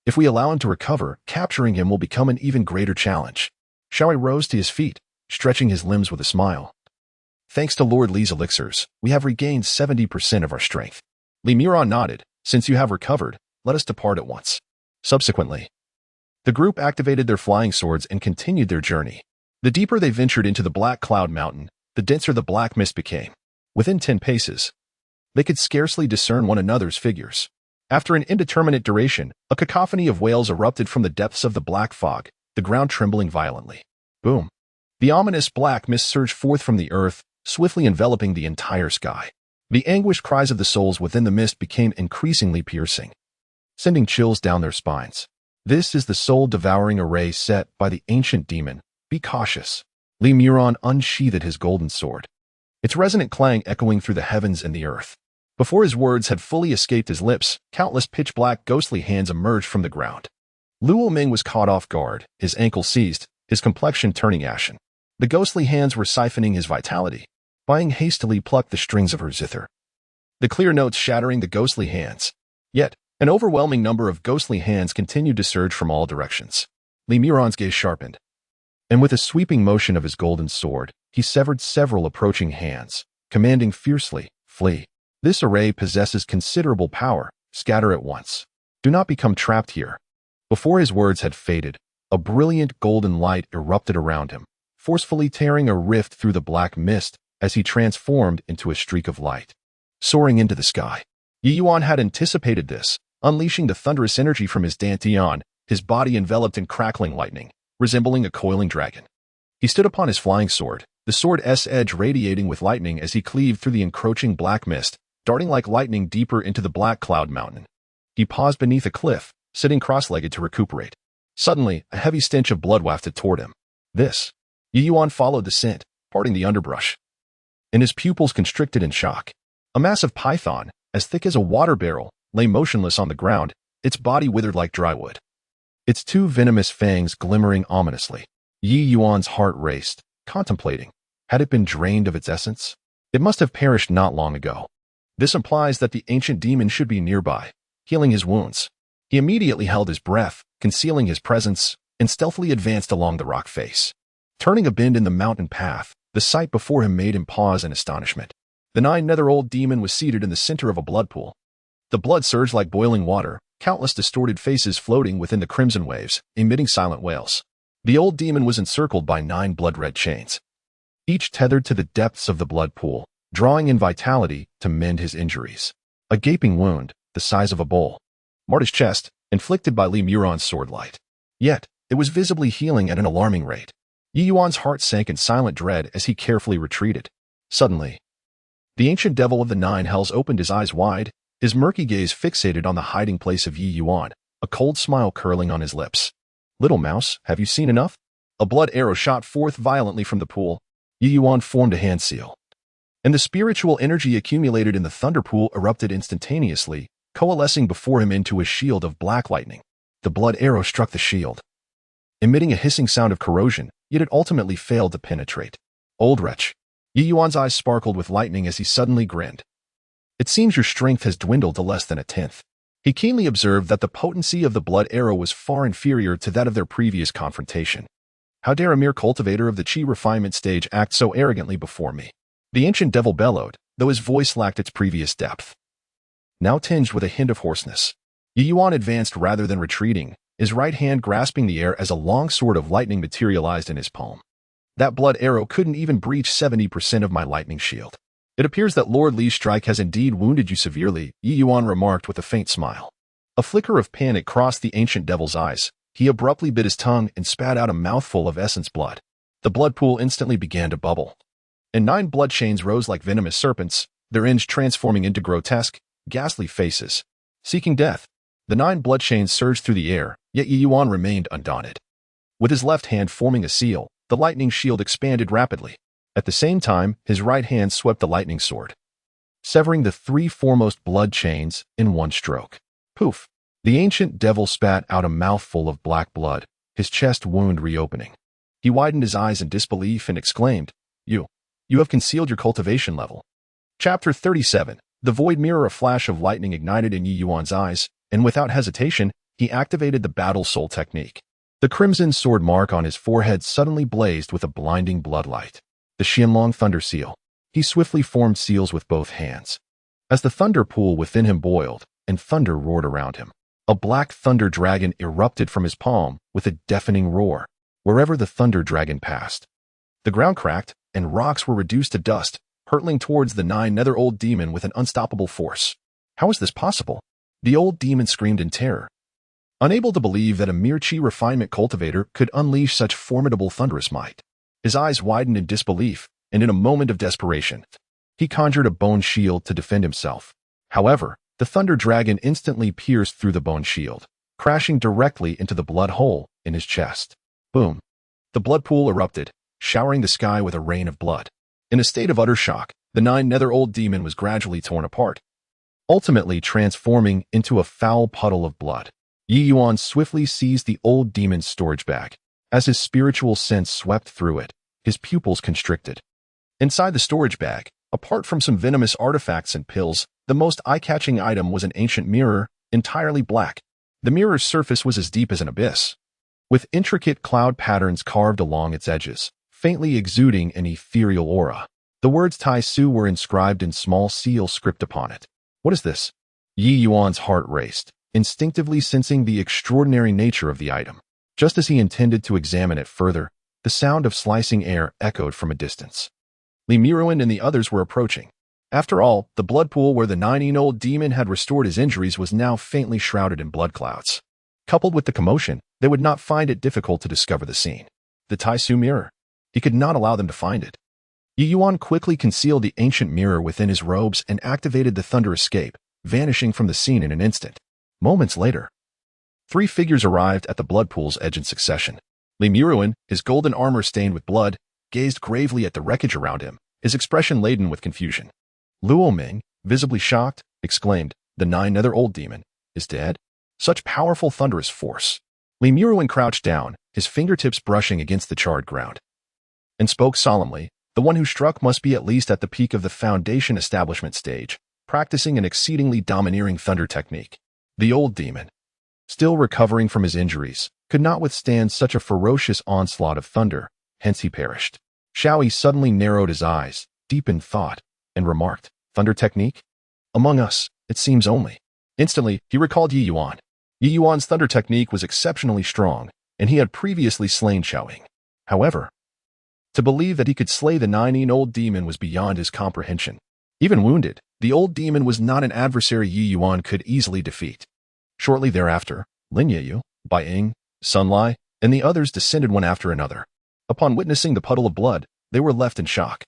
If we allow him to recover, capturing him will become an even greater challenge. Xiaoyi rose to his feet, stretching his limbs with a smile. Thanks to Lord Li's elixirs, we have regained 70% of our strength. Li Yuan nodded. Since you have recovered, let us depart at once. Subsequently, the group activated their flying swords and continued their journey. The deeper they ventured into the Black Cloud Mountain, the denser the black mist became. Within 10 paces, they could scarcely discern one another's figures. After an indeterminate duration, a cacophony of wails erupted from the depths of the black fog, the ground trembling violently. Boom! The ominous black mist surged forth from the earth, swiftly enveloping the entire sky. The anguished cries of the souls within the mist became increasingly piercing, sending chills down their spines. This is the soul-devouring array set by the ancient demon. Be cautious. Li Yuan unsheathed his golden sword, its resonant clang echoing through the heavens and the earth. Before his words had fully escaped his lips, countless pitch-black ghostly hands emerged from the ground. Luo Ming was caught off guard, his ankle seized, his complexion turning ashen. The ghostly hands were siphoning his vitality. Bai Ying hastily plucked the strings of her zither, the clear notes shattering the ghostly hands. Yet, an overwhelming number of ghostly hands continued to surge from all directions. Li Yuan's gaze sharpened, and with a sweeping motion of his golden sword, he severed several approaching hands, commanding fiercely, flee. This array possesses considerable power. Scatter at once. Do not become trapped here. Before his words had faded, a brilliant golden light erupted around him, forcefully tearing a rift through the black mist as he transformed into a streak of light, soaring into the sky. Ye Yuan had anticipated this, unleashing the thunderous energy from his dantian, his body enveloped in crackling lightning. resembling a coiling dragon. He stood upon his flying sword, the sword's edge radiating with lightning as he cleaved through the encroaching black mist, darting like lightning deeper into the black cloud mountain. He paused beneath a cliff, sitting cross-legged to recuperate. Suddenly, a heavy stench of blood wafted toward him. Ye Yuan followed the scent, parting the underbrush. And his pupils constricted in shock. A massive python, as thick as a water barrel, lay motionless on the ground, its body withered like dry wood. Its two venomous fangs glimmering ominously. Ye Yuan's heart raced, contemplating. Had it been drained of its essence? It must have perished not long ago. This implies that the ancient demon should be nearby, healing his wounds. He immediately held his breath, concealing his presence, and stealthily advanced along the rock face. Turning a bend in the mountain path, the sight before him made him pause in astonishment. The 9-nether-old demon was seated in the center of a blood pool. The blood surged like boiling water, countless distorted faces floating within the crimson waves, emitting silent wails. The old demon was encircled by 9 blood-red chains, each tethered to the depths of the blood pool, drawing in vitality to mend his injuries. A gaping wound, the size of a bowl, marred his chest, inflicted by Ye Yuan's sword light. Yet, it was visibly healing at an alarming rate. Ye Yuan's heart sank in silent dread as he carefully retreated. Suddenly, the ancient devil of the 9 hells opened his eyes wide, his murky gaze fixated on the hiding place of Ye Yuan, a cold smile curling on his lips. "Little mouse, have you seen enough?" A blood arrow shot forth violently from the pool. Ye Yuan formed a hand seal, and the spiritual energy accumulated in the thunder pool erupted instantaneously, coalescing before him into a shield of black lightning. The blood arrow struck the shield, emitting a hissing sound of corrosion, yet it ultimately failed to penetrate. "Old wretch." Ye Yuan's eyes sparkled with lightning as he suddenly grinned. "It seems your strength has dwindled to less than a tenth." He keenly observed that the potency of the blood arrow was far inferior to that of their previous confrontation. "How dare a mere cultivator of the Qi refinement stage act so arrogantly before me?" The ancient devil bellowed, though his voice lacked its previous depth, now tinged with a hint of hoarseness. Ye Yuan advanced rather than retreating, his right hand grasping the air as a long sword of lightning materialized in his palm. "That blood arrow couldn't even breach 70% of my lightning shield. It appears that Lord Li's strike has indeed wounded you severely," Ye Yuan remarked with a faint smile. A flicker of panic crossed the ancient devil's eyes. He abruptly bit his tongue and spat out a mouthful of essence blood. The blood pool instantly began to bubble, and 9 blood chains rose like venomous serpents, their ends transforming into grotesque, ghastly faces, seeking death. The 9 blood chains surged through the air, yet Ye Yuan remained undaunted. With his left hand forming a seal, the lightning shield expanded rapidly. At the same time, his right hand swept the lightning sword, severing the 3 foremost blood chains in one stroke. Poof! The ancient devil spat out a mouthful of black blood, his chest wound reopening. He widened his eyes in disbelief and exclaimed, You have concealed your cultivation level." Chapter 37. The void mirror. A flash of lightning ignited in Ye Yuan's eyes, and without hesitation, he activated the battle soul technique. The crimson sword mark on his forehead suddenly blazed with a blinding bloodlight. The Xianlong thunder seal. He swiftly formed seals with both hands. As the thunder pool within him boiled, and thunder roared around him, a black thunder dragon erupted from his palm with a deafening roar. Wherever the thunder dragon passed, the ground cracked, and rocks were reduced to dust, hurtling towards the 9-nether-old demon with an unstoppable force. How is this possible? The old demon screamed in terror, unable to believe that a mere Qi refinement cultivator could unleash such formidable thunderous might. His eyes widened in disbelief, and in a moment of desperation, he conjured a bone shield to defend himself. However, the thunder dragon instantly pierced through the bone shield, crashing directly into the blood hole in his chest. Boom! The blood pool erupted, showering the sky with a rain of blood. In a state of utter shock, the 9-nether-old demon was gradually torn apart, ultimately transforming into a foul puddle of blood. Ye Yuan swiftly seized the old demon's storage bag. As his spiritual sense swept through it, his pupils constricted. Inside the storage bag, apart from some venomous artifacts and pills, the most eye-catching item was an ancient mirror, entirely black. The mirror's surface was as deep as an abyss, with intricate cloud patterns carved along its edges, faintly exuding an ethereal aura. The words Tai Su were inscribed in small seal script upon it. "What is this?" Ye Yuan's heart raced, instinctively sensing the extraordinary nature of the item. Just as he intended to examine it further, the sound of slicing air echoed from a distance. Ye Yuan and the others were approaching. After all, the blood pool where the 9-year-old demon had restored his injuries was now faintly shrouded in blood clouds. Coupled with the commotion, they would not find it difficult to discover the scene. The Tai Su mirror. He could not allow them to find it. Ye Yuan quickly concealed the ancient mirror within his robes and activated the thunder escape, vanishing from the scene in an instant. Moments later, 3 figures arrived at the blood pool's edge in succession. Ye Yuan, his golden armor stained with blood, gazed gravely at the wreckage around him, his expression laden with confusion. Luo Ming, visibly shocked, exclaimed, "The 9-nether-old demon is dead? Such powerful thunderous force." Ye Yuan crouched down, his fingertips brushing against the charred ground, and spoke solemnly, "The one who struck must be at least at the peak of the foundation establishment stage, practicing an exceedingly domineering thunder technique. The old demon, still recovering from his injuries, could not withstand such a ferocious onslaught of thunder, hence he perished." Xiao suddenly narrowed his eyes, deep in thought, and remarked, "Thunder technique? Among us, it seems only." Instantly, he recalled Ye Yuan. Ye Yuan's thunder technique was exceptionally strong, and he had previously slain Xiao. However, to believe that he could slay the 9-old demon was beyond his comprehension. Even wounded, the old demon was not an adversary Ye Yuan could easily defeat. Shortly thereafter, Lin Yeyu, Bai Ying, Sun Lai, and the others descended one after another. Upon witnessing the puddle of blood, they were left in shock.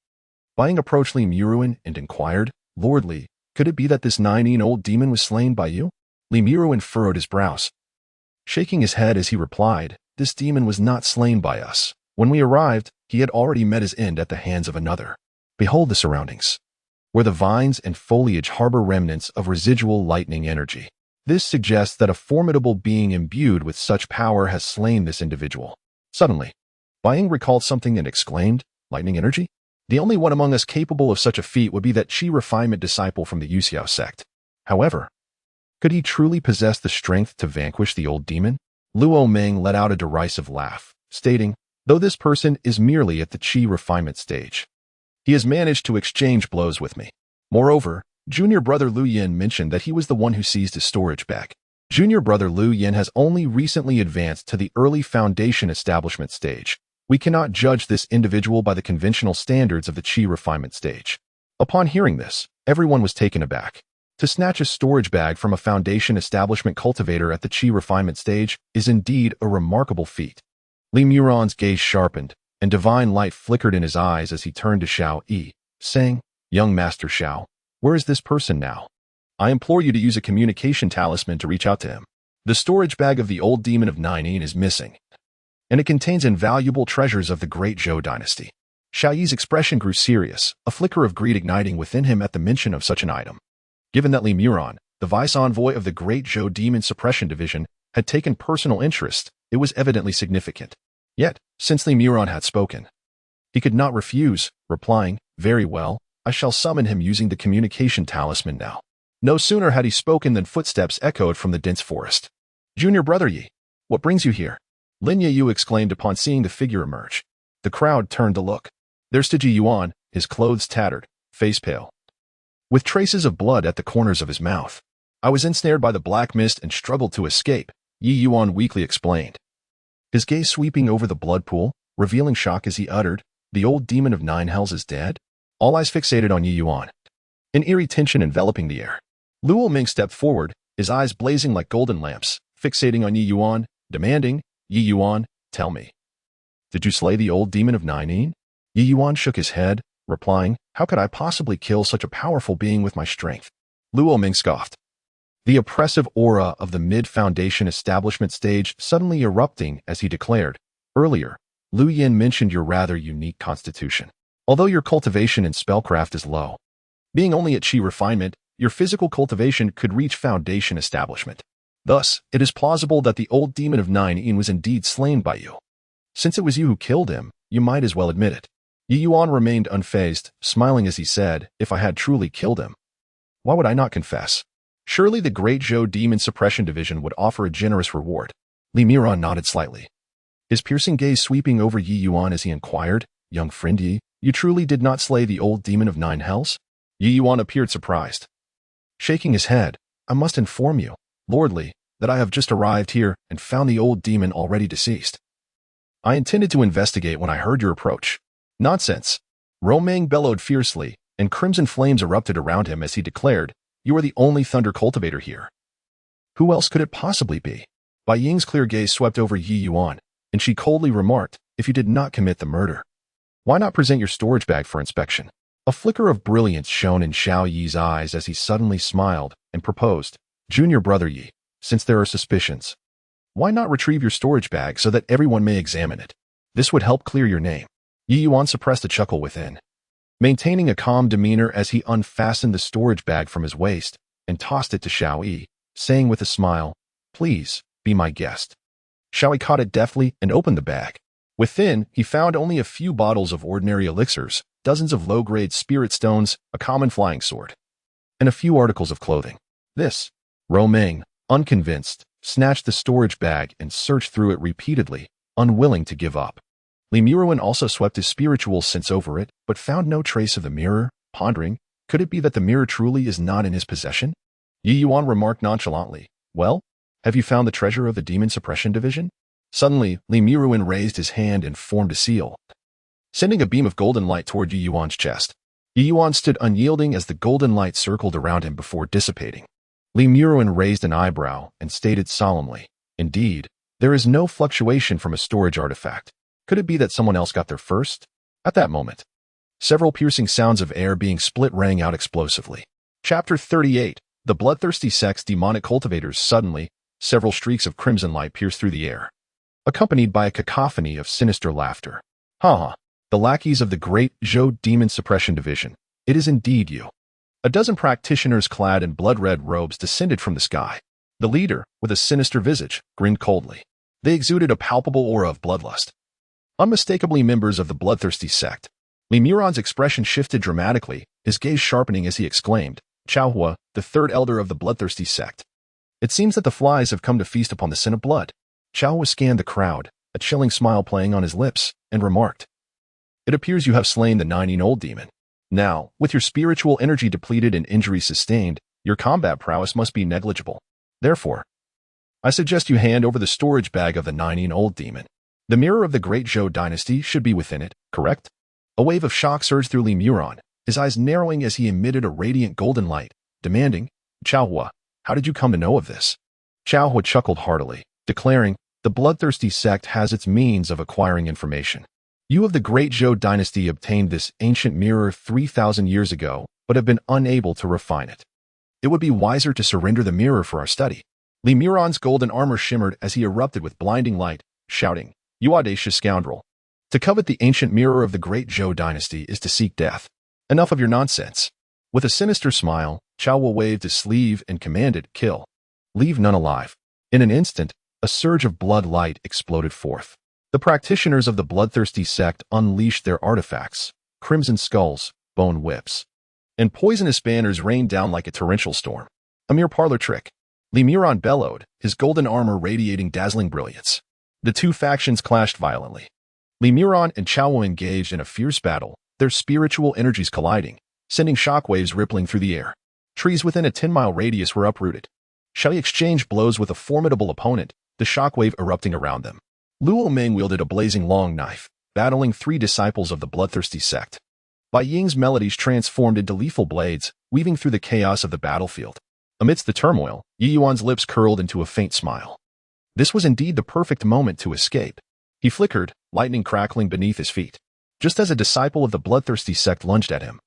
Bai Ying approached Li Yuan and inquired, "Lord Li, could it be that this 9-old demon was slain by you?" Li Yuan furrowed his brows, shaking his head as he replied, "This demon was not slain by us. When we arrived, he had already met his end at the hands of another. Behold the surroundings, where the vines and foliage harbor remnants of residual lightning energy. This suggests that a formidable being imbued with such power has slain this individual." Suddenly, Bai Ying recalled something and exclaimed, "Lightning energy? The only one among us capable of such a feat would be that Qi refinement disciple from the Yuxiao sect. However, could he truly possess the strength to vanquish the old demon?" Luo Ming let out a derisive laugh, stating, "Though this person is merely at the Qi refinement stage, he has managed to exchange blows with me. Moreover, junior brother Lu Yin mentioned that he was the one who seized his storage bag. Junior brother Lu Yin has only recently advanced to the early foundation establishment stage. We cannot judge this individual by the conventional standards of the Qi refinement stage." Upon hearing this, everyone was taken aback. To snatch a storage bag from a foundation establishment cultivator at the Qi refinement stage is indeed a remarkable feat. Li Yuan's gaze sharpened, and divine light flickered in his eyes as he turned to Xiao Yi, saying, "Young Master Xiao, where is this person now? I implore you to use a communication talisman to reach out to him. The storage bag of the old demon of 9 is missing, and it contains invaluable treasures of the great Zhou dynasty." Xiao Yi's expression grew serious, a flicker of greed igniting within him at the mention of such an item. Given that Li Yuan, the vice envoy of the Great Zhou Demon Suppression Division, had taken personal interest, it was evidently significant. Yet, since Li Yuan had spoken, he could not refuse, replying, "Very well, I shall summon him using the communication talisman now." No sooner had he spoken than footsteps echoed from the dense forest. "Junior brother Yi, what brings you here?" Lin Yeyu exclaimed upon seeing the figure emerge. The crowd turned to look. There stood Ye Yuan, his clothes tattered, face pale, with traces of blood at the corners of his mouth. "I was ensnared by the black mist and struggled to escape," Ye Yuan weakly explained, his gaze sweeping over the blood pool, revealing shock as he uttered, "The old demon of 9 hells is dead?" All eyes fixated on Ye Yuan, an eerie tension enveloping the air. Luo Ming stepped forward, his eyes blazing like golden lamps, fixating on Ye Yuan, demanding, "Ye Yuan, tell me, did you slay the old demon of 9? Ye Yuan shook his head, replying, "How could I possibly kill such a powerful being with my strength?" Luo Ming scoffed, the oppressive aura of the mid-foundation establishment stage suddenly erupting as he declared, "Earlier, Lu Yin mentioned your rather unique constitution. Although your cultivation and spellcraft is low, being only at Qi refinement, your physical cultivation could reach foundation establishment. Thus, it is plausible that the old demon of 9 was indeed slain by you. Since it was you who killed him, you might as well admit it." Ye Yuan remained unfazed, smiling as he said, "If I had truly killed him, why would I not confess? Surely the Great Zhou Demon Suppression Division would offer a generous reward." Li Yuan nodded slightly, his piercing gaze sweeping over Ye Yuan as he inquired, "Young friend Yi, you truly did not slay the old demon of 9 hells?" Ye Yuan appeared surprised, shaking his head, "I must inform you, Lord Li, that I have just arrived here and found the old demon already deceased. I intended to investigate when I heard your approach." "Nonsense!" Romang bellowed fiercely, and crimson flames erupted around him as he declared, "You are the only thunder cultivator here. Who else could it possibly be?" Bai Ying's clear gaze swept over Ye Yuan, and she coldly remarked, "If you did not commit the murder, why not present your storage bag for inspection?" A flicker of brilliance shone in Xiao Yi's eyes as he suddenly smiled and proposed, "Junior brother Yi, since there are suspicions, why not retrieve your storage bag so that everyone may examine it? This would help clear your name." Ye Yuan suppressed a chuckle within, maintaining a calm demeanor as he unfastened the storage bag from his waist and tossed it to Xiao Yi, saying with a smile, "Please, be my guest." Xiao Yi caught it deftly and opened the bag. Within, he found only a few bottles of ordinary elixirs, dozens of low-grade spirit stones, a common flying sword, and a few articles of clothing. This, Romeng, unconvinced, snatched the storage bag and searched through it repeatedly, unwilling to give up. Li Muruan also swept his spiritual sense over it, but found no trace of the mirror, pondering, could it be that the mirror truly is not in his possession? Ye Yuan remarked nonchalantly, "Well, have you found the treasure of the Demon Suppression Division?" Suddenly, Li Muruan raised his hand and formed a seal, sending a beam of golden light toward Ye Yuan's chest. Ye Yuan stood unyielding as the golden light circled around him before dissipating. Li Muruan raised an eyebrow and stated solemnly, "Indeed, there is no fluctuation from a storage artifact. Could it be that someone else got there first?" At that moment, several piercing sounds of air being split rang out explosively. Chapter 38. The Bloodthirsty Sect's Demonic Cultivators. Suddenly, several streaks of crimson light pierced through the air, accompanied by a cacophony of sinister laughter. "Ha ha, the lackeys of the Great Zhou Demon Suppression Division. It is indeed you." A dozen practitioners clad in blood-red robes descended from the sky. The leader, with a sinister visage, grinned coldly. They exuded a palpable aura of bloodlust. Unmistakably members of the Bloodthirsty Sect. Li Muran's expression shifted dramatically, his gaze sharpening as he exclaimed, "Chaohua, the third elder of the Bloodthirsty Sect. It seems that the flies have come to feast upon the sin of blood." Chaohua scanned the crowd, a chilling smile playing on his lips, and remarked, "It appears you have slain the 9-year-old demon. Now, with your spiritual energy depleted and injuries sustained, your combat prowess must be negligible. Therefore, I suggest you hand over the storage bag of the 9-year-old demon. The mirror of the Great Zhou dynasty should be within it, correct?" A wave of shock surged through Li Muran, his eyes narrowing as he emitted a radiant golden light, demanding, "Chaohua, how did you come to know of this?" Chaohua chuckled heartily, declaring, "The Bloodthirsty Sect has its means of acquiring information. You of the Great Zhou dynasty obtained this ancient mirror 3,000 years ago, but have been unable to refine it. It would be wiser to surrender the mirror for our study." Li Muran's golden armor shimmered as he erupted with blinding light, shouting, "You audacious scoundrel! To covet the ancient mirror of the Great Zhou dynasty is to seek death. Enough of your nonsense." With a sinister smile, Chaohua waved his sleeve and commanded, "Kill. Leave none alive." In an instant, a surge of blood light exploded forth. The practitioners of the Bloodthirsty Sect unleashed their artifacts, crimson skulls, bone whips, and poisonous banners rained down like a torrential storm. A mere parlor trick. Li Muran bellowed, his golden armor radiating dazzling brilliance. The two factions clashed violently. Li Muran and Chaohua engaged in a fierce battle, their spiritual energies colliding, sending shockwaves rippling through the air. Trees within a 10-mile radius were uprooted. Xiao Yi exchanged blows with a formidable opponent, the shockwave erupting around them. Luo Meng wielded a blazing long knife, battling 3 disciples of the Bloodthirsty Sect. Bai Ying's melodies transformed into lethal blades, weaving through the chaos of the battlefield. Amidst the turmoil, Ye Yuan's lips curled into a faint smile. This was indeed the perfect moment to escape. He flickered, lightning crackling beneath his feet. Just as a disciple of the Bloodthirsty Sect lunged at him,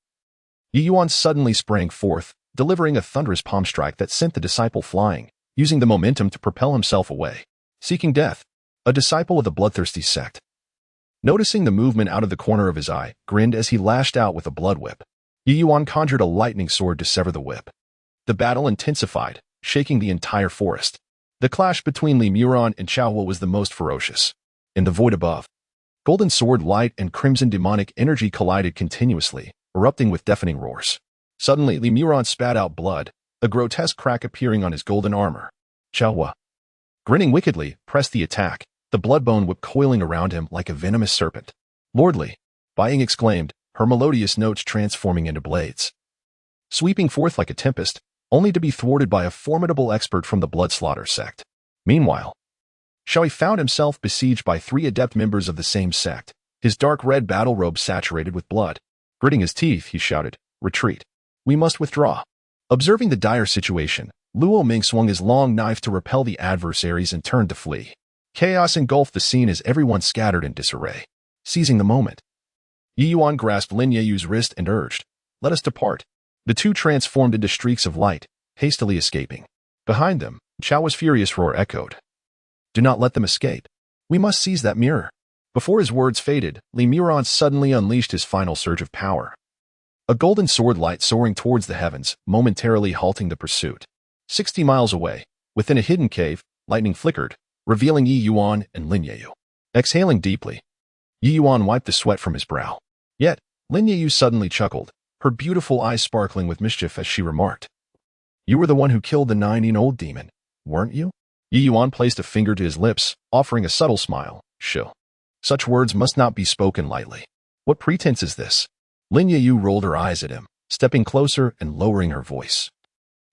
Ye Yuan suddenly sprang forth, delivering a thunderous palm strike that sent the disciple flying, using the momentum to propel himself away. Seeking death, a disciple of the Bloodthirsty Sect, noticing the movement out of the corner of his eye, grinned as he lashed out with a blood whip. Ye Yuan conjured a lightning sword to sever the whip. The battle intensified, shaking the entire forest. The clash between Li Muran and Chaohua was the most ferocious. In the void above, golden sword light and crimson demonic energy collided continuously, erupting with deafening roars. Suddenly, Li Muran spat out blood, a grotesque crack appearing on his golden armor. Chaohua, grinning wickedly, pressed the attack, the bloodbone whip coiling around him like a venomous serpent. "Lordly," Bai Ying exclaimed, her melodious notes transforming into blades, sweeping forth like a tempest, only to be thwarted by a formidable expert from the Bloodslaughter sect. Meanwhile, Xiao Yi found himself besieged by 3 adept members of the same sect, his dark red battle robe saturated with blood. Gritting his teeth, he shouted, "Retreat. We must withdraw." Observing the dire situation, Luo Ming swung his long knife to repel the adversaries and turned to flee. Chaos engulfed the scene as everyone scattered in disarray. Seizing the moment, Ye Yuan grasped Lin Yeyu's wrist and urged, "Let us depart." The two transformed into streaks of light, hastily escaping. Behind them, Xiao's furious roar echoed. "Do not let them escape. We must seize that mirror." Before his words faded, Li Miran suddenly unleashed his final surge of power. A golden sword light soaring towards the heavens, momentarily halting the pursuit. 60 miles away, within a hidden cave, lightning flickered, revealing Ye Yuan and Lin Yeyu. Exhaling deeply, Ye Yuan wiped the sweat from his brow. Yet, Lin Yeyu suddenly chuckled, her beautiful eyes sparkling with mischief as she remarked, "You were the one who killed the 9-year-old demon, weren't you?" Ye Yuan placed a finger to his lips, offering a subtle smile. "Shill. Such words must not be spoken lightly. What pretense is this?" Lin Yeyu rolled her eyes at him, stepping closer and lowering her voice.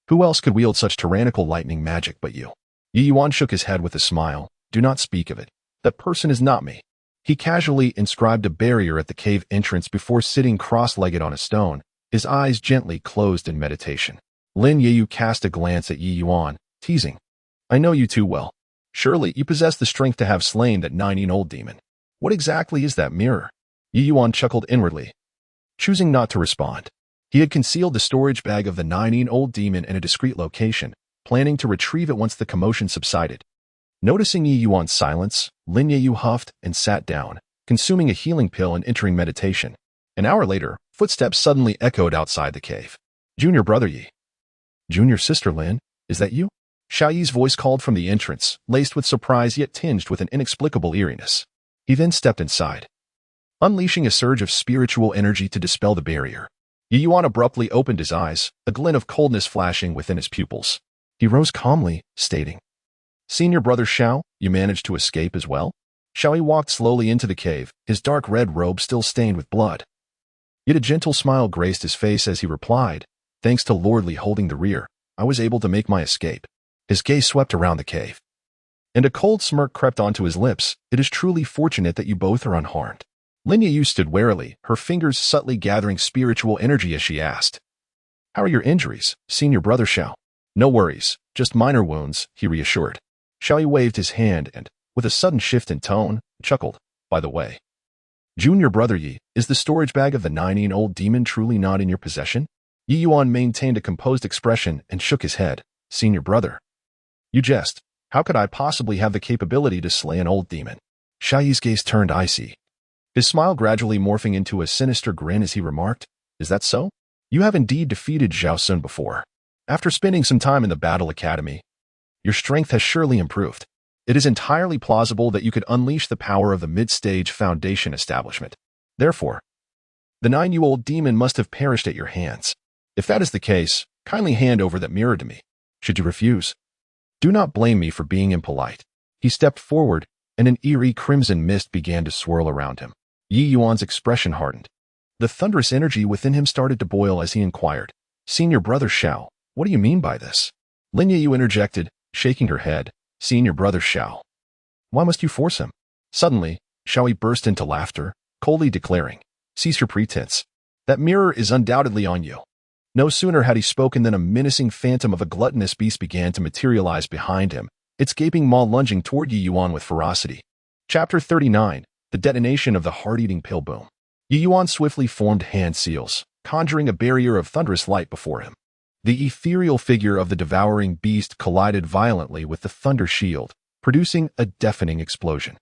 "Who else could wield such tyrannical lightning magic but you?" Ye Yuan shook his head with a smile. "Do not speak of it. That person is not me." He casually inscribed a barrier at the cave entrance before sitting cross-legged on a stone, his eyes gently closed in meditation. Lin Yeyu cast a glance at Ye Yuan, teasing, "I know you too well. Surely you possess the strength to have slain that 9-year-old demon. What exactly is that mirror?" Ye Yuan chuckled inwardly, choosing not to respond. He had concealed the storage bag of the 9-year-old demon in a discreet location, planning to retrieve it once the commotion subsided. Noticing Ye Yuan's silence, Lin Yeyu huffed and sat down, consuming a healing pill and entering meditation. An hour later, footsteps suddenly echoed outside the cave. "Junior brother Ye." "Junior sister Lin, is that you?" Xiao Yi's voice called from the entrance, laced with surprise yet tinged with an inexplicable eeriness. He then stepped inside, unleashing a surge of spiritual energy to dispel the barrier. Ye Yuan abruptly opened his eyes, a glint of coldness flashing within his pupils. He rose calmly, stating, "Senior brother Xiao, you managed to escape as well?" Xiao Yi walked slowly into the cave, his dark red robe still stained with blood. Yet a gentle smile graced his face as he replied, "Thanks to Lordly holding the rear, I was able to make my escape." His gaze swept around the cave, and a cold smirk crept onto his lips. "It is truly fortunate that you both are unharmed." Lin Yeyu stood warily, her fingers subtly gathering spiritual energy as she asked, "How are your injuries, senior brother Xiao?" "No worries, just minor wounds," he reassured. Xiao Yi waved his hand and, with a sudden shift in tone, chuckled, "By the way, junior brother Yi, is the storage bag of the 9-year-old demon truly not in your possession?" Ye Yuan maintained a composed expression and shook his head. "Senior brother, you jest. How could I possibly have the capability to slay an old demon?" Xiao Yi's gaze turned icy, his smile gradually morphing into a sinister grin as he remarked, "Is that so? You have indeed defeated Zhao Sun before. After spending some time in the Battle Academy, your strength has surely improved. It is entirely plausible that you could unleash the power of the mid-stage foundation establishment. Therefore, the 9-year-old demon must have perished at your hands. If that is the case, kindly hand over that mirror to me. Should you refuse, do not blame me for being impolite." He stepped forward, and an eerie crimson mist began to swirl around him. Ye Yuan's expression hardened. The thunderous energy within him started to boil as he inquired, "Senior brother Xiao, what do you mean by this?" Lin Yeyu interjected, shaking her head, "Senior brother Xiao, why must you force him?" Suddenly, Xiao Yi burst into laughter, coldly declaring, "Cease your pretense. That mirror is undoubtedly on you." No sooner had he spoken than a menacing phantom of a gluttonous beast began to materialize behind him, its gaping maw lunging toward Ye Yuan with ferocity. Chapter 39, The Detonation of the Heart-Eating Pill Boom. Ye Yuan swiftly formed hand seals, conjuring a barrier of thunderous light before him. The ethereal figure of the devouring beast collided violently with the thunder shield, producing a deafening explosion.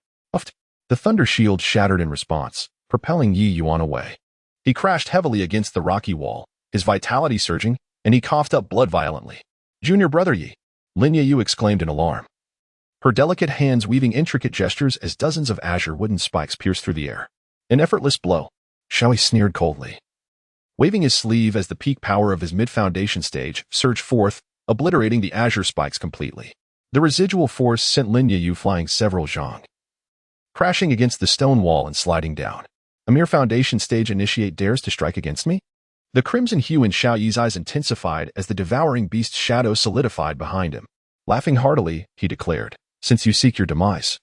The thunder shield shattered in response, propelling Ye Yuan away. He crashed heavily against the rocky wall, his vitality surging, and he coughed up blood violently. "Junior brother Yi!" Lin Yeyu exclaimed in alarm, her delicate hands weaving intricate gestures as dozens of azure wooden spikes pierced through the air. An effortless blow. Xiao Yi sneered coldly, waving his sleeve as the peak power of his mid-foundation stage surged forth, obliterating the azure spikes completely. The residual force sent Lin Yeyu flying several zhang, crashing against the stone wall and sliding down. "A mere foundation stage initiate dares to strike against me?" The crimson hue in Xiao Yi's eyes intensified as the devouring beast's shadow solidified behind him. Laughing heartily, he declared, "Since you seek your demise,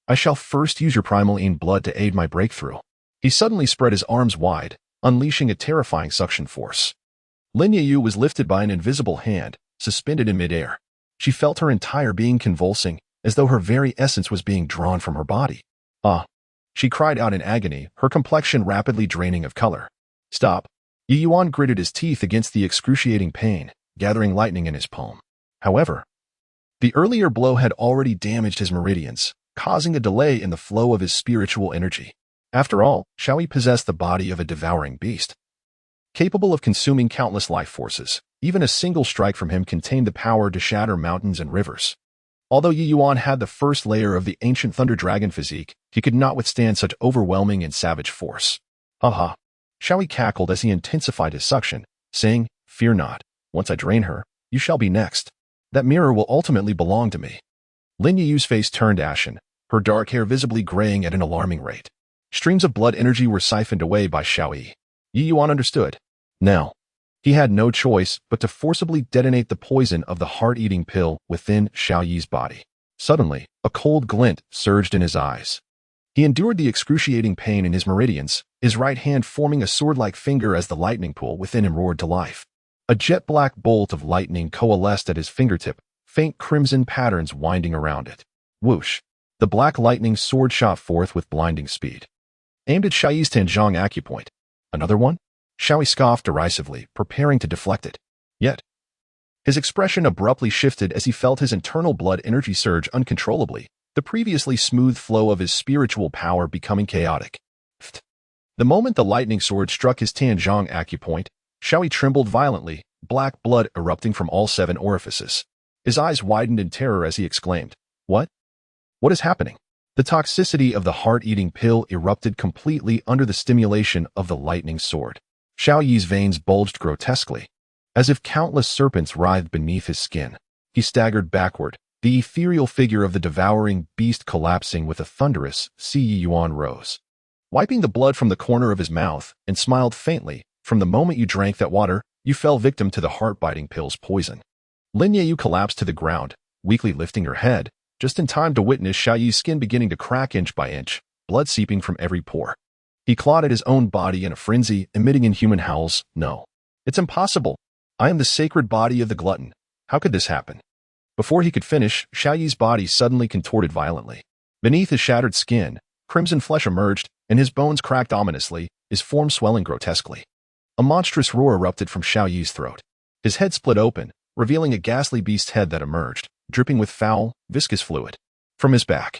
I shall first use your primal blood to aid my breakthrough." He suddenly spread his arms wide, unleashing a terrifying suction force. Lin Yeyu was lifted by an invisible hand, suspended in midair. She felt her entire being convulsing, as though her very essence was being drawn from her body. Ah! She cried out in agony, her complexion rapidly draining of color. Stop! Ye Yuan gritted his teeth against the excruciating pain, gathering lightning in his palm. However, the earlier blow had already damaged his meridians, causing a delay in the flow of his spiritual energy. After all, Xiaoyi possessed the body of a devouring beast, capable of consuming countless life forces. Even a single strike from him contained the power to shatter mountains and rivers. Although Ye Yuan had the first layer of the ancient thunder dragon physique, he could not withstand such overwhelming and savage force. Ha! Xiaoyi cackled as he intensified his suction, saying, "Fear not. Once I drain her, you shall be next. That mirror will ultimately belong to me." Lin Yeyu's face turned ashen, her dark hair visibly graying at an alarming rate. Streams of blood energy were siphoned away by Xiaoyi. Ye Yuan understood. Now, he had no choice but to forcibly detonate the poison of the heart-eating pill within Xiaoyi's body. Suddenly, a cold glint surged in his eyes. He endured the excruciating pain in his meridians, his right hand forming a sword-like finger as the lightning pool within him roared to life. A jet-black bolt of lightning coalesced at his fingertip, faint crimson patterns winding around it. Whoosh! The black lightning sword shot forth with blinding speed, aimed at Xiaoyi's Tanzhong acupoint. Another one? Xiaoyi scoffed derisively, preparing to deflect it. Yet, his expression abruptly shifted as he felt his internal blood energy surge uncontrollably, the previously smooth flow of his spiritual power becoming chaotic. The moment the lightning sword struck his Tanzhong acupoint, Xiaoyi trembled violently, black blood erupting from all 7 orifices. His eyes widened in terror as he exclaimed, "What? What is happening?" The toxicity of the heart-eating pill erupted completely under the stimulation of the lightning sword. Xiaoyi's veins bulged grotesquely, as if countless serpents writhed beneath his skin. He staggered backward, the ethereal figure of the devouring beast collapsing with a thunderous Ye Yuan rose, wiping the blood from the corner of his mouth, and smiled faintly. "From the moment you drank that water, you fell victim to the heart-biting pill's poison." Lin Yeyu collapsed to the ground, weakly lifting her head, just in time to witness Xiaoyi's skin beginning to crack inch by inch, blood seeping from every pore. He clawed at his own body in a frenzy, emitting inhuman howls. "No. It's impossible. I am the sacred body of the glutton. How could this happen?" Before he could finish, Xiaoyi's body suddenly contorted violently. Beneath his shattered skin, crimson flesh emerged, and his bones cracked ominously, his form swelling grotesquely. A monstrous roar erupted from Xiaoyi's throat. His head split open, revealing a ghastly beast's head that emerged, dripping with foul, viscous fluid. From his back,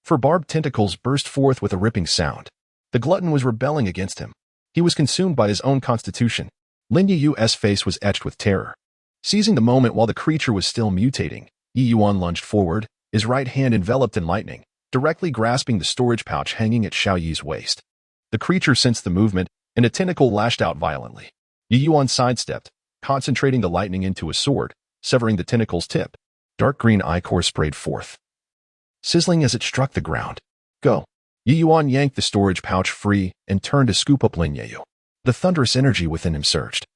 4 barbed tentacles burst forth with a ripping sound. The glutton was rebelling against him. He was consumed by his own constitution. Lin Yeyu's face was etched with terror. Seizing the moment while the creature was still mutating, Ye Yuan lunged forward, his right hand enveloped in lightning, directly grasping the storage pouch hanging at Xiaoyi's waist. The creature sensed the movement, and a tentacle lashed out violently. Ye Yuan sidestepped, concentrating the lightning into a sword, severing the tentacle's tip. Dark green ichor sprayed forth, sizzling as it struck the ground. "Go!" Ye Yuan yanked the storage pouch free and turned to scoop up Lin Yeyu. The thunderous energy within him surged,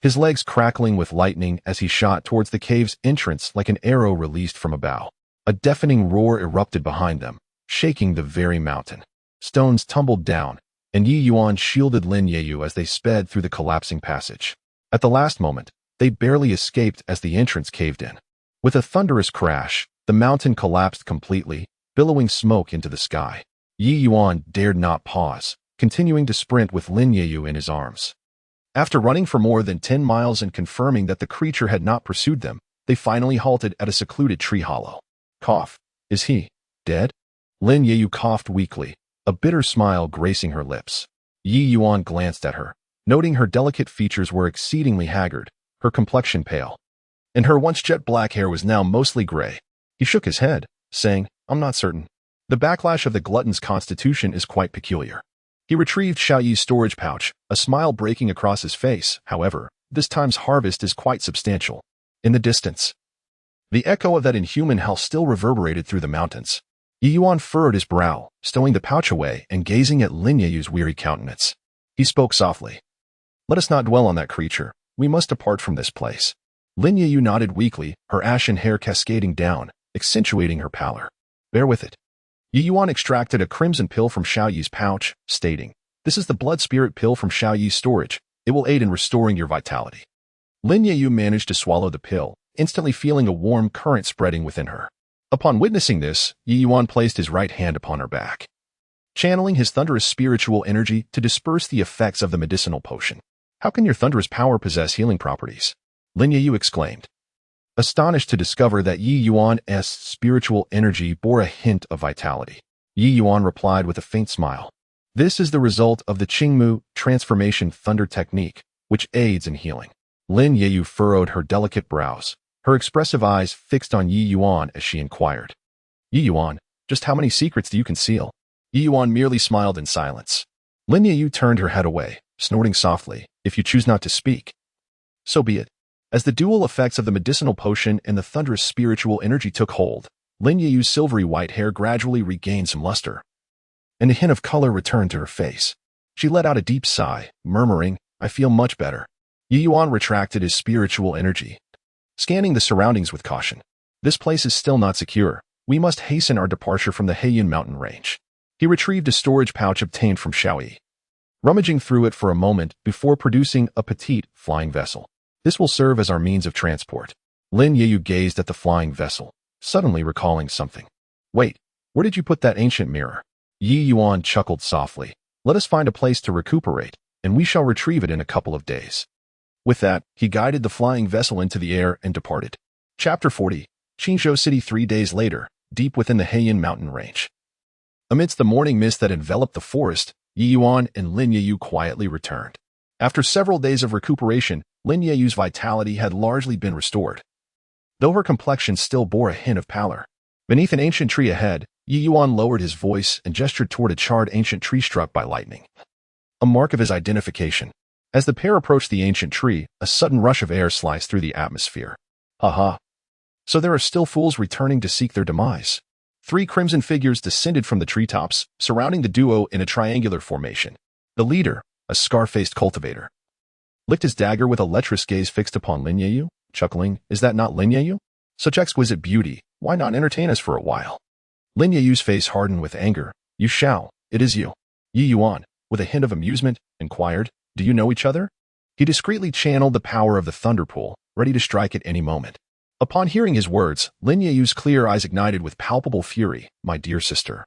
his legs crackling with lightning as he shot towards the cave's entrance like an arrow released from a bow. A deafening roar erupted behind them, shaking the very mountain. Stones tumbled down, and Ye Yuan shielded Lin Yeyu as they sped through the collapsing passage. At the last moment, they barely escaped as the entrance caved in. With a thunderous crash, the mountain collapsed completely, billowing smoke into the sky. Ye Yuan dared not pause, continuing to sprint with Lin Yeyu in his arms. After running for more than 10 miles and confirming that the creature had not pursued them, they finally halted at a secluded tree hollow. "Cough. Is he dead?" Lin Yeyu coughed weakly, a bitter smile gracing her lips. Ye Yuan glanced at her, noting her delicate features were exceedingly haggard, her complexion pale, and her once jet black hair was now mostly gray. He shook his head, saying, "I'm not certain. The backlash of the glutton's constitution is quite peculiar." He retrieved Xiaoyi's storage pouch, a smile breaking across his face. "However, this time's harvest is quite substantial." In the distance, the echo of that inhuman howl still reverberated through the mountains. Ye Yuan furrowed his brow, stowing the pouch away and gazing at Lin Yeyu's weary countenance. He spoke softly. "Let us not dwell on that creature. We must depart from this place." Lin Yeyu nodded weakly, her ashen hair cascading down, accentuating her pallor. "Bear with it." Ye Yuan extracted a crimson pill from Xiaoyi's pouch, stating, "This is the blood spirit pill from Xiaoyi's storage. It will aid in restoring your vitality." Lin Yeyu managed to swallow the pill, instantly feeling a warm current spreading within her. Upon witnessing this, Ye Yuan placed his right hand upon her back, channeling his thunderous spiritual energy to disperse the effects of the medicinal potion. "How can your thunderous power possess healing properties?" Lin Yeyu exclaimed, astonished to discover that Ye Yuan's spiritual energy bore a hint of vitality. Ye Yuan replied with a faint smile. "This is the result of the Qingmu transformation thunder technique, which aids in healing." Lin Yeyu furrowed her delicate brows, her expressive eyes fixed on Ye Yuan as she inquired, "Ye Yuan, just how many secrets do you conceal?" Ye Yuan merely smiled in silence. Lin Yeyu turned her head away, snorting softly, "If you choose not to speak, so be it." As the dual effects of the medicinal potion and the thunderous spiritual energy took hold, Lin Yeyu's silvery white hair gradually regained some luster, and a hint of color returned to her face. She let out a deep sigh, murmuring, "I feel much better." Ye Yuan retracted his spiritual energy, scanning the surroundings with caution. "This place is still not secure. We must hasten our departure from the Heiyuan mountain range." He retrieved a storage pouch obtained from Shaoyi, rummaging through it for a moment before producing a petite flying vessel. "This will serve as our means of transport." Lin Yeyu gazed at the flying vessel, suddenly recalling something. "Wait, where did you put that ancient mirror?" Ye Yuan chuckled softly. "Let us find a place to recuperate, and we shall retrieve it in a couple of days." With that, he guided the flying vessel into the air and departed. Chapter 40. Qingzhou City 3 days later, deep within the Heiyuan mountain range. Amidst the morning mist that enveloped the forest, Ye Yuan and Lin Yeyu quietly returned. After several days of recuperation, Lin Yeyu's vitality had largely been restored, though her complexion still bore a hint of pallor. Beneath an ancient tree ahead, Ye Yuan lowered his voice and gestured toward a charred ancient tree struck by lightning, a mark of his identification. As the pair approached the ancient tree, a sudden rush of air sliced through the atmosphere. "Ha! So there are still fools returning to seek their demise." 3 crimson figures descended from the treetops, surrounding the duo in a triangular formation. The leader, a scar-faced cultivator, licked his dagger with a lecherous gaze fixed upon Lin Yeyu, chuckling, "Is that not Lin Yeyu? Such exquisite beauty, why not entertain us for a while?" Lin Yeyu's face hardened with anger. "You shall, it is you." Ye Yuan, with a hint of amusement, inquired, "Do you know each other?" He discreetly channeled the power of the thunder pool, ready to strike at any moment. Upon hearing his words, Lin Yeyu's clear eyes ignited with palpable fury. "My dear sister,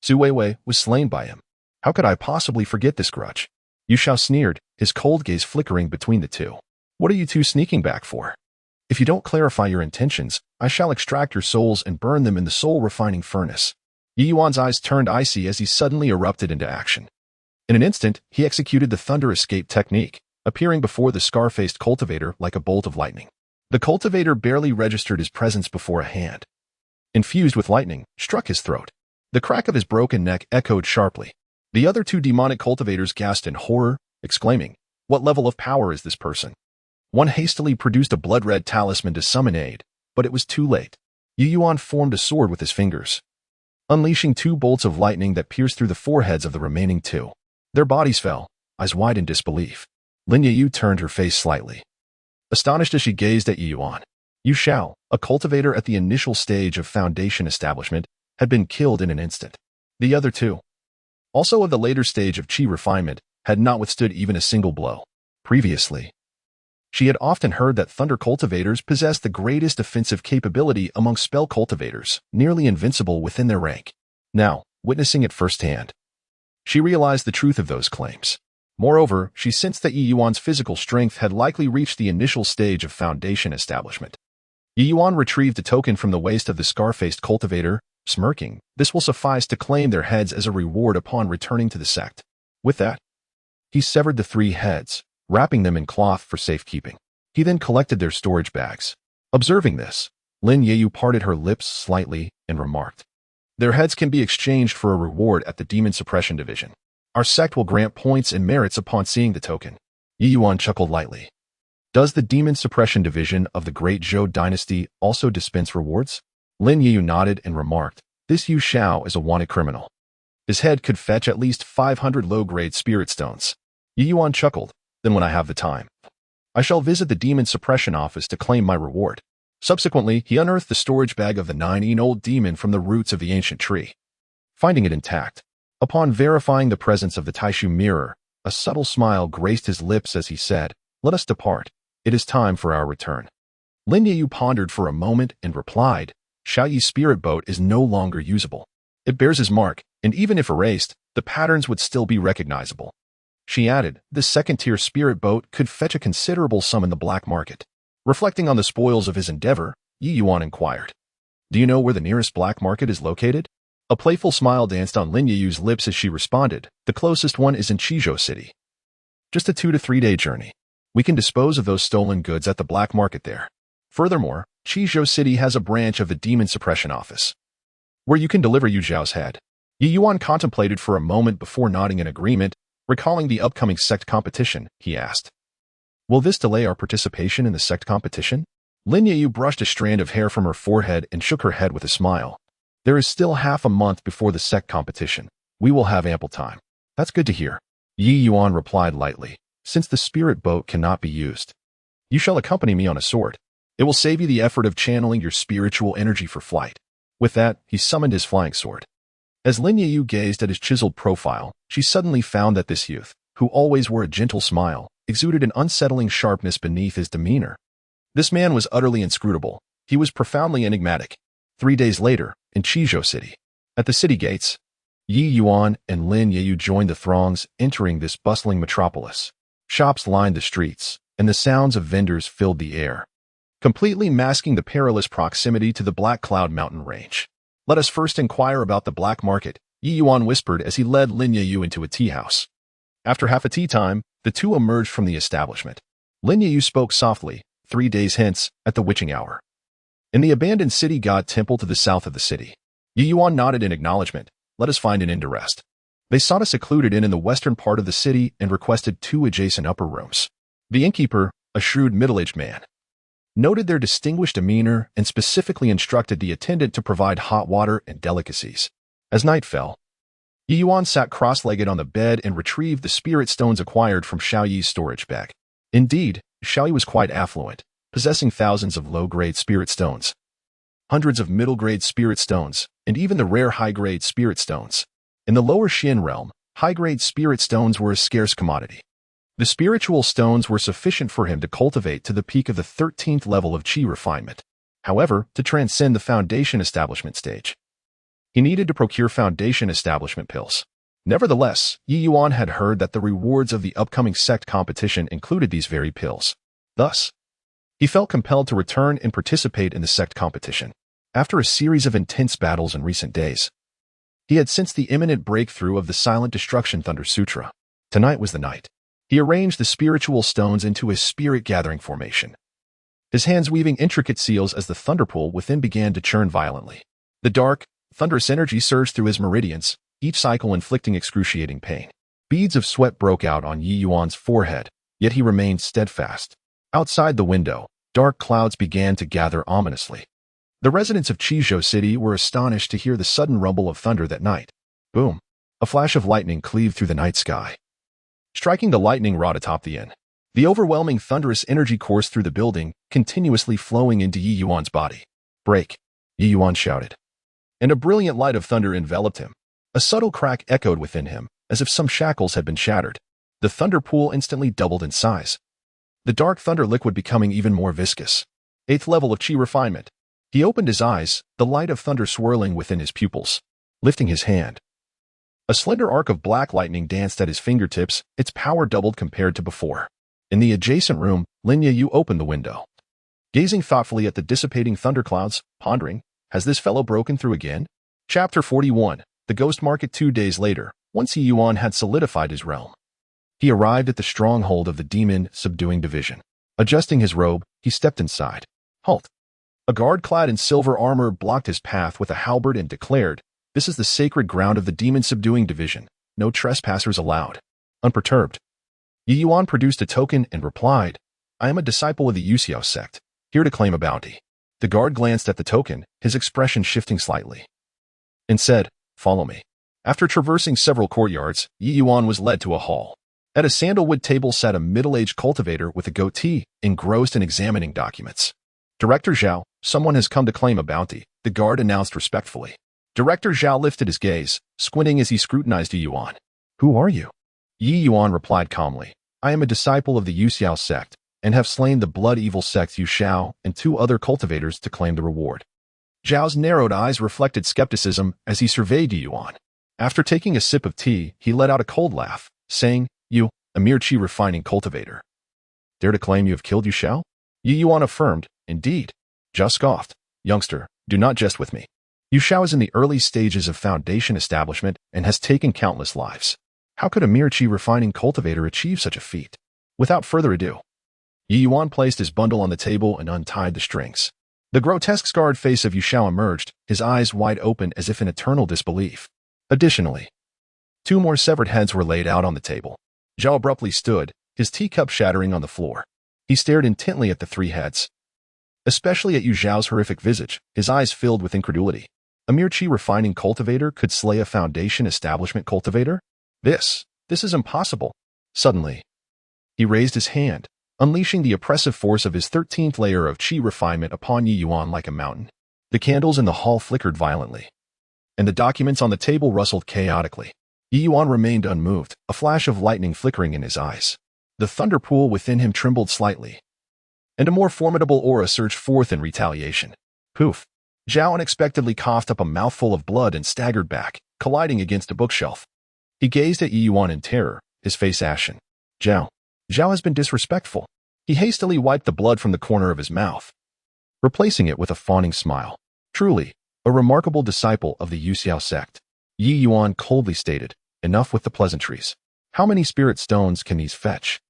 Su Weiwei was slain by him. How could I possibly forget this grudge?" Yu Shao sneered, his cold gaze flickering between the two. "What are you two sneaking back for? If you don't clarify your intentions, I shall extract your souls and burn them in the soul-refining furnace." Ye Yuan's eyes turned icy as he suddenly erupted into action. In an instant, he executed the thunder escape technique, appearing before the scar-faced cultivator like a bolt of lightning. The cultivator barely registered his presence before a hand, infused with lightning, struck his throat. The crack of his broken neck echoed sharply. The other 2 demonic cultivators gasped in horror, exclaiming, "What level of power is this person?" One hastily produced a blood-red talisman to summon aid, but it was too late. Ye Yuan formed a sword with his fingers, unleashing 2 bolts of lightning that pierced through the foreheads of the remaining 2. Their bodies fell, eyes wide in disbelief. Lin Yeyu turned her face slightly, astonished as she gazed at Ye Yuan. Yu Shao, a cultivator at the initial stage of foundation establishment, had been killed in an instant. The other 2, also of the later stage of qi refinement, had not withstood even a single blow. Previously, she had often heard that thunder cultivators possessed the greatest offensive capability among spell cultivators, nearly invincible within their rank. Now, witnessing it firsthand, she realized the truth of those claims. Moreover, she sensed that Ye Yuan's physical strength had likely reached the initial stage of foundation establishment. Ye Yuan retrieved a token from the waist of the scar-faced cultivator, smirking. "This will suffice to claim their heads as a reward upon returning to the sect." With that, he severed the 3 heads, wrapping them in cloth for safekeeping. He then collected their storage bags. Observing this, Lin Yeyu parted her lips slightly and remarked, "Their heads can be exchanged for a reward at the Demon Suppression Division. Our sect will grant points and merits upon seeing the token." Ye Yuan chuckled lightly. "Does the Demon Suppression Division of the Great Zhou Dynasty also dispense rewards?" Lin Yeyu nodded and remarked, "This Yu Shao is a wanted criminal. His head could fetch at least 500 low-grade spirit stones." Ye Yuan chuckled. "Then when I have the time, I shall visit the Demon Suppression Office to claim my reward." Subsequently, he unearthed the storage bag of the 9-year-old demon from the roots of the ancient tree, finding it intact. Upon verifying the presence of the Taishu mirror, a subtle smile graced his lips as he said, "Let us depart. it is time for our return. Lin Yu pondered for a moment and replied, Xiao Yi's spirit boat is no longer usable. It bears his mark, and even if erased, the patterns would still be recognizable. She added, this second-tier spirit boat could fetch a considerable sum in the black market. Reflecting on the spoils of his endeavor, Ye Yuan inquired, do you know where the nearest black market is located? A playful smile danced on Lin Yu's lips as she responded, the closest one is in Qizhou City. Just a 2 to 3 day journey. We can dispose of those stolen goods at the black market there. Furthermore, Qizhou City has a branch of the Demon Suppression Office, where you can deliver Yu Zhao's head. Ye Yuan contemplated for a moment before nodding in agreement, recalling the upcoming sect competition, he asked. Will this delay our participation in the sect competition? Lin Yu brushed a strand of hair from her forehead and shook her head with a smile. There is still half a month before the sect competition. We will have ample time. That's good to hear. Ye Yuan replied lightly, since the spirit boat cannot be used. You shall accompany me on a sword. It will save you the effort of channeling your spiritual energy for flight. With that, he summoned his flying sword. As Lin Yu gazed at his chiseled profile, she suddenly found that this youth, who always wore a gentle smile, exuded an unsettling sharpness beneath his demeanor. This man was utterly inscrutable. He was profoundly enigmatic. 3 days later, in Qizhou City, at the city gates, Ye Yuan and Lin Yu joined the throngs entering this bustling metropolis. Shops lined the streets, and the sounds of vendors filled the air, completely masking the perilous proximity to the Black Cloud mountain range. Let us first inquire about the black market, Ye Yuan whispered as he led Lin Yu into a tea house. After half a tea time, the two emerged from the establishment. Lin Yu spoke softly, 3 days hence, at the witching hour. In the abandoned city god temple to the south of the city. Ye Yuan nodded in acknowledgement. Let us find an inn to rest. They sought a secluded inn in the western part of the city and requested 2 adjacent upper rooms. The innkeeper, a shrewd middle-aged man, noted their distinguished demeanor and specifically instructed the attendant to provide hot water and delicacies. As night fell, Ye Yuan sat cross-legged on the bed and retrieved the spirit stones acquired from Xiao Yi's storage bag. Indeed, Xiao Yi was quite affluent, possessing thousands of low-grade spirit stones, hundreds of middle-grade spirit stones, and even the rare high-grade spirit stones. In the lower Xian realm, high-grade spirit stones were a scarce commodity. The spiritual stones were sufficient for him to cultivate to the peak of the 13th level of qi refinement. However, to transcend the foundation establishment stage, he needed to procure foundation establishment pills. Nevertheless, Ye Yuan had heard that the rewards of the upcoming sect competition included these very pills. Thus, he felt compelled to return and participate in the sect competition. After a series of intense battles in recent days, he had sensed the imminent breakthrough of the Silent Destruction Thunder Sutra. Tonight was the night. He arranged the spiritual stones into his spirit-gathering formation, his hands weaving intricate seals as the thunderpool within began to churn violently. The dark, thunderous energy surged through his meridians, each cycle inflicting excruciating pain. Beads of sweat broke out on Ye Yuan's forehead, yet he remained steadfast. Outside the window, dark clouds began to gather ominously. The residents of Qizhou City were astonished to hear the sudden rumble of thunder that night. Boom! A flash of lightning cleaved through the night sky, striking the lightning rod atop the inn. The overwhelming thunderous energy coursed through the building, continuously flowing into Ye Yuan's body. Break! Ye Yuan shouted, and a brilliant light of thunder enveloped him. A subtle crack echoed within him, as if some shackles had been shattered. The thunder pool instantly doubled in size, the dark thunder liquid becoming even more viscous. 8th level of qi refinement. He opened his eyes, the light of thunder swirling within his pupils. Lifting his hand, a slender arc of black lightning danced at his fingertips, its power doubled compared to before. In the adjacent room, Lin Yu opened the window, gazing thoughtfully at the dissipating thunderclouds, pondering, has this fellow broken through again? Chapter 41. The Ghost Market 2 days later, once Ye Yuan had solidified his realm, he arrived at the stronghold of the Demon Subduing Division. Adjusting his robe, he stepped inside. Halt! A guard clad in silver armor blocked his path with a halberd and declared, this is the sacred ground of the Demon Subduing Division. No trespassers allowed. Unperturbed, Ye Yuan produced a token and replied, I am a disciple of the Yuxiao sect, here to claim a bounty. The guard glanced at the token, his expression shifting slightly, and said, follow me. After traversing several courtyards, Ye Yuan was led to a hall. At a sandalwood table sat a middle-aged cultivator with a goatee, engrossed in examining documents. Director Zhao, someone has come to claim a bounty, the guard announced respectfully. Director Zhao lifted his gaze, squinting as he scrutinized Ye Yuan. Who are you? Ye Yuan replied calmly, I am a disciple of the Yuxiao sect, and have slain the blood evil sect Yu Xiao and 2 other cultivators to claim the reward. Zhao's narrowed eyes reflected skepticism as he surveyed Ye Yuan. After taking a sip of tea, he let out a cold laugh, saying, "You, a mere qi refining cultivator, dare to claim you have killed Yu Xiao?" Ye Yuan affirmed, "Indeed." Zhao scoffed, "Youngster, do not jest with me. Yu Xiao is in the early stages of foundation establishment and has taken countless lives. How could a mere qi refining cultivator achieve such a feat?" Without further ado, Ye Yuan placed his bundle on the table and untied the strings. The grotesque scarred face of Yu Xiao emerged, his eyes wide open as if in eternal disbelief. Additionally, 2 more severed heads were laid out on the table. Zhao abruptly stood, his teacup shattering on the floor. He stared intently at the 3 heads, especially at Yu Xiao's horrific visage, his eyes filled with incredulity. A mere qi refining cultivator could slay a foundation establishment cultivator? This is impossible. Suddenly, he raised his hand, unleashing the oppressive force of his 13th layer of qi refinement upon Ye Yuan like a mountain. The candles in the hall flickered violently, and the documents on the table rustled chaotically. Ye Yuan remained unmoved, a flash of lightning flickering in his eyes. The thunder pool within him trembled slightly, and a more formidable aura surged forth in retaliation. Poof! Zhao unexpectedly coughed up a mouthful of blood and staggered back, colliding against a bookshelf. He gazed at Ye Yuan in terror, his face ashen. Zhao has been disrespectful. He hastily wiped the blood from the corner of his mouth, replacing it with a fawning smile. Truly, a remarkable disciple of the Yu Xiao sect. Ye Yuan coldly stated, "Enough with the pleasantries. How many spirit stones can these fetch?"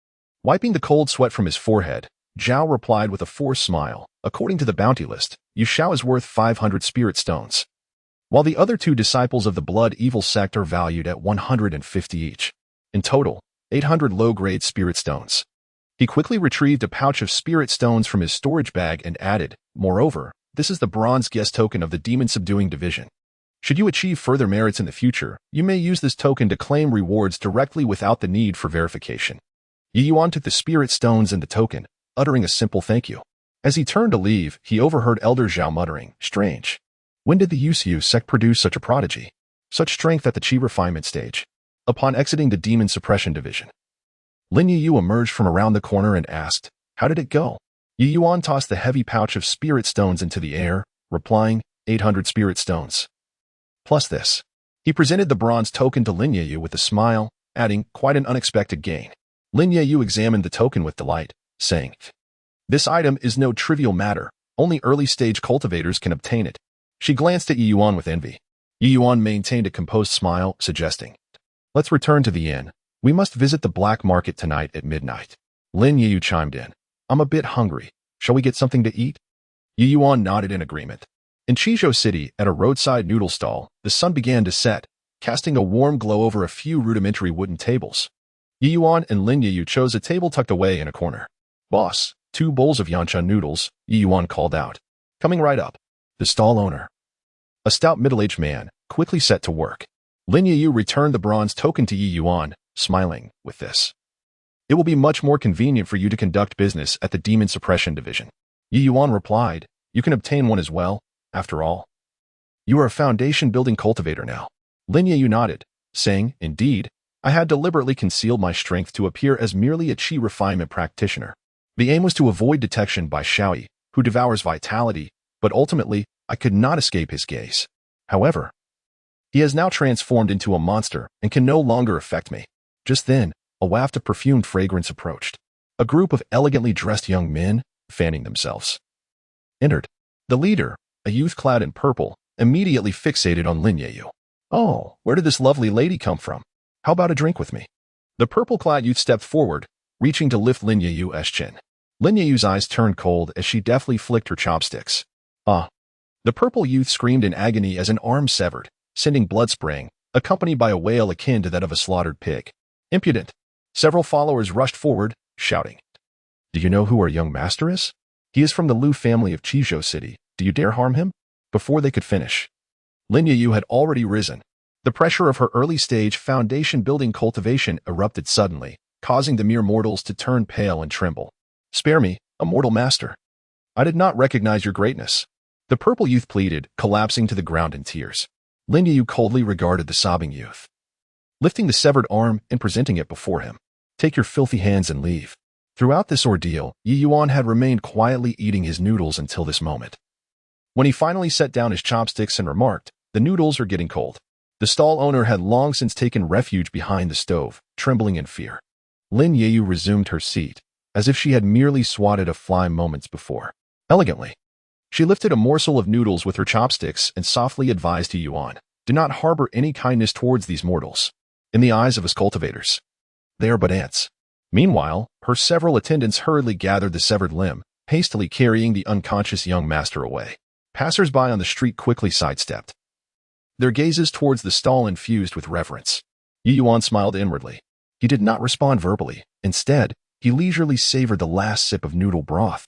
Wiping the cold sweat from his forehead, Zhao replied with a forced smile, "According to the bounty list, Yu Xiao is worth 500 spirit stones, while the other 2 disciples of the blood evil sect are valued at 150 each. In total, 800 low-grade spirit stones." He quickly retrieved a pouch of spirit stones from his storage bag and added, "Moreover, this is the bronze guest token of the demon subduing division. Should you achieve further merits in the future, you may use this token to claim rewards directly without the need for verification." Ye Yuan took the spirit stones and the token, uttering a simple thank you. As he turned to leave, he overheard Elder Zhao muttering, "Strange. When did the Yu Xiao sect produce such a prodigy? Such strength at the qi refinement stage?" Upon exiting the demon suppression division, Lin Yu emerged from around the corner and asked, "How did it go?" Ye Yuan tossed the heavy pouch of spirit stones into the air, replying, 800 spirit stones. Plus this. He presented the bronze token to Lin Yu with a smile, adding, "Quite an unexpected gain." Lin Yu examined the token with delight, saying, "This item is no trivial matter. Only early-stage cultivators can obtain it." She glanced at Ye Yuan with envy. Ye Yuan maintained a composed smile, suggesting, "Let's return to the inn. We must visit the black market tonight at midnight." Lin Yu chimed in, "I'm a bit hungry. Shall we get something to eat?" Ye Yuan nodded in agreement. In Qizhou City, at a roadside noodle stall, the sun began to set, casting a warm glow over a few rudimentary wooden tables. Ye Yuan and Lin Yu chose a table tucked away in a corner. "Boss, 2 bowls of yancha noodles," Ye Yuan called out. "Coming right up." The stall owner, a stout middle-aged man, quickly set to work. Lin Yu returned the bronze token to Ye Yuan, smiling, "With this, it will be much more convenient for you to conduct business at the Demon Suppression Division." Ye Yuan replied, "You can obtain one as well. After all, you are a foundation-building cultivator now." Lin Yu nodded, saying, "Indeed, I had deliberately concealed my strength to appear as merely a qi refinement practitioner. The aim was to avoid detection by Shaoyi, who devours vitality, but ultimately, I could not escape his gaze. However, he has now transformed into a monster and can no longer affect me." Just then, a waft of perfumed fragrance approached. A group of elegantly dressed young men, fanning themselves, entered. The leader, a youth clad in purple, immediately fixated on Lin Yu. "Oh, where did this lovely lady come from? How about a drink with me?" The purple-clad youth stepped forward, reaching to lift Lin Yu's chin. Lin Yu's eyes turned cold as she deftly flicked her chopsticks. "Ah!" The purple youth screamed in agony as an arm severed, sending blood spraying, accompanied by a wail akin to that of a slaughtered pig. "Impudent!" Several followers rushed forward, shouting, "Do you know who our young master is? He is from the Lu family of Qizhou City. Do you dare harm him?" Before they could finish, Lin Yu had already risen. The pressure of her early-stage foundation-building cultivation erupted suddenly, causing the mere mortals to turn pale and tremble. "Spare me, immortal master. I did not recognize your greatness." The purple youth pleaded, collapsing to the ground in tears. Lin Yu coldly regarded the sobbing youth, lifting the severed arm and presenting it before him. "Take your filthy hands and leave." Throughout this ordeal, Ye Yuan had remained quietly eating his noodles until this moment. When he finally set down his chopsticks and remarked, "The noodles are getting cold," the stall owner had long since taken refuge behind the stove, trembling in fear. Lin Yeyu resumed her seat, as if she had merely swatted a fly moments before. Elegantly, she lifted a morsel of noodles with her chopsticks and softly advised Ye Yuan, "Do not harbor any kindness towards these mortals. In the eyes of us cultivators, they are but ants." Meanwhile, her several attendants hurriedly gathered the severed limb, hastily carrying the unconscious young master away. Passers-by on the street quickly sidestepped, their gazes towards the stall infused with reverence. Ye Yuan smiled inwardly. He did not respond verbally. Instead, he leisurely savored the last sip of noodle broth,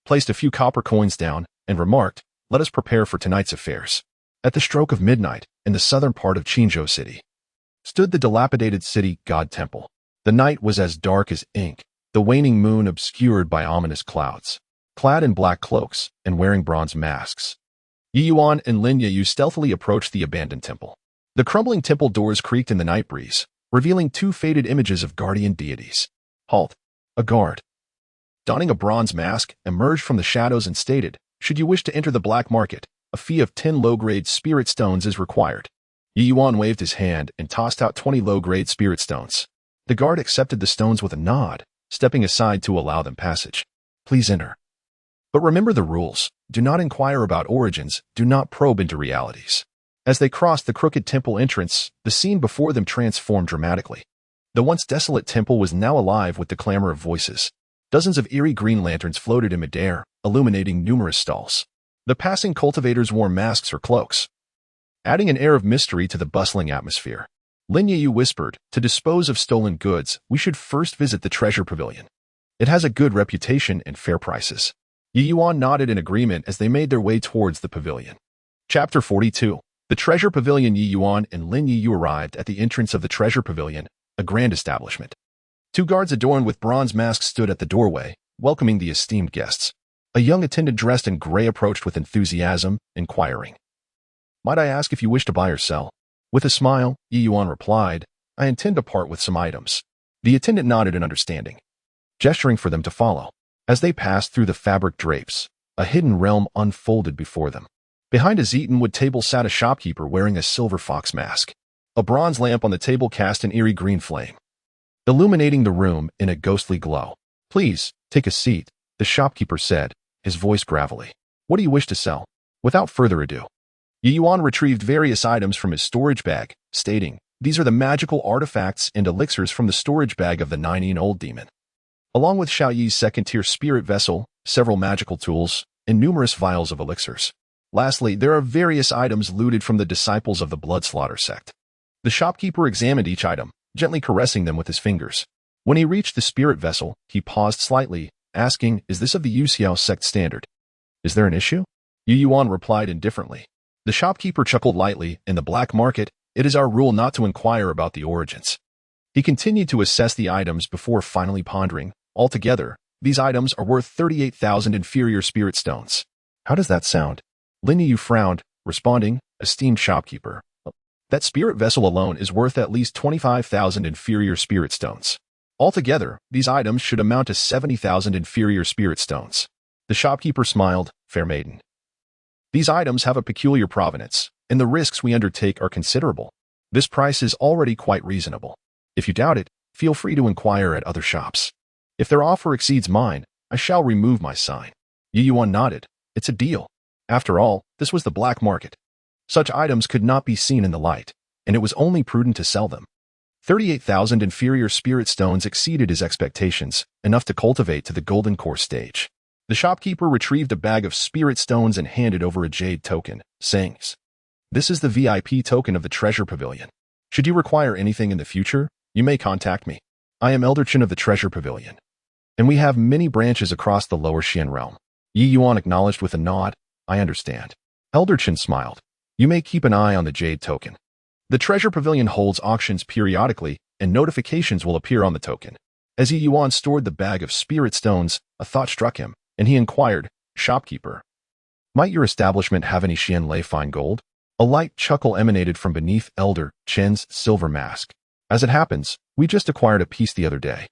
placed a few copper coins down, and remarked, "Let us prepare for tonight's affairs." At the stroke of midnight, in the southern part of Qingzhou City, stood the dilapidated city god temple. The night was as dark as ink, the waning moon obscured by ominous clouds. Clad in black cloaks and wearing bronze masks, Ye Yuan and Lin Yeyu stealthily approached the abandoned temple. The crumbling temple doors creaked in the night breeze, revealing two faded images of guardian deities. Halt! A guard, donning a bronze mask, emerged from the shadows and stated, "Should you wish to enter the black market, a fee of 10 low-grade spirit stones is required." Ye Yuan waved his hand and tossed out 20 low-grade spirit stones. The guard accepted the stones with a nod, stepping aside to allow them passage. "Please enter. But remember the rules. Do not inquire about origins, do not probe into realities." As they crossed the crooked temple entrance, the scene before them transformed dramatically. The once desolate temple was now alive with the clamor of voices. Dozens of eerie green lanterns floated in midair, illuminating numerous stalls. The passing cultivators wore masks or cloaks, adding an air of mystery to the bustling atmosphere. Lin Yeyu whispered, "To dispose of stolen goods, we should first visit the treasure pavilion. It has a good reputation and fair prices." Ye Yuan nodded in agreement as they made their way towards the pavilion. Chapter 42. The treasure pavilion. Ye Yuan and Lin Yeyu arrived at the entrance of the treasure pavilion, a grand establishment. Two guards adorned with bronze masks stood at the doorway, welcoming the esteemed guests. A young attendant dressed in gray approached with enthusiasm, inquiring, "Might I ask if you wish to buy or sell?" With a smile, Ye Yuan replied, "I intend to part with some items." The attendant nodded in understanding, gesturing for them to follow. As they passed through the fabric drapes, a hidden realm unfolded before them. Behind a Zetenwood table sat a shopkeeper wearing a silver fox mask. A bronze lamp on the table cast an eerie green flame, illuminating the room in a ghostly glow. "Please, take a seat," the shopkeeper said, his voice gravelly. "What do you wish to sell?" Without further ado, Ye Yuan retrieved various items from his storage bag, stating, "These are the magical artifacts and elixirs from the storage bag of the 9-year-old demon, along with Xiaoyi's second-tier spirit vessel, several magical tools, and numerous vials of elixirs. Lastly, there are various items looted from the disciples of the Bloodslaughter sect." The shopkeeper examined each item, gently caressing them with his fingers. When he reached the spirit vessel, he paused slightly, asking, "Is this of the Yuxiao sect standard? Is there an issue?" Ye Yuan replied indifferently. The shopkeeper chuckled lightly. "In the black market, it is our rule not to inquire about the origins." He continued to assess the items before finally pondering, "Altogether, these items are worth 38,000 inferior spirit stones." "How does that sound?" Lin Yu frowned, responding, "Esteemed shopkeeper, that spirit vessel alone is worth at least 25,000 inferior spirit stones. Altogether, these items should amount to 70,000 inferior spirit stones." The shopkeeper smiled, "Fair maiden. These items have a peculiar provenance, and the risks we undertake are considerable. This price is already quite reasonable. If you doubt it, feel free to inquire at other shops. If their offer exceeds mine, I shall remove my sign." Ye Yuan nodded. "It's a deal." After all, this was the black market. Such items could not be seen in the light, and it was only prudent to sell them. 38,000 inferior spirit stones exceeded his expectations, enough to cultivate to the golden core stage. The shopkeeper retrieved a bag of spirit stones and handed over a jade token, saying, "This is the VIP token of the treasure pavilion. Should you require anything in the future, you may contact me. I am Elderchin of the treasure pavilion, and we have many branches across the lower Xian realm." Ye Yuan acknowledged with a nod, "I understand." Elderchin smiled. "You may keep an eye on the jade token. The treasure pavilion holds auctions periodically, and notifications will appear on the token." As Ye Yuan stored the bag of spirit stones, a thought struck him, and he inquired, "Shopkeeper, might your establishment have any Xian Lei fine gold?" A light chuckle emanated from beneath Elder Chen's silver mask. "As it happens, we just acquired a piece the other day."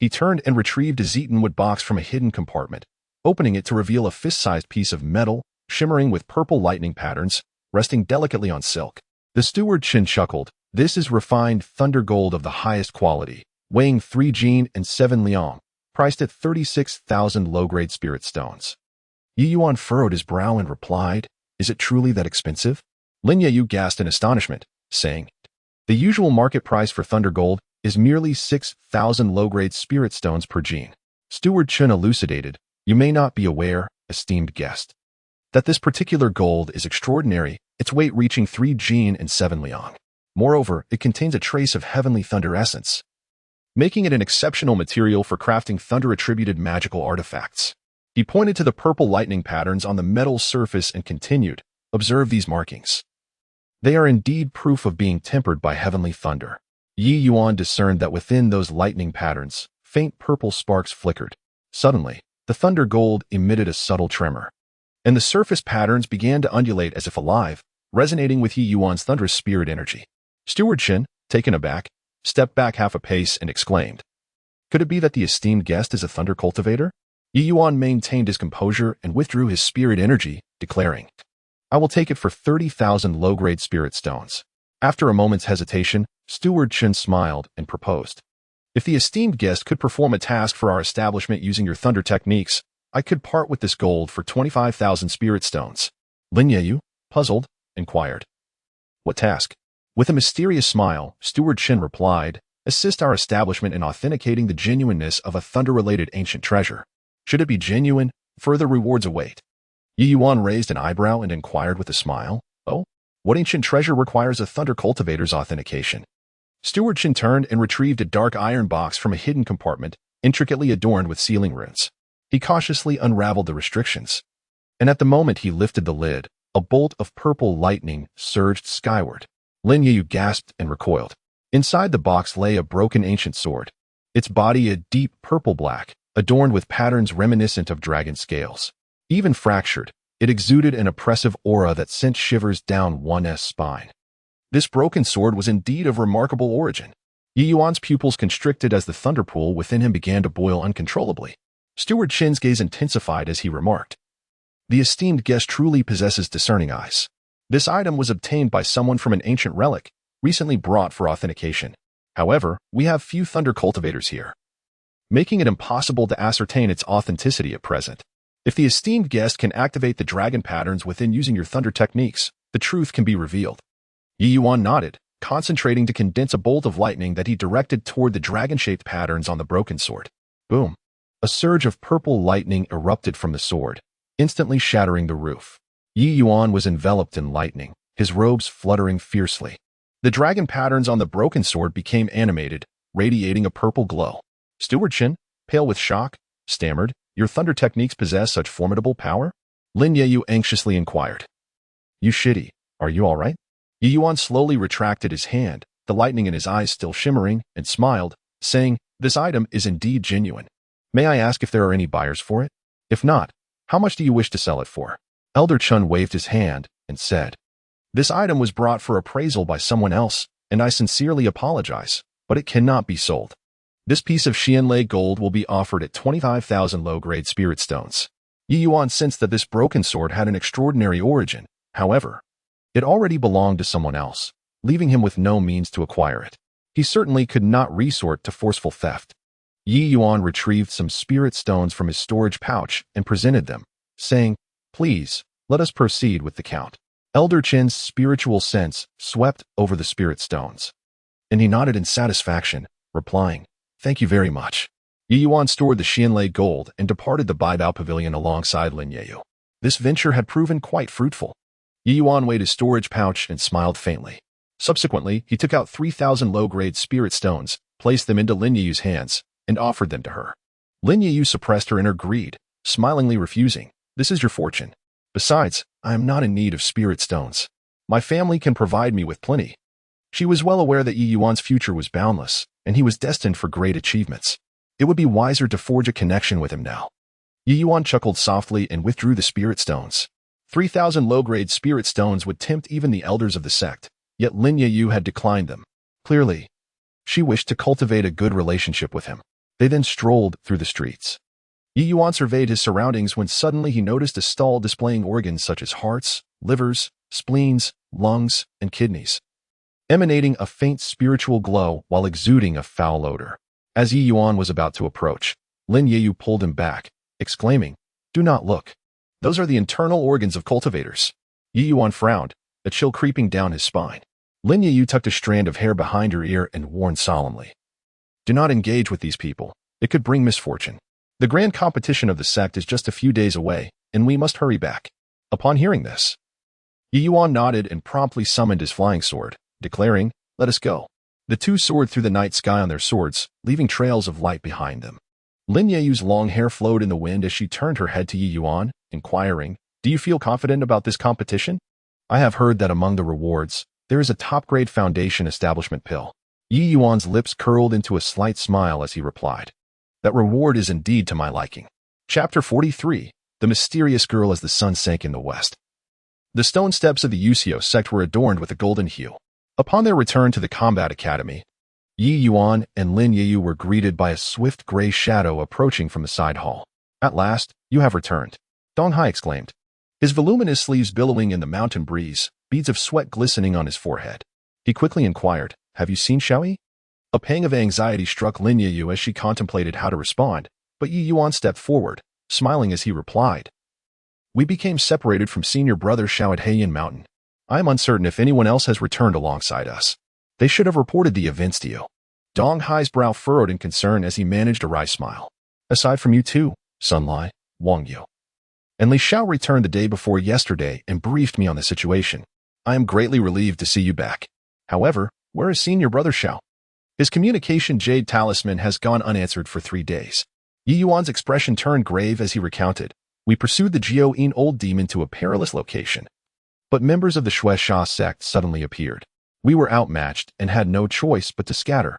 He turned and retrieved a zeton wood box from a hidden compartment, opening it to reveal a fist-sized piece of metal, shimmering with purple lightning patterns, resting delicately on silk. The steward Qin chuckled. This is refined thunder gold of the highest quality, weighing 3 jin and 7 liang, priced at 36,000 low-grade spirit stones. Ye Yuan furrowed his brow and replied, "Is it truly that expensive?" Lin Yeyu gasped in astonishment, saying, "The usual market price for thunder gold is merely 6,000 low-grade spirit stones per jin." Steward Qin elucidated, "You may not be aware, esteemed guest, that this particular gold is extraordinary, its weight reaching 3 jin and 7 liang. Moreover, it contains a trace of heavenly thunder essence, making it an exceptional material for crafting thunder-attributed magical artifacts." He pointed to the purple lightning patterns on the metal surface and continued, "Observe these markings. They are indeed proof of being tempered by heavenly thunder." Ye Yuan discerned that within those lightning patterns, faint purple sparks flickered. Suddenly, the thunder gold emitted a subtle tremor, and the surface patterns began to undulate as if alive, resonating with Ye Yuan's thunderous spirit energy. Steward Qin, taken aback, stepped back half a pace and exclaimed, "Could it be that the esteemed guest is a thunder cultivator?" Ye Yuan maintained his composure and withdrew his spirit energy, declaring, "I will take it for 30,000 low-grade spirit stones." After a moment's hesitation, Steward Qin smiled and proposed, "If the esteemed guest could perform a task for our establishment using your thunder techniques, I could part with this gold for 25,000 spirit stones." Lin Yeyu, puzzled, inquired, "What task?" With a mysterious smile, Steward Qin replied, "Assist our establishment in authenticating the genuineness of a thunder-related ancient treasure. Should it be genuine, further rewards await." Ye Yuan raised an eyebrow and inquired with a smile, "Oh, what ancient treasure requires a thunder cultivator's authentication?" Steward Qin turned and retrieved a dark iron box from a hidden compartment, intricately adorned with sealing runes. He cautiously unraveled the restrictions, and at the moment he lifted the lid, a bolt of purple lightning surged skyward. Lin Yeyu gasped and recoiled. Inside the box lay a broken ancient sword, its body a deep purple black, adorned with patterns reminiscent of dragon scales. Even fractured, it exuded an oppressive aura that sent shivers down one's spine. This broken sword was indeed of remarkable origin. Ye Yuan's pupils constricted as the thunder pool within him began to boil uncontrollably. Steward Qin's gaze intensified as he remarked, "The esteemed guest truly possesses discerning eyes. This item was obtained by someone from an ancient relic, recently brought for authentication. However, we have few thunder cultivators here, making it impossible to ascertain its authenticity at present. If the esteemed guest can activate the dragon patterns within using your thunder techniques, the truth can be revealed." Ye Yuan nodded, concentrating to condense a bolt of lightning that he directed toward the dragon-shaped patterns on the broken sword. Boom! A surge of purple lightning erupted from the sword, instantly shattering the roof. Ye Yuan was enveloped in lightning, his robes fluttering fiercely. The dragon patterns on the broken sword became animated, radiating a purple glow. Steward Qin, pale with shock, stammered, "Your thunder techniques possess such formidable power?" Lin Yeyu anxiously inquired, "You shitty, are you all right?" Ye Yuan slowly retracted his hand, the lightning in his eyes still shimmering, and smiled, saying, "This item is indeed genuine. May I ask if there are any buyers for it? If not, how much do you wish to sell it for?" Elder Chun waved his hand and said, "This item was brought for appraisal by someone else, and I sincerely apologize, but it cannot be sold. This piece of Xianlei gold will be offered at 25,000 low-grade spirit stones." Ye Yuan sensed that this broken sword had an extraordinary origin. However, it already belonged to someone else, leaving him with no means to acquire it. He certainly could not resort to forceful theft. Ye Yuan retrieved some spirit stones from his storage pouch and presented them, saying, "Please, let us proceed with the count." Elder Chin's spiritual sense swept over the spirit stones, and he nodded in satisfaction, replying, "Thank you very much." Ye Yuan stored the Xianlei gold and departed the Baibao Pavilion alongside Lin Yeyu. This venture had proven quite fruitful. Ye Yuan weighed his storage pouch and smiled faintly. Subsequently, he took out 3,000 low-grade spirit stones, placed them into Lin Yeyu's hands, and offered them to her. Lin Yeyu suppressed her inner greed, smilingly refusing, "This is your fortune. Besides, I am not in need of spirit stones. My family can provide me with plenty." She was well aware that Ye Yuan's future was boundless, and he was destined for great achievements. It would be wiser to forge a connection with him now. Ye Yuan chuckled softly and withdrew the spirit stones. 3,000 low-grade spirit stones would tempt even the elders of the sect, yet Lin Yeyu had declined them. Clearly, she wished to cultivate a good relationship with him. They then strolled through the streets. Ye Yuan surveyed his surroundings when suddenly he noticed a stall displaying organs such as hearts, livers, spleens, lungs, and kidneys, emanating a faint spiritual glow while exuding a foul odor. As Ye Yuan was about to approach, Lin Yeyu pulled him back, exclaiming, "Do not look. Those are the internal organs of cultivators." Ye Yuan frowned, a chill creeping down his spine. Lin Yeyu tucked a strand of hair behind her ear and warned solemnly, "Do not engage with these people. It could bring misfortune. The grand competition of the sect is just a few days away, and we must hurry back." Upon hearing this, Ye Yuan nodded and promptly summoned his flying sword, declaring, "Let us go." The two soared through the night sky on their swords, leaving trails of light behind them. Lin Yeyu's long hair flowed in the wind as she turned her head to Ye Yuan, inquiring, "Do you feel confident about this competition? I have heard that among the rewards, there is a top-grade foundation establishment pill." Ye Yuan's lips curled into a slight smile as he replied, "That reward is indeed to my liking." Chapter 43, The Mysterious Girl as the Sun Sank in the West. The stone steps of the Usio sect were adorned with a golden hue. Upon their return to the combat academy, Ye Yuan and Lin Yeyu were greeted by a swift gray shadow approaching from the side hall. "At last, you have returned," Dong Hai exclaimed, his voluminous sleeves billowing in the mountain breeze, beads of sweat glistening on his forehead. He quickly inquired, "Have you seen Xiaoyi?" A pang of anxiety struck Lin Yeyu as she contemplated how to respond, but Ye Yuan stepped forward, smiling as he replied, "We became separated from senior brother Xiao at Heiyan Mountain. I am uncertain if anyone else has returned alongside us. They should have reported the events to you." Dong Hai's brow furrowed in concern as he managed a wry smile. "Aside from you two, Sun Lai, Wang Yu, and Li Xiao returned the day before yesterday and briefed me on the situation. I am greatly relieved to see you back. However, where is senior brother Xiao? His communication jade talisman has gone unanswered for 3 days." Ye Yuan's expression turned grave as he recounted, "We pursued the Jiao-yin old demon to a perilous location, but members of the Shui Sha sect suddenly appeared. We were outmatched and had no choice but to scatter.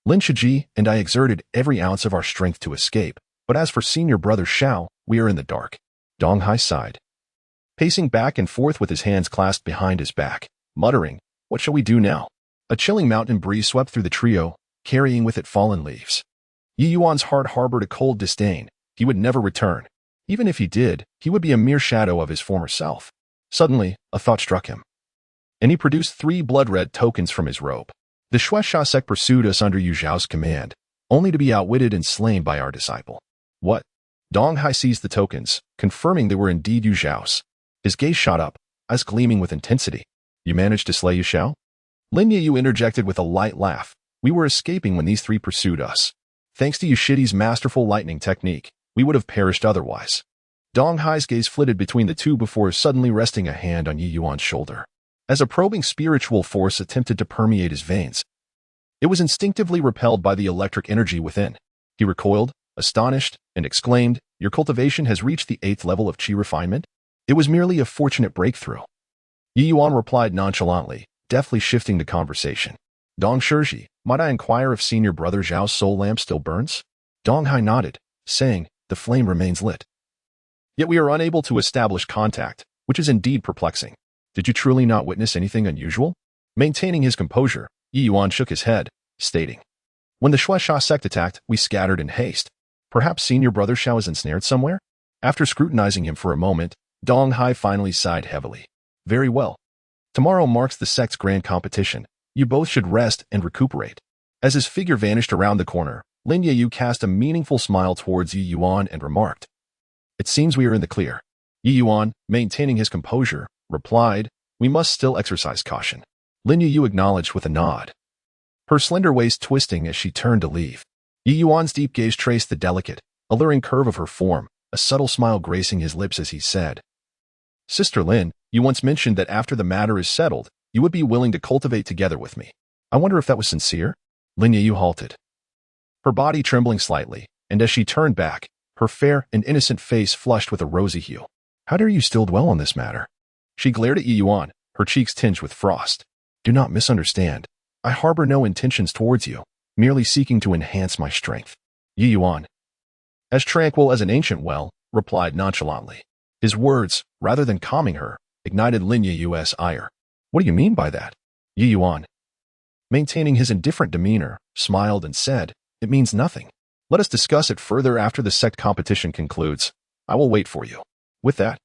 Lin Shiji and I exerted every ounce of our strength to escape, but as for senior brother Xiao, we are in the dark." Dong Hai sighed, pacing back and forth with his hands clasped behind his back, muttering, "What shall we do now?" A chilling mountain breeze swept through the trio, carrying with it fallen leaves. Ye Yuan's heart harbored a cold disdain. He would never return. Even if he did, he would be a mere shadow of his former self. Suddenly, a thought struck him, and he produced 3 blood-red tokens from his robe. "The Shui Sha sect pursued us under Yu Zhao's command, only to be outwitted and slain by our disciple." "What?" Dong Hai seized the tokens, confirming they were indeed Yu Zhao's. His gaze shot up, eyes gleaming with intensity. "You managed to slay Yu Zhao?" Lin Yeyu interjected with a light laugh. "We were escaping when these 3 pursued us. Thanks to Yushidi's masterful lightning technique, we would have perished otherwise." Dong Hai's gaze flitted between the two before suddenly resting a hand on Ye Yuan's shoulder. As a probing spiritual force attempted to permeate his veins, it was instinctively repelled by the electric energy within. He recoiled, astonished, and exclaimed, "Your cultivation has reached the 8th level of qi refinement? It was merely a fortunate breakthrough." Ye Yuan replied nonchalantly, deftly shifting the conversation. "Dong Shizhi, might I inquire if senior brother Zhao's soul lamp still burns?" Dong Hai nodded, saying, "The flame remains lit. Yet we are unable to establish contact, which is indeed perplexing. Did you truly not witness anything unusual?" Maintaining his composure, Ye Yuan shook his head, stating, "When the Shui Sha sect attacked, we scattered in haste. Perhaps senior brother Xiao is ensnared somewhere?" After scrutinizing him for a moment, Dong Hai finally sighed heavily. "Very well. Tomorrow marks the sect's grand competition. You both should rest and recuperate." As his figure vanished around the corner, Lin Yeyu cast a meaningful smile towards Ye Yuan and remarked, "It seems we are in the clear." Ye Yuan, maintaining his composure, replied, "We must still exercise caution." Lin Yeyu acknowledged with a nod, her slender waist twisting as she turned to leave. Ye Yuan's deep gaze traced the delicate, alluring curve of her form, a subtle smile gracing his lips as he said, "Sister Lin, you once mentioned that after the matter is settled, you would be willing to cultivate together with me. I wonder if that was sincere?" Lin Yeyu halted, her body trembling slightly, and as she turned back, her fair and innocent face flushed with a rosy hue. "How dare you still dwell on this matter?" She glared at Ye Yuan, her cheeks tinged with frost. "Do not misunderstand. I harbor no intentions towards you, merely seeking to enhance my strength." Ye Yuan, as tranquil as an ancient well, replied nonchalantly. His words, rather than calming her, ignited Lin Yeyu's ire. "What do you mean by that?" Ye Yuan, maintaining his indifferent demeanor, smiled and said, "It means nothing. Let us discuss it further after the sect competition concludes. I will wait for you. With that,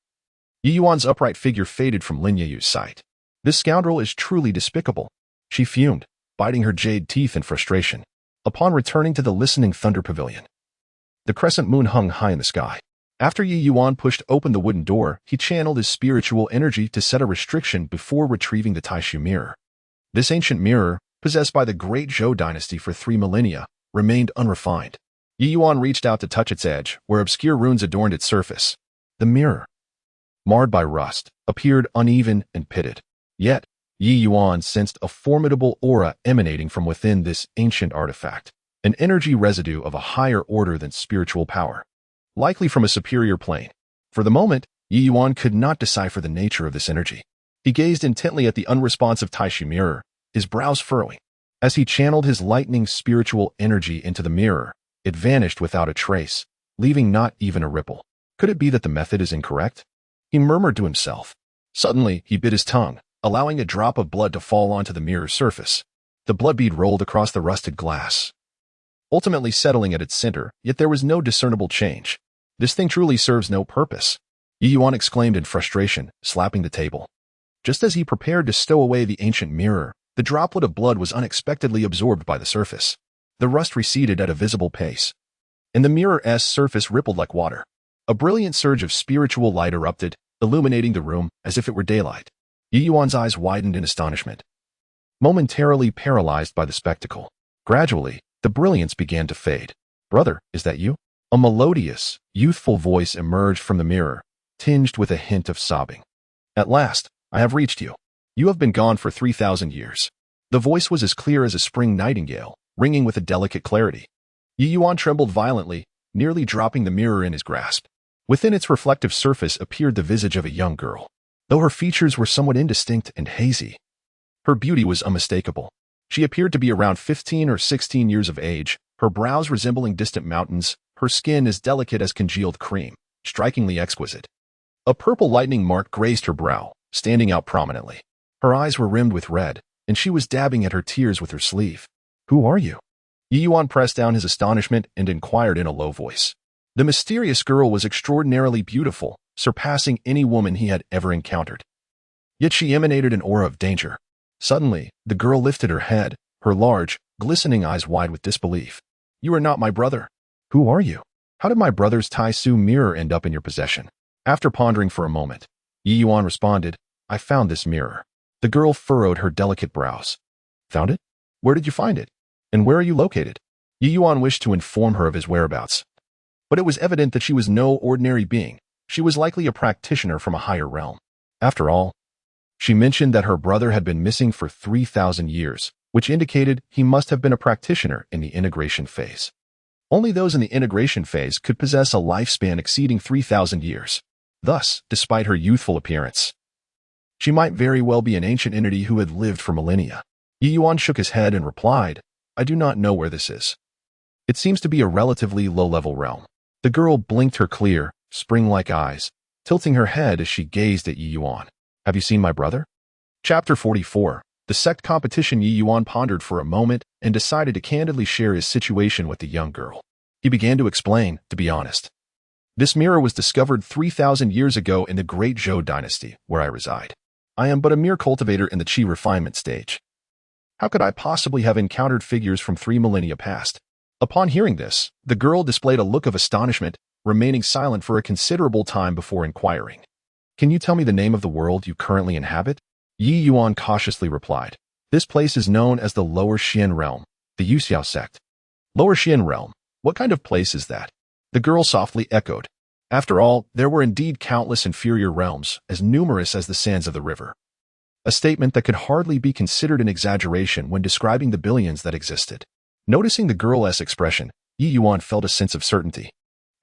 Ye Yuan's upright figure faded from Lin Yeyu's sight. This scoundrel is truly despicable. She fumed, biting her jade teeth in frustration. Upon returning to the listening thunder pavilion, the crescent moon hung high in the sky. After Ye Yuan pushed open the wooden door, he channeled his spiritual energy to set a restriction before retrieving the Taishu mirror. This ancient mirror, possessed by the Great Zhou dynasty for 3 millennia, remained unrefined. Ye Yuan reached out to touch its edge, where obscure runes adorned its surface. The mirror, marred by rust, appeared uneven and pitted. Yet, Ye Yuan sensed a formidable aura emanating from within this ancient artifact, an energy residue of a higher order than spiritual power, likely from a superior plane. For the moment, Ye Yuan could not decipher the nature of this energy. He gazed intently at the unresponsive Taishu mirror, his brows furrowing. As he channeled his lightning spiritual energy into the mirror, it vanished without a trace, leaving not even a ripple. Could it be that the method is incorrect? He murmured to himself. Suddenly, he bit his tongue, allowing a drop of blood to fall onto the mirror's surface. The blood bead rolled across the rusted glass, ultimately settling at its center, yet there was no discernible change. This thing truly serves no purpose, Ye Yuan exclaimed in frustration, slapping the table. Just as he prepared to stow away the ancient mirror, the droplet of blood was unexpectedly absorbed by the surface. The rust receded at a visible pace, and the mirror's surface rippled like water. A brilliant surge of spiritual light erupted, illuminating the room as if it were daylight. Ye Yuan's eyes widened in astonishment, momentarily paralyzed by the spectacle. Gradually, the brilliance began to fade. "Brother, is that you?" A melodious, youthful voice emerged from the mirror, tinged with a hint of sobbing. "At last, I have reached you. You have been gone for 3,000 years." The voice was as clear as a spring nightingale, ringing with a delicate clarity. Ye Yuan trembled violently, nearly dropping the mirror in his grasp. Within its reflective surface appeared the visage of a young girl. Though her features were somewhat indistinct and hazy, her beauty was unmistakable. She appeared to be around 15 or 16 years of age, her brows resembling distant mountains, her skin as delicate as congealed cream, strikingly exquisite. A purple lightning mark grazed her brow, standing out prominently. Her eyes were rimmed with red, and she was dabbing at her tears with her sleeve. "Who are you?" Ye Yuan pressed down his astonishment and inquired in a low voice. The mysterious girl was extraordinarily beautiful, surpassing any woman he had ever encountered. Yet she emanated an aura of danger. Suddenly, the girl lifted her head, her large, glistening eyes wide with disbelief. "You are not my brother." "Who are you? How did my brother's Taishu mirror end up in your possession?" After pondering for a moment, Ye Yuan responded, "I found this mirror." The girl furrowed her delicate brows. "Found it? Where did you find it? And where are you located?" Ye Yuan wished to inform her of his whereabouts, but it was evident that she was no ordinary being. She was likely a practitioner from a higher realm. After all, she mentioned that her brother had been missing for 3,000 years, which indicated he must have been a practitioner in the integration phase. Only those in the integration phase could possess a lifespan exceeding 3,000 years. Thus, despite her youthful appearance, she might very well be an ancient entity who had lived for millennia. Ye Yuan shook his head and replied, "I do not know where this is. It seems to be a relatively low-level realm." The girl blinked her clear, spring-like eyes, tilting her head as she gazed at Ye Yuan. "Have you seen my brother?" Chapter 44. The sect competition. Ye Yuan pondered for a moment and decided to candidly share his situation with the young girl. He began to explain, "To be honest, this mirror was discovered 3,000 years ago in the Great Zhou dynasty, where I reside. I am but a mere cultivator in the Qi refinement stage. How could I possibly have encountered figures from 3 millennia past?" Upon hearing this, the girl displayed a look of astonishment, remaining silent for a considerable time before inquiring. "Can you tell me the name of the world you currently inhabit?" Ye Yuan cautiously replied, "This place is known as the Lower Xian Realm, the Yuxiao sect." "Lower Xian Realm? What kind of place is that?" The girl softly echoed. After all, there were indeed countless inferior realms, as numerous as the sands of the river. A statement that could hardly be considered an exaggeration when describing the billions that existed. Noticing the girl's expression, Ye Yuan felt a sense of certainty.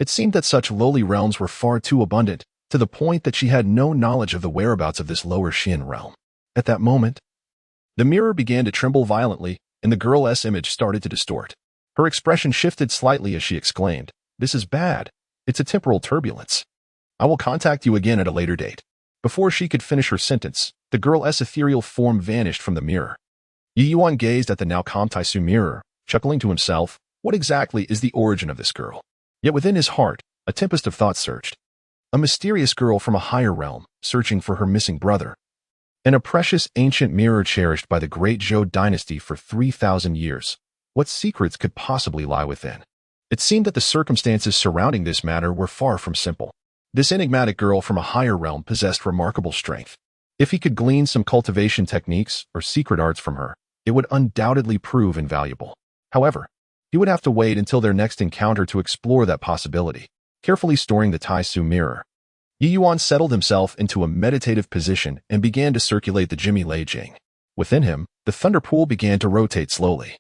It seemed that such lowly realms were far too abundant, to the point that she had no knowledge of the whereabouts of this Lower Xian realm. At that moment, the mirror began to tremble violently, and the girl's image started to distort. Her expression shifted slightly as she exclaimed, "This is bad. It's a temporal turbulence. I will contact you again at a later date." Before she could finish her sentence, the girl's ethereal form vanished from the mirror. Ye Yuan gazed at the now calm Taishu mirror, chuckling to himself, What exactly is the origin of this girl? Yet within his heart, a tempest of thoughts surged. A mysterious girl from a higher realm, searching for her missing brother. And a precious ancient mirror cherished by the great Zhou dynasty for 3,000 years. What secrets could possibly lie within? It seemed that the circumstances surrounding this matter were far from simple. This enigmatic girl from a higher realm possessed remarkable strength. If he could glean some cultivation techniques or secret arts from her, it would undoubtedly prove invaluable. However, he would have to wait until their next encounter to explore that possibility. Carefully storing the Tai Su mirror, Ye Yuan settled himself into a meditative position and began to circulate the Jimmy Lei Jing. Within him, the thunder pool began to rotate slowly.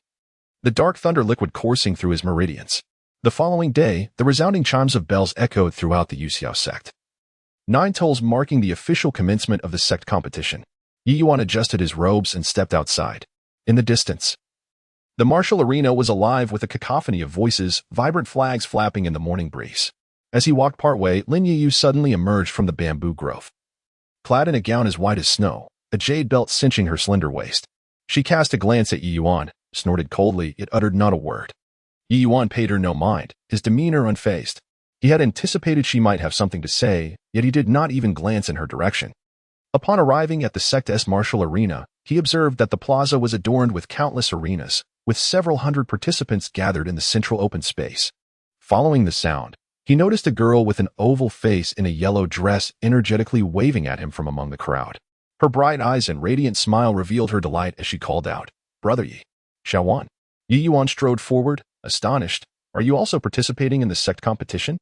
The dark thunder liquid coursing through his meridians. The following day, the resounding chimes of bells echoed throughout the Yuxiao sect. 9 tolls marking the official commencement of the sect competition. Ye Yuan adjusted his robes and stepped outside. In the distance, the martial arena was alive with a cacophony of voices, vibrant flags flapping in the morning breeze. As he walked partway, Lin Yiyu suddenly emerged from the bamboo grove. Clad in a gown as white as snow, a jade belt cinching her slender waist. She cast a glance at Ye Yuan, snorted coldly, yet uttered not a word. Ye Yuan paid her no mind, his demeanor unfazed. He had anticipated she might have something to say, yet he did not even glance in her direction. Upon arriving at the sect's martial arena, he observed that the plaza was adorned with countless arenas, with several hundred participants gathered in the central open space. Following the sound, he noticed a girl with an oval face in a yellow dress energetically waving at him from among the crowd. Her bright eyes and radiant smile revealed her delight as she called out, "Brother Ye Yuan." Ye Yuan strode forward, astonished. "Are you also participating in the sect competition?"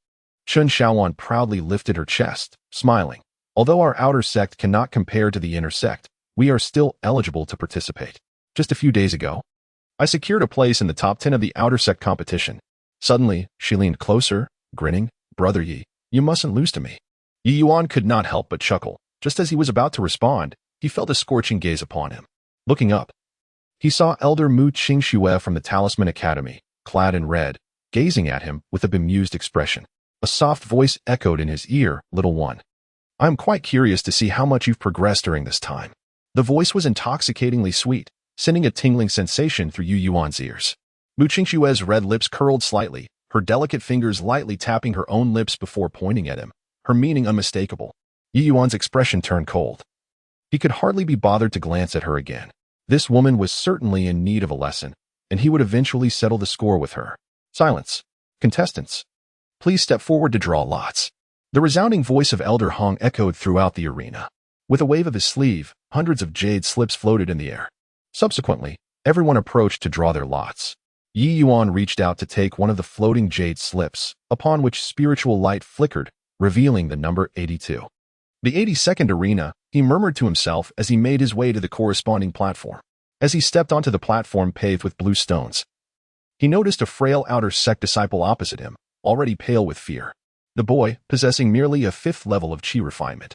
Chen Xiaowan proudly lifted her chest, smiling. "Although our outer sect cannot compare to the inner sect, we are still eligible to participate. Just a few days ago, I secured a place in the top 10 of the outer sect competition." Suddenly, she leaned closer, grinning. "Brother Ye, you mustn't lose to me." Ye Yuan could not help but chuckle. Just as he was about to respond, he felt a scorching gaze upon him. Looking up, he saw Elder Mu Qingxue from the Talisman Academy, clad in red, gazing at him with a bemused expression. A soft voice echoed in his ear, "Little one, I am quite curious to see how much you've progressed during this time." The voice was intoxicatingly sweet, sending a tingling sensation through Ye Yuan's ears. Mu Qingxue's red lips curled slightly, her delicate fingers lightly tapping her own lips before pointing at him, her meaning unmistakable. Ye Yuan's expression turned cold. He could hardly be bothered to glance at her again. This woman was certainly in need of a lesson, and he would eventually settle the score with her. "Silence. Contestants, please step forward to draw lots." The resounding voice of Elder Hong echoed throughout the arena. With a wave of his sleeve, hundreds of jade slips floated in the air. Subsequently, everyone approached to draw their lots. Ye Yuan reached out to take one of the floating jade slips, upon which spiritual light flickered, revealing the number 82. The 82nd arena, he murmured to himself as he made his way to the corresponding platform. As he stepped onto the platform paved with blue stones, he noticed a frail outer sect disciple opposite him, already pale with fear. The boy, possessing merely a 5th level of chi refinement,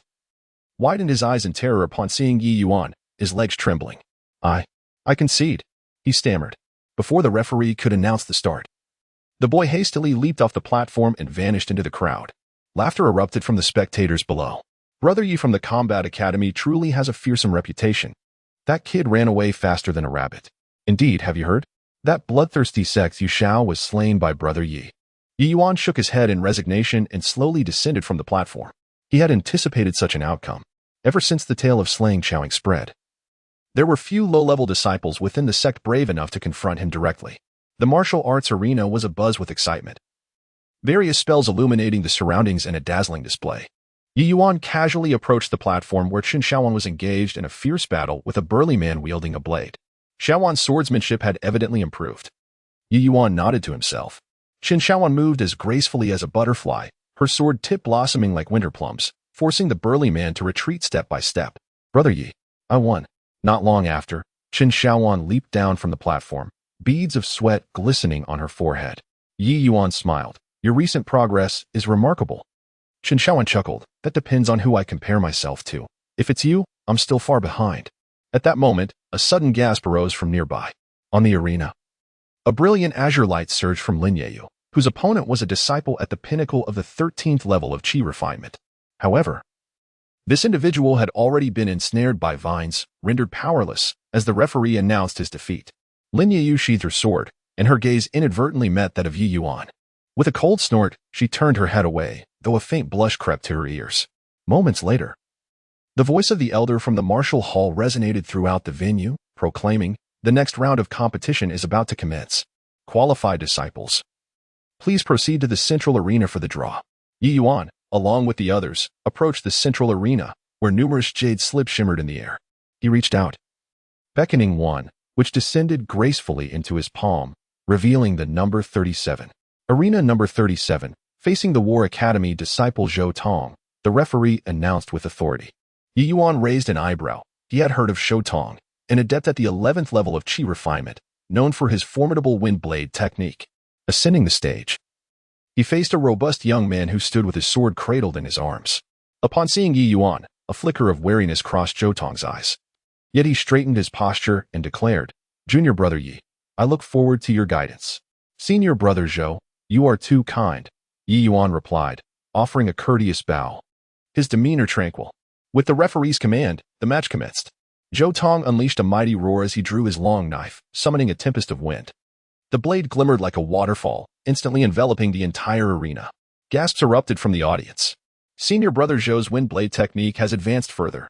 widened his eyes in terror upon seeing Ye Yuan, his legs trembling. I concede," he stammered, before the referee could announce the start. The boy hastily leaped off the platform and vanished into the crowd. Laughter erupted from the spectators below. "Brother Yi from the Combat Academy truly has a fearsome reputation. That kid ran away faster than a rabbit. Indeed, have you heard? That bloodthirsty sect Yu Shao was slain by Brother Yi." Ye Yuan shook his head in resignation and slowly descended from the platform. He had anticipated such an outcome, ever since the tale of slaying Qiaoying spread. There were few low-level disciples within the sect brave enough to confront him directly. The martial arts arena was abuzz with excitement. Various spells illuminating the surroundings in a dazzling display. Ye Yuan casually approached the platform where Chen Xiaowan was engaged in a fierce battle with a burly man wielding a blade. Xiaowan's swordsmanship had evidently improved. Ye Yuan nodded to himself. Chen Xiaowan moved as gracefully as a butterfly, her sword tip blossoming like winter plums, forcing the burly man to retreat step by step. "Brother Yi, I won." Not long after, Chen Xiaowan leaped down from the platform, beads of sweat glistening on her forehead. Ye Yuan smiled. "Your recent progress is remarkable." Chen Xiaowan chuckled. "That depends on who I compare myself to. If it's you, I'm still far behind." At that moment, a sudden gasp arose from nearby. On the arena, a brilliant azure light surged from Lin Yiyu, whose opponent was a disciple at the pinnacle of the 13th level of chi refinement. However, this individual had already been ensnared by vines, rendered powerless, as the referee announced his defeat. Lin Yiyu sheathed her sword, and her gaze inadvertently met that of Ye Yuan. With a cold snort, she turned her head away, though a faint blush crept to her ears. Moments later, the voice of the elder from the martial hall resonated throughout the venue, proclaiming, "The next round of competition is about to commence. Qualified disciples, please proceed to the central arena for the draw." Ye Yuan, along with the others, approached the central arena, where numerous jade slips shimmered in the air. He reached out, beckoning one, which descended gracefully into his palm, revealing the number 37. Arena number 37, facing the War Academy disciple Zhou Tong, the referee announced with authority. Ye Yuan raised an eyebrow. He had heard of Zhou Tong, an adept at the 11th level of Qi refinement, known for his formidable wind blade technique. Ascending the stage, he faced a robust young man who stood with his sword cradled in his arms. Upon seeing Ye Yuan, a flicker of wariness crossed Zhou Tong's eyes. Yet he straightened his posture and declared, "Junior brother Yi, I look forward to your guidance." "Senior brother Zhou, you are too kind," Ye Yuan replied, offering a courteous bow. His demeanor tranquil. With the referee's command, the match commenced. Zhou Tong unleashed a mighty roar as he drew his long knife, summoning a tempest of wind. The blade glimmered like a waterfall, instantly enveloping the entire arena. Gasps erupted from the audience. Senior brother Zhou's wind blade technique has advanced further.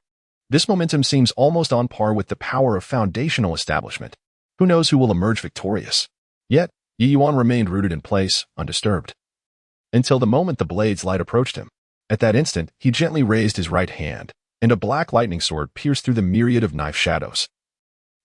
This momentum seems almost on par with the power of foundational establishment. Who knows who will emerge victorious? Yet, Ye Yuan remained rooted in place, undisturbed. Until the moment the blade's light approached him. At that instant, he gently raised his right hand, and a black lightning sword pierced through the myriad of knife shadows,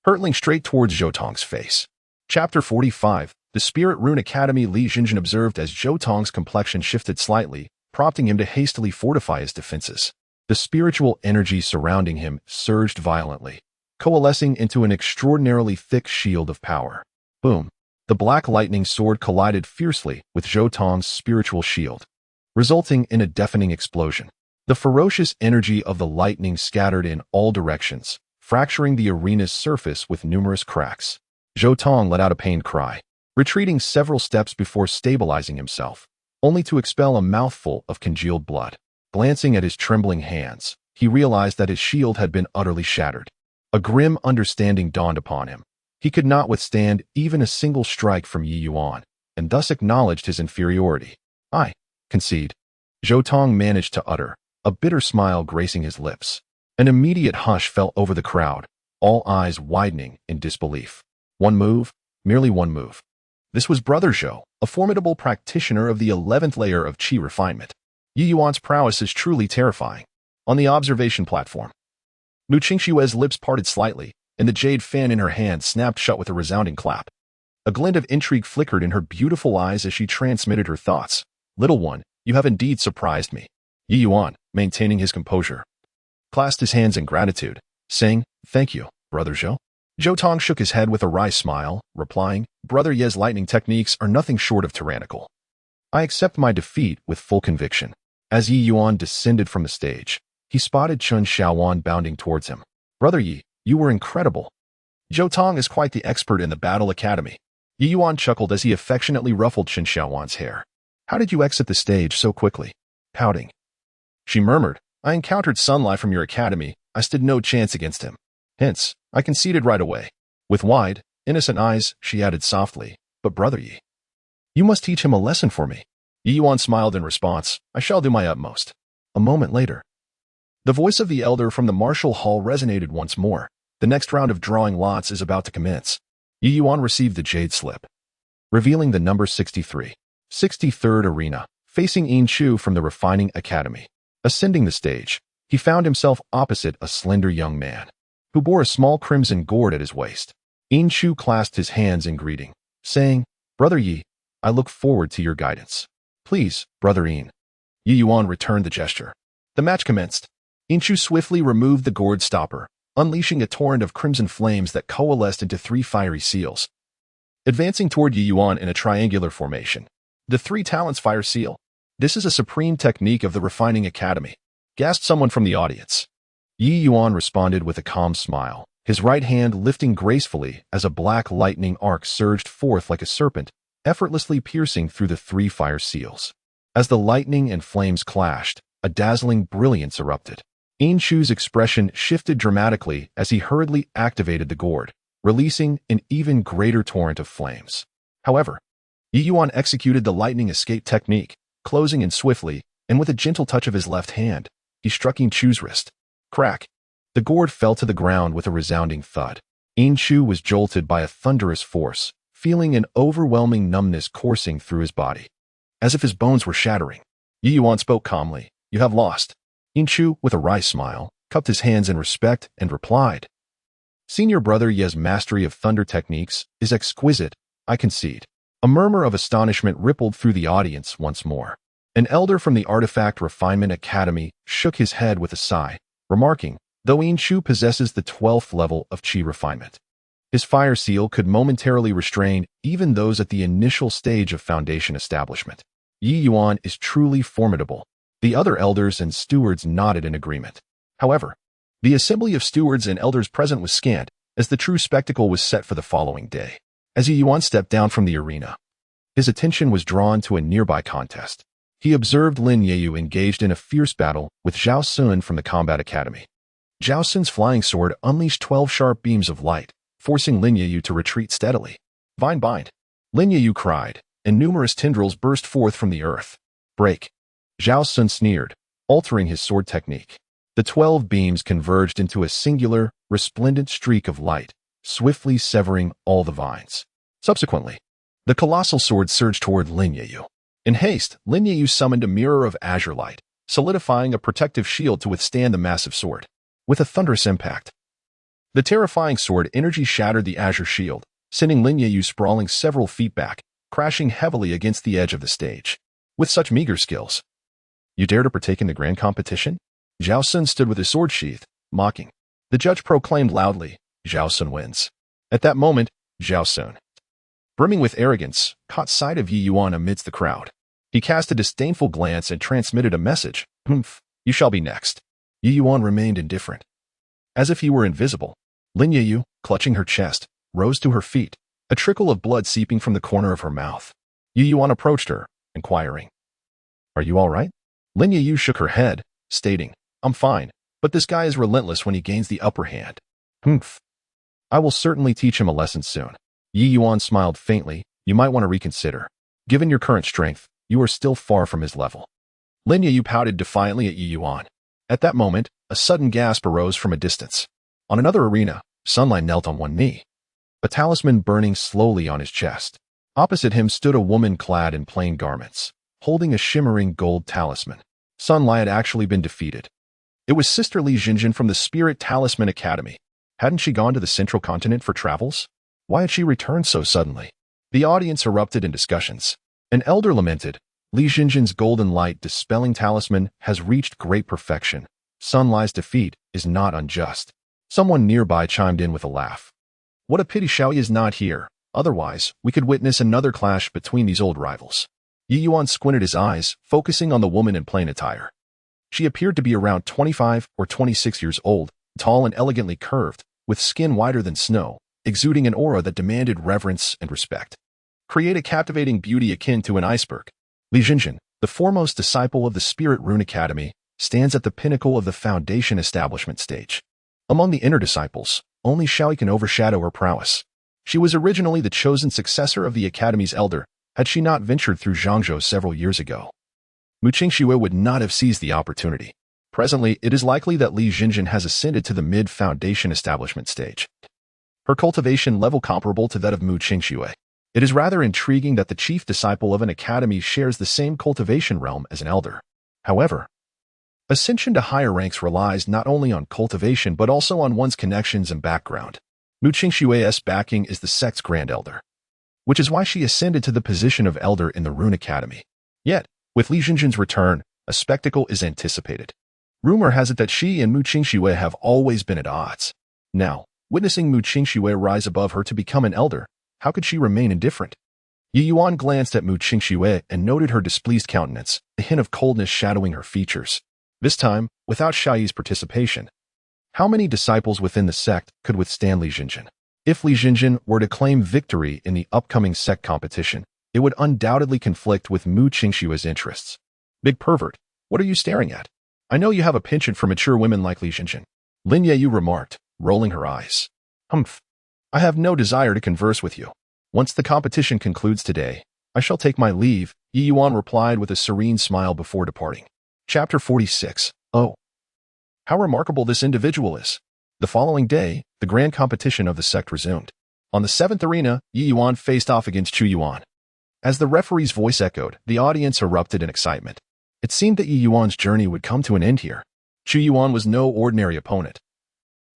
hurtling straight towards Zhou Tong's face. Chapter 45, The Spirit Rune Academy. Li Jinjin observed as Zhou Tong's complexion shifted slightly, prompting him to hastily fortify his defenses. The spiritual energy surrounding him surged violently, coalescing into an extraordinarily thick shield of power. Boom! The black lightning sword collided fiercely with Zhou Tong's spiritual shield, resulting in a deafening explosion. The ferocious energy of the lightning scattered in all directions, fracturing the arena's surface with numerous cracks. Zhou Tong let out a pained cry, retreating several steps before stabilizing himself, only to expel a mouthful of congealed blood. Glancing at his trembling hands, he realized that his shield had been utterly shattered. A grim understanding dawned upon him. He could not withstand even a single strike from Ye Yuan, and thus acknowledged his inferiority. "I concede," Zhou Tong managed to utter, a bitter smile gracing his lips. An immediate hush fell over the crowd, all eyes widening in disbelief. One move, merely one move. This was Brother Zhou, a formidable practitioner of the 11th layer of Qi refinement. Ye Yuan's prowess is truly terrifying. On the observation platform, Mu Qingshue's lips parted slightly, and the jade fan in her hand snapped shut with a resounding clap. A glint of intrigue flickered in her beautiful eyes as she transmitted her thoughts. "Little one, you have indeed surprised me." Ye Yuan, maintaining his composure, clasped his hands in gratitude, saying, "Thank you, Brother Zhou." Zhou Tong shook his head with a wry smile, replying, "Brother Ye's lightning techniques are nothing short of tyrannical. I accept my defeat with full conviction." As Ye Yuan descended from the stage, he spotted Chen Xiaowan bounding towards him. "Brother Yi, you were incredible." Zhou Tong is quite the expert in the Battle Academy. Ye Yuan chuckled as he affectionately ruffled Chen Xiaowan's hair. "How did you exit the stage so quickly?" Pouting, she murmured, "I encountered Sunlight from your academy. I stood no chance against him. Hence, I conceded right away." With wide, innocent eyes, she added softly, "But Brother Yi, you must teach him a lesson for me." Ye Yuan smiled in response, "I shall do my utmost." A moment later, the voice of the elder from the martial hall resonated once more. "The next round of drawing lots is about to commence." Ye Yuan received the jade slip, revealing the number 63. 63rd Arena, facing Yin Chu from the Refining Academy. Ascending the stage, he found himself opposite a slender young man, who bore a small crimson gourd at his waist. Yin Chu clasped his hands in greeting, saying, "Brother Yi, I look forward to your guidance." "Please, Brother Yin." Ye Yuan returned the gesture. The match commenced. Yin Chu swiftly removed the gourd stopper, unleashing a torrent of crimson flames that coalesced into 3 fiery seals, advancing toward Ye Yuan in a triangular formation. The 3 talents fire seal. "This is a supreme technique of the Refining Academy," gasped someone from the audience. Ye Yuan responded with a calm smile, his right hand lifting gracefully as a black lightning arc surged forth like a serpent, effortlessly piercing through the 3 fire seals. As the lightning and flames clashed, a dazzling brilliance erupted. Yin Chu's expression shifted dramatically as he hurriedly activated the gourd, releasing an even greater torrent of flames. However, Ye Yuan executed the lightning escape technique, closing in swiftly, and with a gentle touch of his left hand, he struck Yin Chu's wrist. Crack! The gourd fell to the ground with a resounding thud. Yin Chu was jolted by a thunderous force, feeling an overwhelming numbness coursing through his body. As if his bones were shattering, Ye Yuan spoke calmly, "You have lost." Yin Chu, with a wry smile, cupped his hands in respect and replied, "Senior brother Ye's mastery of thunder techniques is exquisite, I concede." A murmur of astonishment rippled through the audience once more. An elder from the Artifact Refinement Academy shook his head with a sigh, remarking, "Though Yin Chu possesses the 12th level of Qi refinement, his fire seal could momentarily restrain even those at the initial stage of foundation establishment. Ye Yuan is truly formidable." The other elders and stewards nodded in agreement. However, the assembly of stewards and elders present was scant, as the true spectacle was set for the following day. As Ye Yuan stepped down from the arena, his attention was drawn to a nearby contest. He observed Lin Yeyu engaged in a fierce battle with Zhao Sun from the Combat Academy. Zhao Sun's flying sword unleashed 12 sharp beams of light, forcing Lin Yeyu to retreat steadily. "Vine bind!" Lin Yeyu cried, and numerous tendrils burst forth from the earth. "Break!" Zhao Sun sneered, altering his sword technique. The 12 beams converged into a singular, resplendent streak of light, swiftly severing all the vines. Subsequently, the colossal sword surged toward Lin Yeyu. In haste, Lin Yeyu summoned a mirror of azure light, solidifying a protective shield to withstand the massive sword. With a thunderous impact, the terrifying sword energy shattered the azure shield, sending Lin Yeyu sprawling several feet back, crashing heavily against the edge of the stage. With such meager skills, you dare to partake in the grand competition? Zhao Sun stood with his sword sheathed, mocking. The judge proclaimed loudly, "Zhao Sun wins." At that moment, Zhao Sun, brimming with arrogance, caught sight of Ye Yuan amidst the crowd. He cast a disdainful glance and transmitted a message. "Humph, you shall be next." Ye Yuan remained indifferent. As if he were invisible, Lin Yeyu, clutching her chest, rose to her feet, a trickle of blood seeping from the corner of her mouth. Ye Yuan approached her, inquiring, "Are you all right?" Lin Yeyu shook her head, stating, "I'm fine, but this guy is relentless when he gains the upper hand." "Humph. I will certainly teach him a lesson soon." Ye Yuan smiled faintly. "You might want to reconsider. Given your current strength, you are still far from his level." Lin Yeyu pouted defiantly at Ye Yuan. At that moment, a sudden gasp arose from a distance. On another arena, Sunlight knelt on one knee, a talisman burning slowly on his chest. Opposite him stood a woman clad in plain garments, holding a shimmering gold talisman. Sunlight had actually been defeated. It was Sister Li Jinjin from the Spirit Talisman Academy. Hadn't she gone to the Central Continent for travels? Why had she returned so suddenly? The audience erupted in discussions. An elder lamented, "Li Jinjin's golden light dispelling talisman has reached great perfection. Sunlight's defeat is not unjust." Someone nearby chimed in with a laugh. "What a pity Xiaoyi is not here. Otherwise, we could witness another clash between these old rivals." Ye Yuan squinted his eyes, focusing on the woman in plain attire. She appeared to be around 25 or 26 years old, tall and elegantly curved, with skin whiter than snow, exuding an aura that demanded reverence and respect. Create a captivating beauty akin to an iceberg. Li Jinjin, the foremost disciple of the Spirit Rune Academy, stands at the pinnacle of the foundation establishment stage. Among the inner disciples, only Xiaoyi can overshadow her prowess. She was originally the chosen successor of the Academy's elder, had she not ventured through Zhangzhou several years ago. Mu Qingxue would not have seized the opportunity. Presently, it is likely that Li Jinjin has ascended to the mid-foundation establishment stage. Her cultivation level comparable to that of Mu Qingxue. It is rather intriguing that the chief disciple of an academy shares the same cultivation realm as an elder. However, ascension to higher ranks relies not only on cultivation but also on one's connections and background. Mu Qingxue's backing is the sect's grand elder, which is why she ascended to the position of elder in the Rune Academy. Yet, with Li Jinjin's return, a spectacle is anticipated. Rumor has it that she and Mu Qingxue have always been at odds. Now, witnessing Mu Qingxue rise above her to become an elder, how could she remain indifferent? Ye Yuan glanced at Mu Qingxue and noted her displeased countenance, a hint of coldness shadowing her features. This time, without Xiaoyi's participation. How many disciples within the sect could withstand Li Jinjin? If Li Jinjin were to claim victory in the upcoming sect competition, it would undoubtedly conflict with Mu Qingxue's interests. Big pervert, what are you staring at? I know you have a penchant for mature women like Li Jinjin. Lin Yeyu remarked, rolling her eyes. Humph. I have no desire to converse with you. Once the competition concludes today, I shall take my leave, Ye Yuan replied with a serene smile before departing. Chapter 46. Oh, how remarkable this individual is. The following day, the grand competition of the sect resumed. On the 7th arena, Ye Yuan faced off against Chu Yuan. As the referee's voice echoed, the audience erupted in excitement. It seemed that Ye Yuan's journey would come to an end here. Chu Yuan was no ordinary opponent,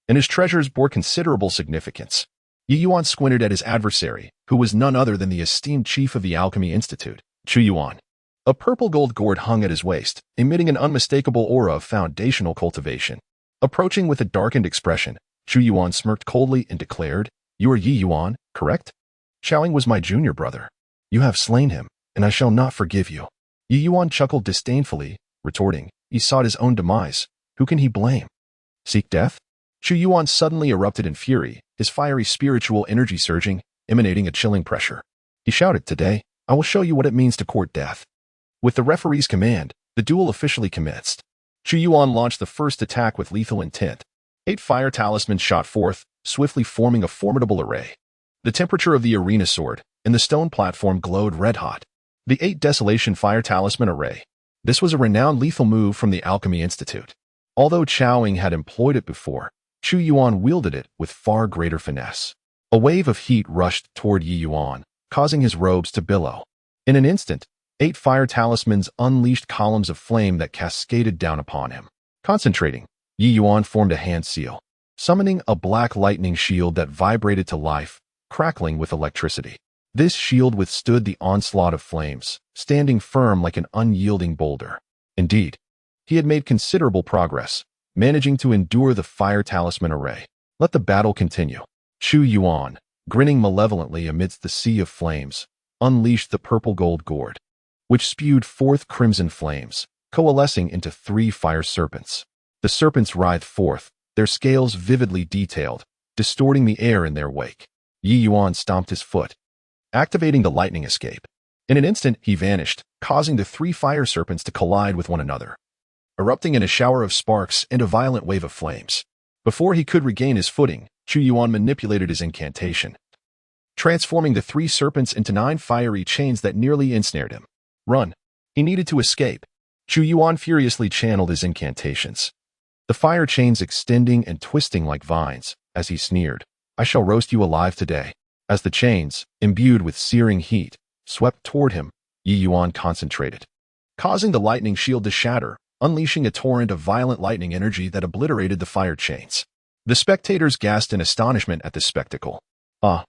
and his treasures bore considerable significance. Ye Yuan squinted at his adversary, who was none other than the esteemed chief of the Alchemy Institute, Chu Yuan. A purple gold gourd hung at his waist, emitting an unmistakable aura of foundational cultivation. Approaching with a darkened expression, Chu Yuan smirked coldly and declared, "You are Ye Yuan, correct? Xiaoying was my junior brother. You have slain him, and I shall not forgive you." Ye Yuan chuckled disdainfully, retorting, "He sought his own demise. Who can he blame? Seek death?" Chu Yuan suddenly erupted in fury, his fiery spiritual energy surging, emanating a chilling pressure. He shouted, "Today, I will show you what it means to court death." With the referee's command, the duel officially commenced. Chu Yuan launched the first attack with lethal intent. 8 fire talismans shot forth, swiftly forming a formidable array. The temperature of the arena soared, and the stone platform glowed red-hot. The 8 Desolation Fire Talisman Array. This was a renowned lethal move from the Alchemy Institute. Although Xiaoying had employed it before, Chu Yuan wielded it with far greater finesse. A wave of heat rushed toward Ye Yuan, causing his robes to billow. In an instant, 8 fire talismans unleashed columns of flame that cascaded down upon him. Concentrating, Ye Yuan formed a hand seal, summoning a black lightning shield that vibrated to life, crackling with electricity. This shield withstood the onslaught of flames, standing firm like an unyielding boulder. Indeed, he had made considerable progress, managing to endure the fire talisman array. Let the battle continue. Chu Yuan, grinning malevolently amidst the sea of flames, unleashed the purple gold gourd, which spewed forth crimson flames, coalescing into 3 fire serpents. The serpents writhed forth, their scales vividly detailed, distorting the air in their wake. Ye Yuan stomped his foot, activating the lightning escape. In an instant, he vanished, causing the 3 fire serpents to collide with one another, erupting in a shower of sparks and a violent wave of flames. Before he could regain his footing, Chu Yuan manipulated his incantation, transforming the 3 serpents into 9 fiery chains that nearly ensnared him. Run! He needed to escape. Chu Yuan furiously channeled his incantations, the fire chains extending and twisting like vines, as he sneered, "I shall roast you alive today." As the chains, imbued with searing heat, swept toward him, Ye Yuan concentrated, causing the lightning shield to shatter, unleashing a torrent of violent lightning energy that obliterated the fire chains. The spectators gasped in astonishment at this spectacle. "Ah!"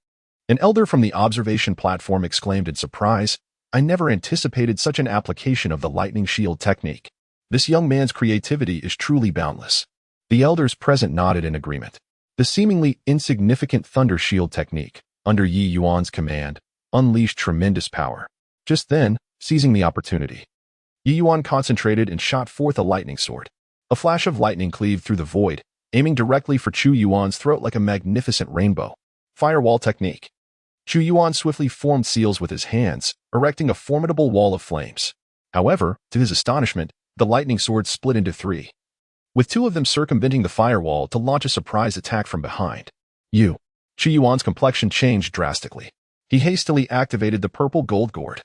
An elder from the observation platform exclaimed in surprise, "I never anticipated such an application of the lightning shield technique. This young man's creativity is truly boundless." The elders present nodded in agreement. The seemingly insignificant thunder shield technique, under Ye Yuan's command, unleashed tremendous power. Just then, seizing the opportunity, Ye Yuan concentrated and shot forth a lightning sword. A flash of lightning cleaved through the void, aiming directly for Chu Yuan's throat like a magnificent rainbow. Firewall technique. Chu Yuan swiftly formed seals with his hands, erecting a formidable wall of flames. However, to his astonishment, the lightning sword split into 3, with 2 of them circumventing the firewall to launch a surprise attack from behind. Chu Yuan's complexion changed drastically. He hastily activated the purple gold gourd,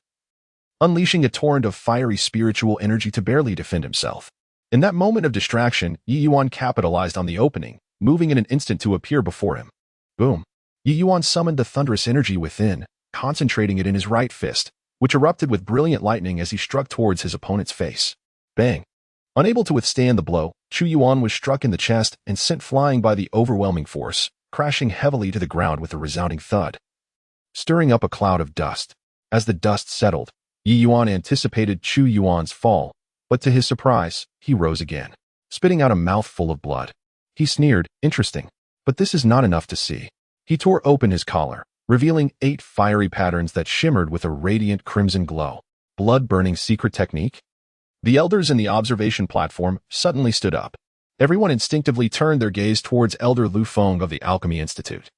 unleashing a torrent of fiery spiritual energy to barely defend himself. In that moment of distraction, Ye Yuan capitalized on the opening, moving in an instant to appear before him. Boom! Ye Yuan summoned the thunderous energy within, concentrating it in his right fist, which erupted with brilliant lightning as he struck towards his opponent's face. Bang! Unable to withstand the blow, Chu Yuan was struck in the chest and sent flying by the overwhelming force, crashing heavily to the ground with a resounding thud, stirring up a cloud of dust. As the dust settled, Ye Yuan anticipated Chu Yuan's fall, but to his surprise, he rose again, spitting out a mouthful of blood. He sneered, "Interesting, but this is not enough to see." He tore open his collar, revealing 8 fiery patterns that shimmered with a radiant crimson glow. Blood-burning secret technique? The elders in the observation platform suddenly stood up. Everyone instinctively turned their gaze towards Elder Lu Feng of the Alchemy Institute.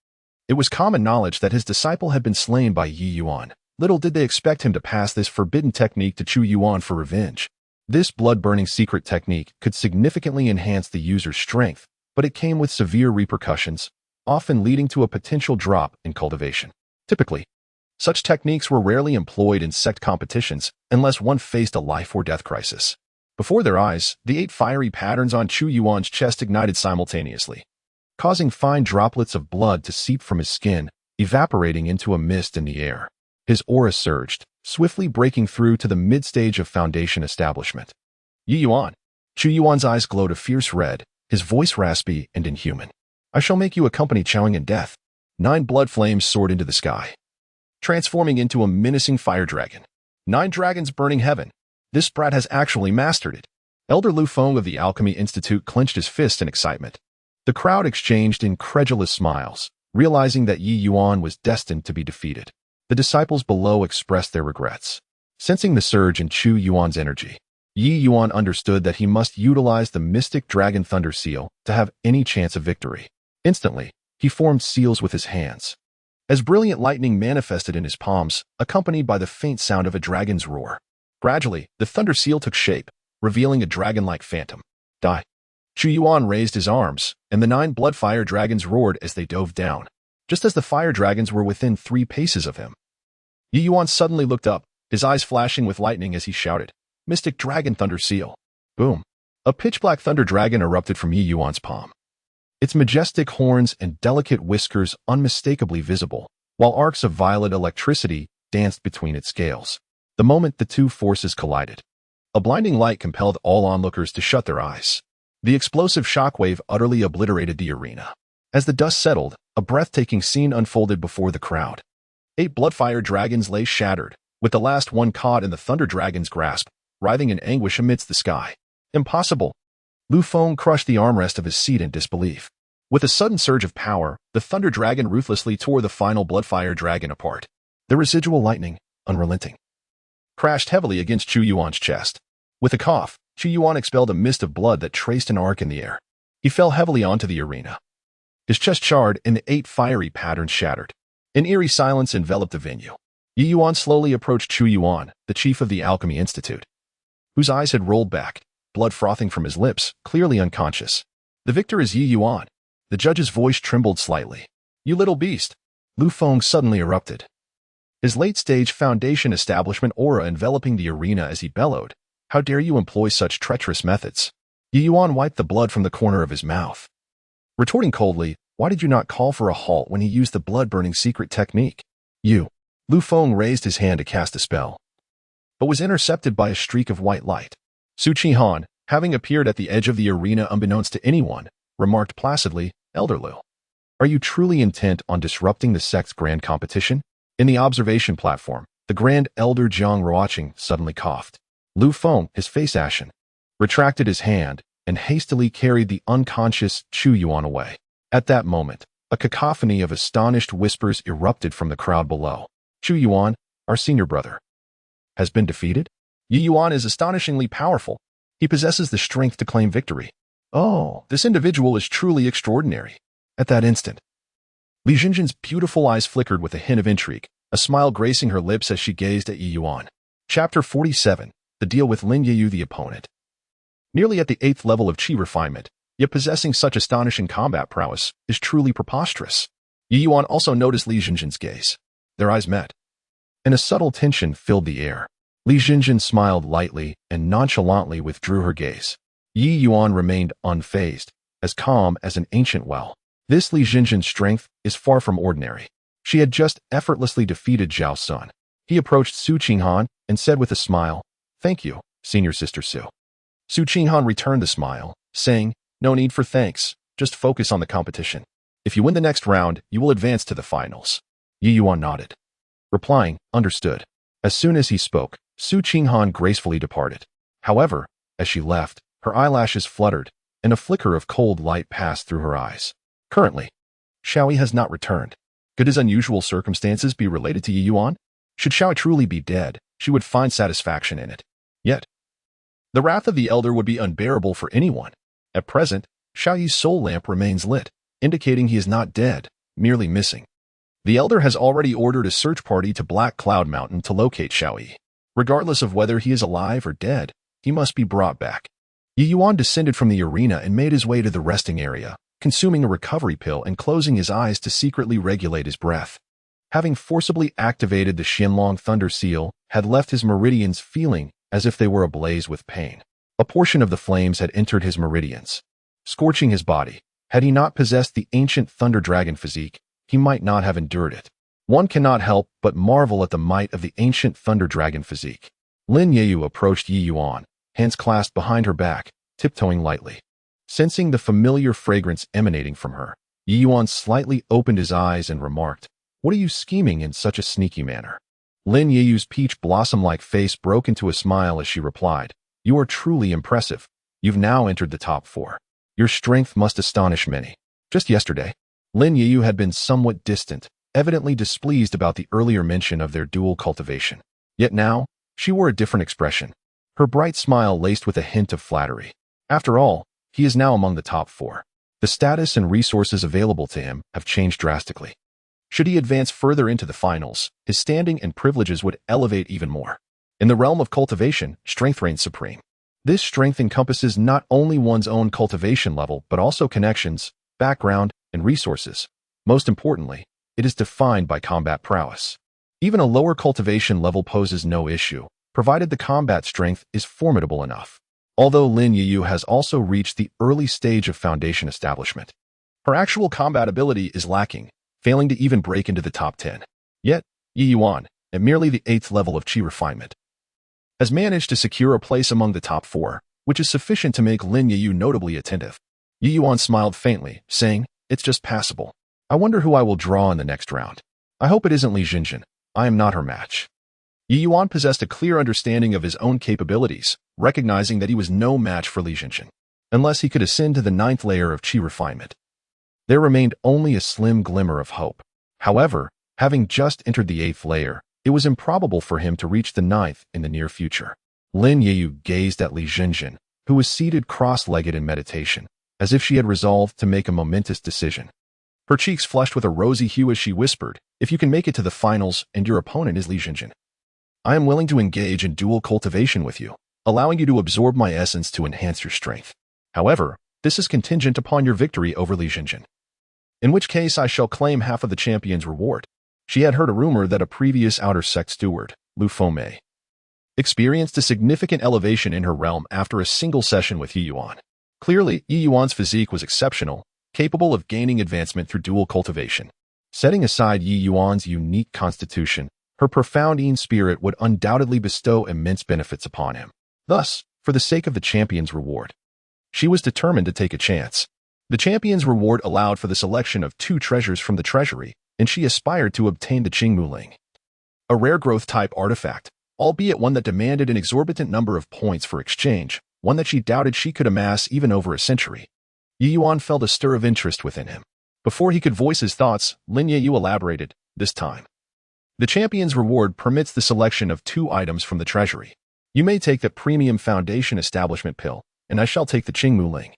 It was common knowledge that his disciple had been slain by Ye Yuan. Little did they expect him to pass this forbidden technique to Chu Yuan for revenge. This blood-burning secret technique could significantly enhance the user's strength, but it came with severe repercussions, often leading to a potential drop in cultivation. Typically, Such techniques were rarely employed in sect competitions unless one faced a life-or-death crisis. Before their eyes, the 8 fiery patterns on Su Yuan's chest ignited simultaneously, causing fine droplets of blood to seep from his skin, evaporating into a mist in the air. His aura surged, swiftly breaking through to the mid-stage of Foundation establishment. Ye Yuan. Su Yuan's eyes glowed a fierce red, his voice raspy and inhuman. I shall make you accompany Chowing in death. 9 blood flames soared into the sky, transforming into a menacing fire dragon. 9 dragons burning heaven. This brat has actually mastered it. Elder Lu Feng of the Alchemy Institute clenched his fist in excitement. The crowd exchanged incredulous smiles, realizing that Ye Yuan was destined to be defeated. The disciples below expressed their regrets. Sensing the surge in Su Yuan's energy, Ye Yuan understood that he must utilize the mystic dragon thunder seal to have any chance of victory. Instantly, he formed seals with his hands. As brilliant lightning manifested in his palms, accompanied by the faint sound of a dragon's roar. Gradually, the thunder seal took shape, revealing a dragon-like phantom. Die. Su Yuan raised his arms, and the 9 blood fire dragons roared as they dove down, just as the fire dragons were within 3 paces of him. Ye Yuan suddenly looked up, his eyes flashing with lightning as he shouted, Mystic Dragon Thunder Seal. Boom. A pitch-black thunder dragon erupted from Ye Yuan's palm. Its majestic horns and delicate whiskers unmistakably visible, while arcs of violet electricity danced between its scales. The moment the two forces collided, a blinding light compelled all onlookers to shut their eyes. The explosive shockwave utterly obliterated the arena. As the dust settled, a breathtaking scene unfolded before the crowd. 8 bloodfire dragons lay shattered, with the last one caught in the thunder dragon's grasp, writhing in anguish amidst the sky. Impossible! Lu Feng crushed the armrest of his seat in disbelief. With a sudden surge of power, the thunder dragon ruthlessly tore the final bloodfire dragon apart. The residual lightning, unrelenting, crashed heavily against Su Yuan's chest. With a cough, Su Yuan expelled a mist of blood that traced an arc in the air. He fell heavily onto the arena. His chest charred and the 8 fiery patterns shattered. An eerie silence enveloped the venue. Ye Yuan slowly approached Su Yuan, the chief of the Alchemy Institute, whose eyes had rolled back, blood frothing from his lips, clearly unconscious. The victor is Ye Yuan. The judge's voice trembled slightly. You little beast! Lu Feng suddenly erupted, his late-stage Foundation establishment aura enveloping the arena as he bellowed. How dare you employ such treacherous methods? Ye Yuan wiped the blood from the corner of his mouth, retorting coldly, why did you not call for a halt when he used the blood-burning secret technique? You. Lu Feng raised his hand to cast a spell, but was intercepted by a streak of white light. Su Qinghan, having appeared at the edge of the arena unbeknownst to anyone, remarked placidly, Elder Lu, are you truly intent on disrupting the sect's grand competition? In the observation platform, the Grand Elder Jiang Ruoqing suddenly coughed. Lu Feng, his face ashen, retracted his hand and hastily carried the unconscious Su Yuan away. At that moment, a cacophony of astonished whispers erupted from the crowd below. Su Yuan, our senior brother, has been defeated? Ye Yuan is astonishingly powerful. He possesses the strength to claim victory. Oh, this individual is truly extraordinary. At that instant, Li Jinjin's beautiful eyes flickered with a hint of intrigue, a smile gracing her lips as she gazed at Ye Yuan. Chapter 47, The Deal with Lin Yeyu the Opponent. Nearly at the 8th level of Qi refinement, yet possessing such astonishing combat prowess, is truly preposterous. Ye Yuan also noticed Li Jinjin's gaze. Their eyes met, and a subtle tension filled the air. Li Jinjin smiled lightly and nonchalantly withdrew her gaze. Ye Yuan remained unfazed, as calm as an ancient well. This Li Jinjin's strength is far from ordinary. She had just effortlessly defeated Zhao Sun. He approached Su Qinghan and said with a smile, Thank you, Senior Sister Su. Su Qinghan returned the smile, saying, No need for thanks, just focus on the competition. If you win the next round, you will advance to the finals. Ye Yuan nodded, replying, Understood. As soon as he spoke, Su Qinghan gracefully departed. However, as she left, her eyelashes fluttered, and a flicker of cold light passed through her eyes. Currently, Xiaoyi has not returned. Could his unusual circumstances be related to Ye Yuan? Should Xiaoyi truly be dead, she would find satisfaction in it. Yet, the wrath of the elder would be unbearable for anyone. At present, Xiaoyi's soul lamp remains lit, indicating he is not dead, merely missing. The elder has already ordered a search party to Black Cloud Mountain to locate Xiaoyi. Regardless of whether he is alive or dead, he must be brought back. Ye Yuan descended from the arena and made his way to the resting area, consuming a recovery pill and closing his eyes to secretly regulate his breath. Having forcibly activated the Xianlong Thunder Seal had left his meridians feeling as if they were ablaze with pain. A portion of the flames had entered his meridians, scorching his body. Had he not possessed the ancient Thunder Dragon physique, he might not have endured it. One cannot help but marvel at the might of the ancient Thunder Dragon physique. Lin Yeyu approached Ye Yuan, hands clasped behind her back, tiptoeing lightly. Sensing the familiar fragrance emanating from her, Ye Yuan slightly opened his eyes and remarked, "What are you scheming in such a sneaky manner?" Lin Yeyu's peach blossom-like face broke into a smile as she replied, "You are truly impressive. You've now entered the top 4. Your strength must astonish many." Just yesterday, Lin Yeyu had been somewhat distant, evidently displeased about the earlier mention of their dual cultivation. Yet now, she wore a different expression, her bright smile laced with a hint of flattery. After all, he is now among the top 4. The status and resources available to him have changed drastically. Should he advance further into the finals, his standing and privileges would elevate even more. In the realm of cultivation, strength reigns supreme. This strength encompasses not only one's own cultivation level, but also connections, background, and resources. Most importantly, it is defined by combat prowess. Even a lower cultivation level poses no issue, provided the combat strength is formidable enough. Although Lin Yeyu has also reached the early stage of foundation establishment, her actual combat ability is lacking, failing to even break into the top 10. Yet, Ye Yuan, at merely the 8th level of Qi refinement, has managed to secure a place among the top 4, which is sufficient to make Lin Yeyu notably attentive. Ye Yuan smiled faintly, saying, "It's just passable. I wonder who I will draw in the next round. I hope it isn't Li Jinjin. I am not her match." Ye Yuan possessed a clear understanding of his own capabilities, recognizing that he was no match for Li Jinjin, unless he could ascend to the 9th layer of Qi refinement. There remained only a slim glimmer of hope. However, having just entered the 8th layer, it was improbable for him to reach the 9th in the near future. Lin Yeyu gazed at Li Jinjin, who was seated cross-legged in meditation, as if she had resolved to make a momentous decision. Her cheeks flushed with a rosy hue as she whispered, "If you can make it to the finals and your opponent is Li Jinjin, I am willing to engage in dual cultivation with you, allowing you to absorb my essence to enhance your strength. However, this is contingent upon your victory over Li Jinjin, in which case I shall claim half of the champion's reward." She had heard a rumor that a previous outer sect steward, Lu Fomei, experienced a significant elevation in her realm after a single session with Ye Yuan. Clearly, Ye Yuan's physique was exceptional, capable of gaining advancement through dual cultivation. Setting aside Ye Yuan's unique constitution, her profound Yin spirit would undoubtedly bestow immense benefits upon him. Thus, for the sake of the champion's reward, she was determined to take a chance. The champion's reward allowed for the selection of 2 treasures from the treasury, and she aspired to obtain the Qingmuling, a rare growth-type artifact, albeit one that demanded an exorbitant number of points for exchange, one that she doubted she could amass even over a century. Ye Yuan felt a stir of interest within him. Before he could voice his thoughts, Lin Yeyu elaborated, "This time, the champion's reward permits the selection of 2 items from the treasury. You may take the premium foundation establishment pill, and I shall take the Qingmuling."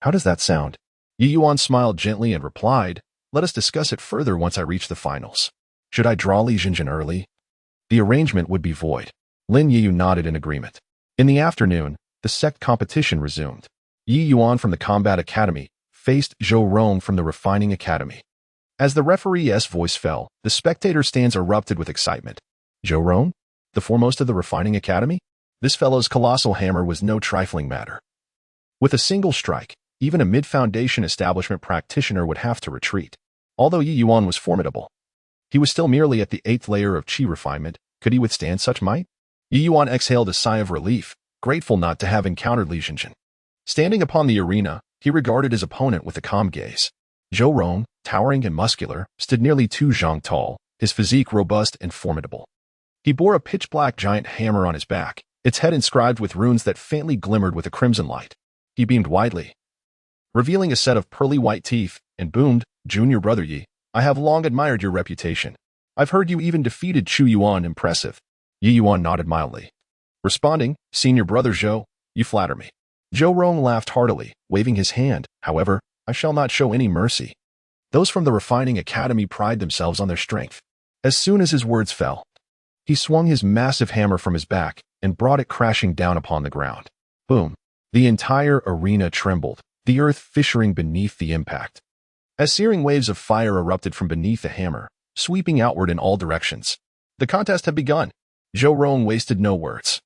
"How does that sound?" Ye Yuan smiled gently and replied, "Let us discuss it further once I reach the finals. Should I draw Li Jinjin early? The arrangement would be void." Lin Yeyu nodded in agreement. In the afternoon, the sect competition resumed. Ye Yuan from the Combat Academy faced Zhou Rong from the Refining Academy. As the referee's voice fell, the spectator stands erupted with excitement. Zhou Rong? The foremost of the Refining Academy? This fellow's colossal hammer was no trifling matter. With a single strike, even a mid-foundation establishment practitioner would have to retreat. Although Ye Yuan was formidable, he was still merely at the 8th layer of Qi refinement. Could he withstand such might? Ye Yuan exhaled a sigh of relief, grateful not to have encountered Li Jinjin. Standing upon the arena, he regarded his opponent with a calm gaze. Zhou Rong, towering and muscular, stood nearly 2 zhang tall, his physique robust and formidable. He bore a pitch-black giant hammer on his back, its head inscribed with runes that faintly glimmered with a crimson light. He beamed widely, revealing a set of pearly white teeth, and boomed, "Junior brother Yi, I have long admired your reputation. I've heard you even defeated Chu Yuan. Impressive." Ye Yuan nodded mildly, responding, "Senior brother Zhou, you flatter me." Zhou Rong laughed heartily, waving his hand. "However, I shall not show any mercy. Those from the Refining Academy pride themselves on their strength." As soon as his words fell, he swung his massive hammer from his back and brought it crashing down upon the ground. Boom! The entire arena trembled, the earth fissuring beneath the impact. As searing waves of fire erupted from beneath the hammer, sweeping outward in all directions. The contest had begun. Zhou Rong wasted no words,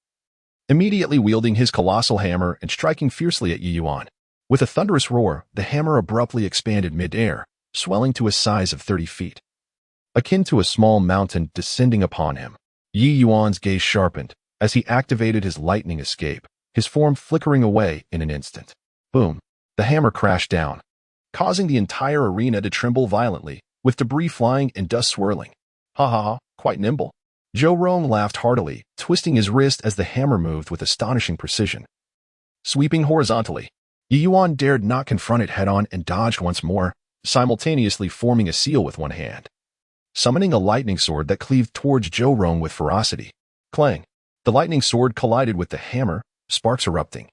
immediately wielding his colossal hammer and striking fiercely at Ye Yuan. With a thunderous roar, the hammer abruptly expanded mid-air, swelling to a size of 30 feet. Akin to a small mountain descending upon him, Ye Yuan's gaze sharpened as he activated his lightning escape, his form flickering away in an instant. Boom! The hammer crashed down, causing the entire arena to tremble violently, with debris flying and dust swirling. Ha ha ha, quite nimble. Zhou Rong laughed heartily, twisting his wrist as the hammer moved with astonishing precision. Sweeping horizontally, Ye Yuan dared not confront it head-on and dodged once more, simultaneously forming a seal with one hand. Summoning a lightning sword that cleaved towards Zhou Rong with ferocity. Clang! The lightning sword collided with the hammer, sparks erupting.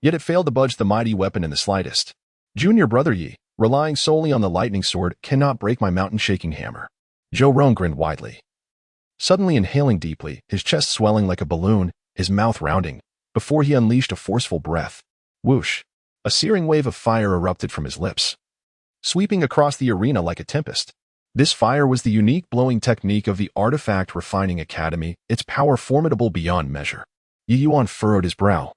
Yet it failed to budge the mighty weapon in the slightest. Junior brother Ye, relying solely on the lightning sword, cannot break my mountain-shaking hammer. Zhou Rong grinned widely, suddenly inhaling deeply, his chest swelling like a balloon, his mouth rounding, before he unleashed a forceful breath. Whoosh! A searing wave of fire erupted from his lips, sweeping across the arena like a tempest. This fire was the unique blowing technique of the Artifact Refining Academy, its power formidable beyond measure. Ye Yuan furrowed his brow,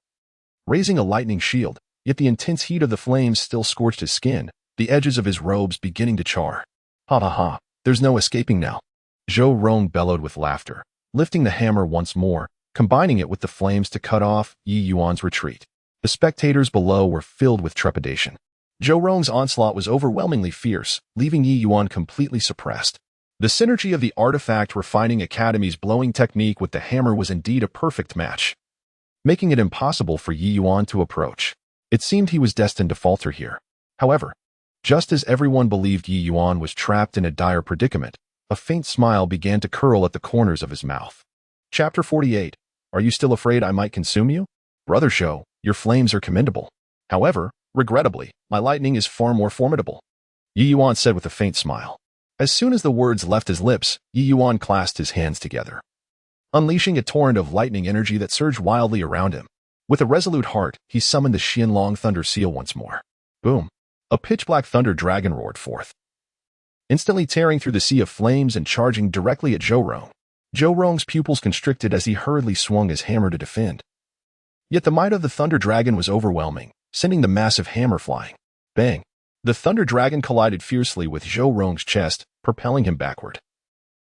raising a lightning shield, yet the intense heat of the flames still scorched his skin, the edges of his robes beginning to char. Ha ha ha, there's no escaping now. Zhou Rong bellowed with laughter, lifting the hammer once more, combining it with the flames to cut off Ye Yuan's retreat. The spectators below were filled with trepidation. Zhou Rong's onslaught was overwhelmingly fierce, leaving Ye Yuan completely suppressed. The synergy of the Artifact Refining Academy's blowing technique with the hammer was indeed a perfect match, making it impossible for Ye Yuan to approach. It seemed he was destined to falter here. However, just as everyone believed Ye Yuan was trapped in a dire predicament, a faint smile began to curl at the corners of his mouth. Chapter 48. Are you still afraid I might consume you? Brother Zhou, your flames are commendable. However, regrettably, my lightning is far more formidable, Ye Yuan said with a faint smile. As soon as the words left his lips, Ye Yuan clasped his hands together, unleashing a torrent of lightning energy that surged wildly around him. With a resolute heart, he summoned the Xianlong Thunder Seal once more. Boom! A pitch-black thunder dragon roared forth, instantly tearing through the sea of flames and charging directly at Zhou Rong. Zhou Rong's pupils constricted as he hurriedly swung his hammer to defend. Yet the might of the Thunder Dragon was overwhelming, sending the massive hammer flying. Bang! The Thunder Dragon collided fiercely with Zhou Rong's chest, propelling him backward.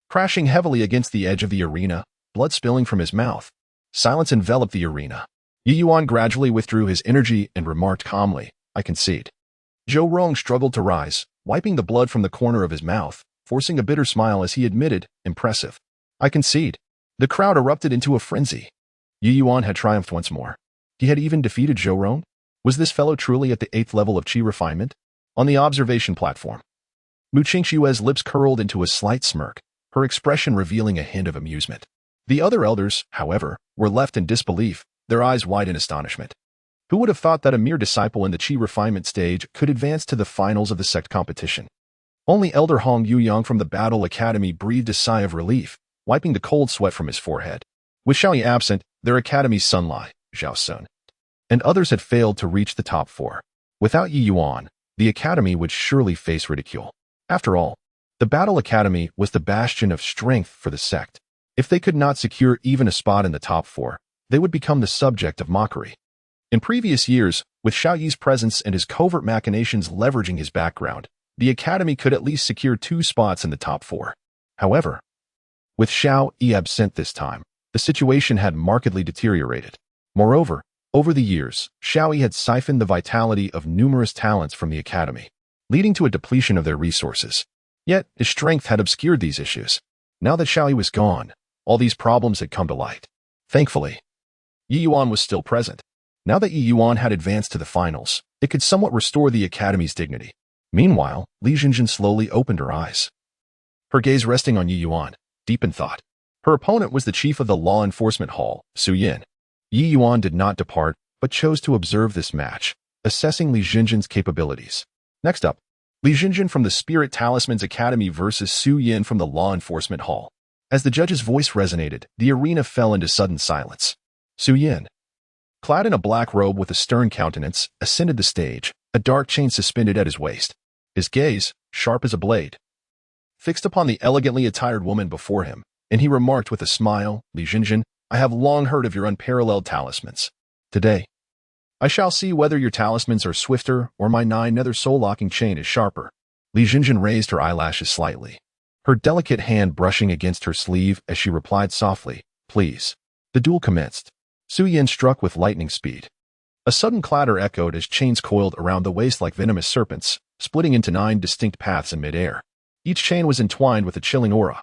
Crashing heavily against the edge of the arena, blood spilling from his mouth. Silence enveloped the arena. Ye Yuan gradually withdrew his energy and remarked calmly, I concede. Zhou Rong struggled to rise, wiping the blood from the corner of his mouth, forcing a bitter smile as he admitted, impressive. I concede. The crowd erupted into a frenzy. Ye Yuan had triumphed once more. He had even defeated Zhou Rong? Was this fellow truly at the 8th level of Qi refinement? On the observation platform, Mu Qingshue's lips curled into a slight smirk, her expression revealing a hint of amusement. The other elders, however, were left in disbelief, their eyes wide in astonishment. Who would have thought that a mere disciple in the Qi refinement stage could advance to the finals of the sect competition? Only Elder Hong Yuyang from the Battle Academy breathed a sigh of relief, wiping the cold sweat from his forehead. With Xiaoyi absent, their academy's son Lai, Zhao Sun, and others had failed to reach the top 4. Without Ye Yuan, the academy would surely face ridicule. After all, the Battle Academy was the bastion of strength for the sect. If they could not secure even a spot in the top 4, they would become the subject of mockery. In previous years, with Xiaoyi's presence and his covert machinations leveraging his background, the academy could at least secure 2 spots in the top 4. However, with Xiaoyi absent this time, the situation had markedly deteriorated. Moreover, over the years, Xiaoyi had siphoned the vitality of numerous talents from the academy, leading to a depletion of their resources. Yet, his strength had obscured these issues. Now that Xiaoyi was gone, all these problems had come to light. Thankfully, Ye Yuan was still present. Now that Ye Yuan had advanced to the finals, it could somewhat restore the academy's dignity. Meanwhile, Li Jinjin slowly opened her eyes, her gaze resting on Ye Yuan, deep in thought. Her opponent was the chief of the law enforcement hall, Su Yin. Ye Yuan did not depart, but chose to observe this match, assessing Li Jinjin's capabilities. Next up, Li Jinjin from the Spirit Talismans Academy versus Su Yin from the law enforcement hall. As the judge's voice resonated, the arena fell into sudden silence. Su Yin, clad in a black robe with a stern countenance, ascended the stage, a dark chain suspended at his waist. His gaze, sharp as a blade, fixed upon the elegantly attired woman before him, and he remarked with a smile, "Li Jinjin, I have long heard of your unparalleled talismans. Today, I shall see whether your talismans are swifter or my 9-nether soul-locking chain is sharper." Li Jinjin raised her eyelashes slightly, her delicate hand brushing against her sleeve as she replied softly, "Please." The duel commenced. Su Qinghan struck with lightning speed. A sudden clatter echoed as chains coiled around the waist like venomous serpents, splitting into 9 distinct paths in midair. Each chain was entwined with a chilling aura,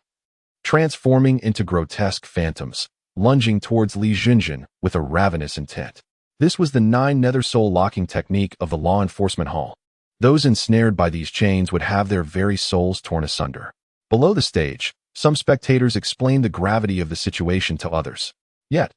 transforming into grotesque phantoms, lunging towards Li Jinjin with a ravenous intent. This was the 9-nether soul locking technique of the law enforcement hall. Those ensnared by these chains would have their very souls torn asunder. Below the stage, some spectators explained the gravity of the situation to others. Yet,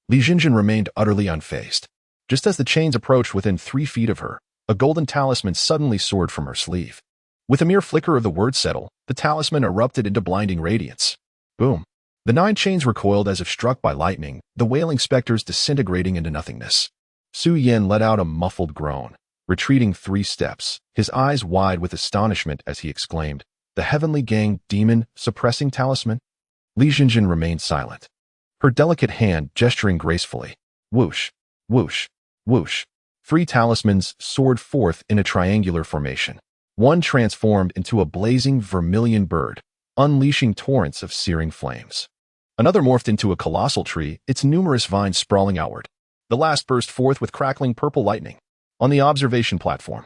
Li Jinjin remained utterly unfazed. Just as the chains approached within 3 feet of her, a golden talisman suddenly soared from her sleeve. With a mere flicker of the word settle, the talisman erupted into blinding radiance. Boom. The 9 chains recoiled as if struck by lightning, the wailing specters disintegrating into nothingness. Su Qinghan let out a muffled groan, retreating 3 steps, his eyes wide with astonishment as he exclaimed, "The heavenly gang demon suppressing talisman?" Li Jinjin remained silent, her delicate hand gesturing gracefully. Whoosh, whoosh, whoosh. 3 talismans soared forth in a triangular formation. One transformed into a blazing vermilion bird, unleashing torrents of searing flames. Another morphed into a colossal tree, its numerous vines sprawling outward. The last burst forth with crackling purple lightning. On the observation platform,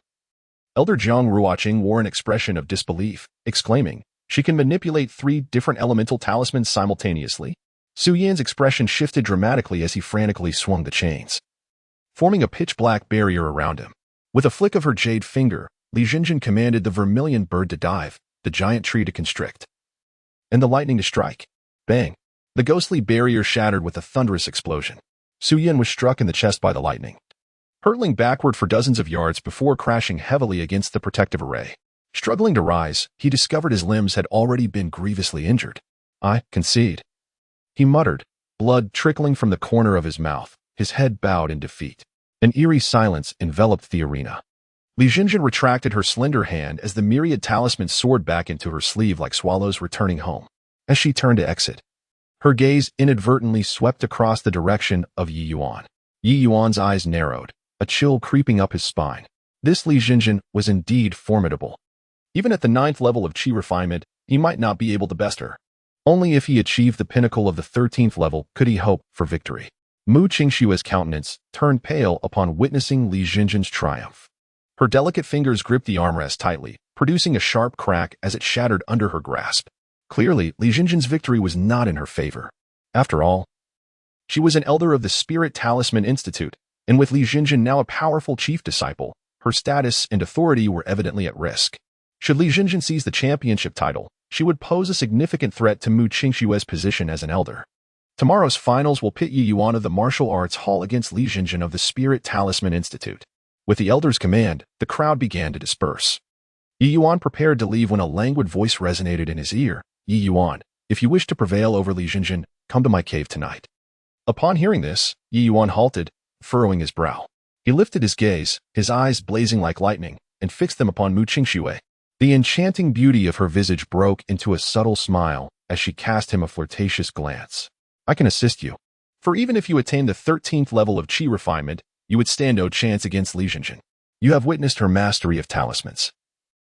Elder Yong Ruoqing wore an expression of disbelief, exclaiming, "She can manipulate 3 different elemental talismans simultaneously?" Su Qinghan's expression shifted dramatically as he frantically swung the chains, forming a pitch-black barrier around him. With a flick of her jade finger, Li Jinjin commanded the vermilion bird to dive, the giant tree to constrict, and the lightning to strike. Bang! The ghostly barrier shattered with a thunderous explosion. Su Qinghan was struck in the chest by the lightning, hurtling backward for dozens of yards before crashing heavily against the protective array. Struggling to rise, he discovered his limbs had already been grievously injured. "I concede," he muttered, blood trickling from the corner of his mouth, his head bowed in defeat. An eerie silence enveloped the arena. Li Jinjin retracted her slender hand as the myriad talismans soared back into her sleeve like swallows returning home. As she turned to exit, her gaze inadvertently swept across the direction of Ye Yuan. Ye Yuan's eyes narrowed, a chill creeping up his spine. This Li Jinjin was indeed formidable. Even at the 9th level of Qi refinement, he might not be able to best her. Only if he achieved the pinnacle of the 13th level could he hope for victory. Mu Qingshue's countenance turned pale upon witnessing Li Jinjin's triumph. Her delicate fingers gripped the armrest tightly, producing a sharp crack as it shattered under her grasp. Clearly, Li Jinjin's victory was not in her favor. After all, she was an elder of the Spirit Talisman Institute, and with Li Jinjin now a powerful chief disciple, her status and authority were evidently at risk. Should Li Jinjin seize the championship title, she would pose a significant threat to Mu Qingshue's position as an elder. Tomorrow's finals will pit Ye Yuan of the Martial Arts Hall against Li Jinjin of the Spirit Talisman Institute. With the elder's command, the crowd began to disperse. Ye Yuan prepared to leave when a languid voice resonated in his ear. "Ye Yuan, if you wish to prevail over Li Jinjin, come to my cave tonight." Upon hearing this, Ye Yuan halted, furrowing his brow. He lifted his gaze, his eyes blazing like lightning, and fixed them upon Mu Qingxue. The enchanting beauty of her visage broke into a subtle smile as she cast him a flirtatious glance. "I can assist you. For even if you attain the 13th level of Qi refinement, you would stand no chance against Li Jinjin. You have witnessed her mastery of talismans.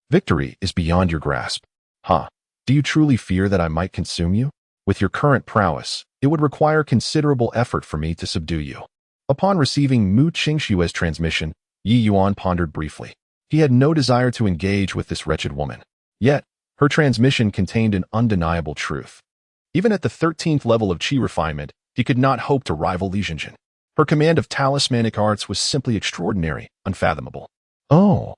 Victory is beyond your grasp. Huh? Do you truly fear that I might consume you? With your current prowess, it would require considerable effort for me to subdue you." Upon receiving Mu Qingshue's transmission, Ye Yuan pondered briefly. He had no desire to engage with this wretched woman. Yet, her transmission contained an undeniable truth. Even at the 13th level of Qi refinement, he could not hope to rival Li Jinjin. Her command of talismanic arts was simply extraordinary, unfathomable. "Oh,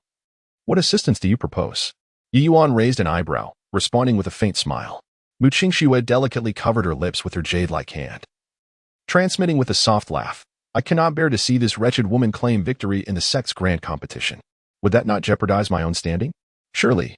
what assistance do you propose?" Ye Yuan raised an eyebrow, responding with a faint smile. Mu Qingxue delicately covered her lips with her jade-like hand, transmitting with a soft laugh, "I cannot bear to see this wretched woman claim victory in the sect's grand competition. Would that not jeopardize my own standing? Surely,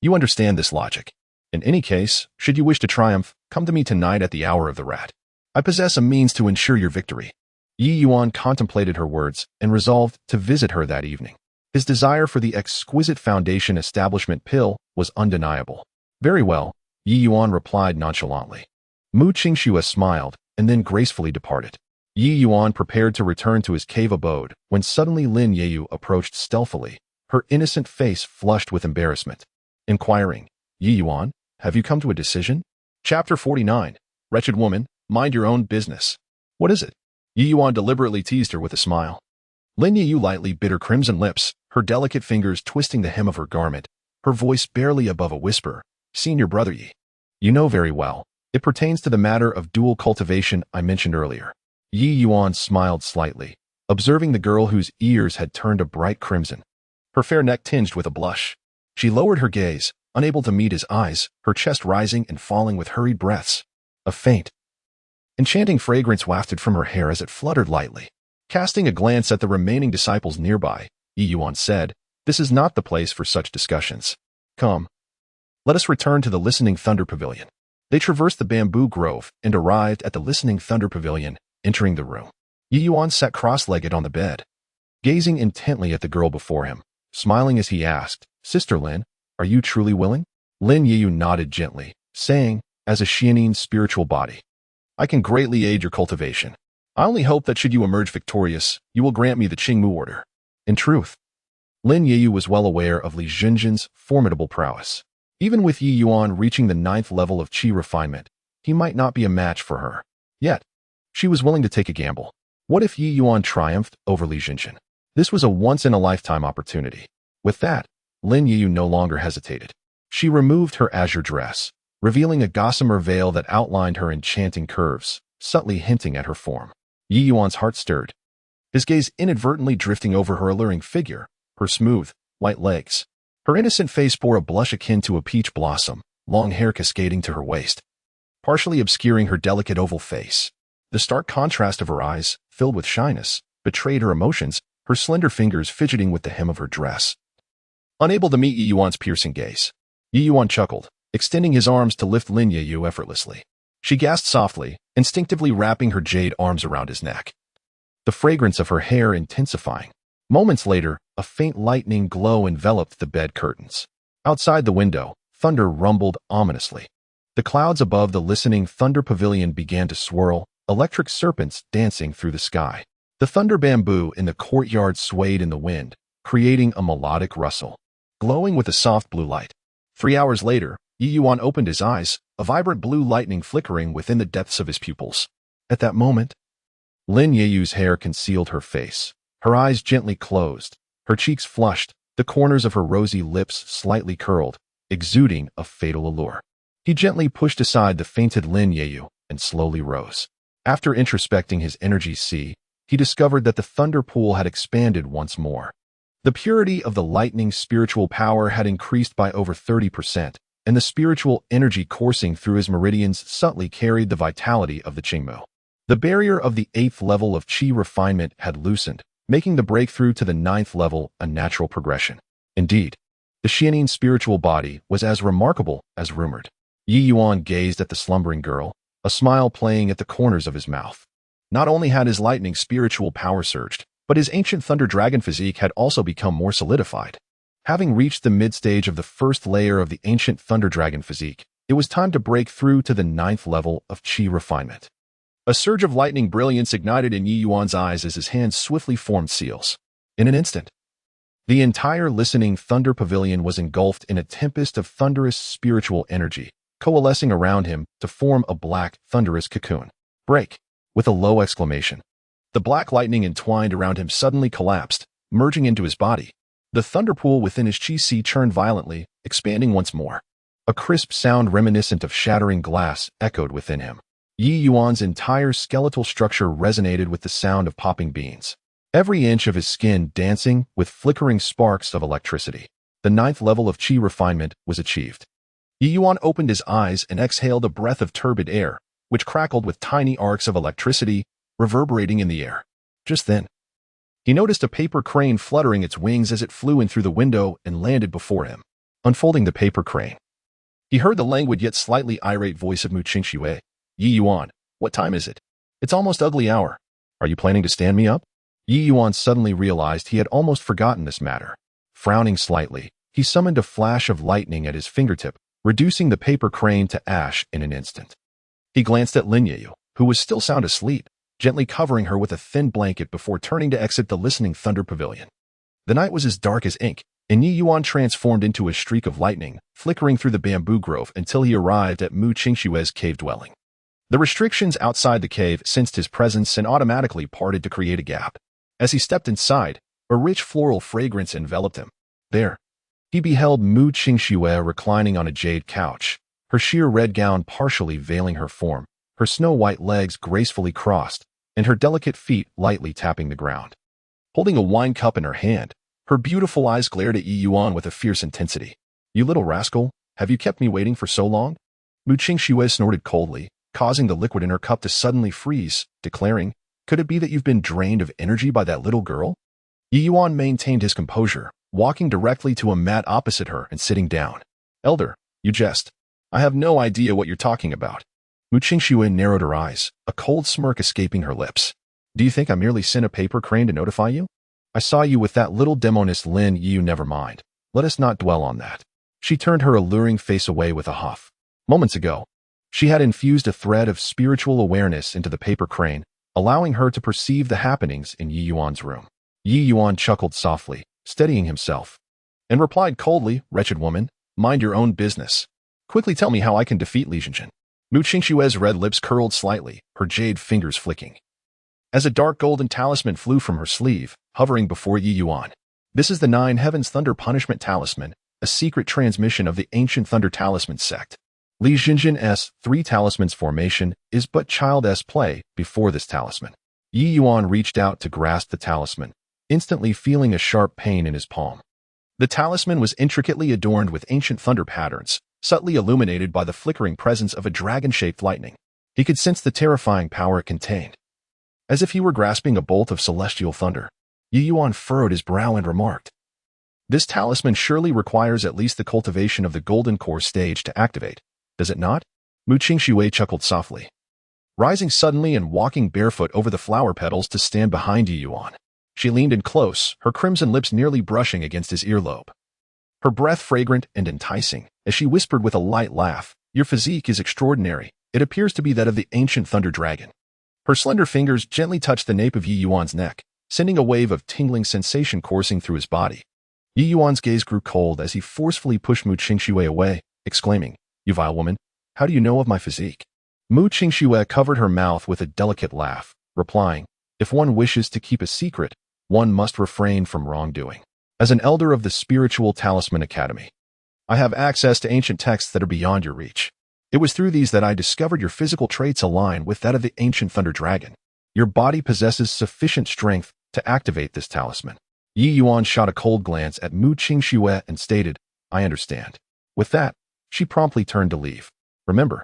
you understand this logic. In any case, should you wish to triumph, come to me tonight at the hour of the rat. I possess a means to ensure your victory." Ye Yuan contemplated her words and resolved to visit her that evening. His desire for the exquisite Foundation establishment pill was undeniable. Very well, Ye Yuan replied nonchalantly. Mu Qingxue smiled and then gracefully departed. Ye Yuan prepared to return to his cave abode when suddenly Lin Yeyu approached stealthily, her innocent face flushed with embarrassment. Inquiring, Ye Yuan, have you come to a decision? Chapter 49. Wretched woman, mind your own business. What is it? Ye Yuan deliberately teased her with a smile. Lin Yeyu lightly bit her crimson lips, her delicate fingers twisting the hem of her garment, her voice barely above a whisper. Senior brother Ye. You know very well. It pertains to the matter of dual cultivation I mentioned earlier. Ye Yuan smiled slightly, observing the girl whose ears had turned a bright crimson. Her fair neck tinged with a blush. She lowered her gaze, unable to meet his eyes, her chest rising and falling with hurried breaths. A faint, enchanting fragrance wafted from her hair as it fluttered lightly. Casting a glance at the remaining disciples nearby, Ye Yuan said, This is not the place for such discussions. Come. Let us return to the Listening Thunder Pavilion. They traversed the bamboo grove and arrived at the Listening Thunder Pavilion, entering the room. Ye Yuan sat cross-legged on the bed, gazing intently at the girl before him, smiling as he asked, Sister Lin, are you truly willing? Lin Yeyu nodded gently, saying, as a Xianin spiritual body, I can greatly aid your cultivation. I only hope that should you emerge victorious, you will grant me the Qingmu order. In truth, Lin Yeyu was well aware of Li Junjin's formidable prowess. Even with Ye Yuan reaching the 9th level of qi refinement, he might not be a match for her. Yet, she was willing to take a gamble. What if Ye Yuan triumphed over Li Junjin? This was a once-in-a-lifetime opportunity. With that, Lin Yeyu no longer hesitated. She removed her azure dress, revealing a gossamer veil that outlined her enchanting curves, subtly hinting at her form. Ye Yuan's heart stirred, his gaze inadvertently drifting over her alluring figure, her smooth, white legs. Her innocent face bore a blush akin to a peach blossom, long hair cascading to her waist, partially obscuring her delicate oval face. The stark contrast of her eyes, filled with shyness, betrayed her emotions, her slender fingers fidgeting with the hem of her dress. Unable to meet Ye Yuan's piercing gaze, Ye Yuan chuckled, extending his arms to lift Lin Yeyu effortlessly. She gasped softly, instinctively wrapping her jade arms around his neck, the fragrance of her hair intensifying. Moments later, a faint lightning glow enveloped the bed curtains. Outside the window, thunder rumbled ominously. The clouds above the Listening Thunder Pavilion began to swirl, electric serpents dancing through the sky. The thunder bamboo in the courtyard swayed in the wind, creating a melodic rustle, glowing with a soft blue light. 3 hours later, Ye Yuan opened his eyes, a vibrant blue lightning flickering within the depths of his pupils. At that moment, Lin Yeyu's hair concealed her face. Her eyes gently closed, her cheeks flushed, the corners of her rosy lips slightly curled, exuding a fatal allure. He gently pushed aside the fainted Lin Yeyu and slowly rose. After introspecting his energy sea, he discovered that the thunder pool had expanded once more. The purity of the lightning's spiritual power had increased by over 30%, and the spiritual energy coursing through his meridians subtly carried the vitality of the Qingmu. The barrier of the 8th level of qi refinement had loosened, making the breakthrough to the 9th level a natural progression. Indeed, the Xianin spiritual body was as remarkable as rumored. Ye Yuan gazed at the slumbering girl, a smile playing at the corners of his mouth. Not only had his lightning spiritual power surged, but his ancient thunder dragon physique had also become more solidified. Having reached the mid-stage of the first layer of the ancient thunder dragon physique, it was time to break through to the 9th level of qi refinement. A surge of lightning brilliance ignited in Ye Yuan's eyes as his hands swiftly formed seals. In an instant, the entire Listening Thunder Pavilion was engulfed in a tempest of thunderous spiritual energy, coalescing around him to form a black, thunderous cocoon. Break! With a low exclamation, the black lightning entwined around him suddenly collapsed, merging into his body. The thunder pool within his qi sea churned violently, expanding once more. A crisp sound reminiscent of shattering glass echoed within him. Ye Yuan's entire skeletal structure resonated with the sound of popping beans, every inch of his skin dancing with flickering sparks of electricity. The 9th level of qi refinement was achieved. Ye Yuan opened his eyes and exhaled a breath of turbid air, which crackled with tiny arcs of electricity reverberating in the air. Just then, he noticed a paper crane fluttering its wings as it flew in through the window and landed before him. Unfolding the paper crane, he heard the languid yet slightly irate voice of Mu Qingxue. Ye Yuan, what time is it? It's almost ugly hour. Are you planning to stand me up? Ye Yuan suddenly realized he had almost forgotten this matter. Frowning slightly, he summoned a flash of lightning at his fingertip, reducing the paper crane to ash in an instant. He glanced at Lin Ye, who was still sound asleep, gently covering her with a thin blanket before turning to exit the listening thunder pavilion. The night was as dark as ink, and Ye Yuan transformed into a streak of lightning, flickering through the bamboo grove until he arrived at Mu Qingshue's cave dwelling. The restrictions outside the cave sensed his presence and automatically parted to create a gap. As he stepped inside, a rich floral fragrance enveloped him. There, he beheld Mu Qingxue reclining on a jade couch, her sheer red gown partially veiling her form, her snow-white legs gracefully crossed, and her delicate feet lightly tapping the ground. Holding a wine cup in her hand, her beautiful eyes glared at Ye Yuan with a fierce intensity. "You little rascal, have you kept me waiting for so long?" Mu Qingxue snorted coldly, causing the liquid in her cup to suddenly freeze, declaring, "Could it be that you've been drained of energy by that little girl?" Ye Yuan maintained his composure, walking directly to a mat opposite her and sitting down. "Elder, you jest. I have no idea what you're talking about." Mu Qingxue narrowed her eyes, a cold smirk escaping her lips. "Do you think I merely sent a paper crane to notify you? I saw you with that little demoness Lin Yu. Never mind. Let us not dwell on that." She turned her alluring face away with a huff. Moments ago, she had infused a thread of spiritual awareness into the paper crane, allowing her to perceive the happenings in Ye Yuan's room. Ye Yuan chuckled softly, steadying himself, and replied coldly, "Wretched woman, mind your own business. Quickly tell me how I can defeat Li Jinjin." Mu Qingshue's red lips curled slightly, her jade fingers flicking, as a dark golden talisman flew from her sleeve, hovering before Ye Yuan. "This is the Nine Heavens Thunder Punishment Talisman, a secret transmission of the ancient Thunder Talisman sect. Li Jinjin's 3 talismans formation is but child's play before this talisman." Ye Yuan reached out to grasp the talisman, instantly feeling a sharp pain in his palm. The talisman was intricately adorned with ancient thunder patterns, subtly illuminated by the flickering presence of a dragon-shaped lightning. He could sense the terrifying power it contained. As if he were grasping a bolt of celestial thunder, Ye Yuan furrowed his brow and remarked, "This talisman surely requires at least the cultivation of the golden core stage to activate, does it not?" Mu Qingxue chuckled softly, rising suddenly and walking barefoot over the flower petals to stand behind Ye Yuan. She leaned in close, her crimson lips nearly brushing against his earlobe, her breath fragrant and enticing, as she whispered with a light laugh, "Your physique is extraordinary. It appears to be that of the ancient thunder dragon." Her slender fingers gently touched the nape of Ye Yuan's neck, sending a wave of tingling sensation coursing through his body. Ye Yuan's gaze grew cold as he forcefully pushed Mu Qingxue away, exclaiming, "You vile woman, how do you know of my physique?" Mu Qingxue covered her mouth with a delicate laugh, replying, "If one wishes to keep a secret, one must refrain from wrongdoing. As an elder of the Spiritual Talisman Academy, I have access to ancient texts that are beyond your reach. It was through these that I discovered your physical traits align with that of the ancient thunder dragon. Your body possesses sufficient strength to activate this talisman." Ye Yuan shot a cold glance at Mu Qingxue and stated, "I understand." With that, she promptly turned to leave. "Remember,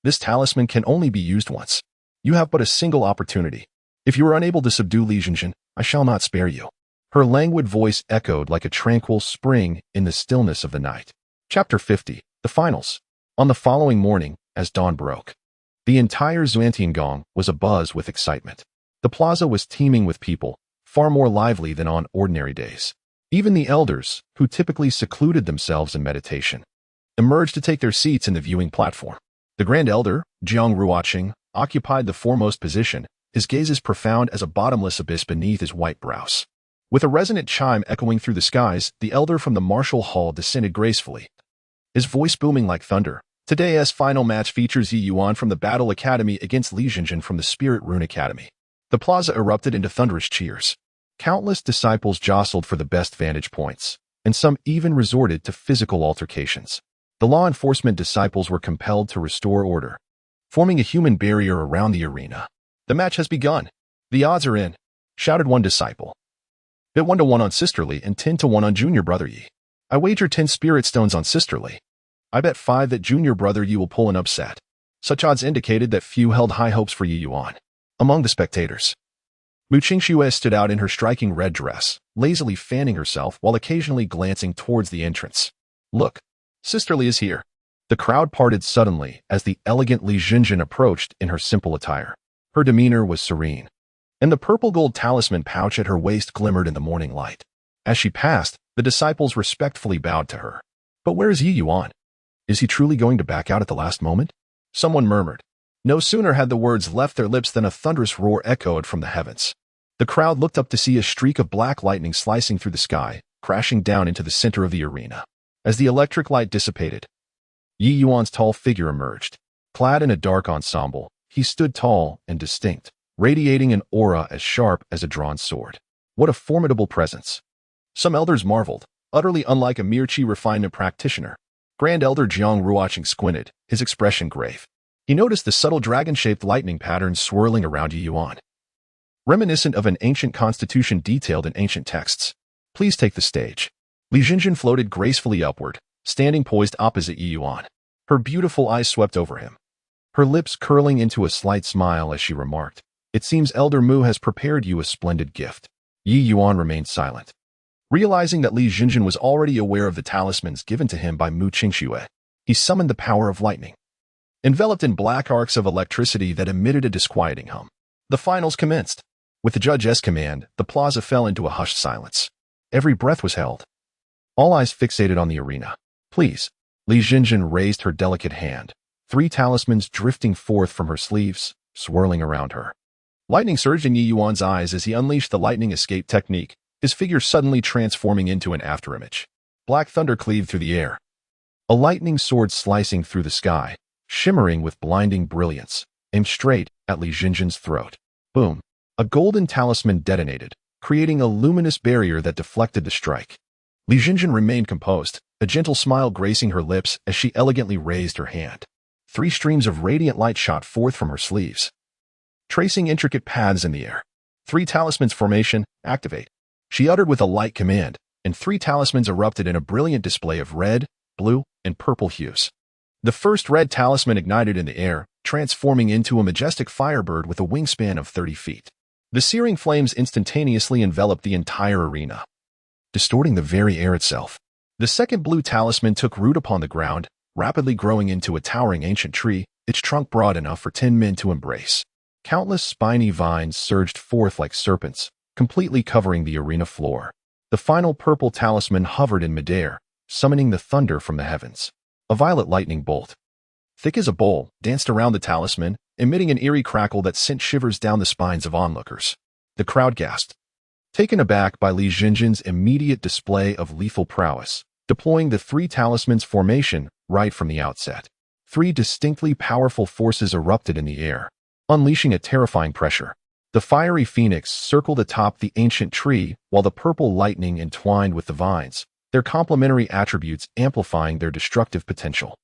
this talisman can only be used once. You have but a single opportunity. If you are unable to subdue Li Jinjin, I shall not spare you." Her languid voice echoed like a tranquil spring in the stillness of the night. Chapter 50, The Finals. On the following morning, as dawn broke, the entire Xuantiangong was abuzz with excitement. The plaza was teeming with people, far more lively than on ordinary days. Even the elders, who typically secluded themselves in meditation, emerged to take their seats in the viewing platform. The Grand Elder, Jiang Ruoqing, occupied the foremost position, his gaze as profound as a bottomless abyss beneath his white brows. With a resonant chime echoing through the skies, the elder from the martial hall descended gracefully, his voice booming like thunder. "Today's final match features Ye Yuan from the Battle Academy against Li Jinjin from the Spirit Rune Academy." The plaza erupted into thunderous cheers. Countless disciples jostled for the best vantage points, and some even resorted to physical altercations. The law enforcement disciples were compelled to restore order, forming a human barrier around the arena. "The match has begun. The odds are in," shouted one disciple. "Bet 1-1 on Sisterly and 10-1 on Junior Brother Yi. I wager 10 spirit stones on Sisterly. I bet 5 that Junior Brother Yi will pull an upset." Such odds indicated that few held high hopes for Ye Yuan. Among the spectators, Mu Qingxue stood out in her striking red dress, lazily fanning herself while occasionally glancing towards the entrance. "Look, Sisterly is here." The crowd parted suddenly as the elegant Li Jinjin approached in her simple attire. Her demeanor was serene, and the purple gold talisman pouch at her waist glimmered in the morning light. As she passed, the disciples respectfully bowed to her. "But where is Ye Yuan?" Is he truly going to back out at the last moment? Someone murmured. No sooner had the words left their lips than a thunderous roar echoed from the heavens. The crowd looked up to see a streak of black lightning slicing through the sky, crashing down into the center of the arena. As the electric light dissipated, Ye Yuan's tall figure emerged. Clad in a dark ensemble, he stood tall and distinct, radiating an aura as sharp as a drawn sword. What a formidable presence! Some elders marveled, utterly unlike a mere chi refinement practitioner. Grand Elder Jiang Ruoqing squinted, his expression grave. He noticed the subtle dragon-shaped lightning patterns swirling around Ye Yuan, reminiscent of an ancient constitution detailed in ancient texts. Please take the stage. Li Jinjin floated gracefully upward, standing poised opposite Ye Yuan. Her beautiful eyes swept over him, her lips curling into a slight smile as she remarked, "It seems Elder Mu has prepared you a splendid gift." Ye Yuan remained silent. Realizing that Li Jinjin was already aware of the talismans given to him by Mu Qingxue, he summoned the power of lightning. Enveloped in black arcs of electricity that emitted a disquieting hum, the finals commenced. With the judge's command, the plaza fell into a hushed silence. Every breath was held, all eyes fixated on the arena. Please. Li Jinjin raised her delicate hand, 3 talismans drifting forth from her sleeves, swirling around her. Lightning surged in Ye Yuan's eyes as he unleashed the lightning escape technique, his figure suddenly transforming into an afterimage. Black thunder cleaved through the air, a lightning sword slicing through the sky, shimmering with blinding brilliance, aimed straight at Li Jinjin's throat. Boom! A golden talisman detonated, creating a luminous barrier that deflected the strike. Li Jinjin remained composed, a gentle smile gracing her lips as she elegantly raised her hand. 3 streams of radiant light shot forth from her sleeves, tracing intricate paths in the air. 3 talismans formation, activate. She uttered with a light command, and 3 talismans erupted in a brilliant display of red, blue, and purple hues. The first red talisman ignited in the air, transforming into a majestic firebird with a wingspan of 30 feet. The searing flames instantaneously enveloped the entire arena, distorting the very air itself. The second blue talisman took root upon the ground, rapidly growing into a towering ancient tree, its trunk broad enough for 10 men to embrace. Countless spiny vines surged forth like serpents, completely covering the arena floor. The final purple talisman hovered in midair, summoning the thunder from the heavens. A violet lightning bolt, thick as a bowl, danced around the talisman, emitting an eerie crackle that sent shivers down the spines of onlookers. The crowd gasped, taken aback by Li Jinjin's immediate display of lethal prowess, deploying the 3 talismans formation right from the outset. 3 distinctly powerful forces erupted in the air, unleashing a terrifying pressure. The fiery phoenix circled atop the ancient tree, while the purple lightning entwined with the vines, their complementary attributes amplifying their destructive potential.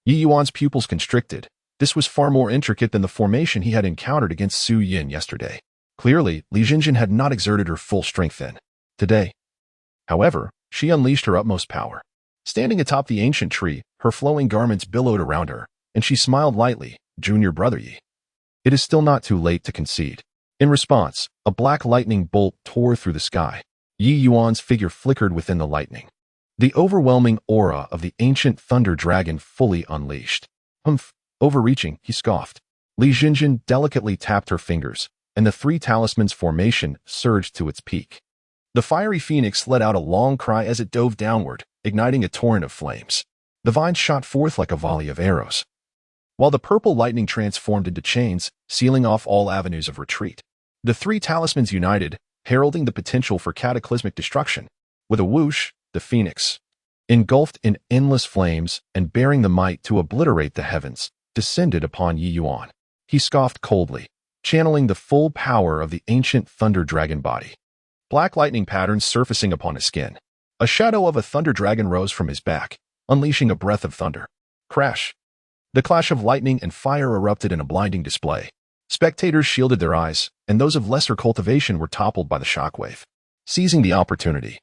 Ye Yuan's pupils constricted. This was far more intricate than the formation he had encountered against Su Yin yesterday. Clearly, Li Jinjin had not exerted her full strength then. Today, however, she unleashed her utmost power. Standing atop the ancient tree, her flowing garments billowed around her, and she smiled lightly, "Junior brother Yi. It is still not too late to concede." In response, a black lightning bolt tore through the sky. Ye Yuan's figure flickered within the lightning, the overwhelming aura of the ancient thunder dragon fully unleashed. "Humph, overreaching," he scoffed. Li Jinjin delicately tapped her fingers, and the 3 talismans formation surged to its peak. The fiery phoenix let out a long cry as it dove downward, igniting a torrent of flames. The vines shot forth like a volley of arrows, while the purple lightning transformed into chains, sealing off all avenues of retreat. The 3 talismans united, heralding the potential for cataclysmic destruction. With a whoosh, the phoenix, engulfed in endless flames and bearing the might to obliterate the heavens, descended upon Ye Yuan. He scoffed coldly, channeling the full power of the ancient thunder dragon body. Black lightning patterns surfacing upon his skin. A shadow of a thunder dragon rose from his back, unleashing a breath of thunder. Crash! The clash of lightning and fire erupted in a blinding display. Spectators shielded their eyes, and those of lesser cultivation were toppled by the shockwave. Seizing the opportunity,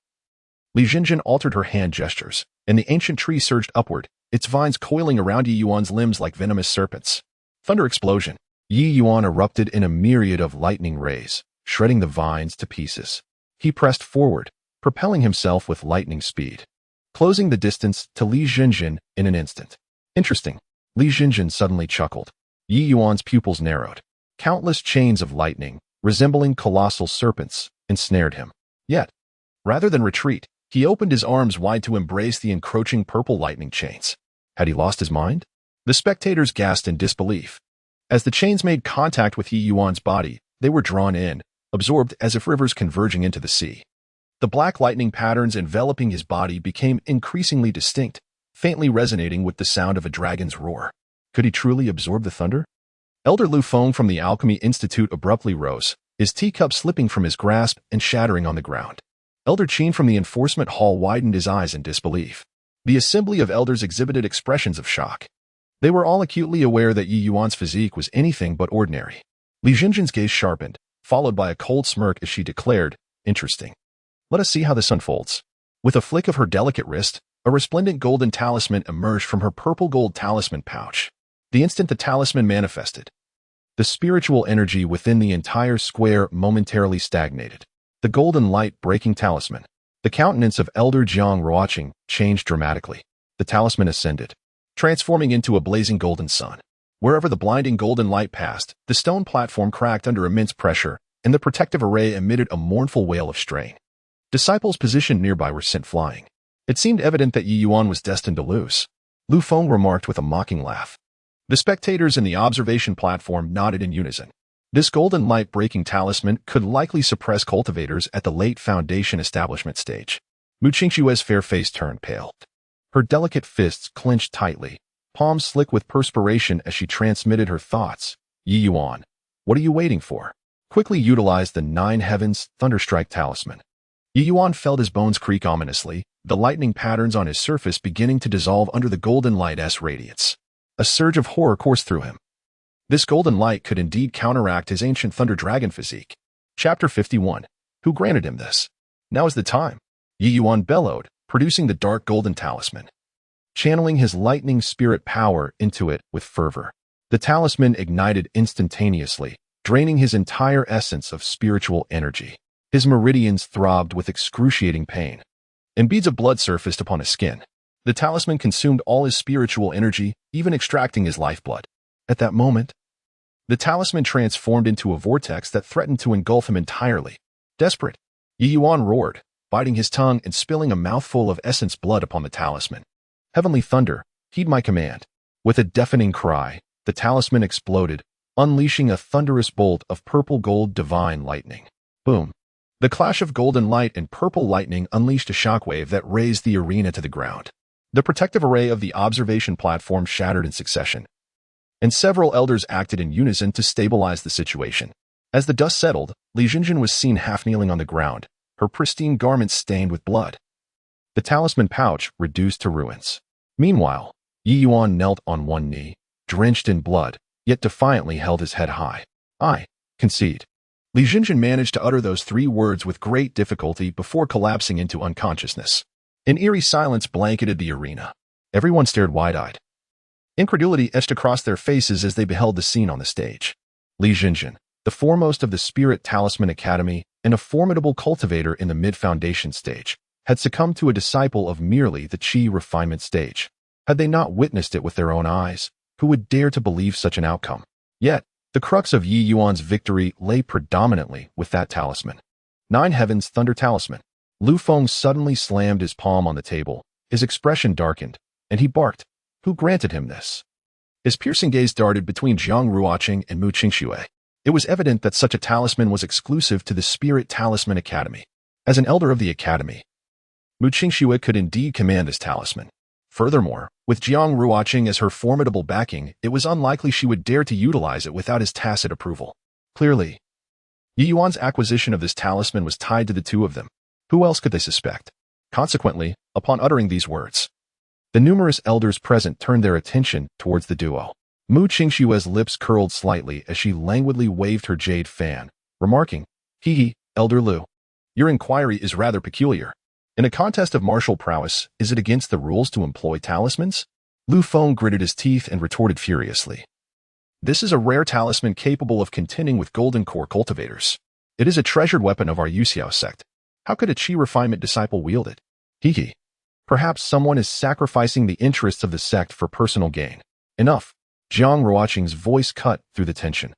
Li Jinjin altered her hand gestures, and the ancient tree surged upward, its vines coiling around Ye Yuan's limbs like venomous serpents. Thunder explosion. Ye Yuan erupted in a myriad of lightning rays, shredding the vines to pieces. He pressed forward, propelling himself with lightning speed, closing the distance to Li Jinjin in an instant. Interesting. Li Jinjin suddenly chuckled. Ye Yuan's pupils narrowed. Countless chains of lightning, resembling colossal serpents, ensnared him. Yet, rather than retreat, he opened his arms wide to embrace the encroaching purple lightning chains. Had he lost his mind? The spectators gasped in disbelief. As the chains made contact with Ye Yuan's body, they were drawn in, absorbed as if rivers converging into the sea. The black lightning patterns enveloping his body became increasingly distinct, faintly resonating with the sound of a dragon's roar. Could he truly absorb the thunder? Elder Lu Feng from the Alchemy Institute abruptly rose, his teacup slipping from his grasp and shattering on the ground. Elder Qin from the enforcement hall widened his eyes in disbelief. The assembly of elders exhibited expressions of shock. They were all acutely aware that Ye Yuan's physique was anything but ordinary. Li Jinjin's gaze sharpened, followed by a cold smirk as she declared, "Interesting. Let us see how this unfolds." With a flick of her delicate wrist, a resplendent golden talisman emerged from her purple gold talisman pouch. The instant the talisman manifested, the spiritual energy within the entire square momentarily stagnated. The golden light-breaking talisman. The countenance of Elder Jiang Ruoqing changed dramatically. The talisman ascended, transforming into a blazing golden sun. Wherever the blinding golden light passed, the stone platform cracked under immense pressure, and the protective array emitted a mournful wail of strain. Disciples positioned nearby were sent flying. It seemed evident that Ye Yuan was destined to lose. Lu Feng remarked with a mocking laugh. The spectators in the observation platform nodded in unison. This golden light-breaking talisman could likely suppress cultivators at the late foundation establishment stage. Mu Qingshue's fair face turned pale. Her delicate fists clenched tightly, palms slick with perspiration as she transmitted her thoughts. Ye Yuan, what are you waiting for? Quickly utilize the Nine Heavens Thunderstrike talisman. Ye Yuan felt his bones creak ominously, the lightning patterns on his surface beginning to dissolve under the golden light's radiance. A surge of horror coursed through him. This golden light could indeed counteract his ancient thunder dragon physique. Chapter 51. Who granted him this? Now is the time. Ye Yuan bellowed, producing the dark golden talisman. Channeling his lightning spirit power into it with fervor. The talisman ignited instantaneously, draining his entire essence of spiritual energy. His meridians throbbed with excruciating pain, and beads of blood surfaced upon his skin. The talisman consumed all his spiritual energy, even extracting his lifeblood. At that moment, the talisman transformed into a vortex that threatened to engulf him entirely. Desperate, Ye Yuan roared, biting his tongue and spilling a mouthful of essence blood upon the talisman. Heavenly thunder, heed my command. With a deafening cry, the talisman exploded, unleashing a thunderous bolt of purple gold divine lightning. Boom. The clash of golden light and purple lightning unleashed a shockwave that razed the arena to the ground. The protective array of the observation platform shattered in succession, and several elders acted in unison to stabilize the situation. As the dust settled, Li Jinjin was seen half-kneeling on the ground, her pristine garments stained with blood. The talisman pouch reduced to ruins. Meanwhile, Ye Yuan knelt on one knee, drenched in blood, yet defiantly held his head high. I concede. Li Jinjin managed to utter those 3 words with great difficulty before collapsing into unconsciousness. An eerie silence blanketed the arena. Everyone stared wide-eyed. Incredulity etched across their faces as they beheld the scene on the stage. Li Jinjin, the foremost of the Spirit Talisman Academy and a formidable cultivator in the mid-foundation stage, had succumbed to a disciple of merely the Qi refinement stage. Had they not witnessed it with their own eyes, who would dare to believe such an outcome? Yet, the crux of Ye Yuan's victory lay predominantly with that talisman. Nine Heavens Thunder Talisman. Lu Feng suddenly slammed his palm on the table, his expression darkened, and he barked. Who granted him this? His piercing gaze darted between Jiang Ruoqing and Mu Qingxue. It was evident that such a talisman was exclusive to the Spirit Talisman Academy. As an elder of the Academy, Mu Qingxue could indeed command this talisman. Furthermore, with Jiang Ruoqing as her formidable backing, it was unlikely she would dare to utilize it without his tacit approval. Clearly, Ye Yuan's acquisition of this talisman was tied to the two of them. Who else could they suspect? Consequently, upon uttering these words, the numerous elders present turned their attention towards the duo. Mu Qingshue's lips curled slightly as she languidly waved her jade fan, remarking, "Hee, Elder Lu, your inquiry is rather peculiar. In a contest of martial prowess, is it against the rules to employ talismans?" Lu Feng gritted his teeth and retorted furiously. "This is a rare talisman capable of contending with golden core cultivators. It is a treasured weapon of our Yuxiao sect. How could a Qi refinement disciple wield it? Hee. Perhaps someone is sacrificing the interests of the sect for personal gain." Enough. Jiang Ruoqing's voice cut through the tension,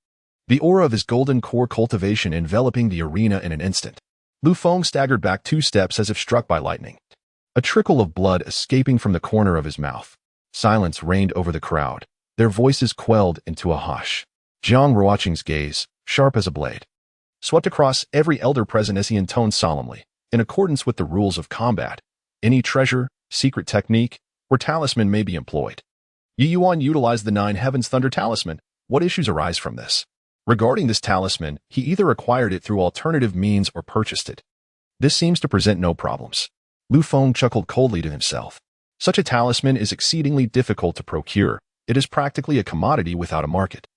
the aura of his golden core cultivation enveloping the arena in an instant. Lu Feng staggered back 2 steps as if struck by lightning, a trickle of blood escaping from the corner of his mouth. Silence reigned over the crowd, their voices quelled into a hush. Jiang Ruoqing's gaze, sharp as a blade, swept across every elder present as he intoned solemnly, in accordance with the rules of combat. Any treasure, secret technique, or talisman may be employed. Ye Yuan utilized the Nine Heavens Thunder Talisman. What issues arise from this? Regarding this talisman, he either acquired it through alternative means or purchased it. This seems to present no problems. Lu Feng chuckled coldly to himself. Such a talisman is exceedingly difficult to procure. It is practically a commodity without a market.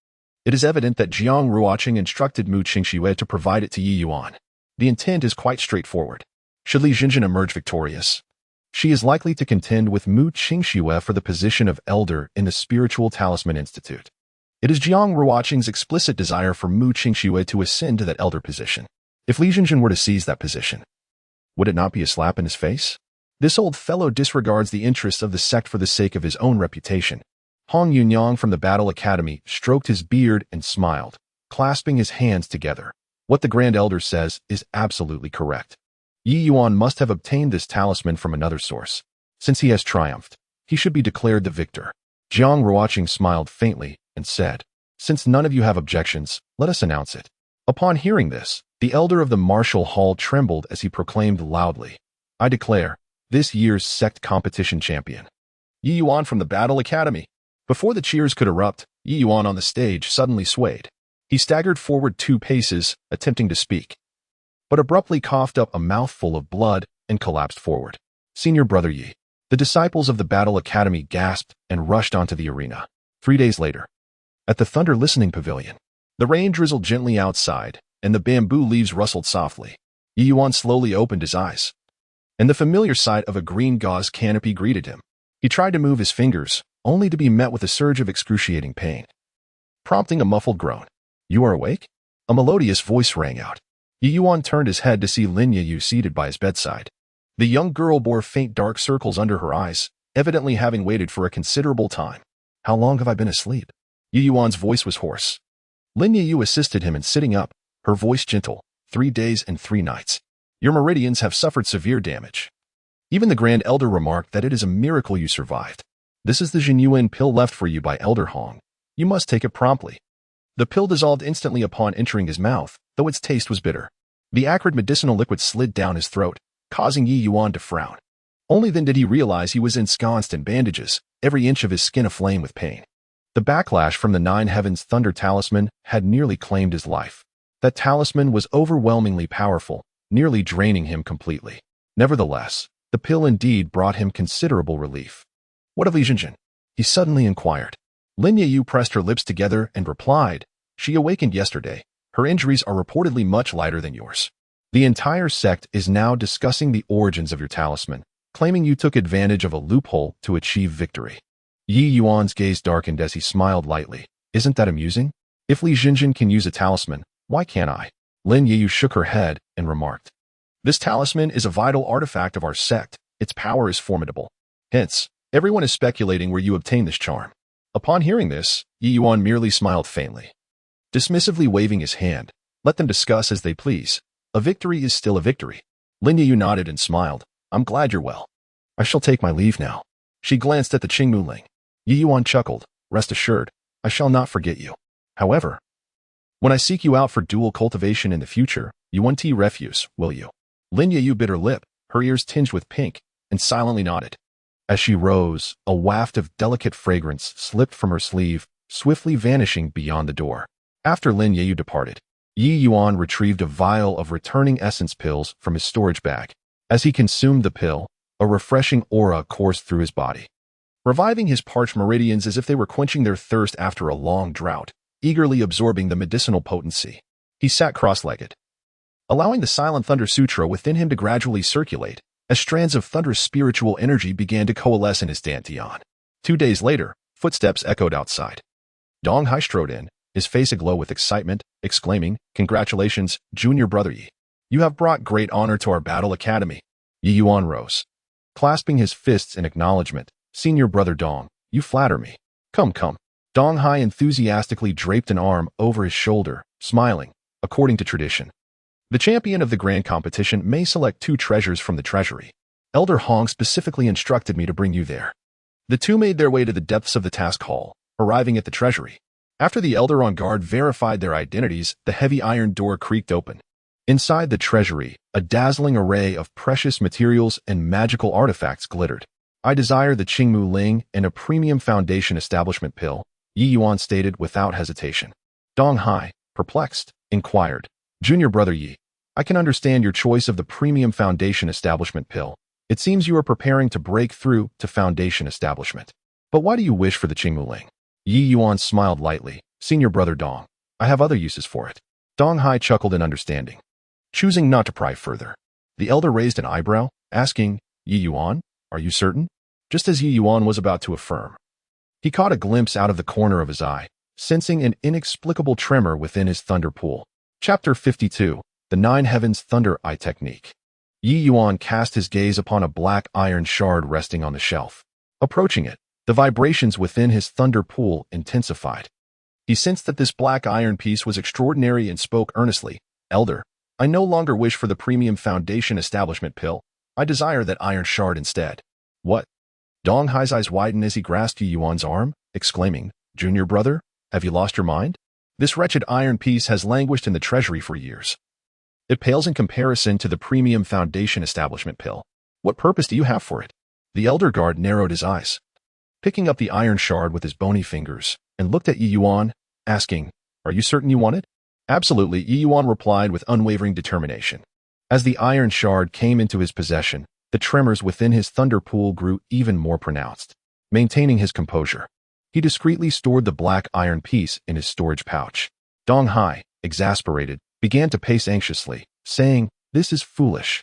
It is evident that Jiang Ruoqing instructed Mu Qingxue to provide it to Ye Yuan. The intent is quite straightforward. Should Li Jinjin emerge victorious, she is likely to contend with Mu Qingxue for the position of elder in the Spiritual Talisman Institute. It is Jiang Ruoqing's explicit desire for Mu Qingxue to ascend to that elder position. If Li Jinjin were to seize that position, would it not be a slap in his face? This old fellow disregards the interests of the sect for the sake of his own reputation. Hong Yunyang from the Battle Academy stroked his beard and smiled, clasping his hands together. What the Grand Elder says is absolutely correct. Ye Yuan must have obtained this talisman from another source. Since he has triumphed, he should be declared the victor. Jiang Ruoqing smiled faintly and said, "Since none of you have objections, let us announce it." Upon hearing this, the elder of the martial hall trembled as he proclaimed loudly, "I declare this year's sect competition champion, Ye Yuan from the Battle Academy." Before the cheers could erupt, Ye Yuan on the stage suddenly swayed. He staggered forward 2 paces, attempting to speak, but abruptly coughed up a mouthful of blood and collapsed forward. "Senior brother Ye." The disciples of the Battle Academy gasped and rushed onto the arena. 3 days later, at the Thunder Listening Pavilion, the rain drizzled gently outside, and the bamboo leaves rustled softly. Ye Yuan slowly opened his eyes, and the familiar sight of a green gauze canopy greeted him. He tried to move his fingers, only to be met with a surge of excruciating pain, prompting a muffled groan. "You are awake?" A melodious voice rang out. Ye Yuan turned his head to see Lin Yeyu seated by his bedside. The young girl bore faint dark circles under her eyes, evidently having waited for a considerable time. "How long have I been asleep?" Ye Yuan's voice was hoarse. Lin Yeyu assisted him in sitting up, her voice gentle. 3 days and 3 nights. Your meridians have suffered severe damage. Even the Grand Elder remarked that it is a miracle you survived. This is the genuine pill left for you by Elder Hong. You must take it promptly. The pill dissolved instantly upon entering his mouth, though its taste was bitter. The acrid medicinal liquid slid down his throat, causing Ye Yuan to frown. Only then did he realize he was ensconced in bandages, every inch of his skin aflame with pain. The backlash from the Nine Heavens Thunder Talisman had nearly claimed his life. That talisman was overwhelmingly powerful, nearly draining him completely. Nevertheless, the pill indeed brought him considerable relief. "What of Li Jinjin?" he suddenly inquired. Lin Yeyu pressed her lips together and replied, "She awakened yesterday. Her injuries are reportedly much lighter than yours. The entire sect is now discussing the origins of your talisman, claiming you took advantage of a loophole to achieve victory." Ye Yuan's gaze darkened as he smiled lightly. "Isn't that amusing? If Li Jinjin can use a talisman, why can't I?" Lin Yeyu shook her head and remarked, "This talisman is a vital artifact of our sect. Its power is formidable. Hence, everyone is speculating where you obtained this charm." Upon hearing this, Ye Yuan merely smiled faintly, dismissively waving his hand. "Let them discuss as they please. A victory is still a victory." Lin Yeyu nodded and smiled. "I'm glad you're well. I shall take my leave now." She glanced at the Qingmu Ling. Ye Yuan chuckled. "Rest assured, I shall not forget you. However, when I seek you out for dual cultivation in the future, you won't refuse, will you?" Lin Yeyu bit her lip, her ears tinged with pink, and silently nodded. As she rose, a waft of delicate fragrance slipped from her sleeve, swiftly vanishing beyond the door. After Lin Yeyu departed, Ye Yuan retrieved a vial of returning essence pills from his storage bag. As he consumed the pill, a refreshing aura coursed through his body, reviving his parched meridians as if they were quenching their thirst after a long drought, eagerly absorbing the medicinal potency. He sat cross-legged, allowing the Silent Thunder Sutra within him to gradually circulate, as strands of thunderous spiritual energy began to coalesce in his dantian. 2 days later, footsteps echoed outside. Dong Hai strode in, his face aglow with excitement, exclaiming, "Congratulations, junior brother Yi. You have brought great honor to our Battle Academy." Ye Yuan rose, clasping his fists in acknowledgement. "Senior brother Dong, you flatter me. Come, come." Dong Hai enthusiastically draped an arm over his shoulder, smiling. "According to tradition, the champion of the grand competition may select 2 treasures from the treasury. Elder Hong specifically instructed me to bring you there." The two made their way to the depths of the task hall, arriving at the treasury. After the elder on guard verified their identities, the heavy iron door creaked open. Inside the treasury, a dazzling array of precious materials and magical artifacts glittered. "I desire the Qingmu Ling and a premium foundation establishment pill," Ye Yuan stated without hesitation. Dong Hai, perplexed, inquired, "Junior brother Ye, I can understand your choice of the premium foundation establishment pill. It seems you are preparing to break through to foundation establishment. But why do you wish for the Qingmu Ling?" Ye Yuan smiled lightly. "Senior brother Dong, I have other uses for it." Dong Hai chuckled in understanding. Choosing not to pry further, the elder raised an eyebrow, asking, "Ye Yuan, are you certain?" Just as Ye Yuan was about to affirm, he caught a glimpse out of the corner of his eye, sensing an inexplicable tremor within his thunder pool. Chapter 52, The Nine Heavens Thunder Eye Technique. Ye Yuan cast his gaze upon a black iron shard resting on the shelf. Approaching it, the vibrations within his thunder pool intensified. He sensed that this black iron piece was extraordinary and spoke earnestly, "Elder, I no longer wish for the premium foundation establishment pill. I desire that iron shard instead." "What?" Dong Hai's eyes widened as he grasped Ye Yuan's arm, exclaiming, "Junior brother, have you lost your mind? This wretched iron piece has languished in the treasury for years. It pales in comparison to the premium foundation establishment pill. What purpose do you have for it?" The elder guard narrowed his eyes, picking up the iron shard with his bony fingers, and looked at Ye Yuan, asking, "Are you certain you want it?" "Absolutely," Ye Yuan replied with unwavering determination. As the iron shard came into his possession, the tremors within his thunder pool grew even more pronounced. Maintaining his composure, he discreetly stored the black iron piece in his storage pouch. Dong Hai, exasperated, began to pace anxiously, saying, "This is foolish.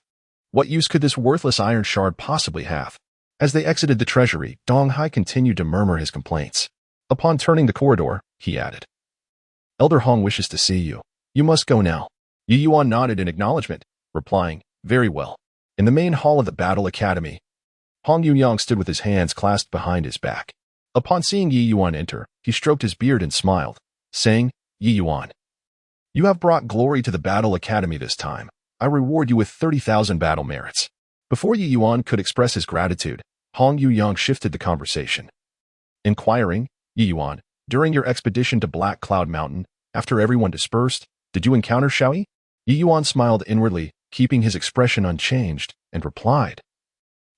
What use could this worthless iron shard possibly have?" As they exited the treasury, Dong Hai continued to murmur his complaints. Upon turning the corridor, he added, "Elder Hong wishes to see you. You must go now." Ye Yuan nodded in acknowledgement, replying, "Very well." In the main hall of the Battle Academy, Hong Yong stood with his hands clasped behind his back. Upon seeing Ye Yuan enter, he stroked his beard and smiled, saying, "Ye Yuan, you have brought glory to the Battle Academy this time. I reward you with 30,000 battle merits." Before Ye Yuan could express his gratitude, Hong Yong shifted the conversation, inquiring, "Ye Yuan, during your expedition to Black Cloud Mountain, after everyone dispersed, did you encounter Xiaoyi?" Ye Yuan smiled inwardly, keeping his expression unchanged, and replied,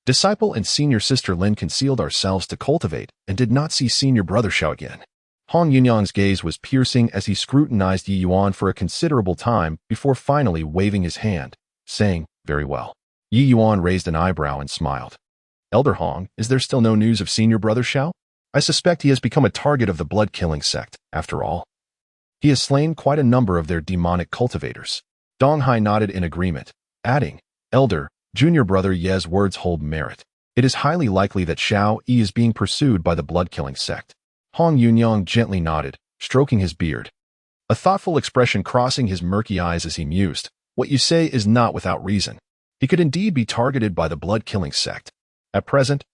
"Disciple and senior sister Lin concealed ourselves to cultivate and did not see senior brother Xiao again." Hong Yunyang's gaze was piercing as he scrutinized Ye Yuan for a considerable time before finally waving his hand, saying, "Very well." Ye Yuan raised an eyebrow and smiled. "Elder Hong, is there still no news of senior brother Xiao? I suspect he has become a target of the blood-killing sect, after all. He has slain quite a number of their demonic cultivators." Dong Hai nodded in agreement, adding, "Elder, junior brother Ye's words hold merit. It is highly likely that Xiao Yi is being pursued by the blood-killing sect." Hong Yunyang gently nodded, stroking his beard, a thoughtful expression crossing his murky eyes as he mused, "What you say is not without reason. He could indeed be targeted by the blood-killing sect. At present,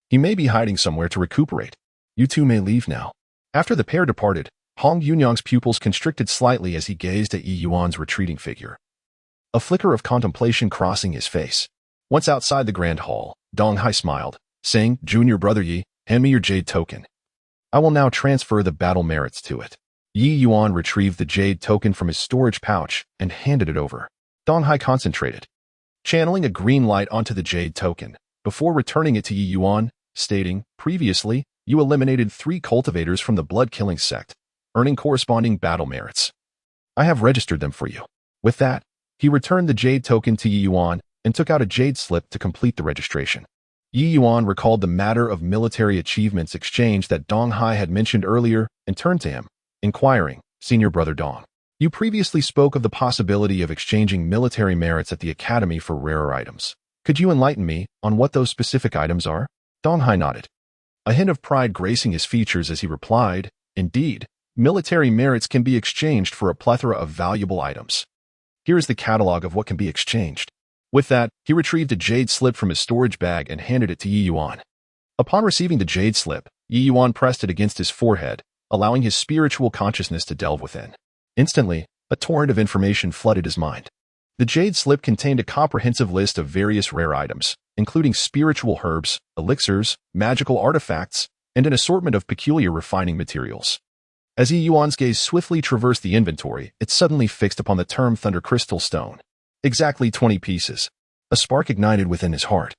he may be hiding somewhere to recuperate. You two may leave now." After the pair departed, Hong Yunyang's pupils constricted slightly as he gazed at Ye Yuan's retreating figure, a flicker of contemplation crossing his face. Once outside the grand hall, Dong Hai smiled, saying, "Junior brother Ye, hand me your jade token. I will now transfer the battle merits to it." Ye Yuan retrieved the jade token from his storage pouch and handed it over. Dong Hai concentrated, channeling a green light onto the jade token, before returning it to Ye Yuan, stating, "Previously, you eliminated 3 cultivators from the blood-killing sect, earning corresponding battle merits. I have registered them for you." With that, he returned the jade token to Ye Yuan and took out a jade slip to complete the registration. Ye Yuan recalled the matter of military achievements exchange that Dong Hai had mentioned earlier and turned to him, inquiring, "Senior brother Dong, you previously spoke of the possibility of exchanging military merits at the academy for rarer items. Could you enlighten me on what those specific items are?" Dong Hai nodded, a hint of pride gracing his features as he replied, "Indeed, military merits can be exchanged for a plethora of valuable items. Here is the catalog of what can be exchanged." With that, he retrieved a jade slip from his storage bag and handed it to Ye Yuan. Upon receiving the jade slip, Ye Yuan pressed it against his forehead, allowing his spiritual consciousness to delve within. Instantly, a torrent of information flooded his mind. The jade slip contained a comprehensive list of various rare items, including spiritual herbs, elixirs, magical artifacts, and an assortment of peculiar refining materials. As Ye Yuan's gaze swiftly traversed the inventory, it suddenly fixed upon the term Thunder Crystal Stone. Exactly 20 pieces. A spark ignited within his heart,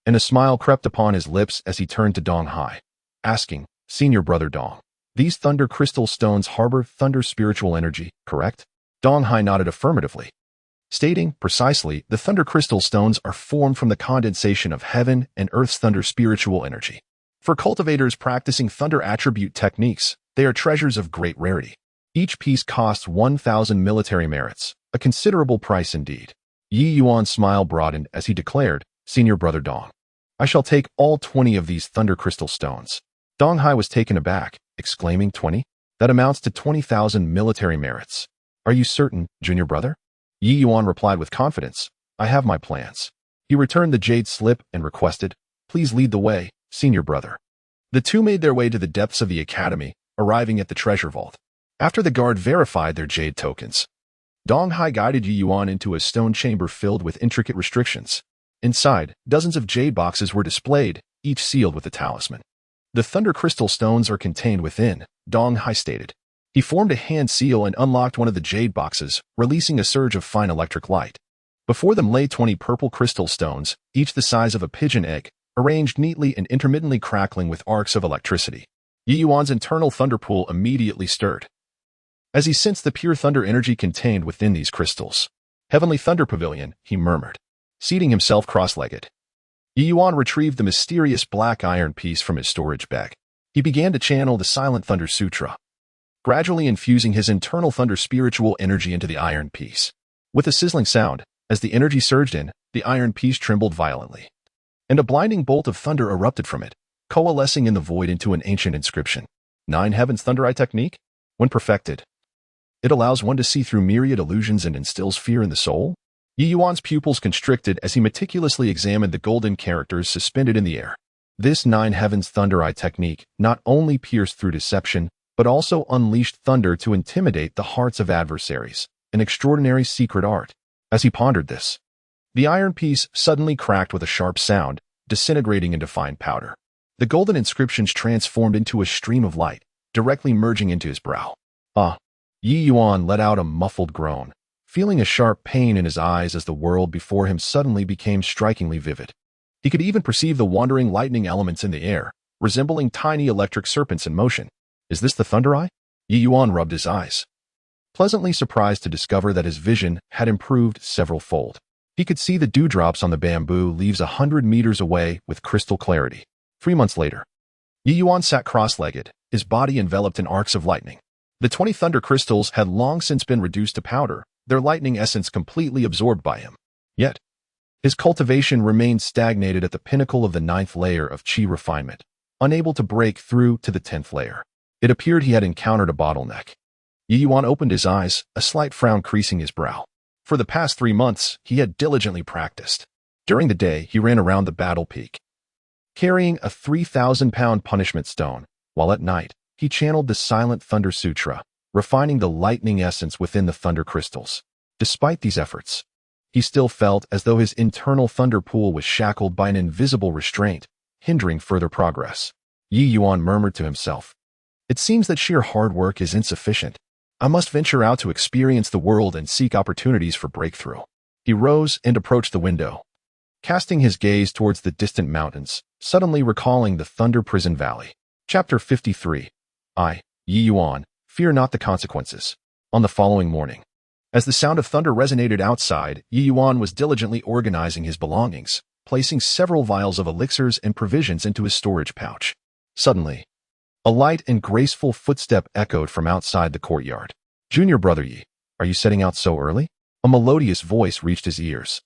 and a smile crept upon his lips as he turned to Dong Hai, asking, "Senior brother Dong, these Thunder Crystal Stones harbor Thunder spiritual energy, correct?" Dong Hai nodded affirmatively, stating, "Precisely, the Thunder Crystal Stones are formed from the condensation of heaven and earth's Thunder spiritual energy. For cultivators practicing Thunder attribute techniques, they are treasures of great rarity. Each piece costs 1,000 military merits, a considerable price indeed." Ye Yuan's smile broadened as he declared, "Senior brother Dong, I shall take all 20 of these Thunder Crystal Stones." Dong Hai was taken aback, exclaiming, 20? That amounts to 20,000 military merits. Are you certain, junior brother? Ye Yuan replied with confidence, "I have my plans." He returned the jade slip and requested, "Please lead the way, senior brother." The two made their way to the depths of the academy, arriving at the treasure vault. After the guard verified their jade tokens, Dong Hai guided Ye Yuan into a stone chamber filled with intricate restrictions. Inside, dozens of jade boxes were displayed, each sealed with a talisman. "The Thunder Crystal Stones are contained within," Dong Hai stated. He formed a hand seal and unlocked one of the jade boxes, releasing a surge of fine electric light. Before them lay 20 purple crystal stones, each the size of a pigeon egg, arranged neatly and intermittently crackling with arcs of electricity. Ye Yuan's internal thunder pool immediately stirred, as he sensed the pure thunder energy contained within these crystals. "Heavenly Thunder Pavilion," he murmured, seating himself cross-legged. Ye Yuan retrieved the mysterious black iron piece from his storage bag. He began to channel the Silent Thunder Sutra, gradually infusing his internal thunder spiritual energy into the iron piece. With a sizzling sound, as the energy surged in, the iron piece trembled violently, and a blinding bolt of thunder erupted from it, coalescing in the void into an ancient inscription. 9 Heavens Thunder Eye Technique? When perfected, it allows one to see through myriad illusions and instills fear in the soul? Ye Yuan's pupils constricted as he meticulously examined the golden characters suspended in the air. This 9 Heavens Thunder Eye technique not only pierced through deception, but also unleashed thunder to intimidate the hearts of adversaries, an extraordinary secret art. As he pondered this, the iron piece suddenly cracked with a sharp sound, disintegrating into fine powder. The golden inscriptions transformed into a stream of light, directly merging into his brow. Ye Yuan let out a muffled groan, feeling a sharp pain in his eyes as the world before him suddenly became strikingly vivid. He could even perceive the wandering lightning elements in the air, resembling tiny electric serpents in motion. Is this the Thunder Eye? Ye Yuan rubbed his eyes, pleasantly surprised to discover that his vision had improved several-fold. He could see the dewdrops on the bamboo leaves 100 meters away with crystal clarity. 3 months later, Ye Yuan sat cross-legged, his body enveloped in arcs of lightning. The 20 thunder crystals had long since been reduced to powder, their lightning essence completely absorbed by him. Yet, his cultivation remained stagnated at the pinnacle of the 9th layer of qi refinement, unable to break through to the 10th layer. It appeared he had encountered a bottleneck. Ye Yuan opened his eyes, a slight frown creasing his brow. For the past 3 months, he had diligently practiced. During the day, he ran around the battle peak, carrying a 3,000-pound punishment stone, while at night, he channeled the Silent Thunder Sutra, refining the lightning essence within the thunder crystals. Despite these efforts, he still felt as though his internal thunder pool was shackled by an invisible restraint, hindering further progress. Ye Yuan murmured to himself, "It seems that sheer hard work is insufficient. I must venture out to experience the world and seek opportunities for breakthrough." He rose and approached the window, casting his gaze towards the distant mountains, suddenly recalling the Thunder Prison Valley. Chapter 53. Ye Yuan, fear not the consequences. On the following morning, as the sound of thunder resonated outside, Ye Yuan was diligently organizing his belongings, placing several vials of elixirs and provisions into his storage pouch. Suddenly, a light and graceful footstep echoed from outside the courtyard. "Junior brother Yi, are you setting out so early?" A melodious voice reached his ears.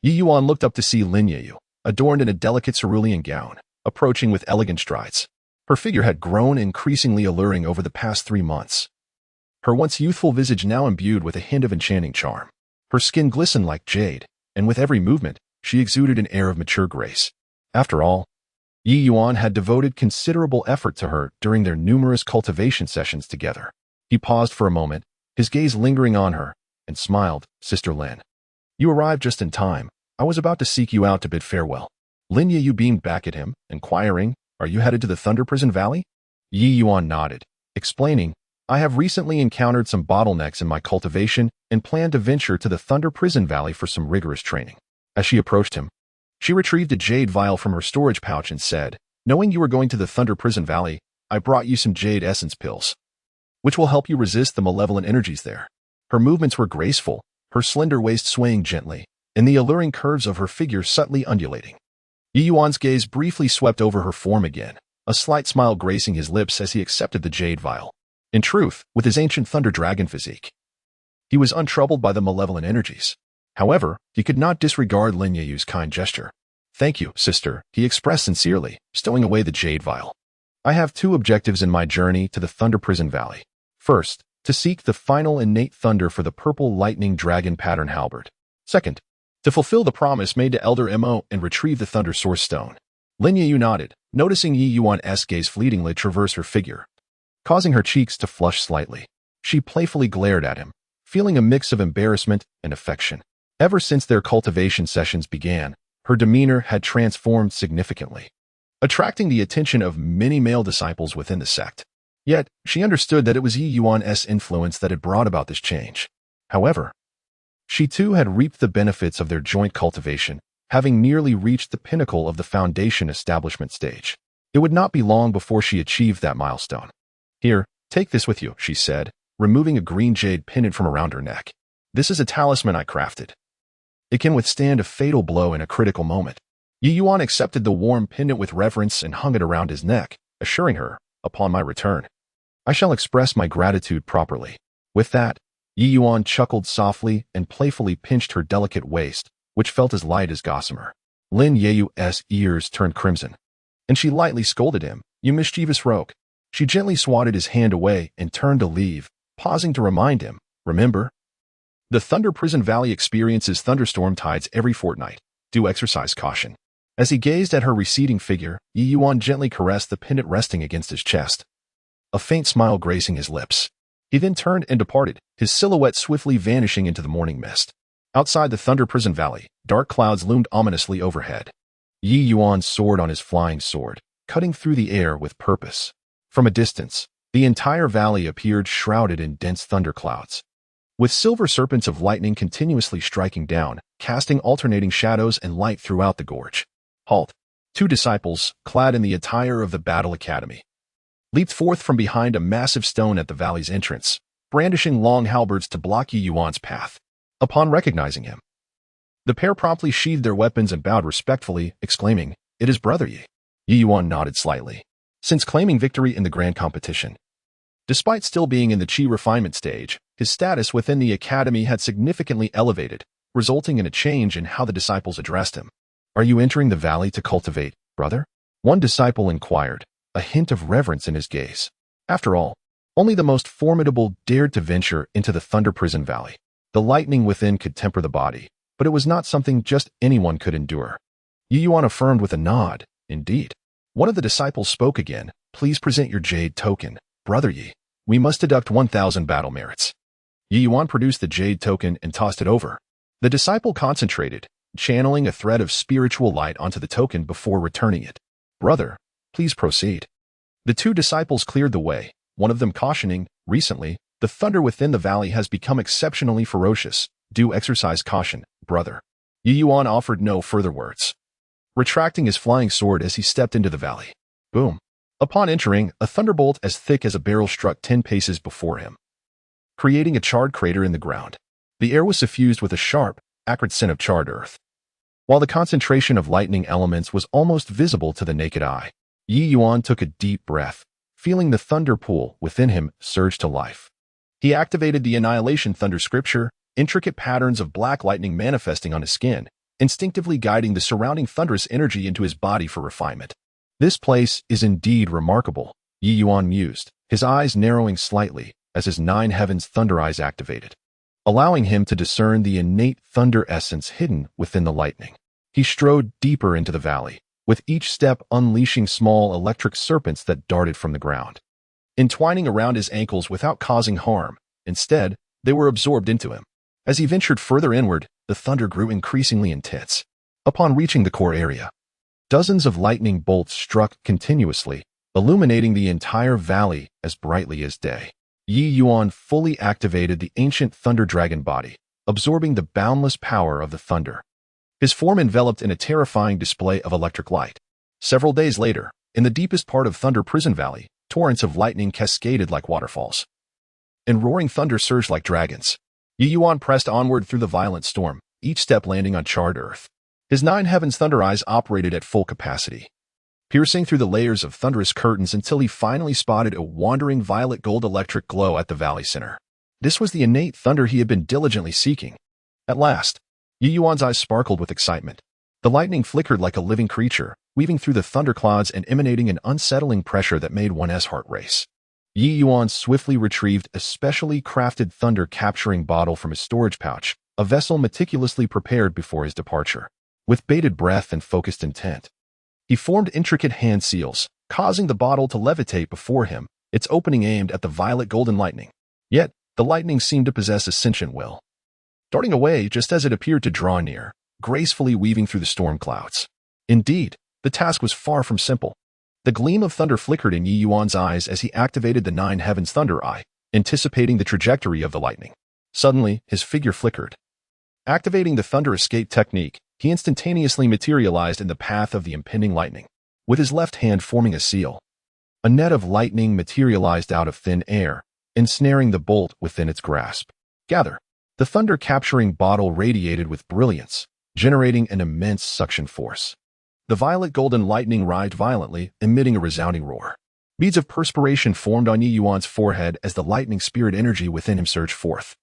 Ye Yuan looked up to see Lin Yeyu, adorned in a delicate cerulean gown, approaching with elegant strides. Her figure had grown increasingly alluring over the past 3 months, her once youthful visage now imbued with a hint of enchanting charm. Her skin glistened like jade, and with every movement, she exuded an air of mature grace. After all, Ye Yuan had devoted considerable effort to her during their numerous cultivation sessions together. He paused for a moment, his gaze lingering on her, and smiled, "Sister Lin, You arrived just in time. I was about to seek you out to bid farewell. Ye Yuan beamed back at him, inquiring, "Are you headed to the Thunder Prison Valley?" Ye Yuan nodded, explaining, "I have recently encountered some bottlenecks in my cultivation and plan to venture to the Thunder Prison Valley for some rigorous training." As she approached him, she retrieved a jade vial from her storage pouch and said, "Knowing you were going to the Thunder Prison Valley, I brought you some jade essence pills, which will help you resist the malevolent energies there." Her movements were graceful, her slender waist swaying gently, and the alluring curves of her figure subtly undulating. Ye Yuan's gaze briefly swept over her form again, a slight smile gracing his lips as he accepted the jade vial. In truth, with his ancient thunder dragon physique, he was untroubled by the malevolent energies. However, he could not disregard Ye Yuan's kind gesture. "Thank you, sister," he expressed sincerely, stowing away the jade vial. "I have two objectives in my journey to the Thunder Prison Valley. First, to seek the final innate thunder for the purple lightning dragon pattern halberd. Second, to fulfill the promise made to Elder Mo and retrieve the Thunder Source Stone." Ye Yuan nodded, noticing Ye Yuan's gaze fleetingly traverse her figure, causing her cheeks to flush slightly. She playfully glared at him, feeling a mix of embarrassment and affection. Ever since their cultivation sessions began, her demeanor had transformed significantly, attracting the attention of many male disciples within the sect. Yet, she understood that it was Ye Yuan's influence that had brought about this change. However, she too had reaped the benefits of their joint cultivation, having nearly reached the pinnacle of the foundation establishment stage. It would not be long before she achieved that milestone. "Here, take this with you," she said, removing a green jade pendant from around her neck. "This is a talisman I crafted. It can withstand a fatal blow in a critical moment." Ye Yuan accepted the warm pendant with reverence and hung it around his neck, assuring her, "Upon my return, I shall express my gratitude properly." With that, Ye Yuan chuckled softly and playfully pinched her delicate waist, which felt as light as gossamer. Ye Yuan's ears turned crimson, and she lightly scolded him, "You mischievous rogue." She gently swatted his hand away and turned to leave, pausing to remind him, "Remember, the Thunder Prison Valley experiences thunderstorm tides every fortnight. Do exercise caution." As he gazed at her receding figure, Ye Yuan gently caressed the pendant resting against his chest, a faint smile gracing his lips. He then turned and departed, his silhouette swiftly vanishing into the morning mist. Outside the Thunder Prison Valley, dark clouds loomed ominously overhead. Ye Yuan soared on his flying sword, cutting through the air with purpose. From a distance, the entire valley appeared shrouded in dense thunderclouds, with silver serpents of lightning continuously striking down, casting alternating shadows and light throughout the gorge. Halt! Two disciples, clad in the attire of the Battle Academy, leaped forth from behind a massive stone at the valley's entrance, brandishing long halberds to block Ye Yuan's path. Upon recognizing him, the pair promptly sheathed their weapons and bowed respectfully, exclaiming, "It is Brother Ye." Ye Yuan nodded slightly. Since claiming victory in the grand competition, despite still being in the Qi refinement stage, his status within the academy had significantly elevated, resulting in a change in how the disciples addressed him. "Are you entering the valley to cultivate, brother?" one disciple inquired, a hint of reverence in his gaze. After all, only the most formidable dared to venture into the Thunder Prison Valley. The lightning within could temper the body, but it was not something just anyone could endure. Ye Yuan affirmed with a nod, "Indeed." One of the disciples spoke again, "Please present your jade token, Brother Ye. We must deduct 1,000 battle merits." Ye Yuan produced the jade token and tossed it over. The disciple concentrated, channeling a thread of spiritual light onto the token before returning it. "Brother, please proceed." The two disciples cleared the way, one of them cautioning, "Recently, the thunder within the valley has become exceptionally ferocious. Do exercise caution, brother." Ye Yuan offered no further words, retracting his flying sword as he stepped into the valley. Boom! Upon entering, a thunderbolt as thick as a barrel struck 10 paces before him, creating a charred crater in the ground. The air was suffused with a sharp, acrid scent of charred earth, while the concentration of lightning elements was almost visible to the naked eye. Ye Yuan took a deep breath, feeling the thunder pool within him surge to life. He activated the Annihilation thunder scripture, intricate patterns of black lightning manifesting on his skin, instinctively guiding the surrounding thunderous energy into his body for refinement. "This place is indeed remarkable," Ye Yuan mused, his eyes narrowing slightly as his 9 heavens thunder eyes activated, allowing him to discern the innate thunder essence hidden within the lightning. He strode deeper into the valley, with each step unleashing small electric serpents that darted from the ground, entwining around his ankles without causing harm. Instead, they were absorbed into him. As he ventured further inward, the thunder grew increasingly intense. Upon reaching the core area, dozens of lightning bolts struck continuously, illuminating the entire valley as brightly as day. Ye Yuan fully activated the ancient thunder dragon body, absorbing the boundless power of the thunder. His form enveloped in a terrifying display of electric light. Several days later, in the deepest part of Thunder Prison Valley, torrents of lightning cascaded like waterfalls, and roaring thunder surged like dragons. Ye Yuan pressed onward through the violent storm, each step landing on charred earth. His nine heavens thunder eyes operated at full capacity, piercing through the layers of thunderous curtains until he finally spotted a wandering violet gold electric glow at the valley center. This was the innate thunder he had been diligently seeking. At last, Ye Yuan's eyes sparkled with excitement. The lightning flickered like a living creature, weaving through the thunderclouds and emanating an unsettling pressure that made one's heart race. Ye Yuan swiftly retrieved a specially crafted thunder-capturing bottle from his storage pouch, a vessel meticulously prepared before his departure. With bated breath and focused intent, he formed intricate hand seals, causing the bottle to levitate before him, its opening aimed at the violet golden lightning. Yet, the lightning seemed to possess a sentient will, darting away just as it appeared to draw near, gracefully weaving through the storm clouds. Indeed, the task was far from simple. The gleam of thunder flickered in Ye Yuan's eyes as he activated the Nine Heavens Thunder Eye, anticipating the trajectory of the lightning. Suddenly, his figure flickered. Activating the thunder escape technique, he instantaneously materialized in the path of the impending lightning, with his left hand forming a seal. A net of lightning materialized out of thin air, ensnaring the bolt within its grasp. Gather. The thunder-capturing bottle radiated with brilliance, generating an immense suction force. The violet golden lightning writhed violently, emitting a resounding roar. Beads of perspiration formed on Ye Yuan's forehead as the lightning spirit energy within him surged forth,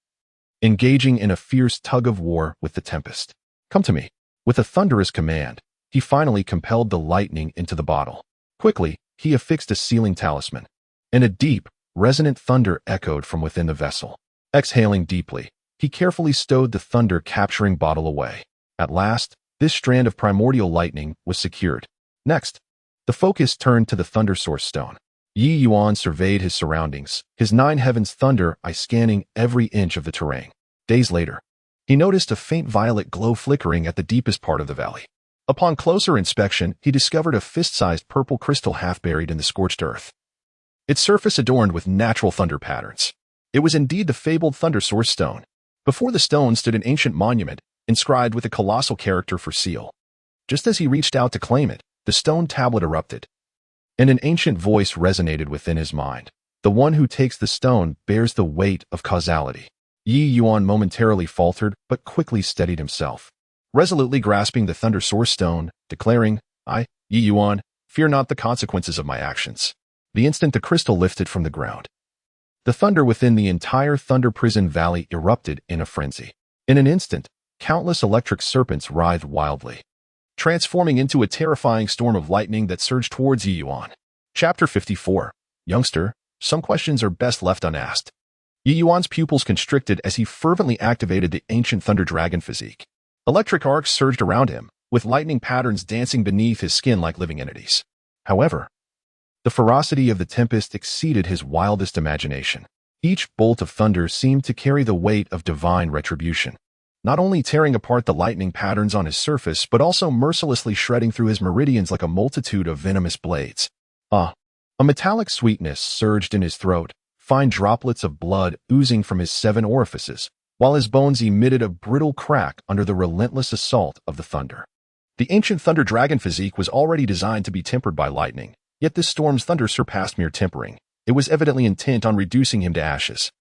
engaging in a fierce tug-of-war with the tempest. Come to me. With a thunderous command, he finally compelled the lightning into the bottle. Quickly, he affixed a sealing talisman, and a deep, resonant thunder echoed from within the vessel. Exhaling deeply, he carefully stowed the thunder-capturing bottle away. At last, this strand of primordial lightning was secured. Next, the focus turned to the thunder source stone. Ye Yuan surveyed his surroundings, his nine heavens thunder eye scanning every inch of the terrain. Days later, he noticed a faint violet glow flickering at the deepest part of the valley. Upon closer inspection, he discovered a fist-sized purple crystal half buried in the scorched earth, its surface adorned with natural thunder patterns. It was indeed the fabled thunder source stone. Before the stone stood an ancient monument, inscribed with a colossal character for seal. Just as he reached out to claim it, the stone tablet erupted, and an ancient voice resonated within his mind. The one who takes the stone bears the weight of causality. Ye Yuan momentarily faltered, but quickly steadied himself, resolutely grasping the thunder source stone, declaring, I, Ye Yuan, fear not the consequences of my actions. The instant the crystal lifted from the ground, the thunder within the entire Thunder Prison Valley erupted in a frenzy. In an instant, countless electric serpents writhed wildly, transforming into a terrifying storm of lightning that surged towards Ye Yuan. Chapter 54. Youngster, some questions are best left unasked. Ye Yuan's pupils constricted as he fervently activated the ancient thunder dragon physique. Electric arcs surged around him, with lightning patterns dancing beneath his skin like living entities. However, the ferocity of the tempest exceeded his wildest imagination. Each bolt of thunder seemed to carry the weight of divine retribution, not only tearing apart the lightning patterns on his surface, but also mercilessly shredding through his meridians like a multitude of venomous blades. A metallic sweetness surged in his throat, fine droplets of blood oozing from his 7 orifices, while his bones emitted a brittle crack under the relentless assault of the thunder. The ancient thunder dragon physique was already designed to be tempered by lightning, yet this storm's thunder surpassed mere tempering. It was evidently intent on reducing him to ashes.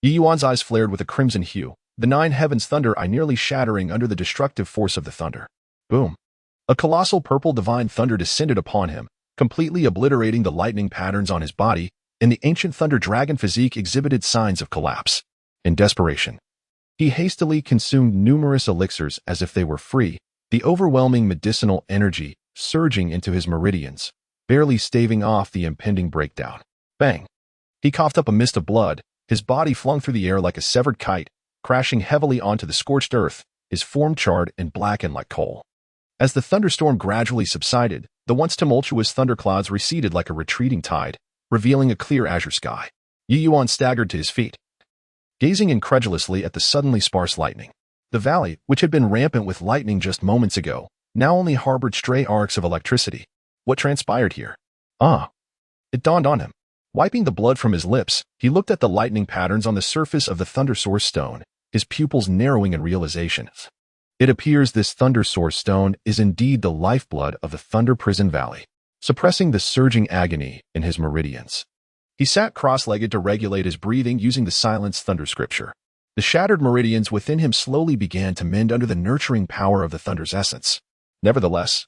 Ye Yuan's eyes flared with a crimson hue, the nine heavens thunder eye nearly shattering under the destructive force of the thunder. Boom! A colossal purple divine thunder descended upon him, completely obliterating the lightning patterns on his body, and the ancient thunder dragon physique exhibited signs of collapse. In desperation, he hastily consumed numerous elixirs as if they were free, the overwhelming medicinal energy surging into his meridians, barely staving off the impending breakdown. Bang! He coughed up a mist of blood, his body flung through the air like a severed kite, crashing heavily onto the scorched earth, his form charred and blackened like coal. As the thunderstorm gradually subsided, the once tumultuous thunderclouds receded like a retreating tide, revealing a clear azure sky. Ye Yuan staggered to his feet, gazing incredulously at the suddenly sparse lightning. The valley, which had been rampant with lightning just moments ago, now only harbored stray arcs of electricity. What transpired here? Ah! It dawned on him. Wiping the blood from his lips, he looked at the lightning patterns on the surface of the thunder source stone, his pupils narrowing in realization. It appears this thunder source stone is indeed the lifeblood of the Thunder Prison Valley, suppressing the surging agony in his meridians. He sat cross-legged to regulate his breathing using the silenced thunder scripture. The shattered meridians within him slowly began to mend under the nurturing power of the thunder's essence. Nevertheless,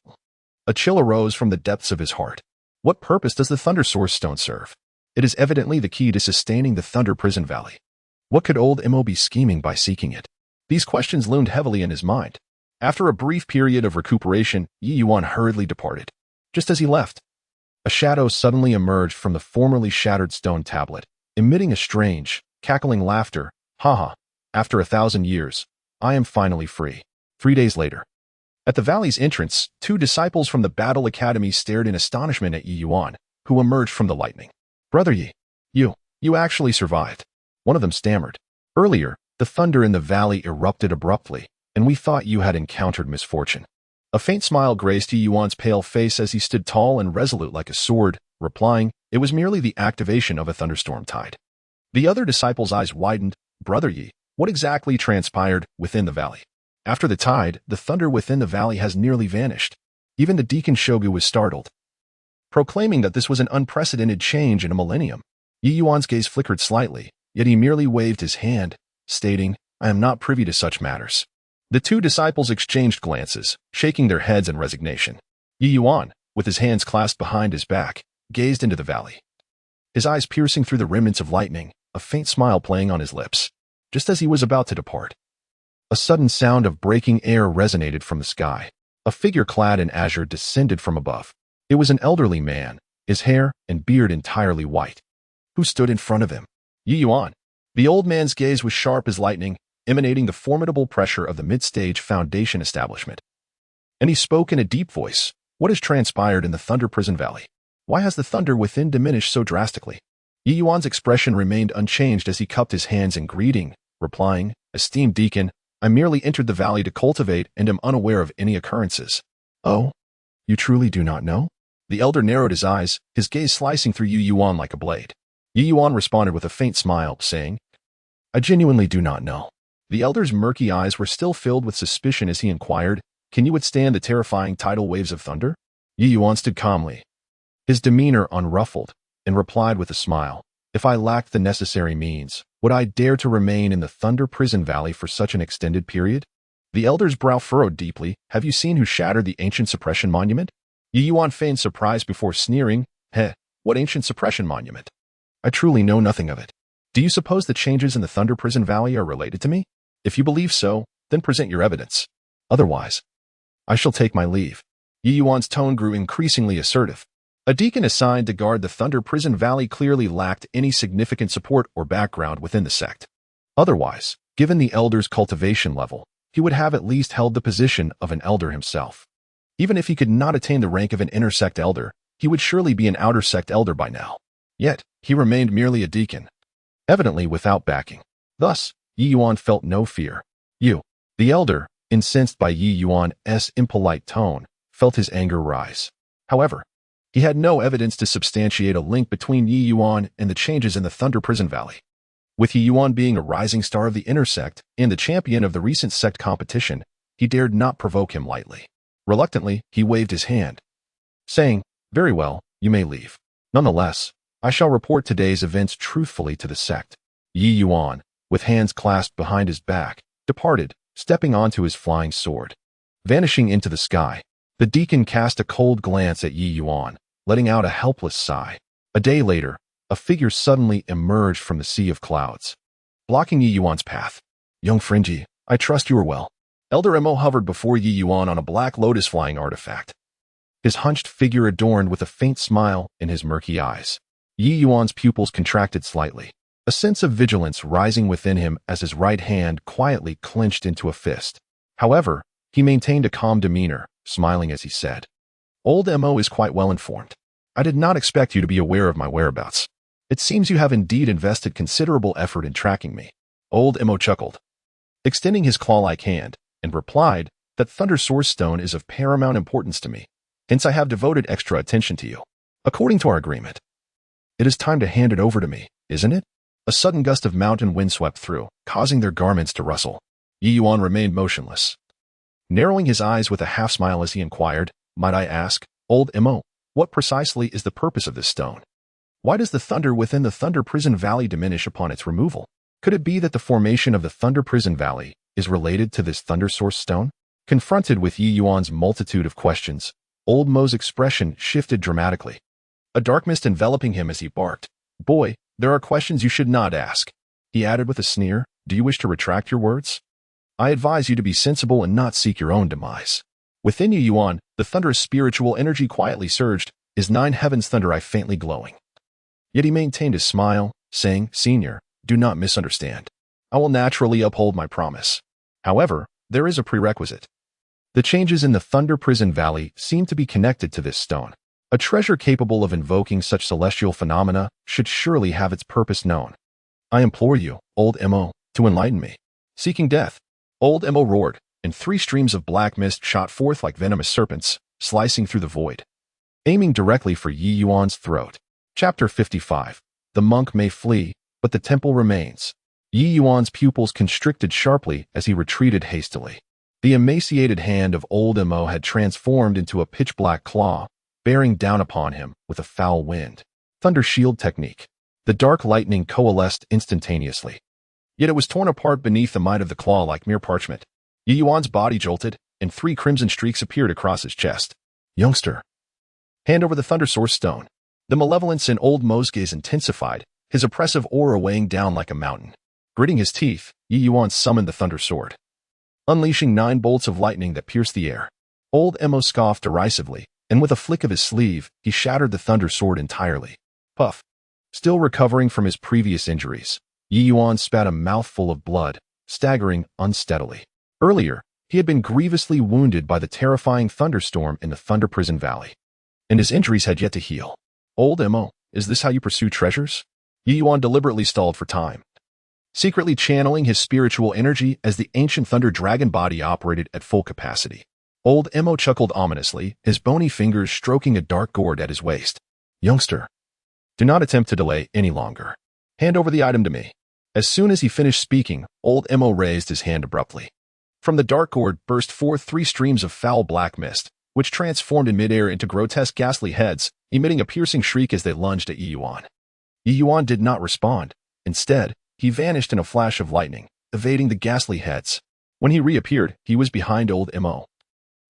a chill arose from the depths of his heart. What purpose does the thunder source stone serve? It is evidently the key to sustaining the Thunder Prison Valley. What could old Mo be scheming by seeking it? These questions loomed heavily in his mind. After a brief period of recuperation, Ye Yuan hurriedly departed. Just as he left, a shadow suddenly emerged from the formerly shattered stone tablet, emitting a strange, cackling laughter. Haha, after 1,000 years, I am finally free. 3 days later. At the valley's entrance, 2 disciples from the Battle Academy stared in astonishment at Ye Yuan, who emerged from the lightning. Brother Ye, you actually survived. One of them stammered. Earlier, the thunder in the valley erupted abruptly, and we thought you had encountered misfortune. A faint smile graced Ye Yuan's pale face as he stood tall and resolute like a sword, replying, it was merely the activation of a thunderstorm tide. The other disciple's eyes widened. Brother Ye, what exactly transpired within the valley? After the tide, the thunder within the valley has nearly vanished. Even the deacon Shogu was startled, proclaiming that this was an unprecedented change in a millennium. Ye Yuan's gaze flickered slightly, yet he merely waved his hand, stating, I am not privy to such matters. The 2 disciples exchanged glances, shaking their heads in resignation. Ye Yuan, with his hands clasped behind his back, gazed into the valley. His eyes piercing through the remnants of lightning, a faint smile playing on his lips. Just as he was about to depart, a sudden sound of breaking air resonated from the sky. A figure clad in azure descended from above. It was an elderly man, his hair and beard entirely white. Who stood in front of him? Ye Yuan. The old man's gaze was sharp as lightning, emanating the formidable pressure of the mid-stage foundation establishment. And he spoke in a deep voice. What has transpired in the Thunder Prison Valley? Why has the thunder within diminished so drastically? Ye Yuan's expression remained unchanged as he cupped his hands in greeting, replying, Esteemed deacon, I merely entered the valley to cultivate and am unaware of any occurrences. Oh? You truly do not know? The elder narrowed his eyes, his gaze slicing through Ye Yuan like a blade. Ye Yuan responded with a faint smile, saying, I genuinely do not know. The elder's murky eyes were still filled with suspicion as he inquired, Can you withstand the terrifying tidal waves of thunder? Ye Yuan stood calmly, his demeanor unruffled, and replied with a smile, If I lacked the necessary means, would I dare to remain in the Thunder Prison Valley for such an extended period? The elder's brow furrowed deeply. Have you seen who shattered the ancient suppression monument? Ye Yuan feigned surprise before sneering, what ancient suppression monument? I truly know nothing of it. Do you suppose the changes in the Thunder Prison Valley are related to me? If you believe so, then present your evidence. Otherwise, I shall take my leave. Ye Yuan's tone grew increasingly assertive. A deacon assigned to guard the Thunder Prison Valley clearly lacked any significant support or background within the sect. Otherwise, given the elder's cultivation level, he would have at least held the position of an elder himself. Even if he could not attain the rank of an inner sect elder, he would surely be an outer sect elder by now. Yet, he remained merely a deacon, evidently without backing. Thus, Ye Yuan felt no fear. The elder, incensed by Ye Yuan's impolite tone, felt his anger rise. However, he had no evidence to substantiate a link between Ye Yuan and the changes in the Thunder Prison Valley. With Ye Yuan being a rising star of the inner sect and the champion of the recent sect competition, he dared not provoke him lightly. Reluctantly, he waved his hand, saying, Very well, you may leave. Nonetheless, I shall report today's events truthfully to the sect. Ye Yuan, with hands clasped behind his back, departed, stepping onto his flying sword. Vanishing into the sky, the deacon cast a cold glance at Ye Yuan, letting out a helpless sigh. A day later, a figure suddenly emerged from the sea of clouds, blocking Ye Yuan's path. Young Fringy, I trust you are well. Elder Mo hovered before Ye Yuan on a black lotus flying artifact, his hunched figure adorned with a faint smile in his murky eyes. Ye Yuan's pupils contracted slightly, a sense of vigilance rising within him as his right hand quietly clenched into a fist. However, he maintained a calm demeanor, smiling as he said, Old Mo is quite well informed. I did not expect you to be aware of my whereabouts. It seems you have indeed invested considerable effort in tracking me. Old Mo chuckled. extending his claw-like hand, and replied that Thunder Source Stone is of paramount importance to me, hence I have devoted extra attention to you. According to our agreement, it is time to hand it over to me, isn't it? A sudden gust of mountain wind swept through, causing their garments to rustle. Ye Yuan remained motionless, narrowing his eyes with a half-smile as he inquired, "Might I ask, old Mo, what precisely is the purpose of this stone? Why does the thunder within the Thunder Prison Valley diminish upon its removal? Could it be that the formation of the Thunder Prison Valley is related to this Thunder Source Stone?" Confronted with Ye Yuan's multitude of questions, old Mo's expression shifted dramatically, a dark mist enveloping him as he barked. "Boy, there are questions you should not ask." He added with a sneer, "Do you wish to retract your words? I advise you to be sensible and not seek your own demise." Within Ye Yuan, the thunderous spiritual energy quietly surged, his 9 heavens thunder eye faintly glowing. Yet he maintained his smile, saying, "Senior, do not misunderstand. I will naturally uphold my promise. However, there is a prerequisite. The changes in the Thunder Prison Valley seem to be connected to this stone. A treasure capable of invoking such celestial phenomena should surely have its purpose known. I implore you, old Mo, to enlighten me." Seeking death, old Mo roared, and 3 streams of black mist shot forth like venomous serpents, slicing through the void, aiming directly for Ye Yuan's throat. Chapter 55. The monk may flee, but the temple remains. Ye Yuan's pupils constricted sharply as he retreated hastily. The emaciated hand of old Mo had transformed into a pitch-black claw, bearing down upon him with a foul wind. Thunder shield technique. The dark lightning coalesced instantaneously. Yet it was torn apart beneath the might of the claw like mere parchment. Ye Yuan's body jolted, and 3 crimson streaks appeared across his chest. "Youngster, hand over the Thunder Source Stone." The malevolence in old Mo's gaze intensified, his oppressive aura weighing down like a mountain. Gritting his teeth, Ye Yuan summoned the Thunder Sword, unleashing 9 bolts of lightning that pierced the air. Old Mo scoffed derisively, and with a flick of his sleeve, he shattered the Thunder Sword entirely. Puff. Still recovering from his previous injuries, Ye Yuan spat a mouthful of blood, staggering unsteadily. Earlier, he had been grievously wounded by the terrifying thunderstorm in the Thunder Prison Valley, and his injuries had yet to heal. "Old Mo, is this how you pursue treasures?" Ye Yuan deliberately stalled for time, secretly channeling his spiritual energy as the ancient thunder dragon body operated at full capacity. Old Mo chuckled ominously, his bony fingers stroking a dark gourd at his waist. "Youngster, do not attempt to delay any longer. Hand over the item to me." As soon as he finished speaking, old Mo raised his hand abruptly. From the dark gourd burst forth 3 streams of foul black mist, which transformed in midair into grotesque ghastly heads, emitting a piercing shriek as they lunged at Ye Yuan. Ye Yuan did not respond. Instead, he vanished in a flash of lightning, evading the ghastly heads. When he reappeared, he was behind old Mo,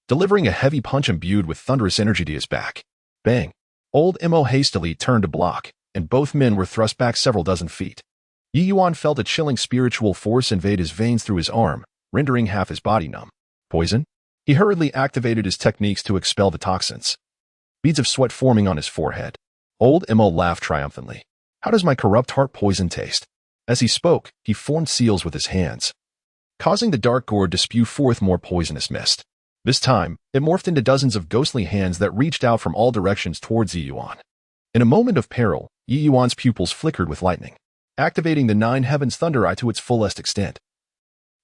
delivering a heavy punch imbued with thunderous energy to his back. Bang! Old Mo hastily turned to block, and both men were thrust back several dozen feet. Ye Yuan felt a chilling spiritual force invade his veins through his arm, rendering half his body numb. Poison? He hurriedly activated his techniques to expel the toxins, beads of sweat forming on his forehead. Old Mo laughed triumphantly. "How does my corrupt heart poison taste?" As he spoke, he formed seals with his hands, causing the dark gourd to spew forth more poisonous mist. This time, it morphed into dozens of ghostly hands that reached out from all directions towards Ye Yuan. In a moment of peril, Ye Yuan's pupils flickered with lightning, activating the 9 heavens thunder eye to its fullest extent.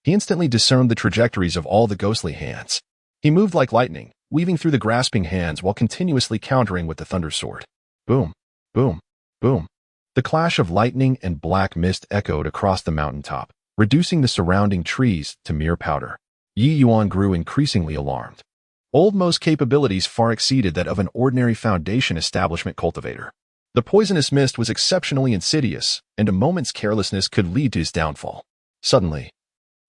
He instantly discerned the trajectories of all the ghostly hands. He moved like lightning, weaving through the grasping hands while continuously countering with the thunder sword. Boom, boom, boom. The clash of lightning and black mist echoed across the mountaintop, reducing the surrounding trees to mere powder. Ye Yuan grew increasingly alarmed. Old Mo's capabilities far exceeded that of an ordinary foundation establishment cultivator. The poisonous mist was exceptionally insidious, and a moment's carelessness could lead to his downfall. Suddenly,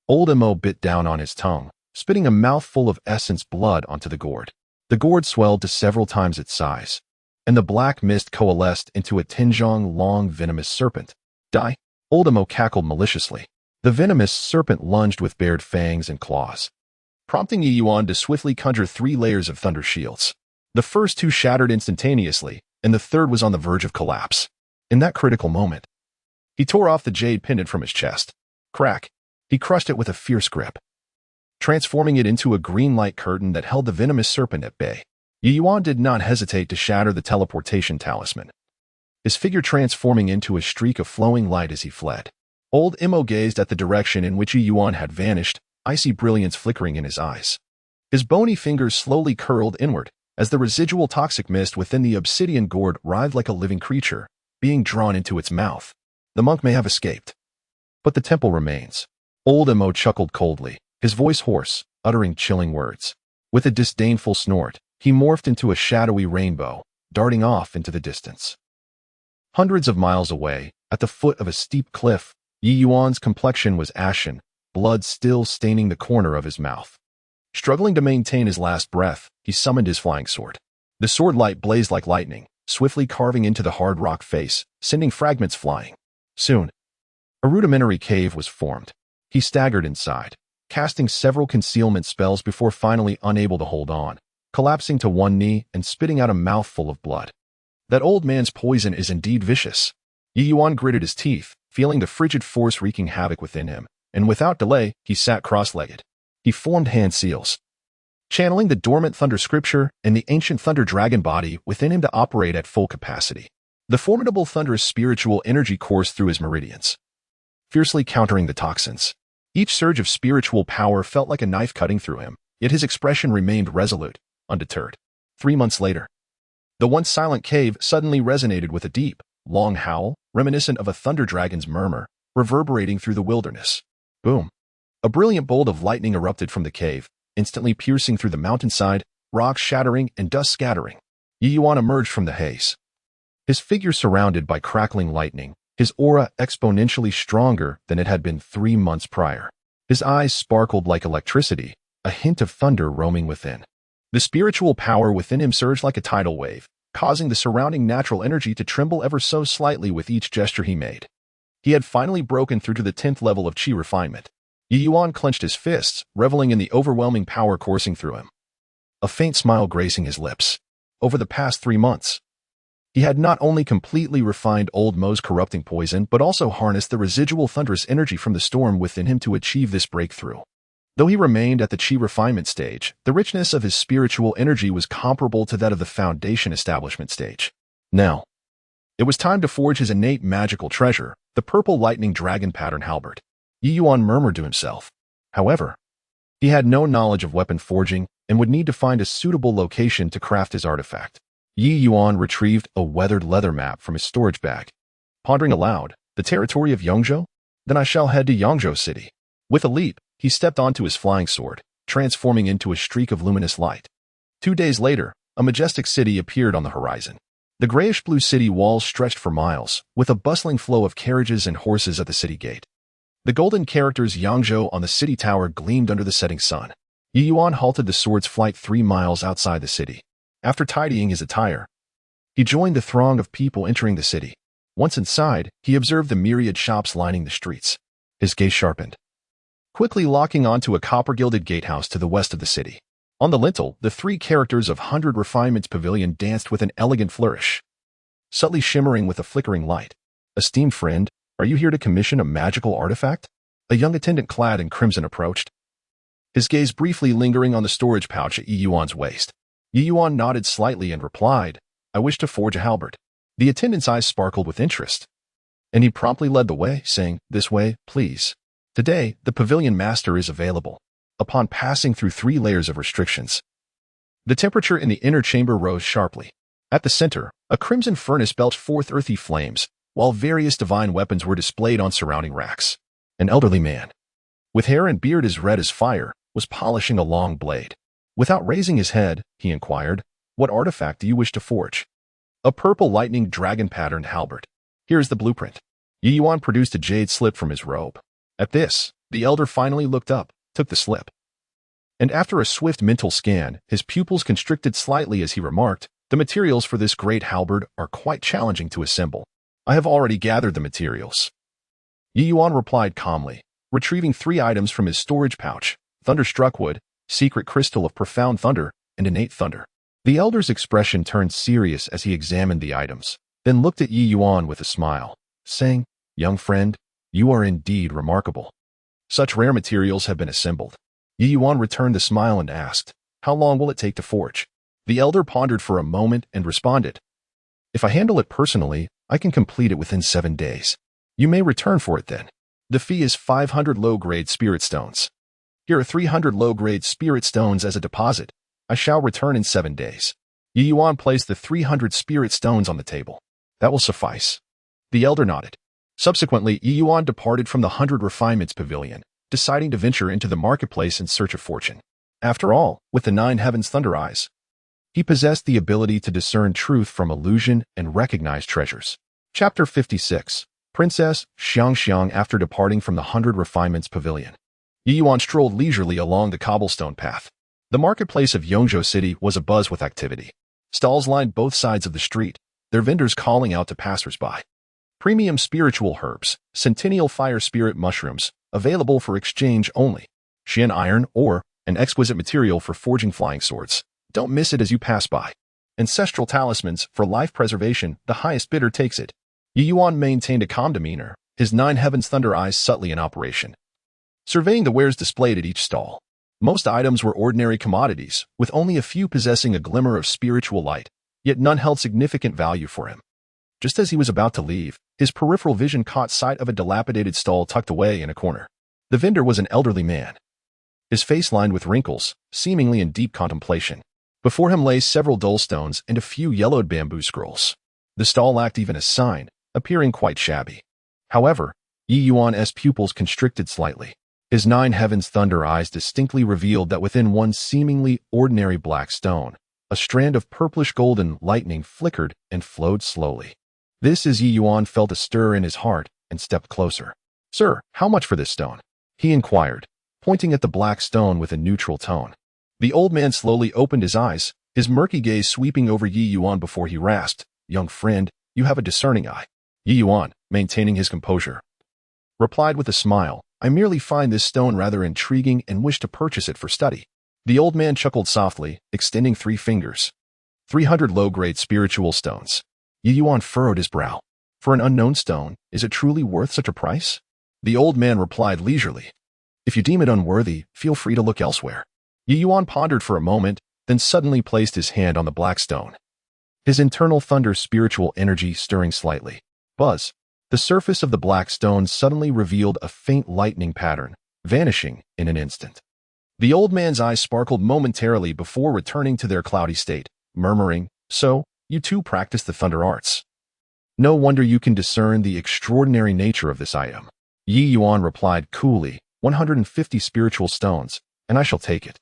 old Mo bit down on his tongue, spitting a mouthful of essence blood onto the gourd. The gourd swelled to several times its size, and the black mist coalesced into a 10-zhong long venomous serpent. Die! Old Mo cackled maliciously. The venomous serpent lunged with bared fangs and claws, prompting Ye Yuan to swiftly conjure 3 layers of thunder shields. The first 2 shattered instantaneously, and the third was on the verge of collapse. In that critical moment, he tore off the jade pendant from his chest. Crack! He crushed it with a fierce grip, transforming it into a green light curtain that held the venomous serpent at bay. Ye Yuan did not hesitate to shatter the teleportation talisman, his figure transforming into a streak of flowing light as he fled. Old Imo gazed at the direction in which Ye Yuan had vanished, icy brilliance flickering in his eyes. His bony fingers slowly curled inward, as the residual toxic mist within the obsidian gourd writhed like a living creature, being drawn into its mouth. The monk may have escaped, but the temple remains. Old Imo chuckled coldly, his voice hoarse, uttering chilling words. With a disdainful snort, he morphed into a shadowy rainbow, darting off into the distance. Hundreds of miles away, at the foot of a steep cliff, Ye Yuan's complexion was ashen, blood still staining the corner of his mouth. Struggling to maintain his last breath, he summoned his flying sword. The sword light blazed like lightning, swiftly carving into the hard rock face, sending fragments flying. Soon, a rudimentary cave was formed. He staggered inside, casting several concealment spells before finally unable to hold on, collapsing to one knee and spitting out a mouthful of blood. That old man's poison is indeed vicious. Ye Yuan gritted his teeth, feeling the frigid force wreaking havoc within him, and without delay, he sat cross-legged. He formed hand seals, channeling the dormant thunder scripture and the ancient thunder dragon body within him to operate at full capacity. The formidable thunderous spiritual energy coursed through his meridians, fiercely countering the toxins. Each surge of spiritual power felt like a knife cutting through him, yet his expression remained resolute, undeterred. 3 months later, the once silent cave suddenly resonated with a deep, long howl, reminiscent of a thunder dragon's murmur, reverberating through the wilderness. Boom! A brilliant bolt of lightning erupted from the cave, instantly piercing through the mountainside, rocks shattering and dust scattering. Ye Yuan emerged from the haze, his figure surrounded by crackling lightning, his aura exponentially stronger than it had been 3 months prior. His eyes sparkled like electricity, a hint of thunder roaming within. The spiritual power within him surged like a tidal wave, causing the surrounding natural energy to tremble ever so slightly with each gesture he made. He had finally broken through to the 10th level of chi refinement. Ye Yuan clenched his fists, reveling in the overwhelming power coursing through him. A faint smile gracing his lips. Over the past 3 months, he had not only completely refined Old Mo's corrupting poison, but also harnessed the residual thunderous energy from the storm within him to achieve this breakthrough. Though he remained at the chi refinement stage, the richness of his spiritual energy was comparable to that of the foundation establishment stage. Now, it was time to forge his innate magical treasure, the purple lightning dragon pattern halberd. Ye Yuan murmured to himself. However, he had no knowledge of weapon forging and would need to find a suitable location to craft his artifact. Ye Yuan retrieved a weathered leather map from his storage bag. Pondering aloud, the territory of Yongzhou? Then I shall head to Yongzhou City. With a leap, he stepped onto his flying sword, transforming into a streak of luminous light. 2 days later, a majestic city appeared on the horizon. The grayish-blue city walls stretched for miles, with a bustling flow of carriages and horses at the city gate. The golden characters Yangzhou on the city tower gleamed under the setting sun. Ye Yuan halted the sword's flight 3 miles outside the city. After tidying his attire, he joined the throng of people entering the city. Once inside, he observed the myriad shops lining the streets. His gaze sharpened, quickly locking onto a copper-gilded gatehouse to the west of the city. On the lintel, the 3 characters of 100 Refinements Pavilion danced with an elegant flourish, subtly shimmering with a flickering light. Esteemed friend, are you here to commission a magical artifact? A young attendant clad in crimson approached, his gaze briefly lingering on the storage pouch at Ye Yuan's waist. Ye Yuan nodded slightly and replied, I wish to forge a halberd. The attendant's eyes sparkled with interest, and he promptly led the way, saying, This way, please. Today, the pavilion master is available. Upon passing through 3 layers of restrictions, the temperature in the inner chamber rose sharply. At the center, a crimson furnace belched forth earthy flames, while various divine weapons were displayed on surrounding racks. An elderly man, with hair and beard as red as fire, was polishing a long blade. Without raising his head, he inquired, What artifact do you wish to forge? A purple lightning dragon patterned halberd. Here is the blueprint. Ye Yuan produced a jade slip from his robe. At this, the elder finally looked up, took the slip, and after a swift mental scan, his pupils constricted slightly as he remarked, The materials for this great halberd are quite challenging to assemble. I have already gathered the materials. Ye Yuan replied calmly, retrieving 3 items from his storage pouch, thunderstruck wood, secret crystal of profound thunder, and innate thunder. The elder's expression turned serious as he examined the items, then looked at Ye Yuan with a smile, saying, Young friend, you are indeed remarkable. Such rare materials have been assembled. Ye Yuan returned the smile and asked, How long will it take to forge? The elder pondered for a moment and responded, If I handle it personally, I can complete it within 7 days. You may return for it then. The fee is 500 low-grade spirit stones. Here are 300 low-grade spirit stones as a deposit. I shall return in 7 days. Ye Yuan placed the 300 spirit stones on the table. That will suffice. The elder nodded. Subsequently, Ye Yuan departed from the 100 Refinements Pavilion, deciding to venture into the marketplace in search of fortune. After all, with the 9 Heavens Thunder Eyes, he possessed the ability to discern truth from illusion and recognize treasures. Chapter 56. Princess Xiang. After departing from the 100 Refinements Pavilion, Ye Yuan strolled leisurely along the cobblestone path. The marketplace of Yongzhou City was abuzz with activity. Stalls lined both sides of the street, their vendors calling out to passers-by. Premium spiritual herbs, centennial fire spirit mushrooms, available for exchange only. Xian iron ore, an exquisite material for forging flying swords. Don't miss it as you pass by. Ancestral talismans for life preservation, the highest bidder takes it. Ye Yuan maintained a calm demeanor, his 9 Heavens Thunder Eyes subtly in operation, surveying the wares displayed at each stall. Most items were ordinary commodities, with only a few possessing a glimmer of spiritual light, yet none held significant value for him. Just as he was about to leave, his peripheral vision caught sight of a dilapidated stall tucked away in a corner. The vendor was an elderly man, his face lined with wrinkles, seemingly in deep contemplation. Before him lay several dull stones and a few yellowed bamboo scrolls. The stall lacked even a sign, appearing quite shabby. However, Ye Yuan's pupils constricted slightly. His 9 Heavens Thunder Eyes distinctly revealed that within one seemingly ordinary black stone, a strand of purplish-golden lightning flickered and flowed slowly. This as Ye Yuan felt a stir in his heart and stepped closer. "Sir, how much for this stone?" he inquired, pointing at the black stone with a neutral tone. The old man slowly opened his eyes, his murky gaze sweeping over Ye Yuan before he rasped, "Young friend, you have a discerning eye." Ye Yuan, maintaining his composure, replied with a smile, "I merely find this stone rather intriguing and wish to purchase it for study." The old man chuckled softly, extending 3 fingers. 300 low-grade spiritual stones. Ye Yuan furrowed his brow. For an unknown stone, is it truly worth such a price? The old man replied leisurely, "If you deem it unworthy, feel free to look elsewhere." Ye Yuan pondered for a moment, then suddenly placed his hand on the black stone. His internal thunder spiritual energy stirring slightly. Buzz. The surface of the black stone suddenly revealed a faint lightning pattern, vanishing in an instant. The old man's eyes sparkled momentarily before returning to their cloudy state, murmuring, "So, you too practice the thunder arts. No wonder you can discern the extraordinary nature of this item." Ye Yuan replied coolly, 150 spiritual stones, and I shall take it."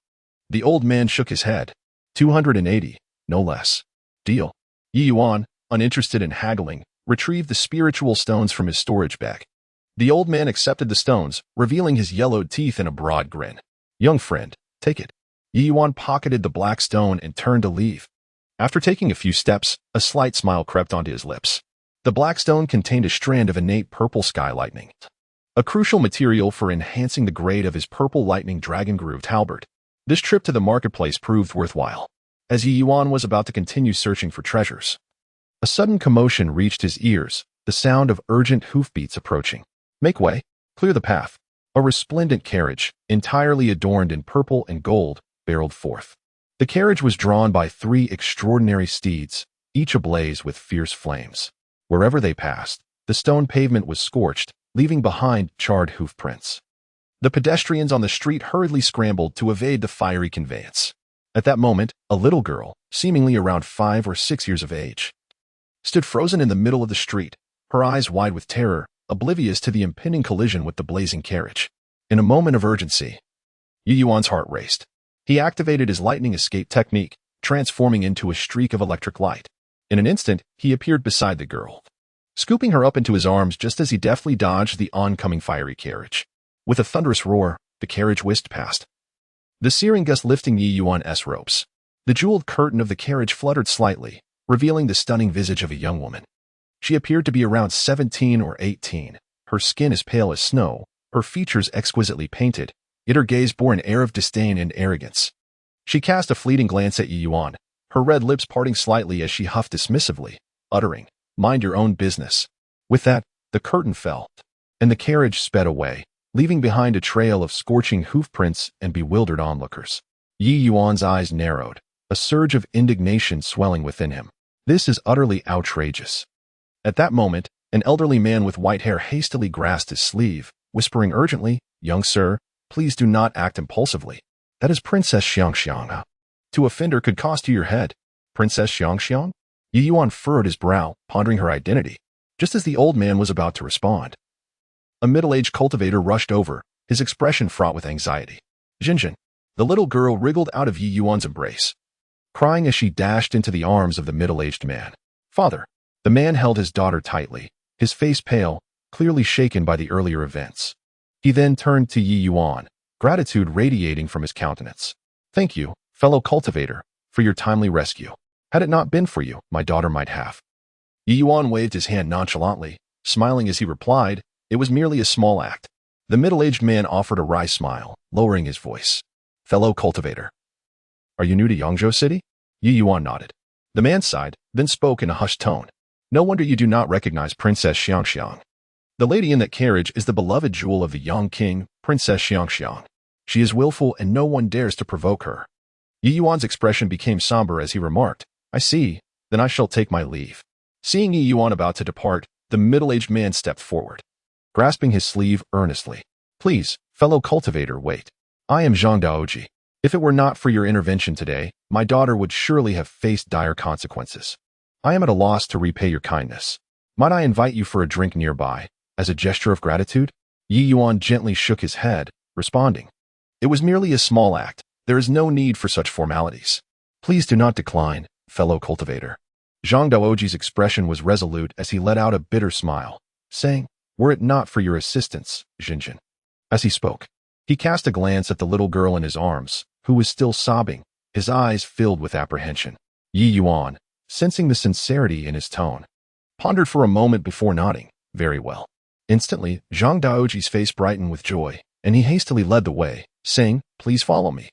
The old man shook his head. 280, no less. Deal. Ye Yuan, uninterested in haggling, retrieved the spiritual stones from his storage bag. The old man accepted the stones, revealing his yellowed teeth in a broad grin. "Young friend, take it." Ye Yuan pocketed the black stone and turned to leave. After taking a few steps, a slight smile crept onto his lips. The black stone contained a strand of innate purple sky lightning, a crucial material for enhancing the grade of his purple lightning dragon-grooved halberd. This trip to the marketplace proved worthwhile. As Ye Yuan was about to continue searching for treasures, a sudden commotion reached his ears, the sound of urgent hoofbeats approaching. "Make way, clear the path." A resplendent carriage, entirely adorned in purple and gold, barreled forth. The carriage was drawn by 3 extraordinary steeds, each ablaze with fierce flames. Wherever they passed, the stone pavement was scorched, leaving behind charred hoof prints. The pedestrians on the street hurriedly scrambled to evade the fiery conveyance. At that moment, a little girl, seemingly around 5 or 6 years of age, stood frozen in the middle of the street, her eyes wide with terror, oblivious to the impending collision with the blazing carriage. In a moment of urgency, Ye Yuan's heart raced. He activated his lightning escape technique, transforming into a streak of electric light. In an instant, he appeared beside the girl, scooping her up into his arms just as he deftly dodged the oncoming fiery carriage. With a thunderous roar, the carriage whisked past, the searing gust lifting Ye Yuan's ropes. The jeweled curtain of the carriage fluttered slightly, revealing the stunning visage of a young woman. She appeared to be around 17 or 18, her skin as pale as snow, her features exquisitely painted, yet her gaze bore an air of disdain and arrogance. She cast a fleeting glance at Ye Yuan, her red lips parting slightly as she huffed dismissively, uttering, "Mind your own business." With that, the curtain fell, and the carriage sped away, leaving behind a trail of scorching hoofprints and bewildered onlookers. Ye Yuan's eyes narrowed, a surge of indignation swelling within him. This is utterly outrageous. At that moment, an elderly man with white hair hastily grasped his sleeve, whispering urgently, "Young sir, please do not act impulsively. That is Princess Xiang. To offend her could cost you your head." "Princess Xiang?" Ye Yuan furrowed his brow, pondering her identity, just as the old man was about to respond. A middle-aged cultivator rushed over, his expression fraught with anxiety. "Jinjin." The little girl wriggled out of Ye Yuan's embrace, crying as she dashed into the arms of the middle-aged man. "Father." The man held his daughter tightly, his face pale, clearly shaken by the earlier events. He then turned to Ye Yuan, gratitude radiating from his countenance. "Thank you, fellow cultivator, for your timely rescue. Had it not been for you, my daughter might have." Ye Yuan waved his hand nonchalantly, smiling as he replied, "It was merely a small act." The middle-aged man offered a wry smile, lowering his voice. "Fellow cultivator, are you new to Yangzhou City?" Ye Yuan nodded. The man sighed, then spoke in a hushed tone. "No wonder you do not recognize Princess Xiang. The lady in that carriage is the beloved jewel of the Yong king, Princess Xiang. She is willful and no one dares to provoke her." Ye Yuan's expression became somber as he remarked, "I see, then I shall take my leave." Seeing Ye Yuan about to depart, the middle-aged man stepped forward, grasping his sleeve earnestly. "Please, fellow cultivator, wait. I am Zhang Daoji. If it were not for your intervention today, my daughter would surely have faced dire consequences. I am at a loss to repay your kindness. Might I invite you for a drink nearby, as a gesture of gratitude?" Ye Yuan gently shook his head, responding, "It was merely a small act. There is no need for such formalities. Please do not decline, fellow cultivator." Zhang Daoji's expression was resolute as he let out a bitter smile, saying, "Were it not for your assistance, Jinjin." As he spoke, he cast a glance at the little girl in his arms, who was still sobbing, his eyes filled with apprehension. Ye Yuan, sensing the sincerity in his tone, pondered for a moment before nodding, "Very well." Instantly, Zhang Daoji's face brightened with joy, and he hastily led the way, saying, "Please follow me."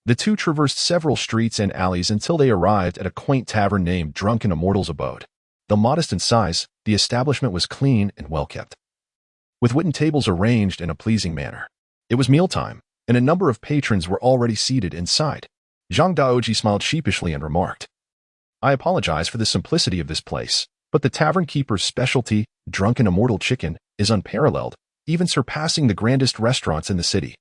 The two traversed several streets and alleys until they arrived at a quaint tavern named Drunken Immortal's Abode. Though modest in size, the establishment was clean and well-kept, with wooden tables arranged in a pleasing manner. It was mealtime, and a number of patrons were already seated inside. Zhang Daoji smiled sheepishly and remarked, "I apologize for the simplicity of this place, but the tavern keeper's specialty, Drunken Immortal Chicken, is unparalleled, even surpassing the grandest restaurants in the city."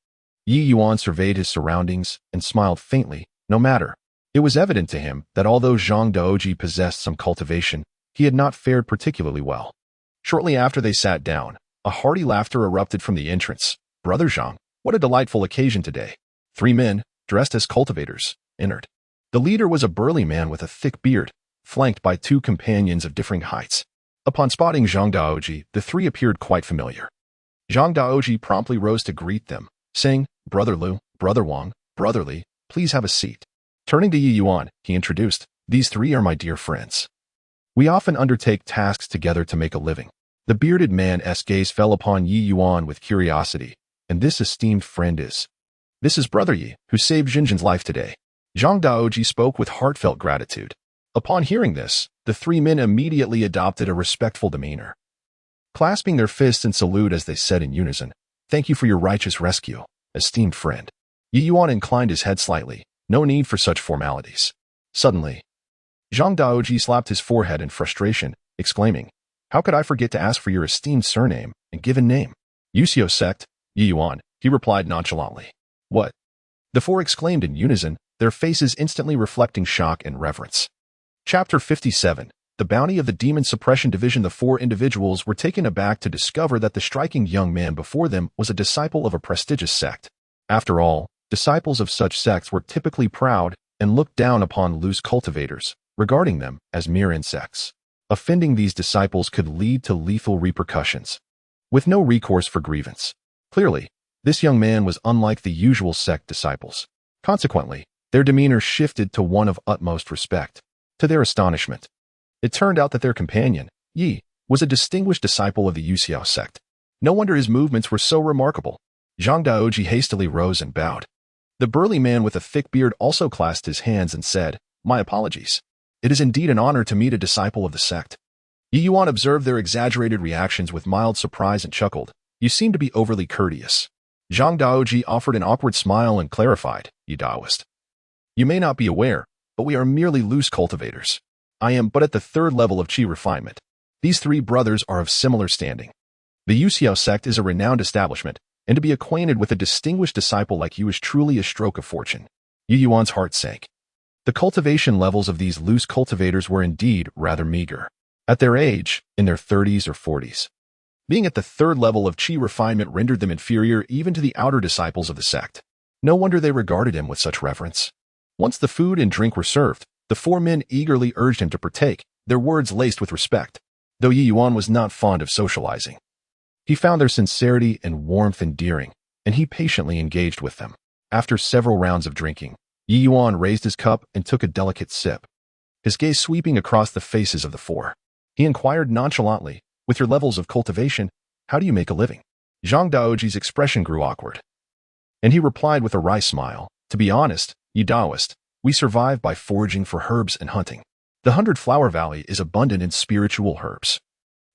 Ye Yuan surveyed his surroundings and smiled faintly. No matter. It was evident to him that although Zhang Daoji possessed some cultivation, he had not fared particularly well. Shortly after they sat down, a hearty laughter erupted from the entrance. "Brother Zhang, what a delightful occasion today." Three men, dressed as cultivators, entered. The leader was a burly man with a thick beard, flanked by two companions of differing heights. Upon spotting Zhang Daoji, the three appeared quite familiar. Zhang Daoji promptly rose to greet them, saying, "Brother Lu, Brother Wang, Brother Li, please have a seat." Turning to Ye Yuan, he introduced, "These three are my dear friends. We often undertake tasks together to make a living." The bearded man's gaze fell upon Ye Yuan with curiosity. "And this esteemed friend is?" "This is Brother Yi, who saved Jinjin's life today." Zhang Daoji spoke with heartfelt gratitude. Upon hearing this, the three men immediately adopted a respectful demeanor, clasping their fists in salute as they said in unison, "Thank you for your righteous rescue, esteemed friend." Ye Yuan inclined his head slightly. No need for such formalities. Suddenly, Zhang Daoji slapped his forehead in frustration, exclaiming, "How could I forget to ask for your esteemed surname and given name?" "Yusio sect, Ye Yuan," he replied nonchalantly. "What?" The four exclaimed in unison, their faces instantly reflecting shock and reverence. Chapter 57. The Bounty of the Demon Suppression Division. The four individuals were taken aback to discover that the striking young man before them was a disciple of a prestigious sect. After all, disciples of such sects were typically proud and looked down upon loose cultivators, regarding them as mere insects. Offending these disciples could lead to lethal repercussions, with no recourse for grievance. Clearly, this young man was unlike the usual sect disciples. Consequently, their demeanor shifted to one of utmost respect. To their astonishment, it turned out that their companion, Yi, was a distinguished disciple of the Yusio sect. No wonder his movements were so remarkable. Zhang Daoji hastily rose and bowed. The burly man with a thick beard also clasped his hands and said, "My apologies. It is indeed an honor to meet a disciple of the sect." Ye Yuan observed their exaggerated reactions with mild surprise and chuckled, "You seem to be overly courteous." Zhang Daoji offered an awkward smile and clarified, "Ye Daoist, you may not be aware, but we are merely loose cultivators. I am but at the third level of qi refinement. These three brothers are of similar standing. The Yuxiao sect is a renowned establishment, and to be acquainted with a distinguished disciple like you is truly a stroke of fortune. Ye Yuan's heart sank. The cultivation levels of these loose cultivators were indeed rather meager. At their age, in their 30s or 40s. Being at the third level of qi refinement rendered them inferior even to the outer disciples of the sect. No wonder they regarded him with such reverence. Once the food and drink were served, the four men eagerly urged him to partake, their words laced with respect, though Ye Yuan was not fond of socializing. He found their sincerity and warmth endearing, and he patiently engaged with them. After several rounds of drinking, Ye Yuan raised his cup and took a delicate sip, his gaze sweeping across the faces of the four. He inquired nonchalantly, with your levels of cultivation, how do you make a living? Zhang Daoji's expression grew awkward. And he replied with a wry smile, to be honest, ye Daoist, we survive by foraging for herbs and hunting. The 100-Flower Valley is abundant in spiritual herbs,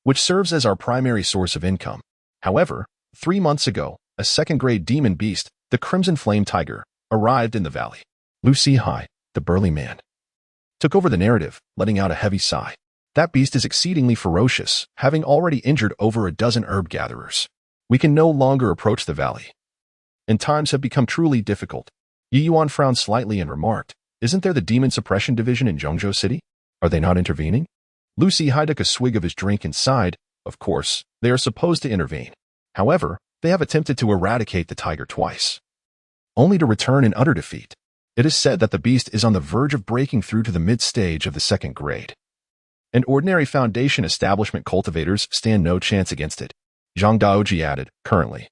which serves as our primary source of income. However, 3 months ago, a second-grade demon beast, the Crimson Flame Tiger, arrived in the valley. Lu Sihai, the burly man, took over the narrative, letting out a heavy sigh. That beast is exceedingly ferocious, having already injured over a dozen herb gatherers. We can no longer approach the valley, and times have become truly difficult. Ye Yuan frowned slightly and remarked, isn't there the Demon Suppression Division in Zhongzhou City? Are they not intervening? Lu Sihai took a swig of his drink and sighed. Of course, they are supposed to intervene. However, they have attempted to eradicate the tiger twice, only to return in utter defeat. It is said that the beast is on the verge of breaking through to the mid-stage of the second grade. And ordinary Foundation establishment cultivators stand no chance against it. Zhang Daoji added, currently,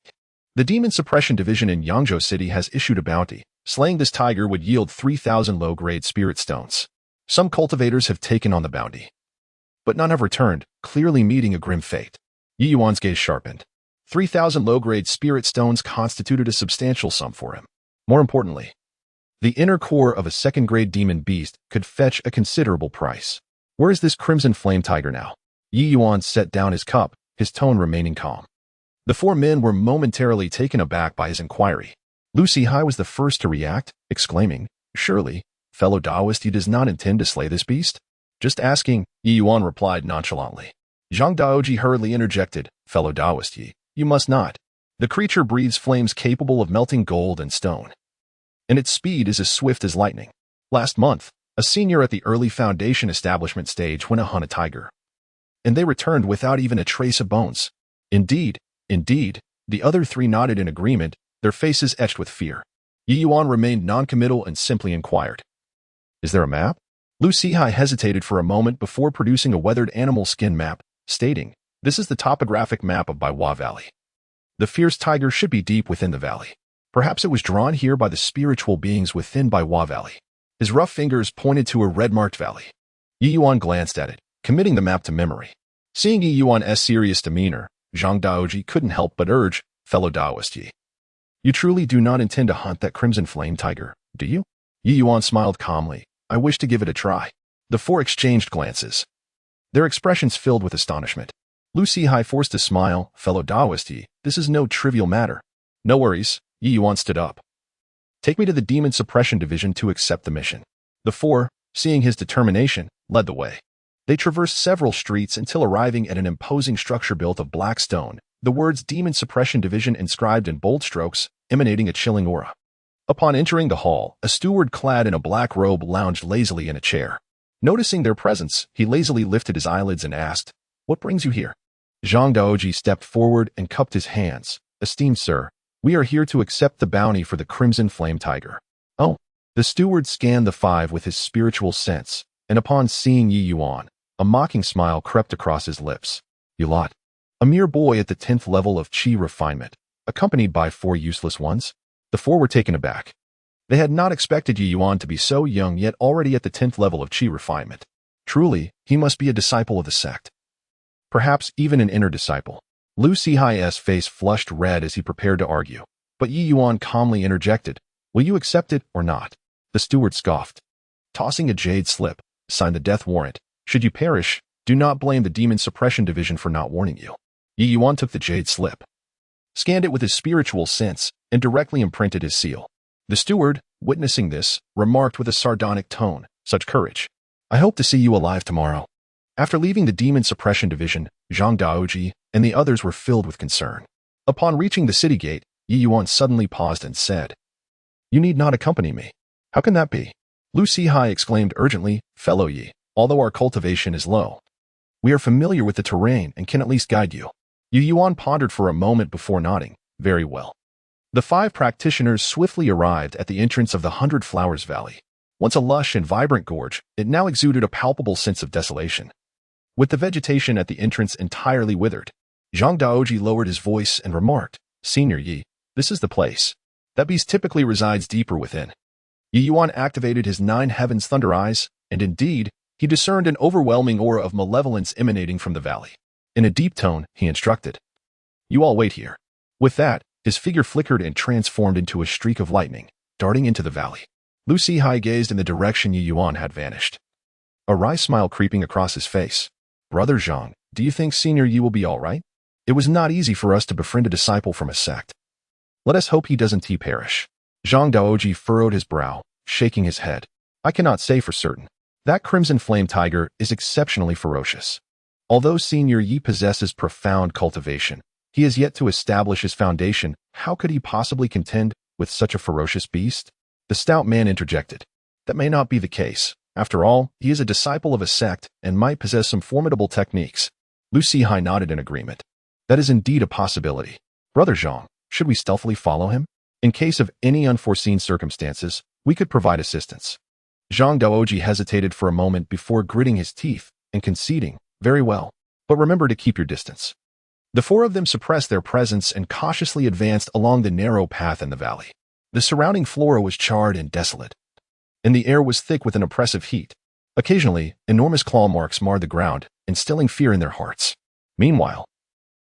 the Demon Suppression Division in Yangzhou City has issued a bounty. Slaying this tiger would yield 3,000 low-grade spirit stones. Some cultivators have taken on the bounty, but none have returned, clearly meeting a grim fate. Ye Yuan's gaze sharpened. 3,000 low-grade spirit stones constituted a substantial sum for him. More importantly, the inner core of a second-grade demon beast could fetch a considerable price. Where is this Crimson Flame Tiger now? Ye Yuan set down his cup, his tone remaining calm. The four men were momentarily taken aback by his inquiry. Lu Sihai was the first to react, exclaiming, surely, fellow Daoist, he does not intend to slay this beast? Just asking, Ye Yuan replied nonchalantly. Zhang Daoji hurriedly interjected, fellow Daoist, you must not. The creature breathes flames capable of melting gold and stone, and its speed is as swift as lightning. Last month, a senior at the early Foundation establishment stage went to hunt a tiger, and they returned without even a trace of bones. Indeed, the other three nodded in agreement, their faces etched with fear. Ye Yuan remained noncommittal and simply inquired, is there a map? Lu Sihai hesitated for a moment before producing a weathered animal skin map, stating, this is the topographic map of Baiwa Valley. The fierce tiger should be deep within the valley. Perhaps it was drawn here by the spiritual beings within Baiwa Valley. His rough fingers pointed to a red-marked valley. Ye Yuan glanced at it, committing the map to memory. Seeing Ye Yuan's serious demeanor, Zhang Daoji couldn't help but urge, fellow Daoist Yi, you truly do not intend to hunt that Crimson Flame Tiger, do you? Ye Yuan smiled calmly. I wish to give it a try. The four exchanged glances, their expressions filled with astonishment. Lu Sihai forced a smile, fellow Daoist Yi, this is no trivial matter. No worries, Ye Yuan stood up. Take me to the Demon Suppression Division to accept the mission. The four, seeing his determination, led the way. They traversed several streets until arriving at an imposing structure built of black stone, the words Demon Suppression Division inscribed in bold strokes, emanating a chilling aura. Upon entering the hall, a steward clad in a black robe lounged lazily in a chair. Noticing their presence, he lazily lifted his eyelids and asked, what brings you here? Zhang Daoji stepped forward and cupped his hands. Esteemed sir, we are here to accept the bounty for the Crimson Flame Tiger. Oh. The steward scanned the five with his spiritual sense, and upon seeing Ye Yuan, a mocking smile crept across his lips. You lot. A mere boy at the 10th level of qi refinement, accompanied by four useless ones? The four were taken aback. They had not expected Ye Yuan to be so young yet already at the 10th level of qi refinement. Truly, he must be a disciple of the sect. Perhaps even an inner disciple. Lu Sihai's face flushed red as he prepared to argue, but Ye Yuan calmly interjected, will you accept it or not? The steward scoffed. Tossing a jade slip, signed the death warrant. Should you perish, do not blame the Demon Suppression Division for not warning you. Ye Yuan took the jade slip, scanned it with his spiritual sense, and directly imprinted his seal. The steward, witnessing this, remarked with a sardonic tone, such courage. I hope to see you alive tomorrow. After leaving the Demon Suppression Division, Zhang Daoji, and the others were filled with concern. Upon reaching the city gate, Ye Yuan suddenly paused and said, "You need not accompany me." "How can that be?" Lu Sihai exclaimed urgently, "Fellow Yi, although our cultivation is low, we are familiar with the terrain and can at least guide you." Ye Yuan pondered for a moment before nodding. "Very well." The 5 practitioners swiftly arrived at the entrance of the 100 Flowers Valley. Once a lush and vibrant gorge, it now exuded a palpable sense of desolation. With the vegetation at the entrance entirely withered, Zhang Daoji lowered his voice and remarked, "Senior Yi, this is the place. That beast typically resides deeper within." Ye Yuan activated his 9 heavens thunder eyes, and indeed, he discerned an overwhelming aura of malevolence emanating from the valley. In a deep tone, he instructed, "You all wait here." With that, his figure flickered and transformed into a streak of lightning, darting into the valley. Lu Sihai gazed in the direction Ye Yuan had vanished, a wry smile creeping across his face. "Brother Zhang, do you think Senior Yi will be all right? It was not easy for us to befriend a disciple from a sect. Let us hope he doesn't perish." Zhang Daoji furrowed his brow, shaking his head. "I cannot say for certain. That crimson flame tiger is exceptionally ferocious. Although Senior Yi possesses profound cultivation, he has yet to establish his foundation. How could he possibly contend with such a ferocious beast?" The stout man interjected, "That may not be the case. After all, he is a disciple of a sect and might possess some formidable techniques." Lu Sihai nodded in agreement. "That is indeed a possibility. Brother Zhang, should we stealthily follow him? In case of any unforeseen circumstances, we could provide assistance." Zhang Daoji hesitated for a moment before gritting his teeth and conceding, "Very well, but remember to keep your distance." The 4 of them suppressed their presence and cautiously advanced along the narrow path in the valley. The surrounding flora was charred and desolate, and the air was thick with an oppressive heat. Occasionally, enormous claw marks marred the ground, instilling fear in their hearts. Meanwhile,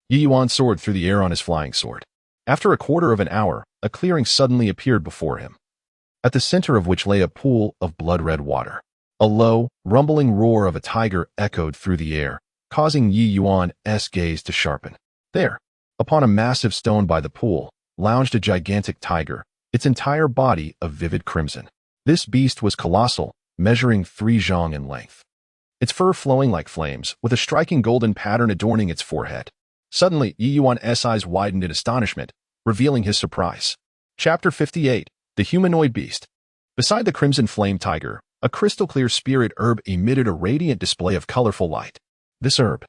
Ye Yuan soared through the air on his flying sword. After a quarter of an hour, a clearing suddenly appeared before him, at the center of which lay a pool of blood-red water. A low, rumbling roar of a tiger echoed through the air, causing Ye Yuan's gaze to sharpen. There, upon a massive stone by the pool, lounged a gigantic tiger, its entire body of vivid crimson. This beast was colossal, measuring 3 zhang in length, its fur flowing like flames, with a striking golden pattern adorning its forehead. Suddenly, Ye Yuan's eyes widened in astonishment, revealing his surprise. Chapter 58. The Humanoid Beast. Beside the crimson flame tiger, a crystal-clear spirit herb emitted a radiant display of colorful light. This herb,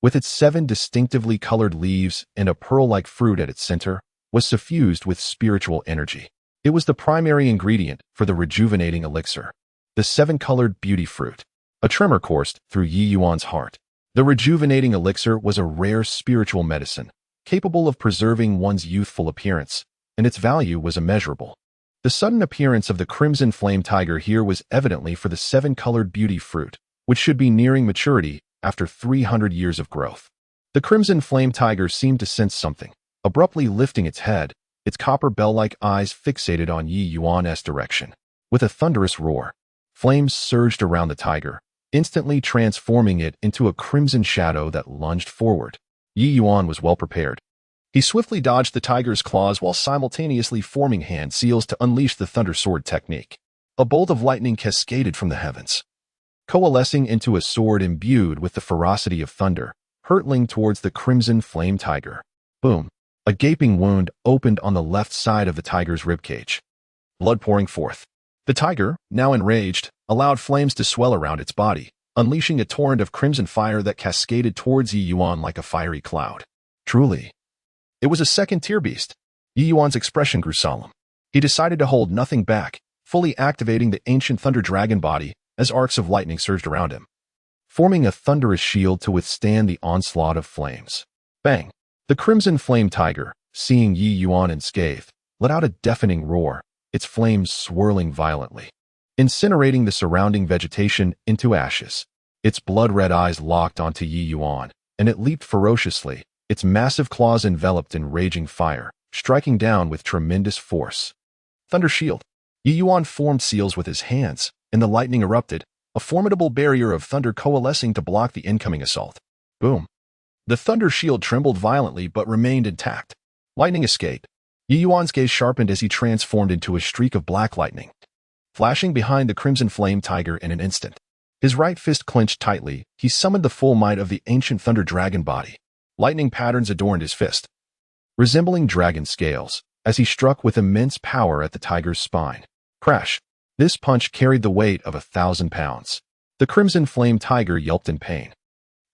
with its 7 distinctively colored leaves and a pearl-like fruit at its center, was suffused with spiritual energy. It was the primary ingredient for the rejuvenating elixir, the 7-colored beauty fruit. A tremor coursed through Ye Yuan's heart. The rejuvenating elixir was a rare spiritual medicine, capable of preserving one's youthful appearance, and its value was immeasurable. The sudden appearance of the crimson flame tiger here was evidently for the 7-colored beauty fruit, which should be nearing maturity after 300 years of growth. The crimson flame tiger seemed to sense something, abruptly lifting its head, its copper bell-like eyes fixated on Ye Yuan's direction. With a thunderous roar, flames surged around the tiger, instantly transforming it into a crimson shadow that lunged forward. Ye Yuan was well prepared. He swiftly dodged the tiger's claws while simultaneously forming hand seals to unleash the thunder sword technique. A bolt of lightning cascaded from the heavens, coalescing into a sword imbued with the ferocity of thunder, hurtling towards the crimson flame tiger. Boom! A gaping wound opened on the left side of the tiger's ribcage, blood pouring forth. The tiger, now enraged, allowed flames to swell around its body, unleashing a torrent of crimson fire that cascaded towards Ye Yuan like a fiery cloud. Truly, it was a second-tier beast. Ye Yuan's expression grew solemn. He decided to hold nothing back, fully activating the ancient thunder dragon body as arcs of lightning surged around him, forming a thunderous shield to withstand the onslaught of flames. Bang! The crimson flame tiger, seeing Ye Yuan unscathed, let out a deafening roar, its flames swirling violently, incinerating the surrounding vegetation into ashes. Its blood-red eyes locked onto Ye Yuan, and it leaped ferociously, its massive claws enveloped in raging fire, striking down with tremendous force. Thunder shield. Ye Yuan formed seals with his hands, and the lightning erupted, a formidable barrier of thunder coalescing to block the incoming assault. Boom! The thunder shield trembled violently but remained intact. Lightning escaped. Ye Yuan's gaze sharpened as he transformed into a streak of black lightning, flashing behind the crimson flame tiger in an instant. His right fist clenched tightly, he summoned the full might of the ancient thunder dragon body. Lightning patterns adorned his fist, resembling dragon scales, as he struck with immense power at the tiger's spine. Crash! This punch carried the weight of 1,000 pounds. The crimson flame tiger yelped in pain,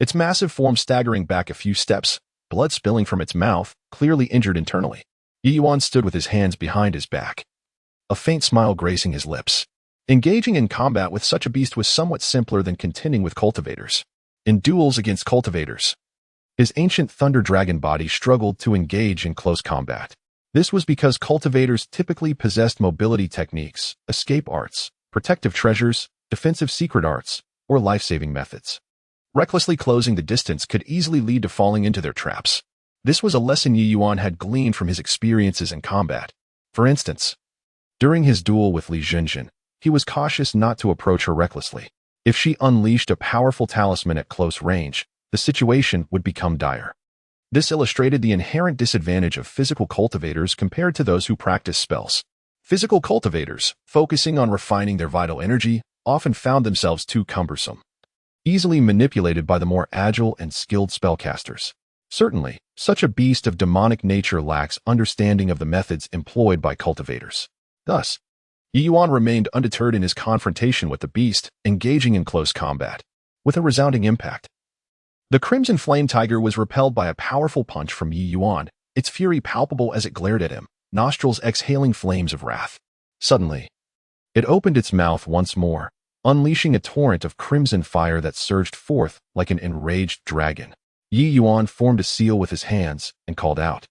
its massive form staggering back a few steps, blood spilling from its mouth, clearly injured internally. Ye Yuan stood with his hands behind his back, a faint smile gracing his lips. Engaging in combat with such a beast was somewhat simpler than contending with cultivators. In duels against cultivators, his ancient thunder dragon body struggled to engage in close combat. This was because cultivators typically possessed mobility techniques, escape arts, protective treasures, defensive secret arts, or life-saving methods. Recklessly closing the distance could easily lead to falling into their traps. This was a lesson Ye Yuan had gleaned from his experiences in combat. For instance, during his duel with Li Junjun, he was cautious not to approach her recklessly. If she unleashed a powerful talisman at close range, the situation would become dire. This illustrated the inherent disadvantage of physical cultivators compared to those who practice spells. Physical cultivators, focusing on refining their vital energy, often found themselves too cumbersome, easily manipulated by the more agile and skilled spellcasters. Certainly, such a beast of demonic nature lacks understanding of the methods employed by cultivators. Thus, Ye Yuan remained undeterred in his confrontation with the beast, engaging in close combat. With a resounding impact, the crimson flame tiger was repelled by a powerful punch from Ye Yuan, its fury palpable as it glared at him, nostrils exhaling flames of wrath. Suddenly, it opened its mouth once more, unleashing a torrent of crimson fire that surged forth like an enraged dragon. Ye Yuan formed a seal with his hands and called out,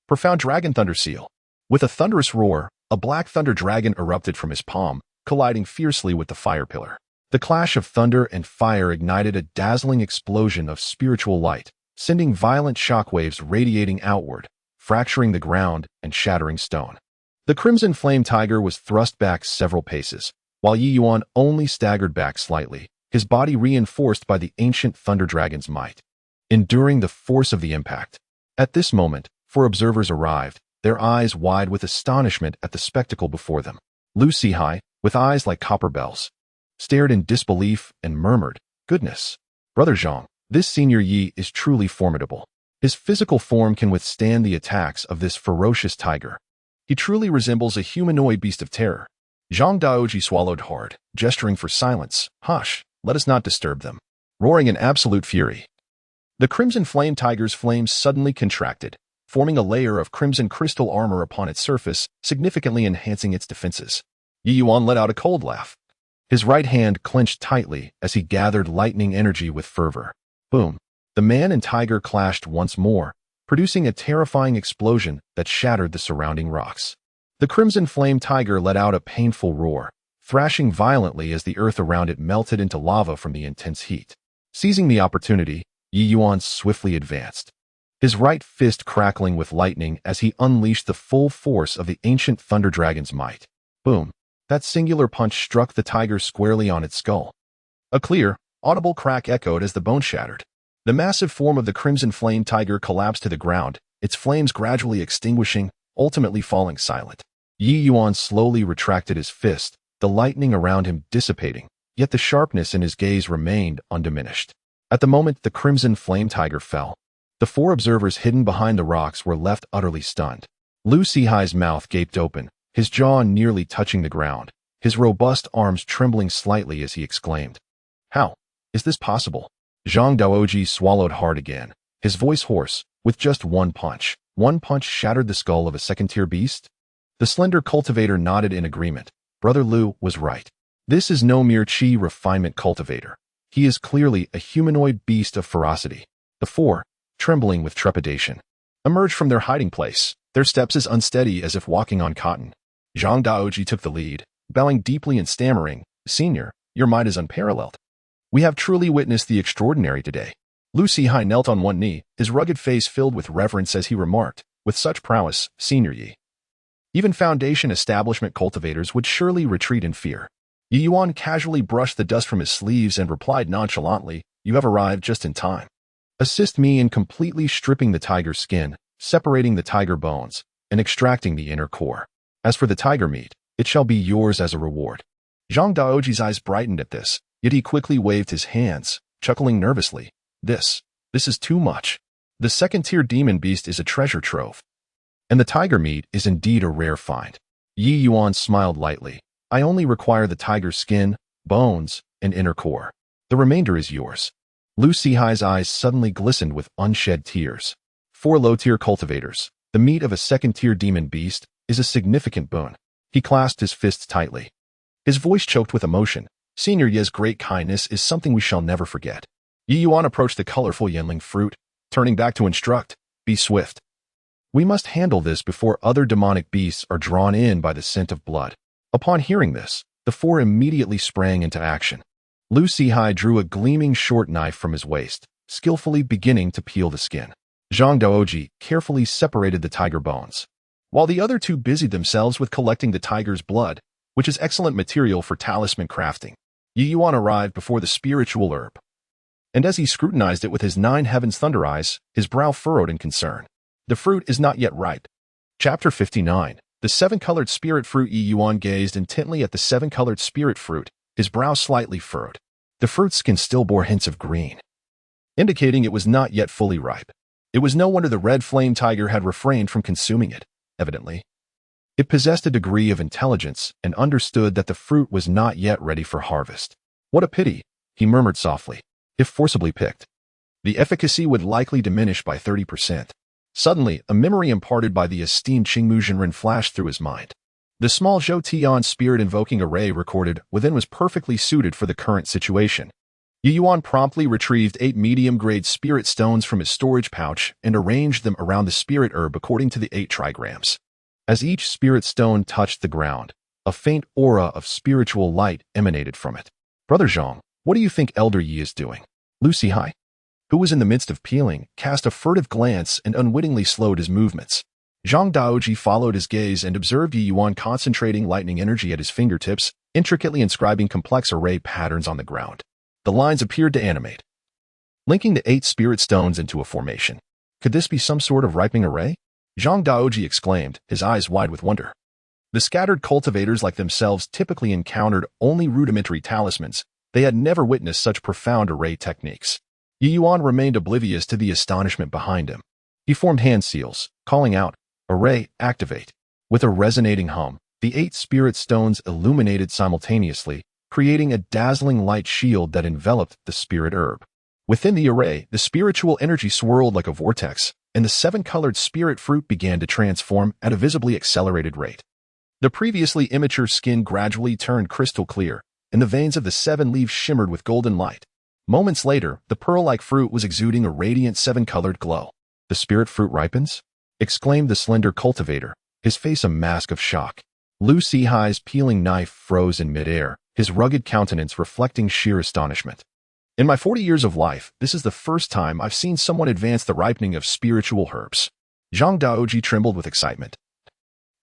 "Profound Dragon Thunder Seal." With a thunderous roar, a black thunder dragon erupted from his palm, colliding fiercely with the fire pillar. The clash of thunder and fire ignited a dazzling explosion of spiritual light, sending violent shockwaves radiating outward, fracturing the ground and shattering stone. The crimson flame tiger was thrust back several paces, while Ye Yuan only staggered back slightly, his body reinforced by the ancient thunder dragon's might, enduring the force of the impact. At this moment, 4 observers arrived, their eyes wide with astonishment at the spectacle before them. Su Qinghan, with eyes like copper bells, stared in disbelief and murmured, "Goodness! Brother Yong, this senior Yi is truly formidable. His physical form can withstand the attacks of this ferocious tiger. He truly resembles a humanoid beast of terror." Zhang Daoji swallowed hard, gesturing for silence. "Hush, let us not disturb them." Roaring in absolute fury, the crimson flame tiger's flames suddenly contracted, forming a layer of crimson crystal armor upon its surface, significantly enhancing its defenses. Ye Yuan let out a cold laugh. His right hand clenched tightly as he gathered lightning energy with fervor. Boom! The man and tiger clashed once more, producing a terrifying explosion that shattered the surrounding rocks. The crimson flame tiger let out a painful roar, thrashing violently as the earth around it melted into lava from the intense heat. Seizing the opportunity, Ye Yuan swiftly advanced, his right fist crackling with lightning as he unleashed the full force of the ancient thunder dragon's might. Boom! That singular punch struck the tiger squarely on its skull. A clear, audible crack echoed as the bone shattered. The massive form of the crimson flame tiger collapsed to the ground, its flames gradually extinguishing, ultimately falling silent. Ye Yuan slowly retracted his fist, the lightning around him dissipating, yet the sharpness in his gaze remained undiminished. At the moment the crimson flame tiger fell, the 4 observers hidden behind the rocks were left utterly stunned. Su Qinghan's mouth gaped open, his jaw nearly touching the ground, his robust arms trembling slightly as he exclaimed, "How is this possible?" Zhang Daoji swallowed hard again, his voice hoarse. With just one punch shattered the skull of a second-tier beast? The slender cultivator nodded in agreement. Brother Lu was right. This is no mere chi refinement cultivator. He is clearly a humanoid beast of ferocity. The 4, trembling with trepidation, emerged from their hiding place, their steps as unsteady as if walking on cotton. Zhang Daoji took the lead, bowing deeply and stammering, "Senior, your might is unparalleled. We have truly witnessed the extraordinary today." Su Qinghan knelt on one knee, his rugged face filled with reverence as he remarked, "With such prowess, Senior Yi, even foundation establishment cultivators would surely retreat in fear." Ye Yuan casually brushed the dust from his sleeves and replied nonchalantly, "You have arrived just in time. Assist me in completely stripping the tiger's skin, separating the tiger bones, and extracting the inner core. As for the tiger meat, it shall be yours as a reward." Zhang Daoji's eyes brightened at this, Yet he quickly waved his hands, chuckling nervously. This is too much. The second-tier demon beast is a treasure trove. And the tiger meat is indeed a rare find. Ye Yuan smiled lightly. I only require the tiger's skin, bones, and inner core. The remainder is yours. Lu Sihai's eyes suddenly glistened with unshed tears. 4 low-tier cultivators. The meat of a second-tier demon beast is a significant boon. He clasped his fists tightly. His voice choked with emotion. Senior Ye's great kindness is something we shall never forget. Ye Yuan approached the colorful Yanling fruit, turning back to instruct, be swift. We must handle this before other demonic beasts are drawn in by the scent of blood. Upon hearing this, the 4 immediately sprang into action. Lu Sihai drew a gleaming short knife from his waist, skillfully beginning to peel the skin. Zhang Daoji carefully separated the tiger bones, while the other 2 busied themselves with collecting the tiger's blood, which is excellent material for talisman crafting. Ye Yuan arrived before the spiritual herb, and as he scrutinized it with his 9 heavens thunder eyes, his brow furrowed in concern. The fruit is not yet ripe. Chapter 59. The 7-colored spirit fruit. Ye Yuan gazed intently at the 7-colored spirit fruit, his brow slightly furrowed. The fruit's skin still bore hints of green, indicating it was not yet fully ripe. It was no wonder the red flame tiger had refrained from consuming it, evidently. It possessed a degree of intelligence and understood that the fruit was not yet ready for harvest. What a pity, he murmured softly. If forcibly picked, the efficacy would likely diminish by 30%. Suddenly, a memory imparted by the esteemed Qingmu Zhenren flashed through his mind. The small Zhou Tian spirit-invoking array recorded within was perfectly suited for the current situation. Ye Yuan promptly retrieved 8 medium-grade spirit stones from his storage pouch and arranged them around the spirit herb according to the 8 trigrams. As each spirit stone touched the ground, a faint aura of spiritual light emanated from it. Brother Zhang, what do you think Elder Yi is doing? Lu Sihai, who was in the midst of peeling, cast a furtive glance and unwittingly slowed his movements. Zhang Daoji followed his gaze and observed Ye Yuan concentrating lightning energy at his fingertips, intricately inscribing complex array patterns on the ground. The lines appeared to animate, linking the 8 spirit stones into a formation. Could this be some sort of ripening array? Zhang Daoji exclaimed, his eyes wide with wonder. The scattered cultivators like themselves typically encountered only rudimentary talismans. They had never witnessed such profound array techniques. Ye Yuan remained oblivious to the astonishment behind him. He formed hand seals, calling out, "Array, activate." With a resonating hum, the 8 spirit stones illuminated simultaneously, creating a dazzling light shield that enveloped the spirit herb. Within the array, the spiritual energy swirled like a vortex, and the 7-colored spirit fruit began to transform at a visibly accelerated rate. The previously immature skin gradually turned crystal clear, and the veins of the 7 leaves shimmered with golden light. Moments later, the pearl-like fruit was exuding a radiant 7-colored glow. "The spirit fruit ripens?" exclaimed the slender cultivator, his face a mask of shock. Lu Sihai's peeling knife froze in midair, his rugged countenance reflecting sheer astonishment. In my 40 years of life, this is the first time I've seen someone advance the ripening of spiritual herbs. Zhang Daoji trembled with excitement.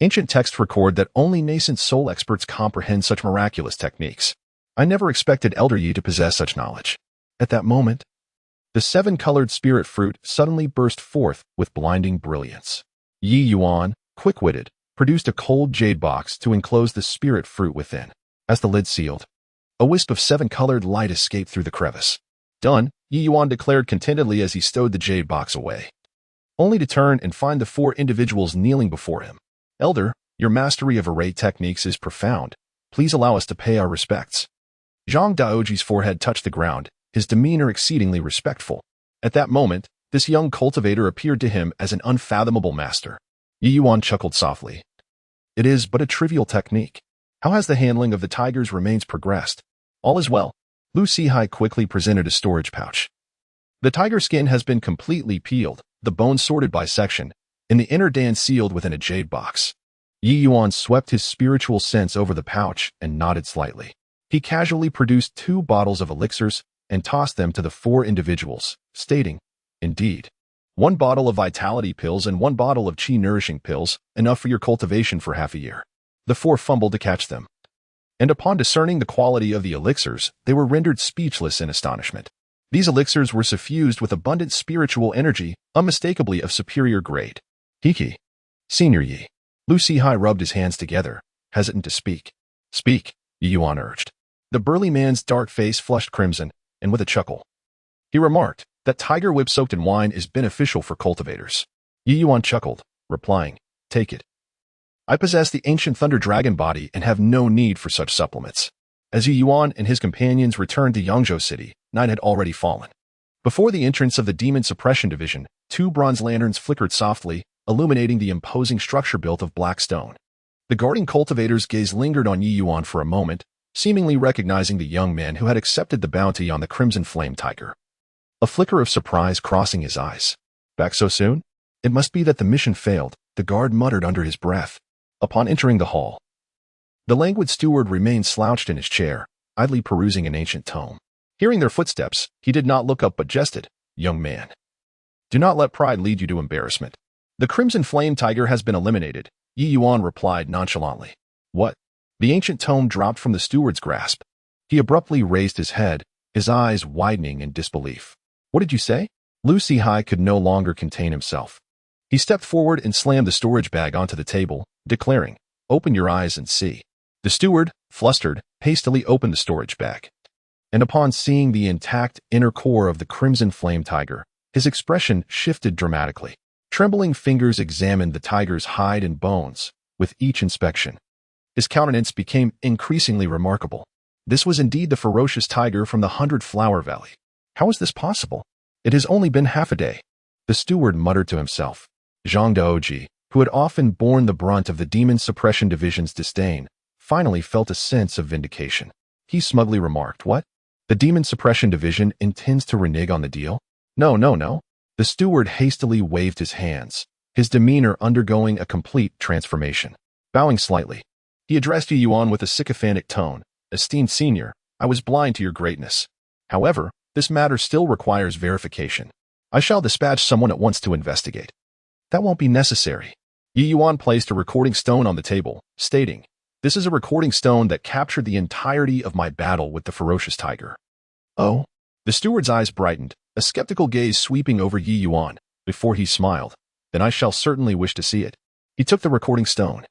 Ancient texts record that only nascent soul experts comprehend such miraculous techniques. I never expected Elder Yi to possess such knowledge. At that moment, the 7-colored spirit fruit suddenly burst forth with blinding brilliance. Ye Yuan, quick-witted, produced a cold jade box to enclose the spirit fruit within. As the lid sealed, a wisp of 7-colored light escaped through the crevice. Done, Ye Yuan declared contentedly as he stowed the jade box away, only to turn and find the 4 individuals kneeling before him. "Elder, your mastery of array techniques is profound. Please allow us to pay our respects." Zhang Daoji's forehead touched the ground, his demeanor exceedingly respectful. At that moment, this young cultivator appeared to him as an unfathomable master. Ye Yuan chuckled softly. "It is but a trivial technique. How has the handling of the tiger's remains progressed?" "All is well." Lu Sihai quickly presented a storage pouch. "The tiger skin has been completely peeled, the bones sorted by section, and the inner dan sealed within a jade box." Ye Yuan swept his spiritual sense over the pouch and nodded slightly. He casually produced 2 bottles of elixirs and tossed them to the 4 individuals, stating, "Indeed. 1 bottle of vitality pills and 1 bottle of chi-nourishing pills, enough for your cultivation for half a year." The 4 fumbled to catch them, and upon discerning the quality of the elixirs, they were rendered speechless in astonishment. These elixirs were suffused with abundant spiritual energy, unmistakably of superior grade. "Hiki. Senior Yi." Lu Sihai rubbed his hands together, hesitant to speak. "Speak," Ye Yuan urged. The burly man's dark face flushed crimson, and with a chuckle, he remarked, "That tiger whip soaked in wine is beneficial for cultivators." Ye Yuan chuckled, replying, "Take it. I possess the ancient thunder dragon body and have no need for such supplements." As Ye Yuan and his companions returned to Yangzhou City, night had already fallen. Before the entrance of the Demon Suppression Division, 2 bronze lanterns flickered softly, illuminating the imposing structure built of black stone. The guarding cultivators' gaze lingered on Ye Yuan for a moment, seemingly recognizing the young man who had accepted the bounty on the Crimson Flame Tiger. A flicker of surprise crossing his eyes. "Back so soon? It must be that the mission failed," the guard muttered under his breath. Upon entering the hall, the languid steward remained slouched in his chair, idly perusing an ancient tome. Hearing their footsteps, he did not look up but jested, "Young man, do not let pride lead you to embarrassment. The Crimson Flame Tiger has been eliminated," Ye Yuan replied nonchalantly. "What?" The ancient tome dropped from the steward's grasp. He abruptly raised his head, his eyes widening in disbelief. "What did you say?" Lu Sihai could no longer contain himself. He stepped forward and slammed the storage bag onto the table, declaring, "Open your eyes and see." The steward, flustered, hastily opened the storage bag. And upon seeing the intact inner core of the Crimson Flame Tiger, his expression shifted dramatically. Trembling fingers examined the tiger's hide and bones. With each inspection, his countenance became increasingly remarkable. This was indeed the ferocious tiger from the 100-Flower Valley. How is this possible? It has only been half a day. The steward muttered to himself. Zhang Daoji, who had often borne the brunt of the Demon Suppression Division's disdain, finally felt a sense of vindication. He smugly remarked, "What? The Demon Suppression Division intends to renege on the deal?" No. The steward hastily waved his hands, his demeanor undergoing a complete transformation. Bowing slightly, he addressed Ye Yuan with a sycophantic tone. "Esteemed senior, I was blind to your greatness. However, this matter still requires verification. I shall dispatch someone at once to investigate." "That won't be necessary." Ye Yuan placed a recording stone on the table, stating, "This is a recording stone that captured the entirety of my battle with the ferocious tiger." "Oh?" The steward's eyes brightened, a skeptical gaze sweeping over Ye Yuan, before he smiled. "Then I shall certainly wish to see it." He took the recording stone,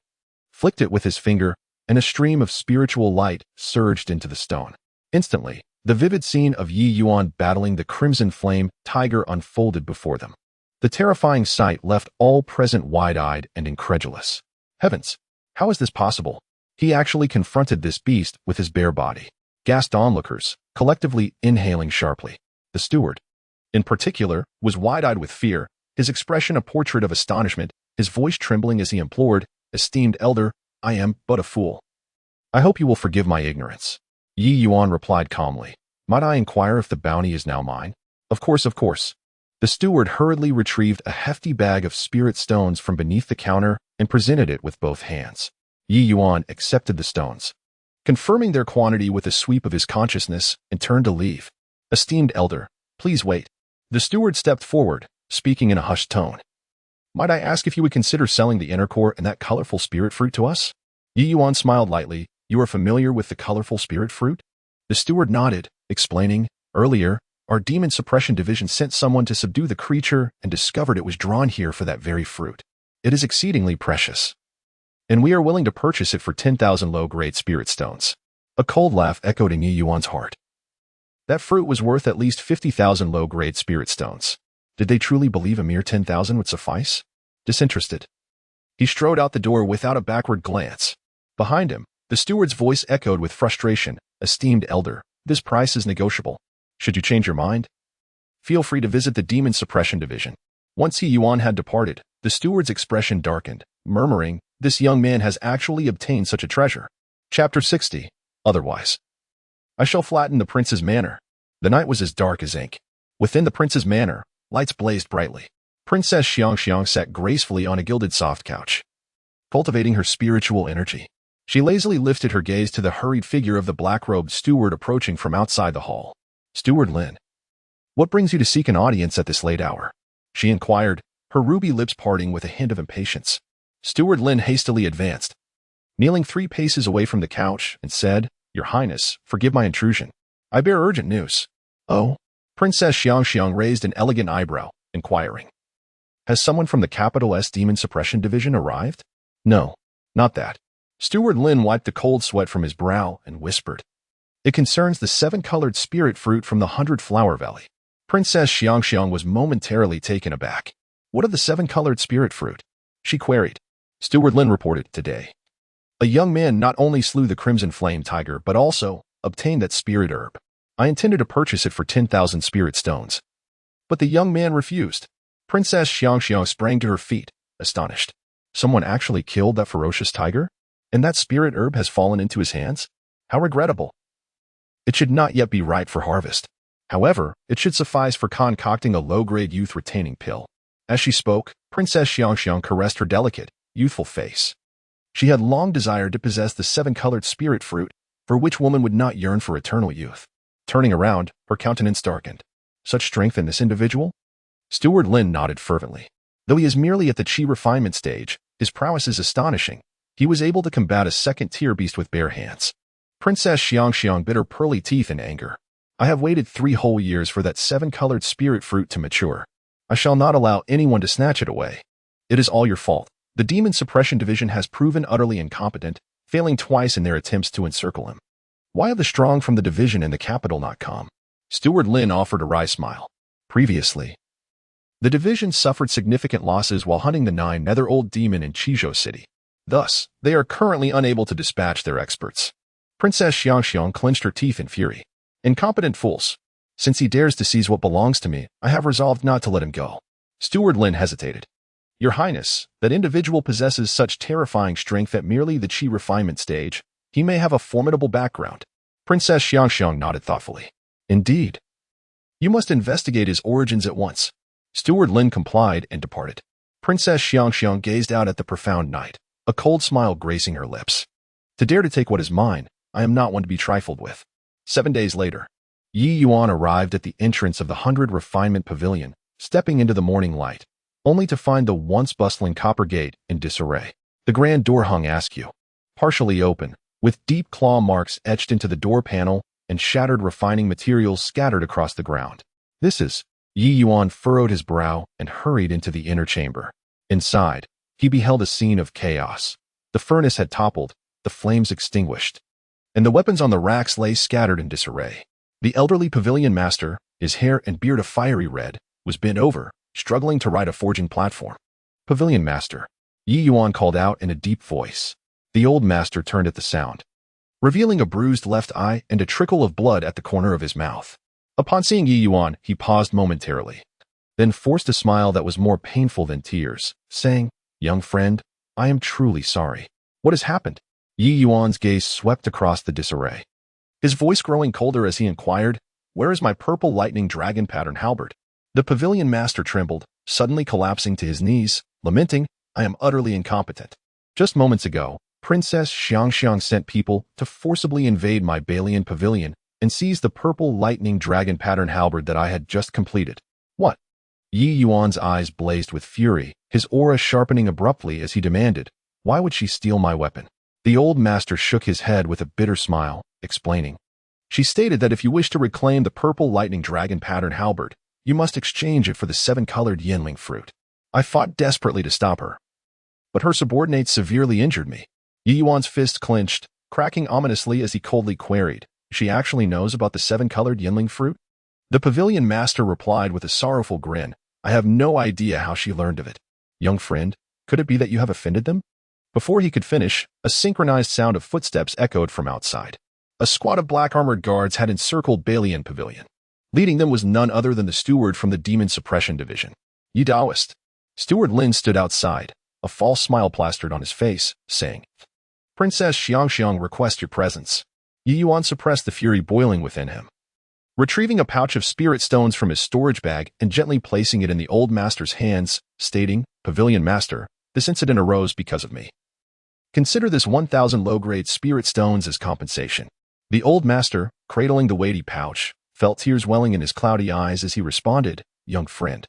flicked it with his finger, and a stream of spiritual light surged into the stone. Instantly, the vivid scene of Ye Yuan battling the Crimson Flame Tiger unfolded before them. The terrifying sight left all present wide-eyed and incredulous. Heavens! How is this possible? He actually confronted this beast with his bare body. Gasped onlookers, collectively inhaling sharply. The steward, in particular, was wide-eyed with fear, his expression a portrait of astonishment, his voice trembling as he implored, "Esteemed elder, I am but a fool. I hope you will forgive my ignorance." Ye Yuan replied calmly, "Might I inquire if the bounty is now mine?" Of course. The steward hurriedly retrieved a hefty bag of spirit stones from beneath the counter and presented it with both hands. Ye Yuan accepted the stones, confirming their quantity with a sweep of his consciousness, and turned to leave. "Esteemed elder, please wait." The steward stepped forward, speaking in a hushed tone. "Might I ask if you would consider selling the inner core and that colorful spirit fruit to us?" Ye Yuan smiled lightly. "You are familiar with the colorful spirit fruit?" The steward nodded, explaining, "Earlier, our Demon Suppression Division sent someone to subdue the creature and discovered it was drawn here for that very fruit. It is exceedingly precious, and we are willing to purchase it for 10,000 low-grade spirit stones." A cold laugh echoed in Ye Yuan's heart. That fruit was worth at least 50,000 low-grade spirit stones. Did they truly believe a mere 10,000 would suffice? Disinterested, he strode out the door without a backward glance. Behind him, the steward's voice echoed with frustration, "Esteemed elder, this price is negotiable. Should you change your mind, feel free to visit the Demon Suppression Division." Once Ye Yuan had departed, the steward's expression darkened, murmuring, "This young man has actually obtained such a treasure." Chapter 60. Otherwise. I shall flatten the prince's manor. The night was as dark as ink. Within the prince's manor, lights blazed brightly. Princess Xiang sat gracefully on a gilded soft couch, cultivating her spiritual energy. She lazily lifted her gaze to the hurried figure of the black-robed steward approaching from outside the hall. "Steward Lin, what brings you to seek an audience at this late hour?" she inquired, her ruby lips parting with a hint of impatience. Steward Lin hastily advanced, kneeling 3 paces away from the couch, and said, "Your Highness, forgive my intrusion. I bear urgent news." "Oh?" Princess Xiang raised an elegant eyebrow, inquiring, "Has someone from the Capital S Demon Suppression Division arrived?" "No, not that." Steward Lin wiped the cold sweat from his brow and whispered, It concerns the 7-colored spirit fruit from the 100-flower valley. Princess Xiangxiang was momentarily taken aback. What of the 7-colored spirit fruit? She queried. Steward Lin reported today. A young man not only slew the crimson flame tiger but also obtained that spirit herb. I intended to purchase it for 10,000 spirit stones. But the young man refused. Princess Xiangxiang sprang to her feet, astonished. Someone actually killed that ferocious tiger? And that spirit herb has fallen into his hands? How regrettable. It should not yet be ripe for harvest. However, it should suffice for concocting a low-grade youth-retaining pill. As she spoke, Princess Xiangxiang caressed her delicate, youthful face. She had long desired to possess the 7-colored spirit fruit, for which woman would not yearn for eternal youth. Turning around, her countenance darkened. Such strength in this individual? Steward Lin nodded fervently. Though he is merely at the chi refinement stage, his prowess is astonishing. He was able to combat a second-tier beast with bare hands. Princess Xiangxiang bit her pearly teeth in anger. I have waited 3 whole years for that 7-colored spirit fruit to mature. I shall not allow anyone to snatch it away. It is all your fault. The Demon Suppression Division has proven utterly incompetent, failing twice in their attempts to encircle him. Why have the strong from the division and the capital not come? Steward Lin offered a wry smile. Previously, the division suffered significant losses while hunting the 9 nether-old demon in Qizhou City. Thus, they are currently unable to dispatch their experts. Princess Xiangxiang clenched her teeth in fury. Incompetent fools. Since he dares to seize what belongs to me, I have resolved not to let him go. Steward Lin hesitated. Your Highness, that individual possesses such terrifying strength at merely the chi refinement stage. He may have a formidable background. Princess Xiangxiang nodded thoughtfully. Indeed. You must investigate his origins at once. Steward Lin complied and departed. Princess Xiangxiang gazed out at the profound night, a cold smile gracing her lips. To dare to take what is mine, I am not one to be trifled with. 7 days later, Ye Yuan arrived at the entrance of the 100 Refinement Pavilion, stepping into the morning light, only to find the once bustling copper gate in disarray. The grand door hung askew, partially open, with deep claw marks etched into the door panel and shattered refining materials scattered across the ground. This is... Ye Yuan furrowed his brow and hurried into the inner chamber. Inside, he beheld a scene of chaos. The furnace had toppled, the flames extinguished, and the weapons on the racks lay scattered in disarray. The elderly pavilion master, his hair and beard a fiery red, was bent over, struggling to right a forging platform. Pavilion master, Ye Yuan called out in a deep voice. The old master turned at the sound, revealing a bruised left eye and a trickle of blood at the corner of his mouth. Upon seeing Ye Yuan, he paused momentarily, then forced a smile that was more painful than tears, saying, Young friend, I am truly sorry. What has happened? Ye Yuan's gaze swept across the disarray, his voice growing colder as he inquired, Where is my purple lightning dragon pattern halberd? The pavilion master trembled, suddenly collapsing to his knees, lamenting, I am utterly incompetent. Just moments ago, Princess Xiangxiang sent people to forcibly invade my Balian pavilion and seize the purple lightning dragon pattern halberd that I had just completed. What? Ye Yuan's eyes blazed with fury, his aura sharpening abruptly as he demanded, Why would she steal my weapon? The old master shook his head with a bitter smile, explaining. She stated that if you wish to reclaim the purple lightning dragon pattern halberd, you must exchange it for the 7-colored Yinling fruit. I fought desperately to stop her, but her subordinates severely injured me. Ye Yuan's fist clenched, cracking ominously as he coldly queried, She actually knows about the 7-colored Yinling fruit? The pavilion master replied with a sorrowful grin, I have no idea how she learned of it. Young friend, could it be that you have offended them? Before he could finish, a synchronized sound of footsteps echoed from outside. A squad of black-armored guards had encircled Balian Pavilion. Leading them was none other than the steward from the Demon Suppression Division. Ye Taoist. Steward Lin stood outside, a false smile plastered on his face, saying, Princess Xiangxiang requests your presence. Ye Yuan suppressed the fury boiling within him, retrieving a pouch of spirit stones from his storage bag and gently placing it in the old master's hands, stating, Pavilion Master, this incident arose because of me. Consider this 1,000 low-grade spirit stones as compensation. The old master, cradling the weighty pouch, felt tears welling in his cloudy eyes as he responded, Young friend,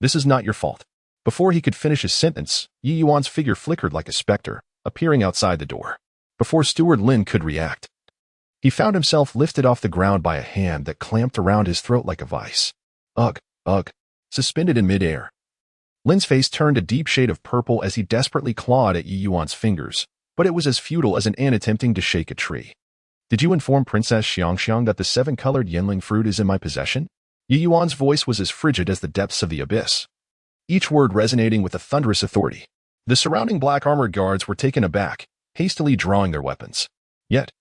this is not your fault. Before he could finish his sentence, Ye Yuan's figure flickered like a specter, appearing outside the door. Before Steward Lin could react, he found himself lifted off the ground by a hand that clamped around his throat like a vice. Ugh, suspended in midair. Lin's face turned a deep shade of purple as he desperately clawed at Ye Yuan's fingers, but it was as futile as an ant attempting to shake a tree. Did you inform Princess Xiangxiang that the seven-colored Yinling fruit is in my possession? Ye Yuan's voice was as frigid as the depths of the abyss, each word resonating with a thunderous authority. The surrounding black-armored guards were taken aback, hastily drawing their weapons. Yet,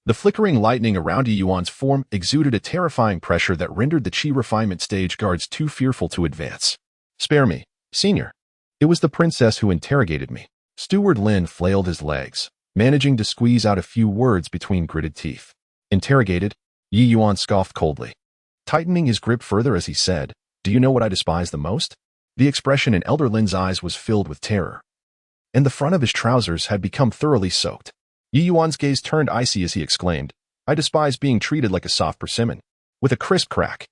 the flickering lightning around Ye Yuan's form exuded a terrifying pressure that rendered the Qi refinement stage guards too fearful to advance. Spare me, senior. It was the princess who interrogated me. Steward Lin flailed his legs, managing to squeeze out a few words between gritted teeth. Interrogated? Ye Yuan scoffed coldly, tightening his grip further as he said, "Do you know what I despise the most?" The expression in Elder Lin's eyes was filled with terror, and the front of his trousers had become thoroughly soaked. Ye Yuan's gaze turned icy as he exclaimed, "I despise being treated like a soft persimmon." With a crisp crack,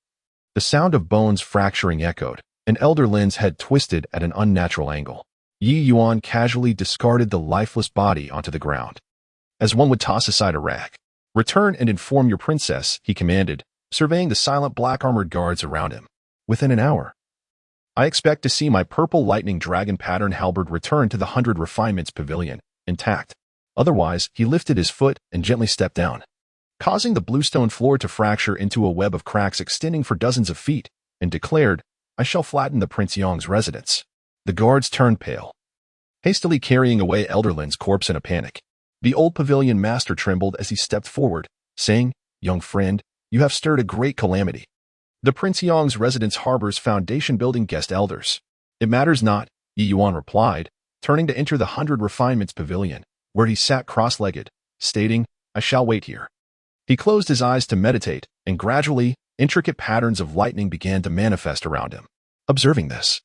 the sound of bones fracturing echoed, and Elder Lin's head twisted at an unnatural angle. Ye Yuan casually discarded the lifeless body onto the ground, as one would toss aside a rag. "Return and inform your princess," he commanded, surveying the silent black-armored guards around him. "Within an hour. I expect to see my purple lightning dragon pattern halberd return to the 100 Refinements Pavilion, intact." Otherwise, he lifted his foot and gently stepped down, causing the bluestone floor to fracture into a web of cracks extending for dozens of feet, and declared, "I shall flatten the Prince Yong's residence." The guards turned pale, hastily carrying away Elder Lin's corpse in a panic. The old pavilion master trembled as he stepped forward, saying, "Young friend, you have stirred a great calamity. The Prince Yong's residence harbors foundation-building guest elders." "It matters not," Ye Yuan replied, turning to enter the 100 Refinements Pavilion, where he sat cross-legged, stating, "I shall wait here." He closed his eyes to meditate, and gradually, intricate patterns of lightning began to manifest around him. Observing this,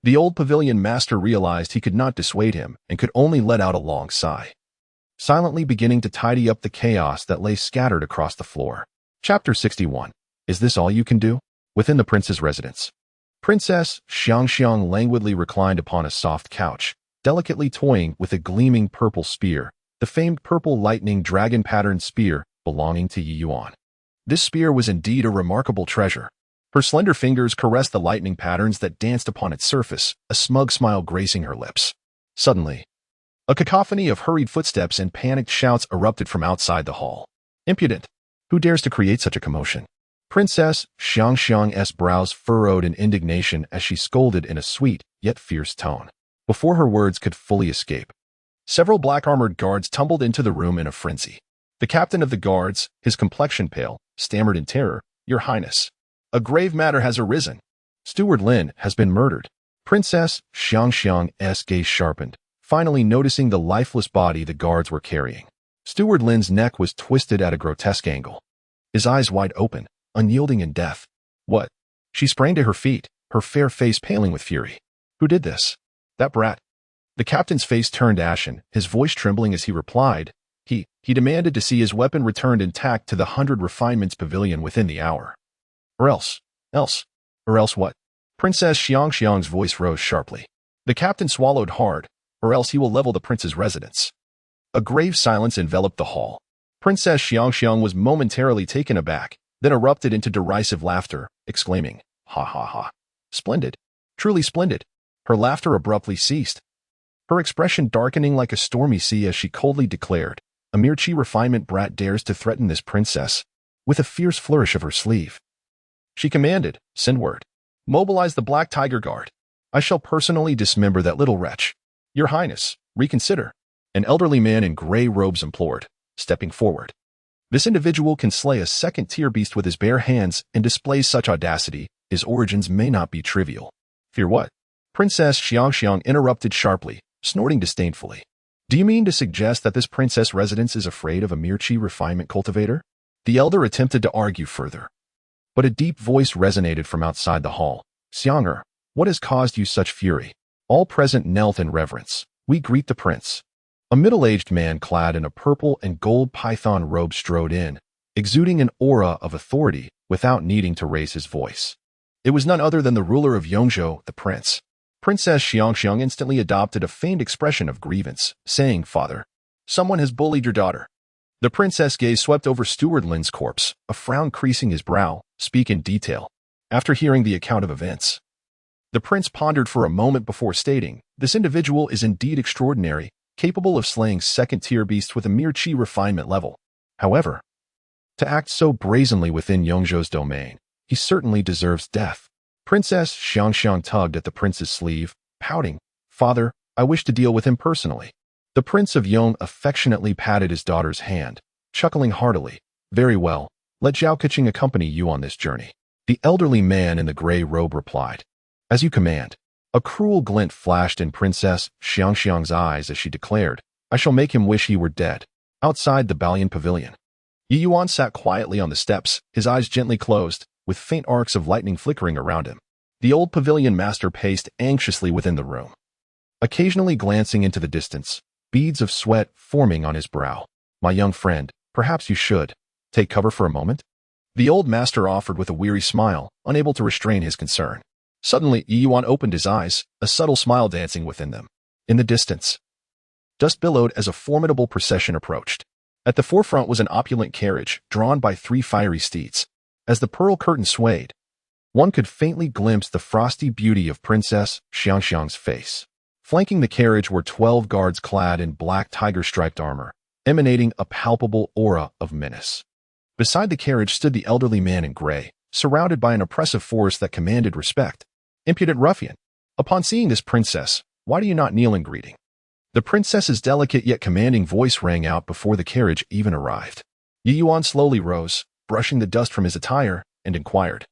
the old pavilion master realized he could not dissuade him and could only let out a long sigh, silently beginning to tidy up the chaos that lay scattered across the floor. Chapter 61. Is this all you can do? Within the prince's residence, Princess Xiangxiang languidly reclined upon a soft couch, delicately toying with a gleaming purple spear, the famed purple lightning dragon-patterned spear belonging to Ye Yuan. This spear was indeed a remarkable treasure. Her slender fingers caressed the lightning patterns that danced upon its surface, a smug smile gracing her lips. Suddenly, a cacophony of hurried footsteps and panicked shouts erupted from outside the hall. "Impudent! Who dares to create such a commotion?" Princess Xiangxiang's brows furrowed in indignation as she scolded in a sweet yet fierce tone. Before her words could fully escape, several black-armored guards tumbled into the room in a frenzy. The captain of the guards, his complexion pale, stammered in terror, "Your Highness, a grave matter has arisen. Steward Lin has been murdered." Princess Xiangxiang's gaze sharpened, finally noticing the lifeless body the guards were carrying. Steward Lin's neck was twisted at a grotesque angle, his eyes wide open, unyielding in death. "What?" She sprang to her feet, her fair face paling with fury. "Who did this?" "That brat." The captain's face turned ashen, his voice trembling as he replied, He demanded to see his weapon returned intact to the 100 Refinements Pavilion within the hour. Or else what?" Princess Xiangxiang's voice rose sharply. The captain swallowed hard, "Or else he will level the prince's residence." A grave silence enveloped the hall. Princess Xiangxiang was momentarily taken aback, then erupted into derisive laughter, exclaiming, "Ha ha ha. Splendid. Truly splendid." Her laughter abruptly ceased, her expression darkening like a stormy sea as she coldly declared, "A mere Qi refinement brat dares to threaten this princess." With a fierce flourish of her sleeve, she commanded, "Send word. Mobilize the Black Tiger Guard. I shall personally dismember that little wretch." "Your Highness, reconsider," an elderly man in gray robes implored, stepping forward. "This individual can slay a second-tier beast with his bare hands and displays such audacity. His origins may not be trivial." "Fear what?" Princess Xiangxiang interrupted sharply, snorting disdainfully. "Do you mean to suggest that this princess residence is afraid of a mere Qi refinement cultivator?" The elder attempted to argue further, but a deep voice resonated from outside the hall. "Xiang'er, what has caused you such fury?" All present knelt in reverence. "We greet the prince." A middle-aged man clad in a purple and gold python robe strode in, exuding an aura of authority without needing to raise his voice. It was none other than the ruler of Yongzhou, the prince. Princess Xiangxiang instantly adopted a feigned expression of grievance, saying, "Father, someone has bullied your daughter." The princess' gaze swept over Steward Lin's corpse, a frown creasing his brow. "Speak in detail." After hearing the account of events, the prince pondered for a moment before stating, "This individual is indeed extraordinary, capable of slaying second-tier beasts with a mere Qi refinement level." However, to act so brazenly within Yongzhou's domain, he certainly deserves death. Princess Xiangxiang tugged at the prince's sleeve, pouting, "Father, I wish to deal with him personally." The Prince of Yong affectionately patted his daughter's hand, chuckling heartily. "Very well, let Zhao Keqing accompany you on this journey." The elderly man in the gray robe replied, "As you command." A cruel glint flashed in Princess Xiangxiang's eyes as she declared, "I shall make him wish he were dead." Outside the Balian pavilion, Ye Yuan sat quietly on the steps, his eyes gently closed, with faint arcs of lightning flickering around him. The old pavilion master paced anxiously within the room, occasionally glancing into the distance, beads of sweat forming on his brow. "My young friend, perhaps you should take cover for a moment?" The old master offered with a weary smile, unable to restrain his concern. Suddenly, Ye Yuan opened his eyes, a subtle smile dancing within them. In the distance, dust billowed as a formidable procession approached. At the forefront was an opulent carriage, drawn by 3 fiery steeds. As the pearl curtain swayed, one could faintly glimpse the frosty beauty of Princess Xiangxiang's face. Flanking the carriage were 12 guards clad in black tiger-striped armor, emanating a palpable aura of menace. Beside the carriage stood the elderly man in gray, surrounded by an oppressive force that commanded respect. "Impudent ruffian! Upon seeing this princess, why do you not kneel in greeting?" The princess's delicate yet commanding voice rang out before the carriage even arrived. Ye Yuan slowly rose, brushing the dust from his attire, and inquired,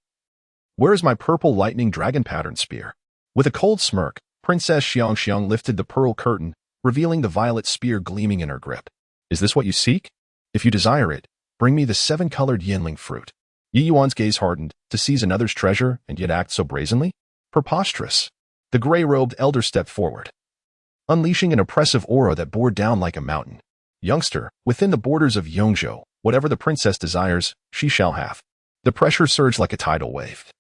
"Where is my purple lightning dragon pattern spear?" With a cold smirk, Princess Xiangxiang lifted the pearl curtain, revealing the violet spear gleaming in her grip. "Is this what you seek? If you desire it, bring me the 7-colored yinling fruit." Ye Yuan's gaze hardened, to seize another's treasure and yet act so brazenly? Preposterous. The gray-robed elder stepped forward, unleashing an oppressive aura that bore down like a mountain. "Youngster, within the borders of Yongzhou, whatever the princess desires, she shall have." The pressure surged like a tidal wave,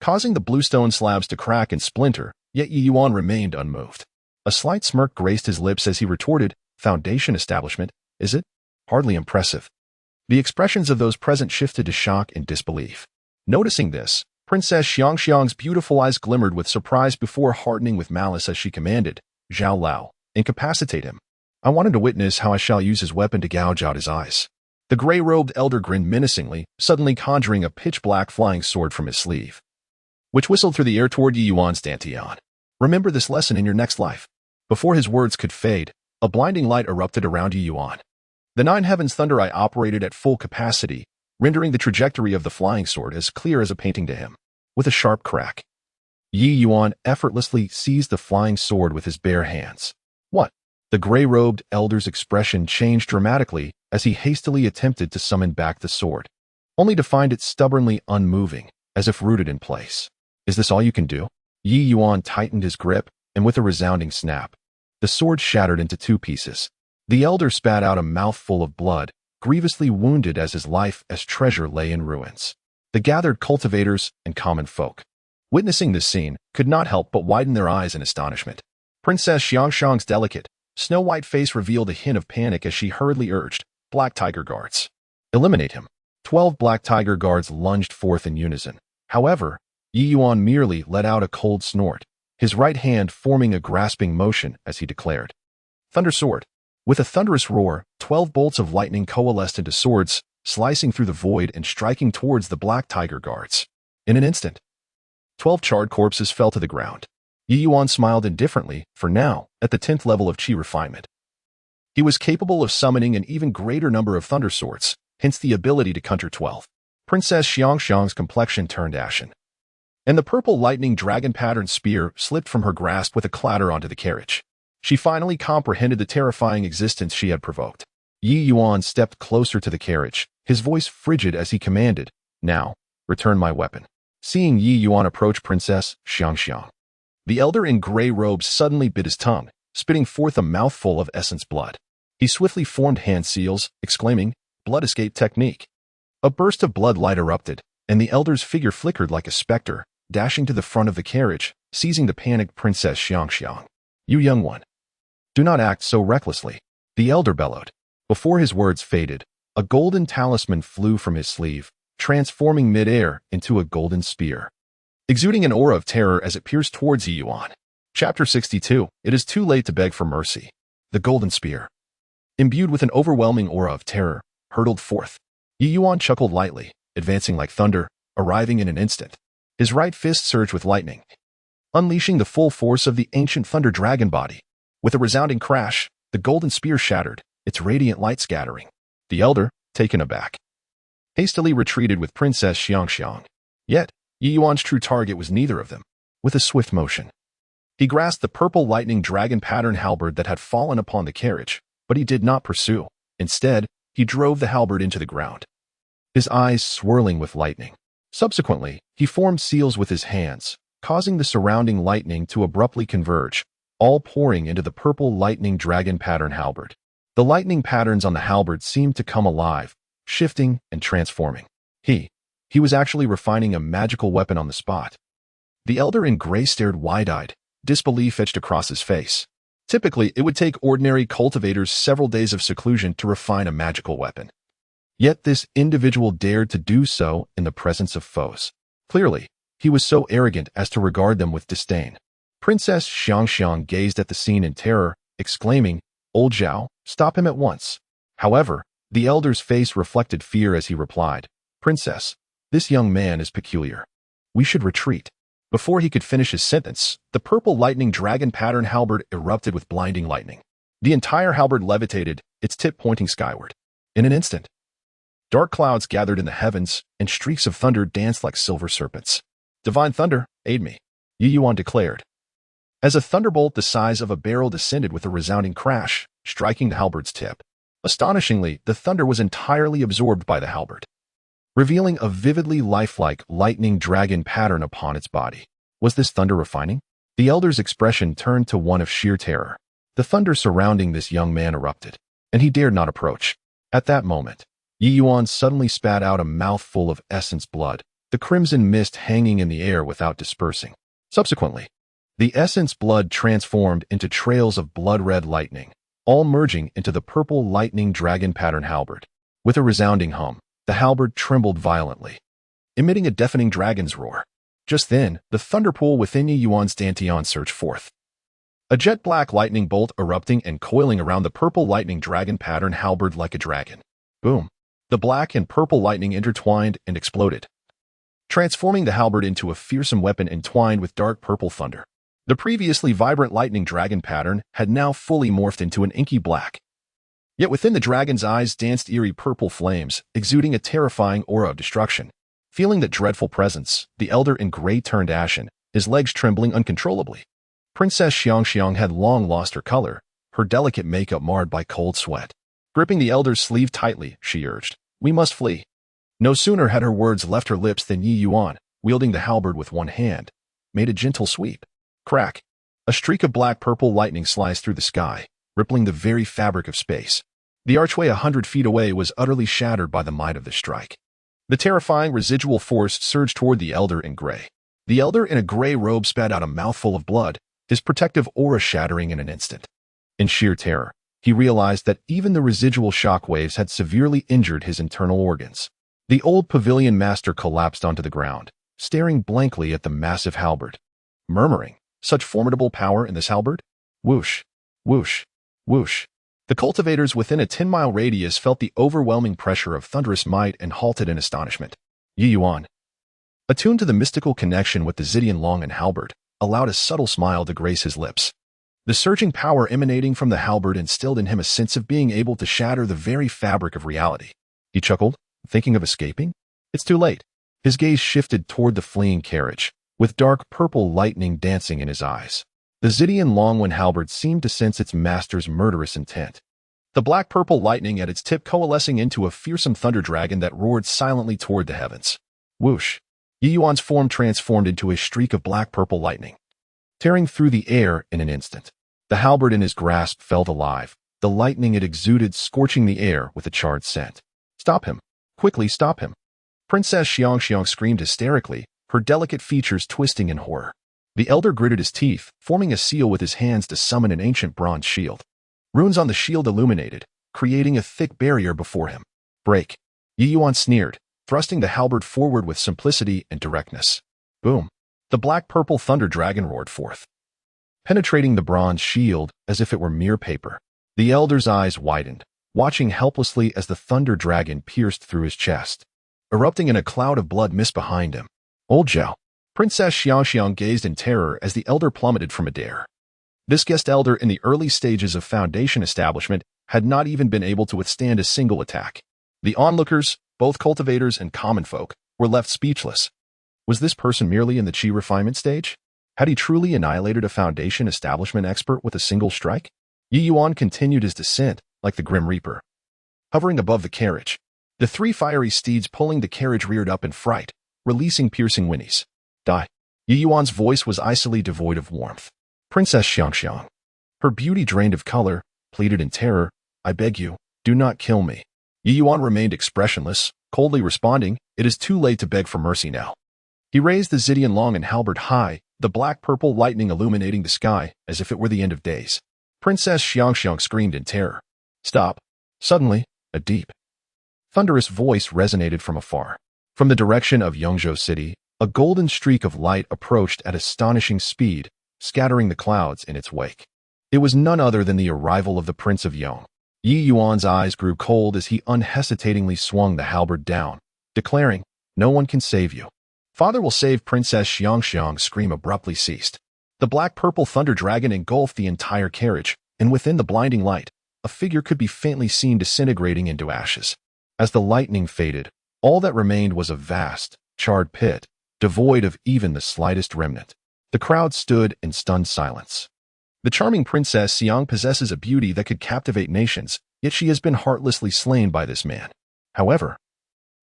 causing the bluestone slabs to crack and splinter, yet Ye Yuan remained unmoved. A slight smirk graced his lips as he retorted, "Foundation establishment, is it? Hardly impressive." The expressions of those present shifted to shock and disbelief. Noticing this, Princess Xiangxiang's beautiful eyes glimmered with surprise before hardening with malice as she commanded, "Zhao Lao, incapacitate him. I wanted to witness how I shall use his weapon to gouge out his eyes." The gray-robed elder grinned menacingly, suddenly conjuring a pitch-black flying sword from his sleeve, which whistled through the air toward Ye Yuan's dantian. "Remember this lesson in your next life." Before his words could fade, a blinding light erupted around Ye Yuan. The 9 heavens thunder eye operated at full capacity, rendering the trajectory of the flying sword as clear as a painting to him. With a sharp crack, Ye Yuan effortlessly seized the flying sword with his bare hands. "What?" The gray-robed elder's expression changed dramatically as he hastily attempted to summon back the sword, only to find it stubbornly unmoving, as if rooted in place. "Is this all you can do?" Ye Yuan tightened his grip, and with a resounding snap, the sword shattered into 2 pieces. The elder spat out a mouthful of blood, grievously wounded as his life as treasure lay in ruins. The gathered cultivators and common folk, witnessing this scene, could not help but widen their eyes in astonishment. Princess Xiangxiang's delicate, snow-white face revealed a hint of panic as she hurriedly urged, "Black Tiger Guards, eliminate him." 12 Black Tiger Guards lunged forth in unison. However, Ye Yuan merely let out a cold snort, his right hand forming a grasping motion as he declared, "Thunder Sword." With a thunderous roar, 12 bolts of lightning coalesced into swords, slicing through the void and striking towards the Black Tiger Guards. In an instant, 12 charred corpses fell to the ground. Ye Yuan smiled indifferently, for now, at the 10th level of Qi refinement, he was capable of summoning an even greater number of thunder swords, hence the ability to counter 12. Princess Xiangxiang's complexion turned ashen, and the purple lightning dragon pattern spear slipped from her grasp with a clatter onto the carriage. She finally comprehended the terrifying existence she had provoked. Ye Yuan stepped closer to the carriage, his voice frigid as he commanded, "Now, return my weapon." Seeing Ye Yuan approach Princess Xiangxiang, the elder in gray robes suddenly bit his tongue, spitting forth a mouthful of essence blood. He swiftly formed hand seals, exclaiming, "Blood escape technique." A burst of blood light erupted, and the elder's figure flickered like a specter, dashing to the front of the carriage, seizing the panicked Princess Xiangxiang. "You young one, do not act so recklessly," the elder bellowed. Before his words faded, a golden talisman flew from his sleeve, transforming mid-air into a golden spear, exuding an aura of terror as it pierced towards Ye Yuan. Chapter 62. It is too late to beg for mercy. The golden spear, imbued with an overwhelming aura of terror, hurtled forth. Ye Yuan chuckled lightly, advancing like thunder, arriving in an instant. His right fist surged with lightning, unleashing the full force of the ancient thunder dragon body. With a resounding crash, the golden spear shattered, its radiant light scattering. The elder, taken aback, hastily retreated with Princess Xiangxiang. Yet, Ye Yuan's true target was neither of them. With a swift motion, he grasped the purple lightning dragon pattern halberd that had fallen upon the carriage, but he did not pursue. Instead, he drove the halberd into the ground, his eyes swirling with lightning. Subsequently, he formed seals with his hands, causing the surrounding lightning to abruptly converge, all pouring into the purple lightning dragon pattern halberd. The lightning patterns on the halberd seemed to come alive, shifting and transforming. He was actually refining a magical weapon on the spot. The elder in gray stared wide-eyed, disbelief etched across his face. Typically, it would take ordinary cultivators several days of seclusion to refine a magical weapon. Yet this individual dared to do so in the presence of foes. Clearly, he was so arrogant as to regard them with disdain. Princess Xiangxiang gazed at the scene in terror, exclaiming, "Old Zhao, stop him at once." However, the elder's face reflected fear as he replied, "Princess, this young man is peculiar. We should retreat." Before he could finish his sentence, the purple lightning dragon pattern halberd erupted with blinding lightning. The entire halberd levitated, its tip pointing skyward. In an instant, dark clouds gathered in the heavens, and streaks of thunder danced like silver serpents. "Divine thunder, aid me," Ye Yuan declared. As a thunderbolt the size of a barrel descended with a resounding crash, striking the halberd's tip. Astonishingly, the thunder was entirely absorbed by the halberd, revealing a vividly lifelike lightning dragon pattern upon its body. Was this thunder refining? The elder's expression turned to one of sheer terror. The thunder surrounding this young man erupted, and he dared not approach. At that moment, Ye Yuan suddenly spat out a mouthful of essence blood, the crimson mist hanging in the air without dispersing. Subsequently, the essence blood transformed into trails of blood-red lightning, all merging into the purple lightning dragon pattern halberd. With a resounding hum, the halberd trembled violently, emitting a deafening dragon's roar. Just then, the thunderpool within Ye Yuan's dantian surged forth, a jet-black lightning bolt erupting and coiling around the purple lightning dragon pattern halberd like a dragon. Boom! The black and purple lightning intertwined and exploded, transforming the halberd into a fearsome weapon entwined with dark purple thunder. The previously vibrant lightning dragon pattern had now fully morphed into an inky black. Yet within the dragon's eyes danced eerie purple flames, exuding a terrifying aura of destruction. Feeling that dreadful presence, the elder in gray turned ashen, his legs trembling uncontrollably. Princess Xiangxiang had long lost her color, her delicate makeup marred by cold sweat. Gripping the elder's sleeve tightly, she urged, "We must flee." No sooner had her words left her lips than Ye Yuan, wielding the halberd with one hand, made a gentle sweep. Crack! A streak of black-purple lightning sliced through the sky, rippling the very fabric of space. The archway 100 feet away was utterly shattered by the might of the strike. The terrifying residual force surged toward the elder in gray. The elder in a gray robe spat out a mouthful of blood, his protective aura shattering in an instant. In sheer terror, he realized that even the residual shock waves had severely injured his internal organs. The old pavilion master collapsed onto the ground, staring blankly at the massive halberd, murmuring, "Such formidable power in this halberd?" Whoosh, whoosh, whoosh. The cultivators within a 10-mile radius felt the overwhelming pressure of thunderous might and halted in astonishment. Ye Yuan, attuned to the mystical connection with the Zidian long and halberd, allowed a subtle smile to grace his lips. The surging power emanating from the halberd instilled in him a sense of being able to shatter the very fabric of reality. He chuckled, thinking of escaping? It's too late. His gaze shifted toward the fleeing carriage, with dark purple lightning dancing in his eyes. The Zidian Longwen halberd seemed to sense its master's murderous intent. The black-purple lightning at its tip coalescing into a fearsome thunder dragon that roared silently toward the heavens. Whoosh! Ye Yuan's form transformed into a streak of black-purple lightning, tearing through the air in an instant. The halberd in his grasp felt alive, the lightning it exuded scorching the air with a charred scent. "Stop him! Quickly stop him!" Princess Xiangxiang screamed hysterically, her delicate features twisting in horror. The elder gritted his teeth, forming a seal with his hands to summon an ancient bronze shield. Runes on the shield illuminated, creating a thick barrier before him. "Break!" Ye Yuan sneered, thrusting the halberd forward with simplicity and directness. Boom! The black-purple thunder dragon roared forth, penetrating the bronze shield as if it were mere paper. The elder's eyes widened, watching helplessly as the thunder dragon pierced through his chest, erupting in a cloud of blood mist behind him. Old Zhao. Princess Xiangxiang gazed in terror as the elder plummeted from midair. This guest elder in the early stages of Foundation establishment had not even been able to withstand a single attack. The onlookers, both cultivators and common folk, were left speechless. Was this person merely in the Qi refinement stage? Had he truly annihilated a Foundation establishment expert with a single strike? Ye Yuan continued his descent, like the Grim Reaper. Hovering above the carriage, the three fiery steeds pulling the carriage reared up in fright, releasing piercing whinnies. Die. Ye Yuan's voice was icily devoid of warmth. Princess Xiangxiang. Her beauty drained of color, pleaded in terror, I beg you, do not kill me. Ye Yuan remained expressionless, coldly responding, it is too late to beg for mercy now. He raised the Zidian long and halberd high, the black-purple lightning illuminating the sky as if it were the end of days. Princess Xiangxiang screamed in terror. Stop. Suddenly, a deep, thunderous voice resonated from afar. From the direction of Yongzhou City, a golden streak of light approached at astonishing speed, scattering the clouds in its wake. It was none other than the arrival of the Prince of Yong. Ye Yuan's eyes grew cold as he unhesitatingly swung the halberd down, declaring, no one can save you. Father will save. Princess Xiangxiang's scream abruptly ceased. The black-purple thunder dragon engulfed the entire carriage, and within the blinding light, a figure could be faintly seen disintegrating into ashes. As the lightning faded, all that remained was a vast, charred pit, devoid of even the slightest remnant. The crowd stood in stunned silence. The charming Princess Xiang possesses a beauty that could captivate nations, yet she has been heartlessly slain by this man. However,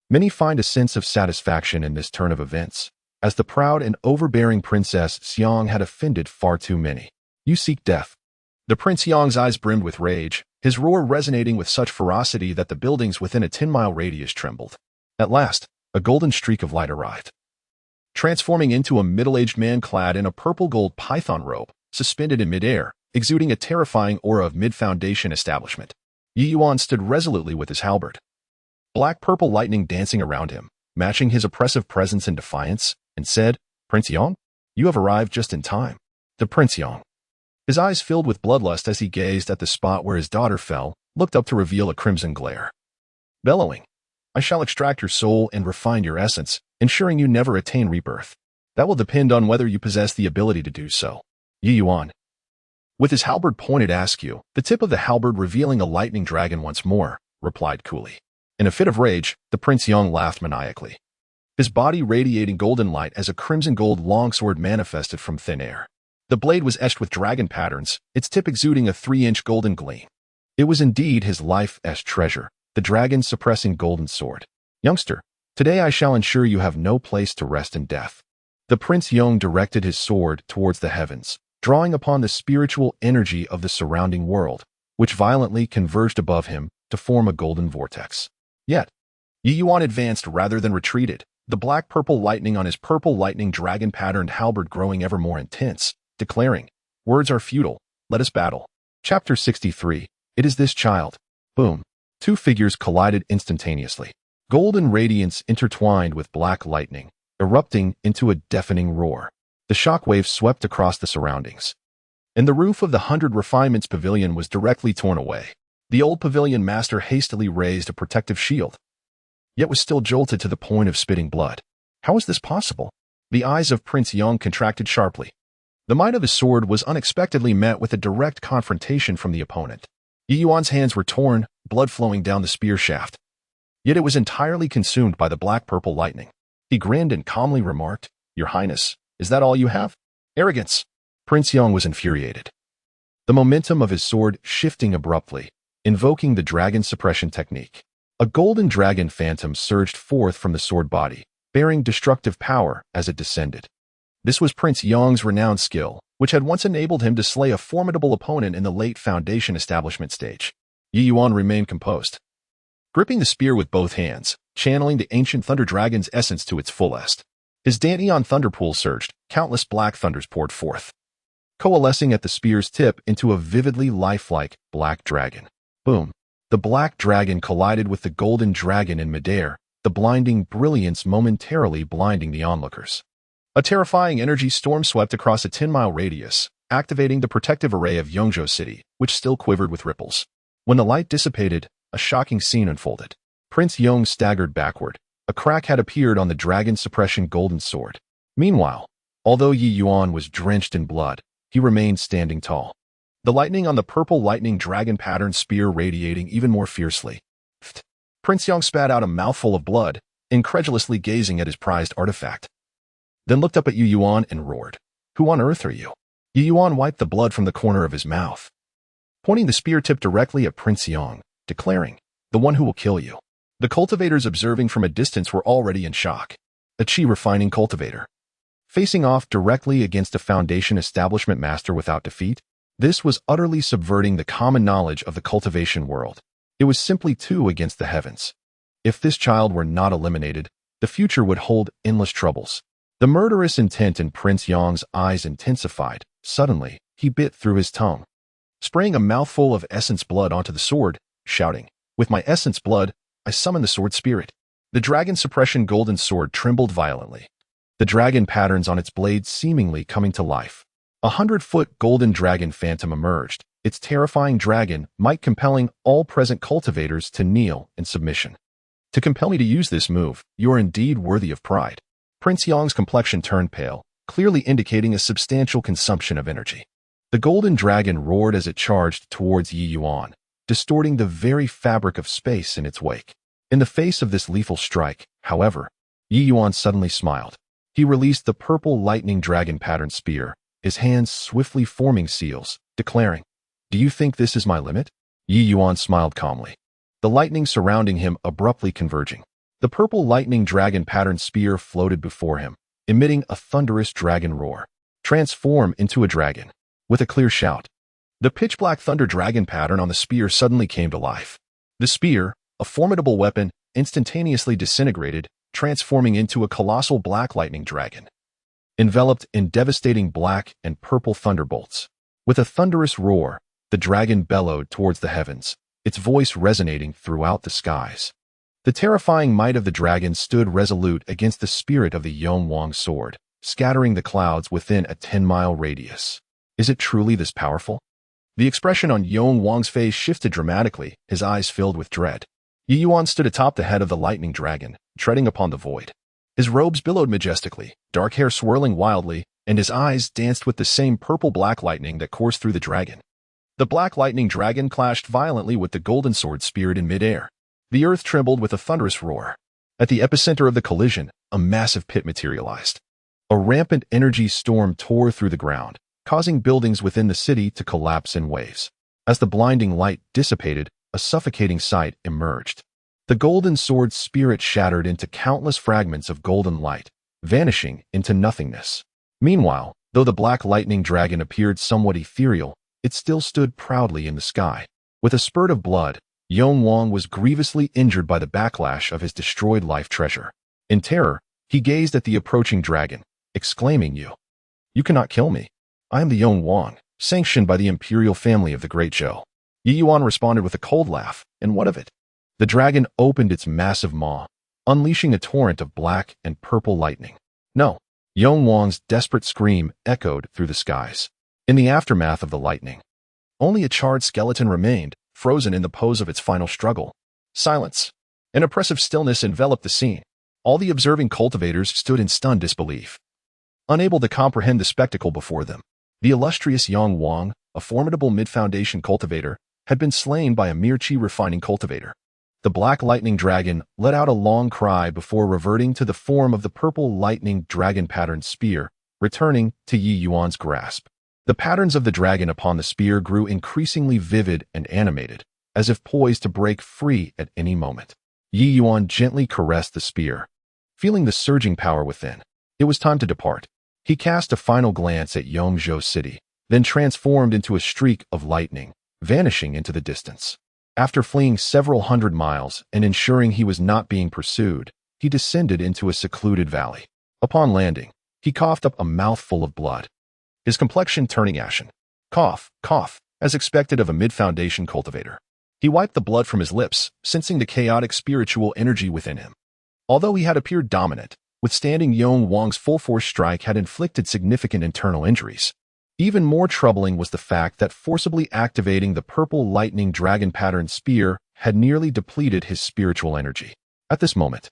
many find a sense of satisfaction in this turn of events, as the proud and overbearing Princess Xiang had offended far too many. You seek death. The Prince Yong's eyes brimmed with rage, his roar resonating with such ferocity that the buildings within a 10-mile radius trembled. At last, a golden streak of light arrived, transforming into a middle-aged man clad in a purple-gold python robe, suspended in midair, exuding a terrifying aura of mid-Foundation establishment. Ye Yuan stood resolutely with his halberd, black-purple lightning dancing around him, matching his oppressive presence and defiance, and said, Prince Yong, you have arrived just in time. The Prince Yong, his eyes filled with bloodlust as he gazed at the spot where his daughter fell, looked up to reveal a crimson glare. Bellowing, I shall extract your soul and refine your essence, ensuring you never attain rebirth. That will depend on whether you possess the ability to do so. Ye Yuan, with his halberd pointed askew, the tip of the halberd revealing a lightning dragon once more, replied coolly. In a fit of rage, the Prince Yong laughed maniacally, his body radiating golden light as a crimson gold longsword manifested from thin air. The blade was etched with dragon patterns, its tip exuding a 3-inch golden gleam. It was indeed his life's treasure, the dragon's suppressing golden sword. Youngster, today I shall ensure you have no place to rest in death. The Prince Yong directed his sword towards the heavens, drawing upon the spiritual energy of the surrounding world, which violently converged above him to form a golden vortex. Yet, Ye Yuan advanced rather than retreated, the black-purple lightning on his purple lightning dragon-patterned halberd growing ever more intense, declaring, words are futile, let us battle. Chapter 63, It is this child. Boom. Two figures collided instantaneously. Golden radiance intertwined with black lightning, erupting into a deafening roar. The shockwave swept across the surroundings, and the roof of the 100 Refinements Pavilion was directly torn away. The old pavilion master hastily raised a protective shield, yet was still jolted to the point of spitting blood. How was this possible? The eyes of Prince Yong contracted sharply. The might of his sword was unexpectedly met with a direct confrontation from the opponent. Ye Yuan's hands were torn, blood flowing down the spear shaft. Yet it was entirely consumed by the black-purple lightning. He grinned and calmly remarked, Your Highness, is that all you have? Arrogance! Prince Yong was infuriated, the momentum of his sword shifting abruptly, invoking the dragon suppression technique. A golden dragon phantom surged forth from the sword body, bearing destructive power as it descended. This was Prince Yong's renowned skill, which had once enabled him to slay a formidable opponent in the late Foundation establishment stage. Ye Yuan remained composed, gripping the spear with both hands, channeling the ancient thunder dragon's essence to its fullest. His dantian thunderpool surged, countless black thunders poured forth, coalescing at the spear's tip into a vividly lifelike black dragon. Boom. The black dragon collided with the golden dragon in midair, the blinding brilliance momentarily blinding the onlookers. A terrifying energy storm swept across a 10-mile radius, activating the protective array of Yongzhou City, which still quivered with ripples. When the light dissipated, a shocking scene unfolded. Prince Yong staggered backward. A crack had appeared on the dragon suppression golden sword. Meanwhile, although Ye Yuan was drenched in blood, he remained standing tall. The lightning on the purple lightning dragon pattern spear radiating even more fiercely. Prince Yong spat out a mouthful of blood, incredulously gazing at his prized artifact. Then looked up at Ye Yuan and roared, "Who on earth are you?" Ye Yuan wiped the blood from the corner of his mouth, pointing the spear tip directly at Prince Yong, declaring, "The one who will kill you." The cultivators observing from a distance were already in shock. A chi refining cultivator, facing off directly against a foundation establishment master without defeat? This was utterly subverting the common knowledge of the cultivation world. It was simply two against the heavens. If this child were not eliminated, the future would hold endless troubles. The murderous intent in Prince Yong's eyes intensified. Suddenly, he bit through his tongue, spraying a mouthful of essence blood onto the sword, shouting, "With my essence blood, I summon the sword spirit." The dragon suppression golden sword trembled violently, the dragon patterns on its blade seemingly coming to life. 100-foot golden dragon phantom emerged, its terrifying dragon might compelling all present cultivators to kneel in submission. "To compel me to use this move, you are indeed worthy of pride." Prince Yong's complexion turned pale, clearly indicating a substantial consumption of energy. The golden dragon roared as it charged towards Ye Yuan, distorting the very fabric of space in its wake. In the face of this lethal strike, however, Ye Yuan suddenly smiled. He released the purple lightning dragon pattern spear, his hands swiftly forming seals, declaring, "Do you think this is my limit?" Ye Yuan smiled calmly, the lightning surrounding him abruptly converging. The purple lightning dragon pattern spear floated before him, emitting a thunderous dragon roar. "Transform into a dragon." With a clear shout, the pitch-black thunder dragon pattern on the spear suddenly came to life. The spear, a formidable weapon, instantaneously disintegrated, transforming into a colossal black lightning dragon, enveloped in devastating black and purple thunderbolts. With a thunderous roar, the dragon bellowed towards the heavens, its voice resonating throughout the skies. The terrifying might of the dragon stood resolute against the spirit of the Yong sword, scattering the clouds within a 10-mile radius. Is it truly this powerful? The expression on Yong's face shifted dramatically, his eyes filled with dread. Ye Yuan stood atop the head of the lightning dragon, treading upon the void. His robes billowed majestically, dark hair swirling wildly, and his eyes danced with the same purple-black lightning that coursed through the dragon. The black lightning dragon clashed violently with the golden sword speared in midair. The earth trembled with a thunderous roar. At the epicenter of the collision, a massive pit materialized. A rampant energy storm tore through the ground, causing buildings within the city to collapse in waves. As the blinding light dissipated, a suffocating sight emerged. The golden sword's spirit shattered into countless fragments of golden light, vanishing into nothingness. Meanwhile, though the black lightning dragon appeared somewhat ethereal, it still stood proudly in the sky. With a spurt of blood, Yong was grievously injured by the backlash of his destroyed life treasure. In terror, he gazed at the approaching dragon, exclaiming, You cannot kill me. I am the Yong, sanctioned by the imperial family of the Great Zhou." Ye Yuan responded with a cold laugh, and what of it? The dragon opened its massive maw, unleashing a torrent of black and purple lightning. No. Yong's desperate scream echoed through the skies. In the aftermath of the lightning, only a charred skeleton remained, frozen in the pose of its final struggle. Silence. An oppressive stillness enveloped the scene. All the observing cultivators stood in stunned disbelief, unable to comprehend the spectacle before them. The illustrious Yong, a formidable mid-foundation cultivator, had been slain by a mere chi refining cultivator. The black lightning dragon let out a long cry before reverting to the form of the purple lightning dragon patterned spear, returning to Ye Yuan's grasp. The patterns of the dragon upon the spear grew increasingly vivid and animated, as if poised to break free at any moment. Ye Yuan gently caressed the spear, feeling the surging power within. It was time to depart. He cast a final glance at Yongzhou City, then transformed into a streak of lightning, vanishing into the distance. After fleeing several hundred miles and ensuring he was not being pursued, he descended into a secluded valley. Upon landing, he coughed up a mouthful of blood, his complexion turning ashen. Cough, cough, as expected of a mid-foundation cultivator. He wiped the blood from his lips, sensing the chaotic spiritual energy within him. Although he had appeared dominant, withstanding Yong's full-force strike had inflicted significant internal injuries. Even more troubling was the fact that forcibly activating the purple lightning dragon pattern spear had nearly depleted his spiritual energy. At this moment,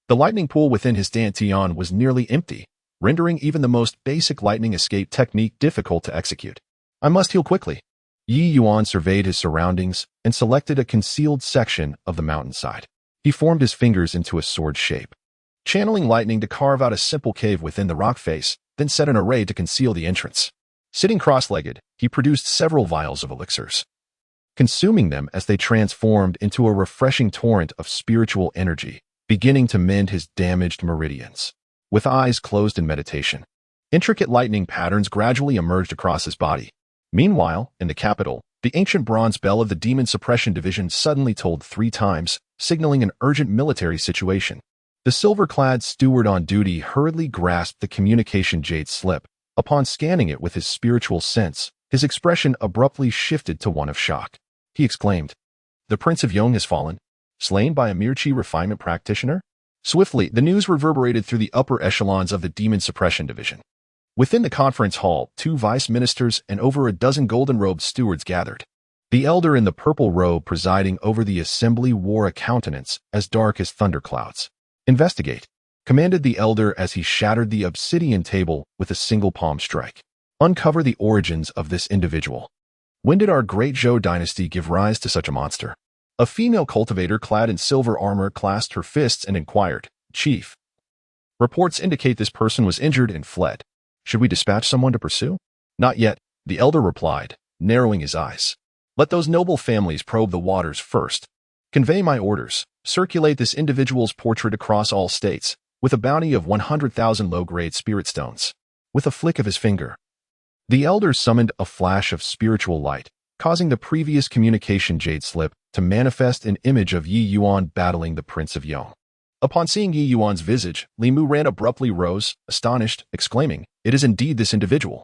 the lightning pool within his dantian was nearly empty, rendering even the most basic lightning escape technique difficult to execute. I must heal quickly. Ye Yuan surveyed his surroundings and selected a concealed section of the mountainside. He formed his fingers into a sword shape, channeling lightning to carve out a simple cave within the rock face, then set an array to conceal the entrance. Sitting cross-legged, he produced several vials of elixirs, consuming them as they transformed into a refreshing torrent of spiritual energy, beginning to mend his damaged meridians. With eyes closed in meditation, intricate lightning patterns gradually emerged across his body. Meanwhile, in the capital, the ancient bronze bell of the Demon Suppression Division suddenly tolled 3 times, signaling an urgent military situation. The silver-clad steward on duty hurriedly grasped the communication jade slip. Upon scanning it with his spiritual sense, his expression abruptly shifted to one of shock. He exclaimed, "The Prince of Yong has fallen, slain by a mere chi refinement practitioner?" Swiftly, the news reverberated through the upper echelons of the Demon Suppression Division. Within the conference hall, 2 vice ministers and over a dozen golden-robed stewards gathered. The elder in the purple robe presiding over the assembly wore a countenance as dark as thunderclouds. "Investigate," commanded the elder as he shattered the obsidian table with a single palm strike. "Uncover the origins of this individual. When did our great Zhou dynasty give rise to such a monster?" A female cultivator clad in silver armor clasped her fists and inquired, "Chief, reports indicate this person was injured and fled. Should we dispatch someone to pursue?" "Not yet," the elder replied, narrowing his eyes. "Let those noble families probe the waters first. Convey my orders. Circulate this individual's portrait across all states, with a bounty of 100,000 low-grade spirit stones." With a flick of his finger, the elder summoned a flash of spiritual light, causing the previous communication jade slip to manifest an image of Ye Yuan battling the Prince of Yong. Upon seeing Ye Yuan's visage, Li Mu Ran abruptly rose, astonished, exclaiming, "It is indeed this individual."